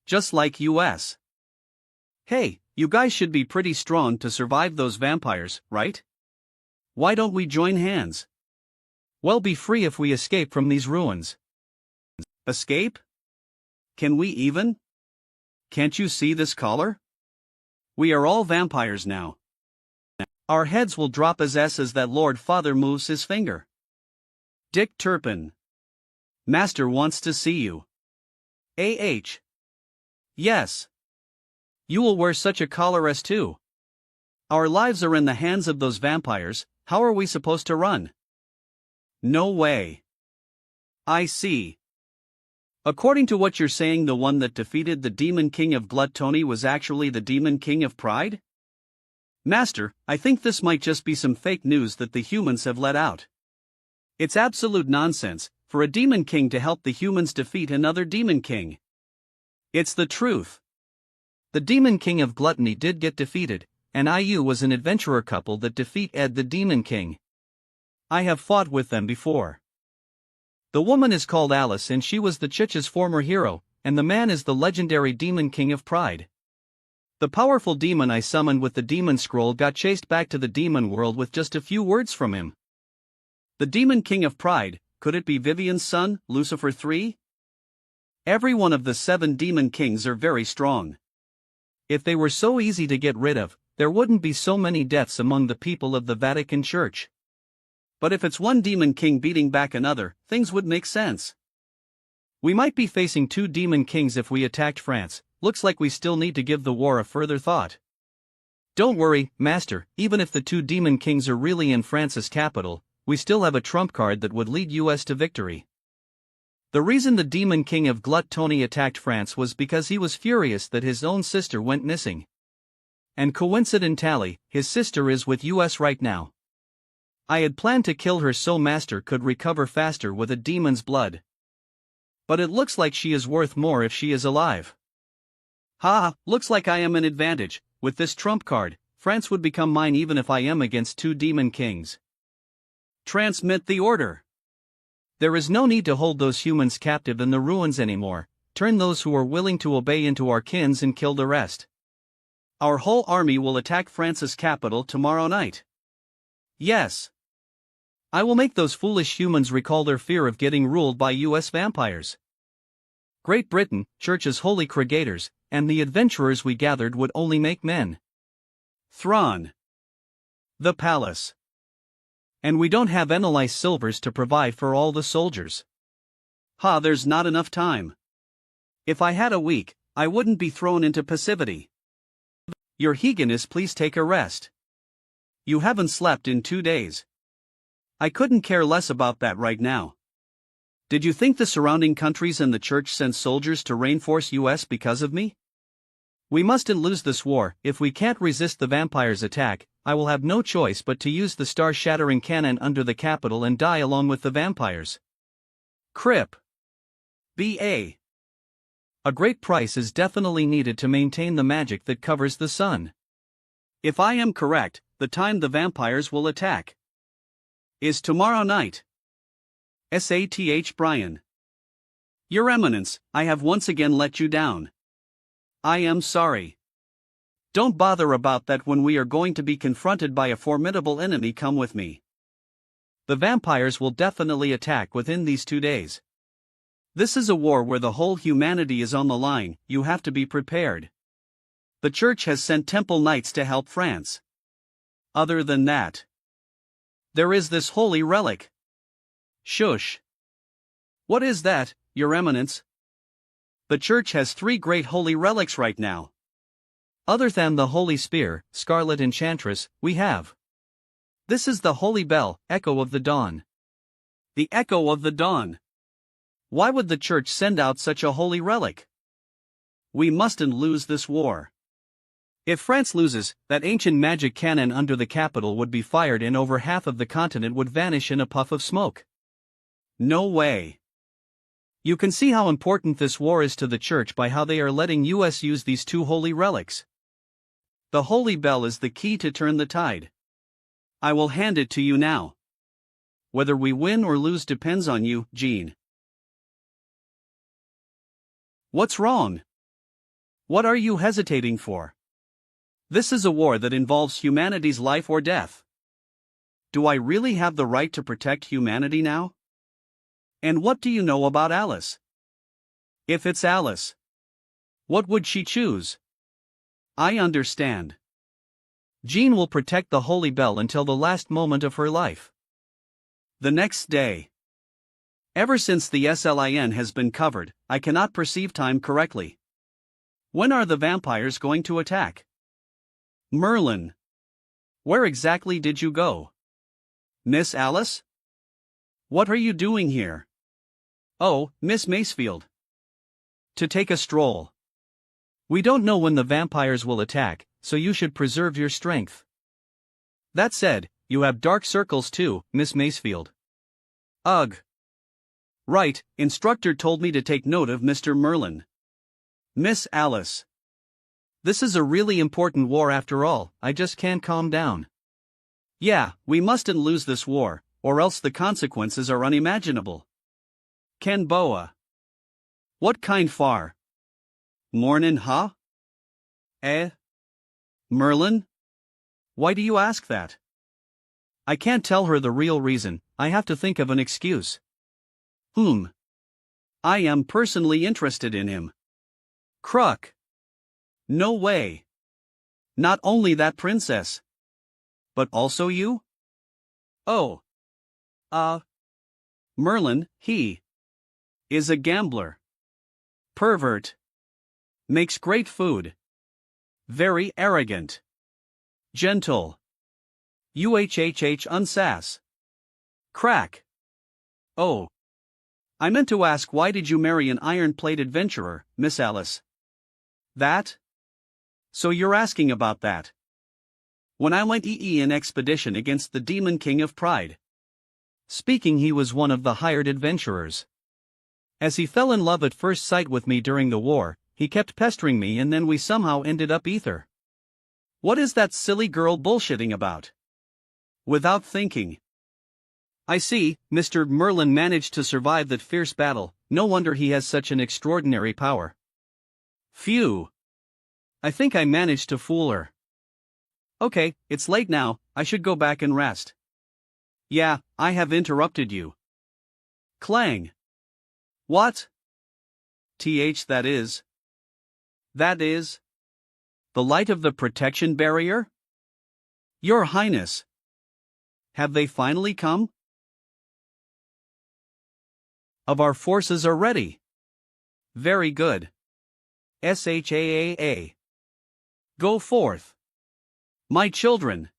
Just like us. Hey, you guys should be pretty strong to survive those vampires, right? Why don't we join hands? We'll be free if we escape from these ruins. Escape? Can we even? Can't you see this collar? We are all vampires now. Our heads will drop as that Lord Father moves his finger. Dick Turpin. Master wants to see you. Yes. You will wear such a collar too. Our lives are in the hands of those vampires, how are we supposed to run? No way. I see. According to what you're saying, the one that defeated the Demon King of Gluttony was actually the Demon King of Pride? Master, I think this might just be some fake news that the humans have let out. It's absolute nonsense for a Demon King to help the humans defeat another Demon King. It's the truth. The Demon King of Gluttony did get defeated, and IU was an adventurer couple that defeat Ed the Demon King. I have fought with them before. The woman is called Alice and she was the Chich's former hero, and the man is the legendary Demon King of Pride. The powerful demon I summoned with the demon scroll got chased back to the demon world with just a few words from him. The Demon King of Pride, could it be Vivian's son, Lucifer III? Every one of the 7 demon kings are very strong. If they were so easy to get rid of, there wouldn't be so many deaths among the people of the Vatican Church. But if it's one demon king beating back another, things would make sense. We might be facing 2 demon kings if we attacked France. looks like we still need to give the war a further thought. Don't worry, Master, even if the two demon kings are really in France's capital, we still have a trump card that would lead US to victory. The reason the demon king of gluttony attacked France was because he was furious that his own sister went missing. And coincidentally, his sister is with US right now. I had planned to kill her so Master could recover faster with a demon's blood. But it looks like she is worth more if she is alive. Ha, looks like I am an advantage. With this trump card, France would become mine even if I am against two demon kings. Transmit the order. There is no need to hold those humans captive in the ruins anymore. Turn those who are willing to obey into our kins and kill the rest. Our whole army will attack France's capital tomorrow night. Yes. I will make those foolish humans recall their fear of getting ruled by US vampires. Great Britain, Church's holy creators, and the adventurers we gathered would only make men. Thrawn. The palace. And we don't have Enelise silvers to provide for all the soldiers. Ha, there's not enough time. If I had a week, I wouldn't be thrown into passivity. Your Highness, please take a rest. You haven't slept in 2 days. I couldn't care less about that right now. Did you think the surrounding countries and the church sent soldiers to reinforce US because of me? We mustn't lose this war. If we can't resist the vampires' attack, I will have no choice but to use the star-shattering cannon under the capital and die along with the vampires. Crip. B.A. A great price is definitely needed to maintain the magic that covers the sun. If I am correct, the time the vampires will attack is tomorrow night. Sath Brian. Your Eminence, I have once again let you down. I am sorry. Don't bother about that when we are going to be confronted by a formidable enemy. Come with me. The vampires will definitely attack within these 2 days. This is a war where the whole humanity is on the line. You have to be prepared. The church has sent temple knights to help France. Other than that, there is this holy relic. Shush. What is that, Your Eminence? The church has 3 great holy relics right now. Other than the Holy Spear, Scarlet Enchantress, we have. This is the Holy Bell, Echo of the Dawn. The Echo of the Dawn. Why would the church send out such a holy relic? We mustn't lose this war. If France loses, that ancient magic cannon under the capital would be fired and over half of the continent would vanish in a puff of smoke. No way. You can see how important this war is to the church by how they are letting US use these 2 holy relics. The Holy Bell is the key to turn the tide. I will hand it to you now. Whether we win or lose depends on you, Jean. What's wrong? What are you hesitating for? This is a war that involves humanity's life or death. Do I really have the right to protect humanity now? And what do you know about Alice? If it's Alice, what would she choose? I understand. Jean will protect the Holy Bell until the last moment of her life. The next day. Ever since the SLIN has been covered, I cannot perceive time correctly. When are the vampires going to attack? Merlin. Where exactly did you go? Miss Alice? What are you doing here? Oh, Miss Macefield. To take a stroll. We don't know when the vampires will attack, so you should preserve your strength. That said, you have dark circles too, Miss Macefield. Ugh. Right, instructor told me to take note of Mr. Merlin. Miss Alice. This is a really important war after all, I just can't calm down. Yeah, we mustn't lose this war, or else the consequences are unimaginable. Ken Boa. What kind far? Mornin' huh? Merlin? Why do you ask that? I can't tell her the real reason, I have to think of an excuse. I am personally interested in him. Cruck. No way. Not only that, princess. But also you? Oh. Merlin, he is a gambler. Pervert. Makes great food. Very arrogant. Gentle. Uhhh unsass. Crack. Oh. I meant to ask, why did you marry an iron-plate adventurer, Miss Alice? That? So you're asking about that. When I went an expedition against the Demon King of Pride. Speaking, he was one of the hired adventurers. As he fell in love at first sight with me during the war, he kept pestering me and then we somehow ended up ether. What is that silly girl bullshitting about? Without thinking. I see, Mr. Merlin managed to survive that fierce battle, no wonder he has such an extraordinary power. Phew. I think I managed to fool her. Okay, it's late now, I should go back and rest. Yeah, I have interrupted you. Clang. What? That is. That is. The light of the protection barrier? Your Highness. Have they finally come? Of our forces are ready. Very good. SHAAA. Go forth. My children.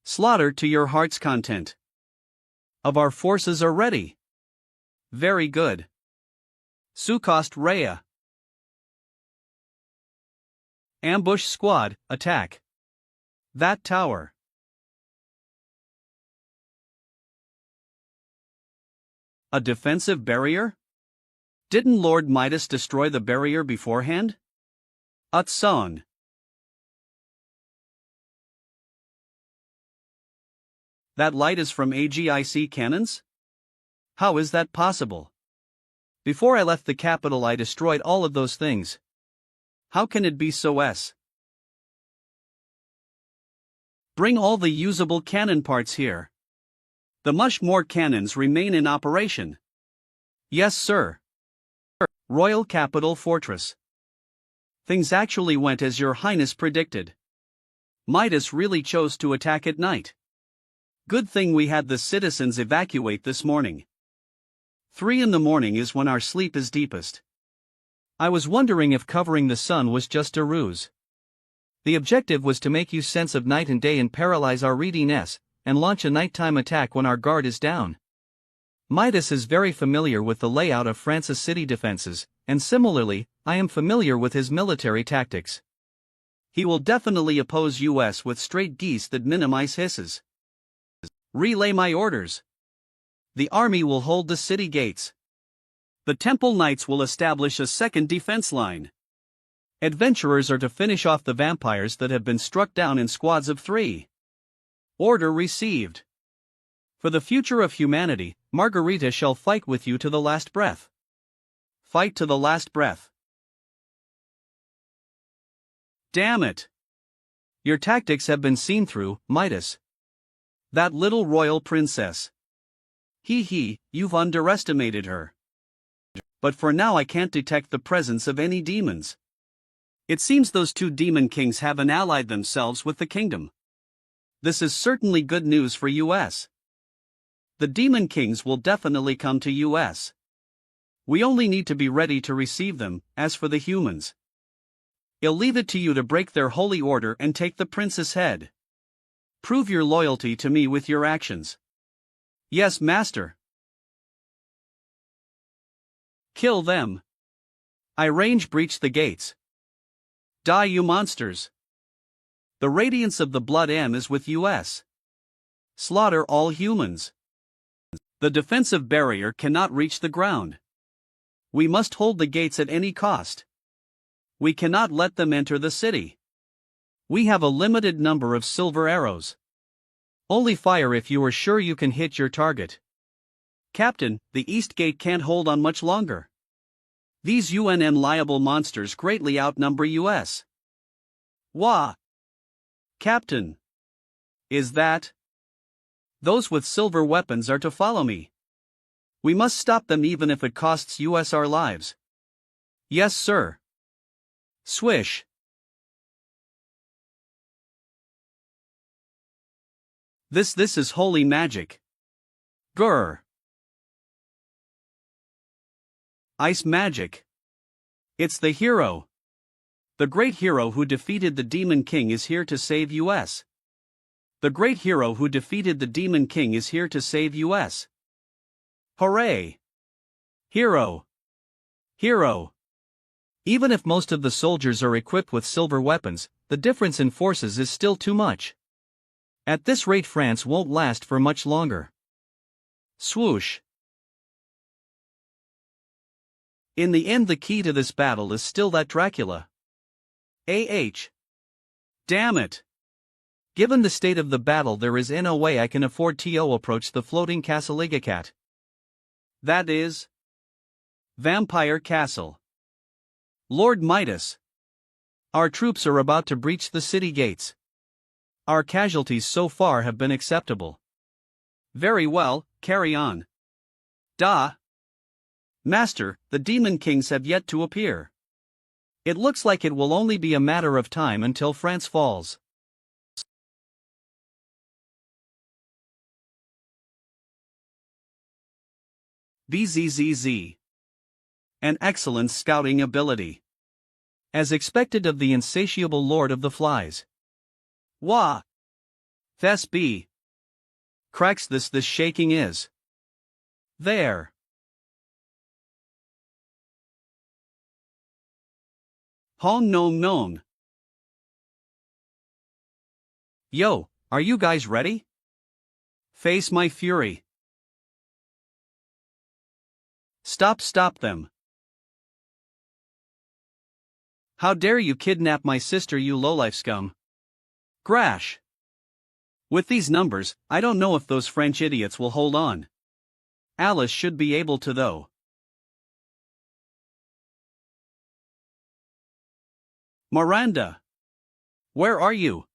Slaughter to your heart's content. Of our forces are ready. Very good. Sukost Rhea. Ambush squad, attack. That tower. A defensive barrier? Didn't Lord Midas destroy the barrier beforehand? Utson. That light is from AGIC cannons? How is that possible? Before I left the capital I destroyed all of those things. How can it be so s? Bring all the usable cannon parts here. The much more cannons remain in operation. Yes, sir. Royal Capital Fortress. Things actually went as your Highness predicted. Midas really chose to attack at night. Good thing we had the citizens evacuate this morning. 3 in the morning is when our sleep is deepest. I was wondering if covering the sun was just a ruse. The objective was to make you sense of night and day and paralyze our readiness, and launch a nighttime attack when our guard is down. Midas is very familiar with the layout of France's city defenses, and similarly, I am familiar with his military tactics. He will definitely oppose us with straight geese that minimize hisses. Relay my orders. The army will hold the city gates. The Temple Knights will establish a second defense line. Adventurers are to finish off the vampires that have been struck down in squads of 3. Order received. For the future of humanity, Margarita shall fight with you to the last breath. Fight to the last breath. Damn it! Your tactics have been seen through, Midas. That little royal princess. You've underestimated her. But for now I can't detect the presence of any demons. It seems those 2 demon kings haven't allied themselves with the kingdom. This is certainly good news for us. The demon kings will definitely come to us. We only need to be ready to receive them. As for the humans, I'll leave it to you to break their holy order and take the prince's head. Prove your loyalty to me with your actions. Yes, master. Kill them. I range breach the gates. Die, you monsters. The radiance of the blood M is with us. Slaughter all humans. The defensive barrier cannot reach the ground. We must hold the gates at any cost. We cannot let them enter the city. We have a limited number of silver arrows. Only fire if you are sure you can hit your target. Captain, the East Gate can't hold on much longer. These unliable monsters greatly outnumber us. Wah! Captain. Is that? Those with silver weapons are to follow me. We must stop them even if it costs us our lives. Yes, sir. Swish. This is holy magic. Grr. Ice magic. It's the hero. The great hero who defeated the Demon King is here to save us. The great hero who defeated the Demon King is here to save us. Hooray! Hero! Hero! Even if most of the soldiers are equipped with silver weapons, the difference in forces is still too much. At this rate, France won't last for much longer. Swoosh! In the end, the key to this battle is still that Dracula. Damn it! Given the state of the battle, there is no way I can afford to approach the floating castle Igacat. That is Vampire Castle. Lord Midas. Our troops are about to breach the city gates. Our casualties so far have been acceptable. Very well, carry on. Master, the Demon Kings have yet to appear. It looks like it will only be a matter of time until France falls. BZZZ. An excellent scouting ability. As expected of the insatiable Lord of the Flies. Wah! Thes B. Cracks this shaking is. There. Hong nong nong. Yo, are you guys ready? Face my fury. Stop them. How dare you kidnap my sister, you lowlife scum. Grash. With these numbers, I don't know if those French idiots will hold on. Alice should be able to though. Miranda. Where are you?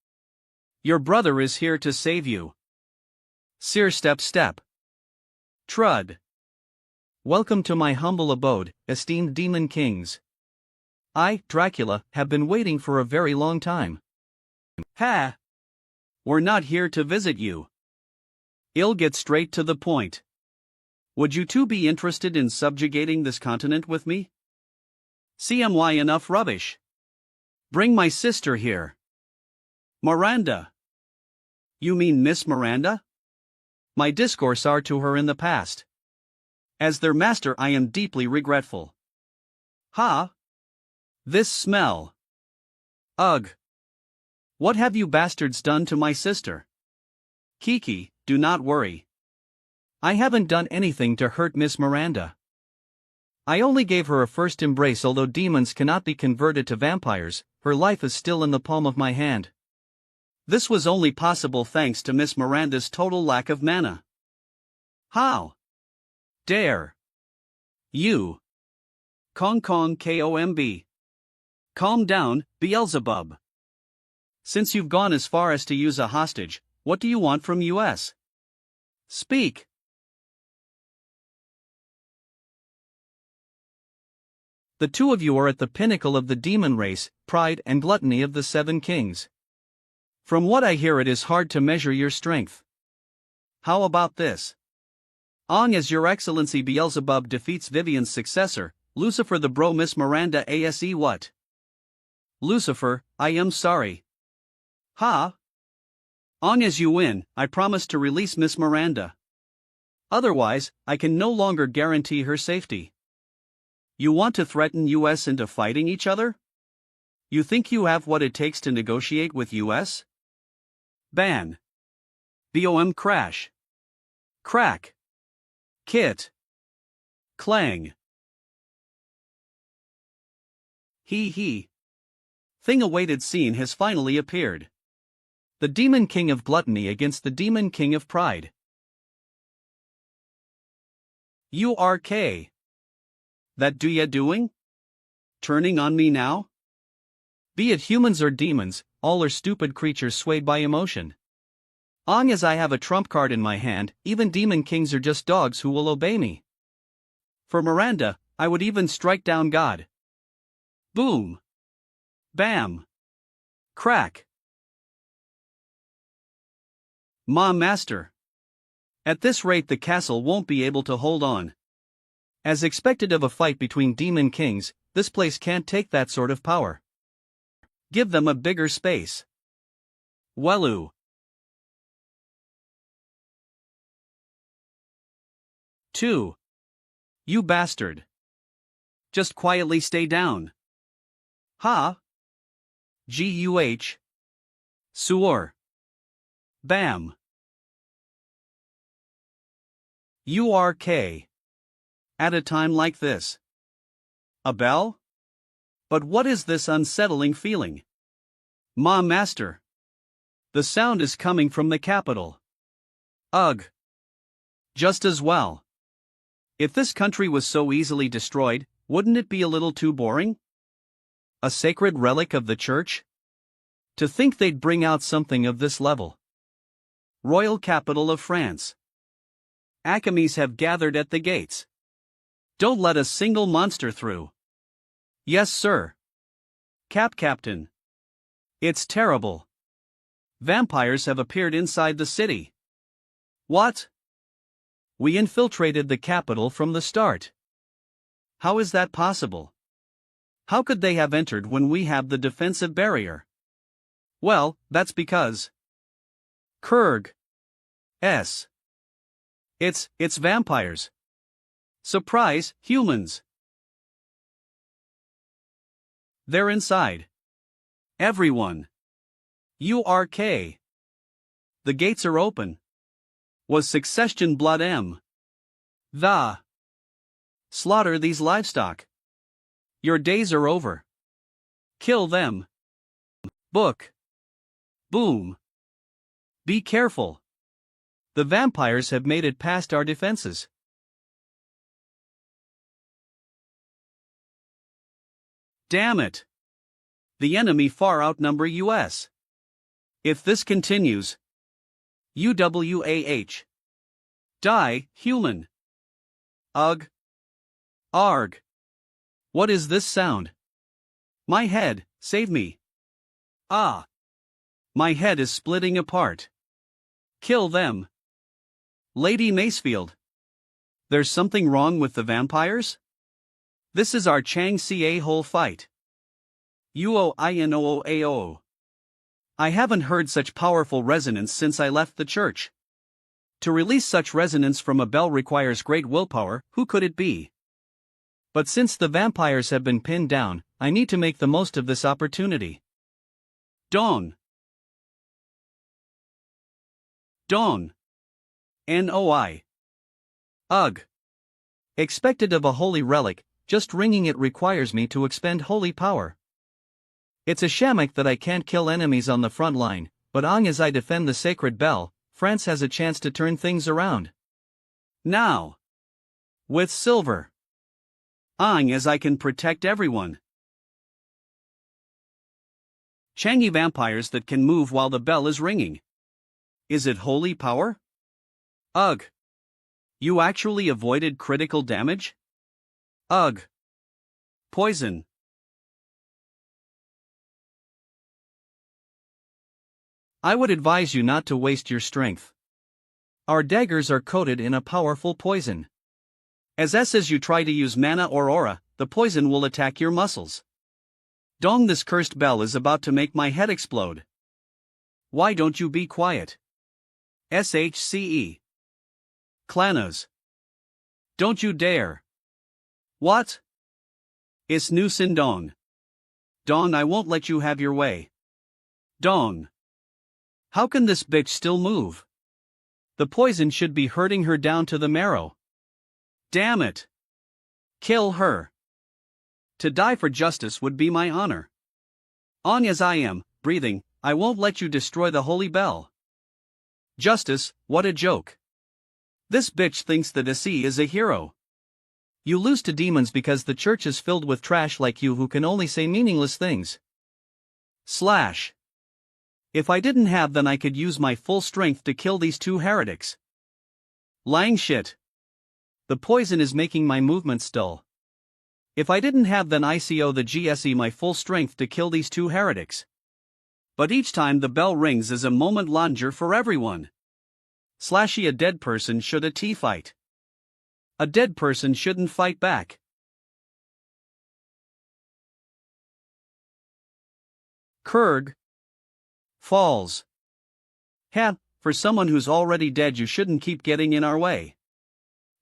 Your brother is here to save you. Sir step. Trud. Welcome to my humble abode, esteemed Demon Kings. I, Dracula, have been waiting for a very long time. Ha! We're not here to visit you. I'll get straight to the point. Would you two be interested in subjugating this continent with me? CMY enough rubbish. Bring my sister here. Miranda. You mean Miss Miranda? My discourse are to her in the past. As their master, I am deeply regretful. Ha! This smell. Ugh. What have you bastards done to my sister? Kiki, do not worry. I haven't done anything to hurt Miss Miranda. I only gave her a first embrace. Although demons cannot be converted to vampires, her life is still in the palm of my hand. This was only possible thanks to Miss Miranda's total lack of mana. How dare you? KOMB. Calm down, Beelzebub. Since you've gone as far as to use a hostage, what do you want from us? Speak. The two of you are at the pinnacle of the demon race, pride and gluttony of the seven kings. From what I hear, it is hard to measure your strength. How about this? As your excellency Beelzebub defeats Vivian's successor, Lucifer the bro Miss Miranda ASE what? Lucifer, I am sorry. Ha! As you win, I promise to release Miss Miranda. Otherwise, I can no longer guarantee her safety. You want to threaten us into fighting each other? You think you have what it takes to negotiate with us? Ban. BOM crash. Crack. Kit. Clang. He. Thing-awaited scene has finally appeared. The Demon King of Gluttony against the Demon King of Pride. URK. That do ya doing? Turning on me now? Be it humans or demons, all are stupid creatures swayed by emotion. As I have a trump card in my hand, even demon kings are just dogs who will obey me. For Miranda, I would even strike down God. Boom. Bam. Crack. Master. At this rate, the castle won't be able to hold on. As expected of a fight between demon kings, this place can't take that sort of power. Give them a bigger space. Welu. Two. You bastard. Just quietly stay down. Ha. Guh. Suor. Bam. Urk. At a time like this. A bell? But what is this unsettling feeling? Ma master. The sound is coming from the capital. Ugh. Just as well. If this country was so easily destroyed, wouldn't it be a little too boring? A sacred relic of the church? To think they'd bring out something of this level. Royal capital of France. Acamies have gathered at the gates. Don't let a single monster through. Yes, sir. Captain. It's terrible. Vampires have appeared inside the city. What? We infiltrated the capital from the start. How is that possible? How could they have entered when we have the defensive barrier? Well, that's because. Kurg. S. It's vampires. Surprise, humans. They're inside. Everyone. Urk. The gates are open. Was succession blood M? The. Slaughter these livestock. Your days are over. Kill them. Book. Boom. Be careful. The vampires have made it past our defenses. Damn it. The enemy far outnumber us. If this continues. UWAH. Die, human. Ugh. Arg. What is this sound? My head, save me. Ah. My head is splitting apart. Kill them. Lady Macefield. There's something wrong with the vampires? This is our Chang Ca whole fight. UOINOOAO. I haven't heard such powerful resonance since I left the church. To release such resonance from a bell requires great willpower. Who could it be? But since the vampires have been pinned down, I need to make the most of this opportunity. Dawn. Dawn. NOI. Ugh. Expected of a holy relic, just ringing it requires me to expend holy power. It's a shamrock that I can't kill enemies on the front line, but as I defend the sacred bell, France has a chance to turn things around. Now. With silver. As I can protect everyone. Changi vampires that can move while the bell is ringing. Is it holy power? Ugh. You actually avoided critical damage? Ugh. Poison. I would advise you not to waste your strength. Our daggers are coated in a powerful poison. As you try to use mana or aura, the poison will attack your muscles. Dong, this cursed bell is about to make my head explode. Why don't you be quiet? SHCE. Clanos. Don't you dare. What? It's new Sin Dong. Dong, I won't let you have your way. Dong. How can this bitch still move? The poison should be hurting her down to the marrow. Damn it. Kill her. To die for justice would be my honor. On as I am, breathing, I won't let you destroy the holy bell. Justice, what a joke. This bitch thinks the DC is a hero. You lose to demons because the church is filled with trash like you who can only say meaningless things. Slash. If I didn't have, then I could use my full strength to kill these two heretics. Lying shit. The poison is making my movements dull. If I didn't have, then I CO the GSE my full strength to kill these two heretics. But each time the bell rings is a moment longer for everyone. Slashy, a dead person should a T-fight. A dead person shouldn't fight back. Kurg. Falls. Ha, for someone who's already dead you shouldn't keep getting in our way.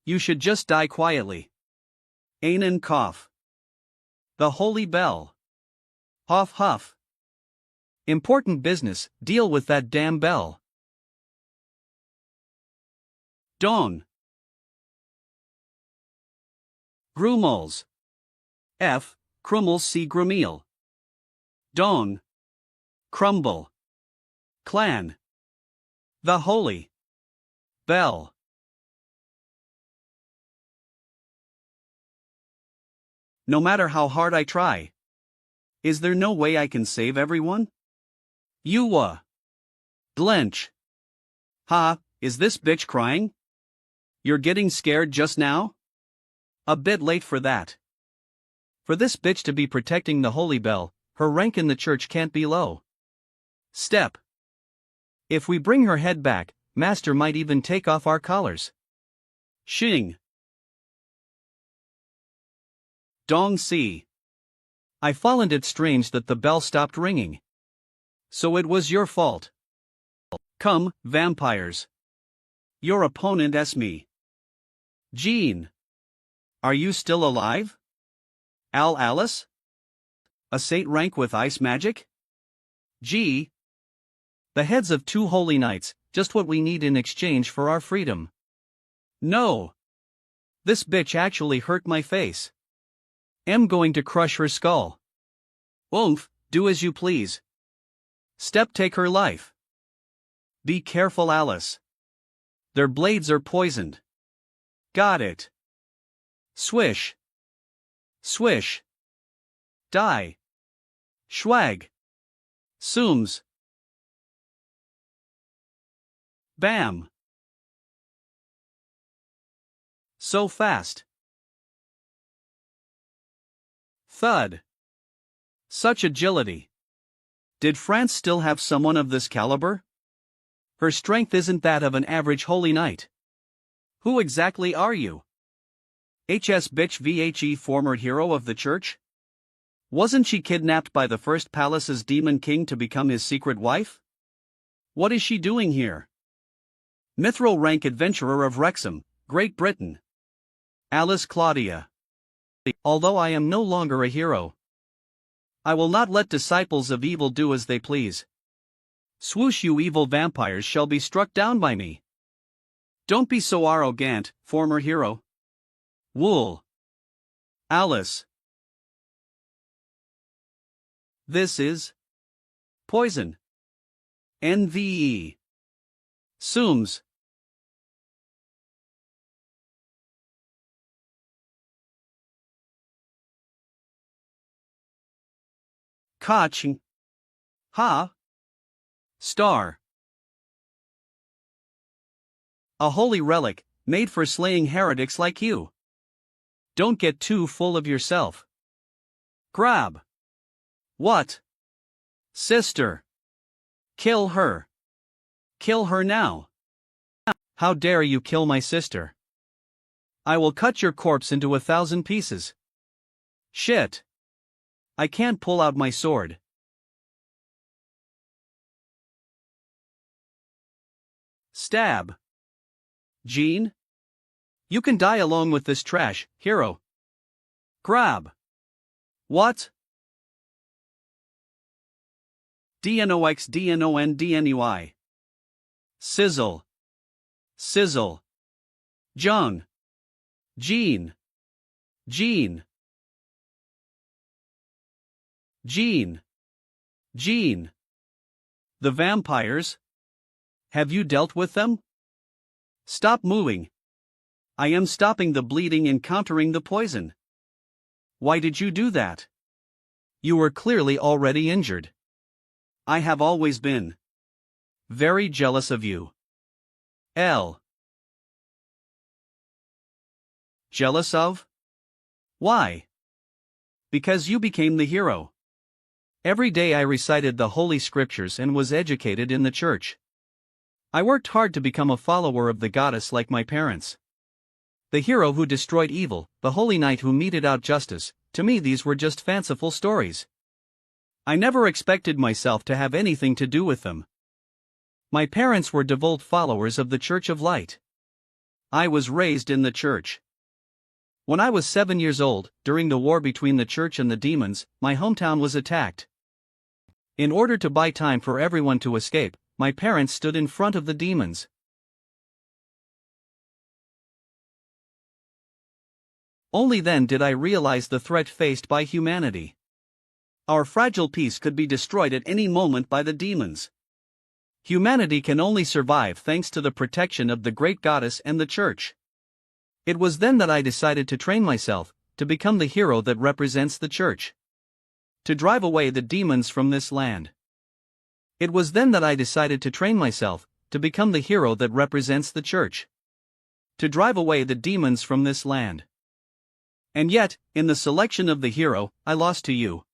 You should just die quietly. Ainen cough. The holy bell. Huff huff. Important business, deal with that damn bell. Dong. Grumels. F. Krummels C. Grumil. Dong. Crumble. Clan. The holy bell. No matter how hard I try. Is there no way I can save everyone? Yuwa. Glench. Ha, is this bitch crying? You're getting scared just now? A bit late for that. For this bitch to be protecting the holy bell, her rank in the church can't be low. Step. If we bring her head back, Master might even take off our collars. Xing. Dong Si. I found it strange that the bell stopped ringing. So it was your fault. Come, vampires. Your opponent is me. Jean. Are you still alive? Alice? A saint rank with ice magic? G. The heads of 2 holy knights, just what we need in exchange for our freedom. No. This bitch actually hurt my face. Am going to crush her skull. Oomph, do as you please. Step take her life. Be careful, Alice. Their blades are poisoned. Got it. Swish. Swish. Die. Schwag. Sooms. Bam. So fast. Thud. Such agility. Did France still have someone of this caliber? Her strength isn't that of an average holy knight. Who exactly are you? HS bitch VHE former hero of the church? Wasn't she kidnapped by the first palace's demon king to become his secret wife? What is she doing here? Mithril rank adventurer of Wrexham, Great Britain. Alice Claudia. Although I am no longer a hero, I will not let disciples of evil do as they please. Swoosh, you evil vampires shall be struck down by me. Don't be so arrogant, former hero. Wool. Alice. This is poison. NVE. Sooms. Kaching. Ha. Star. A holy relic, made for slaying heretics like you. Don't get too full of yourself. Grab. What? Sister. Kill her. Kill her now. How dare you kill my sister? I will cut your corpse into 1,000 pieces. Shit. I can't pull out my sword. Stab. Jean? You can die along with this trash, hero. Grab. What? DNOX DNON DNEY. Sizzle. Sizzle. Jung. Jean. Jean. Jean. Jean. The vampires? Have you dealt with them? Stop moving. I am stopping the bleeding and countering the poison. Why did you do that? You were clearly already injured. I have always been very jealous of you. L. Jealous of? Why? Because you became the hero. Every day I recited the Holy Scriptures and was educated in the church. I worked hard to become a follower of the goddess like my parents. The hero who destroyed evil, the holy knight who meted out justice, to me these were just fanciful stories. I never expected myself to have anything to do with them. My parents were devout followers of the Church of Light. I was raised in the church. When I was 7 years old, during the war between the church and the demons, my hometown was attacked. In order to buy time for everyone to escape, my parents stood in front of the demons. Only then did I realize the threat faced by humanity. Our fragile peace could be destroyed at any moment by the demons. Humanity can only survive thanks to the protection of the great goddess and the church. It was then that I decided to train myself, to become the hero that represents the church. To drive away the demons from this land. It was then that I decided to train myself, to become the hero that represents the church. To drive away the demons from this land. And yet, in the selection of the hero, I lost to you.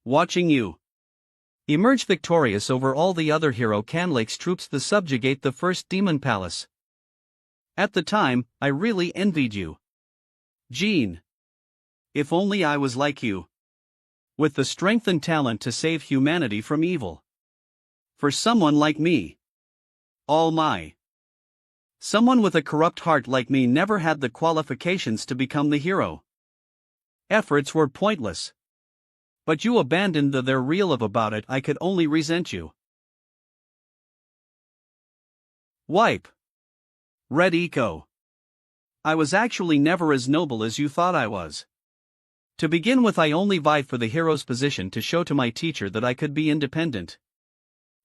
Watching you emerge victorious over all the other hero Canlake's troops to subjugate the first demon palace. At the time, I really envied you. Jean. If only I was like you. With the strength and talent to save humanity from evil. For someone like me. Someone with a corrupt heart like me never had the qualifications to become the hero. Efforts were pointless. But you abandoned their real of about it. I could only resent you. Wipe. Red Eco. I was actually never as noble as you thought I was. To begin with, I only vied for the hero's position to show to my teacher that I could be independent.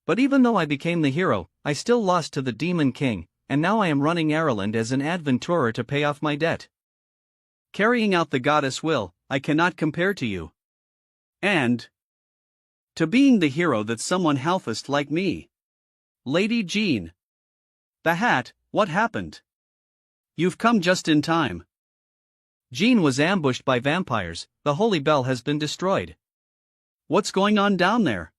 But even though I became the hero, I still lost to the Demon King, and now I am running Ireland as an adventurer to pay off my debt. Carrying out the goddess will, I cannot compare to you. And to being the hero that someone halfist like me. Lady Jean. The hat, what happened? You've come just in time. Jean was ambushed by vampires, the holy bell has been destroyed. What's going on down there?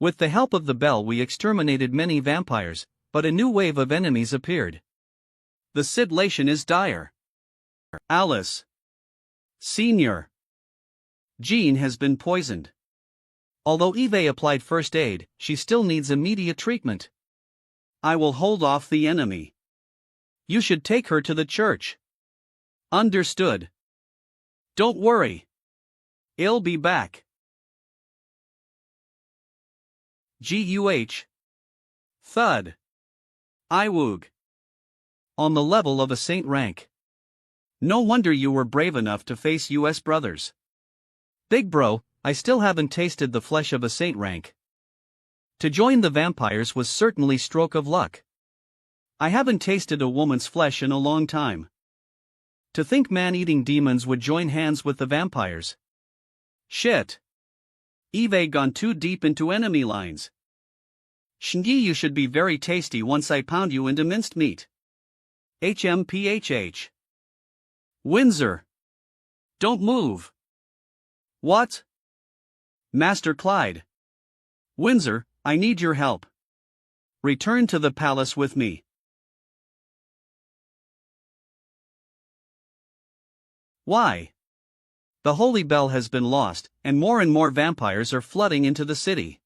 With the help of the bell we exterminated many vampires, but a new wave of enemies appeared. The situation is dire. Alice. Senior. Jean has been poisoned. Although Eve applied first aid, she still needs immediate treatment. I will hold off the enemy. You should take her to the church. Understood. Don't worry. I'll be back. Guh. Thud. Iwoog. On the level of a saint rank. No wonder you were brave enough to face US brothers. Big bro, I still haven't tasted the flesh of a saint rank. To join the vampires was certainly stroke of luck. I haven't tasted a woman's flesh in a long time. To think man-eating demons would join hands with the vampires. Shit. Eve gone too deep into enemy lines. Shingi, you should be very tasty once I pound you into minced meat. HMPHH. Windsor. Don't move. What? Master Clyde. Windsor, I need your help. Return to the palace with me. Why? The holy bell has been lost, and more vampires are flooding into the city.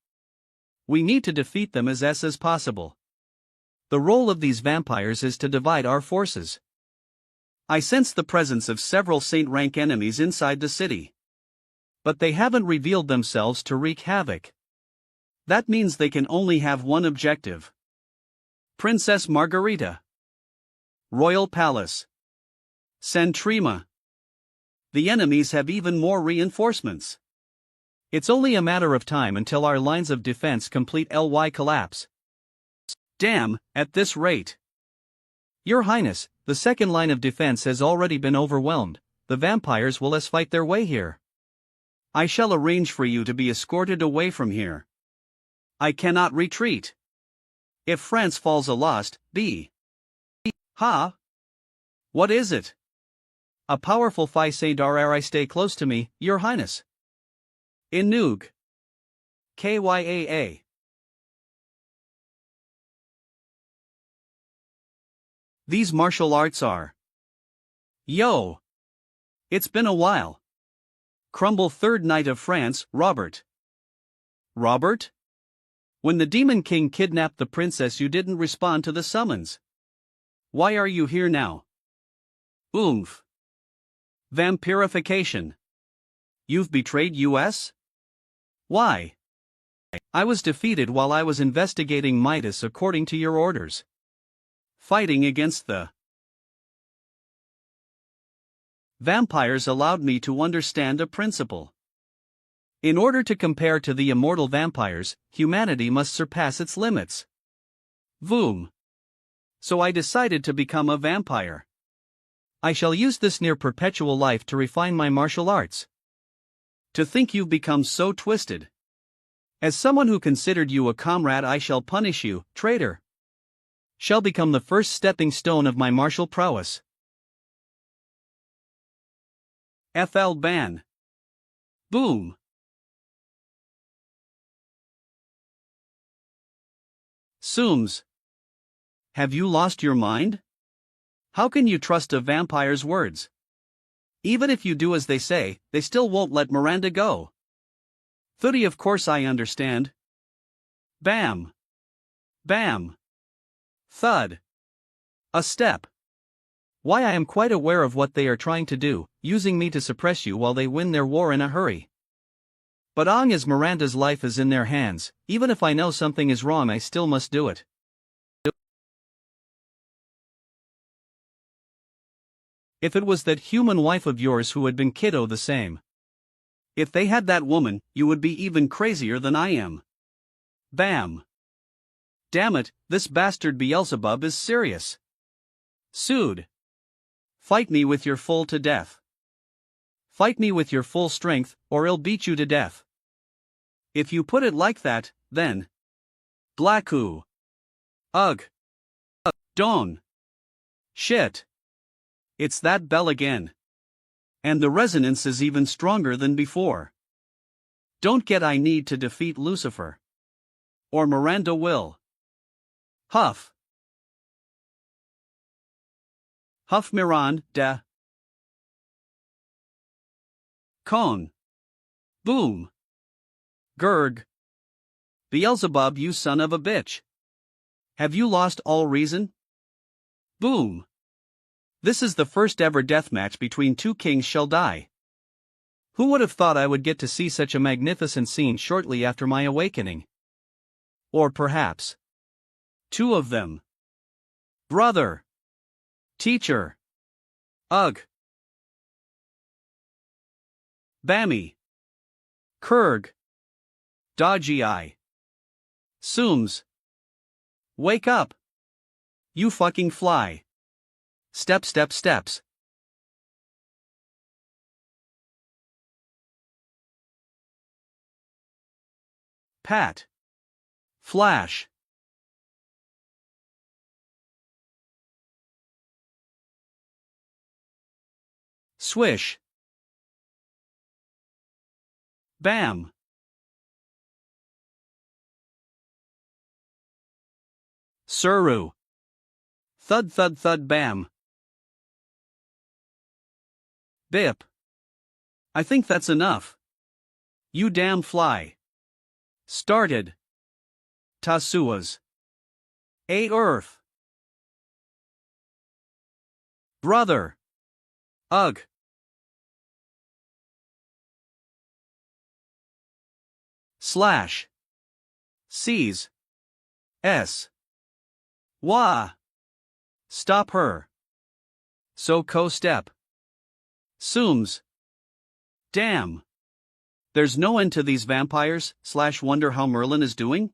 We need to defeat them as possible. The role of these vampires is to divide our forces. I sense the presence of several saint-rank enemies inside the city. But they haven't revealed themselves to wreak havoc. That means they can only have one objective. Princess Margarita. Royal Palace. Santrema. The enemies have even more reinforcements. It's only a matter of time until our lines of defense complete LY collapse. Damn, at this rate. Your Highness, the second line of defense has already been overwhelmed. The vampires will fight their way here. I shall arrange for you to be escorted away from here. I cannot retreat. If France falls lost, Ha? What is it? A powerful Faisadar stay close to me, Your Highness. Inug. Kyaa. These martial arts are. Yo. It's been a while. Crumble, third knight of France, Robert. Robert? When the Demon King kidnapped the princess, you didn't respond to the summons. Why are you here now? Oomph. Vampirification. You've betrayed us? Why? I was defeated while I was investigating Midas according to your orders. Fighting against the vampires allowed me to understand a principle. In order to compare to the immortal vampires, humanity must surpass its limits. Voom. So I decided to become a vampire. I shall use this near-perpetual life to refine my martial arts. To think you've become so twisted. As someone who considered you a comrade, I shall punish you, traitor. Shall become the first stepping stone of my martial prowess. FL Ban. Boom. Sooms. Have you lost your mind? How can you trust a vampire's words? Even if you do as they say, they still won't let Miranda go. Thuddy, of course I understand. Bam. Bam. Thud. A step. Why, I am quite aware of what they are trying to do, using me to suppress you while they win their war in a hurry. But as Miranda's life is in their hands, even if I know something is wrong, I still must do it. If it was that human wife of yours who had been kiddo the same. If they had that woman, you would be even crazier than I am. Bam. Damn it, this bastard Beelzebub is serious. Sued. Fight me with your full to death. Fight me with your full strength, or I'll beat you to death. If you put it like that, then. Blacku. Ugh. Don. Shit. It's that bell again. And the resonance is even stronger than before. Don't get I need to defeat Lucifer. Or Miranda will. Huff. Huff Miranda. Cone. Boom. Gurg. Beelzebub, you son of a bitch. Have you lost all reason? Boom. This is the first ever deathmatch between two kings shall die. Who would have thought I would get to see such a magnificent scene shortly after my awakening? Or perhaps two of them. Brother. Teacher. Ugh. Bammy. Kurg. Dodgy eye. Sooms. Wake up. You fucking fly. Steps. Pat. Flash. Swish. Bam. Suru. Thud bam. Bip. I think that's enough. You damn fly. Started. Tasuas. A earth. Brother. Ugh. Slash. Seize. S. Wah. Stop her. So co-step. Sooms. Damn. There's no end to these vampires, / wonder how Merlin is doing?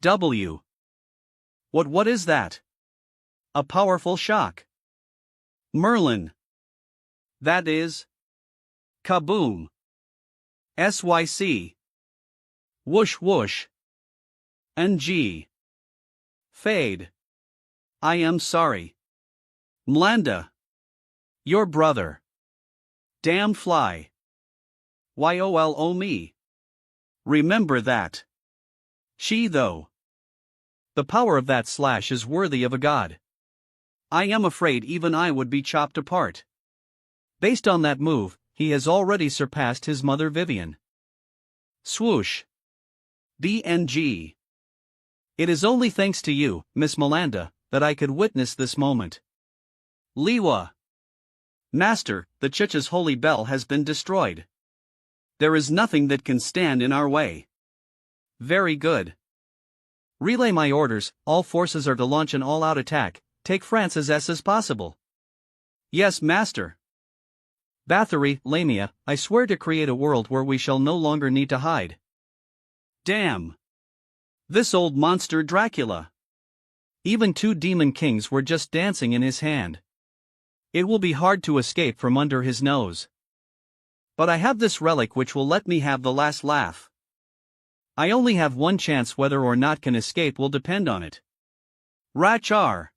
W. What is that? A powerful shock. Merlin. That is. Kaboom. SYC. Whoosh. NG. Fade. I am sorry. Mlanda. Your brother. Damn fly. YOLO me. Remember that. She though. The power of that slash is worthy of a god. I am afraid even I would be chopped apart. Based on that move, he has already surpassed his mother Vivian. Swoosh. DNG. It is only thanks to you, Miss Melinda, that I could witness this moment. Liwa. Master, the church's holy bell has been destroyed. There is nothing that can stand in our way. Very good. Relay my orders, all forces are to launch an all-out attack, take France as possible. Yes, Master. Bathory, Lamia, I swear to create a world where we shall no longer need to hide. Damn. This old monster Dracula. Even 2 demon kings were just dancing in his hand. It will be hard to escape from under his nose. But I have this relic which will let me have the last laugh. I only have one chance, whether or not can escape will depend on it. Rachar.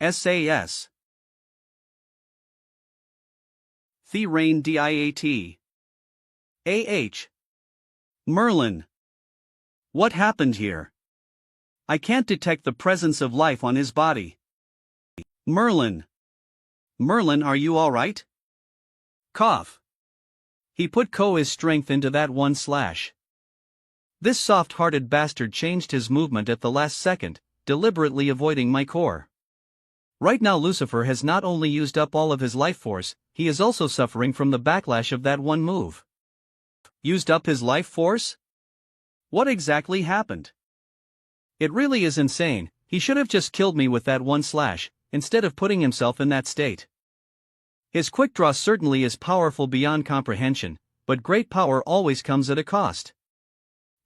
SAS. Therain Diat. AH. Merlin. What happened here? I can't detect the presence of life on his body. Merlin. Merlin, are you alright? Cough. He put his strength into that one slash. This soft-hearted bastard changed his movement at the last second, deliberately avoiding my core. Right now Lucifer has not only used up all of his life force, he is also suffering from the backlash of that one move. Used up his life force? What exactly happened? It really is insane. He should have just killed me with that one slash, instead of putting himself in that state. His quick draw certainly is powerful beyond comprehension, but great power always comes at a cost.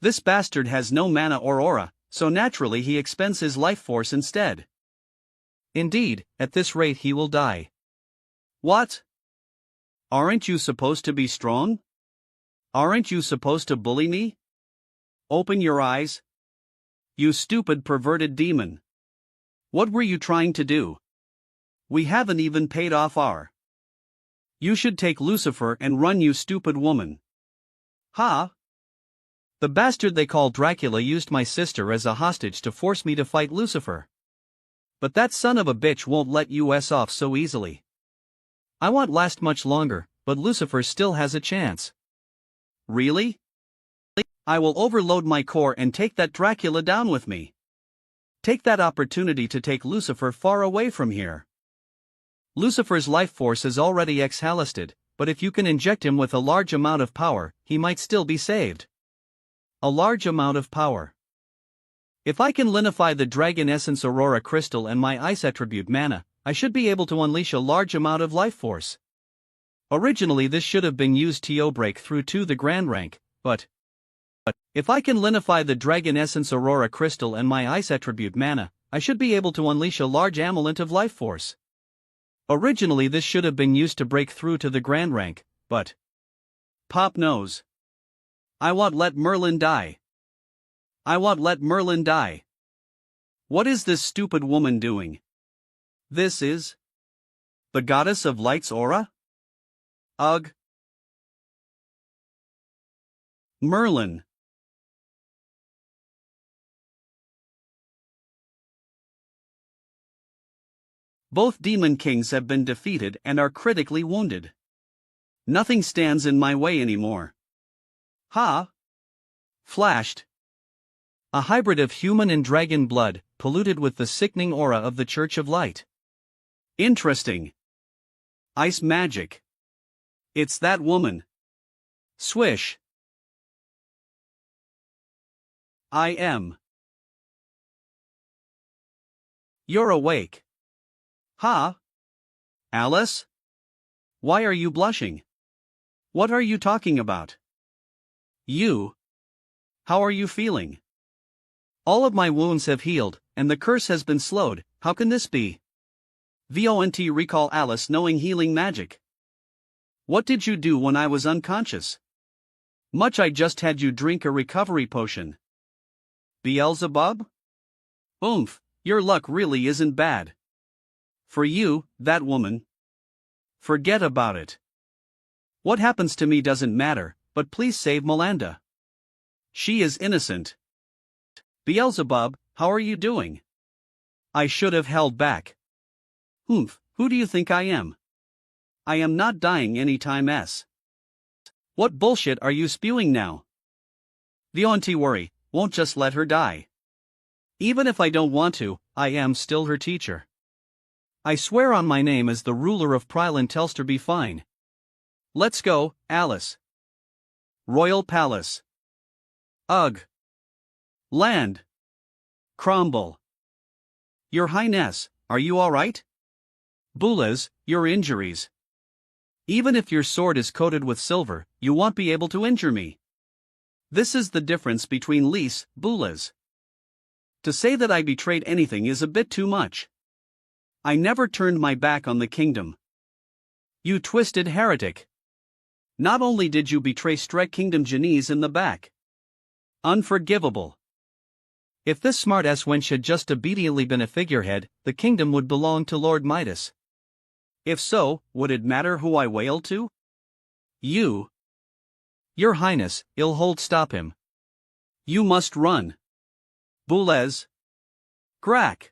This bastard has no mana or aura, so naturally he expends his life force instead. Indeed, at this rate he will die. What? Aren't you supposed to be strong? Aren't you supposed to bully me? Open your eyes. You stupid perverted demon. What were you trying to do? We haven't even paid off our. You should take Lucifer and run, you stupid woman. Ha? The bastard they call Dracula used my sister as a hostage to force me to fight Lucifer. But that son of a bitch won't let us off so easily. I won't last much longer, but Lucifer still has a chance. Really? I will overload my core and take that Dracula down with me. Take that opportunity to take Lucifer far away from here. Lucifer's life force is already exhausted, but if you can inject him with a large amount of power, he might still be saved. A large amount of power. If I can linify the Dragon Essence Aurora Crystal and my Ice Attribute Mana, I should be able to unleash a large amount of life force. Originally this should have been used to break through to the Grand Rank, but if I can linify the Dragon Essence Aurora Crystal and my Ice Attribute Mana, I should be able to unleash a large amulet of life force. Originally this should have been used to break through to the Grand Rank, but Pop knows. I won't let Merlin die. I won't let Merlin die. What is this stupid woman doing? This is the goddess of light's aura? Ugh. Merlin. Both demon kings have been defeated and are critically wounded. Nothing stands in my way anymore. Ha! Flashed. A hybrid of human and dragon blood, polluted with the sickening aura of the Church of Light. Interesting. Ice magic. It's that woman. Swish. I am. You're awake. Ha? Alice? Why are you blushing? What are you talking about? You? How are you feeling? All of my wounds have healed, and the curse has been slowed. How can this be? Vont recall Alice knowing healing magic. What did you do when I was unconscious? Much, I just had you drink a recovery potion. Beelzebub? Oomph, your luck really isn't bad. For you, that woman. Forget about it. What happens to me doesn't matter, but please save Melinda. She is innocent. Beelzebub, how are you doing? I should have held back. Oomph, who do you think I am? I am not dying anytime. What bullshit are you spewing now? The auntie worry, won't just let her die. Even if I don't want to, I am still her teacher. I swear on my name as the ruler of Pryl and Telstar be fine. Let's go, Alice. Royal Palace. Ugh. Land. Cromble. Your Highness, are you alright? Bulas, your injuries. Even if your sword is coated with silver, you won't be able to injure me. This is the difference between Lys, Bulas. To say that I betrayed anything is a bit too much. I never turned my back on the kingdom. You twisted heretic. Not only did you betray Strek Kingdom Janice in the back. Unforgivable. If this smart-ass wench had just obediently been a figurehead, the kingdom would belong to Lord Midas. If so, would it matter who I wailed to? You. Your Highness, I'll stop him. You must run. Boulez. Grack.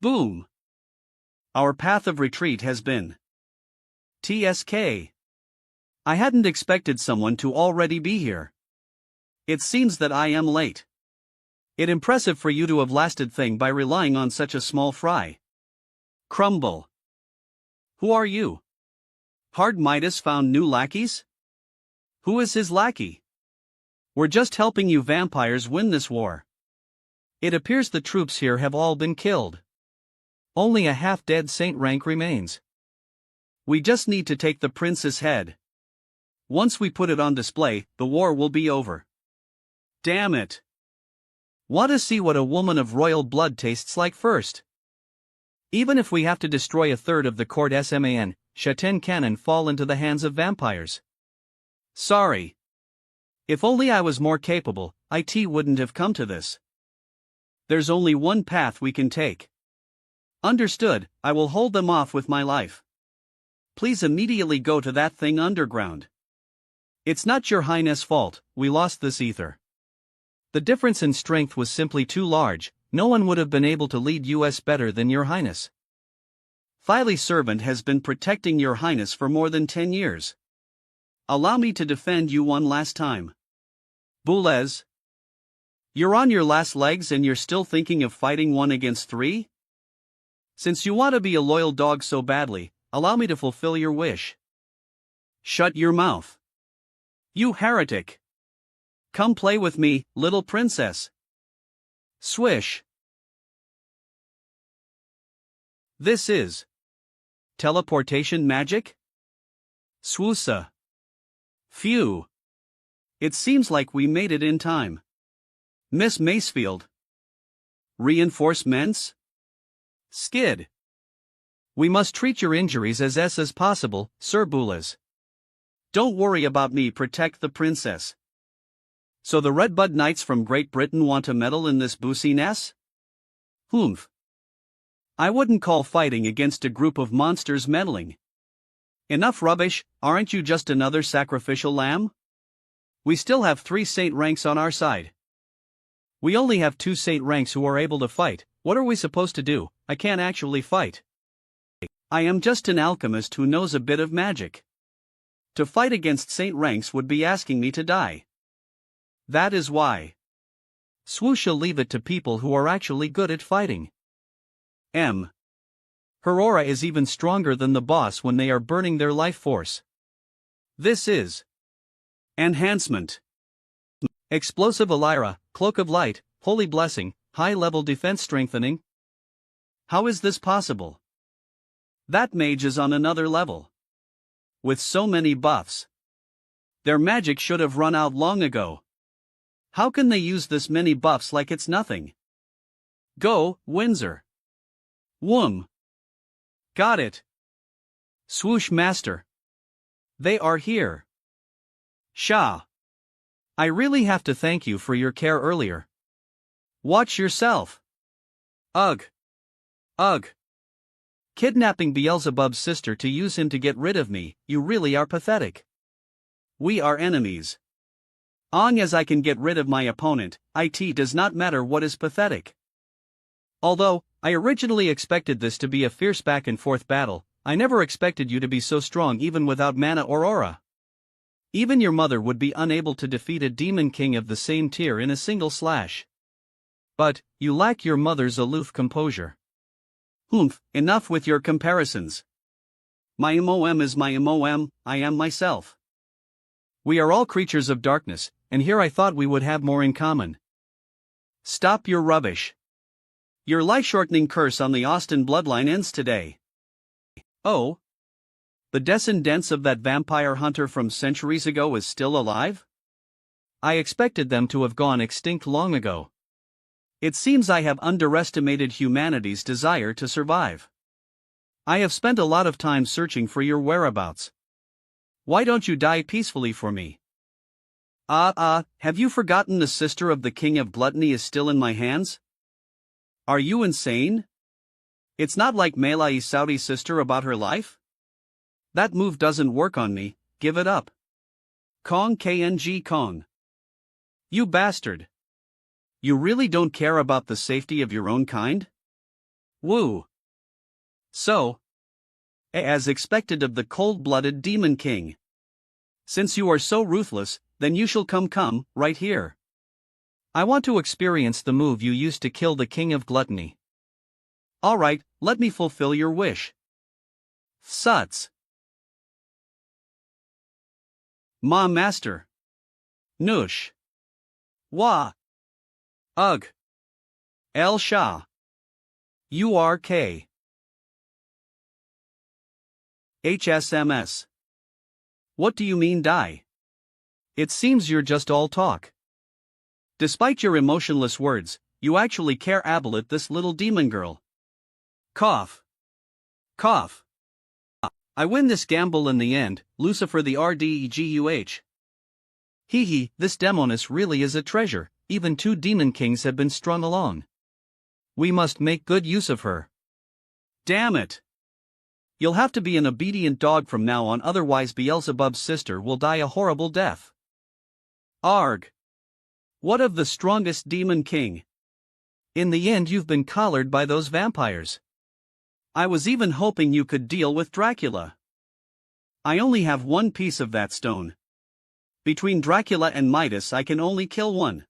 Boom. Our path of retreat has been TSK. I hadn't expected someone to already be here. It seems that I am late. It impressive for you to have lasted thing by relying on such a small fry. Crumble. Who are you? Hard Midas found new lackeys? Who is his lackey? We're just helping you vampires win this war. It appears the troops here have all been killed. Only a half-dead saint rank remains. We just need to take the prince's head. Once we put it on display, the war will be over. Damn it. Want to see what a woman of royal blood tastes like first? Even if we have to destroy a third of the court SMAN, Shaten cannon fall into the hands of vampires. Sorry. If only I was more capable, it wouldn't have come to this. There's only one path we can take. Understood, I will hold them off with my life. Please immediately go to that thing underground. It's not your Highness' fault, we lost this ether. The difference in strength was simply too large, no one would have been able to lead us better than your Highness. Filey's servant has been protecting your Highness for more than 10 years. Allow me to defend you one last time. Boulez. You're on your last legs and you're still thinking of fighting 1 against 3? Since you want to be a loyal dog so badly, allow me to fulfill your wish. Shut your mouth. You heretic. Come play with me, little princess. Swish. This is teleportation magic? Swoosa. Phew. It seems like we made it in time. Miss Macefield. Reinforcements? Skid. We must treat your injuries as possible, Sir Boulez. Don't worry about me, protect the princess. So the Redbud Knights from Great Britain want to meddle in this business? Humph. I wouldn't call fighting against a group of monsters meddling. Enough rubbish, aren't you just another sacrificial lamb? We still have 3 saint ranks on our side. We only have 2 saint ranks who are able to fight. What are we supposed to do? I can't actually fight. I am just an alchemist who knows a bit of magic. To fight against saint ranks would be asking me to die. That is why. Swoosha leave it to people who are actually good at fighting. Her aura is even stronger than the boss when they are burning their life force. This is enhancement. Explosive Elira, Cloak of Light, Holy Blessing, high-level defense strengthening. How is this possible? That mage is on another level. With so many buffs. Their magic should have run out long ago. How can they use this many buffs like it's nothing? Go, Windsor. Woom. Got it. Swoosh Master. They are here. Shah. I really have to thank you for your care earlier. Watch yourself. Ugh. Ugh. Kidnapping Beelzebub's sister to use him to get rid of me, you really are pathetic. We are enemies. Long as I can get rid of my opponent, it does not matter what is pathetic. Although, I originally expected this to be a fierce back-and-forth battle, I never expected you to be so strong even without mana or aura. Even your mother would be unable to defeat a demon king of the same tier in a single slash. But, you lack your mother's aloof composure. Enough with your comparisons. My MOM is my MOM, I am myself. We are all creatures of darkness, and here I thought we would have more in common. Stop your rubbish. Your life-shortening curse on the Austin bloodline ends today. Oh? The descendants of that vampire hunter from centuries ago is still alive? I expected them to have gone extinct long ago. It seems I have underestimated humanity's desire to survive. I have spent a lot of time searching for your whereabouts. Why don't you die peacefully for me? Have you forgotten the sister of the king of gluttony is still in my hands? Are you insane? It's not like Melai's Saudi sister about her life? That move doesn't work on me, give it up. Kong KNG Kong. You bastard. You really don't care about the safety of your own kind? Woo. So, as expected of the cold-blooded demon king. Since you are so ruthless, then you shall come, right here. I want to experience the move you used to kill the king of gluttony. Alright, let me fulfill your wish. Suts. Ma master. Nush. Wah. Ugh. El Shah. URK. HSMS. What do you mean die? It seems you're just all talk. Despite your emotionless words, you actually care about this little demon girl. Cough. Cough. I win this gamble in the end, Lucifer the RDEGUH. Hee, this demoness really is a treasure, even 2 demon kings have been strung along. We must make good use of her. Damn it. You'll have to be an obedient dog from now on, otherwise Beelzebub's sister will die a horrible death. Arg. What of the strongest demon king? In the end you've been collared by those vampires. I was even hoping you could deal with Dracula. I only have one piece of that stone. Between Dracula and Midas I can only kill one.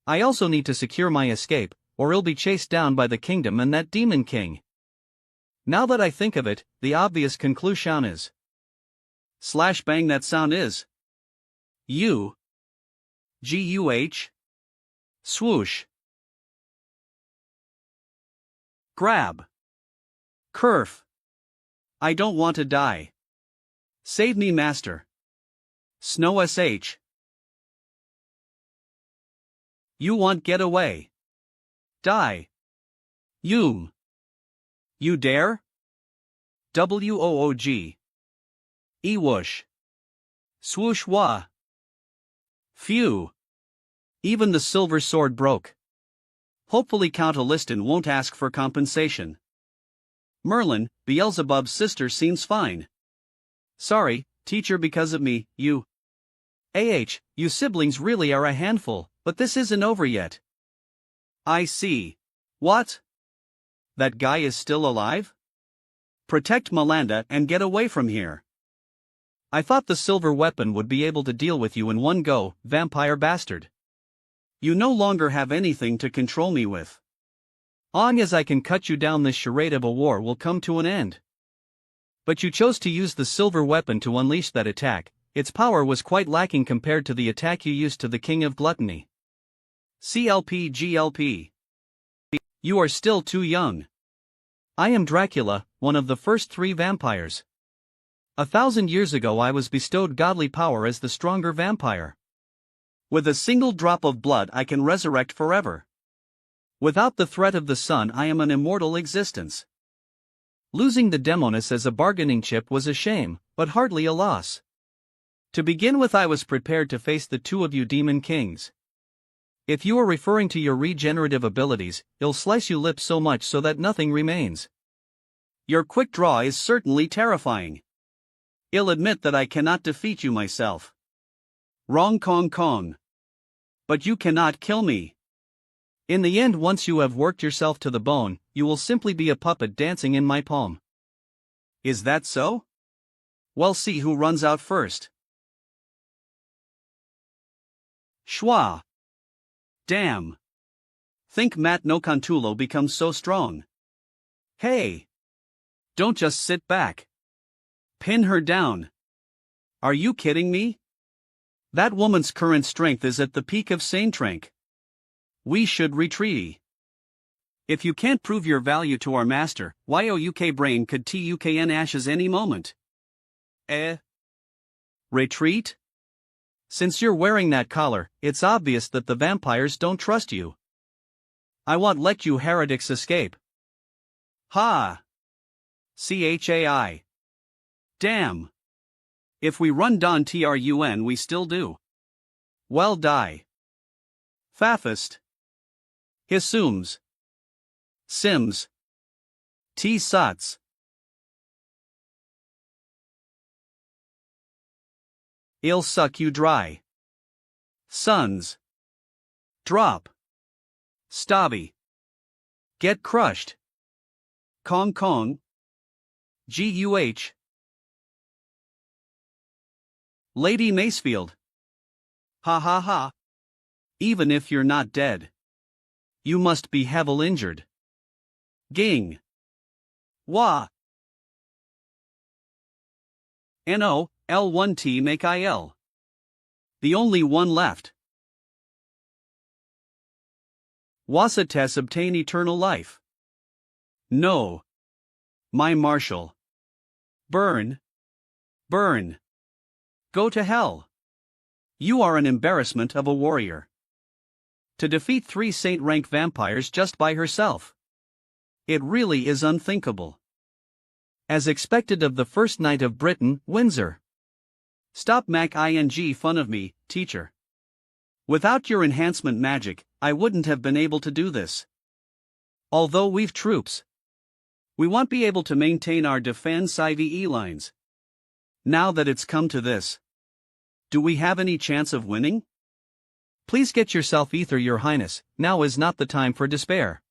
I also need to secure my escape, or I'll be chased down by the kingdom and that demon king. Now that I think of it, the obvious conclusion is slash bang, that sound is U GUH swoosh grab kerf. I don't want to die. Save me, master. Snow SH. You want get away. Die. You dare? WOOG. Ewoosh. Swoosh wah. Phew. Even the silver sword broke. Hopefully Count Aliston won't ask for compensation. Merlin, Beelzebub's sister, seems fine. Sorry, teacher, because of me, you siblings really are a handful, but this isn't over yet. I see. What? That guy is still alive? Protect Melanda and get away from here. I thought the silver weapon would be able to deal with you in one go, vampire bastard. You no longer have anything to control me with. Long as I can cut you down, this charade of a war will come to an end. But you chose to use the silver weapon to unleash that attack. Its power was quite lacking compared to the attack you used to the King of Gluttony. CLP GLP. You are still too young. I am Dracula, one of the first 3 vampires. 1,000 years ago I was bestowed godly power as the stronger vampire. With a single drop of blood I can resurrect forever. Without the threat of the sun I am an immortal existence. Losing the demoness as a bargaining chip was a shame, but hardly a loss. To begin with, I was prepared to face the 2 of you demon kings. If you are referring to your regenerative abilities, I'll slice you lips so much so that nothing remains. Your quick draw is certainly terrifying. I'll admit that I cannot defeat you myself. Wrong Kong. But you cannot kill me. In the end, once you have worked yourself to the bone, you will simply be a puppet dancing in my palm. Is that so? Well, see who runs out first. Schwa. Damn. Think Matt no Cantulo becomes so strong. Hey. Don't just sit back. Pin her down. Are you kidding me? That woman's current strength is at the peak of Saintrank. We should retreat. If you can't prove your value to our master, YOUK brain could TUKN ashes any moment. Retreat? Since you're wearing that collar, it's obvious that the vampires don't trust you. I won't let you heretics escape. Ha! Chai. Damn. If we run Don Trun we still do. Well die. Fafist. Hisums. Sims. T-Sots. I'll suck you dry. Sons. Drop. Stabby. Get crushed. Kong Kong. GUH. Lady Macefield. Ha ha ha. Even if you're not dead, you must be heavily injured. Ging. Wah. No, L1T make IL. The only one left. Wasates obtain eternal life. No. My marshal. Burn. Burn. Go to hell. You are an embarrassment of a warrior. To defeat 3 saint rank vampires just by herself. It really is unthinkable. As expected of the first knight of Britain, Windsor. Stop mac ing fun of me, teacher. Without your enhancement magic, I wouldn't have been able to do this. Although we've troops, we won't be able to maintain our defense IVE lines. Now that it's come to this, do we have any chance of winning? Please get yourself ether, your highness, now is not the time for despair.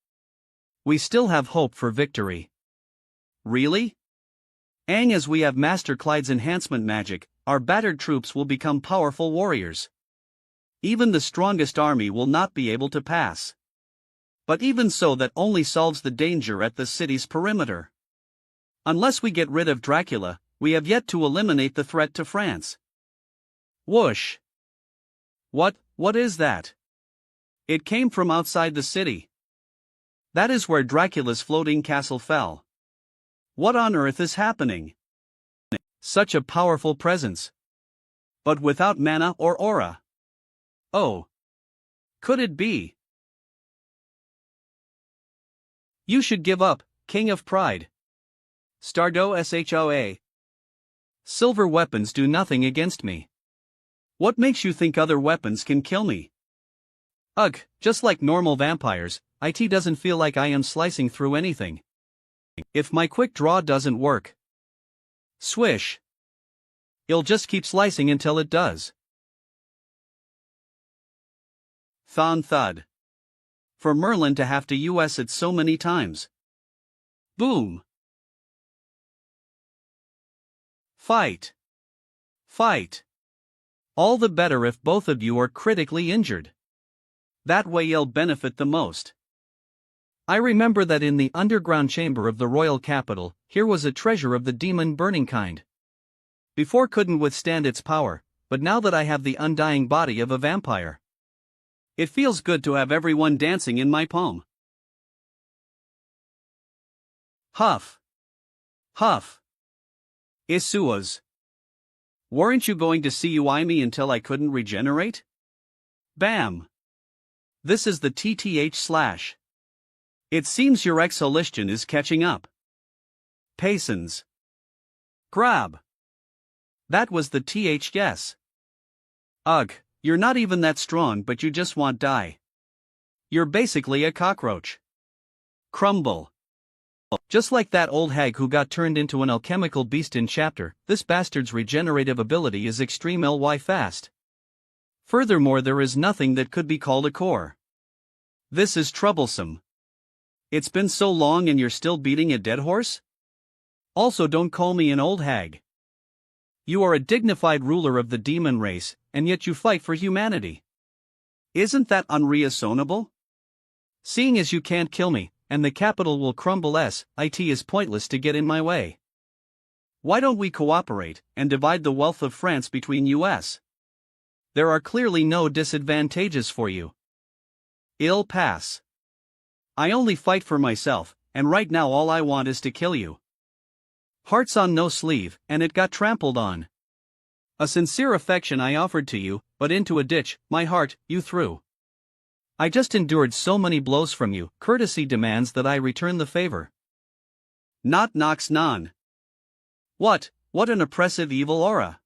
We still have hope for victory. Really? As we have Master Clyde's enhancement magic, our battered troops will become powerful warriors. Even the strongest army will not be able to pass. But even so, that only solves the danger at the city's perimeter. Unless we get rid of Dracula, we have yet to eliminate the threat to France. Whoosh! What is that? It came from outside the city. That is where Dracula's floating castle fell. What on earth is happening? Such a powerful presence. But without mana or aura. Oh. Could it be? You should give up, King of Pride. Stardo Shoa. Silver weapons do nothing against me. What makes you think other weapons can kill me? Ugh, just like normal vampires, it doesn't feel like I am slicing through anything. If my quick draw doesn't work, swish. It'll just keep slicing until it does. Thon thud. For Merlin to have to US it so many times. Boom. Fight. Fight. All the better if both of you are critically injured. That way you'll benefit the most. I remember that in the underground chamber of the royal capital, here was a treasure of the demon burning kind. Before couldn't withstand its power, but now that I have the undying body of a vampire, it feels good to have everyone dancing in my palm. Huff. Huff. Isuas. Weren't you going to CUI me until I couldn't regenerate? Bam. This is the TTH/. It seems your exhalation is catching up. Paysons. Grab. That was the TH, yes. Ugh, you're not even that strong, but you just want die. You're basically a cockroach. Crumble. Just like that old hag who got turned into an alchemical beast in chapter, this bastard's regenerative ability is extreme ly fast. Furthermore, there is nothing that could be called a core. This is troublesome. It's been so long and you're still beating a dead horse? Also, don't call me an old hag. You are a dignified ruler of the demon race, and yet you fight for humanity. Isn't that unreasonable? Seeing as you can't kill me, and the capital will crumble it is pointless to get in my way. Why don't we cooperate, and divide the wealth of France between us? There are clearly no disadvantages for you. I'll pass. I only fight for myself, and right now all I want is to kill you. Hearts on no sleeve, and it got trampled on. A sincere affection I offered to you, but into a ditch, my heart, you threw. I just endured so many blows from you, courtesy demands that I return the favor. Not nox non. What an oppressive evil aura.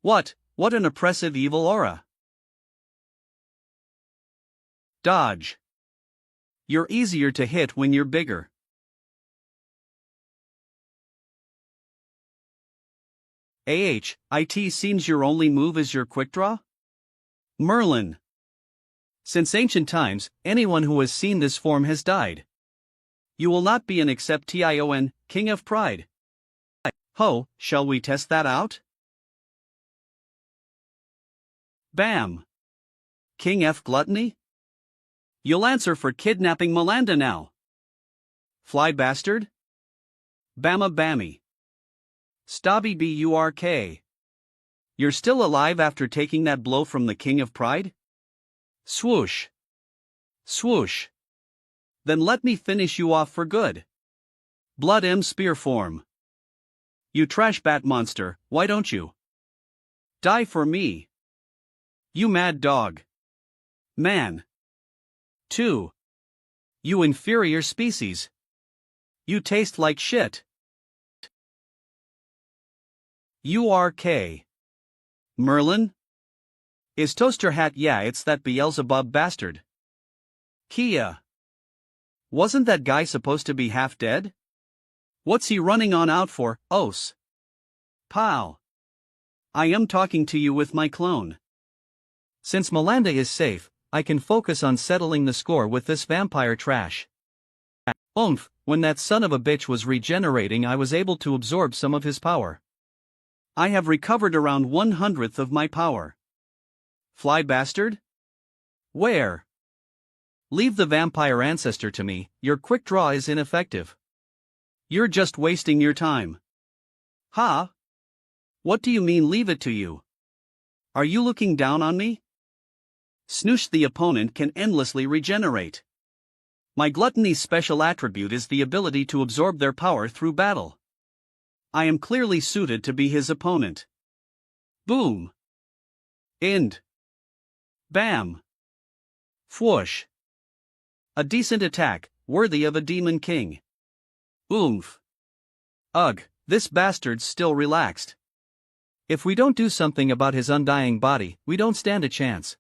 What an oppressive evil aura. Dodge. You're easier to hit when you're bigger. It seems your only move is your quick draw? Merlin. Since ancient times, anyone who has seen this form has died. You will not be an except Tion, King of Pride. Ho, shall we test that out? Bam. King F Gluttony? You'll answer for kidnapping Melanda now. Fly bastard? Bama Bammy. Stabby Burk. You're still alive after taking that blow from the King of Pride? Swoosh. Swoosh. Then let me finish you off for good. Blood M spear form. You trash bat monster, why don't you die for me? You mad dog. Man. 2. You inferior species. You taste like shit. Urk. Merlin? Is toaster hat? Yeah, it's that Beelzebub bastard. Kia. Wasn't that guy supposed to be half dead? What's he running on out for, os? Pow. I am talking to you with my clone. Since Melanda is safe, I can focus on settling the score with this vampire trash. Oomph, when that son of a bitch was regenerating I was able to absorb some of his power. I have recovered around 1/100th of my power. Fly bastard? Where? Leave the vampire ancestor to me, your quick draw is ineffective. You're just wasting your time. Ha? What do you mean leave it to you? Are you looking down on me? Snoosh, the opponent can endlessly regenerate. My gluttony's special attribute is the ability to absorb their power through battle. I am clearly suited to be his opponent. Boom. End. Bam. Fwoosh. A decent attack, worthy of a demon king. Oomph. Ugh, this bastard's still relaxed. If we don't do something about his undying body, we don't stand a chance.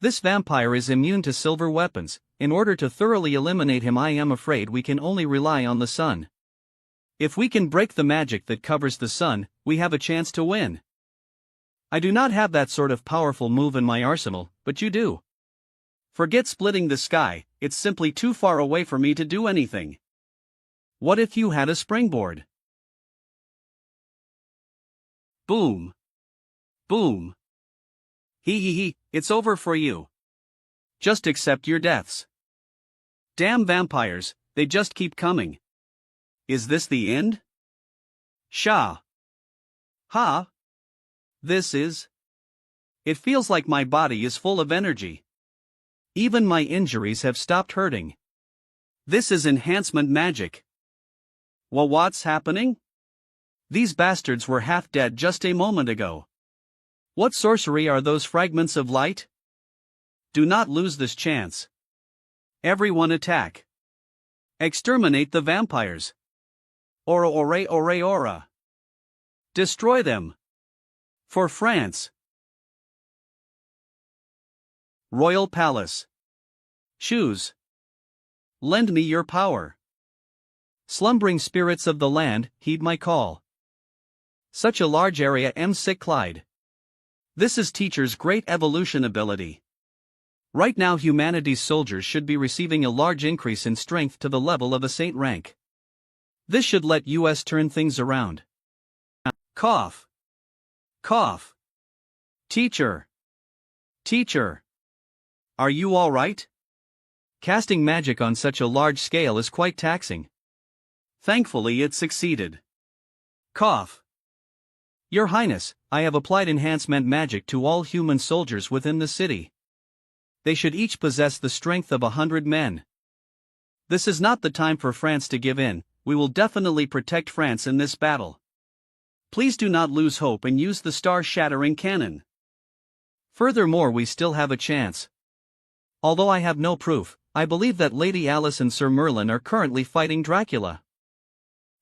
This vampire is immune to silver weapons. In order to thoroughly eliminate him I am afraid we can only rely on the sun. If we can break the magic that covers the sun, we have a chance to win. I do not have that sort of powerful move in my arsenal, but you do. Forget splitting the sky, it's simply too far away for me to do anything. What if you had a springboard? Boom. Boom. Hee, it's over for you. Just accept your deaths. Damn vampires, they just keep coming. Is this the end? Sha. Ha. This is. It feels like my body is full of energy. Even my injuries have stopped hurting. This is enhancement magic. Well, what's happening? These bastards were half dead just a moment ago. What sorcery are those fragments of light? Do not lose this chance. Everyone attack. Exterminate the vampires. Ora ore ore ora. Destroy them. For France. Royal Palace. Choose. Lend me your power. Slumbering spirits of the land, heed my call. Such a large area Clyde. This is teacher's great evolution ability. Right now humanity's soldiers should be receiving a large increase in strength to the level of a saint rank. This should let us turn things around. Cough. Cough. Teacher. Teacher. Are you all right? Casting magic on such a large scale is quite taxing. Thankfully it succeeded. Cough. Your Highness, I have applied enhancement magic to all human soldiers within the city. They should each possess the strength of 100 men. This is not the time for France to give in. We will definitely protect France in this battle. Please do not lose hope and use the star-shattering cannon. Furthermore, we still have a chance. Although I have no proof, I believe that Lady Alice and Sir Merlin are currently fighting Dracula.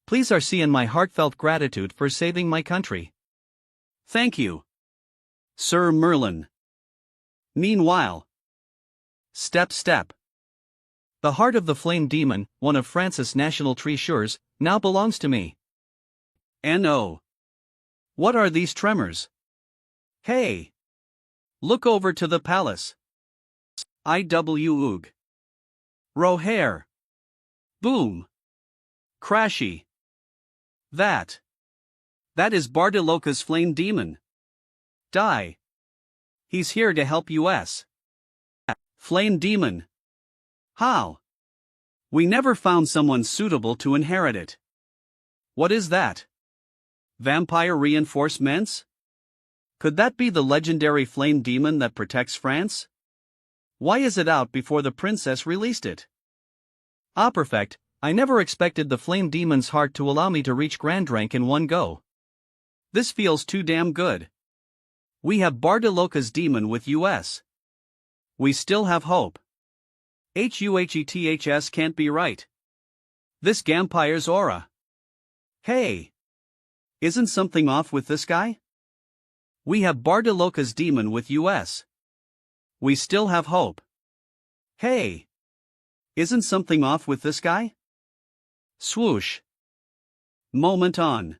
Please RC in my heartfelt gratitude for saving my country. Thank you, Sir Merlin. Meanwhile, step. The heart of the flame demon, one of France's national treasures, now belongs to me. No. What are these tremors? Hey! Look over to the palace. Oog. Rohair. Boom. Crashy. That is Bardiloka's flame demon. Die. He's here to help us. Flame demon. How? We never found someone suitable to inherit it. What is that? Vampire reinforcements? Could that be the legendary flame demon that protects France? Why is it out before the princess released it? Perfect. I never expected the flame demon's heart to allow me to reach grand rank in one go. This feels too damn good. We have Bardiloka's demon with us. We still have hope. Huheths can't be right. This vampire's aura. Hey! Isn't something off with this guy? We have Bardiloka's demon with us. We still have hope. Hey! Isn't something off with this guy? Swoosh. Moment on.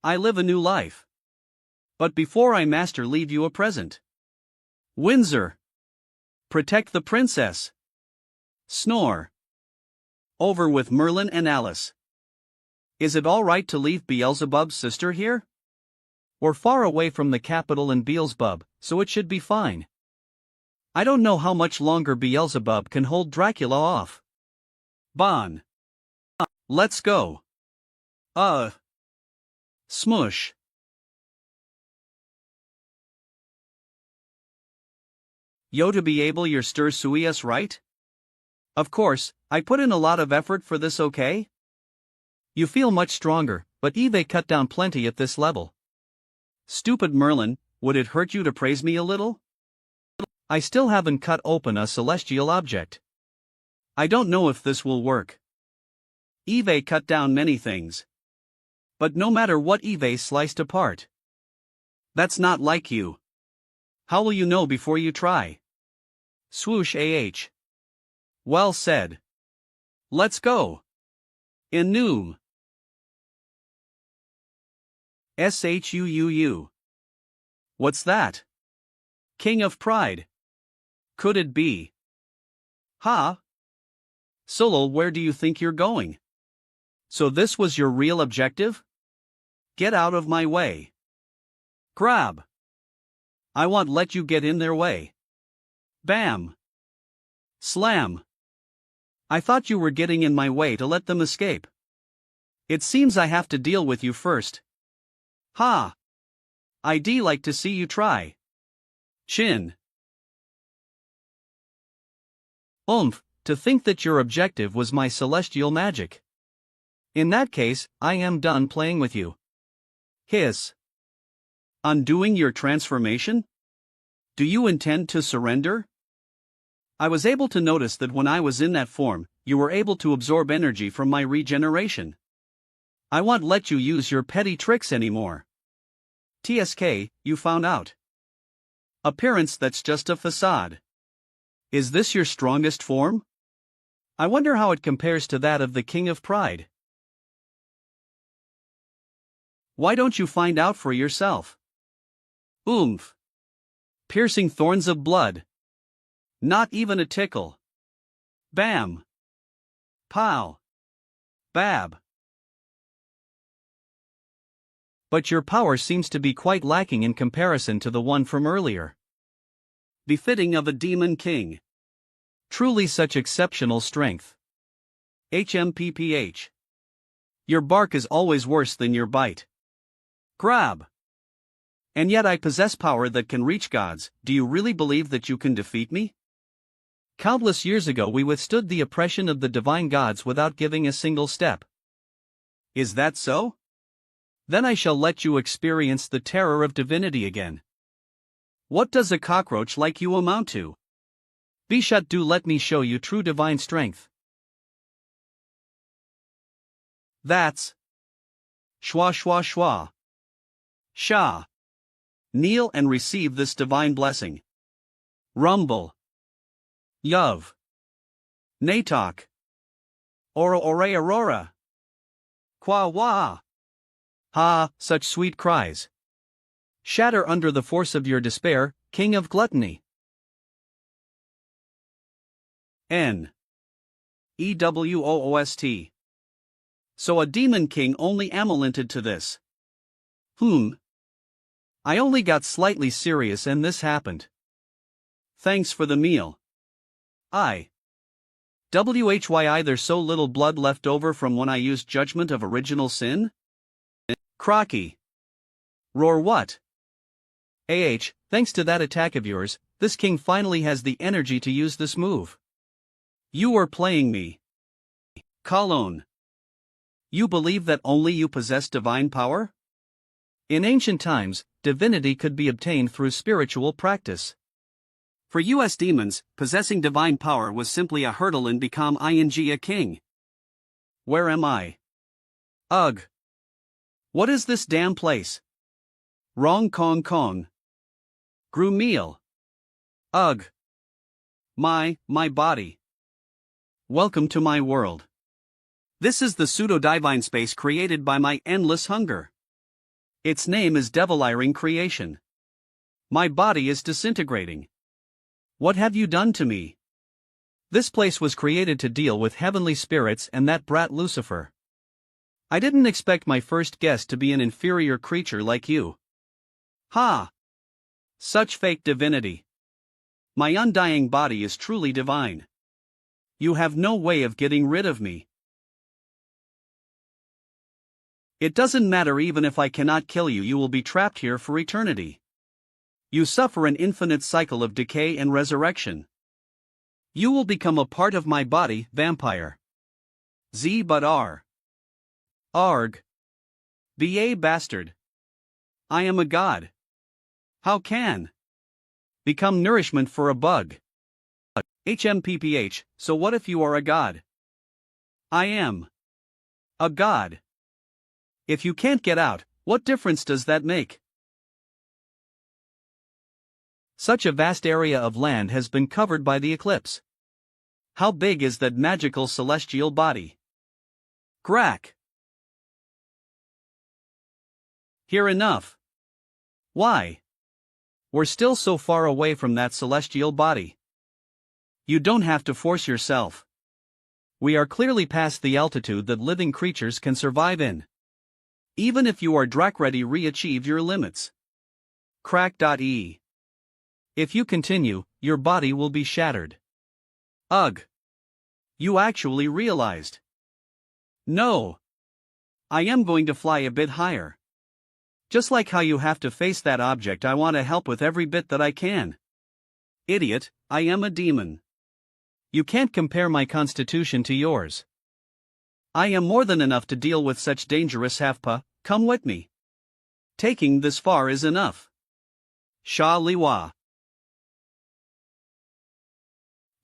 I live a new life. But before I master, leave you a present. Windsor. Protect the princess. Snore. Over with Merlin and Alice. Is it all right to leave Beelzebub's sister here? We're far away from the capital in Beelzebub, so it should be fine. I don't know how much longer Beelzebub can hold Dracula off. Bon. Let's go. Smush. Yo, to be able your stir suius, right? Of course, I put in a lot of effort for this, okay? You feel much stronger, but Eve cut down plenty at this level. Stupid Merlin, would it hurt you to praise me a little? I still haven't cut open a celestial object. I don't know if this will work. Eve cut down many things. But no matter what Eve sliced apart. That's not like you. How will you know before you try? Swoosh Well said. Let's go. Enum. Shuuu. What's that? King of Pride. Could it be? Ha? Solo, where do you think you're going? So this was your real objective? Get out of my way. Grab. I won't let you get in their way. Bam. Slam. I thought you were getting in my way to let them escape. It seems I have to deal with you first. Ha! I'd like to see you try. Chin. To think that your objective was my celestial magic. In that case, I am done playing with you. Hiss. Undoing your transformation? Do you intend to surrender? I was able to notice that when I was in that form, you were able to absorb energy from my regeneration. I won't let you use your petty tricks anymore. TSK, you found out. Appearance, that's just a facade. Is this your strongest form? I wonder how it compares to that of the King of Pride. Why don't you find out for yourself? Piercing thorns of blood. Not even a tickle. Bam. Pow. Bab. But your power seems to be quite lacking in comparison to the one from earlier. befitting of a demon king. Truly such exceptional strength. HMPPH. Your bark is always worse than your bite. Grab. And yet I possess power that can reach gods. Do you really believe that you can defeat me? Countless years ago we withstood the oppression of the divine gods without giving a single step. Is that so? Then I shall let you experience the terror of divinity again. What does a cockroach like you amount to? Be shut, do let me show you true divine strength. That's Shwa Shwa Shwa. Shah. Kneel and receive this divine blessing. Rumble. Yuv. Natok. Ora Ore Aurora. Kwa Wa. Ha, such sweet cries. Shatter under the force of your despair, king of gluttony. N. EWOOST. So a demon king only amulented to this. I only got slightly serious and this happened. Thanks for the meal. WHY there's so little blood left over from when I used judgment of original sin? Crocky. Roar what? Thanks to that attack of yours, this king finally has the energy to use this move. You were playing me. Kalon. You believe that only you possess divine power? In ancient times, divinity could be obtained through spiritual practice. For US demons, possessing divine power was simply a hurdle and become a king. Where am I? Ugh. What is this damn place? Wrong Kong Kong. Grew meal. Ugh. My body. Welcome to my world. This is the pseudo-divine space created by my endless hunger. Its name is deviliring creation. My body is disintegrating. What have you done to me? This place was created to deal with heavenly spirits and that brat Lucifer. I didn't expect my first guest to be an inferior creature like you. Ha! Such fake divinity. My undying body is truly divine. You have no way of getting rid of me. It doesn't matter even if I cannot kill you, you will be trapped here for eternity. You suffer an infinite cycle of decay and resurrection. You will become a part of my body, vampire. Z but R. Arg. Ba bastard. I am a god. How can? Become nourishment for a bug. HMPPH, so what if you are a god? I am. A god. If you can't get out, what difference does that make? Such a vast area of land has been covered by the eclipse. How big is that magical celestial body? Grack. Hear enough. Why? We're still so far away from that celestial body. You don't have to force yourself. We are clearly past the altitude that living creatures can survive in. Even if you are ready, re-achieve your limits. Crack.e. If you continue, your body will be shattered. Ugh. You actually realized. No. I am going to fly a bit higher. Just like how you have to face that object, I want to help with every bit that I can. Idiot, I am a demon. You can't compare my constitution to yours. I am more than enough to deal with such dangerous halfpa. Come with me. Taking this far is enough. Sha Liwa.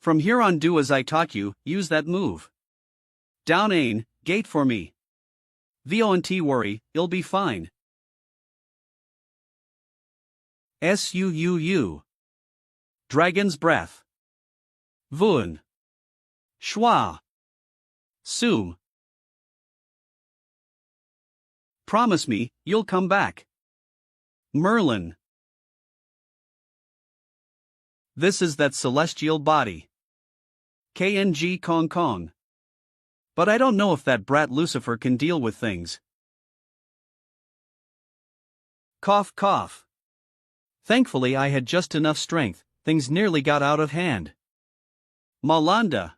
From here on, do as I taught you, use that move. Down ain, gate for me. Vont worry, it'll be fine. Suuu. Dragon's breath. Vun. Schwa. Sum. Promise me, you'll come back. Merlin. This is that celestial body. KNG Kong Kong. But I don't know if that brat Lucifer can deal with things. Cough cough. Thankfully I had just enough strength, things nearly got out of hand. Malanda.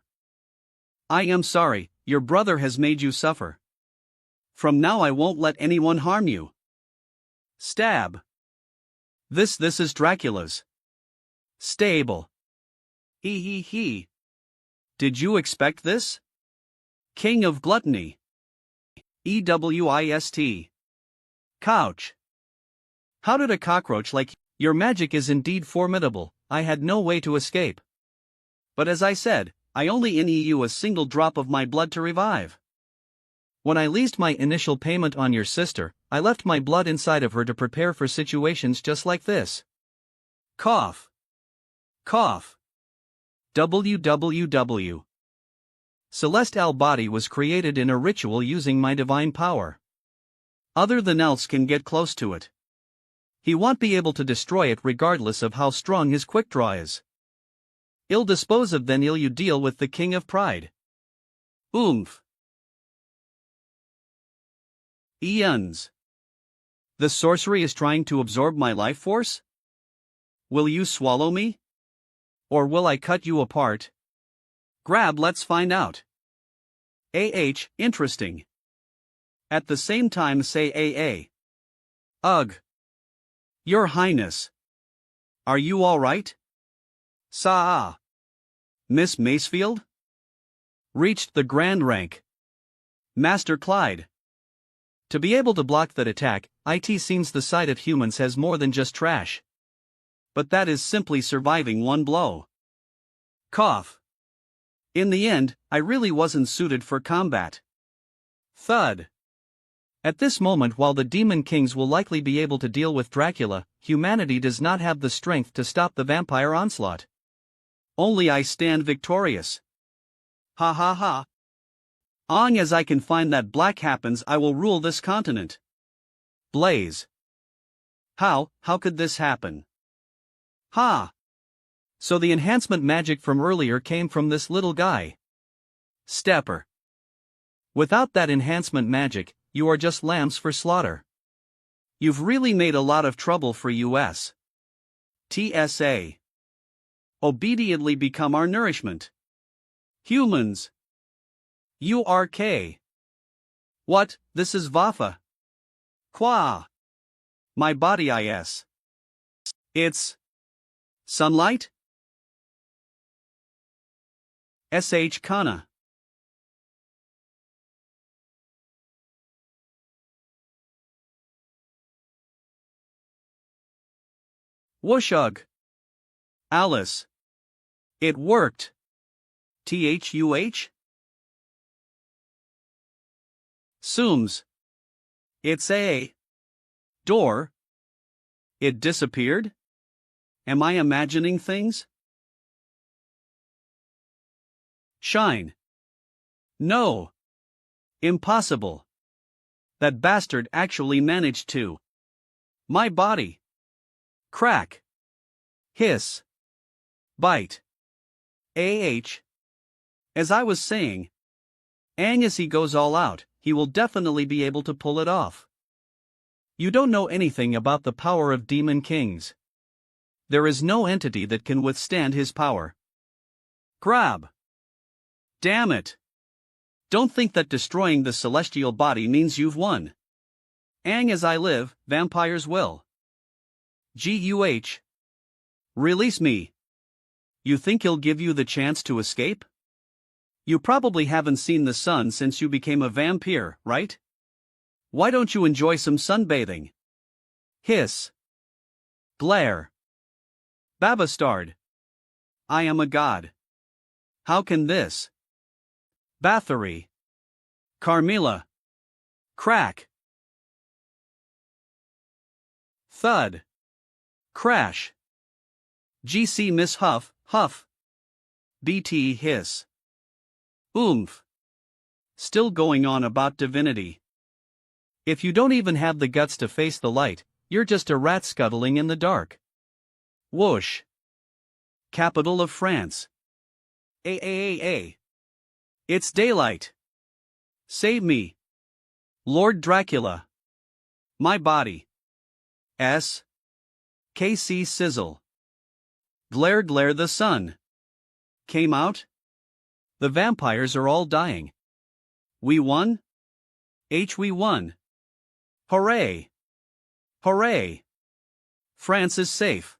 I am sorry, your brother has made you suffer. From now I won't let anyone harm you. Stab. This is Dracula's stable. He. Did you expect this? King of Gluttony. EWIST. Couch. How did a cockroach like your magic is indeed formidable, I had no way to escape. But as I said, I only need you a single drop of my blood to revive. When I leased my initial payment on your sister, I left my blood inside of her to prepare for situations just like this. Cough. Cough. www. Celestial body was created in a ritual using my divine power. Other than else can get close to it. He won't be able to destroy it regardless of how strong his quick draw is. Ill dispose of then ill you deal with the king of pride. Oomph. Eons. The sorcery is trying to absorb my life force? Will you swallow me? Or will I cut you apart? Grab, let's find out. Interesting. At the same time say AA. Ugh. Your Highness. Are you all right? Sa. Miss Macefield? Reached the grand rank. Master Clyde. To be able to block that attack, it seems the sight of humans has more than just trash. But that is simply surviving one blow. Cough. In the end, I really wasn't suited for combat. Thud. At this moment, while the Demon Kings will likely be able to deal with Dracula, humanity does not have the strength to stop the vampire onslaught. Only I stand victorious. Ha ha ha. Long as I can find that black happens, I will rule this continent. Blaze. How could this happen? Ha! So the enhancement magic from earlier came from this little guy. Stepper. Without that enhancement magic, you are just lambs for slaughter. You've really made a lot of trouble for us. TSA. Obediently become our nourishment. Humans. URK. What, this is Vafa. Qua. My body is. It's. Sunlight? SH Kana. Whooshug. Alice. It worked. THUH? Sooms. It's a door. It disappeared? Am I imagining things? Shine. No. Impossible. That bastard actually managed to. My body. Crack. Hiss. Bite. As I was saying, as he goes all out, he will definitely be able to pull it off. You don't know anything about the power of Demon Kings. There is no entity that can withstand his power. Grab. Damn it. Don't think that destroying the celestial body means you've won. As I live, vampires will. GUH. Release me. You think he'll give you the chance to escape? You probably haven't seen the sun since you became a vampire, right? Why don't you enjoy some sunbathing? Hiss. Glare. Babastard. I am a god. How can this? Bathory. Carmilla. Crack. Thud. Crash. GC Miss Huff, Huff. BT Hiss. Oomph. Still going on about divinity. If you don't even have the guts to face the light, you're just a rat scuttling in the dark. Whoosh. Capital of France. AAAA. It's daylight. Save me. Lord Dracula. My body. S. KC Sizzle. Glare glare the sun. Came out? The vampires are all dying. We won? We won. Hooray! Hooray! France is safe.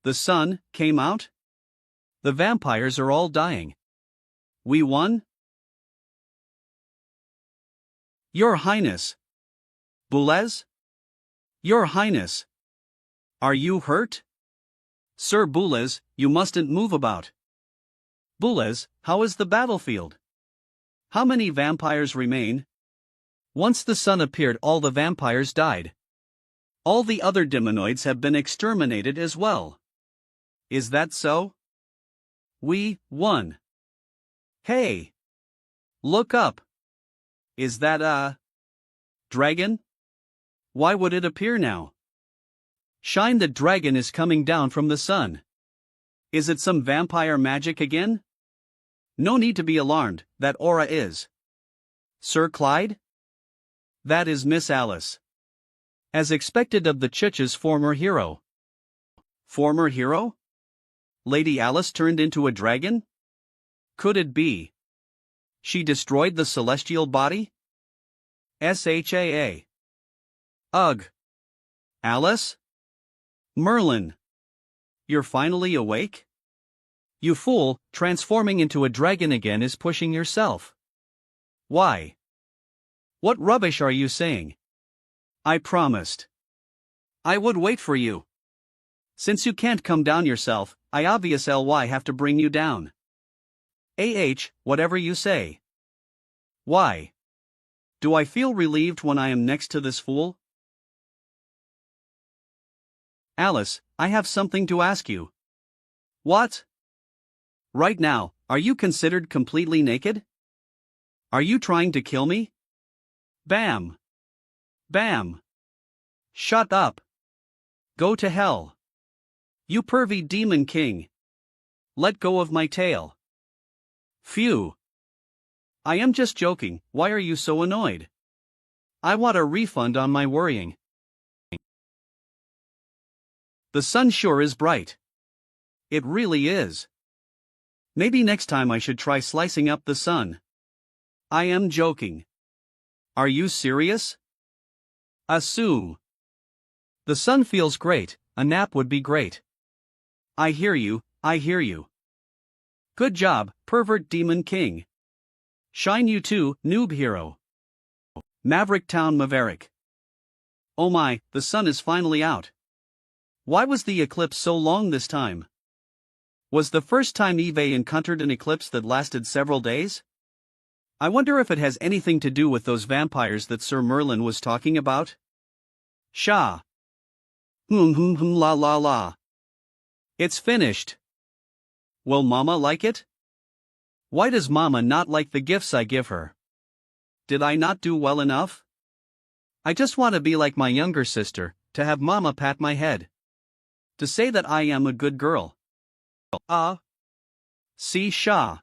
The sun came out? The vampires are all dying. We won? Your Highness. Boulez? Your Highness. Are you hurt? Sir Boulez, you mustn't move about. Boulez, how is the battlefield? How many vampires remain? Once the sun appeared, all the vampires died. All the other demonoids have been exterminated as well. Is that so? We won. Hey! Look up. Is that a dragon? Why would it appear now? Shine, the dragon is coming down from the sun. Is it some vampire magic again? No need to be alarmed, that aura is. Sir Clyde? That is Miss Alice. As expected of the Church's former hero. Former hero? Lady Alice turned into a dragon? Could it be? She destroyed the celestial body? SHAA. Ugh. Alice? Merlin. You're finally awake? You fool, transforming into a dragon again is pushing yourself. Why? What rubbish are you saying? I promised I would wait for you. Since you can't come down yourself, I obviously have to bring you down. Whatever you say. Why? Do I feel relieved when I am next to this fool? Alice, I have something to ask you. What? Right now, are you considered completely naked? Are you trying to kill me? Bam! Bam! Shut up! Go to hell! You pervy demon king! Let go of my tail! Phew! I am just joking, why are you so annoyed? I want a refund on my worrying. The sun sure is bright. It really is. Maybe next time I should try slicing up the sun. I am joking. Are you serious? Assume. The sun feels great, a nap would be great. I hear you, I hear you. Good job, pervert demon king. Shine you too, noob hero. Maverick Town Maverick. Oh my, the sun is finally out. Why was the eclipse so long this time? Was the first time Eve encountered an eclipse that lasted several days? I wonder if it has anything to do with those vampires that Sir Merlin was talking about? Sha. La la la. It's finished. Will Mama like it? Why does Mama not like the gifts I give her? Did I not do well enough? I just want to be like my younger sister, to have Mama pat my head. To say that I am a good girl. See Sha.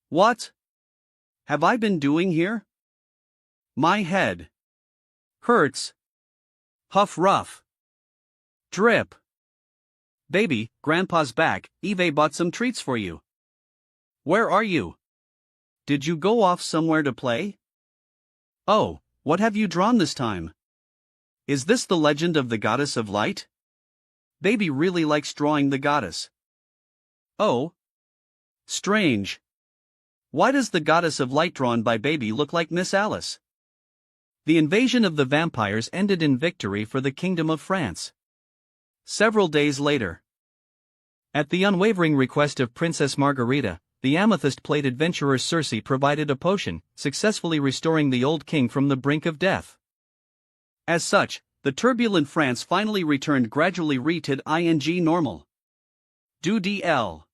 What have I been doing here? My head hurts. Huff rough. Drip. Baby, Grandpa's back, Eve bought some treats for you. Where are you? Did you go off somewhere to play? Oh, what have you drawn this time? Is this the legend of the goddess of light? Baby really likes drawing the goddess. Oh. Strange. Why does the goddess of light drawn by baby look like Miss Alice? The invasion of the vampires ended in victory for the Kingdom of France. Several days later. At the unwavering request of Princess Margarita, the amethyst-plate adventurer Circe provided a potion, successfully restoring the old king from the brink of death. As such, the turbulent France finally returned, gradually reached ing normal. Do DL.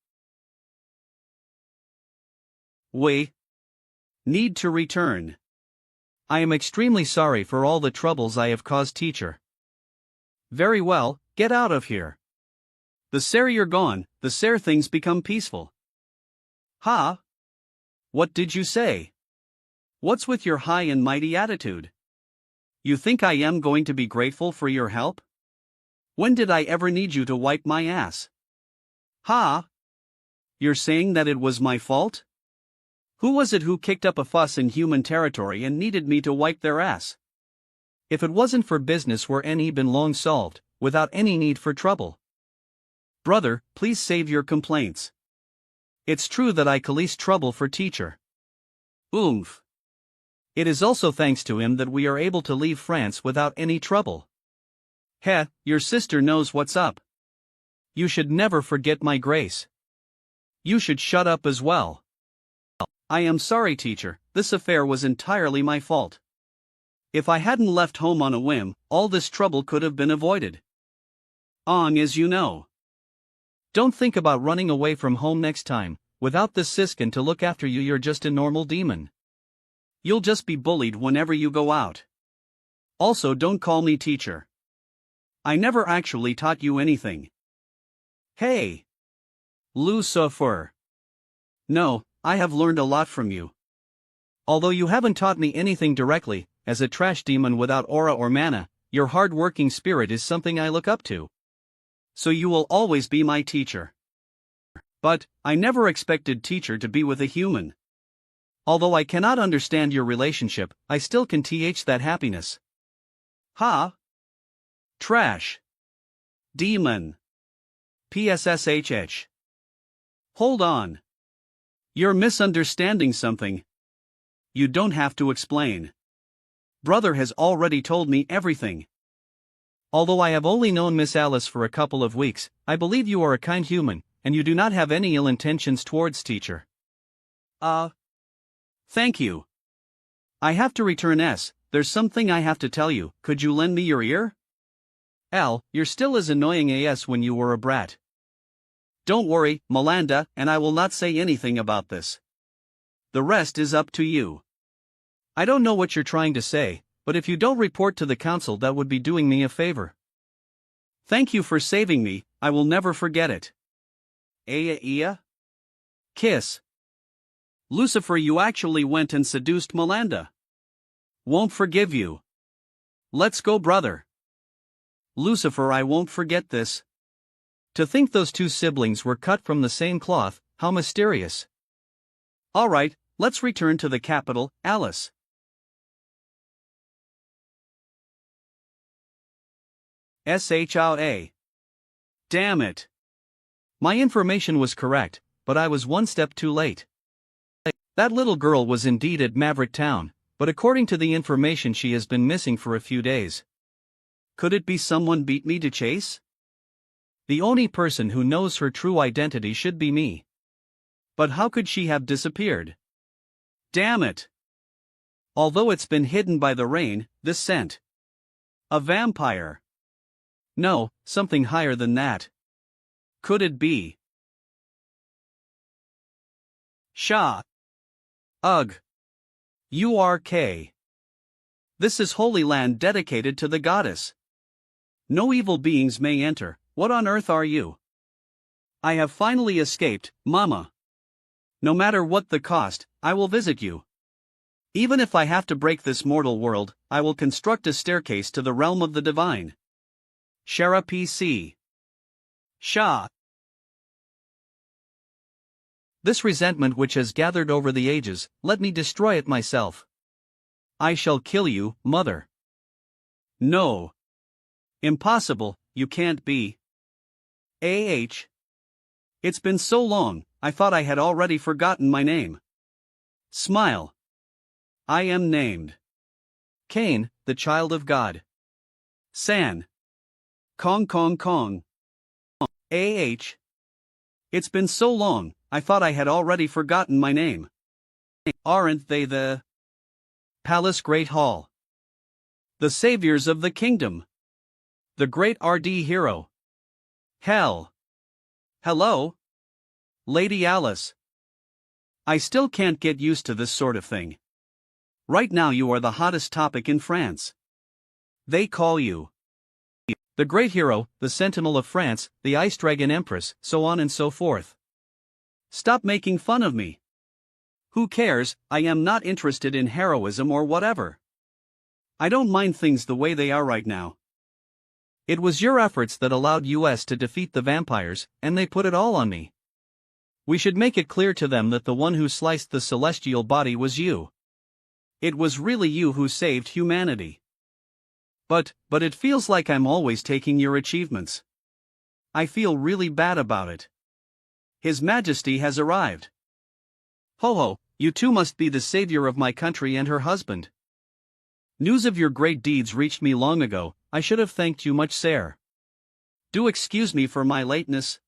We need to return. I am extremely sorry for all the troubles I have caused, teacher. Very well, get out of here. The sare you're gone, the sare things become peaceful. Ha? What did you say? What's with your high and mighty attitude? You think I am going to be grateful for your help? When did I ever need you to wipe my ass? Ha! You're saying that it was my fault? Who was it who kicked up a fuss in human territory and needed me to wipe their ass? If it wasn't for business were any been long solved, without any need for trouble. Brother, please save your complaints. It's true that I cause trouble for teacher. Oomph. It is also thanks to him that we are able to leave France without any trouble. Heh, your sister knows what's up. You should never forget my grace. You should shut up as well. I am sorry, teacher, this affair was entirely my fault. If I hadn't left home on a whim, all this trouble could have been avoided. As you know. Don't think about running away from home next time. Without this siskin to look after you, you're just a normal demon. You'll just be bullied whenever you go out. Also, don't call me teacher. I never actually taught you anything. Hey! Lucifer. No, I have learned a lot from you. Although you haven't taught me anything directly, as a trash demon without aura or mana, your hard-working spirit is something I look up to. So you will always be my teacher. But, I never expected teacher to be with a human. Although I cannot understand your relationship, I still can th that happiness. Ha! Trash. Demon. PSSHH. Hold on. You're misunderstanding something. You don't have to explain. Brother has already told me everything. Although I have only known Miss Alice for a couple of weeks, I believe you are a kind human, and you do not have any ill intentions towards teacher. Thank you. I have to return there's something I have to tell you, could you lend me your ear? You're still as annoying as when you were a brat. Don't worry, Melanda, and I will not say anything about this. The rest is up to you. I don't know what you're trying to say, but if you don't report to the council that would be doing me a favor. Thank you for saving me, I will never forget it. Kiss. Lucifer, you actually went and seduced Melanda. Won't forgive you. Let's go, brother. Lucifer, I won't forget this. To think those two siblings were cut from the same cloth, how mysterious. Alright, let's return to the capital, Alice. SHA. Damn it. My information was correct, but I was one step too late. That little girl was indeed at Maverick Town, but according to the information she has been missing for a few days. Could it be someone beat me to chase? The only person who knows her true identity should be me. But how could she have disappeared? Damn it! Although it's been hidden by the rain, this scent. A vampire. No, something higher than that. Could it be? Sha. Ugh. URK. This is holy land dedicated to the goddess. No evil beings may enter. What on earth are you? I have finally escaped, Mama. No matter what the cost, I will visit you. Even if I have to break this mortal world, I will construct a staircase to the realm of the divine. Shara PC. Sha. This resentment which has gathered over the ages, let me destroy it myself. I shall kill you, mother. No. Impossible, you can't be. It's been so long, I thought I had already forgotten my name. Smile. I am named Cain, the child of God. San. Kong Kong Kong. It's been so long, I thought I had already forgotten my name. Aren't they the Palace Great Hall? The saviors of the kingdom. The great RD hero. Hell. Hello? Lady Alice. I still can't get used to this sort of thing. Right now you are the hottest topic in France. They call you the great hero, the sentinel of France, the ice dragon empress, so on and so forth. Stop making fun of me. Who cares, I am not interested in heroism or whatever. I don't mind things the way they are right now. It was your efforts that allowed us to defeat the vampires, and they put it all on me. We should make it clear to them that the one who sliced the celestial body was you. It was really you who saved humanity. But it feels like I'm always taking your achievements. I feel really bad about it. His Majesty has arrived. Ho ho, you too must be the savior of my country and her husband. News of your great deeds reached me long ago. I should have thanked you much, sir. Do excuse me for my lateness.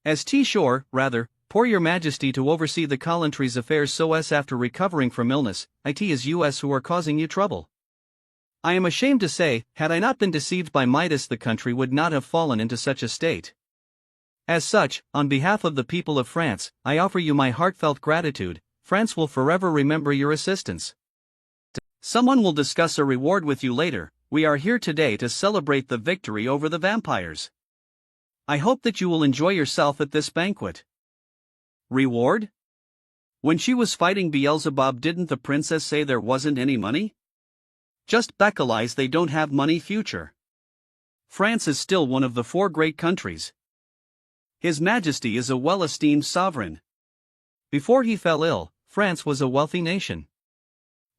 As T-Shore, rather, pour your Majesty to oversee the country's affairs so as after recovering from illness, it is us who are causing you trouble. I am ashamed to say, had I not been deceived by Midas, the country would not have fallen into such a state. As such, on behalf of the people of France, I offer you my heartfelt gratitude. France will forever remember your assistance. Someone will discuss a reward with you later. We are here today to celebrate the victory over the vampires. I hope that you will enjoy yourself at this banquet. Reward? When she was fighting Beelzebub, didn't the princess say there wasn't any money? Just Becalize, they don't have money future. France is still one of the 4 great countries. His Majesty is a well-esteemed sovereign. Before he fell ill, France was a wealthy nation.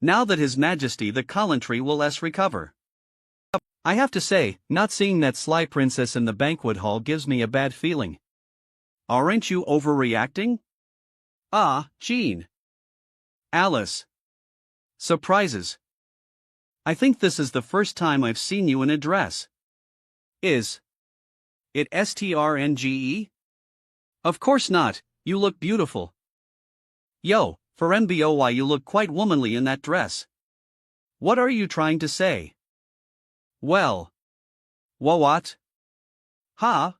Now that His Majesty the country will less recover. I have to say, not seeing that sly princess in the banquet hall gives me a bad feeling. Aren't you overreacting? Ah, Jean. Alice. Surprises. I think this is the first time I've seen you in a dress. Is it strnge? Of course not, you look beautiful. Yo, for MBOY you look quite womanly in that dress. What are you trying to say? Well. What? Ha?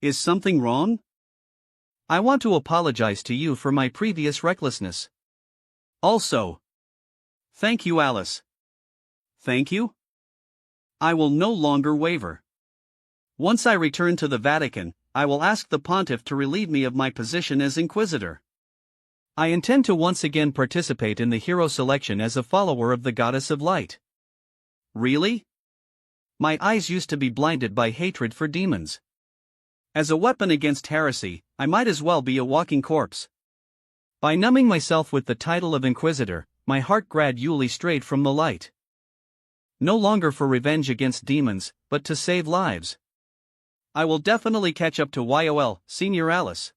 Is something wrong? I want to apologize to you for my previous recklessness. Also. Thank you, Alice. Thank you? I will no longer waver. Once I return to the Vatican, I will ask the pontiff to relieve me of my position as inquisitor. I intend to once again participate in the hero selection as a follower of the goddess of light. Really? My eyes used to be blinded by hatred for demons. As a weapon against heresy, I might as well be a walking corpse. By numbing myself with the title of inquisitor, my heart gradually strayed from the light. No longer for revenge against demons, but to save lives. I will definitely catch up to YOL, Senior Alice.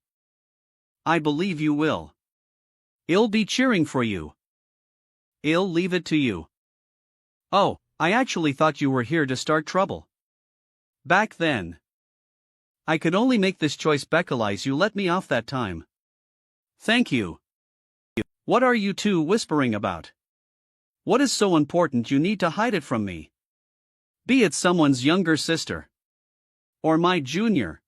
I believe you will. I'll be cheering for you. I'll leave it to you. Oh, I actually thought you were here to start trouble. Back then. I could only make this choice. Becalize, you let me off that time. Thank you. What are you two whispering about? What is so important you need to hide it from me? Be it someone's younger sister. Or my junior.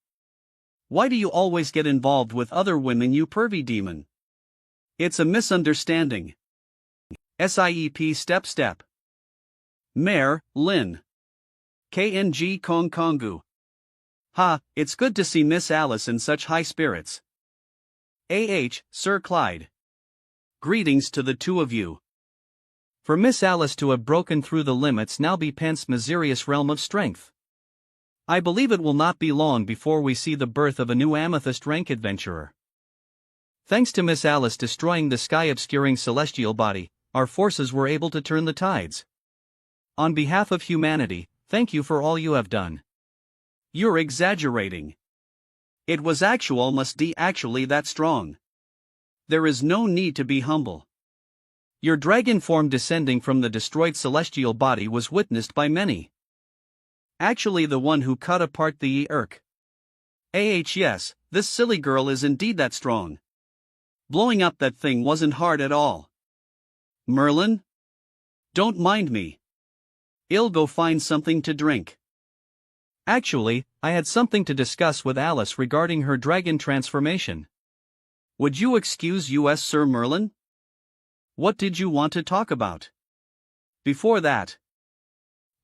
Why do you always get involved with other women, you pervy demon? It's a misunderstanding. SIEP step. Mayor, Lynn. KNG Kong Kongu. Ha, it's good to see Miss Alice in such high spirits. Sir Clyde. Greetings to the two of you. For Miss Alice to have broken through the limits now be Pence's mysterious realm of strength. I believe it will not be long before we see the birth of a new amethyst rank adventurer. Thanks to Miss Alice destroying the sky-obscuring celestial body, our forces were able to turn the tides. On behalf of humanity, thank you for all you have done. You're exaggerating. It was actually that strong. There is no need to be humble. Your dragon form descending from the destroyed celestial body was witnessed by many. Actually, the one who cut apart the Urk. Yes, this silly girl is indeed that strong. Blowing up that thing wasn't hard at all. Merlin? Don't mind me. I'll go find something to drink. Actually, I had something to discuss with Alice regarding her dragon transformation. Would you excuse us, Sir Merlin? What did you want to talk about? Before that,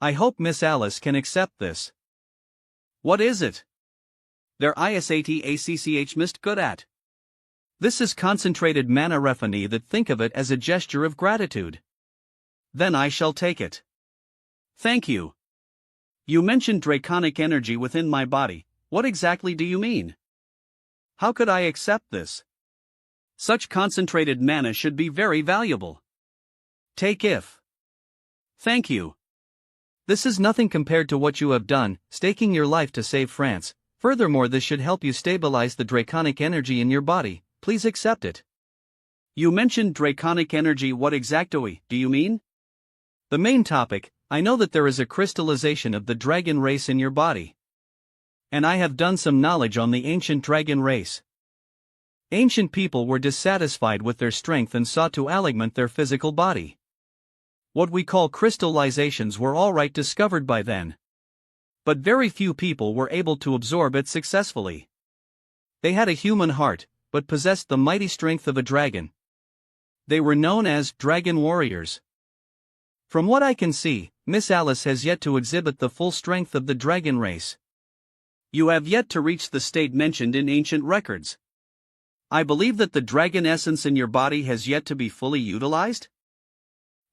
I hope Miss Alice can accept this. What is it? Their ISATACCH missed good at. This is concentrated mana refinee that think of it as a gesture of gratitude. Then I shall take it. Thank you. You mentioned draconic energy within my body. What exactly do you mean? How could I accept this? Such concentrated mana should be very valuable. Take if. Thank you. This is nothing compared to what you have done, staking your life to save France. Furthermore, this should help you stabilize the draconic energy in your body. Please accept it. You mentioned draconic energy. What exactly do you mean? The main topic. I know that there is a crystallization of the dragon race in your body. And I have done some knowledge on the ancient dragon race. Ancient people were dissatisfied with their strength and sought to augment their physical body. What we call crystallizations were alright discovered by then. But very few people were able to absorb it successfully. They had a human heart, but possessed the mighty strength of a dragon. They were known as dragon warriors. From what I can see, Miss Alice has yet to exhibit the full strength of the dragon race. You have yet to reach the state mentioned in ancient records. I believe that the dragon essence in your body has yet to be fully utilized?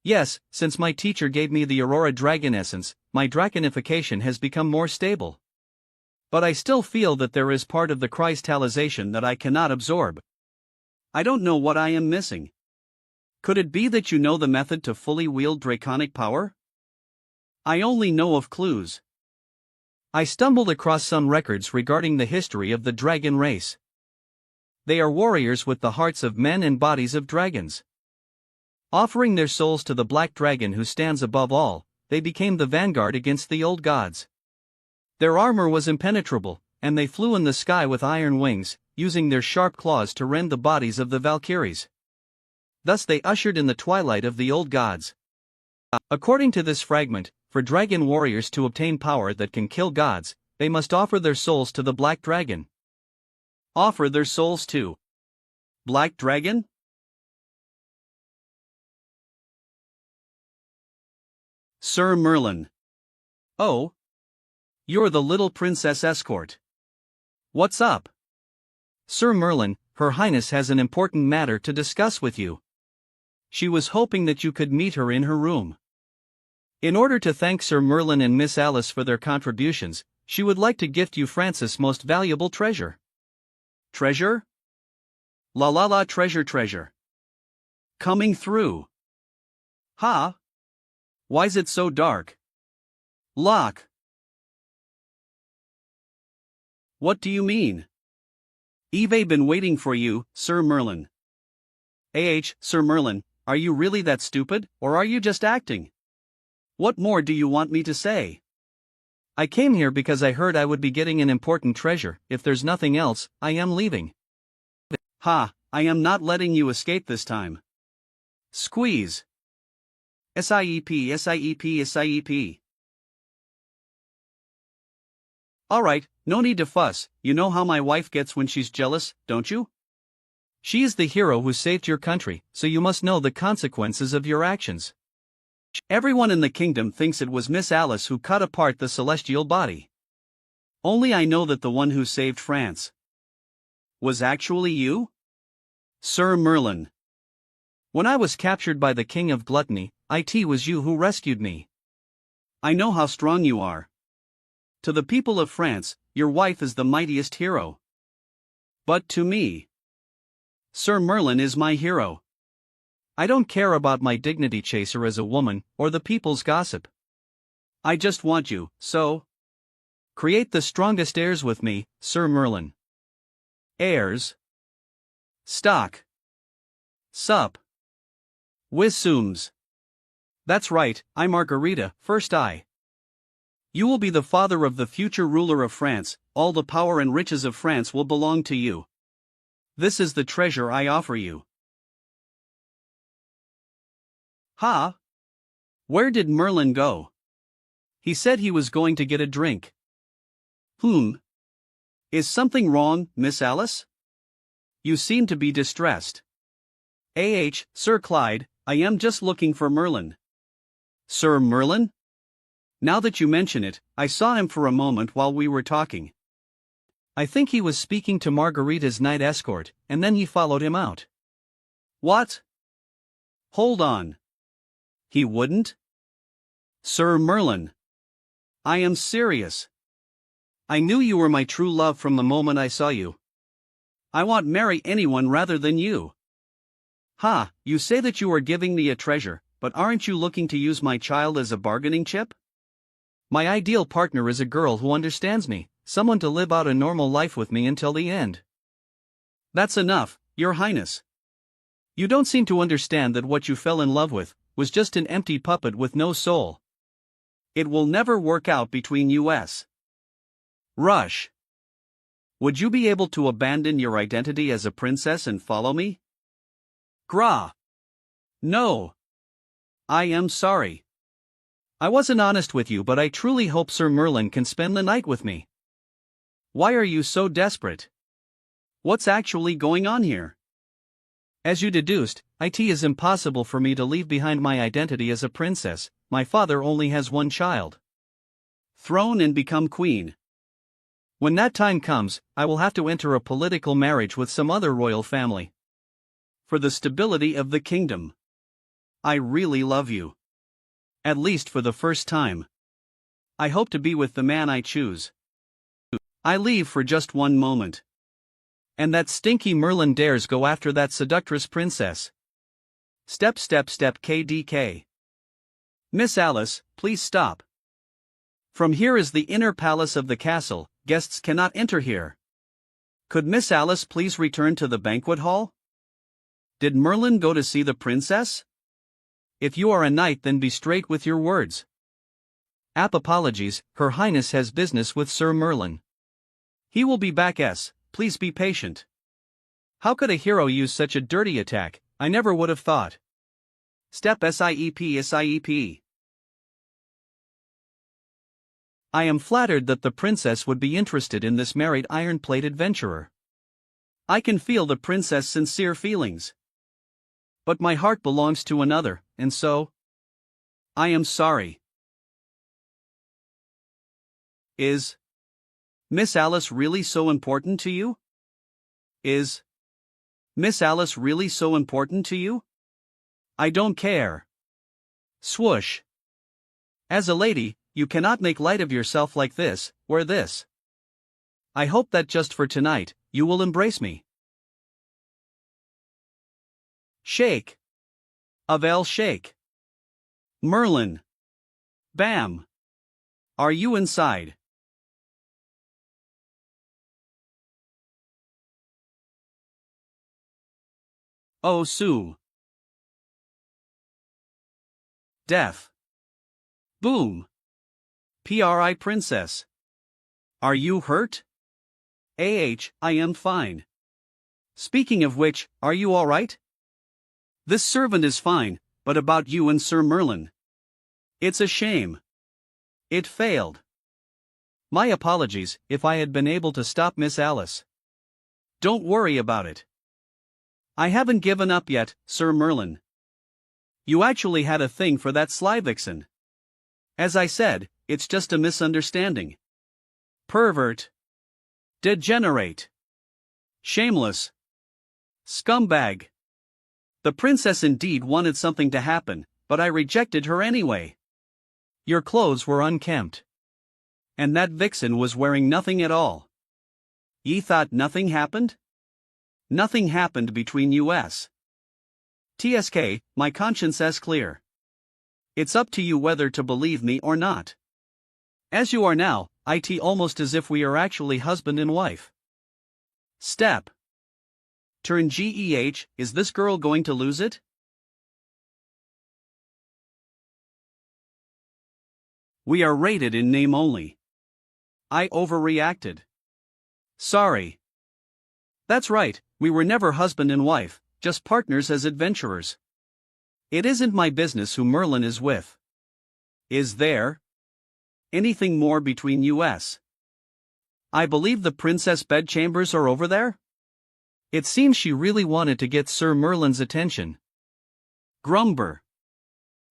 Yes, since my teacher gave me the Aurora dragon essence, my draconification has become more stable. But I still feel that there is part of the crystallization that I cannot absorb. I don't know what I am missing. Could it be that you know the method to fully wield draconic power? I only know of clues. I stumbled across some records regarding the history of the dragon race. They are warriors with the hearts of men and bodies of dragons. Offering their souls to the black dragon who stands above all, they became the vanguard against the old gods. Their armor was impenetrable, and they flew in the sky with iron wings, using their sharp claws to rend the bodies of the Valkyries. Thus they ushered in the twilight of the old gods. According to this fragment, for dragon warriors to obtain power that can kill gods, they must offer their souls to the black dragon. Offer their souls to Black Dragon? Sir Merlin. Oh. You're the little princess escort. What's up? Sir Merlin, Her Highness has an important matter to discuss with you. She was hoping that you could meet her in her room. In order to thank Sir Merlin and Miss Alice for their contributions, she would like to gift you Francis' most valuable treasure. Treasure? La la la, treasure. Coming through. Ha? Why's it so dark? Lock. What do you mean? I've been waiting for you, Sir Merlin. Sir Merlin, are you really that stupid, or are you just acting? What more do you want me to say? I came here because I heard I would be getting an important treasure. If there's nothing else, I am leaving. Ha, I am not letting you escape this time. Squeeze. SIEP. Alright, no need to fuss. You know how my wife gets when she's jealous, don't you? She is the hero who saved your country, so you must know the consequences of your actions. Everyone in the kingdom thinks it was Miss Alice who cut apart the celestial body. Only I know that the one who saved France was actually you? Sir Merlin. When I was captured by the King of Gluttony, it was you who rescued me. I know how strong you are. To the people of France, your wife is the mightiest hero. But to me, Sir Merlin is my hero. I don't care about my dignity chaser as a woman, or the people's gossip. I just want you, so create the strongest heirs with me, Sir Merlin. Heirs. Stock. Sup. Wisums. That's right, I Margarita, first I. You will be the father of the future ruler of France, all the power and riches of France will belong to you. This is the treasure I offer you. Ha? Where did Merlin go? He said he was going to get a drink. Is something wrong, Miss Alice? You seem to be distressed. Sir Clyde, I am just looking for Merlin. Sir Merlin? Now that you mention it, I saw him for a moment while we were talking. I think he was speaking to Margarita's night escort, and then he followed him out. What? Hold on. He wouldn't? Sir Merlin. I am serious. I knew you were my true love from the moment I saw you. I won't marry anyone rather than you. Ha, you say that you are giving me a treasure, but aren't you looking to use my child as a bargaining chip? My ideal partner is a girl who understands me, someone to live out a normal life with me until the end. That's enough, Your Highness. You don't seem to understand that what you fell in love with was just an empty puppet with no soul. It will never work out between us. Rush. Would you be able to abandon your identity as a princess and follow me? Gra. No. I am sorry. I wasn't honest with you, but I truly hope Sir Merlin can spend the night with me. Why are you so desperate? What's actually going on here? As you deduced, it is impossible for me to leave behind my identity as a princess. My father only has one child. Throne and become queen. When that time comes, I will have to enter a political marriage with some other royal family. For the stability of the kingdom. I really love you. At least for the first time. I hope to be with the man I choose. I leave for just one moment. And that stinky Merlin dares go after that seductress princess. Step KDK. Miss Alice, please stop. From here is the inner palace of the castle, guests cannot enter here. Could Miss Alice please return to the banquet hall? Did Merlin go to see the princess? If you are a knight, then be straight with your words. Apologies, Her Highness has business with Sir Merlin. He will be back. Please be patient. How could a hero use such a dirty attack? I never would have thought. Step SIEP. I am flattered that the princess would be interested in this married iron-plate adventurer. I can feel the princess' sincere feelings. But my heart belongs to another, and so? I am sorry. Is Miss Alice really so important to you? Is Miss Alice really so important to you? I don't care. Swoosh. As a lady, you cannot make light of yourself like this, or this. I hope that just for tonight, you will embrace me. Shake. Avel shake. Merlin. Bam. Are you inside? Oh Sue. Death. Boom. PRI princess. Are you hurt? I am fine. Speaking of which, are you alright? This servant is fine, but about you and Sir Merlin. It's a shame. It failed. My apologies if I had been able to stop Miss Alice. Don't worry about it. I haven't given up yet, Sir Merlin. You actually had a thing for that sly vixen. As I said, it's just a misunderstanding. Pervert. Degenerate. Shameless. Scumbag. The princess indeed wanted something to happen, but I rejected her anyway. Your clothes were unkempt. And that vixen was wearing nothing at all. Ye thought nothing happened? Nothing happened between us. TSK, my conscience is clear. It's up to you whether to believe me or not. As you are now, almost as if we are actually husband and wife. Step. Turn GEH, is this girl going to lose it? We are rated in name only. I overreacted. Sorry. That's right, we were never husband and wife, just partners as adventurers. It isn't my business who Merlin is with. Is there anything more between us? I believe the princess bedchambers are over there? It seems she really wanted to get Sir Merlin's attention. Grumber.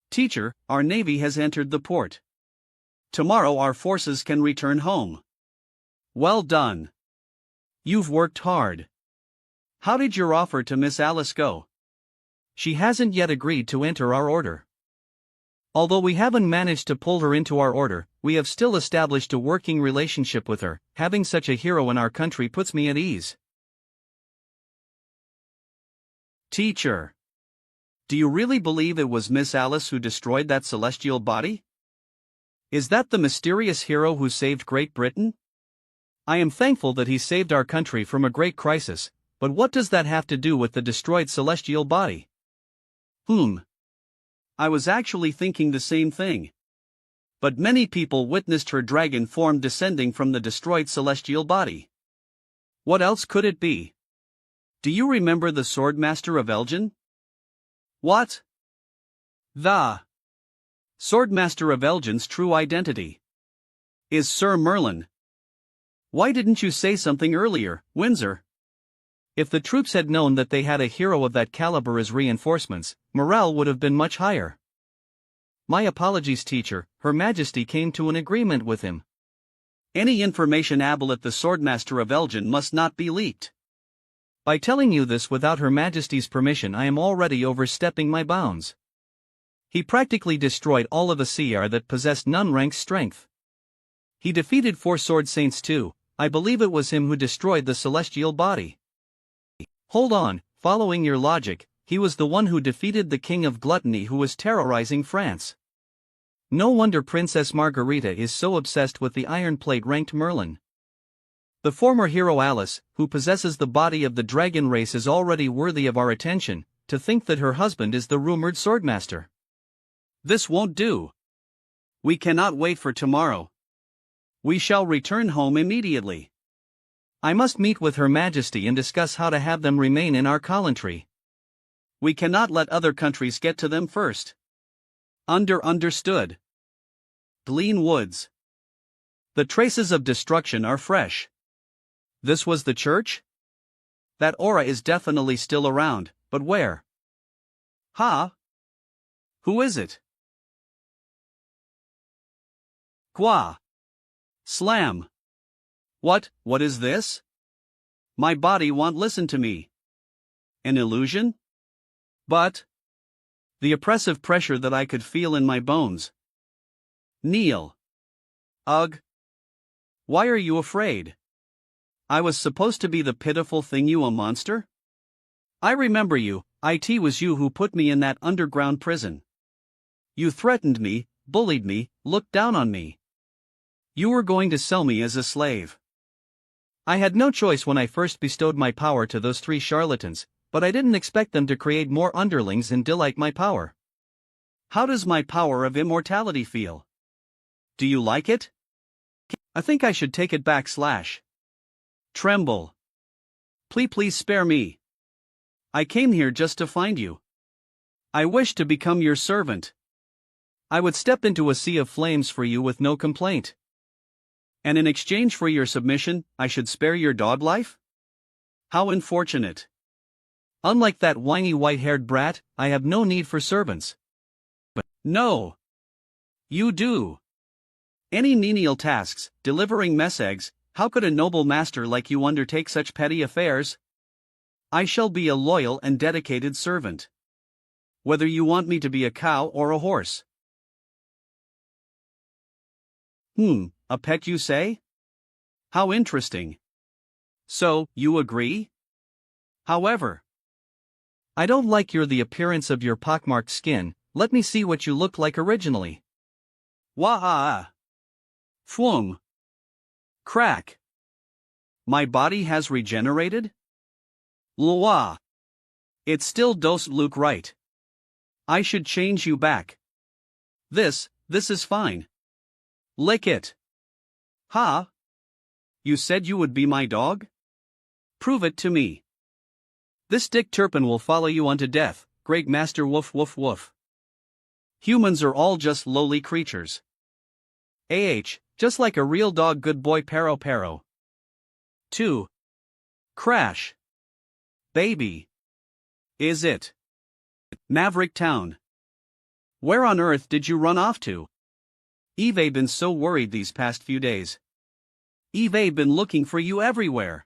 Teacher, our navy has entered the port. Tomorrow our forces can return home. Well done. You've worked hard. How did your offer to Miss Alice go? She hasn't yet agreed to enter our order. Although we haven't managed to pull her into our order, we have still established a working relationship with her. Having such a hero in our country puts me at ease. Teacher. Do you really believe it was Miss Alice who destroyed that celestial body? Is that the mysterious hero who saved Great Britain? I am thankful that he saved our country from a great crisis, but what does that have to do with the destroyed celestial body? I was actually thinking the same thing. But many people witnessed her dragon form descending from the destroyed celestial body. What else could it be? Do you remember the Swordmaster of Elgin? What? The Swordmaster of Elgin's true identity is Sir Merlin. Why didn't you say something earlier, Windsor? If the troops had known that they had a hero of that caliber as reinforcements, morale would have been much higher. My apologies, teacher. Her Majesty came to an agreement with him. Any information about the Swordmaster of Elgin must not be leaked. By telling you this without Her Majesty's permission, I am already overstepping my bounds. He practically destroyed all of the CR that possessed non-ranked strength. He defeated 4 sword saints too. I believe it was him who destroyed the celestial body. Hold on, following your logic, he was the one who defeated the King of Gluttony who was terrorizing France. No wonder Princess Margarita is so obsessed with the Iron Plate-ranked Merlin. The former hero Alice, who possesses the body of the dragon race, is already worthy of our attention. To think that her husband is the rumored swordmaster. This won't do. We cannot wait for tomorrow. We shall return home immediately. I must meet with Her Majesty and discuss how to have them remain in our country. We cannot let other countries get to them first. Understood. Glen Woods. The traces of destruction are fresh. This was the church? That aura is definitely still around, but where? Who is it? Qua. Slam. What is this? My body won't listen to me. An illusion? But the oppressive pressure that I could feel in my bones. Kneel. Ugh. Why are you afraid? I was supposed to be the pitiful thing, you a monster? I remember you. It was you who put me in that underground prison. You threatened me, bullied me, looked down on me. You were going to sell me as a slave. I had no choice when I first bestowed my power to those 3 charlatans, but I didn't expect them to create more underlings and delight my power. How does my power of immortality feel? Do you like it? I think I should take it back / tremble. Please spare me. I came here just to find you. I wish to become your servant. I would step into a sea of flames for you with no complaint. And in exchange for your submission, I should spare your dog life? How unfortunate. Unlike that whiny white-haired brat, I have no need for servants. But no. You do. Any menial tasks, delivering mess eggs. How could a noble master like you undertake such petty affairs? I shall be a loyal and dedicated servant. Whether you want me to be a cow or a horse. A pet you say? How interesting. So, you agree? However, I don't like the appearance of your pockmarked skin. Let me see what you looked like originally. Wah-ah. Phoom. Crack. My body has regenerated? Lwa. It still doesn't look right. I should change you back. This is fine. Lick it. Ha? You said you would be my dog? Prove it to me. This Dick Turpin will follow you unto death, great master. Woof woof woof. Humans are all just lowly creatures. Just like a real dog. Good boy. Pero pero. 2. Crash. Baby. Is it? Maverick Town. Where on earth did you run off to? Eve been so worried these past few days. Eve been looking for you everywhere.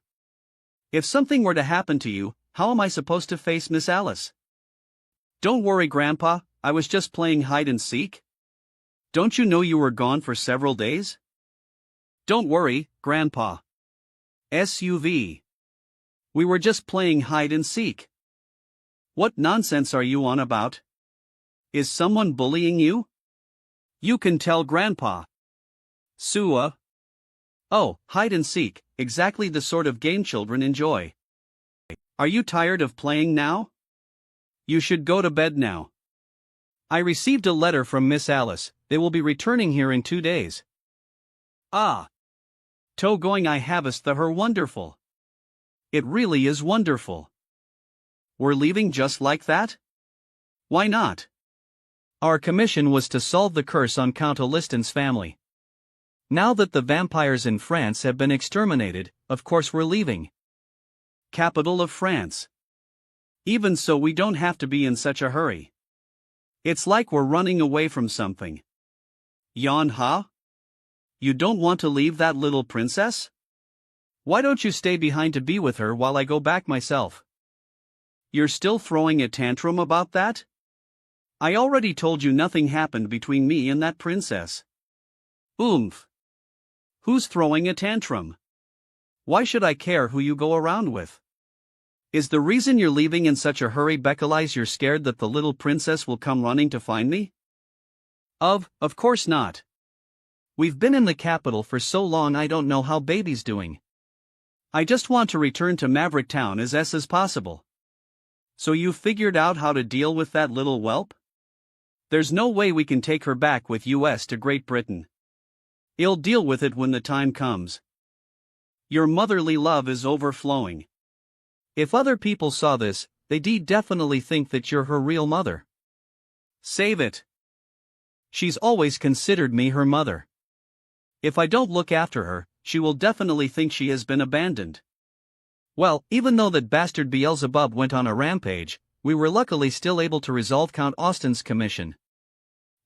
If something were to happen to you, how am I supposed to face Miss Alice? Don't worry, Grandpa, I was just playing hide and seek. Don't you know you were gone for several days? Don't worry, Grandpa. SUV. We were just playing hide and seek. What nonsense are you on about? Is someone bullying you? You can tell Grandpa. Sua. Oh, hide and seek, exactly the sort of game children enjoy. Are you tired of playing now? You should go to bed now. I received a letter from Miss Alice. They will be returning here in 2 days. Ah. To going I havest the her wonderful. It really is wonderful. We're leaving just like that? Why not? Our commission was to solve the curse on Count Oliston's family. Now that the vampires in France have been exterminated, of course we're leaving. Capital of France. Even so, we don't have to be in such a hurry. It's like we're running away from something. Yon ha? You don't want to leave that little princess? Why don't you stay behind to be with her while I go back myself? You're still throwing a tantrum about that? I already told you nothing happened between me and that princess. Oomph. Who's throwing a tantrum? Why should I care who you go around with? Is the reason you're leaving in such a hurry because you're scared that the little princess will come running to find me? Of course not. We've been in the capital for so long I don't know how baby's doing. I just want to return to Maverick Town as as possible. So you've figured out how to deal with that little whelp? There's no way we can take her back with US to Great Britain. I'll deal with it when the time comes. Your motherly love is overflowing. If other people saw this, they'd definitely think that you're her real mother. Save it. She's always considered me her mother. If I don't look after her, she will definitely think she has been abandoned. Well, even though that bastard Beelzebub went on a rampage, we were luckily still able to resolve Count Austin's commission.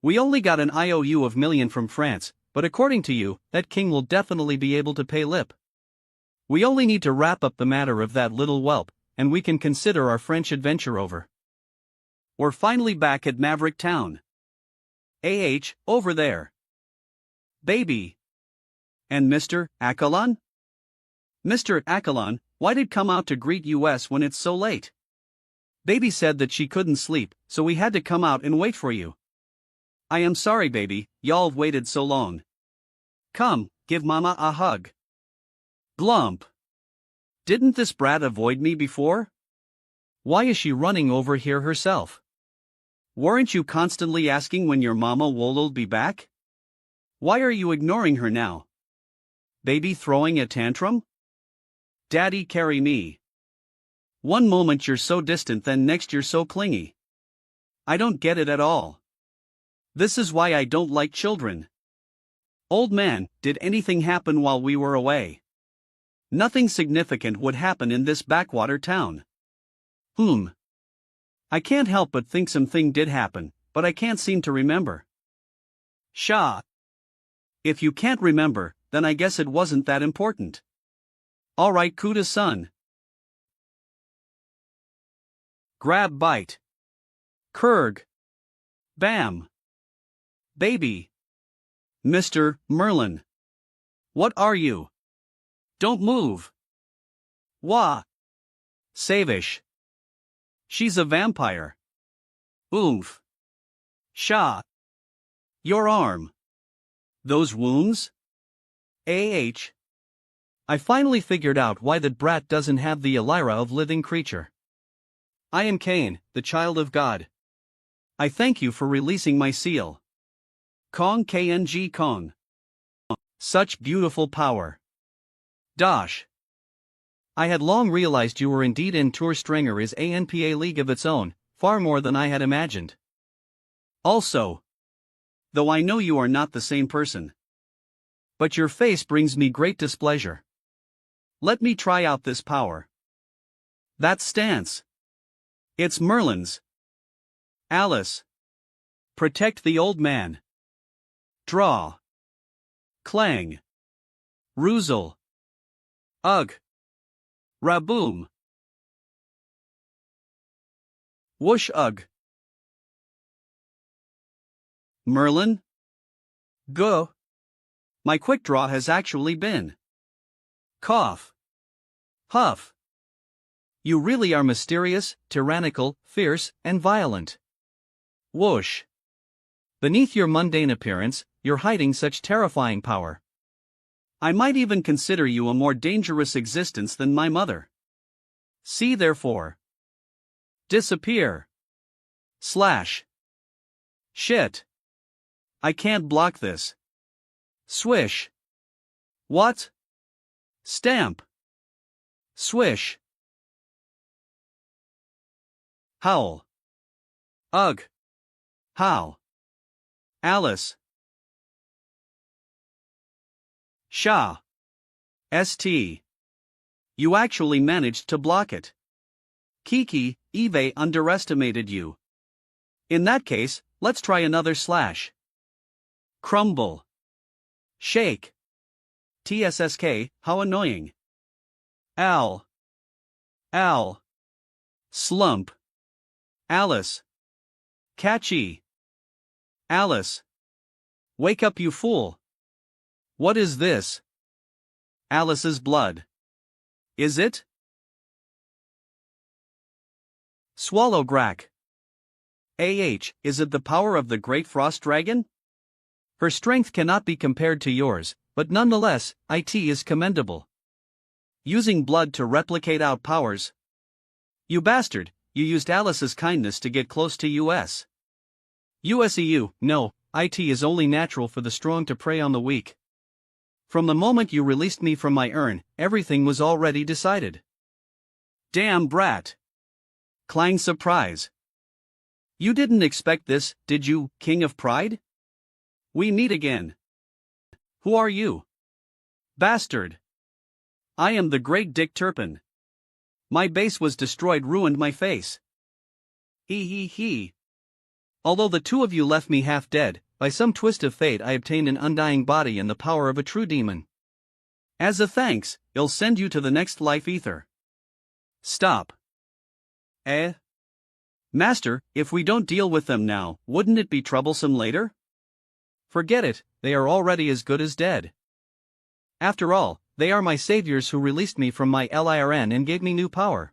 We only got an IOU of million from France, but according to you, that king will definitely be able to pay lip. We only need to wrap up the matter of that little whelp, and we can consider our French adventure over. We're finally back at Maverick Town. Over there. Baby. And Mr. Accolon? Mr. Accolon, why did come out to greet US when it's so late? Baby said that she couldn't sleep, so we had to come out and wait for you. I am sorry, baby, y'all've waited so long. Come, give Mama a hug. Glump. Didn't this brat avoid me before? Why is she running over here herself? Weren't you constantly asking when your mama will be back? Why are you ignoring her now? Baby throwing a tantrum? Daddy, carry me. One moment you're so distant, then next you're so clingy. I don't get it at all. This is why I don't like children. Old man, did anything happen while we were away? Nothing significant would happen in this backwater town. I can't help but think something did happen, but I can't seem to remember. Pshaw. If you can't remember, then I guess it wasn't that important. Alright, Kuda-san. Grab bite. Kurg. Bam. Baby. Mr. Merlin. What are you? Don't move. Wah. Savish. She's a vampire. Oomph. Sha. Your arm. Those wounds? I finally figured out why that brat doesn't have the Elira of living creature. I am Cain, the child of God. I thank you for releasing my seal. Kong KNG Kong. Such beautiful power. Dosh. I had long realized you were indeed in Tour Stringer is ANPA league of its own, far more than I had imagined. Also, though I know you are not the same person. But your face brings me great displeasure. Let me try out this power. That stance. It's Merlin's. Alice. Protect the old man. Draw. Clang. Ruzel. Ugh. Raboom. Whoosh ugh. Merlin? Go. My quick draw has actually been. Cough. Huff. You really are mysterious, tyrannical, fierce, and violent. Whoosh. Beneath your mundane appearance, you're hiding such terrifying power. I might even consider you a more dangerous existence than my mother. See therefore. Disappear. Slash. Shit. I can't block this. Swish. What? Stamp. Swish. Howl. Ugh. How. Alice. Sha. St. You actually managed to block it. Kiki, Eve underestimated you. In that case, let's try another slash. Crumble. Shake. TSSK, how annoying. Al. Al. Slump. Alice. Catchy. Alice. Wake up, you fool. What is this? Alice's blood. Is it? Swallow Grack. Is it the power of the great frost dragon? Her strength cannot be compared to yours, but nonetheless, it is commendable. Using blood to replicate out powers. You bastard, you used Alice's kindness to get close to US. USEU, no, it is only natural for the strong to prey on the weak. From the moment you released me from my urn, everything was already decided. Damn brat. Clang surprise. You didn't expect this, did you, King of Pride? We meet again. Who are you? Bastard. I am the great Dick Turpin. My base was destroyed, ruined my face. He. Although the two of you left me half dead, by some twist of fate I obtained an undying body and the power of a true demon. As a thanks, I'll send you to the next life ether. Stop. Master, if we don't deal with them now, wouldn't it be troublesome later? Forget it, they are already as good as dead. After all, they are my saviors who released me from my LIRN and gave me new power.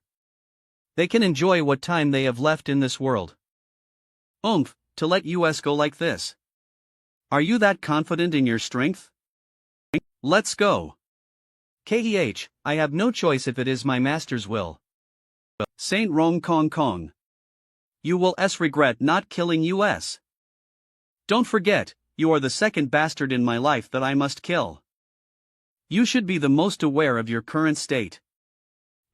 They can enjoy what time they have left in this world. To let US go like this. Are you that confident in your strength? Let's go. KEH, I have no choice if it is my master's will. Saint Rong Kong Kong. You will regret not killing US. Don't forget, you are the second bastard in my life that I must kill. You should be the most aware of your current state.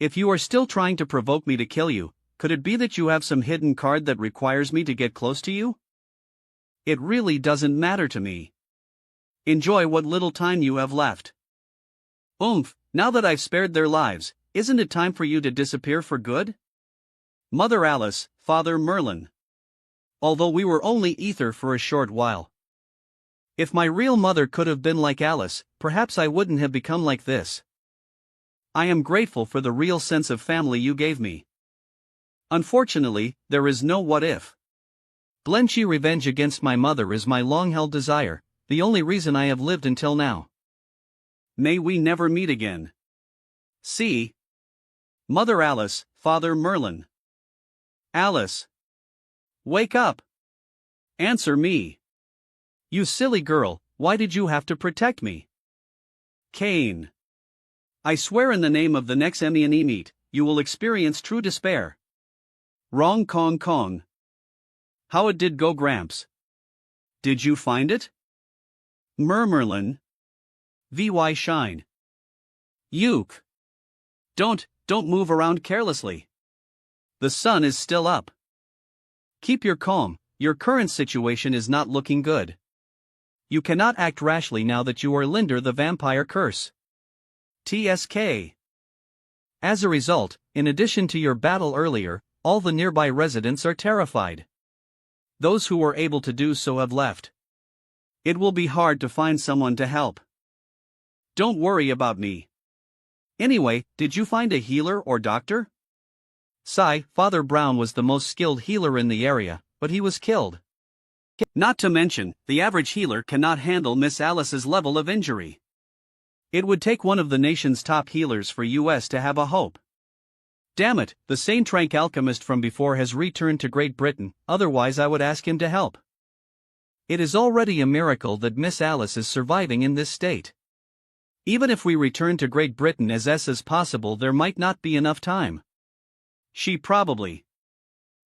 If you are still trying to provoke me to kill you, could it be that you have some hidden card that requires me to get close to you? It really doesn't matter to me. Enjoy what little time you have left. Now that I've spared their lives, isn't it time for you to disappear for good? Mother Alice, Father Merlin. Although we were only ether for a short while. If my real mother could have been like Alice, perhaps I wouldn't have become like this. I am grateful for the real sense of family you gave me. Unfortunately, there is no what if. Blenchy revenge against my mother is my long-held desire, the only reason I have lived until now. May we never meet again. See? Mother Alice, Father Merlin. Alice. Wake up. Answer me. You silly girl, why did you have to protect me? Cain. I swear in the name of the next Emian meet, you will experience true despair. Wrong Kong Kong. How it did go, Gramps? Did you find it? Merlin. VY Shine. Uke. Don't move around carelessly. The sun is still up. Keep your calm, your current situation is not looking good. You cannot act rashly now that you are Linder the vampire curse. TSK. As a result, in addition to your battle earlier, all the nearby residents are terrified. Those who were able to do so have left. It will be hard to find someone to help. Don't worry about me. Anyway, did you find a healer or doctor? Sigh, Father Brown was the most skilled healer in the area, but he was killed. Not to mention, the average healer cannot handle Miss Alice's level of injury. It would take one of the nation's top healers for US to have a hope. Damn it, the Saint Trank alchemist from before has returned to Great Britain, otherwise I would ask him to help. It is already a miracle that Miss Alice is surviving in this state. Even if we return to Great Britain as possible, there might not be enough time. She probably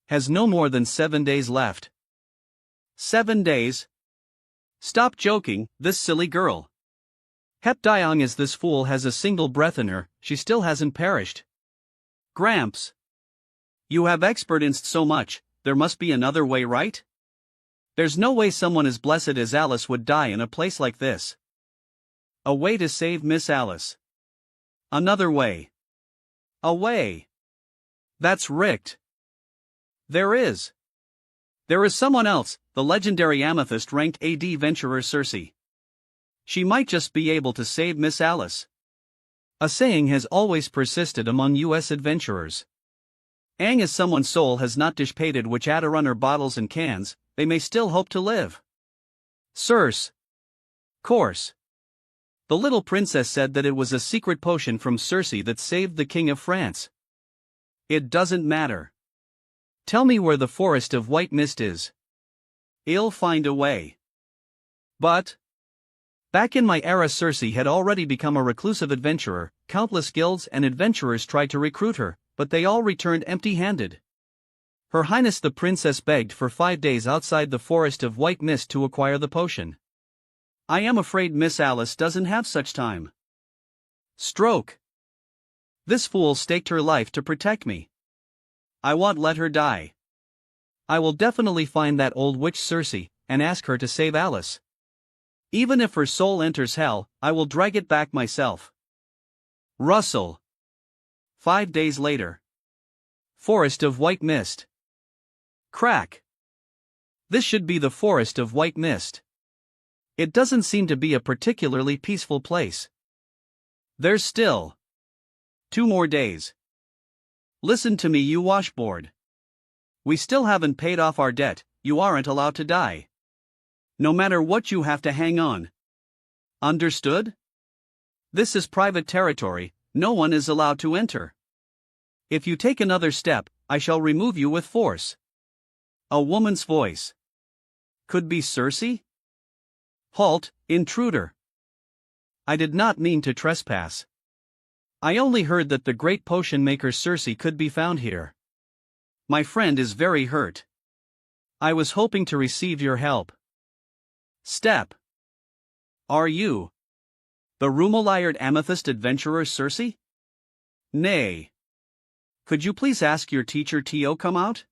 has no more than 7 days left. 7 days? Stop joking, this silly girl. Hep Diong as this fool has a single breath in her, she still hasn't perished. Gramps. You have experienced so much, there must be another way, right? There's no way someone as blessed as Alice would die in a place like this. A way to save Miss Alice. Another way. A way. That's rigged. There is someone else, the legendary amethyst-ranked AD venturer Circe. She might just be able to save Miss Alice. A saying has always persisted among US adventurers. Ang as someone's soul has not dissipated which runner bottles and cans, they may still hope to live. Circe. Course. The little princess said that it was a secret potion from Circe that saved the King of France. It doesn't matter. Tell me where the forest of white mist is. I'll find a way. But back in my era, Circe had already become a reclusive adventurer. Countless guilds and adventurers tried to recruit her, but they all returned empty-handed. Her Highness the Princess begged for 5 days outside the forest of white mist to acquire the potion. I am afraid Miss Alice doesn't have such time. Stroke. This fool staked her life to protect me. I won't let her die. I will definitely find that old witch Circe, and ask her to save Alice. Even if her soul enters hell, I will drag it back myself. Russell. 5 days later. Forest of white mist. Crack. This should be the forest of white mist. It doesn't seem to be a particularly peaceful place. There's still 2 more days. Listen to me, you washboard. We still haven't paid off our debt, you aren't allowed to die. No matter what, you have to hang on. Understood? This is private territory, no one is allowed to enter. If you take another step, I shall remove you with force. A woman's voice. Could be Circe? Halt, intruder. I did not mean to trespass. I only heard that the great potion maker Circe could be found here. My friend is very hurt. I was hoping to receive your help. Step. Are you the rumelired amethyst adventurer Circe? Nay. Could you please ask your teacher to come out?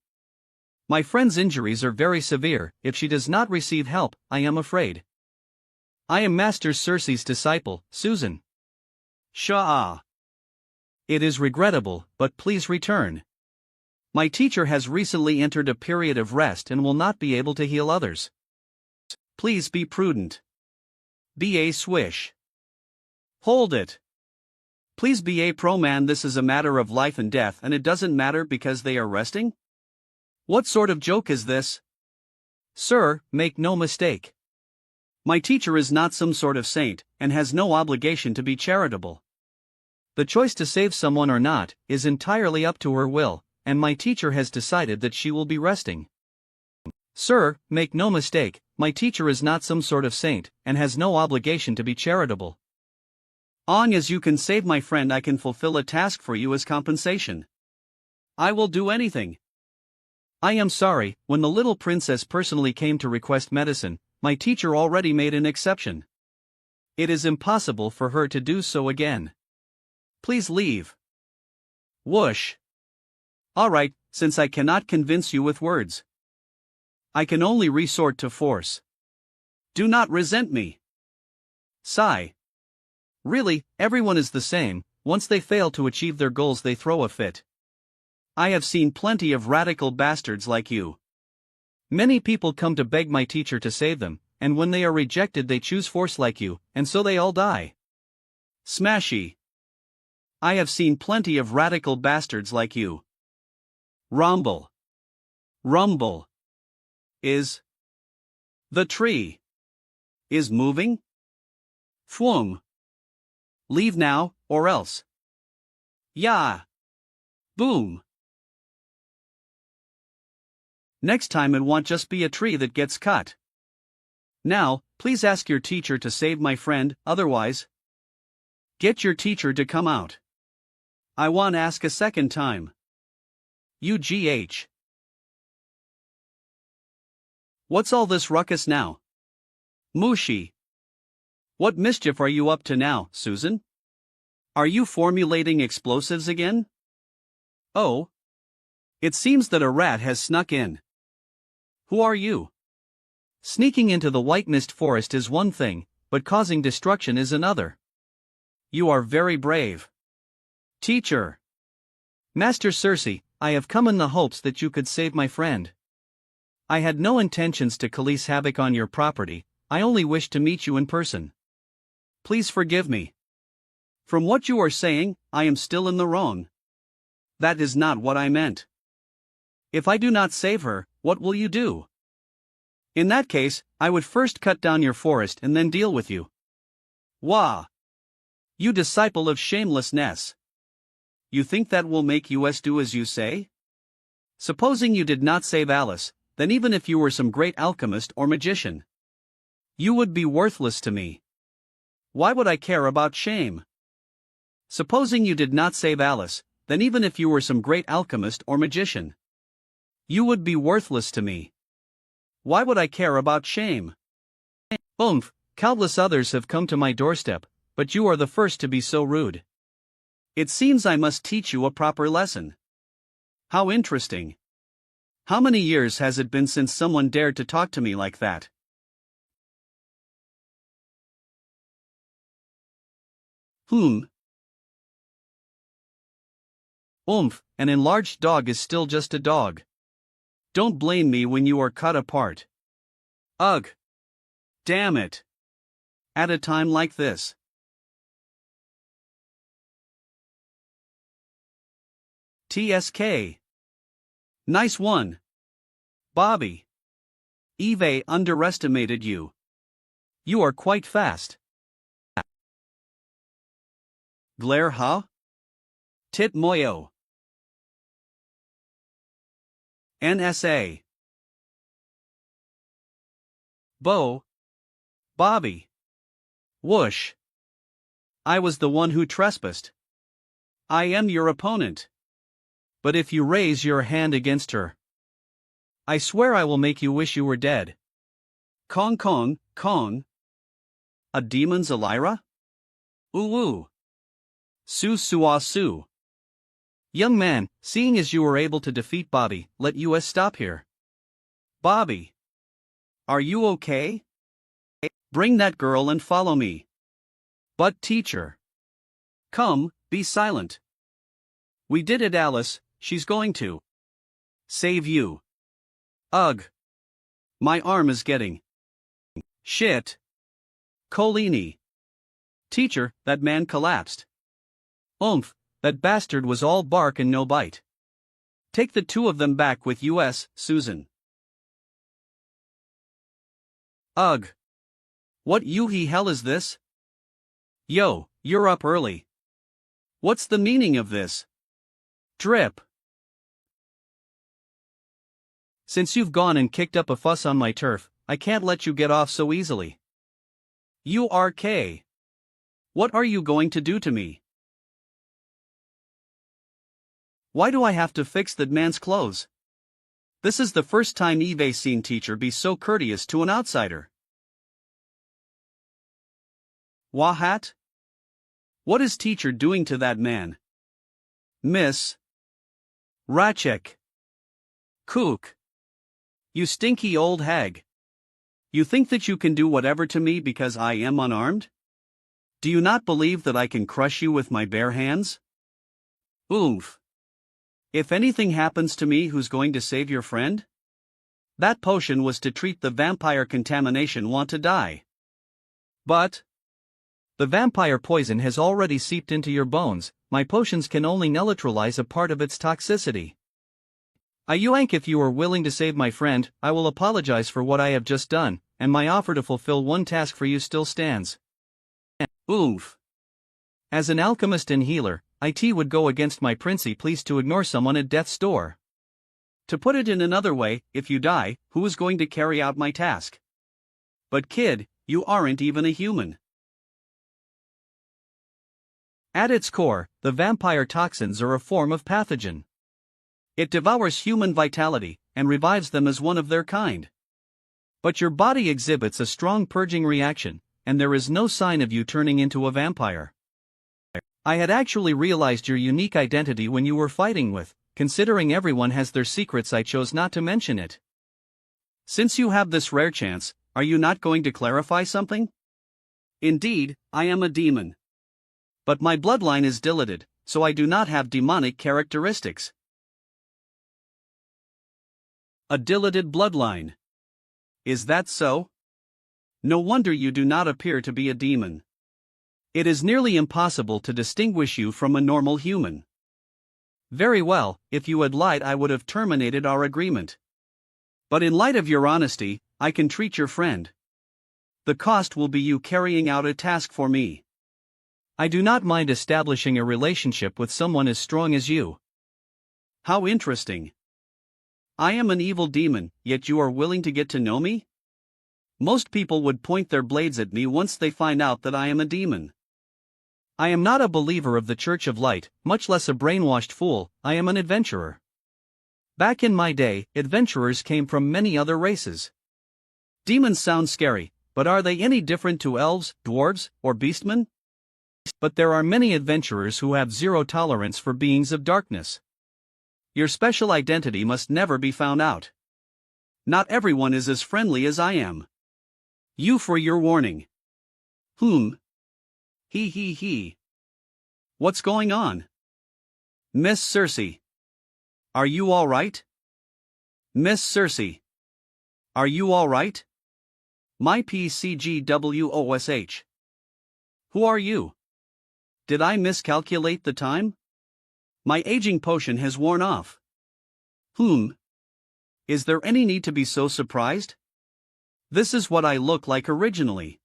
My friend's injuries are very severe. If she does not receive help, I am afraid. I am Master Circe's disciple, Susan. Shaw. It is regrettable, but please return. My teacher has recently entered a period of rest and will not be able to heal others. Please be prudent. B.A. Swish. Hold it. Please B.A. Pro man, this is a matter of life and death and it doesn't matter because they are resting? What sort of joke is this? Sir, make no mistake. My teacher is not some sort of saint, and has no obligation to be charitable. The choice to save someone or not is entirely up to her will, and my teacher has decided that she will be resting. Sir, make no mistake, my teacher is not some sort of saint, and has no obligation to be charitable. Long as you can save my friend, I can fulfill a task for you as compensation. I will do anything. I am sorry, when the little princess personally came to request medicine, my teacher already made an exception. It is impossible for her to do so again. Please leave. Whoosh. Alright, since I cannot convince you with words, I can only resort to force. Do not resent me. Sigh. Really, everyone is the same, once they fail to achieve their goals they throw a fit. I have seen plenty of radical bastards like you. Many people come to beg my teacher to save them, and when they are rejected they choose force like you, and so they all die. Smashy. I have seen plenty of radical bastards like you. Rumble. Rumble. Is. The tree. Is moving? Thwum. Leave now, or else. Yeah. Boom. Next time it won't just be a tree that gets cut. Now, please ask your teacher to save my friend, otherwise. Get your teacher to come out. I want ask a second time. UGH. What's all this ruckus now? Mushi. What mischief are you up to now, Susan? Are you formulating explosives again? Oh. It seems that a rat has snuck in. Who are you? Sneaking into the white mist forest is one thing, but causing destruction is another. You are very brave. Teacher. Master Circe, I have come in the hopes that you could save my friend. I had no intentions to cause havoc on your property, I only wished to meet you in person. Please forgive me. From what you are saying, I am still in the wrong. That is not what I meant. If I do not save her, what will you do? In that case, I would first cut down your forest and then deal with you. Wah! You disciple of shamelessness. You think that will make us do as you say? Supposing you did not save Alice, then even if you were some great alchemist or magician, you would be worthless to me. Why would I care about shame? Supposing you did not save Alice, then even if you were some great alchemist or magician, you would be worthless to me. Why would I care about shame? Countless others have come to my doorstep, but you are the first to be so rude. It seems I must teach you a proper lesson. How interesting. How many years has it been since someone dared to talk to me like that? An enlarged dog is still just a dog. Don't blame me when you are cut apart. Ugh. Damn it. At a time like this. TSK. Nice one. Bobby. Eve underestimated you. You are quite fast. Glare huh? Tit moyo. NSA. Bo. Bobby. Whoosh. I was the one who trespassed. I am your opponent. But if you raise your hand against her, I swear I will make you wish you were dead. Kong Kong, Kong. A demon's Elira? Ooh. Su Sua Su. Young man, seeing as you were able to defeat Bobby, let us stop here. Bobby. Are you okay? Bring that girl and follow me. But teacher. Come, be silent. We did it, Alice, she's going to save you. Ugh. My arm is getting shit. Colini. Teacher, that man collapsed. That bastard was all bark and no bite. Take the two of them back with us, Susan. Ugh. What hell is this? Yo, you're up early. What's the meaning of this? Drip. Since you've gone and kicked up a fuss on my turf, I can't let you get off so easily. URK. What are you going to do to me? Why do I have to fix that man's clothes? This is the first time Eve seen teacher be so courteous to an outsider. Wahat? What is teacher doing to that man? Miss Ratchek. Kook. You stinky old hag. You think that you can do whatever to me because I am unarmed? Do you not believe that I can crush you with my bare hands? Oomph. If anything happens to me, who's going to save your friend? That potion was to treat the vampire contamination, want to die. But the vampire poison has already seeped into your bones, my potions can only neutralize a part of its toxicity. If you are willing to save my friend, I will apologize for what I have just done, and my offer to fulfill one task for you still stands. Oomph. As an alchemist and healer, it would go against my princely pleas to ignore someone at death's door. To put it in another way, if you die, who is going to carry out my task? But kid, you aren't even a human. At its core, the vampire toxins are a form of pathogen. It devours human vitality, and revives them as one of their kind. But your body exhibits a strong purging reaction, and there is no sign of you turning into a vampire. I had actually realized your unique identity when you were fighting with. Considering everyone has their secrets, I chose not to mention it. Since you have this rare chance, are you not going to clarify something? Indeed, I am a demon. But my bloodline is dilated, so I do not have demonic characteristics. A dilated bloodline. Is that so? No wonder you do not appear to be a demon. It is nearly impossible to distinguish you from a normal human. Very well, if you had lied, I would have terminated our agreement. But in light of your honesty, I can treat your friend. The cost will be you carrying out a task for me. I do not mind establishing a relationship with someone as strong as you. How interesting. I am an evil demon, yet you are willing to get to know me? Most people would point their blades at me once they find out that I am a demon. I am not a believer of the Church of Light, much less a brainwashed fool. I am an adventurer. Back in my day, adventurers came from many other races. Demons sound scary, but are they any different to elves, dwarves, or beastmen? But there are many adventurers who have zero tolerance for beings of darkness. Your special identity must never be found out. Not everyone is as friendly as I am. You for your warning. He. What's going on? Miss Circe. Are you all right? Miss Circe. Are you all right? My PCGWOSH. Who are you? Did I miscalculate the time? My aging potion has worn off. Is there any need to be so surprised? This is what I look like originally.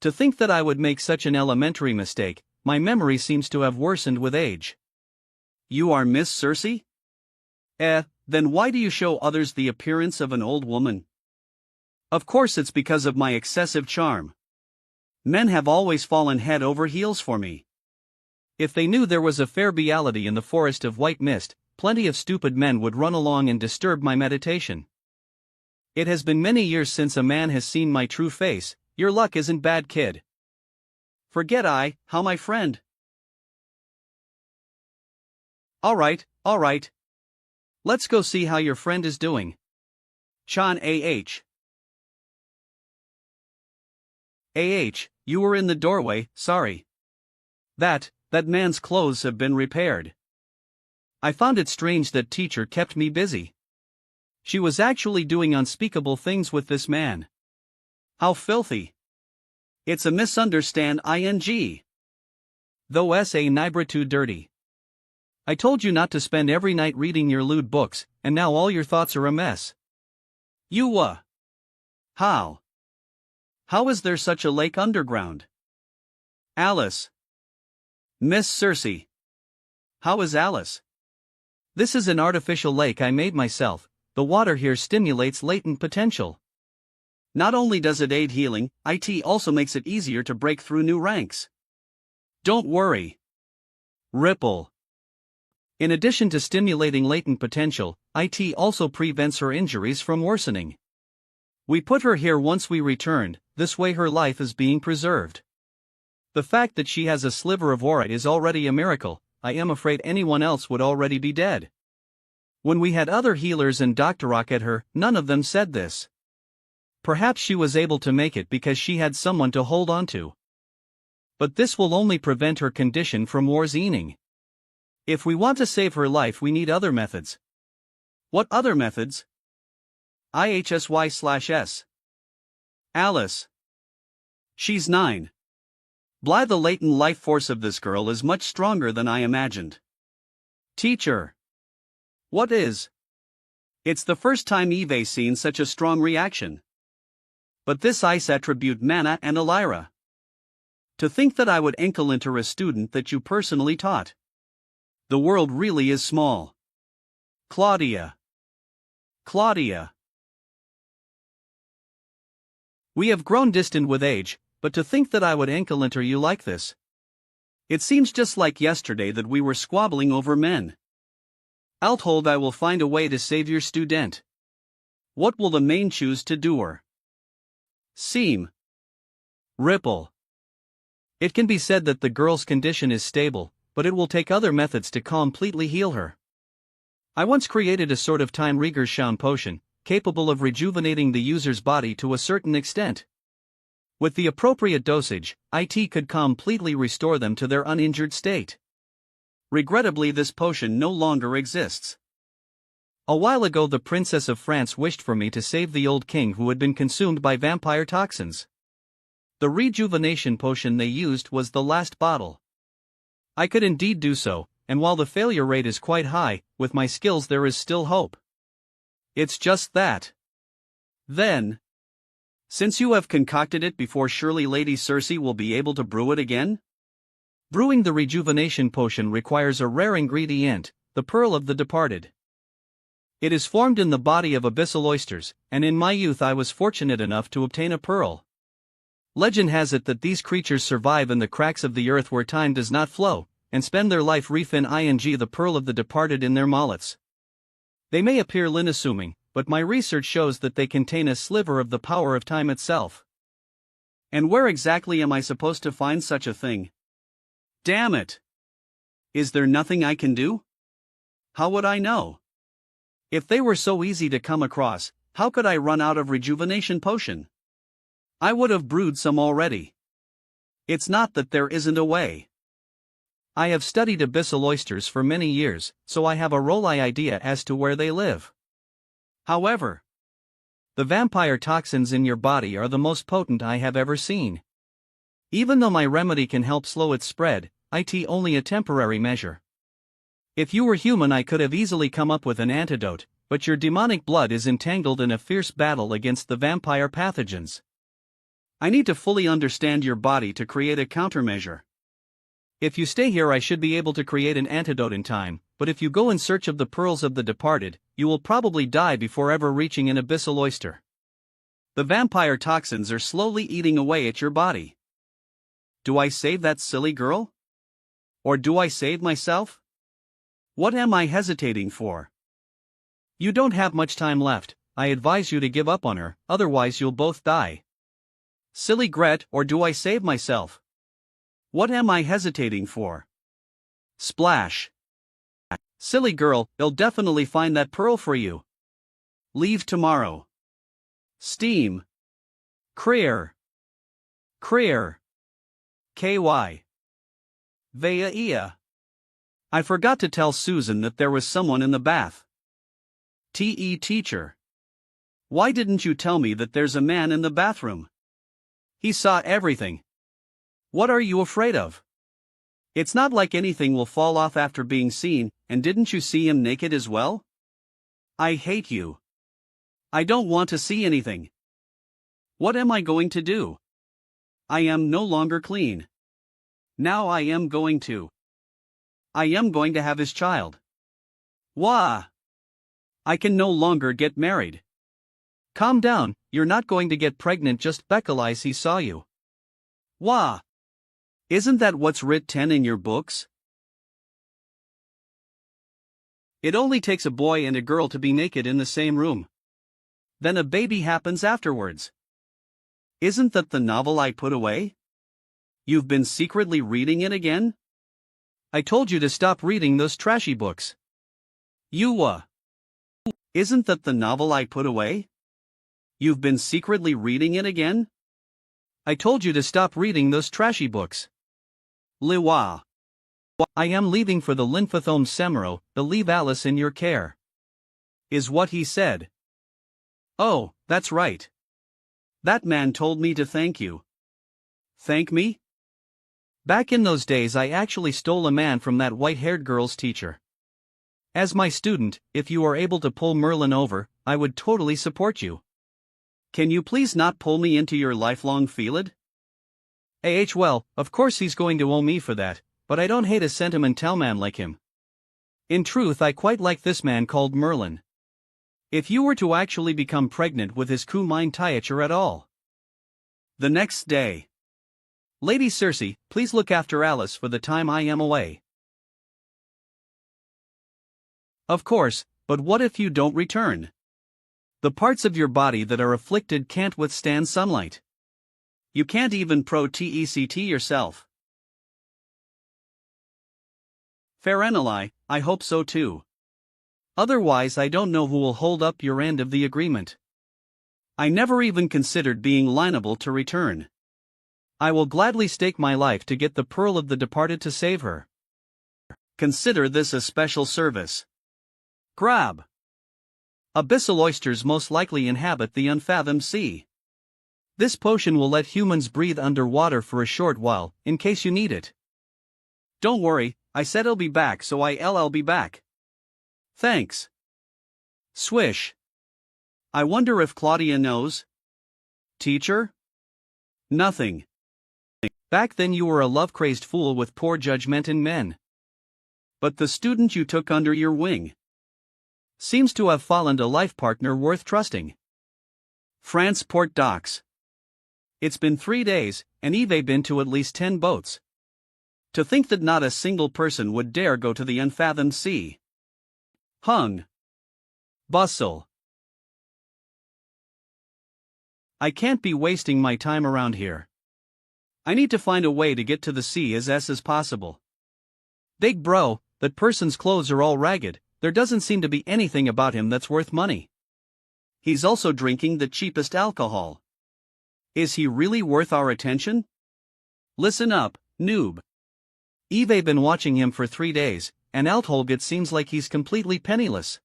To think that I would make such an elementary mistake, my memory seems to have worsened with age. You are Miss Circe? Then why do you show others the appearance of an old woman? Of course it's because of my excessive charm. Men have always fallen head over heels for me. If they knew there was a fair reality in the forest of white mist, plenty of stupid men would run along and disturb my meditation. It has been many years since a man has seen my true face. Your luck isn't bad, kid. Forget how my friend. Alright. Let's go see how your friend is doing. Chan AH. You were in the doorway, sorry. That man's clothes have been repaired. I found it strange that teacher kept me busy. She was actually doing unspeakable things with this man. How filthy. It's a misunderstand ing. Though sa nibra too dirty. I told you not to spend every night reading your lewd books, and now all your thoughts are a mess. How? How is there such a lake underground? Alice. Miss Circe. How is Alice? This is an artificial lake I made myself. The water here stimulates latent potential. Not only does it aid healing, it also makes it easier to break through new ranks. Don't worry. Ripple. In addition to stimulating latent potential, it also prevents her injuries from worsening. We put her here once we returned, this way her life is being preserved. The fact that she has a sliver of aura is already a miracle. I am afraid anyone else would already be dead. When we had other healers and doctorok at her, none of them said this. Perhaps she was able to make it because she had someone to hold on to. But this will only prevent her condition from worsening. If we want to save her life, we need other methods. What other methods? IHSY/S. Alice. She's 9. Bly, the latent life force of this girl is much stronger than I imagined. Teacher. What is? It's the first time Eve's seen such a strong reaction. But this ice attribute mana and Elira. To think that I would encounter a student that you personally taught. The world really is small. Claudia. Claudia. We have grown distant with age, but to think that I would encounter you like this. It seems just like yesterday that we were squabbling over men. I'll told I will find a way to save your student. What will the main choose to do or? Seem. Ripple. It can be said that the girl's condition is stable, but it will take other methods to completely heal her. I once created a sort of time Regerschauen potion, capable of rejuvenating the user's body to a certain extent. With the appropriate dosage, it could completely restore them to their uninjured state. Regrettably, this potion no longer exists. A while ago, the Princess of France wished for me to save the old king who had been consumed by vampire toxins. The rejuvenation potion they used was the last bottle. I could indeed do so, and while the failure rate is quite high, with my skills there is still hope. It's just that. Then, since you have concocted it before, surely Lady Circe will be able to brew it again? Brewing the rejuvenation potion requires a rare ingredient, the pearl of the departed. It is formed in the body of abyssal oysters, and in my youth I was fortunate enough to obtain a pearl. Legend has it that these creatures survive in the cracks of the earth where time does not flow, and spend their life refining the pearl of the departed in their mallets. They may appear unassuming, but my research shows that they contain a sliver of the power of time itself. And where exactly am I supposed to find such a thing? Damn it! Is there nothing I can do? How would I know? If they were so easy to come across, how could I run out of rejuvenation potion? I would have brewed some already. It's not that there isn't a way. I have studied abyssal oysters for many years, so I have a roly idea as to where they live. However, the vampire toxins in your body are the most potent I have ever seen. Even though my remedy can help slow its spread, it's only a temporary measure. If you were human, I could have easily come up with an antidote, but your demonic blood is entangled in a fierce battle against the vampire pathogens. I need to fully understand your body to create a countermeasure. If you stay here, I should be able to create an antidote in time, but if you go in search of the pearls of the departed, you will probably die before ever reaching an abyssal oyster. The vampire toxins are slowly eating away at your body. Do I save that silly girl? Or do I save myself? What am I hesitating for? You don't have much time left. I advise you to give up on her, otherwise you'll both die. Silly Gret, or do I save myself? What am I hesitating for? Splash. Silly girl, they'll definitely find that pearl for you. Leave tomorrow. Steam. Creer. Creer. KY. Vea. I forgot to tell Susan that there was someone in the bath. Teacher. Why didn't you tell me that there's a man in the bathroom? He saw everything. What are you afraid of? It's not like anything will fall off after being seen, and didn't you see him naked as well? I hate you. I don't want to see anything. What am I going to do? I am no longer clean. Now I am going to have his child. Wah! I can no longer get married. Calm down, you're not going to get pregnant just because he saw you. Wah! Isn't that what's written in your books? It only takes a boy and a girl to be naked in the same room. Then a baby happens afterwards. Isn't that the novel I put away? You've been secretly reading it again? I told you to stop reading those trashy books. Isn't that the novel I put away? You've been secretly reading it again? I told you to stop reading those trashy books. Liwa. I am leaving for the Lymphothome Semero, to leave Alice in your care. Is what he said. Oh, that's right. That man told me to thank you. Thank me? Back in those days I actually stole a man from that white-haired girl's teacher. As my student, if you are able to pull Merlin over, I would totally support you. Can you please not pull me into your lifelong feelid? Well, of course he's going to owe me for that, but I don't hate a sentimental man like him. In truth, I quite like this man called Merlin. If you were to actually become pregnant with his mine Tyacher at all. The next day. Lady Circe, please look after Alice for the time I am away. Of course, but what if you don't return? The parts of your body that are afflicted can't withstand sunlight. You can't even protect yourself. Farenali, I hope so too. Otherwise I don't know who will hold up your end of the agreement. I never even considered being liable to return. I will gladly stake my life to get the pearl of the departed to save her. Consider this a special service. Grab. Abyssal oysters most likely inhabit the unfathomed sea. This potion will let humans breathe underwater for a short while, in case you need it. Don't worry, I said I'll be back, so I'll be back. Thanks. Swish. I wonder if Claudia knows. Teacher? Nothing. Back then you were a love-crazed fool with poor judgment in men. But the student you took under your wing seems to have fallen a life partner worth trusting. France Port Docks. It's been 3 days, and Eve been to at least 10 boats. To think that not a single person would dare go to the unfathomed sea. Hung. Bustle. I can't be wasting my time around here. I need to find a way to get to the sea as possible. Big bro, that person's clothes are all ragged. There doesn't seem to be anything about him that's worth money. He's also drinking the cheapest alcohol. Is he really worth our attention? Listen up, noob. Eve been watching him for 3 days, and it seems like he's completely penniless.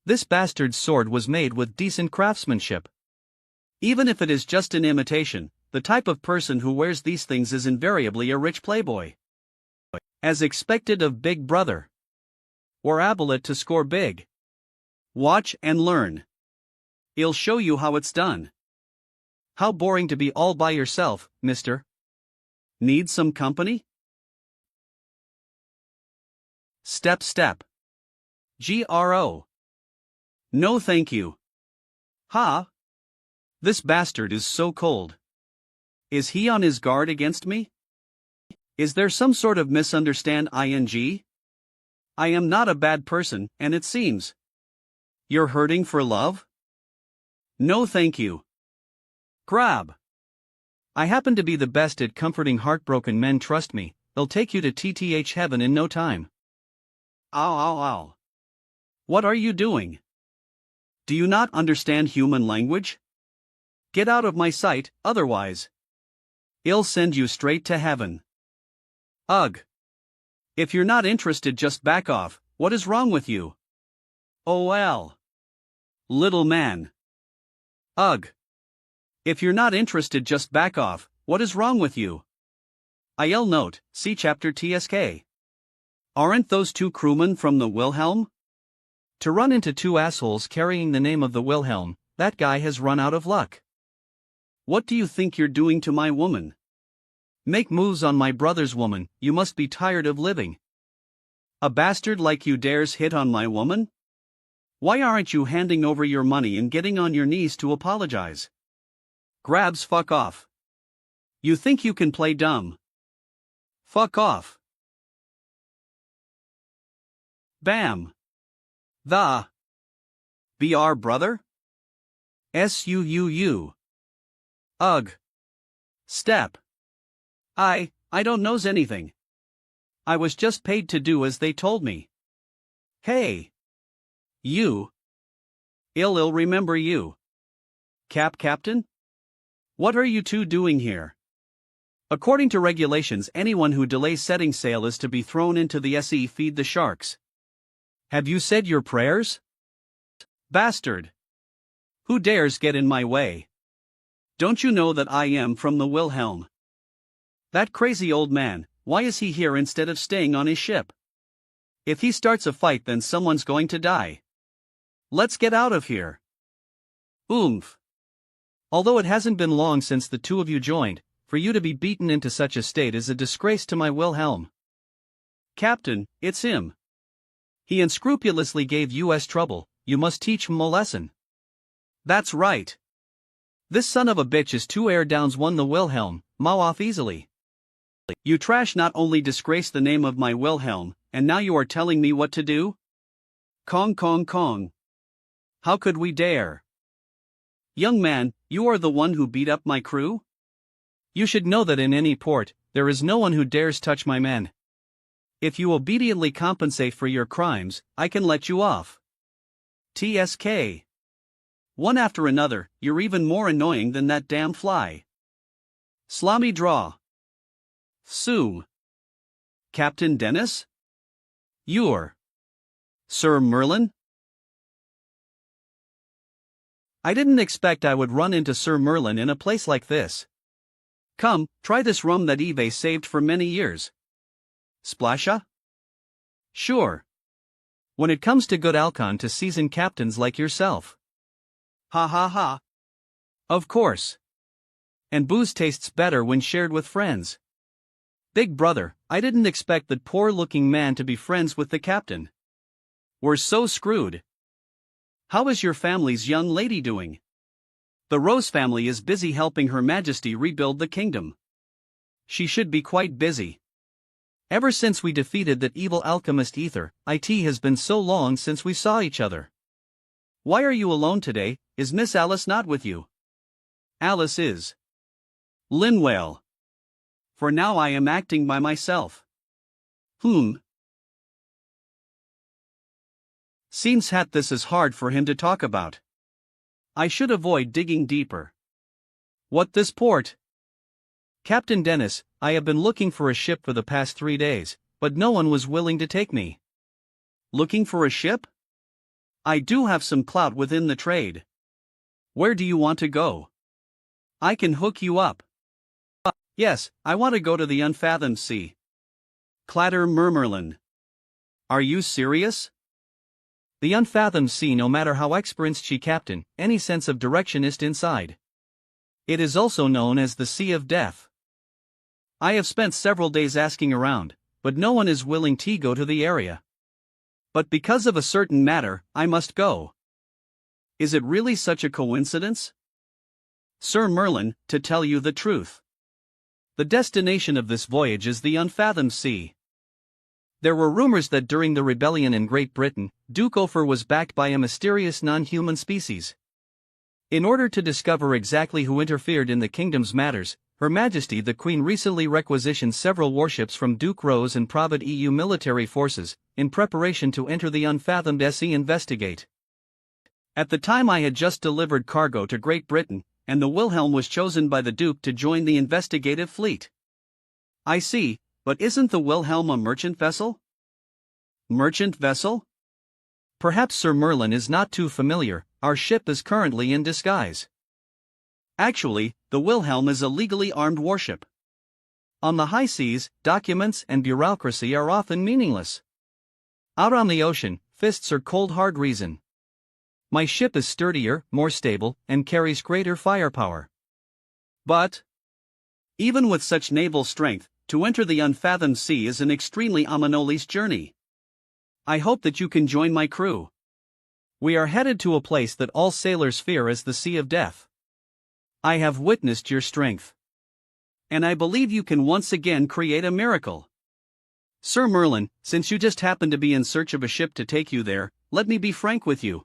This bastard's sword was made with decent craftsmanship. Even if it is just an imitation, the type of person who wears these things is invariably a rich playboy. As expected of Big Brother. Or able it to score big. Watch and learn. He'll show you how it's done. How boring to be all by yourself, mister. Need some company? Step. GRO. No thank you. Ha? This bastard is so cold. Is he on his guard against me? Is there some sort of misunderstand ing? I am not a bad person, and it seems. You're hurting for love? No thank you. Grab. I happen to be the best at comforting heartbroken men, trust me, they'll take you to TTH heaven in no time. Ow. What are you doing? Do you not understand human language? Get out of my sight, otherwise I'll send you straight to heaven. Ugh. If you're not interested, just back off. What is wrong with you? Oh well. Little man. Ugh. If you're not interested, just back off. What is wrong with you? I'll note, see chapter TSK. Aren't those 2 crewmen from the Wilhelm? To run into 2 assholes carrying the name of the Wilhelm, that guy has run out of luck. What do you think you're doing to my woman? Make moves on my brother's woman, you must be tired of living. A bastard like you dares hit on my woman? Why aren't you handing over your money and getting on your knees to apologize? Grabs, fuck off. You think you can play dumb? Fuck off. Bam. The. Be our brother? SUUU. Ugh. Step. I don't knows anything. I was just paid to do as they told me. Hey. You. I'll remember you. Captain? What are you 2 doing here? According to regulations, anyone who delays setting sail is to be thrown into the sea. Feed the sharks. Have you said your prayers? Bastard. Who dares get in my way? Don't you know that I am from the Wilhelm? That crazy old man, why is he here instead of staying on his ship? If he starts a fight, then someone's going to die. Let's get out of here. Oomph. Although it hasn't been long since the two of you joined, for you to be beaten into such a state is a disgrace to my Wilhelm. Captain, it's him. He unscrupulously gave us trouble, you must teach him a lesson. That's right. This son of a bitch is 2 air downs 1 the Wilhelm, mow off easily. You trash not only disgrace the name of my Wilhelm, and now you are telling me what to do? Kong Kong Kong. How could we dare? Young man, you are the one who beat up my crew? You should know that in any port, there is no one who dares touch my men. If you obediently compensate for your crimes, I can let you off. TSK. One after another, you're even more annoying than that damn fly. Slimy draw. Sue. Captain Dennis? You're Sir Merlin? I didn't expect I would run into Sir Merlin in a place like this. Come, try this rum that Eve saved for many years. Splasha? Sure. When it comes to good alcon to seasoned captains like yourself. Ha ha ha. Of course. And booze tastes better when shared with friends. Big brother, I didn't expect that poor-looking man to be friends with the captain. We're so screwed. How is your family's young lady doing? The Rose family is busy helping Her Majesty rebuild the kingdom. She should be quite busy. Ever since we defeated that evil alchemist Ether, it has been so long since we saw each other. Why are you alone today? Is Miss Alice not with you? Alice is Linwell. For now I am acting by myself. Seems this is hard for him to talk about. I should avoid digging deeper. What this port? Captain Dennis, I have been looking for a ship for the past 3 days, but no one was willing to take me. Looking for a ship? I do have some clout within the trade. Where do you want to go? I can hook you up. Yes, I want to go to the unfathomed sea. Clatter Murmerlin. Are you serious? The unfathomed sea, no matter how experienced she captain, any sense of direction is inside. It is also known as the Sea of Death. I have spent several days asking around, but no one is willing to go to the area. But because of a certain matter, I must go. Is it really such a coincidence? Sir Merlin, to tell you the truth, the destination of this voyage is the unfathomed sea. There were rumors that during the rebellion in Great Britain, Duke Ofer was backed by a mysterious non-human species. In order to discover exactly who interfered in the kingdom's matters, Her Majesty the Queen recently requisitioned several warships from Duke Rose and private EU military forces, in preparation to enter the unfathomed sea investigate. At the time I had just delivered cargo to Great Britain, and the Wilhelm was chosen by the Duke to join the investigative fleet. I see, but isn't the Wilhelm a merchant vessel? Merchant vessel? Perhaps Sir Merlin is not too familiar, our ship is currently in disguise. Actually, the Wilhelm is a legally armed warship. On the high seas, documents and bureaucracy are often meaningless. Out on the ocean, fists are cold hard reason. My ship is sturdier, more stable, and carries greater firepower. But even with such naval strength, to enter the unfathomed sea is an extremely ominous journey. I hope that you can join my crew. We are headed to a place that all sailors fear as the Sea of Death. I have witnessed your strength. And I believe you can once again create a miracle. Sir Merlin, since you just happen to be in search of a ship to take you there, let me be frank with you.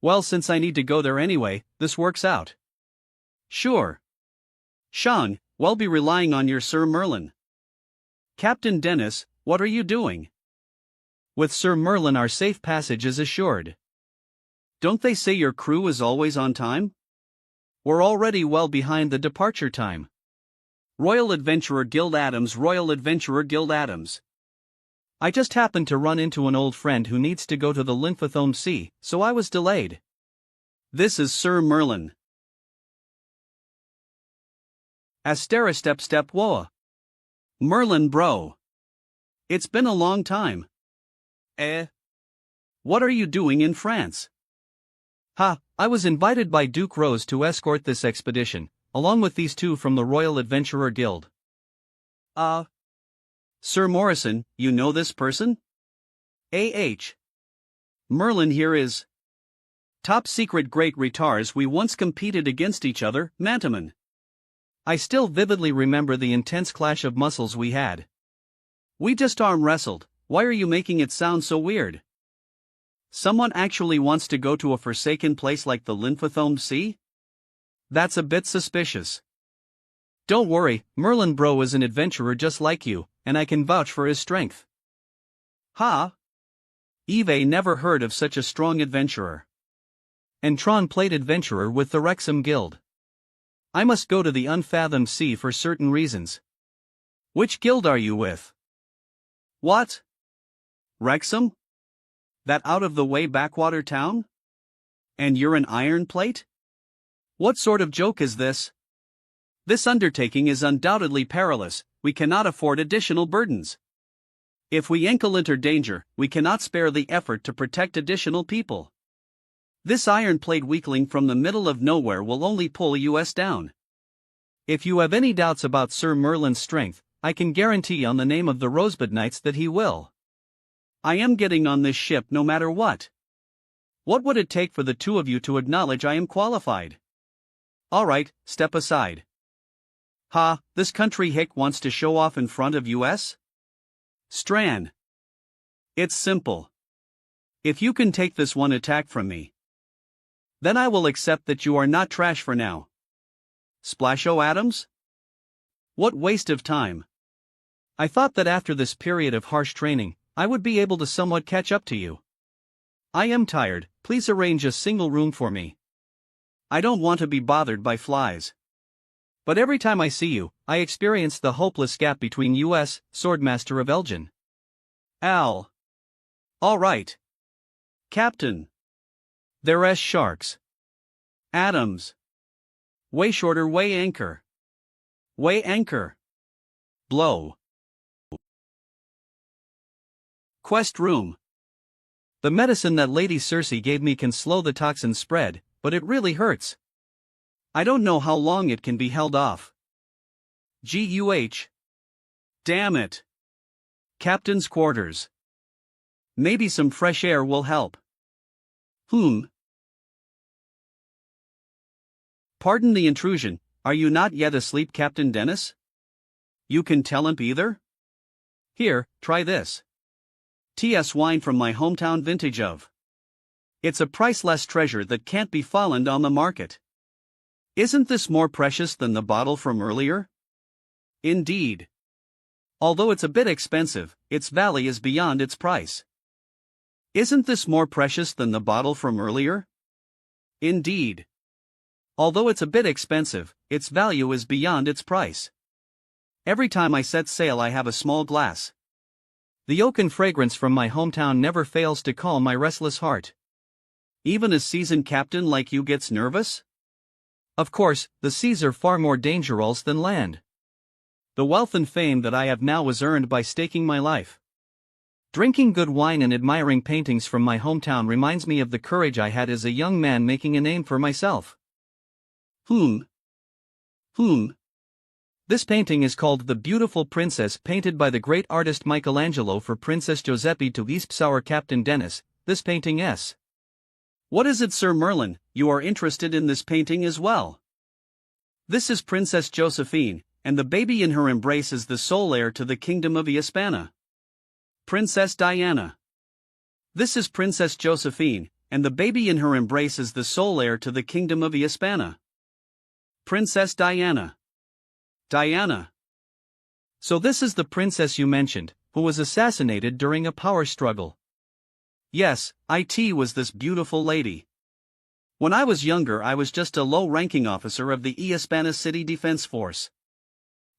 Well, since I need to go there anyway, this works out. Sure. Shang, we'll be relying on your Sir Merlin. Captain Dennis, what are you doing? With Sir Merlin our safe passage is assured. Don't they say your crew is always on time? We're already well behind the departure time. Royal Adventurer Guild Adams, Royal Adventurer Guild Adams. I just happened to run into an old friend who needs to go to the Lymphothome Sea, so I was delayed. This is Sir Merlin. Astera step step woa. Merlin bro. It's been a long time. Eh? What are you doing in France? Ha, I was invited by Duke Rose to escort this expedition, along with these two from the Royal Adventurer Guild. Sir Morrison, you know this person? Merlin here is top secret great retars. We once competed against each other, Mantaman. I still vividly remember the intense clash of muscles we had. We just arm wrestled. Why are you making it sound so weird? Someone actually wants to go to a forsaken place like the Lymphothome Sea? That's a bit suspicious. Don't worry, Merlin bro is an adventurer just like you, and I can vouch for his strength. Ha! Eve never heard of such a strong adventurer. And Tron played adventurer with the Wrexham Guild. I must go to the unfathomed sea for certain reasons. Which guild are you with? What? Wrexham? That out-of-the-way backwater town? And you're an iron plate? What sort of joke is this? This undertaking is undoubtedly perilous. We cannot afford additional burdens. If we enter danger, we cannot spare the effort to protect additional people. This iron plate weakling from the middle of nowhere will only pull us down. If you have any doubts about Sir Merlin's strength, I can guarantee on the name of the Rosebud Knights that he will. I am getting on this ship no matter what. What would it take for the two of you to acknowledge I am qualified? Alright, step aside. Ha, this country hick wants to show off in front of us? Stran. It's simple. If you can take this one attack from me, then I will accept that you are not trash for now. Splasho Adams? What waste of time. I thought that after this period of harsh training, I would be able to somewhat catch up to you. I am tired, please arrange a single room for me. I don't want to be bothered by flies. But every time I see you, I experience the hopeless gap between us, Swordmaster of Elgin. Al. All right. Captain. There's sharks. Adams. Way shorter, way anchor. Way anchor. Blow. Quest room. The medicine that Lady Circe gave me can slow the toxin spread, but it really hurts. I don't know how long it can be held off. GUH. Damn it. Captain's quarters. Maybe some fresh air will help. Pardon the intrusion, are you not yet asleep, Captain Dennis? You can tell him either? Here, try this. TS wine from my hometown vintage of. It's a priceless treasure that can't be found on the market. Isn't this more precious than the bottle from earlier? Indeed. Although it's a bit expensive, its value is beyond its price. Isn't this more precious than the bottle from earlier? Indeed. Although it's a bit expensive, its value is beyond its price. Every time I set sail I have a small glass. The oaken fragrance from my hometown never fails to calm my restless heart. Even a seasoned captain like you gets nervous? Of course, the seas are far more dangerous than land. The wealth and fame that I have now was earned by staking my life. Drinking good wine and admiring paintings from my hometown reminds me of the courage I had as a young man making a name for myself. This painting is called The Beautiful Princess, painted by the great artist Michelangelo for Princess Giuseppe to East Captain Dennis. This painting s. What is it, Sir Merlin? You are interested in this painting as well? This is Princess Josephine, and the baby in her embrace is the sole heir to the kingdom of Hispania. Princess Diana. This is Princess Josephine, and the baby in her embrace is the sole heir to the kingdom of Hispania. Princess Diana. Diana. So this is the princess you mentioned, who was assassinated during a power struggle. Yes, it was this beautiful lady. When I was younger I was just a low-ranking officer of the Hispania City Defense Force.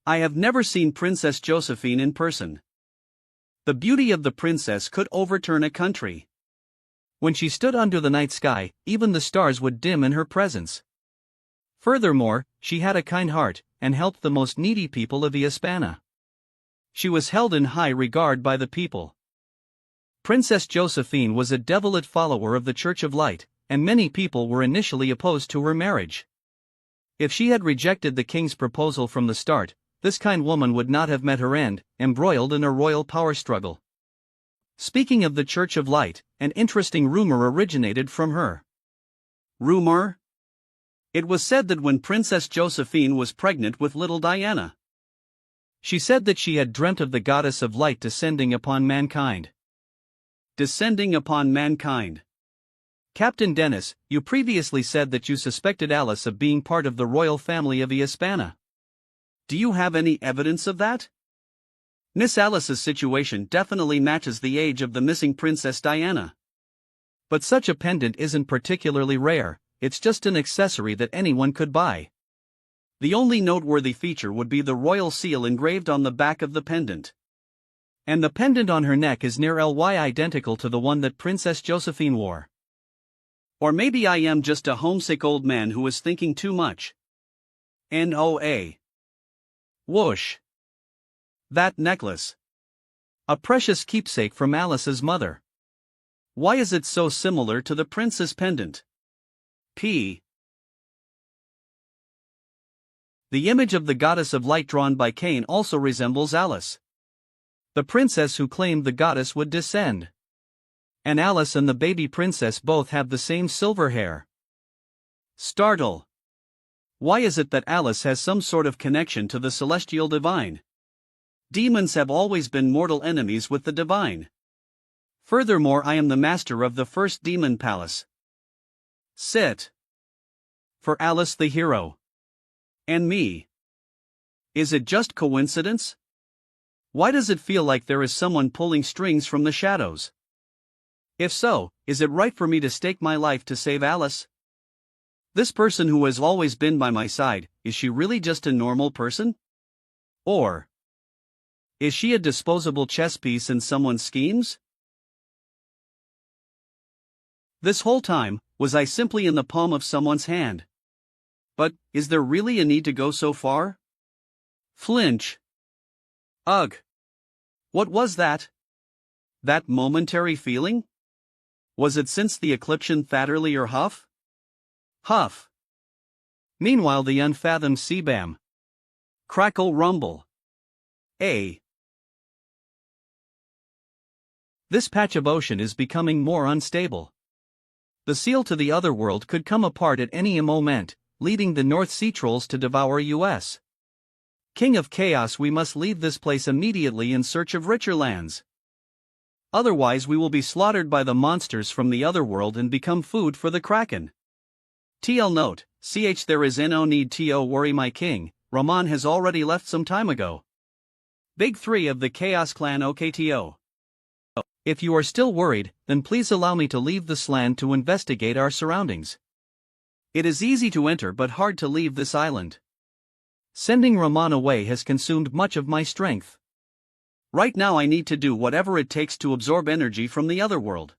I have never seen Princess Josephine in person. The beauty of the princess could overturn a country. When she stood under the night sky, even the stars would dim in her presence. Furthermore, she had a kind heart, and helped the most needy people of Hispania. She was held in high regard by the people. Princess Josephine was a devout follower of the Church of Light, and many people were initially opposed to her marriage. If she had rejected the king's proposal from the start, this kind woman would not have met her end, embroiled in a royal power struggle. Speaking of the Church of Light, an interesting rumor originated from her. Rumor? It was said that when Princess Josephine was pregnant with little Diana, she said that she had dreamt of the goddess of light descending upon mankind. Descending upon mankind. Captain Dennis, you previously said that you suspected Alice of being part of the royal family of Hispania. Do you have any evidence of that? Miss Alice's situation definitely matches the age of the missing Princess Diana. But such a pendant isn't particularly rare, it's just an accessory that anyone could buy. The only noteworthy feature would be the royal seal engraved on the back of the pendant. And the pendant on her neck is nearly identical to the one that Princess Josephine wore. Or maybe I am just a homesick old man who is thinking too much. NOA. Whoosh. That necklace. A precious keepsake from Alice's mother. Why is it so similar to the prince's pendant? P. The image of the goddess of light drawn by Cain also resembles Alice, the princess who claimed the goddess would descend. And Alice and the baby princess both have the same silver hair. Startle. Why is it that Alice has some sort of connection to the celestial divine? Demons have always been mortal enemies with the divine. Furthermore, I am the master of the first demon palace. Sit. For Alice the hero. And me. Is it just coincidence? Why does it feel like there is someone pulling strings from the shadows? If so, is it right for me to stake my life to save Alice? This person who has always been by my side, is she really just a normal person? Or is she a disposable chess piece in someone's schemes? This whole time, was I simply in the palm of someone's hand? But, is there really a need to go so far? Flinch. Ugh. What was that? That momentary feeling? Was it since the eclipsion Thatterly or Huff? Huff. Meanwhile the unfathomed Sebam. Crackle rumble. A. This patch of ocean is becoming more unstable. The seal to the other world could come apart at any moment, leading the North Sea trolls to devour us. King of Chaos, we must leave this place immediately in search of richer lands. Otherwise we will be slaughtered by the monsters from the other world and become food for the Kraken. TL note, there is no need to worry my king, Rahman has already left some time ago. Big 3 of the Chaos Clan OKTO. If you are still worried, then please allow me to leave this land to investigate our surroundings. It is easy to enter but hard to leave this island. Sending Rahman away has consumed much of my strength. Right now I need to do whatever it takes to absorb energy from the other world,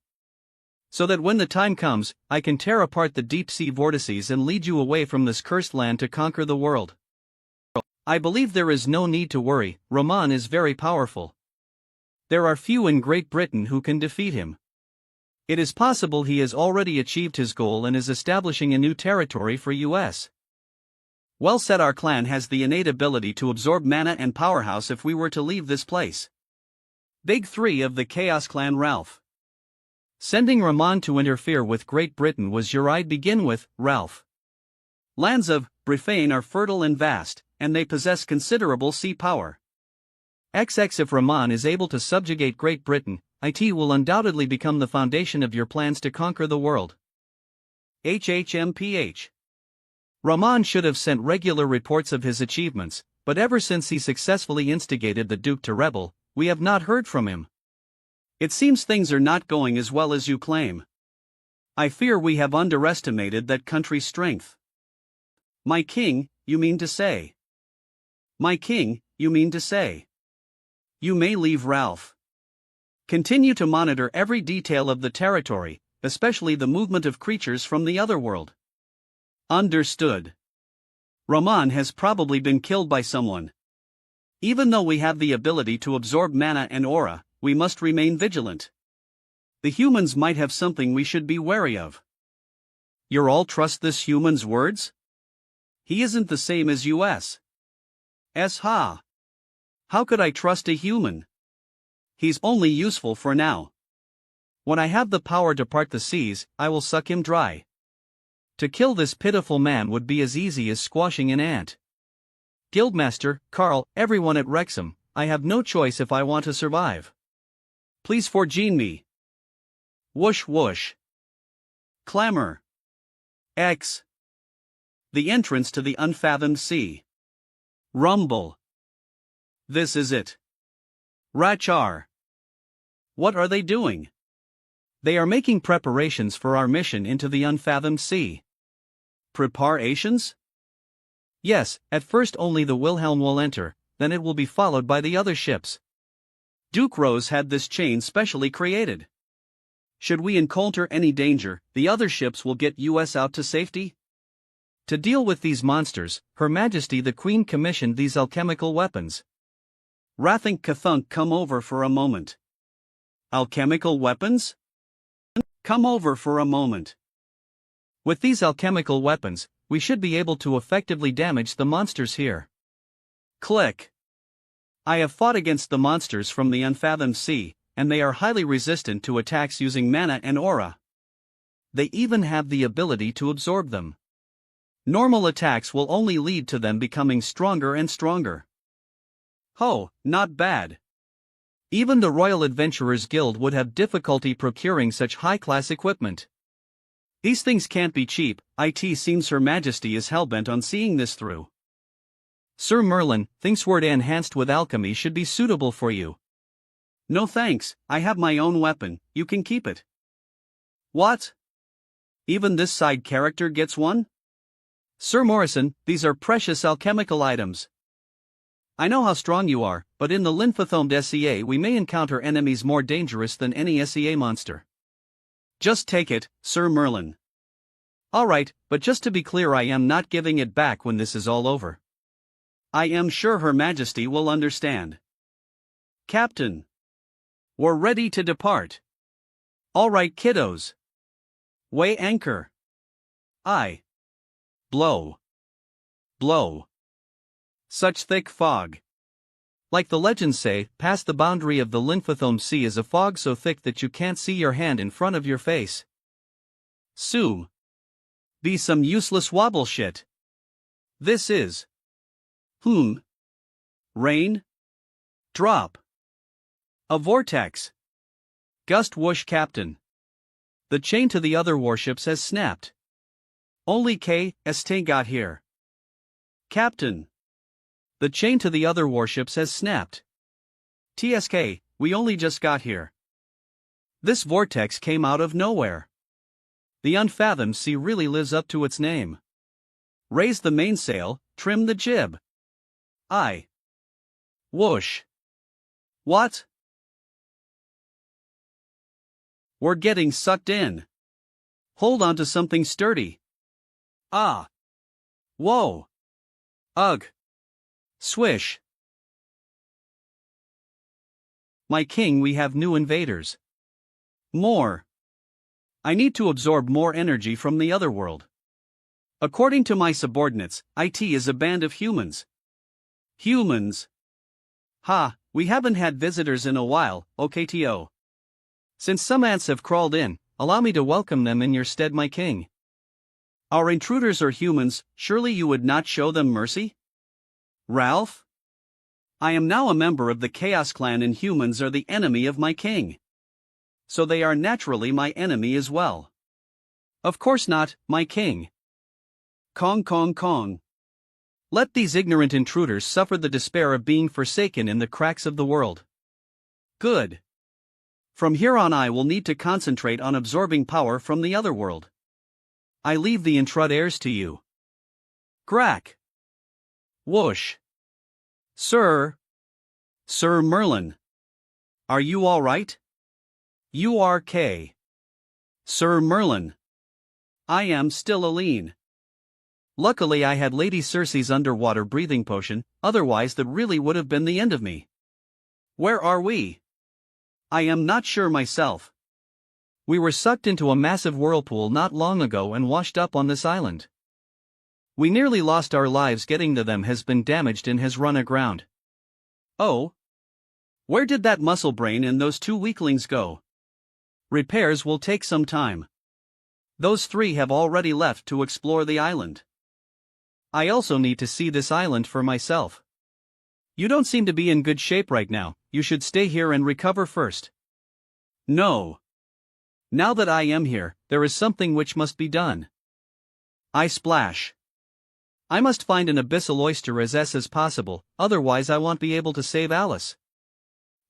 so that when the time comes, I can tear apart the deep sea vortices and lead you away from this cursed land to conquer the world. I believe there is no need to worry, Rahman is very powerful. There are few in Great Britain who can defeat him. It is possible he has already achieved his goal and is establishing a new territory for us. Well said, our clan has the innate ability to absorb mana and powerhouse if we were to leave this place. Big 3 of the Chaos Clan Ralph. Sending Rahman to interfere with Great Britain was your I'd begin with, Ralph. Lands of Britain are fertile and vast, and they possess considerable sea power. XX if Rahman is able to subjugate Great Britain, it will undoubtedly become the foundation of your plans to conquer the world. HHMPH. Rahman should have sent regular reports of his achievements, but ever since he successfully instigated the Duke to rebel, we have not heard from him. It seems things are not going as well as you claim. I fear we have underestimated that country's strength. My king, you mean to say? My king, you mean to say? You may leave, Ralph. Continue to monitor every detail of the territory, especially the movement of creatures from the other world. Understood. Raman has probably been killed by someone. Even though we have the ability to absorb mana and aura, we must remain vigilant. The humans might have something we should be wary of. You all trust this human's words? He isn't the same as us. Ha. How could I trust a human? He's only useful for now. When I have the power to part the seas, I will suck him dry. To kill this pitiful man would be as easy as squashing an ant. Guildmaster, Carl, everyone at Wrexham, I have no choice if I want to survive. Please forgene me. Whoosh whoosh. Clamor. X. The entrance to the unfathomed sea. Rumble. This is it. Rachar. What are they doing? They are making preparations for our mission into the unfathomed sea. Preparations? Yes, at first only the Wilhelm will enter, then it will be followed by the other ships. Duke Rose had this chain specially created. Should we encounter any danger, the other ships will get us out to safety. To deal with these monsters, Her Majesty the Queen commissioned these alchemical weapons. Rathink Kathunk, come over for a moment. Alchemical weapons? Come over for a moment. With these alchemical weapons, we should be able to effectively damage the monsters here. Click. I have fought against the monsters from the unfathomed sea, and they are highly resistant to attacks using mana and aura. They even have the ability to absorb them. Normal attacks will only lead to them becoming stronger and stronger. Oh, not bad. Even the Royal Adventurers Guild would have difficulty procuring such high-class equipment. These things can't be cheap. It seems Her Majesty is hellbent on seeing this through. Sir Merlin thinks word enhanced with alchemy should be suitable for you. No thanks, I have my own weapon, you can keep it. What? Even this side character gets one? Sir Morrison, these are precious alchemical items. I know how strong you are, but in the lymphathomed SEA we may encounter enemies more dangerous than any SEA monster. Just take it, Sir Merlin. Alright, but just to be clear, I am not giving it back when this is all over. I am sure Her Majesty will understand. Captain. We're ready to depart. Alright kiddos. Weigh anchor. I. Blow. Blow. Such thick fog. Like the legends say, past the boundary of the lymphathomed sea is a fog so thick that you can't see your hand in front of your face. Sue. Be some useless wobble shit. This is. Rain. Drop. A vortex. Gust whoosh captain. The chain to the other warships has snapped. Only K.S.T. got here. Captain. The chain to the other warships has snapped. TSK, we only just got here. This vortex came out of nowhere. The unfathomed sea really lives up to its name. Raise the mainsail, trim the jib. I. Whoosh. What? We're getting sucked in. Hold on to something sturdy. Ah. Whoa. Ugh. Swish. My king, we have new invaders. More. I need to absorb more energy from the other world. According to my subordinates, IT is a band of humans. Humans. Ha, we haven't had visitors in a while, OKTO. Since some ants have crawled in, allow me to welcome them in your stead, my king. Our intruders are humans, surely you would not show them mercy? Ralph? I am now a member of the Chaos Clan and humans are the enemy of my king. So they are naturally my enemy as well. Of course not, my king. Kong Kong Kong. Let these ignorant intruders suffer the despair of being forsaken in the cracks of the world. Good. From here on I will need to concentrate on absorbing power from the other world. I leave the intruders to you. Grack. Whoosh. Sir. Sir Merlin. Are you all right? URK. Sir Merlin. I am still Aline. Luckily I had Lady Circe's underwater breathing potion, otherwise that really would have been the end of me. Where are we? I am not sure myself. We were sucked into a massive whirlpool not long ago and washed up on this island. We nearly lost our lives getting to them, has been damaged and has run aground. Oh? Where did that muscle brain and those two weaklings go? Repairs will take some time. Those three have already left to explore the island. I also need to see this island for myself. You don't seem to be in good shape right now, you should stay here and recover first. No. Now that I am here, there is something which must be done. I splash. I must find an abyssal oyster as possible, otherwise I won't be able to save Alice.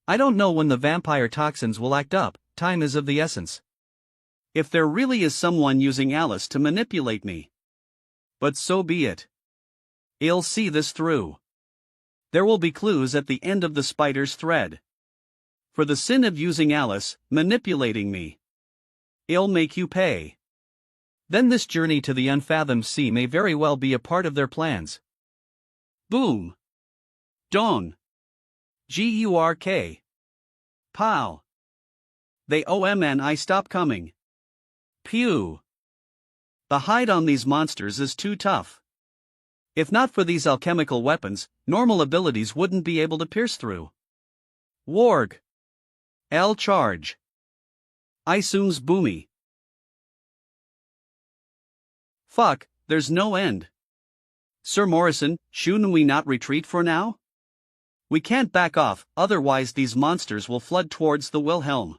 I don't know when the vampire toxins will act up, time is of the essence. If there really is someone using Alice to manipulate me. But so be it. I'll see this through. There will be clues at the end of the spider's thread. For the sin of using Alice, manipulating me. I'll make you pay. Then this journey to the unfathomed sea may very well be a part of their plans. Boom. Don. Gurk. Pow. They I stop coming. Pew. The hide on these monsters is too tough. If not for these alchemical weapons, normal abilities wouldn't be able to pierce through. Warg. L charge. Isooms boomy. Fuck, there's no end. Sir Morrison, shouldn't we not retreat for now? We can't back off, otherwise these monsters will flood towards the Wilhelm.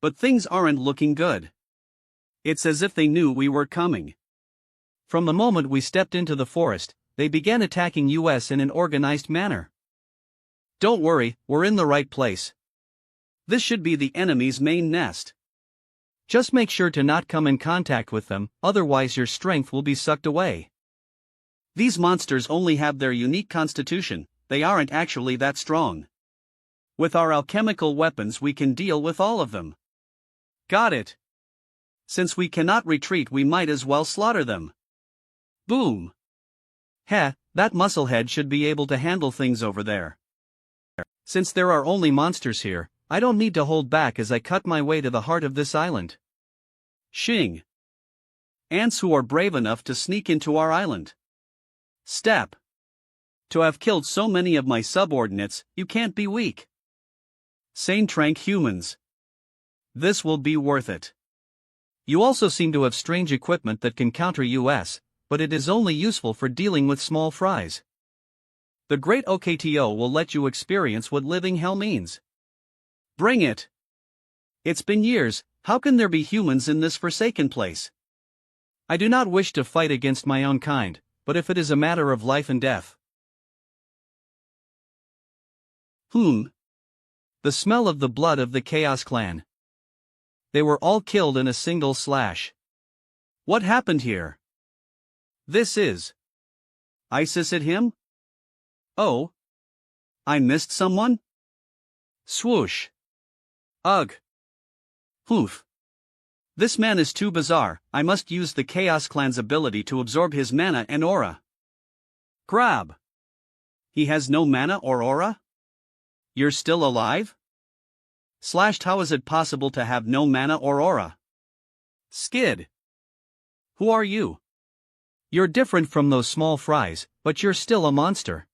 But things aren't looking good. It's as if they knew we were coming. From the moment we stepped into the forest, they began attacking us in an organized manner. Don't worry, we're in the right place. This should be the enemy's main nest. Just make sure to not come in contact with them, otherwise your strength will be sucked away. These monsters only have their unique constitution, they aren't actually that strong. With our alchemical weapons we can deal with all of them. Got it. Since we cannot retreat, we might as well slaughter them. Boom. Heh, that musclehead should be able to handle things over there. Since there are only monsters here, I don't need to hold back as I cut my way to the heart of this island. Shing. Ants who are brave enough to sneak into our island. Step. To have killed so many of my subordinates, you can't be weak. Sane trank humans. This will be worth it. You also seem to have strange equipment that can counter us, but it is only useful for dealing with small fries. The great OKTO will let you experience what living hell means. Bring it. It's been years, how can there be humans in this forsaken place? I do not wish to fight against my own kind, but if it is a matter of life and death. The smell of the blood of the Chaos Clan. They were all killed in a single slash. What happened here? This is ISIS at him? Oh. I missed someone? Swoosh. Ugh. Hoof. This man is too bizarre, I must use the Chaos Clan's ability to absorb his mana and aura. Grab. He has no mana or aura? You're still alive? Slashed, how is it possible to have no mana or aura? Skid. Who are you? You're different from those small fries, but you're still a monster.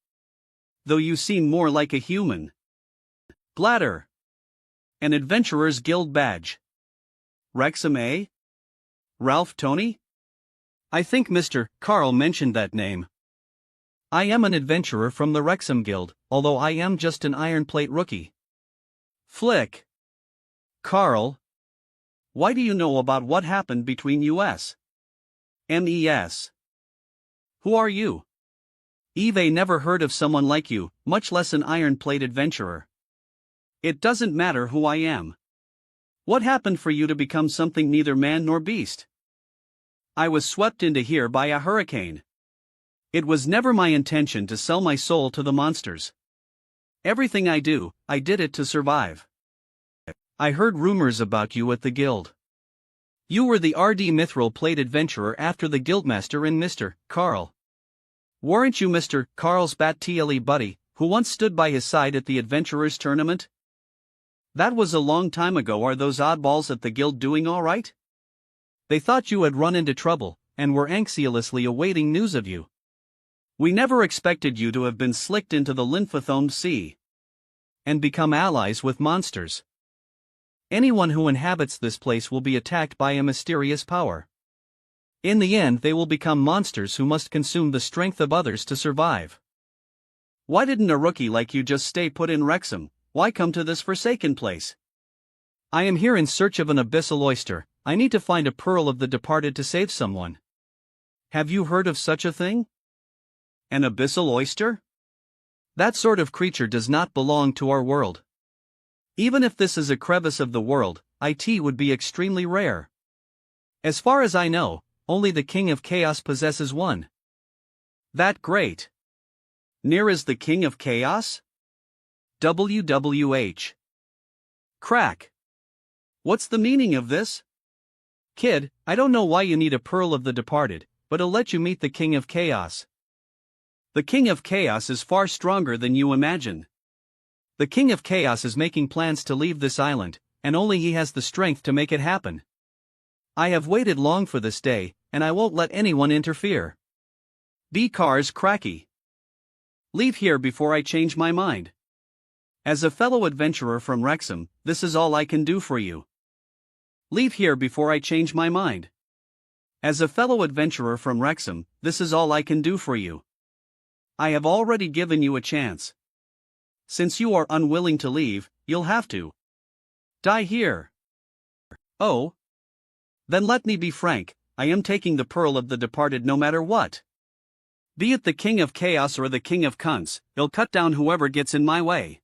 Though you seem more like a human. Bladder. An Adventurer's Guild badge. Wrexham, eh? Ralph Tony? I think Mr. Carl mentioned that name. I am an adventurer from the Wrexham Guild, although I am just an iron plate rookie. Flick. Carl. Why do you know about what happened between us? MES. Who are you? Eve never heard of someone like you, much less an iron plate adventurer. It doesn't matter who I am. What happened for you to become something neither man nor beast? I was swept into here by a hurricane. It was never my intention to sell my soul to the monsters. Everything I do, I did it to survive. I heard rumors about you at the guild. You were the RD Mithril Plate adventurer after the Guildmaster and Mr. Carl. Weren't you Mr. Carl's Bat-TLE buddy, who once stood by his side at the adventurers tournament? That was a long time ago. Are those oddballs at the guild doing all right? They thought you had run into trouble, and were anxiously awaiting news of you. We never expected you to have been slicked into the Lymphothome Sea and become allies with monsters. Anyone who inhabits this place will be attacked by a mysterious power. In the end, they will become monsters who must consume the strength of others to survive. Why didn't a rookie like you just stay put in Wrexham? Why come to this forsaken place? I am here in search of an abyssal oyster. I need to find a pearl of the departed to save someone. Have you heard of such a thing? An abyssal oyster? That sort of creature does not belong to our world. Even if this is a crevice of the world, it would be extremely rare. As far as I know, only the King of Chaos possesses one. That great. Near is the King of Chaos? WWH. Crack. What's the meaning of this? Kid, I don't know why you need a pearl of the departed, but I'll let you meet the King of Chaos. The King of Chaos is far stronger than you imagine. The King of Chaos is making plans to leave this island, and only he has the strength to make it happen. I have waited long for this day, and I won't let anyone interfere. Be cars cracky. Leave here before I change my mind. As a fellow adventurer from Wrexham, this is all I can do for you. Leave here before I change my mind. As a fellow adventurer from Wrexham, this is all I can do for you. I have already given you a chance. Since you are unwilling to leave, you'll have to die here. Oh? Then let me be frank, I am taking the pearl of the departed no matter what. Be it the King of Chaos or the King of Cunts, he'll cut down whoever gets in my way.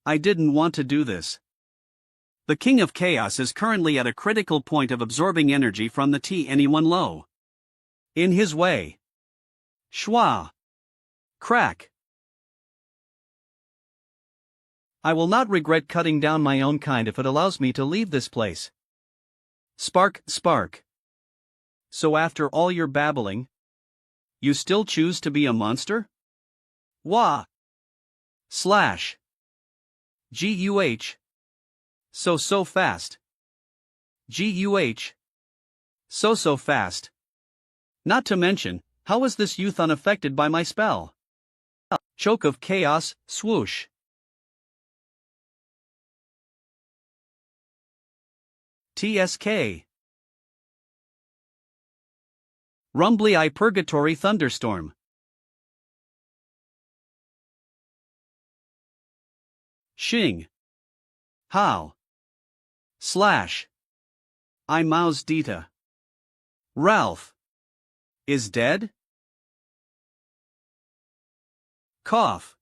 I didn't want to do this. The King of Chaos is currently at a critical point of absorbing energy from the anyone low in his way. Schwa. Crack. I will not regret cutting down my own kind if it allows me to leave this place. Spark, spark. So after all your babbling, you still choose to be a monster? Wah. Slash. GUH. So fast. GUH. So fast. Not to mention, how is this youth unaffected by my spell? Choke of chaos, swoosh. TSK. Rumbly I purgatory thunderstorm. Shing. How. Slash. I mouse Dita. Ralph. Is dead? Cough.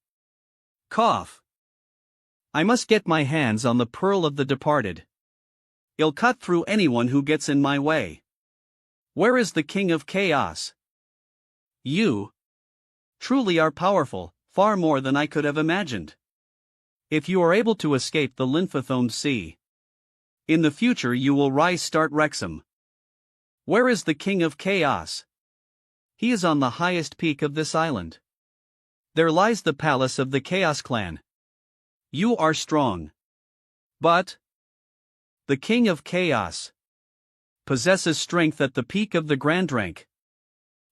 Cough. I must get my hands on the pearl of the departed. I'll cut through anyone who gets in my way. Where is the King of Chaos? You truly are powerful, far more than I could have imagined. If you are able to escape the Lymphothome Sea, in the future you will rise. Start Wrexham. Where is the King of Chaos? He is on the highest peak of this island. There lies the palace of the Chaos Clan. You are strong. But the King of Chaos possesses strength at the peak of the Grand Rank.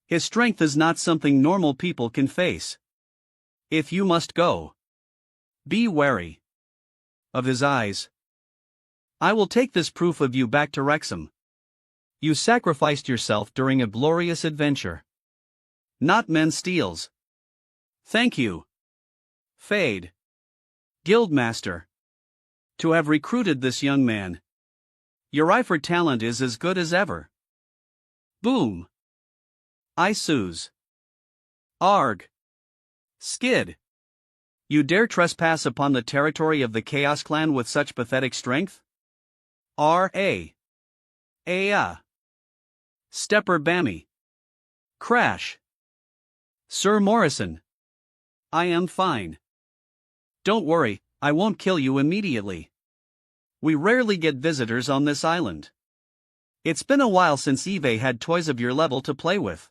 His strength is not something normal people can face. If you must go, be wary of his eyes. I will take this proof of you back to Wrexham. You sacrificed yourself during a glorious adventure. Not men steals. Thank you. Fade. Guildmaster. To have recruited this young man. Your eye for talent is as good as ever. Boom. Isooz. Arg. Skid. You dare trespass upon the territory of the Chaos Clan with such pathetic strength? R.A. Aya. Stepper Bammy. Crash. Sir Morrison. I am fine. Don't worry, I won't kill you immediately. We rarely get visitors on this island. It's been a while since Eve had toys of your level to play with.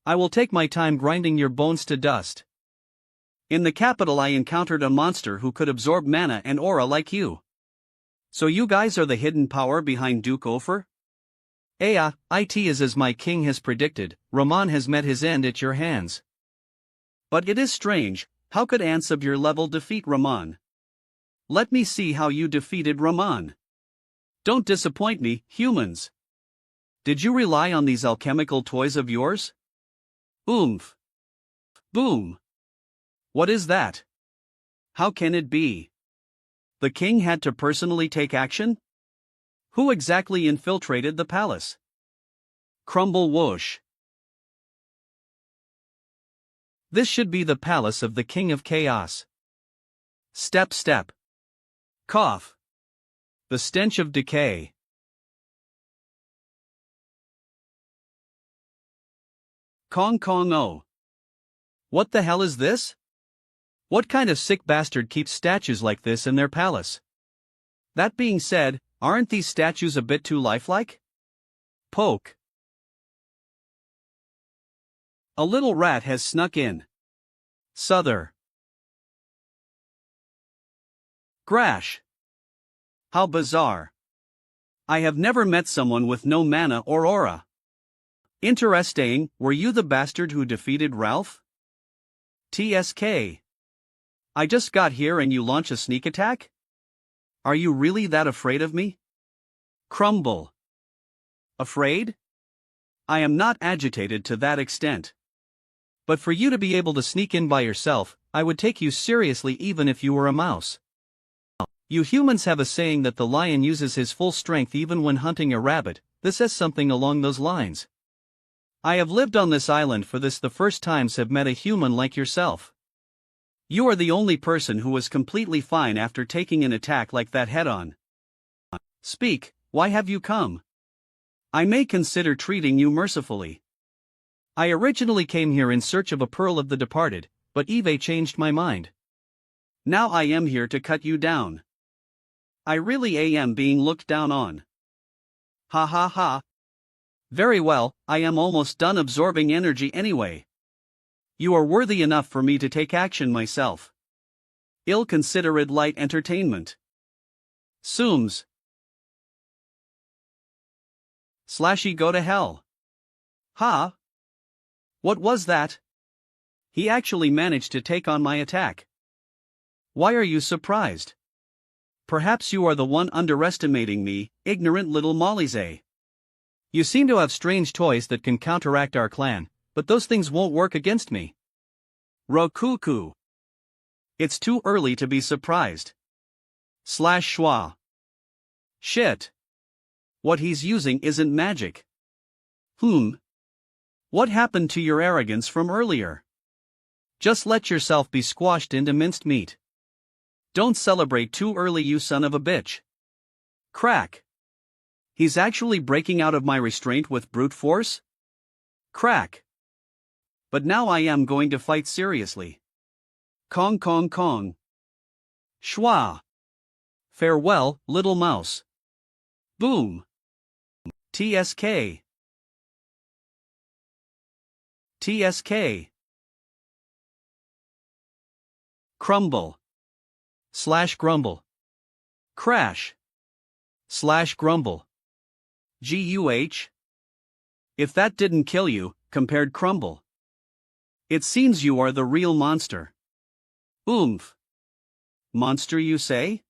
I will take my time grinding your bones to dust. In the capital I encountered a monster who could absorb mana and aura like you. So you guys are the hidden power behind Duke Ofer? It is as my king has predicted, Rahman has met his end at your hands. But it is strange, how could ants of your level defeat Rahman? Let me see how you defeated Rahman. Don't disappoint me, humans. Did you rely on these alchemical toys of yours? Oomph. Boom. What is that? How can it be? The king had to personally take action? Who exactly infiltrated the palace? Crumble whoosh. This should be the palace of the king of chaos. Step step. Cough. The stench of decay. Kong Kong oh. What the hell is this? What kind of sick bastard keeps statues like this in their palace? That being said, aren't these statues a bit too lifelike? Poke. A little rat has snuck in. Souther. Grash. How bizarre. I have never met someone with no mana or aura. Interesting, were you the bastard who defeated Ralph? TSK. I just got here and you launch a sneak attack? Are you really that afraid of me? Crumble. Afraid? I am not agitated to that extent. But for you to be able to sneak in by yourself, I would take you seriously even if you were a mouse. You humans have a saying that the lion uses his full strength even when hunting a rabbit. This says something along those lines. I have lived on this island for this the first times have met a human like yourself. You are the only person who was completely fine after taking an attack like that head-on. Speak, why have you come? I may consider treating you mercifully. I originally came here in search of a pearl of the departed, but Eve changed my mind. Now I am here to cut you down. I really am being looked down on. Ha ha ha. Very well, I am almost done absorbing energy anyway. You are worthy enough for me to take action myself. Ill-considerate light entertainment. Sooms. Slashy go to hell. Ha? What was that? He actually managed to take on my attack. Why are you surprised? Perhaps you are the one underestimating me, ignorant little Molly's. You seem to have strange toys that can counteract our clan, but those things won't work against me. Rokuku. It's too early to be surprised. Slash schwa. Shit. What he's using isn't magic. What happened to your arrogance from earlier? Just let yourself be squashed into minced meat. Don't celebrate too early, you son of a bitch. Crack. He's actually breaking out of my restraint with brute force? Crack. But now I am going to fight seriously. Kong Kong Kong. Schwa. Farewell, little mouse. Boom. TSK. TSK. Crumble. Slash grumble. Crash. Slash grumble. GUH. If that didn't kill you, compared crumble. It seems you are the real monster. Oomph. Monster, you say?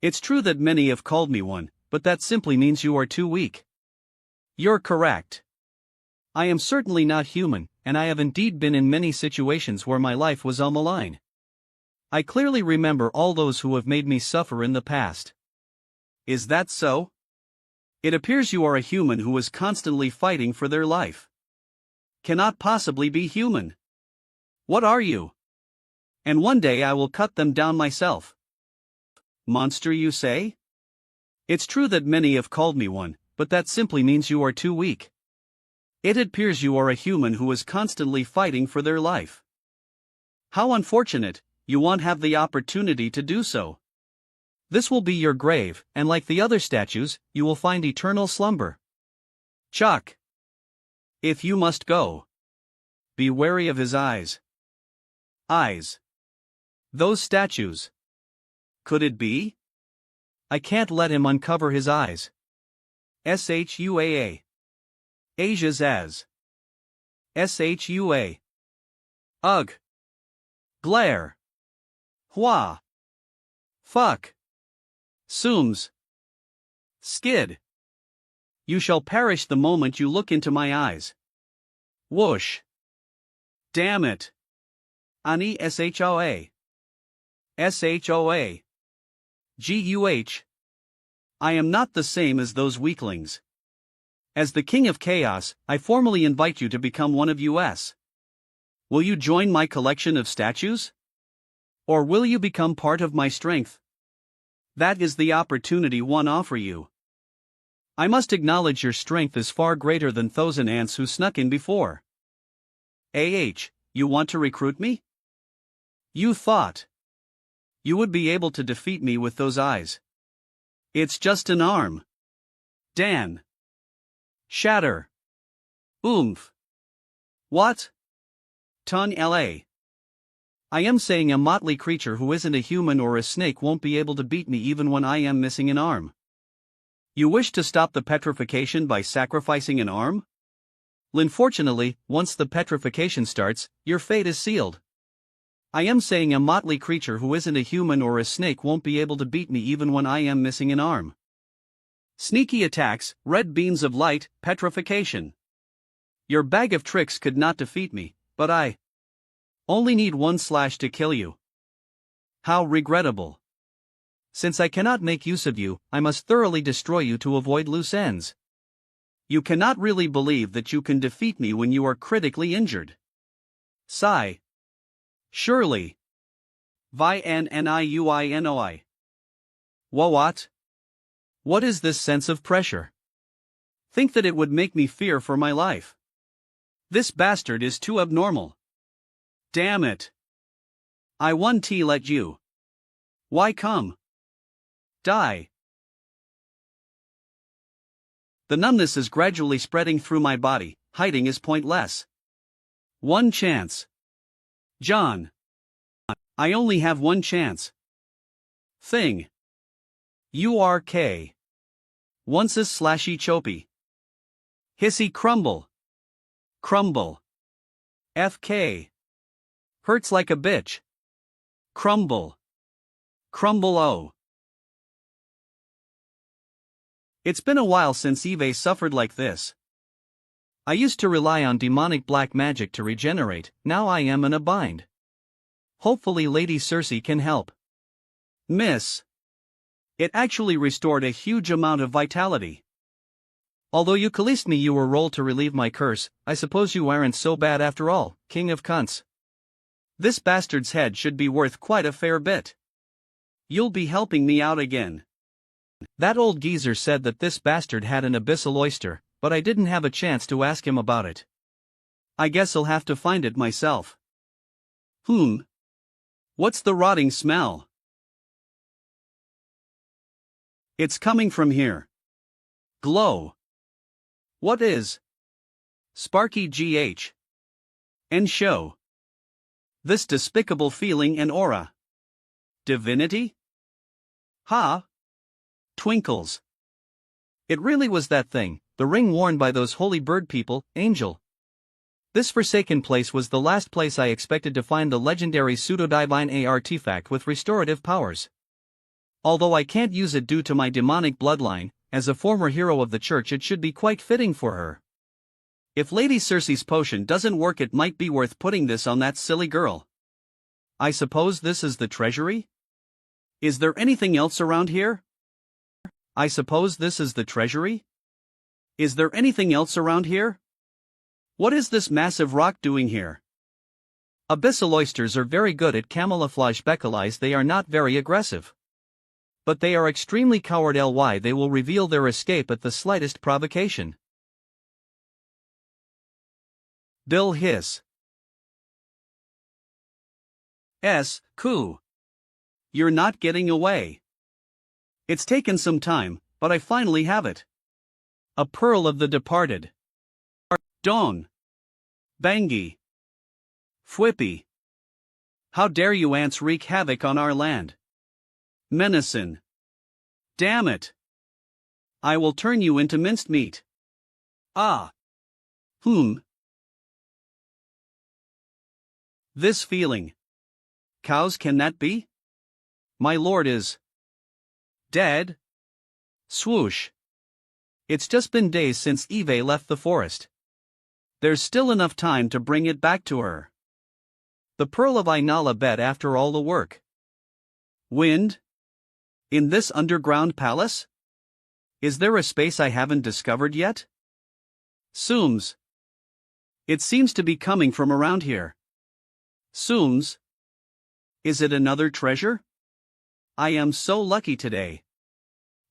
It's true that many have called me one, but that simply means you are too weak. You're correct. I am certainly not human, and I have indeed been in many situations where my life was on the line. I clearly remember all those who have made me suffer in the past. Is that so? It appears you are a human who is constantly fighting for their life. Cannot possibly be human. What are you? And one day I will cut them down myself. Monster, you say? It's true that many have called me one, but that simply means you are too weak. It appears you are a human who is constantly fighting for their life. How unfortunate, you won't have the opportunity to do so. This will be your grave, and like the other statues, you will find eternal slumber. Chuck. If you must go, be wary of his eyes. Eyes. Those statues. Could it be? I can't let him uncover his eyes. Shua. Asia's as. Shua. Ugh. Glare. Hua. Fuck. Sooms. Skid. You shall perish the moment you look into my eyes. Whoosh. Damn it. Ani shoa. Shoa. Guh. I am not the same as those weaklings. As the king of chaos, I formally invite you to become one of us. Will you join my collection of statues? Or will you become part of my strength? That is the opportunity one offer you. I must acknowledge your strength is far greater than those ants who snuck in before. You want to recruit me? You thought you would be able to defeat me with those eyes. It's just an arm. Dan. Shatter. Oomph. What? Ton la. I am saying a motley creature who isn't a human or a snake won't be able to beat me even when I am missing an arm. You wish to stop the petrification by sacrificing an arm? Unfortunately, once the petrification starts, your fate is sealed. I am saying a motley creature who isn't a human or a snake won't be able to beat me even when I am missing an arm. Sneaky attacks, red beams of light, petrification. Your bag of tricks could not defeat me, but I only need one slash to kill you. How regrettable. Since I cannot make use of you, I must thoroughly destroy you to avoid loose ends. You cannot really believe that you can defeat me when you are critically injured. Sigh. Surely. Vnniuinoi. What? What is this sense of pressure? Think that it would make me fear for my life. This bastard is too abnormal. Damn it. I won't let you. Why come? Die. The numbness is gradually spreading through my body, hiding is pointless. One chance. John. I only have one chance. Thing. URK. Once a slashy choppy. Hissy crumble. Crumble. FK. Hurts like a bitch. Crumble. Crumble oh. It's been a while since Eve suffered like this. I used to rely on demonic black magic to regenerate, now I am in a bind. Hopefully Lady Circe can help. Miss. It actually restored a huge amount of vitality. Although you released me, you were rolled to relieve my curse. I suppose you aren't so bad after all, king of cunts. This bastard's head should be worth quite a fair bit. You'll be helping me out again. That old geezer said that this bastard had an abyssal oyster, but I didn't have a chance to ask him about it. I guess I'll have to find it myself. What's the rotting smell? It's coming from here. Glow. What is? Sparky GH. And show. This despicable feeling and aura. Divinity? Ha? Twinkles. It really was that thing, the ring worn by those holy bird people, Angel. This forsaken place was the last place I expected to find the legendary pseudo-divine artifact with restorative powers. Although I can't use it due to my demonic bloodline, as a former hero of the church it should be quite fitting for her. If Lady Circe's potion doesn't work, it might be worth putting this on that silly girl. I suppose this is the treasury? Is there anything else around here? I suppose this is the treasury? Is there anything else around here? What is this massive rock doing here? Abyssal oysters are very good at camouflage becalize, they are not very aggressive. But they are extremely coward ly, they will reveal their escape at the slightest provocation. Bill hiss. Coo. You're not getting away. It's taken some time, but I finally have it. A pearl of the departed. Don. Bangi. Fwippy. How dare you ants wreak havoc on our land? Menacin. Damn it. I will turn you into minced meat. Ah. This feeling. Cows, can that be? My lord is dead? Swoosh. It's just been days since Eve left the forest. There's still enough time to bring it back to her. The pearl of Ainala bet after all the work. Wind? In this underground palace? Is there a space I haven't discovered yet? Sooms. It seems to be coming from around here. Sooms. Is it another treasure? I am so lucky today.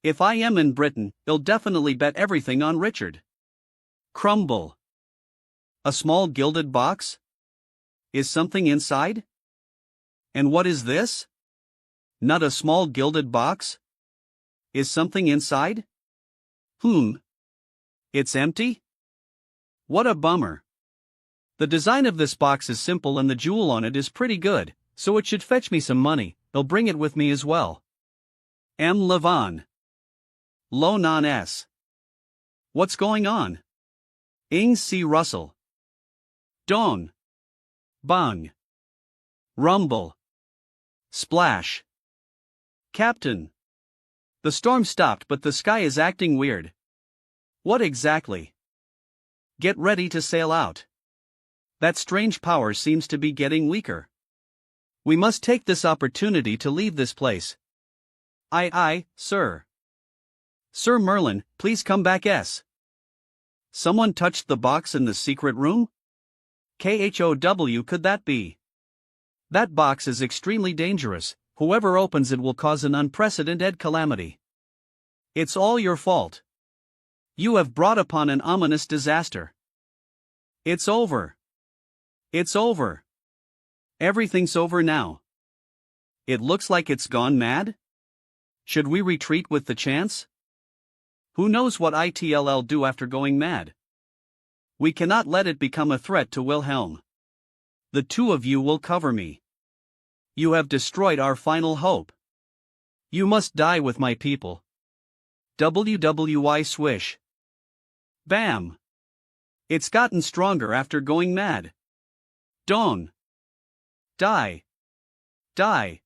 If I am in Britain, I'll definitely bet everything on Richard. Crumble. A small gilded box? Is something inside? And what is this? Not a small gilded box? Is something inside? It's empty? What a bummer. The design of this box is simple and the jewel on it is pretty good, so it should fetch me some money. I'll bring it with me as well. M. Levon. Lo non S. What's going on? Ing C. Russell. Don. Bung. Rumble. Splash. Captain. The storm stopped, but the sky is acting weird. What exactly? Get ready to sail out. That strange power seems to be getting weaker. We must take this opportunity to leave this place. Aye, sir. Sir Merlin, please come back. Someone touched the box in the secret room? KHOW, could that be? That box is extremely dangerous. Whoever opens it will cause an unprecedented calamity. It's all your fault. You have brought upon an ominous disaster. It's over. It's over. Everything's over now. It looks like it's gone mad? Should we retreat with the chance? Who knows what it'll do after going mad? We cannot let it become a threat to Wilhelm. The two of you will cover me. You have destroyed our final hope. You must die with my people. WWY swish. Bam. It's gotten stronger after going mad. Don. Die. Die.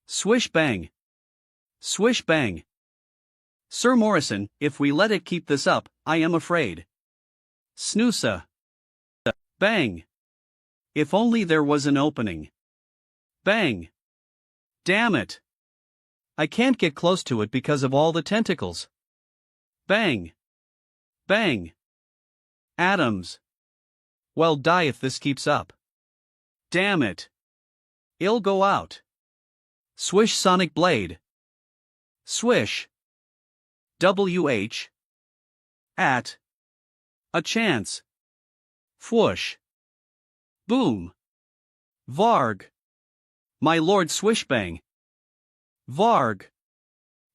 Swish bang. Swish bang. Sir Morrison, if we let it keep this up, I am afraid. Snoosa. Bang. If only there was an opening. Bang. Damn it. I can't get close to it because of all the tentacles. Bang. Bang. Atoms. Well, die if this keeps up. Damn it. It'll go out. Swish sonic blade. Swish. WH. At. A chance. Fwoosh. Boom. Varg. My lord swishbang. Varg.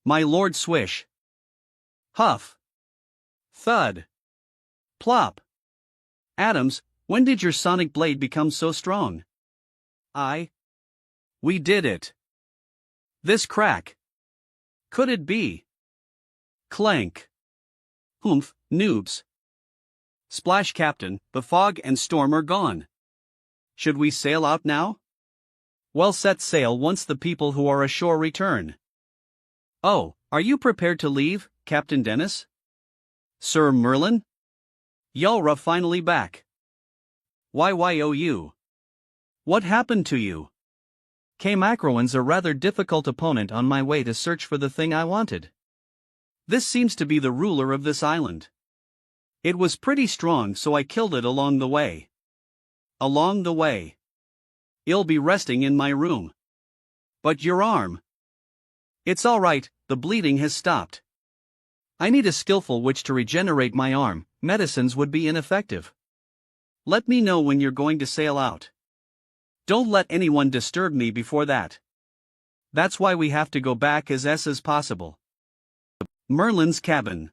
My lord swish. Huff. Thud. Plop. Atoms, when did your sonic blade become so strong? We did it. This crack. Could it be? Clank. Humph, noobs. Splash Captain, the fog and storm are gone. Should we sail out now? Well, set sail once the people who are ashore return. Oh, are you prepared to leave, Captain Dennis? Sir Merlin? Yulra finally back. YYOU. What happened to you? Macroan's a rather difficult opponent on my way to search for the thing I wanted. This seems to be the ruler of this island. It was pretty strong, so I killed it along the way. Along the way. It'll be resting in my room. But your arm. It's alright, the bleeding has stopped. I need a skillful witch to regenerate my arm, medicines would be ineffective. Let me know when you're going to sail out. Don't let anyone disturb me before that. That's why we have to go back as possible. Merlin's cabin.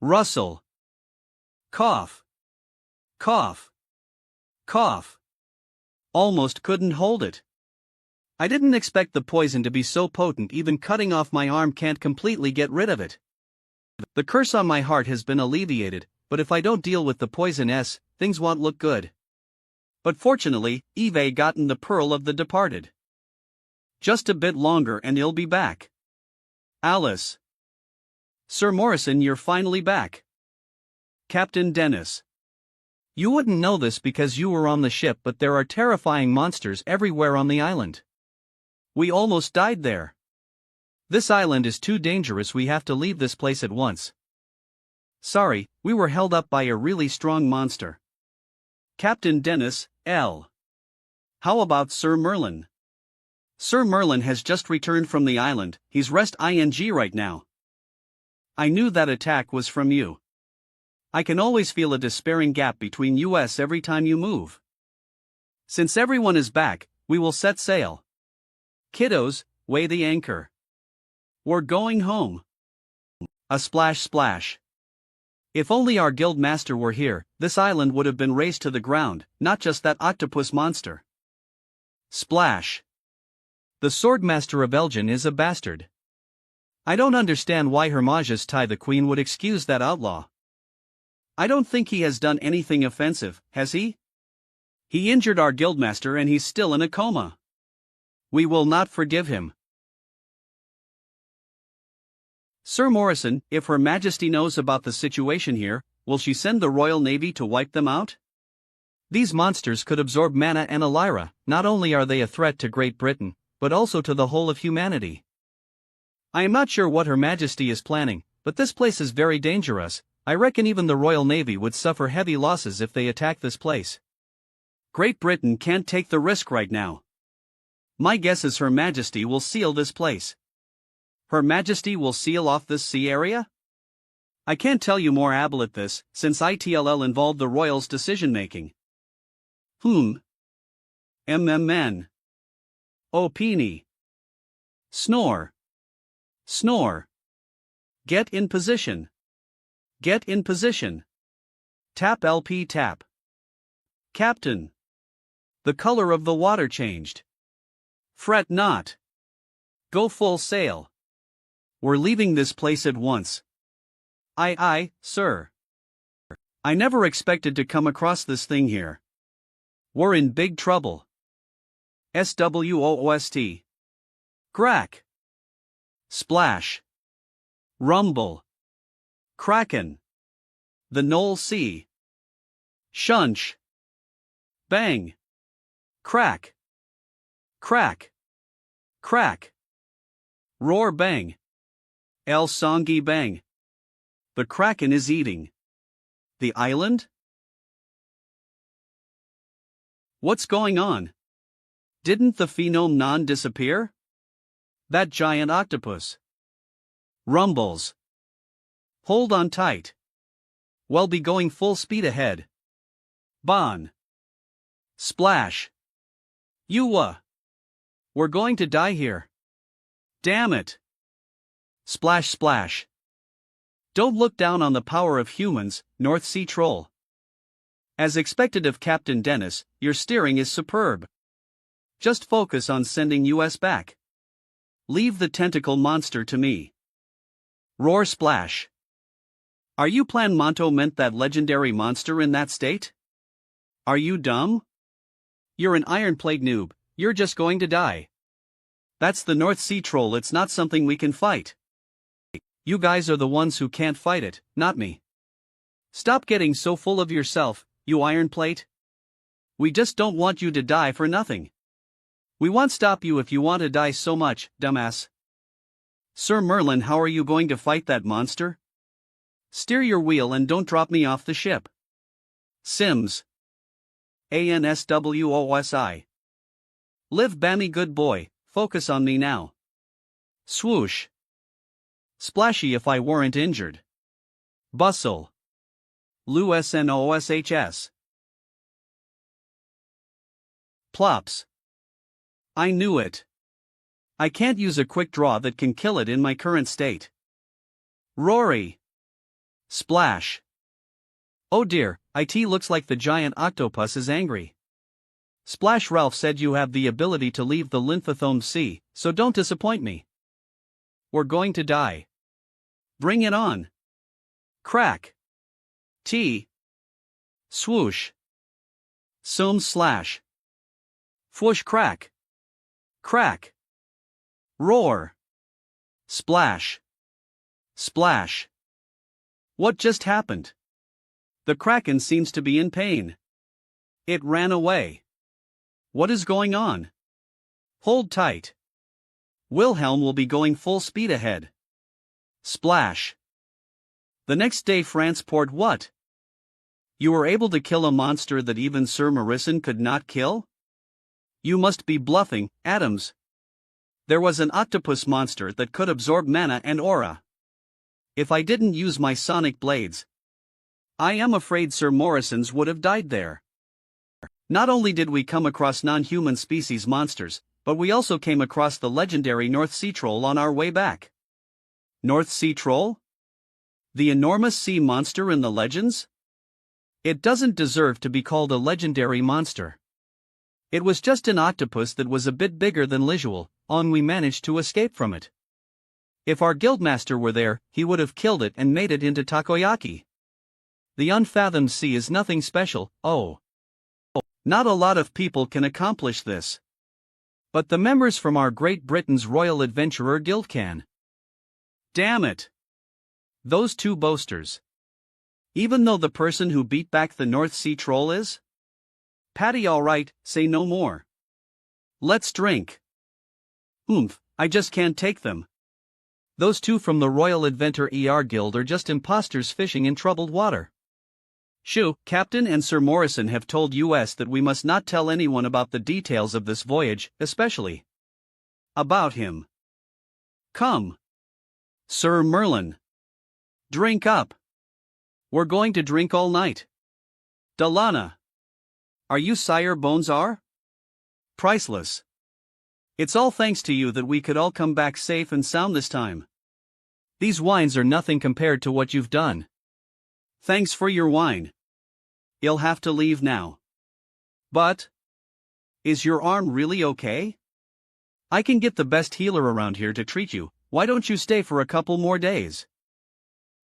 Rustle. Cough. Cough. Cough. Almost couldn't hold it. I didn't expect the poison to be so potent, even cutting off my arm can't completely get rid of it. The curse on my heart has been alleviated, but if I don't deal with the poison things won't look good. But fortunately, Eve gotten the pearl of the departed. Just a bit longer and he'll be back. Alice. Sir Morrison, you're finally back. Captain Dennis. You wouldn't know this because you were on the ship, but there are terrifying monsters everywhere on the island. We almost died there. This island is too dangerous, we have to leave this place at once. Sorry, we were held up by a really strong monster. Captain Dennis, L. How about Sir Merlin? Sir Merlin has just returned from the island, he's rest ing right now. I knew that attack was from you. I can always feel a despairing gap between us every time you move. Since everyone is back, we will set sail. Kiddos, weigh the anchor. We're going home. A splash splash. If only our guild master were here, this island would have been razed to the ground, not just that octopus monster. Splash. The swordmaster of Elgin is a bastard. I don't understand why Her Majesty the Queen would excuse that outlaw. I don't think he has done anything offensive, has he? He injured our guildmaster and he's still in a coma. We will not forgive him. Sir Morrison, if Her Majesty knows about the situation here, will she send the Royal Navy to wipe them out? These monsters could absorb mana and Elira. Not only are they a threat to Great Britain, but also to the whole of humanity. I am not sure what Her Majesty is planning, but this place is very dangerous. I reckon even the Royal Navy would suffer heavy losses if they attack this place. Great Britain can't take the risk right now. My guess is Her Majesty will seal this place. Her Majesty will seal off this sea area? I can't tell you more about this, since ITLL involved the royals' decision-making. MMN. Opini. Snore. Snore. Get in position. Get in position. Tap LP tap. Captain. The color of the water changed. Fret not. Go full sail. We're leaving this place at once. Aye, sir. I never expected to come across this thing here. We're in big trouble. SWOOST. Crack. Splash. Rumble. Kraken. The Knoll Sea. Shunch. Bang. Crack. Crack. Crack. Roar bang. El Songi bang. The Kraken is eating. The island? What's going on? Didn't the phenome non disappear? That giant octopus. Rumbles. Hold on tight. We'll be going full speed ahead. Bon. Splash. We're going to die here. Damn it. Splash splash. Don't look down on the power of humans, North Sea Troll. As expected of Captain Dennis, your steering is superb. Just focus on sending us back. Leave the tentacle monster to me. Roar splash. Are you Plan Monto meant that legendary monster in that state? Are you dumb? You're an Iron Plague noob, you're just going to die. That's the North Sea Troll, it's not something we can fight. You guys are the ones who can't fight it, not me. Stop getting so full of yourself, you Iron Plate. We just don't want you to die for nothing. We won't stop you if you want to die so much, dumbass. Sir Merlin, how are you going to fight that monster? Steer your wheel and don't drop me off the ship. Sims. ANSWOSI. Live Bammy good boy, focus on me now. Swoosh. Splashy if I weren't injured. Bustle. LUSNOSHS. Plops. I knew it. I can't use a quick draw that can kill it in my current state. Rory! Splash! Oh dear, it looks like the giant octopus is angry. Splash, Ralph said you have the ability to leave the Lymphothome Sea, so don't disappoint me. We're going to die. Bring it on. Crack. T. Swoosh. Soom slash. Fwoosh crack. Crack. Roar. Splash. Splash. What just happened? The Kraken seems to be in pain. It ran away. What is going on? Hold tight. Wilhelm will be going full speed ahead. Splash. The next day France poured what? You were able to kill a monster that even Sir Morrison could not kill? You must be bluffing, Adams. There was an octopus monster that could absorb mana and aura. If I didn't use my sonic blades, I am afraid Sir Morrison's would have died there. Not only did we come across non-human species monsters, but we also came across the legendary North Sea Troll on our way back. North Sea Troll? The enormous sea monster in the legends? It doesn't deserve to be called a legendary monster. It was just an octopus that was a bit bigger than usual, and we managed to escape from it. If our guildmaster were there, he would have killed it and made it into takoyaki. The unfathomed sea is nothing special, oh. Not a lot of people can accomplish this. But the members from our Great Britain's Royal Adventurer Guild can. Damn it! Those two boasters. Even though the person who beat back the North Sea Troll is? Patty, all right, say no more. Let's drink. Oomph, I just can't take them. Those two from the Royal Adventurer Guild are just imposters fishing in troubled water. Shoo, Captain and Sir Morrison have told us that we must not tell anyone about the details of this voyage, especially about him. Come. Sir Merlin. Drink up. We're going to drink all night. Delana. Are you Sire Bones are? Priceless. It's all thanks to you that we could all come back safe and sound this time. These wines are nothing compared to what you've done. Thanks for your wine. You'll have to leave now. But, is your arm really okay? I can get the best healer around here to treat you. Why don't you stay for a couple more days?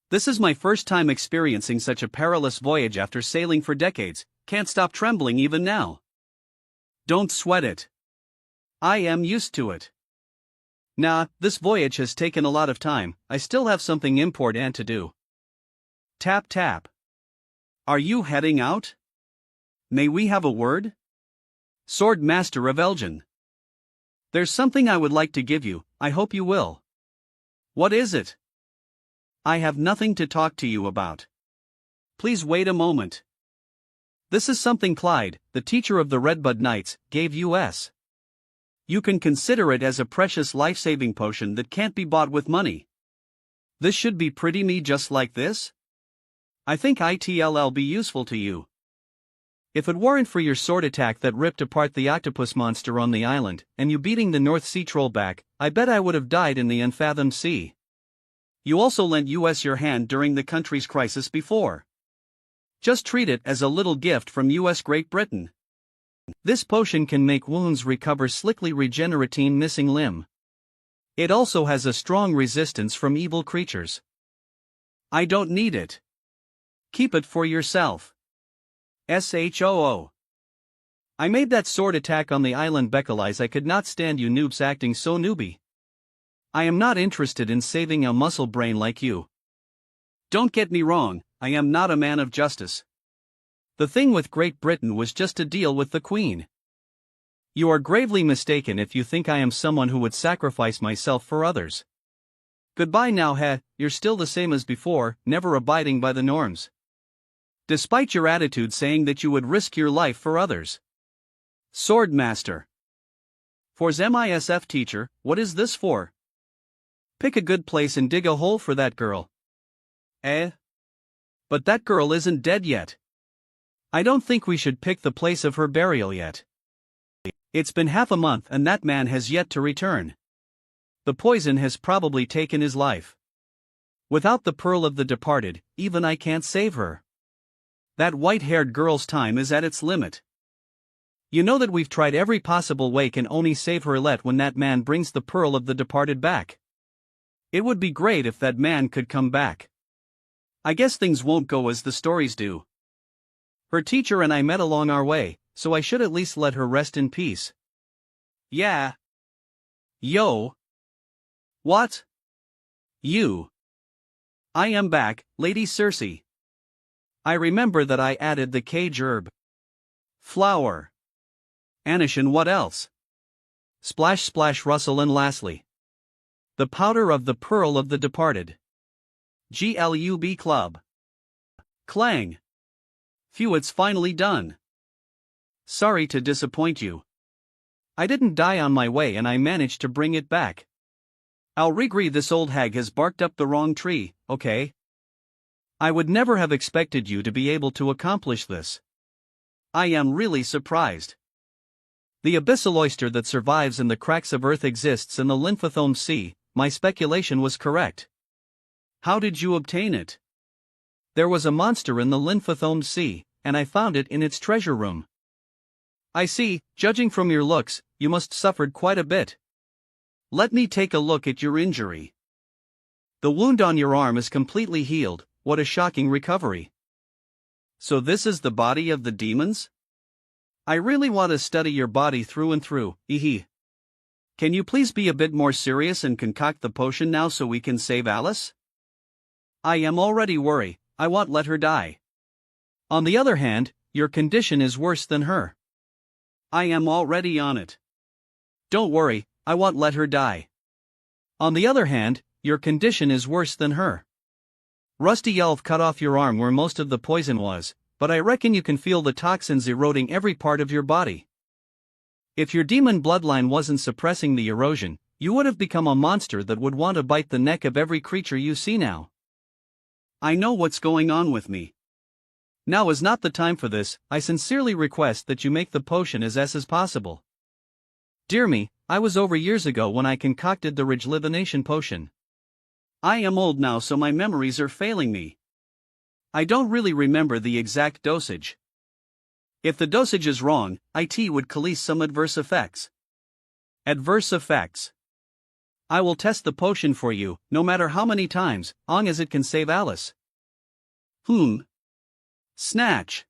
This is my first time experiencing such a perilous voyage after sailing for decades. Can't stop trembling even now. Don't sweat it. I am used to it. Nah, this voyage has taken a lot of time. I still have something important to do. Tap tap. Are you heading out? May we have a word? Sword Master of Elgin. There's something I would like to give you, I hope you will. What is it? I have nothing to talk to you about. Please wait a moment. This is something Clyde, the teacher of the Redbud Knights, gave us. You can consider it as a precious life-saving potion that can't be bought with money. This should be pretty me just like this? I think it'll be useful to you. If it weren't for your sword attack that ripped apart the octopus monster on the island, and you beating the North Sea Troll back, I bet I would have died in the unfathomed sea. You also lent us your hand during the country's crisis before. Just treat it as a little gift from US Great Britain. This potion can make wounds recover slickly regenerating missing limb. It also has a strong resistance from evil creatures. I don't need it. Keep it for yourself. SHOO. I made that sword attack on the island because I could not stand you noobs acting so newbie. I am not interested in saving a muscle brain like you. Don't get me wrong, I am not a man of justice. The thing with Great Britain was just to deal with the Queen. You are gravely mistaken if you think I am someone who would sacrifice myself for others. Goodbye now, you're still the same as before, never abiding by the norms. Despite your attitude saying that you would risk your life for others. Sword Master. For MISF teacher, what is this for? Pick a good place and dig a hole for that girl. But that girl isn't dead yet. I don't think we should pick the place of her burial yet. It's been half a month and that man has yet to return. The poison has probably taken his life. Without the pearl of the departed, even I can't save her. That white-haired girl's time is at its limit. You know that we've tried every possible way can only save her let when that man brings the pearl of the departed back. It would be great if that man could come back. I guess things won't go as the stories do. Her teacher and I met along our way, so I should at least let her rest in peace. Yeah. Yo. What? You. I am back, Lady Circe. I remember that I added the cage herb. Flower. Anish and what else? Splash splash rustle and lastly. The powder of the pearl of the departed. GLUB club. Clang. Phew, it's finally done. Sorry to disappoint you. I didn't die on my way and I managed to bring it back. I'll agree this old hag has barked up the wrong tree, okay? I would never have expected you to be able to accomplish this. I am really surprised. The abyssal oyster that survives in the cracks of earth exists in the Lymphothome Sea. My speculation was correct. How did you obtain it? There was a monster in the Lymphothome Sea, and I found it in its treasure room. I see, judging from your looks, you must suffered quite a bit. Let me take a look at your injury. The wound on your arm is completely healed. What a shocking recovery. So this is the body of the demons? I really want to study your body through and through, ehe. Can you please be a bit more serious and concoct the potion now so we can save Alice? I am already worried, I won't let her die. On the other hand, your condition is worse than her. I am already on it. Don't worry, I won't let her die. On the other hand, your condition is worse than her. Rusty Elf cut off your arm where most of the poison was, but I reckon you can feel the toxins eroding every part of your body. If your demon bloodline wasn't suppressing the erosion, you would have become a monster that would want to bite the neck of every creature you see now. I know what's going on with me. Now is not the time for this. I sincerely request that you make the potion as possible. Dear me, I was over years ago when I concocted the rejuvenation potion. I am old now so my memories are failing me. I don't really remember the exact dosage. If the dosage is wrong, it would cause some adverse effects. Adverse effects. I will test the potion for you, no matter how many times, long as it can save Alice. Snatch.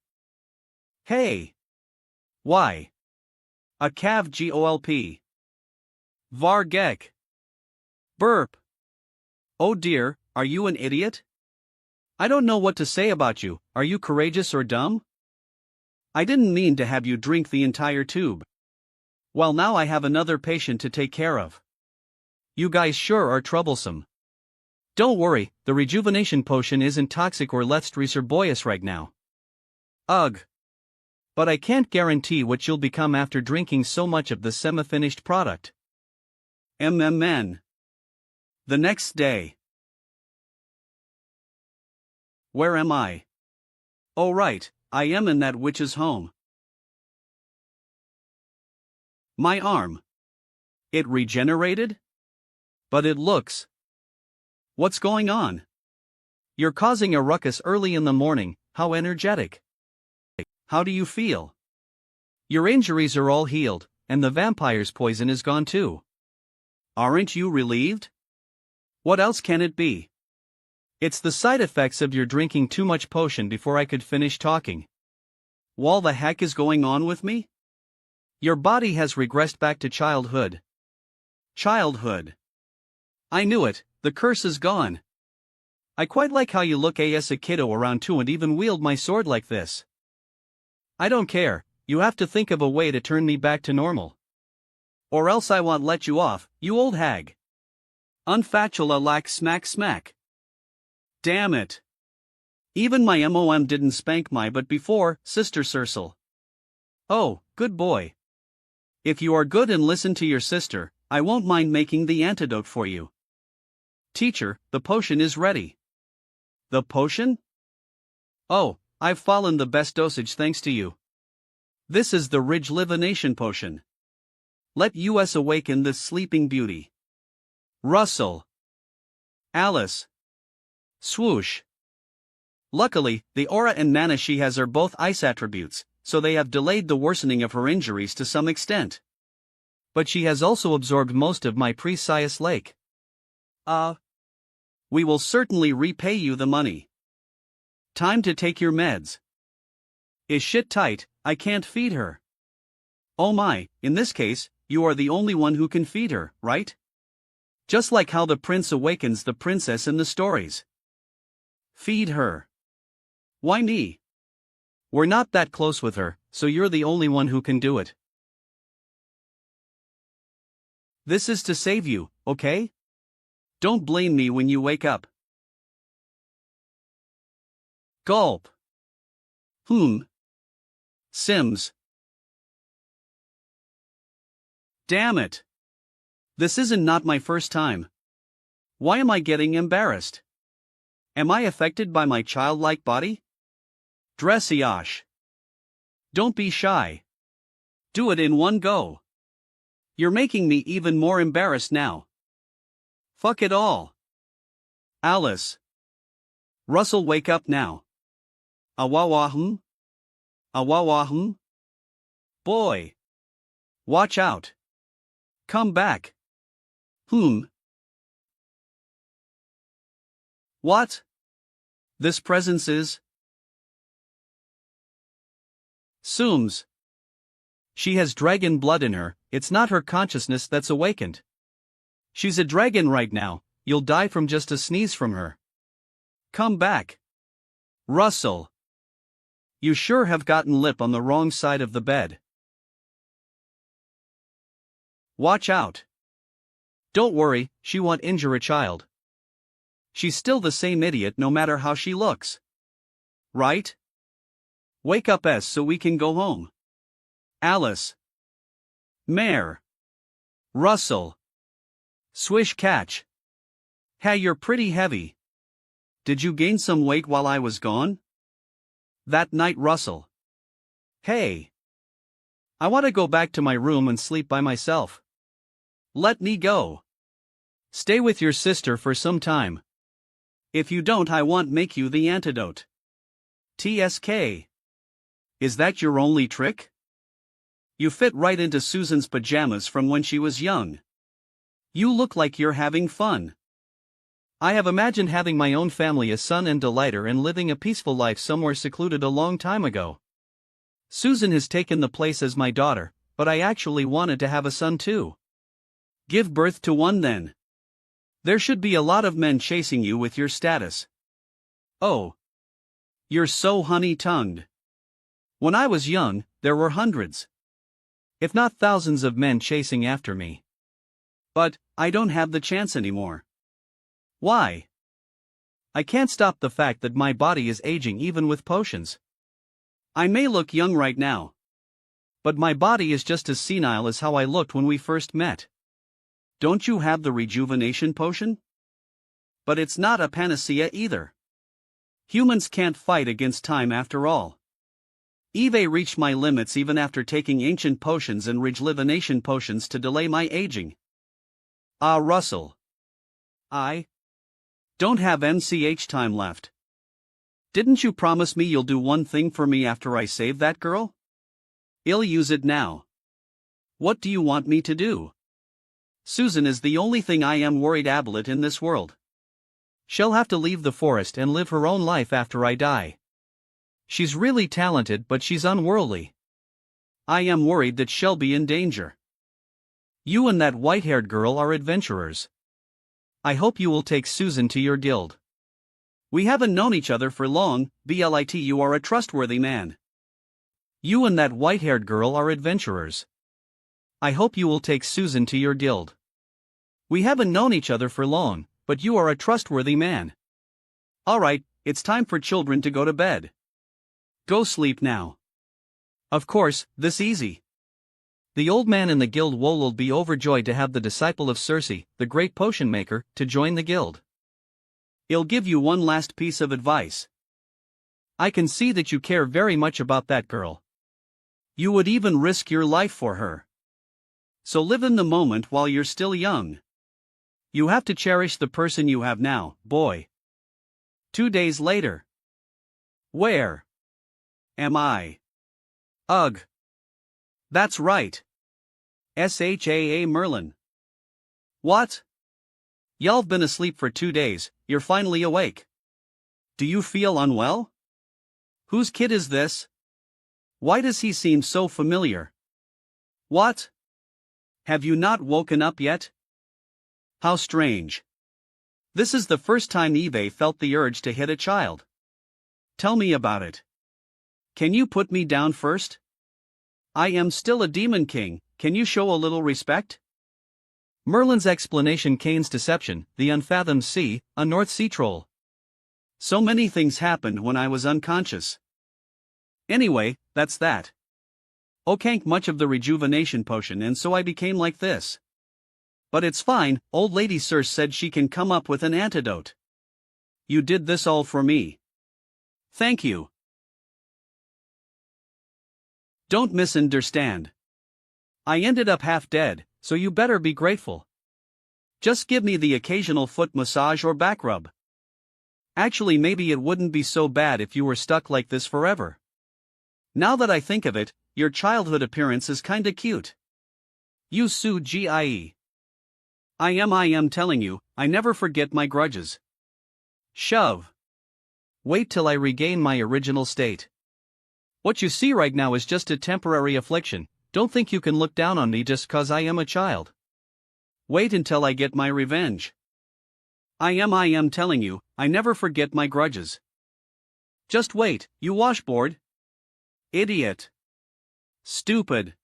Hey. Why? A cav golp. Vargek. Burp. Oh dear, are you an idiot? I don't know what to say about you. Are you courageous or dumb? I didn't mean to have you drink the entire tube. Well, now I have another patient to take care of. You guys sure are troublesome. Don't worry, the rejuvenation potion isn't toxic or let's boyus right now. Ugh. But I can't guarantee what you'll become after drinking so much of the semi-finished product. MMN. The next day. Where am I? Oh right, I am in that witch's home. My arm. It regenerated? But it looks. What's going on? You're causing a ruckus early in the morning, how energetic. How do you feel? Your injuries are all healed, and the vampire's poison is gone too. Aren't you relieved? What else can it be? It's the side effects of your drinking too much potion before I could finish talking. What the heck is going on with me? Your body has regressed back to childhood. Childhood. I knew it, the curse is gone. I quite like how you look as a kiddo around too and even wield my sword like this. I don't care, you have to think of a way to turn me back to normal. Or else I won't let you off, you old hag. Unfatula lack smack smack. Damn it. Even my mom didn't spank my butt before, Sister Circe. Oh, good boy. If you are good and listen to your sister, I won't mind making the antidote for you. Teacher, the potion is ready. The potion? Oh, I've fallen the best dosage thanks to you. This is the rejuvenation potion. Let us awaken this sleeping beauty. Rustle. Alice. Swoosh. Luckily, the aura and mana she has are both ice attributes, so they have delayed the worsening of her injuries to some extent. But she has also absorbed most of my precious lake. We will certainly repay you the money. Time to take your meds. Is shit tight, I can't feed her. Oh my, in this case, you are the only one who can feed her, right? Just like how the prince awakens the princess in the stories. Feed her. Why me? We're not that close with her, so you're the only one who can do it. This is to save you, okay? Don't blame me when you wake up. Gulp. Sims. Damn it. This isn't not my first time. Why am I getting embarrassed? Am I affected by my childlike body? Dressage. Don't be shy. Do it in one go. You're making me even more embarrassed now. Fuck it all. Alice. Russell, wake up now. Awawahum? Awawahum? Boy. Watch out. Come back. What? This presence is? Sooms. She has dragon blood in her, it's not her consciousness that's awakened. She's a dragon right now, you'll die from just a sneeze from her. Come back. Russell. You sure have gotten lip on the wrong side of the bed. Watch out. Don't worry, she won't injure a child. She's still the same idiot no matter how she looks. Right? Wake up so we can go home. Alice. Mare. Russell. Swish catch. Hey, you're pretty heavy. Did you gain some weight while I was gone? That night, Russell. Hey. I want to go back to my room and sleep by myself. Let me go. Stay with your sister for some time. If you don't, I won't make you the antidote. TSK. Is that your only trick? You fit right into Susan's pajamas from when she was young. You look like you're having fun. I have imagined having my own family, a son and delighter, and living a peaceful life somewhere secluded a long time ago. Susan has taken the place as my daughter, but I actually wanted to have a son too. Give birth to one then. There should be a lot of men chasing you with your status. Oh. You're so honey-tongued. When I was young, there were hundreds, if not thousands of men chasing after me. But, I don't have the chance anymore. Why? I can't stop the fact that my body is aging even with potions. I may look young right now, but my body is just as senile as how I looked when we first met. Don't you have the rejuvenation potion? But it's not a panacea either. Humans can't fight against time after all. Eve reached my limits even after taking ancient potions and rejuvenation potions to delay my aging. Russell. I don't have MCH time left. Didn't you promise me you'll do one thing for me after I save that girl? I'll use it now. What do you want me to do? Susan is the only thing I am worried about in this world. She'll have to leave the forest and live her own life after I die. She's really talented, but she's unworldly. I am worried that she'll be in danger. You and that white-haired girl are adventurers. I hope you will take Susan to your guild. We haven't known each other for long, but you are a trustworthy man. You and that white-haired girl are adventurers. I hope you will take Susan to your guild. We haven't known each other for long, but you are a trustworthy man. Alright, it's time for children to go to bed. Go sleep now. Of course, this easy. The old man in the guild will be overjoyed to have the disciple of Circe, the great potion maker, to join the guild. I'll give you one last piece of advice. I can see that you care very much about that girl. You would even risk your life for her. So live in the moment while you're still young. You have to cherish the person you have now, boy. 2 days later. Where am I? Ugh. That's right. SHAA Merlin. What? Y'all been asleep for 2 days, you're finally awake. Do you feel unwell? Whose kid is this? Why does he seem so familiar? What? Have you not woken up yet? How strange. This is the first time Eve felt the urge to hit a child. Tell me about it. Can you put me down first? I am still a demon king, can you show a little respect? Merlin's explanation: Cain's deception, the unfathomed sea, a North Sea troll. So many things happened when I was unconscious. Anyway, that's that. Okank much of the rejuvenation potion and so I became like this. But it's fine, old lady Circe said she can come up with an antidote. You did this all for me. Thank you. Don't misunderstand. I ended up half dead, so you better be grateful. Just give me the occasional foot massage or back rub. Actually, maybe it wouldn't be so bad if you were stuck like this forever. Now that I think of it, your childhood appearance is kinda cute. You Su Gie. I am telling you, I never forget my grudges. Shove. Wait till I regain my original state. What you see right now is just a temporary affliction, don't think you can look down on me just 'cause I am a child. Wait until I get my revenge. I am telling you, I never forget my grudges. Just wait, you washboard. Idiot. Stupid.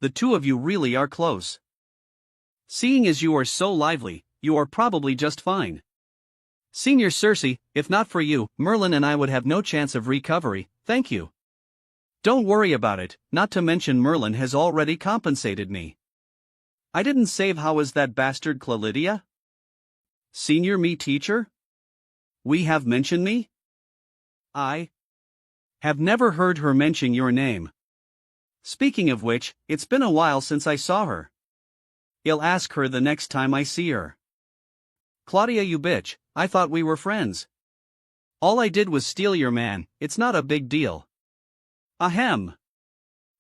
The two of you really are close. Seeing as you are so lively, you are probably just fine. Senior Circe, if not for you, Merlin and I would have no chance of recovery, thank you. Don't worry about it, not to mention Merlin has already compensated me. I didn't save. How is that bastard Chlamydia? Senior me teacher? We have mentioned me? I have never heard her mention your name. Speaking of which, it's been a while since I saw her. I'll ask her the next time I see her. Claudia, you bitch, I thought we were friends. All I did was steal your man, it's not a big deal. Ahem.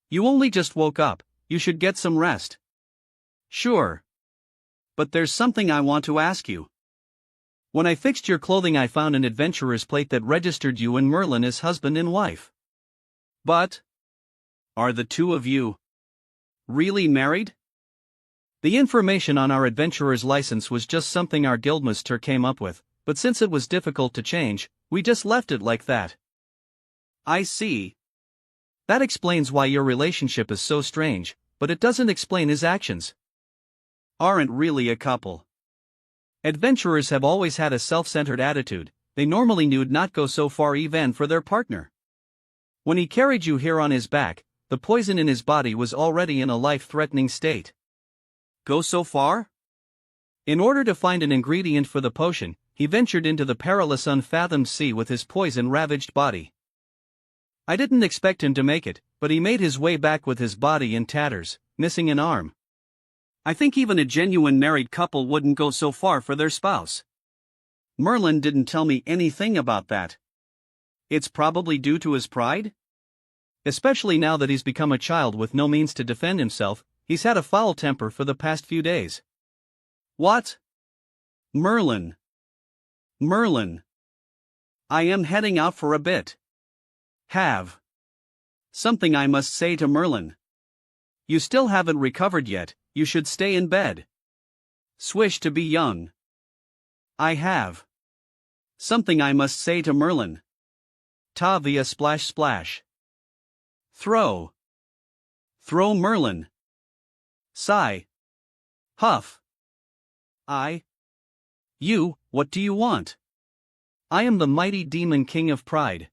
You only just woke up, you should get some rest. Sure. But there's something I want to ask you. When I fixed your clothing, I found an adventurer's plate that registered you and Merlin as husband and wife. But are the two of you really married? The information on our adventurer's license was just something our guildmaster came up with, but since it was difficult to change, we just left it like that. I see. That explains why your relationship is so strange, but it doesn't explain his actions. Aren't really a couple. Adventurers have always had a self-centered attitude, they normally would not go so far even for their partner. When he carried you here on his back, the poison in his body was already in a life-threatening state. Go so far? In order to find an ingredient for the potion, he ventured into the perilous unfathomed sea with his poison-ravaged body. I didn't expect him to make it, but he made his way back with his body in tatters, missing an arm. I think even a genuine married couple wouldn't go so far for their spouse. Merlin didn't tell me anything about that. It's probably due to his pride? Especially now that he's become a child with no means to defend himself, he's had a foul temper for the past few days. What? Merlin. Merlin. I am heading out for a bit. Have something I must say to Merlin. You still haven't recovered yet, you should stay in bed. Swish to be young. I have something I must say to Merlin. Ta via splash splash. Throw. Throw Merlin. Sigh. Huff. You, what do you want? I am the mighty demon king of pride.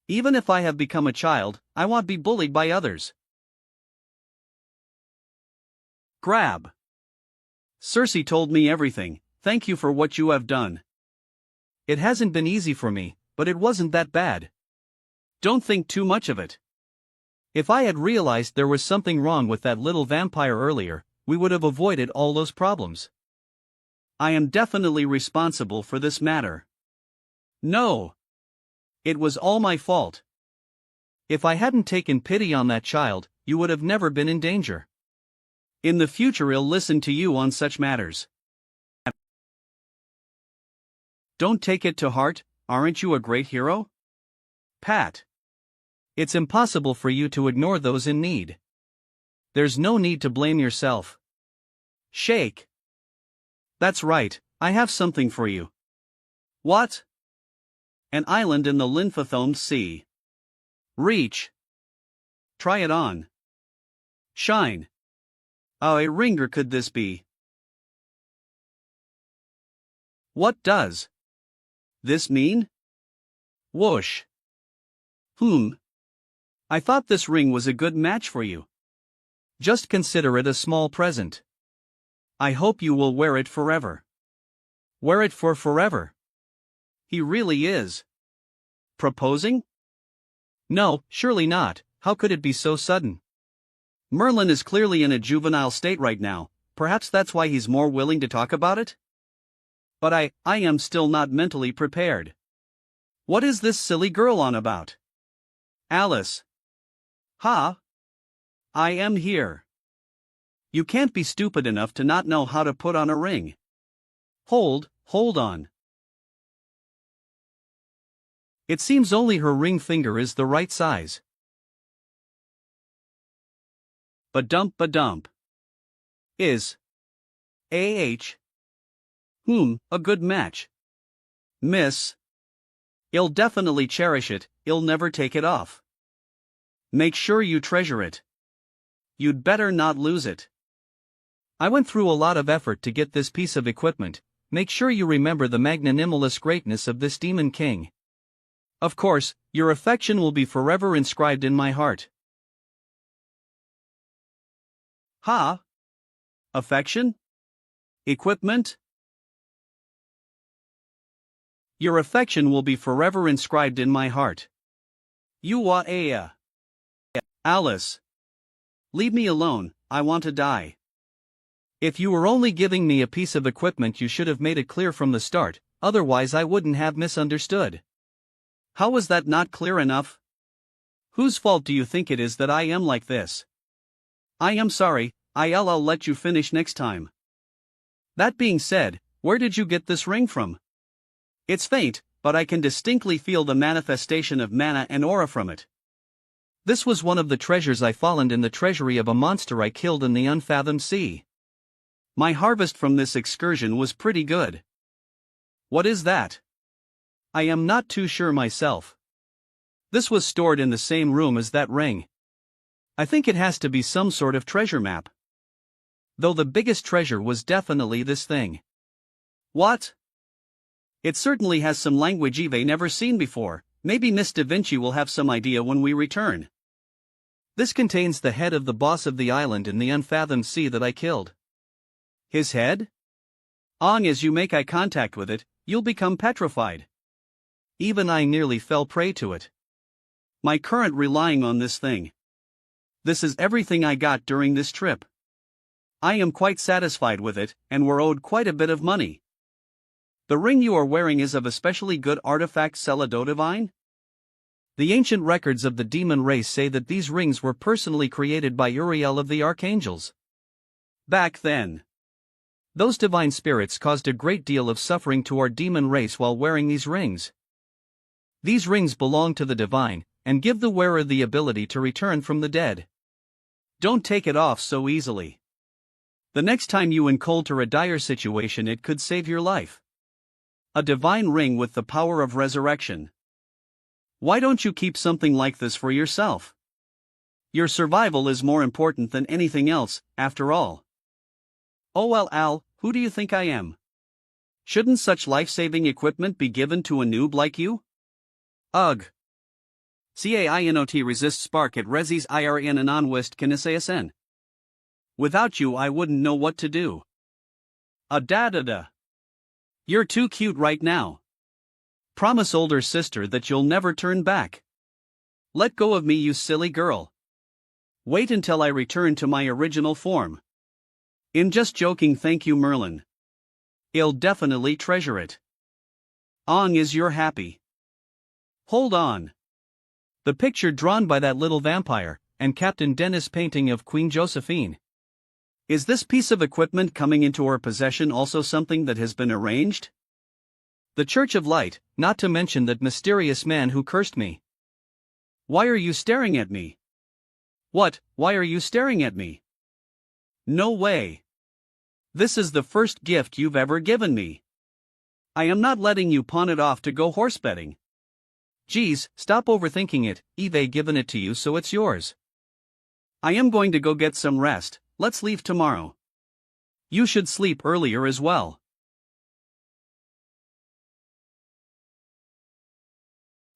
Even if I have become a child, I won't be bullied by others. Grab. Circe told me everything, thank you for what you have done. It hasn't been easy for me, but it wasn't that bad. Don't think too much of it. If I had realized there was something wrong with that little vampire earlier, we would have avoided all those problems. I am definitely responsible for this matter. No. It was all my fault. If I hadn't taken pity on that child, you would have never been in danger. In the future I'll listen to you on such matters. Don't take it to heart, aren't you a great hero? Pat. It's impossible for you to ignore those in need. There's no need to blame yourself. Shake. That's right, I have something for you. What? An island in the lymphothome sea. Reach. Try it on. Shine. Oh, a ringer could this be? What does this mean? Whoosh. I thought this ring was a good match for you. Just consider it a small present. I hope you will wear it forever. Wear it for forever. He really is. Proposing? No, surely not. How could it be so sudden? Merlin is clearly in a juvenile state right now, perhaps that's why he's more willing to talk about it? But I am still not mentally prepared. What is this silly girl on about? Alice. Ha? I am here. You can't be stupid enough to not know how to put on a ring. Hold on. It seems only her ring finger is the right size. Ba-dump. Is. A-H. A good match. Miss. I'll definitely cherish it, I'll never take it off. Make sure you treasure it. You'd better not lose it. I went through a lot of effort to get this piece of equipment. Make sure you remember the magnanimous greatness of this demon king. Of course, your affection will be forever inscribed in my heart. Ha? Affection? Equipment? Your affection will be forever inscribed in my heart. You want Alice. Leave me alone, I want to die. If you were only giving me a piece of equipment, you should have made it clear from the start, otherwise I wouldn't have misunderstood. How was that not clear enough? Whose fault do you think it is that I am like this? I am sorry, I'll let you finish next time. That being said, where did you get this ring from? It's faint, but I can distinctly feel the manifestation of mana and aura from it. This was one of the treasures I found in the treasury of a monster I killed in the unfathomed sea. My harvest from this excursion was pretty good. What is that? I am not too sure myself. This was stored in the same room as that ring. I think it has to be some sort of treasure map. Though the biggest treasure was definitely this thing. What? It certainly has some language I've never seen before. Maybe Miss Da Vinci will have some idea when we return. This contains the head of the boss of the island in the unfathomed sea that I killed. His head? As you make eye contact with it, you'll become petrified. Even I nearly fell prey to it. My current relying on this thing. This is everything I got during this trip. I am quite satisfied with it, and we're owed quite a bit of money. The ring you are wearing is of especially good artifact Celado divine? The ancient records of the demon race say that these rings were personally created by Uriel of the archangels. Back then, those divine spirits caused a great deal of suffering to our demon race while wearing these rings. These rings belong to the divine, and give the wearer the ability to return from the dead. Don't take it off so easily. The next time you encounter a dire situation, it could save your life. A divine ring with the power of resurrection. Why don't you keep something like this for yourself? Your survival is more important than anything else, after all. Oh well, Al, who do you think I am? Shouldn't such life-saving equipment be given to a noob like you? Ugh. CAINOT resist spark at resis IRN anonwist kinesasen. Without you I wouldn't know what to do. Da. You're too cute right now. Promise older sister that you'll never turn back. Let go of me, you silly girl. Wait until I return to my original form. In just joking, thank you, Merlin. I'll definitely treasure it. Ong is you're happy. Hold on. The picture drawn by that little vampire, and Captain Dennis' painting of Queen Josephine. Is this piece of equipment coming into our possession also something that has been arranged? The Church of Light, not to mention that mysterious man who cursed me. Why are you staring at me? What, why are you staring at me? No way. This is the first gift you've ever given me. I am not letting you pawn it off to go horse betting. Geez, stop overthinking it, Eve given it to you so it's yours. I am going to go get some rest, let's leave tomorrow. You should sleep earlier as well.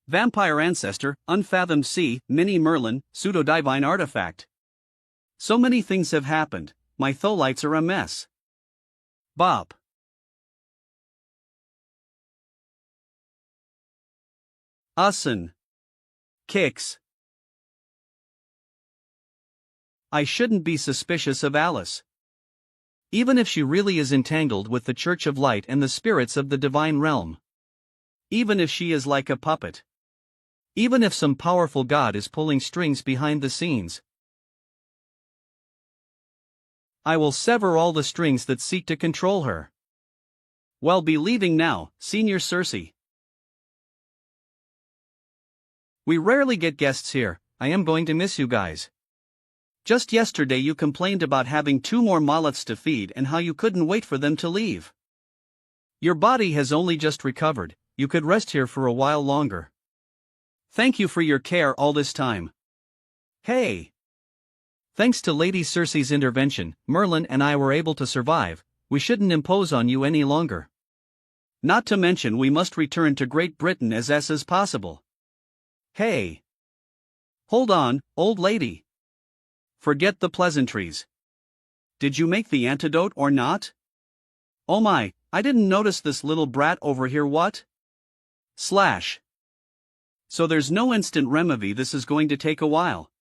Vampire Ancestor, Unfathomed Sea, Mini Merlin, Pseudo-Divine Artifact. So many things have happened, my tholites are a mess. Bop. Ussin. Kicks. I shouldn't be suspicious of Alice. Even if she really is entangled with the Church of Light and the spirits of the divine realm. Even if she is like a puppet. Even if some powerful god is pulling strings behind the scenes. I will sever all the strings that seek to control her. Well, be leaving now, Senior Cersei. We rarely get guests here, I am going to miss you guys. Just yesterday you complained about having 2 more mullets to feed and how you couldn't wait for them to leave. Your body has only just recovered, you could rest here for a while longer. Thank you for your care all this time. Hey! Thanks to Lady Cersei's intervention, Merlin and I were able to survive, we shouldn't impose on you any longer. Not to mention we must return to Great Britain as possible. Hey! Hold on, old lady. Forget the pleasantries. Did you make the antidote or not? Oh my, I didn't notice this little brat over here what? Slash. So there's no instant remedy, this is going to take a while.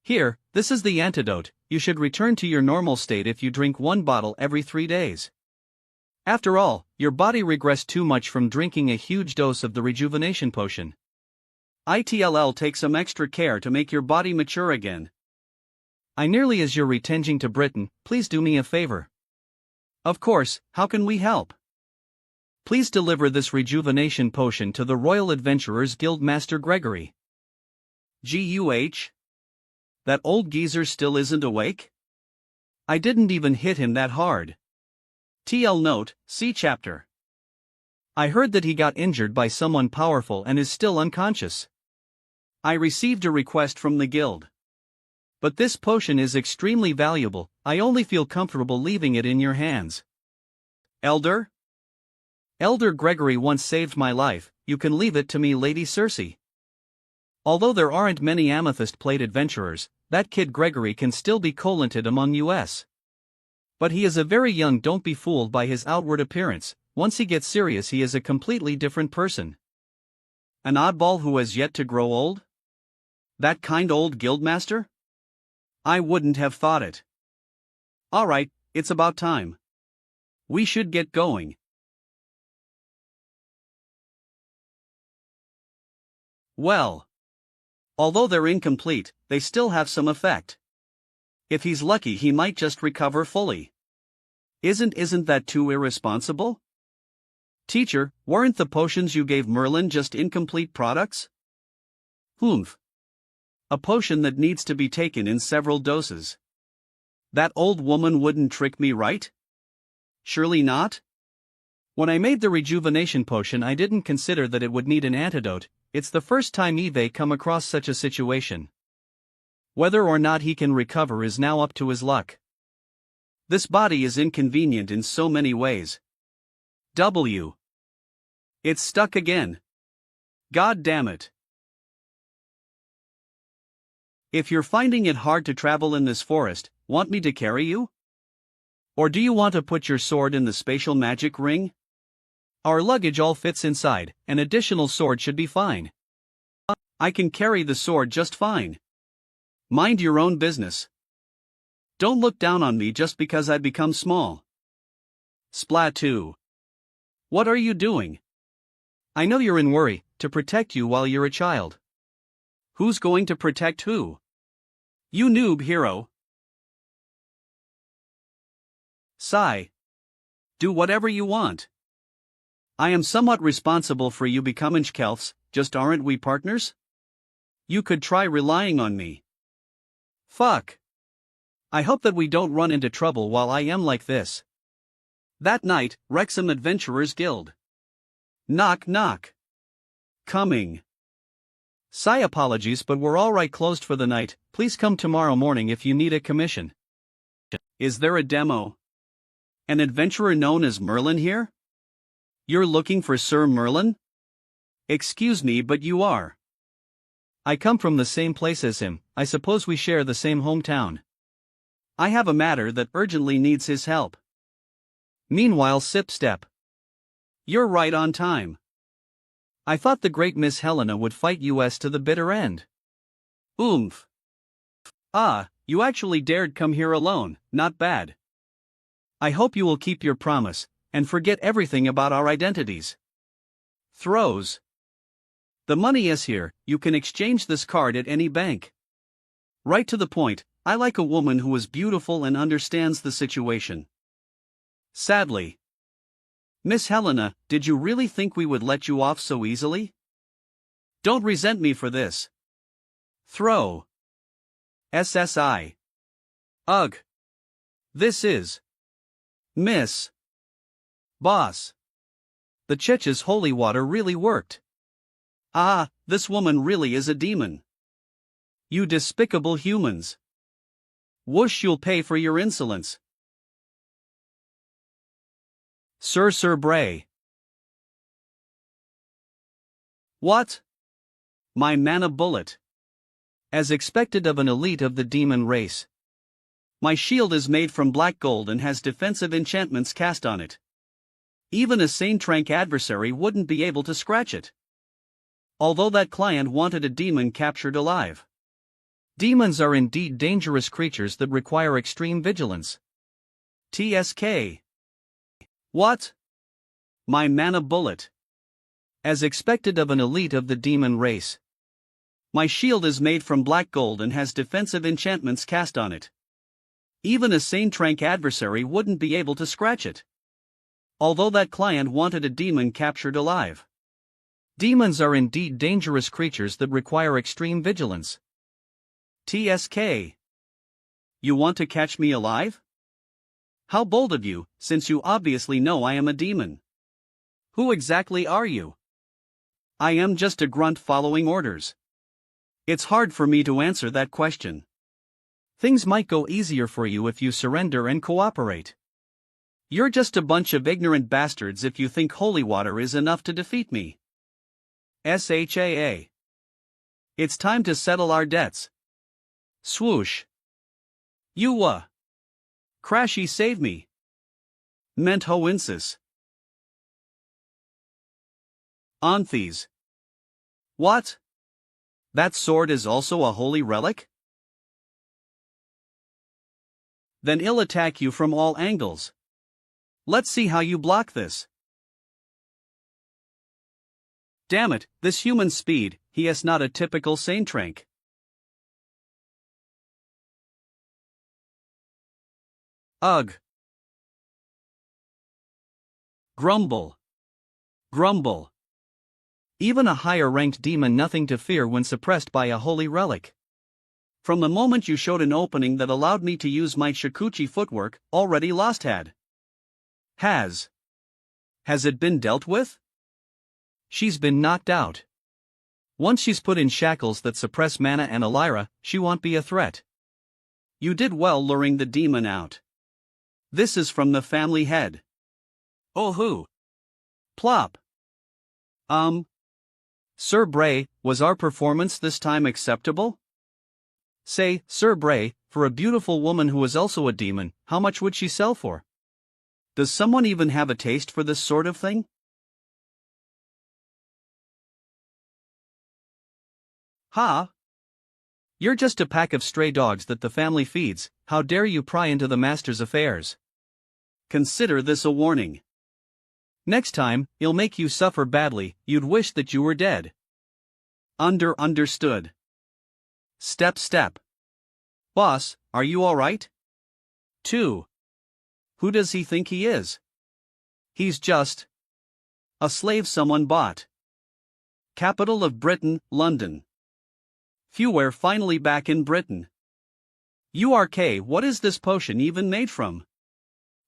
Here, this is the antidote, you should return to your normal state if you drink 1 bottle every 3 days. After all, your body regressed too much from drinking a huge dose of the rejuvenation potion. ITLL take some extra care to make your body mature again. I nearly as you're returning to Britain, please do me a favor. Of course, how can we help? Please deliver this rejuvenation potion to the Royal Adventurers Guild Master Gregory. GUH? That old geezer still isn't awake? I didn't even hit him that hard. TL note, see chapter. I heard that he got injured by someone powerful and is still unconscious. I received a request from the guild. But this potion is extremely valuable, I only feel comfortable leaving it in your hands. Elder? Elder Gregory once saved my life, you can leave it to me, Lady Cersei. Although there aren't many amethyst-plate adventurers, that kid Gregory can still be collated among us. But he is a very young, don't be fooled by his outward appearance, once he gets serious he is a completely different person. An oddball who has yet to grow old? That kind old guildmaster? I wouldn't have thought it. Alright, it's about time. We should get going. Well. Although they're incomplete, they still have some effect. If he's lucky he might just recover fully. Isn't that too irresponsible? Teacher, weren't the potions you gave Merlin just incomplete products? Humph. A potion that needs to be taken in several doses. That old woman wouldn't trick me, right? Surely not? When I made the rejuvenation potion I didn't consider that it would need an antidote, it's the first time Eve come across such a situation. Whether or not he can recover is now up to his luck. This body is inconvenient in so many ways. W. It's stuck again. God damn it. If you're finding it hard to travel in this forest, want me to carry you? Or do you want to put your sword in the spatial magic ring? Our luggage all fits inside, an additional sword should be fine. I can carry the sword just fine. Mind your own business. Don't look down on me just because I've become small. Splat 2. What are you doing? I know you're in worry, to protect you while you're a child. Who's going to protect who? You noob hero. Sigh. Do whatever you want. I am somewhat responsible for you becoming Kelfs, just aren't we partners? You could try relying on me. Fuck. I hope that we don't run into trouble while I am like this. That night, Wrexham Adventurers Guild. Knock knock. Coming. Sigh, apologies, but we're alright, closed for the night. Please come tomorrow morning if you need a commission. Is there a demo? An adventurer known as Merlin here? You're looking for Sir Merlin? Excuse me, but you are. I come from the same place as him. I suppose we share the same hometown. I have a matter that urgently needs his help. Meanwhile, sip step. You're right on time. I thought the great Miss Helena would fight us to the bitter end. Oomph. Ah, you actually dared come here alone, not bad. I hope you will keep your promise, and forget everything about our identities. Throws. The money is here, you can exchange this card at any bank. Right to the point, I like a woman who is beautiful and understands the situation. Sadly. Miss Helena, did you really think we would let you off so easily? Don't resent me for this. Throw. SSI. Ugh. This is. Miss. Boss. The Chech's holy water really worked. Ah, this woman really is a demon. You despicable humans. Whoosh, you'll pay for your insolence. Sir Bray. What? My mana bullet. As expected of an elite of the demon race. My shield is made from black gold and has defensive enchantments cast on it. Even a sane trank adversary wouldn't be able to scratch it. Although that client wanted a demon captured alive. Demons are indeed dangerous creatures that require extreme vigilance. TSK. What? My mana bullet. As expected of an elite of the demon race. My shield is made from black gold and has defensive enchantments cast on it. Even a sane trank adversary wouldn't be able to scratch it. Although that client wanted a demon captured alive. Demons are indeed dangerous creatures that require extreme vigilance. TSK. You want to catch me alive? How bold of you, since you obviously know I am a demon. Who exactly are you? I am just a grunt following orders. It's hard for me to answer that question. Things might go easier for you if you surrender and cooperate. You're just a bunch of ignorant bastards if you think holy water is enough to defeat me. SHAA. It's time to settle our debts. Swoosh. You Crashy, save me. Menthoensis. Onthes. What? That sword is also a holy relic? Then it'll attack you from all angles. Let's see how you block this. Damn it, this human speed, he is not a typical sane trank. Ugh. Grumble. Grumble. Even a higher-ranked demon nothing to fear when suppressed by a holy relic. From the moment you showed an opening that allowed me to use my Shikuchi footwork, already lost had. Has it been dealt with? She's been knocked out. Once she's put in shackles that suppress mana and Elira, she won't be a threat. You did well luring the demon out. This is from the family head. Oh who? Plop. Sir Bray, was our performance this time acceptable? Say, Sir Bray, for a beautiful woman who is also a demon, how much would she sell for? Does someone even have a taste for this sort of thing? Ha! You're just a pack of stray dogs that the family feeds, how dare you pry into the master's affairs? Consider this a warning. Next time, it'll make you suffer badly, you'd wish that you were dead. Understood. Step. Boss, are you alright? 2. Who does he think he is? He's just a slave someone bought. Capital of Britain, London. Phew, we're finally back in Britain. URK, what is this potion even made from?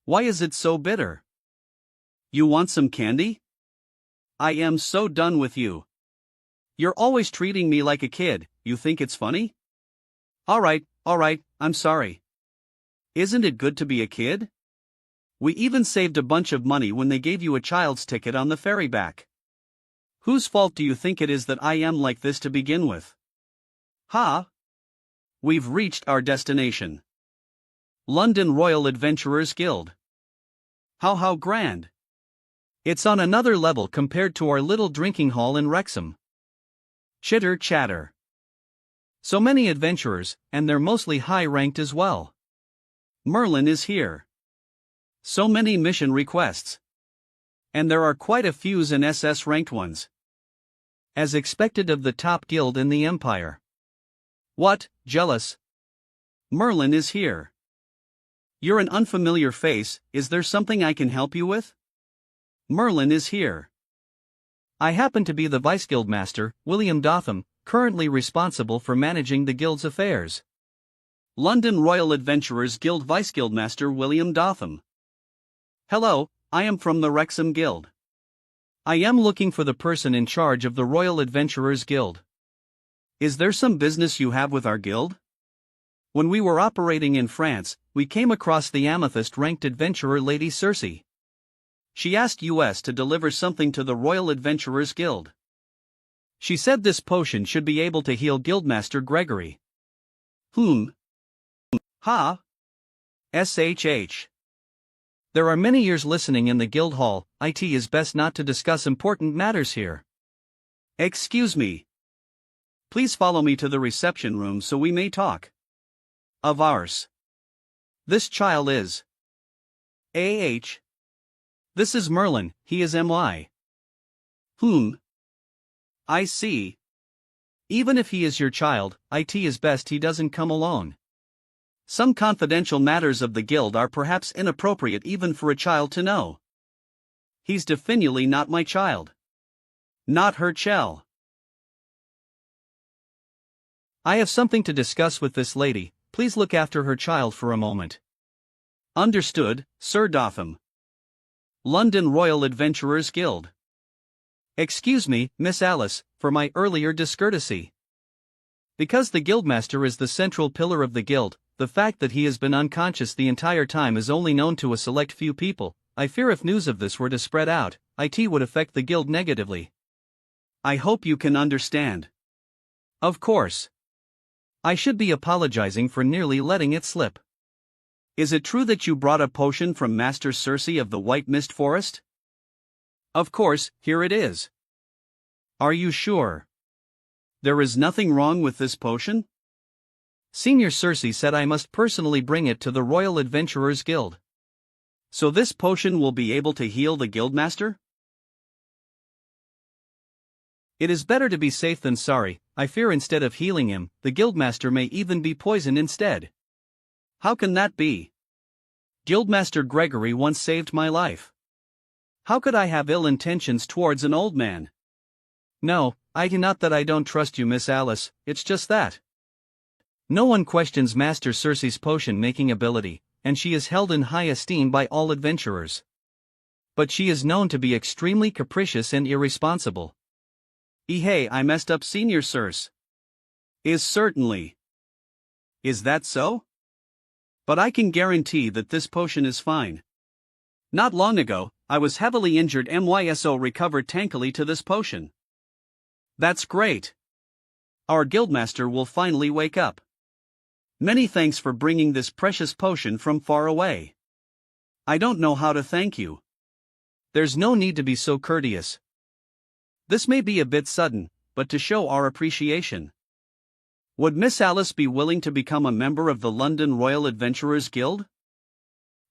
Why is it so bitter? You want some candy? I am so done with you. You're always treating me like a kid, you think it's funny? Alright, I'm sorry. Isn't it good to be a kid? We even saved a bunch of money when they gave you a child's ticket on the ferry back. Whose fault do you think it is that I am like this to begin with? Ha! We've reached our destination. London Royal Adventurers Guild. How grand. It's on another level compared to our little drinking hall in Wrexham. Chitter chatter. So many adventurers, and they're mostly high-ranked as well. Merlin is here. So many mission requests. And there are quite a few and SS-ranked ones. As expected of the top guild in the Empire. What, jealous? Merlin is here. You're an unfamiliar face, is there something I can help you with? Merlin is here. I happen to be the Vice Guildmaster, William Dotham, currently responsible for managing the guild's affairs. London Royal Adventurers Guild Vice Guildmaster William Dotham. Hello, I am from the Wrexham Guild. I am looking for the person in charge of the Royal Adventurers Guild. Is there some business you have with our guild? When we were operating in France, we came across the amethyst-ranked adventurer Lady Circe. She asked us to deliver something to the Royal Adventurers Guild. She said this potion should be able to heal Guildmaster Gregory. Ha! SHH. There are many ears listening in the guild hall, it is best not to discuss important matters here. Excuse me. Please follow me to the reception room so we may talk. Of ours. This child is AH. This is Merlin, he is MY. I see. Even if he is your child, it is best he doesn't come alone. Some confidential matters of the guild are perhaps inappropriate even for a child to know. He's definitely not my child. Not her chell. I have something to discuss with this lady, please look after her child for a moment. Understood, Sir Dotham. London Royal Adventurers Guild. Excuse me, Miss Alice, for my earlier discourtesy. Because the Guildmaster is the central pillar of the guild, the fact that he has been unconscious the entire time is only known to a select few people. I fear if news of this were to spread out, it would affect the guild negatively. I hope you can understand. Of course. I should be apologizing for nearly letting it slip. Is it true that you brought a potion from Master Circe of the White Mist Forest? Of course, here it is. Are you sure? There is nothing wrong with this potion? Senior Circe said I must personally bring it to the Royal Adventurers Guild. So this potion will be able to heal the Guildmaster? It is better to be safe than sorry. I fear instead of healing him, the Guildmaster may even be poisoned instead. How can that be? Guildmaster Gregory once saved my life. How could I have ill intentions towards an old man? No, not that I don't trust you, Miss Alice, it's just that. No one questions Master Circe's potion-making ability, and she is held in high esteem by all adventurers. But she is known to be extremely capricious and irresponsible. Hey, I messed up, Senior Circe. Certainly. Is that so? But I can guarantee that this potion is fine. Not long ago, I was heavily injured, MYSO recovered tankily to this potion. That's great. Our Guildmaster will finally wake up. Many thanks for bringing this precious potion from far away. I don't know how to thank you. There's no need to be so courteous. This may be a bit sudden, but to show our appreciation. Would Miss Alice be willing to become a member of the London Royal Adventurers Guild?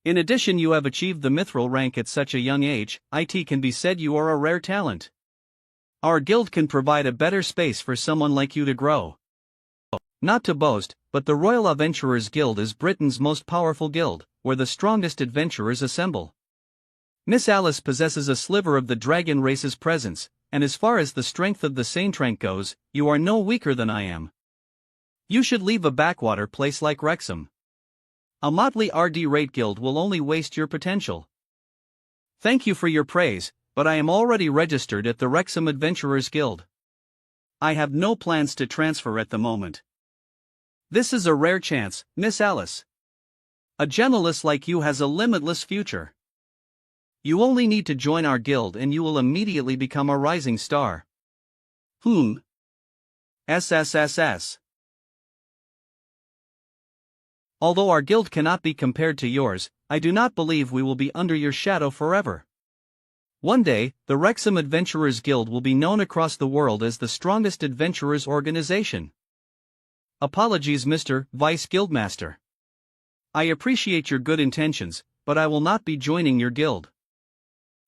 In addition, you have achieved the mithril rank at such a young age. It can be said you are a rare talent. Our guild can provide a better space for someone like you to grow. Not to boast, but the Royal Adventurers Guild is Britain's most powerful guild, where the strongest adventurers assemble. Miss Alice possesses a sliver of the dragon race's presence, and as far as the strength of the Saintrank goes, you are no weaker than I am. You should leave a backwater place like Wrexham. A motley RD-rate guild will only waste your potential. Thank you for your praise, but I am already registered at the Wrexham Adventurers Guild. I have no plans to transfer at the moment. This is a rare chance, Miss Alice. A generalist like you has a limitless future. You only need to join our guild and you will immediately become a rising star. SSSS. Although our guild cannot be compared to yours, I do not believe we will be under your shadow forever. One day, the Wrexham Adventurers Guild will be known across the world as the strongest adventurers organization. Apologies, Mr. Vice Guildmaster. I appreciate your good intentions, but I will not be joining your guild.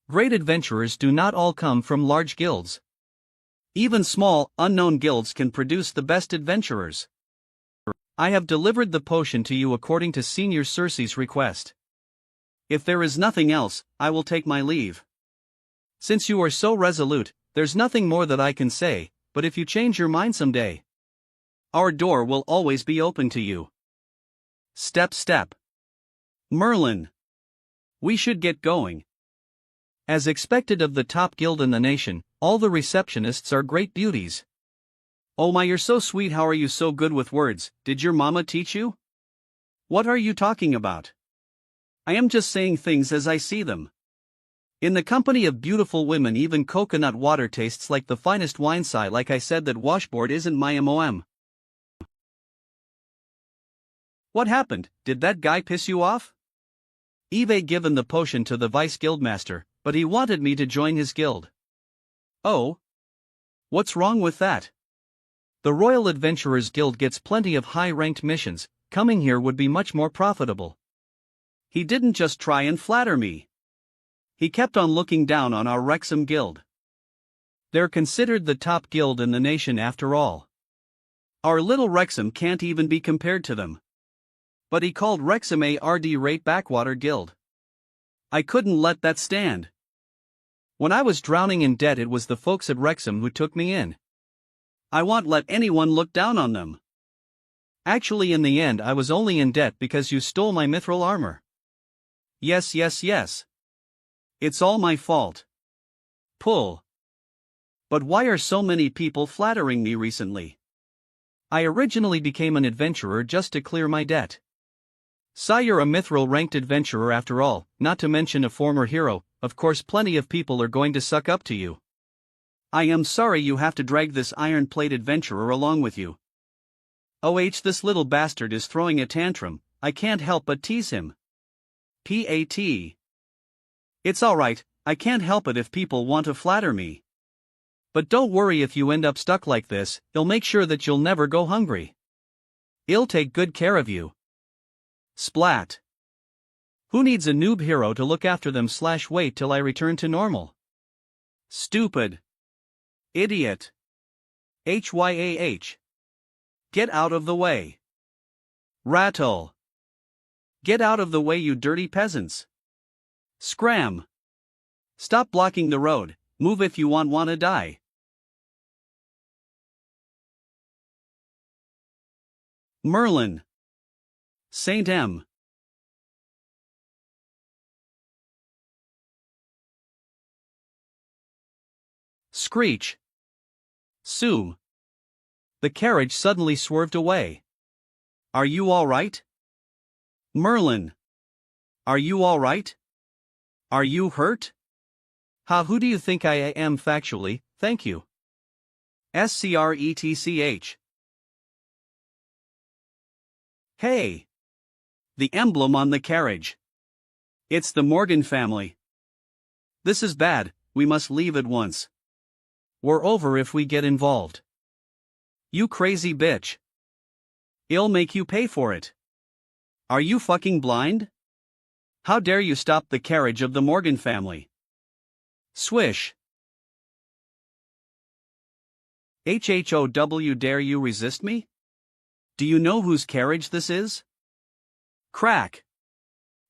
Great adventurers do not all come from large guilds. Even small, unknown guilds can produce the best adventurers. I have delivered the potion to you according to Senior Cersei's request. If there is nothing else, I will take my leave. Since you are so resolute, there's nothing more that I can say, but if you change your mind someday, our door will always be open to you. Step. Merlin. We should get going. As expected of the top guild in the nation, all the receptionists are great beauties. Oh my, you're so sweet. How are you so good with words? Did your mama teach you? What are you talking about? I am just saying things as I see them. In the company of beautiful women, even coconut water tastes like the finest wine. Sigh, like I said, that washboard isn't my MOM. What happened? Did that guy piss you off? Eve given the potion to the vice guildmaster, but he wanted me to join his guild. Oh? What's wrong with that? The Royal Adventurers Guild gets plenty of high-ranked missions. Coming here would be much more profitable. He didn't just try and flatter me. He kept on looking down on our Wrexham Guild. They're considered the top guild in the nation after all. Our little Wrexham can't even be compared to them. But he called Wrexham a RD-rate backwater guild. I couldn't let that stand. When I was drowning in debt, it was the folks at Wrexham who took me in. I won't let anyone look down on them. Actually, in the end, I was only in debt because you stole my mithril armor. Yes. It's all my fault. Pull. But why are so many people flattering me recently? I originally became an adventurer just to clear my debt. Sigh, you're a mithril-ranked adventurer after all, not to mention a former hero. Of course plenty of people are going to suck up to you. I am sorry you have to drag this iron-plate adventurer along with you. This little bastard is throwing a tantrum. I can't help but tease him. Pat. It's alright, I can't help it if people want to flatter me. But don't worry if you end up stuck like this, he'll make sure that you'll never go hungry. He'll take good care of you. Splat. Who needs a noob hero to look after them? Wait till I return to normal. Stupid. Idiot. HYAH. Get out of the way. Rattle. Get out of the way, you dirty peasants. Scram. Stop blocking the road, move if you wanna die. Merlin. Saint M. Screech. Sue. The carriage suddenly swerved away. Are you all right? Merlin. Are you all right? Are you hurt? Who do you think I am factually? Thank you. SCRETCH. Hey! The emblem on the carriage. It's the Morgan family. This is bad, we must leave at once. We're over if we get involved. You crazy bitch. I'll make you pay for it. Are you fucking blind? How dare you stop the carriage of the Morgan family? Swish. How dare you resist me? Do you know whose carriage this is? Crack.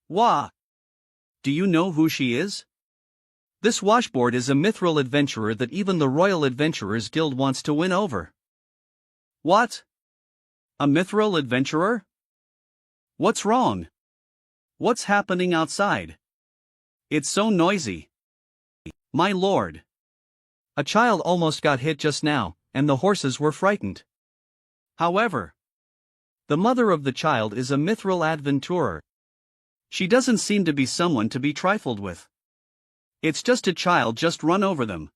Wah. Do you know who she is? This washboard is a mithril adventurer that even the Royal Adventurers Guild wants to win over. What? A mithril adventurer? What's wrong? What's happening outside? It's so noisy. My lord. A child almost got hit just now, and the horses were frightened. However, the mother of the child is a mithril adventurer. She doesn't seem to be someone to be trifled with. It's just a child, just run over them.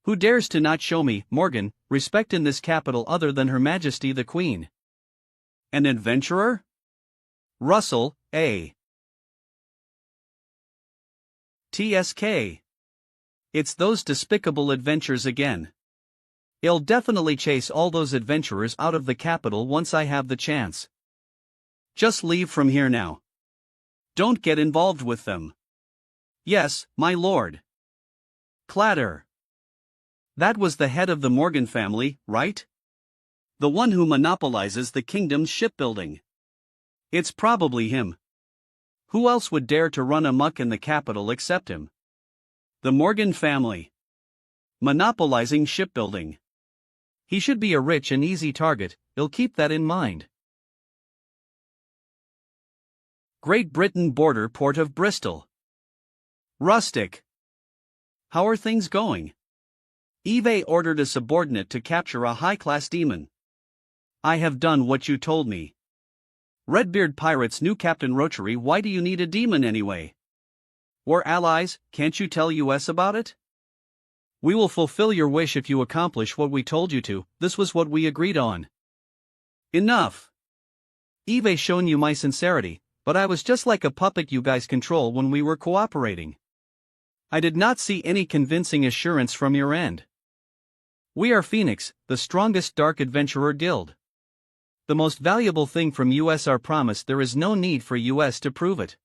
Who dares to not show me, Morgan, respect in this capital other than Her Majesty the Queen? An adventurer? Russell, A. TSK. It's those despicable adventures again. I'll definitely chase all those adventurers out of the capital once I have the chance. Just leave from here now. Don't get involved with them. Yes, my lord. Clatter. That was the head of the Morgan family, right? The one who monopolizes the kingdom's shipbuilding. It's probably him. Who else would dare to run amok in the capital except him? The Morgan family. Monopolizing shipbuilding. He should be a rich and easy target, I'll keep that in mind. Great Britain border port of Bristol. Rustic. How are things going? Eve ordered a subordinate to capture a high-class demon. I have done what you told me. Redbeard Pirates new Captain Rochery, why do you need a demon anyway? We're allies, can't you tell us about it? We will fulfill your wish if you accomplish what we told you to, this was what we agreed on. Enough. Eve shown you my sincerity, but I was just like a puppet you guys control when we were cooperating. I did not see any convincing assurance from your end. We are Phoenix, the strongest dark adventurer guild. The most valuable thing from us are promise, there is no need for us to prove it.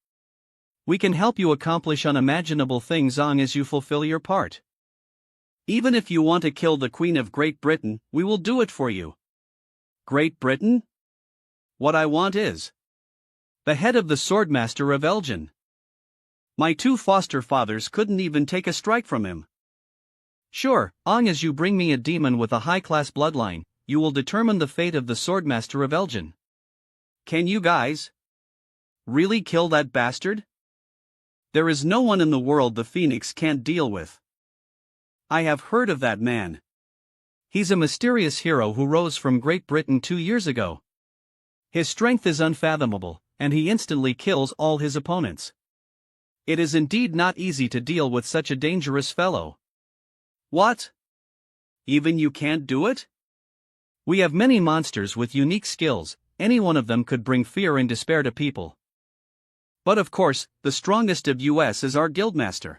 We can help you accomplish unimaginable things long as you fulfill your part. Even if you want to kill the Queen of Great Britain, we will do it for you. Great Britain? What I want is the head of the Swordmaster of Elgin. My two foster fathers couldn't even take a strike from him. Sure, long as you bring me a demon with a high-class bloodline, you will determine the fate of the Swordmaster of Elgin. Can you guys really kill that bastard? There is no one in the world the Phoenix can't deal with. I have heard of that man. He's a mysterious hero who rose from Great Britain 2 years ago. His strength is unfathomable, and he instantly kills all his opponents. It is indeed not easy to deal with such a dangerous fellow. What? Even you can't do it? We have many monsters with unique skills, any one of them could bring fear and despair to people. But of course, the strongest of us is our guildmaster.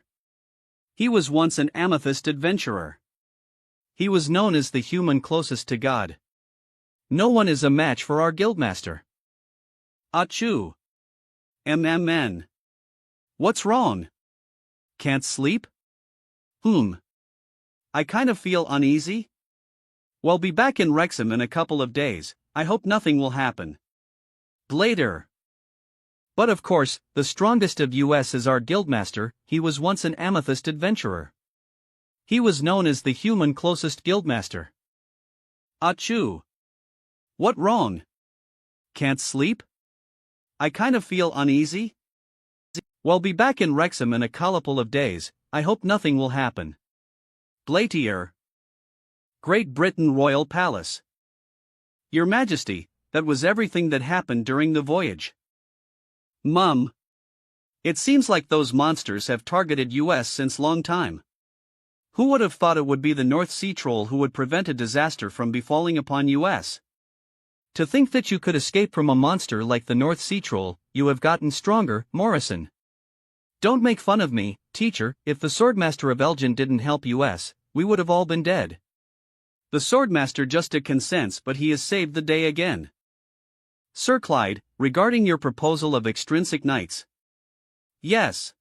He was once an amethyst adventurer. He was known as the human closest to God. No one is a match for our guildmaster. Achoo. MMN. What's wrong? Can't sleep? I kind of feel uneasy. Well, be back in Wrexham in a couple of days, I hope nothing will happen. Later. But of course, the strongest of us is our guildmaster, he was once an amethyst adventurer. He was known as the human closest guildmaster. Achoo. What wrong? Can't sleep? I kind of feel uneasy. Well, be back in Wrexham in a couple of days, I hope nothing will happen. Blatier. Great Britain Royal Palace. Your Majesty, that was everything that happened during the voyage. Mum. It seems like those monsters have targeted us since long time. Who would have thought it would be the North Sea Troll who would prevent a disaster from befalling upon us? To think that you could escape from a monster like the North Sea Troll, you have gotten stronger, Morrison. Don't make fun of me, teacher, if the Swordmaster of Elgin didn't help us, we would have all been dead. The Swordmaster just consents, but he has saved the day again. Sir Clyde, regarding your proposal of extrinsic knights. Yes.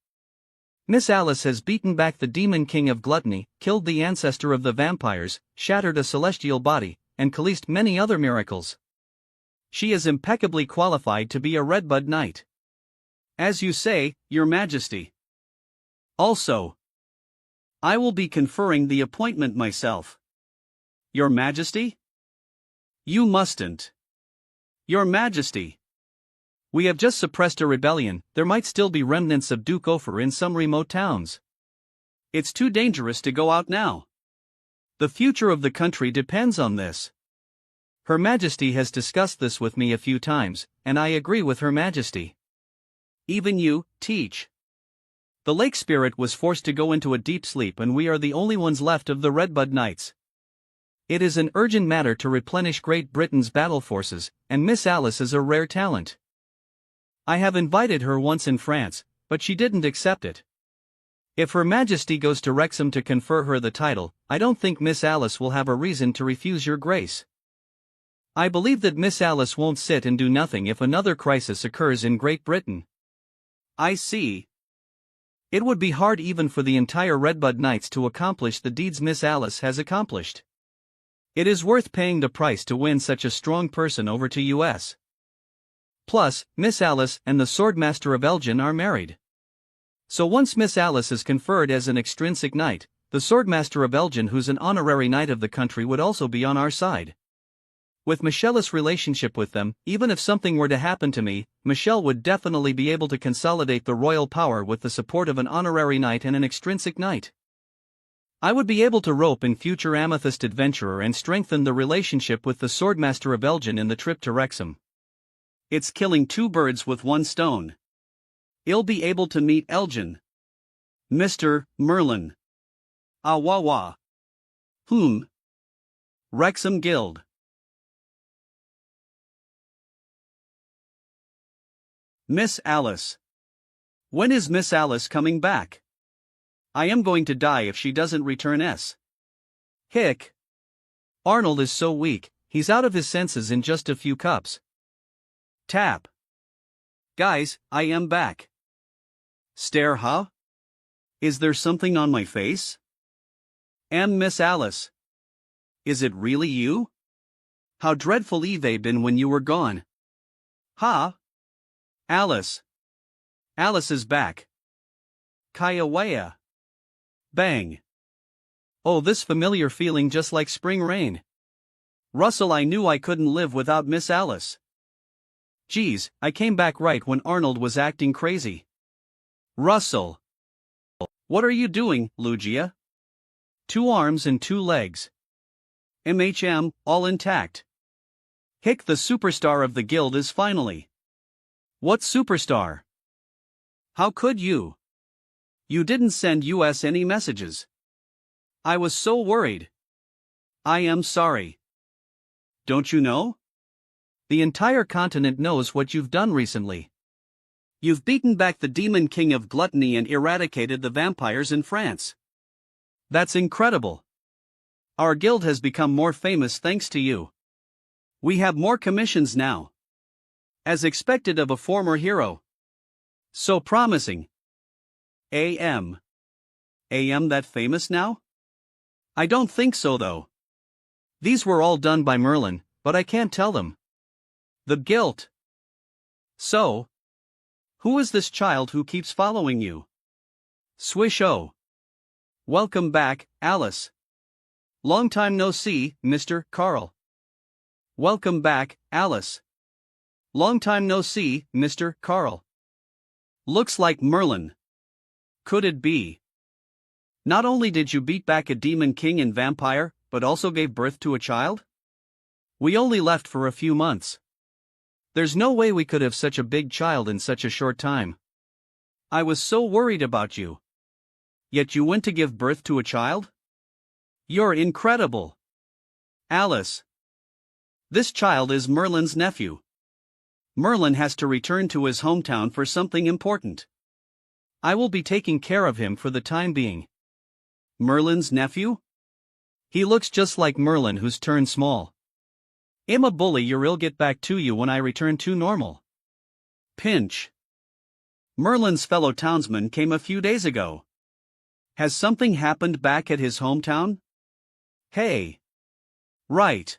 Miss Alice has beaten back the demon king of gluttony, killed the ancestor of the vampires, shattered a celestial body, and released many other miracles. She is impeccably qualified to be a Redbud Knight. As you say, Your Majesty. Also, I will be conferring the appointment myself. Your Majesty? You mustn't. Your Majesty. We have just suppressed a rebellion. There might still be remnants of Duke Ofer in some remote towns. It's too dangerous to go out now. The future of the country depends on this. Her Majesty has discussed this with me a few times, and I agree with Her Majesty. Even you, Teach. The lake spirit was forced to go into a deep sleep and we are the only ones left of the Redbud Knights. It is an urgent matter to replenish Great Britain's battle forces, and Miss Alice is a rare talent. I have invited her once in France, but she didn't accept it. If Her Majesty goes to Wrexham to confer her the title, I don't think Miss Alice will have a reason to refuse your grace. I believe that Miss Alice won't sit and do nothing if another crisis occurs in Great Britain. I see. It would be hard even for the entire Redbud Knights to accomplish the deeds Miss Alice has accomplished. It is worth paying the price to win such a strong person over to US. Plus, Miss Alice and the Swordmaster of Elgin are married. So once Miss Alice is conferred as an extrinsic knight, the Swordmaster of Elgin, who's an honorary knight of the country, would also be on our side. With Michelle's relationship with them, even if something were to happen to me, Michelle would definitely be able to consolidate the royal power with the support of an honorary knight and an extrinsic knight. I would be able to rope in future amethyst adventurer and strengthen the relationship with the Swordmaster of Elgin in the trip to Wrexham. It's killing two birds with one stone. I'll be able to meet Elgin. Mr. Merlin. Ah wah wah. Wrexham Guild. Miss Alice. When is Miss Alice coming back? I am going to die if she doesn't return. Hick. Arnold is so weak, he's out of his senses in just a few cups. Tap. Guys, I am back. Stare, huh? Is there something on my face? Am Miss Alice. Is it really you? How dreadful Eve been when you were gone. Ha? Alice. Alice is back. Kaiawea. Bang. Oh, this familiar feeling, just like spring rain. Russell, I knew I couldn't live without Miss Alice. Geez, I came back right when Arnold was acting crazy. Russell. What are you doing, Lugia? 2 arms and 2 legs. All intact. Hick, the superstar of the guild, is finally. What superstar? How could you? You didn't send us any messages. I was so worried. I am sorry. Don't you know? The entire continent knows what you've done recently. You've beaten back the demon king of gluttony and eradicated the vampires in France. That's incredible. Our guild has become more famous thanks to you. We have more commissions now. As expected of a former hero. So promising. Am that famous now? I don't think so though. These were all done by Merlin, but I can't tell them. The guilt. So, who is this child who keeps following you? Swish-oh. Welcome back, Alice. Long time no see, Mr. Carl. Welcome back, Alice. Long time no see, Mr. Carl. Looks like Merlin. Could it be? Not only did you beat back a demon king and vampire, but also gave birth to a child? We only left for a few months. There's no way we could have such a big child in such a short time. I was so worried about you. Yet you went to give birth to a child? You're incredible. Alice. This child is Merlin's nephew. Merlin has to return to his hometown for something important. I will be taking care of him for the time being. Merlin's nephew? He looks just like Merlin, who's turned small. I'm a bully, you'll get back to you when I return to normal. Pinch. Merlin's fellow townsman came a few days ago. Has something happened back at his hometown? Hey. Right.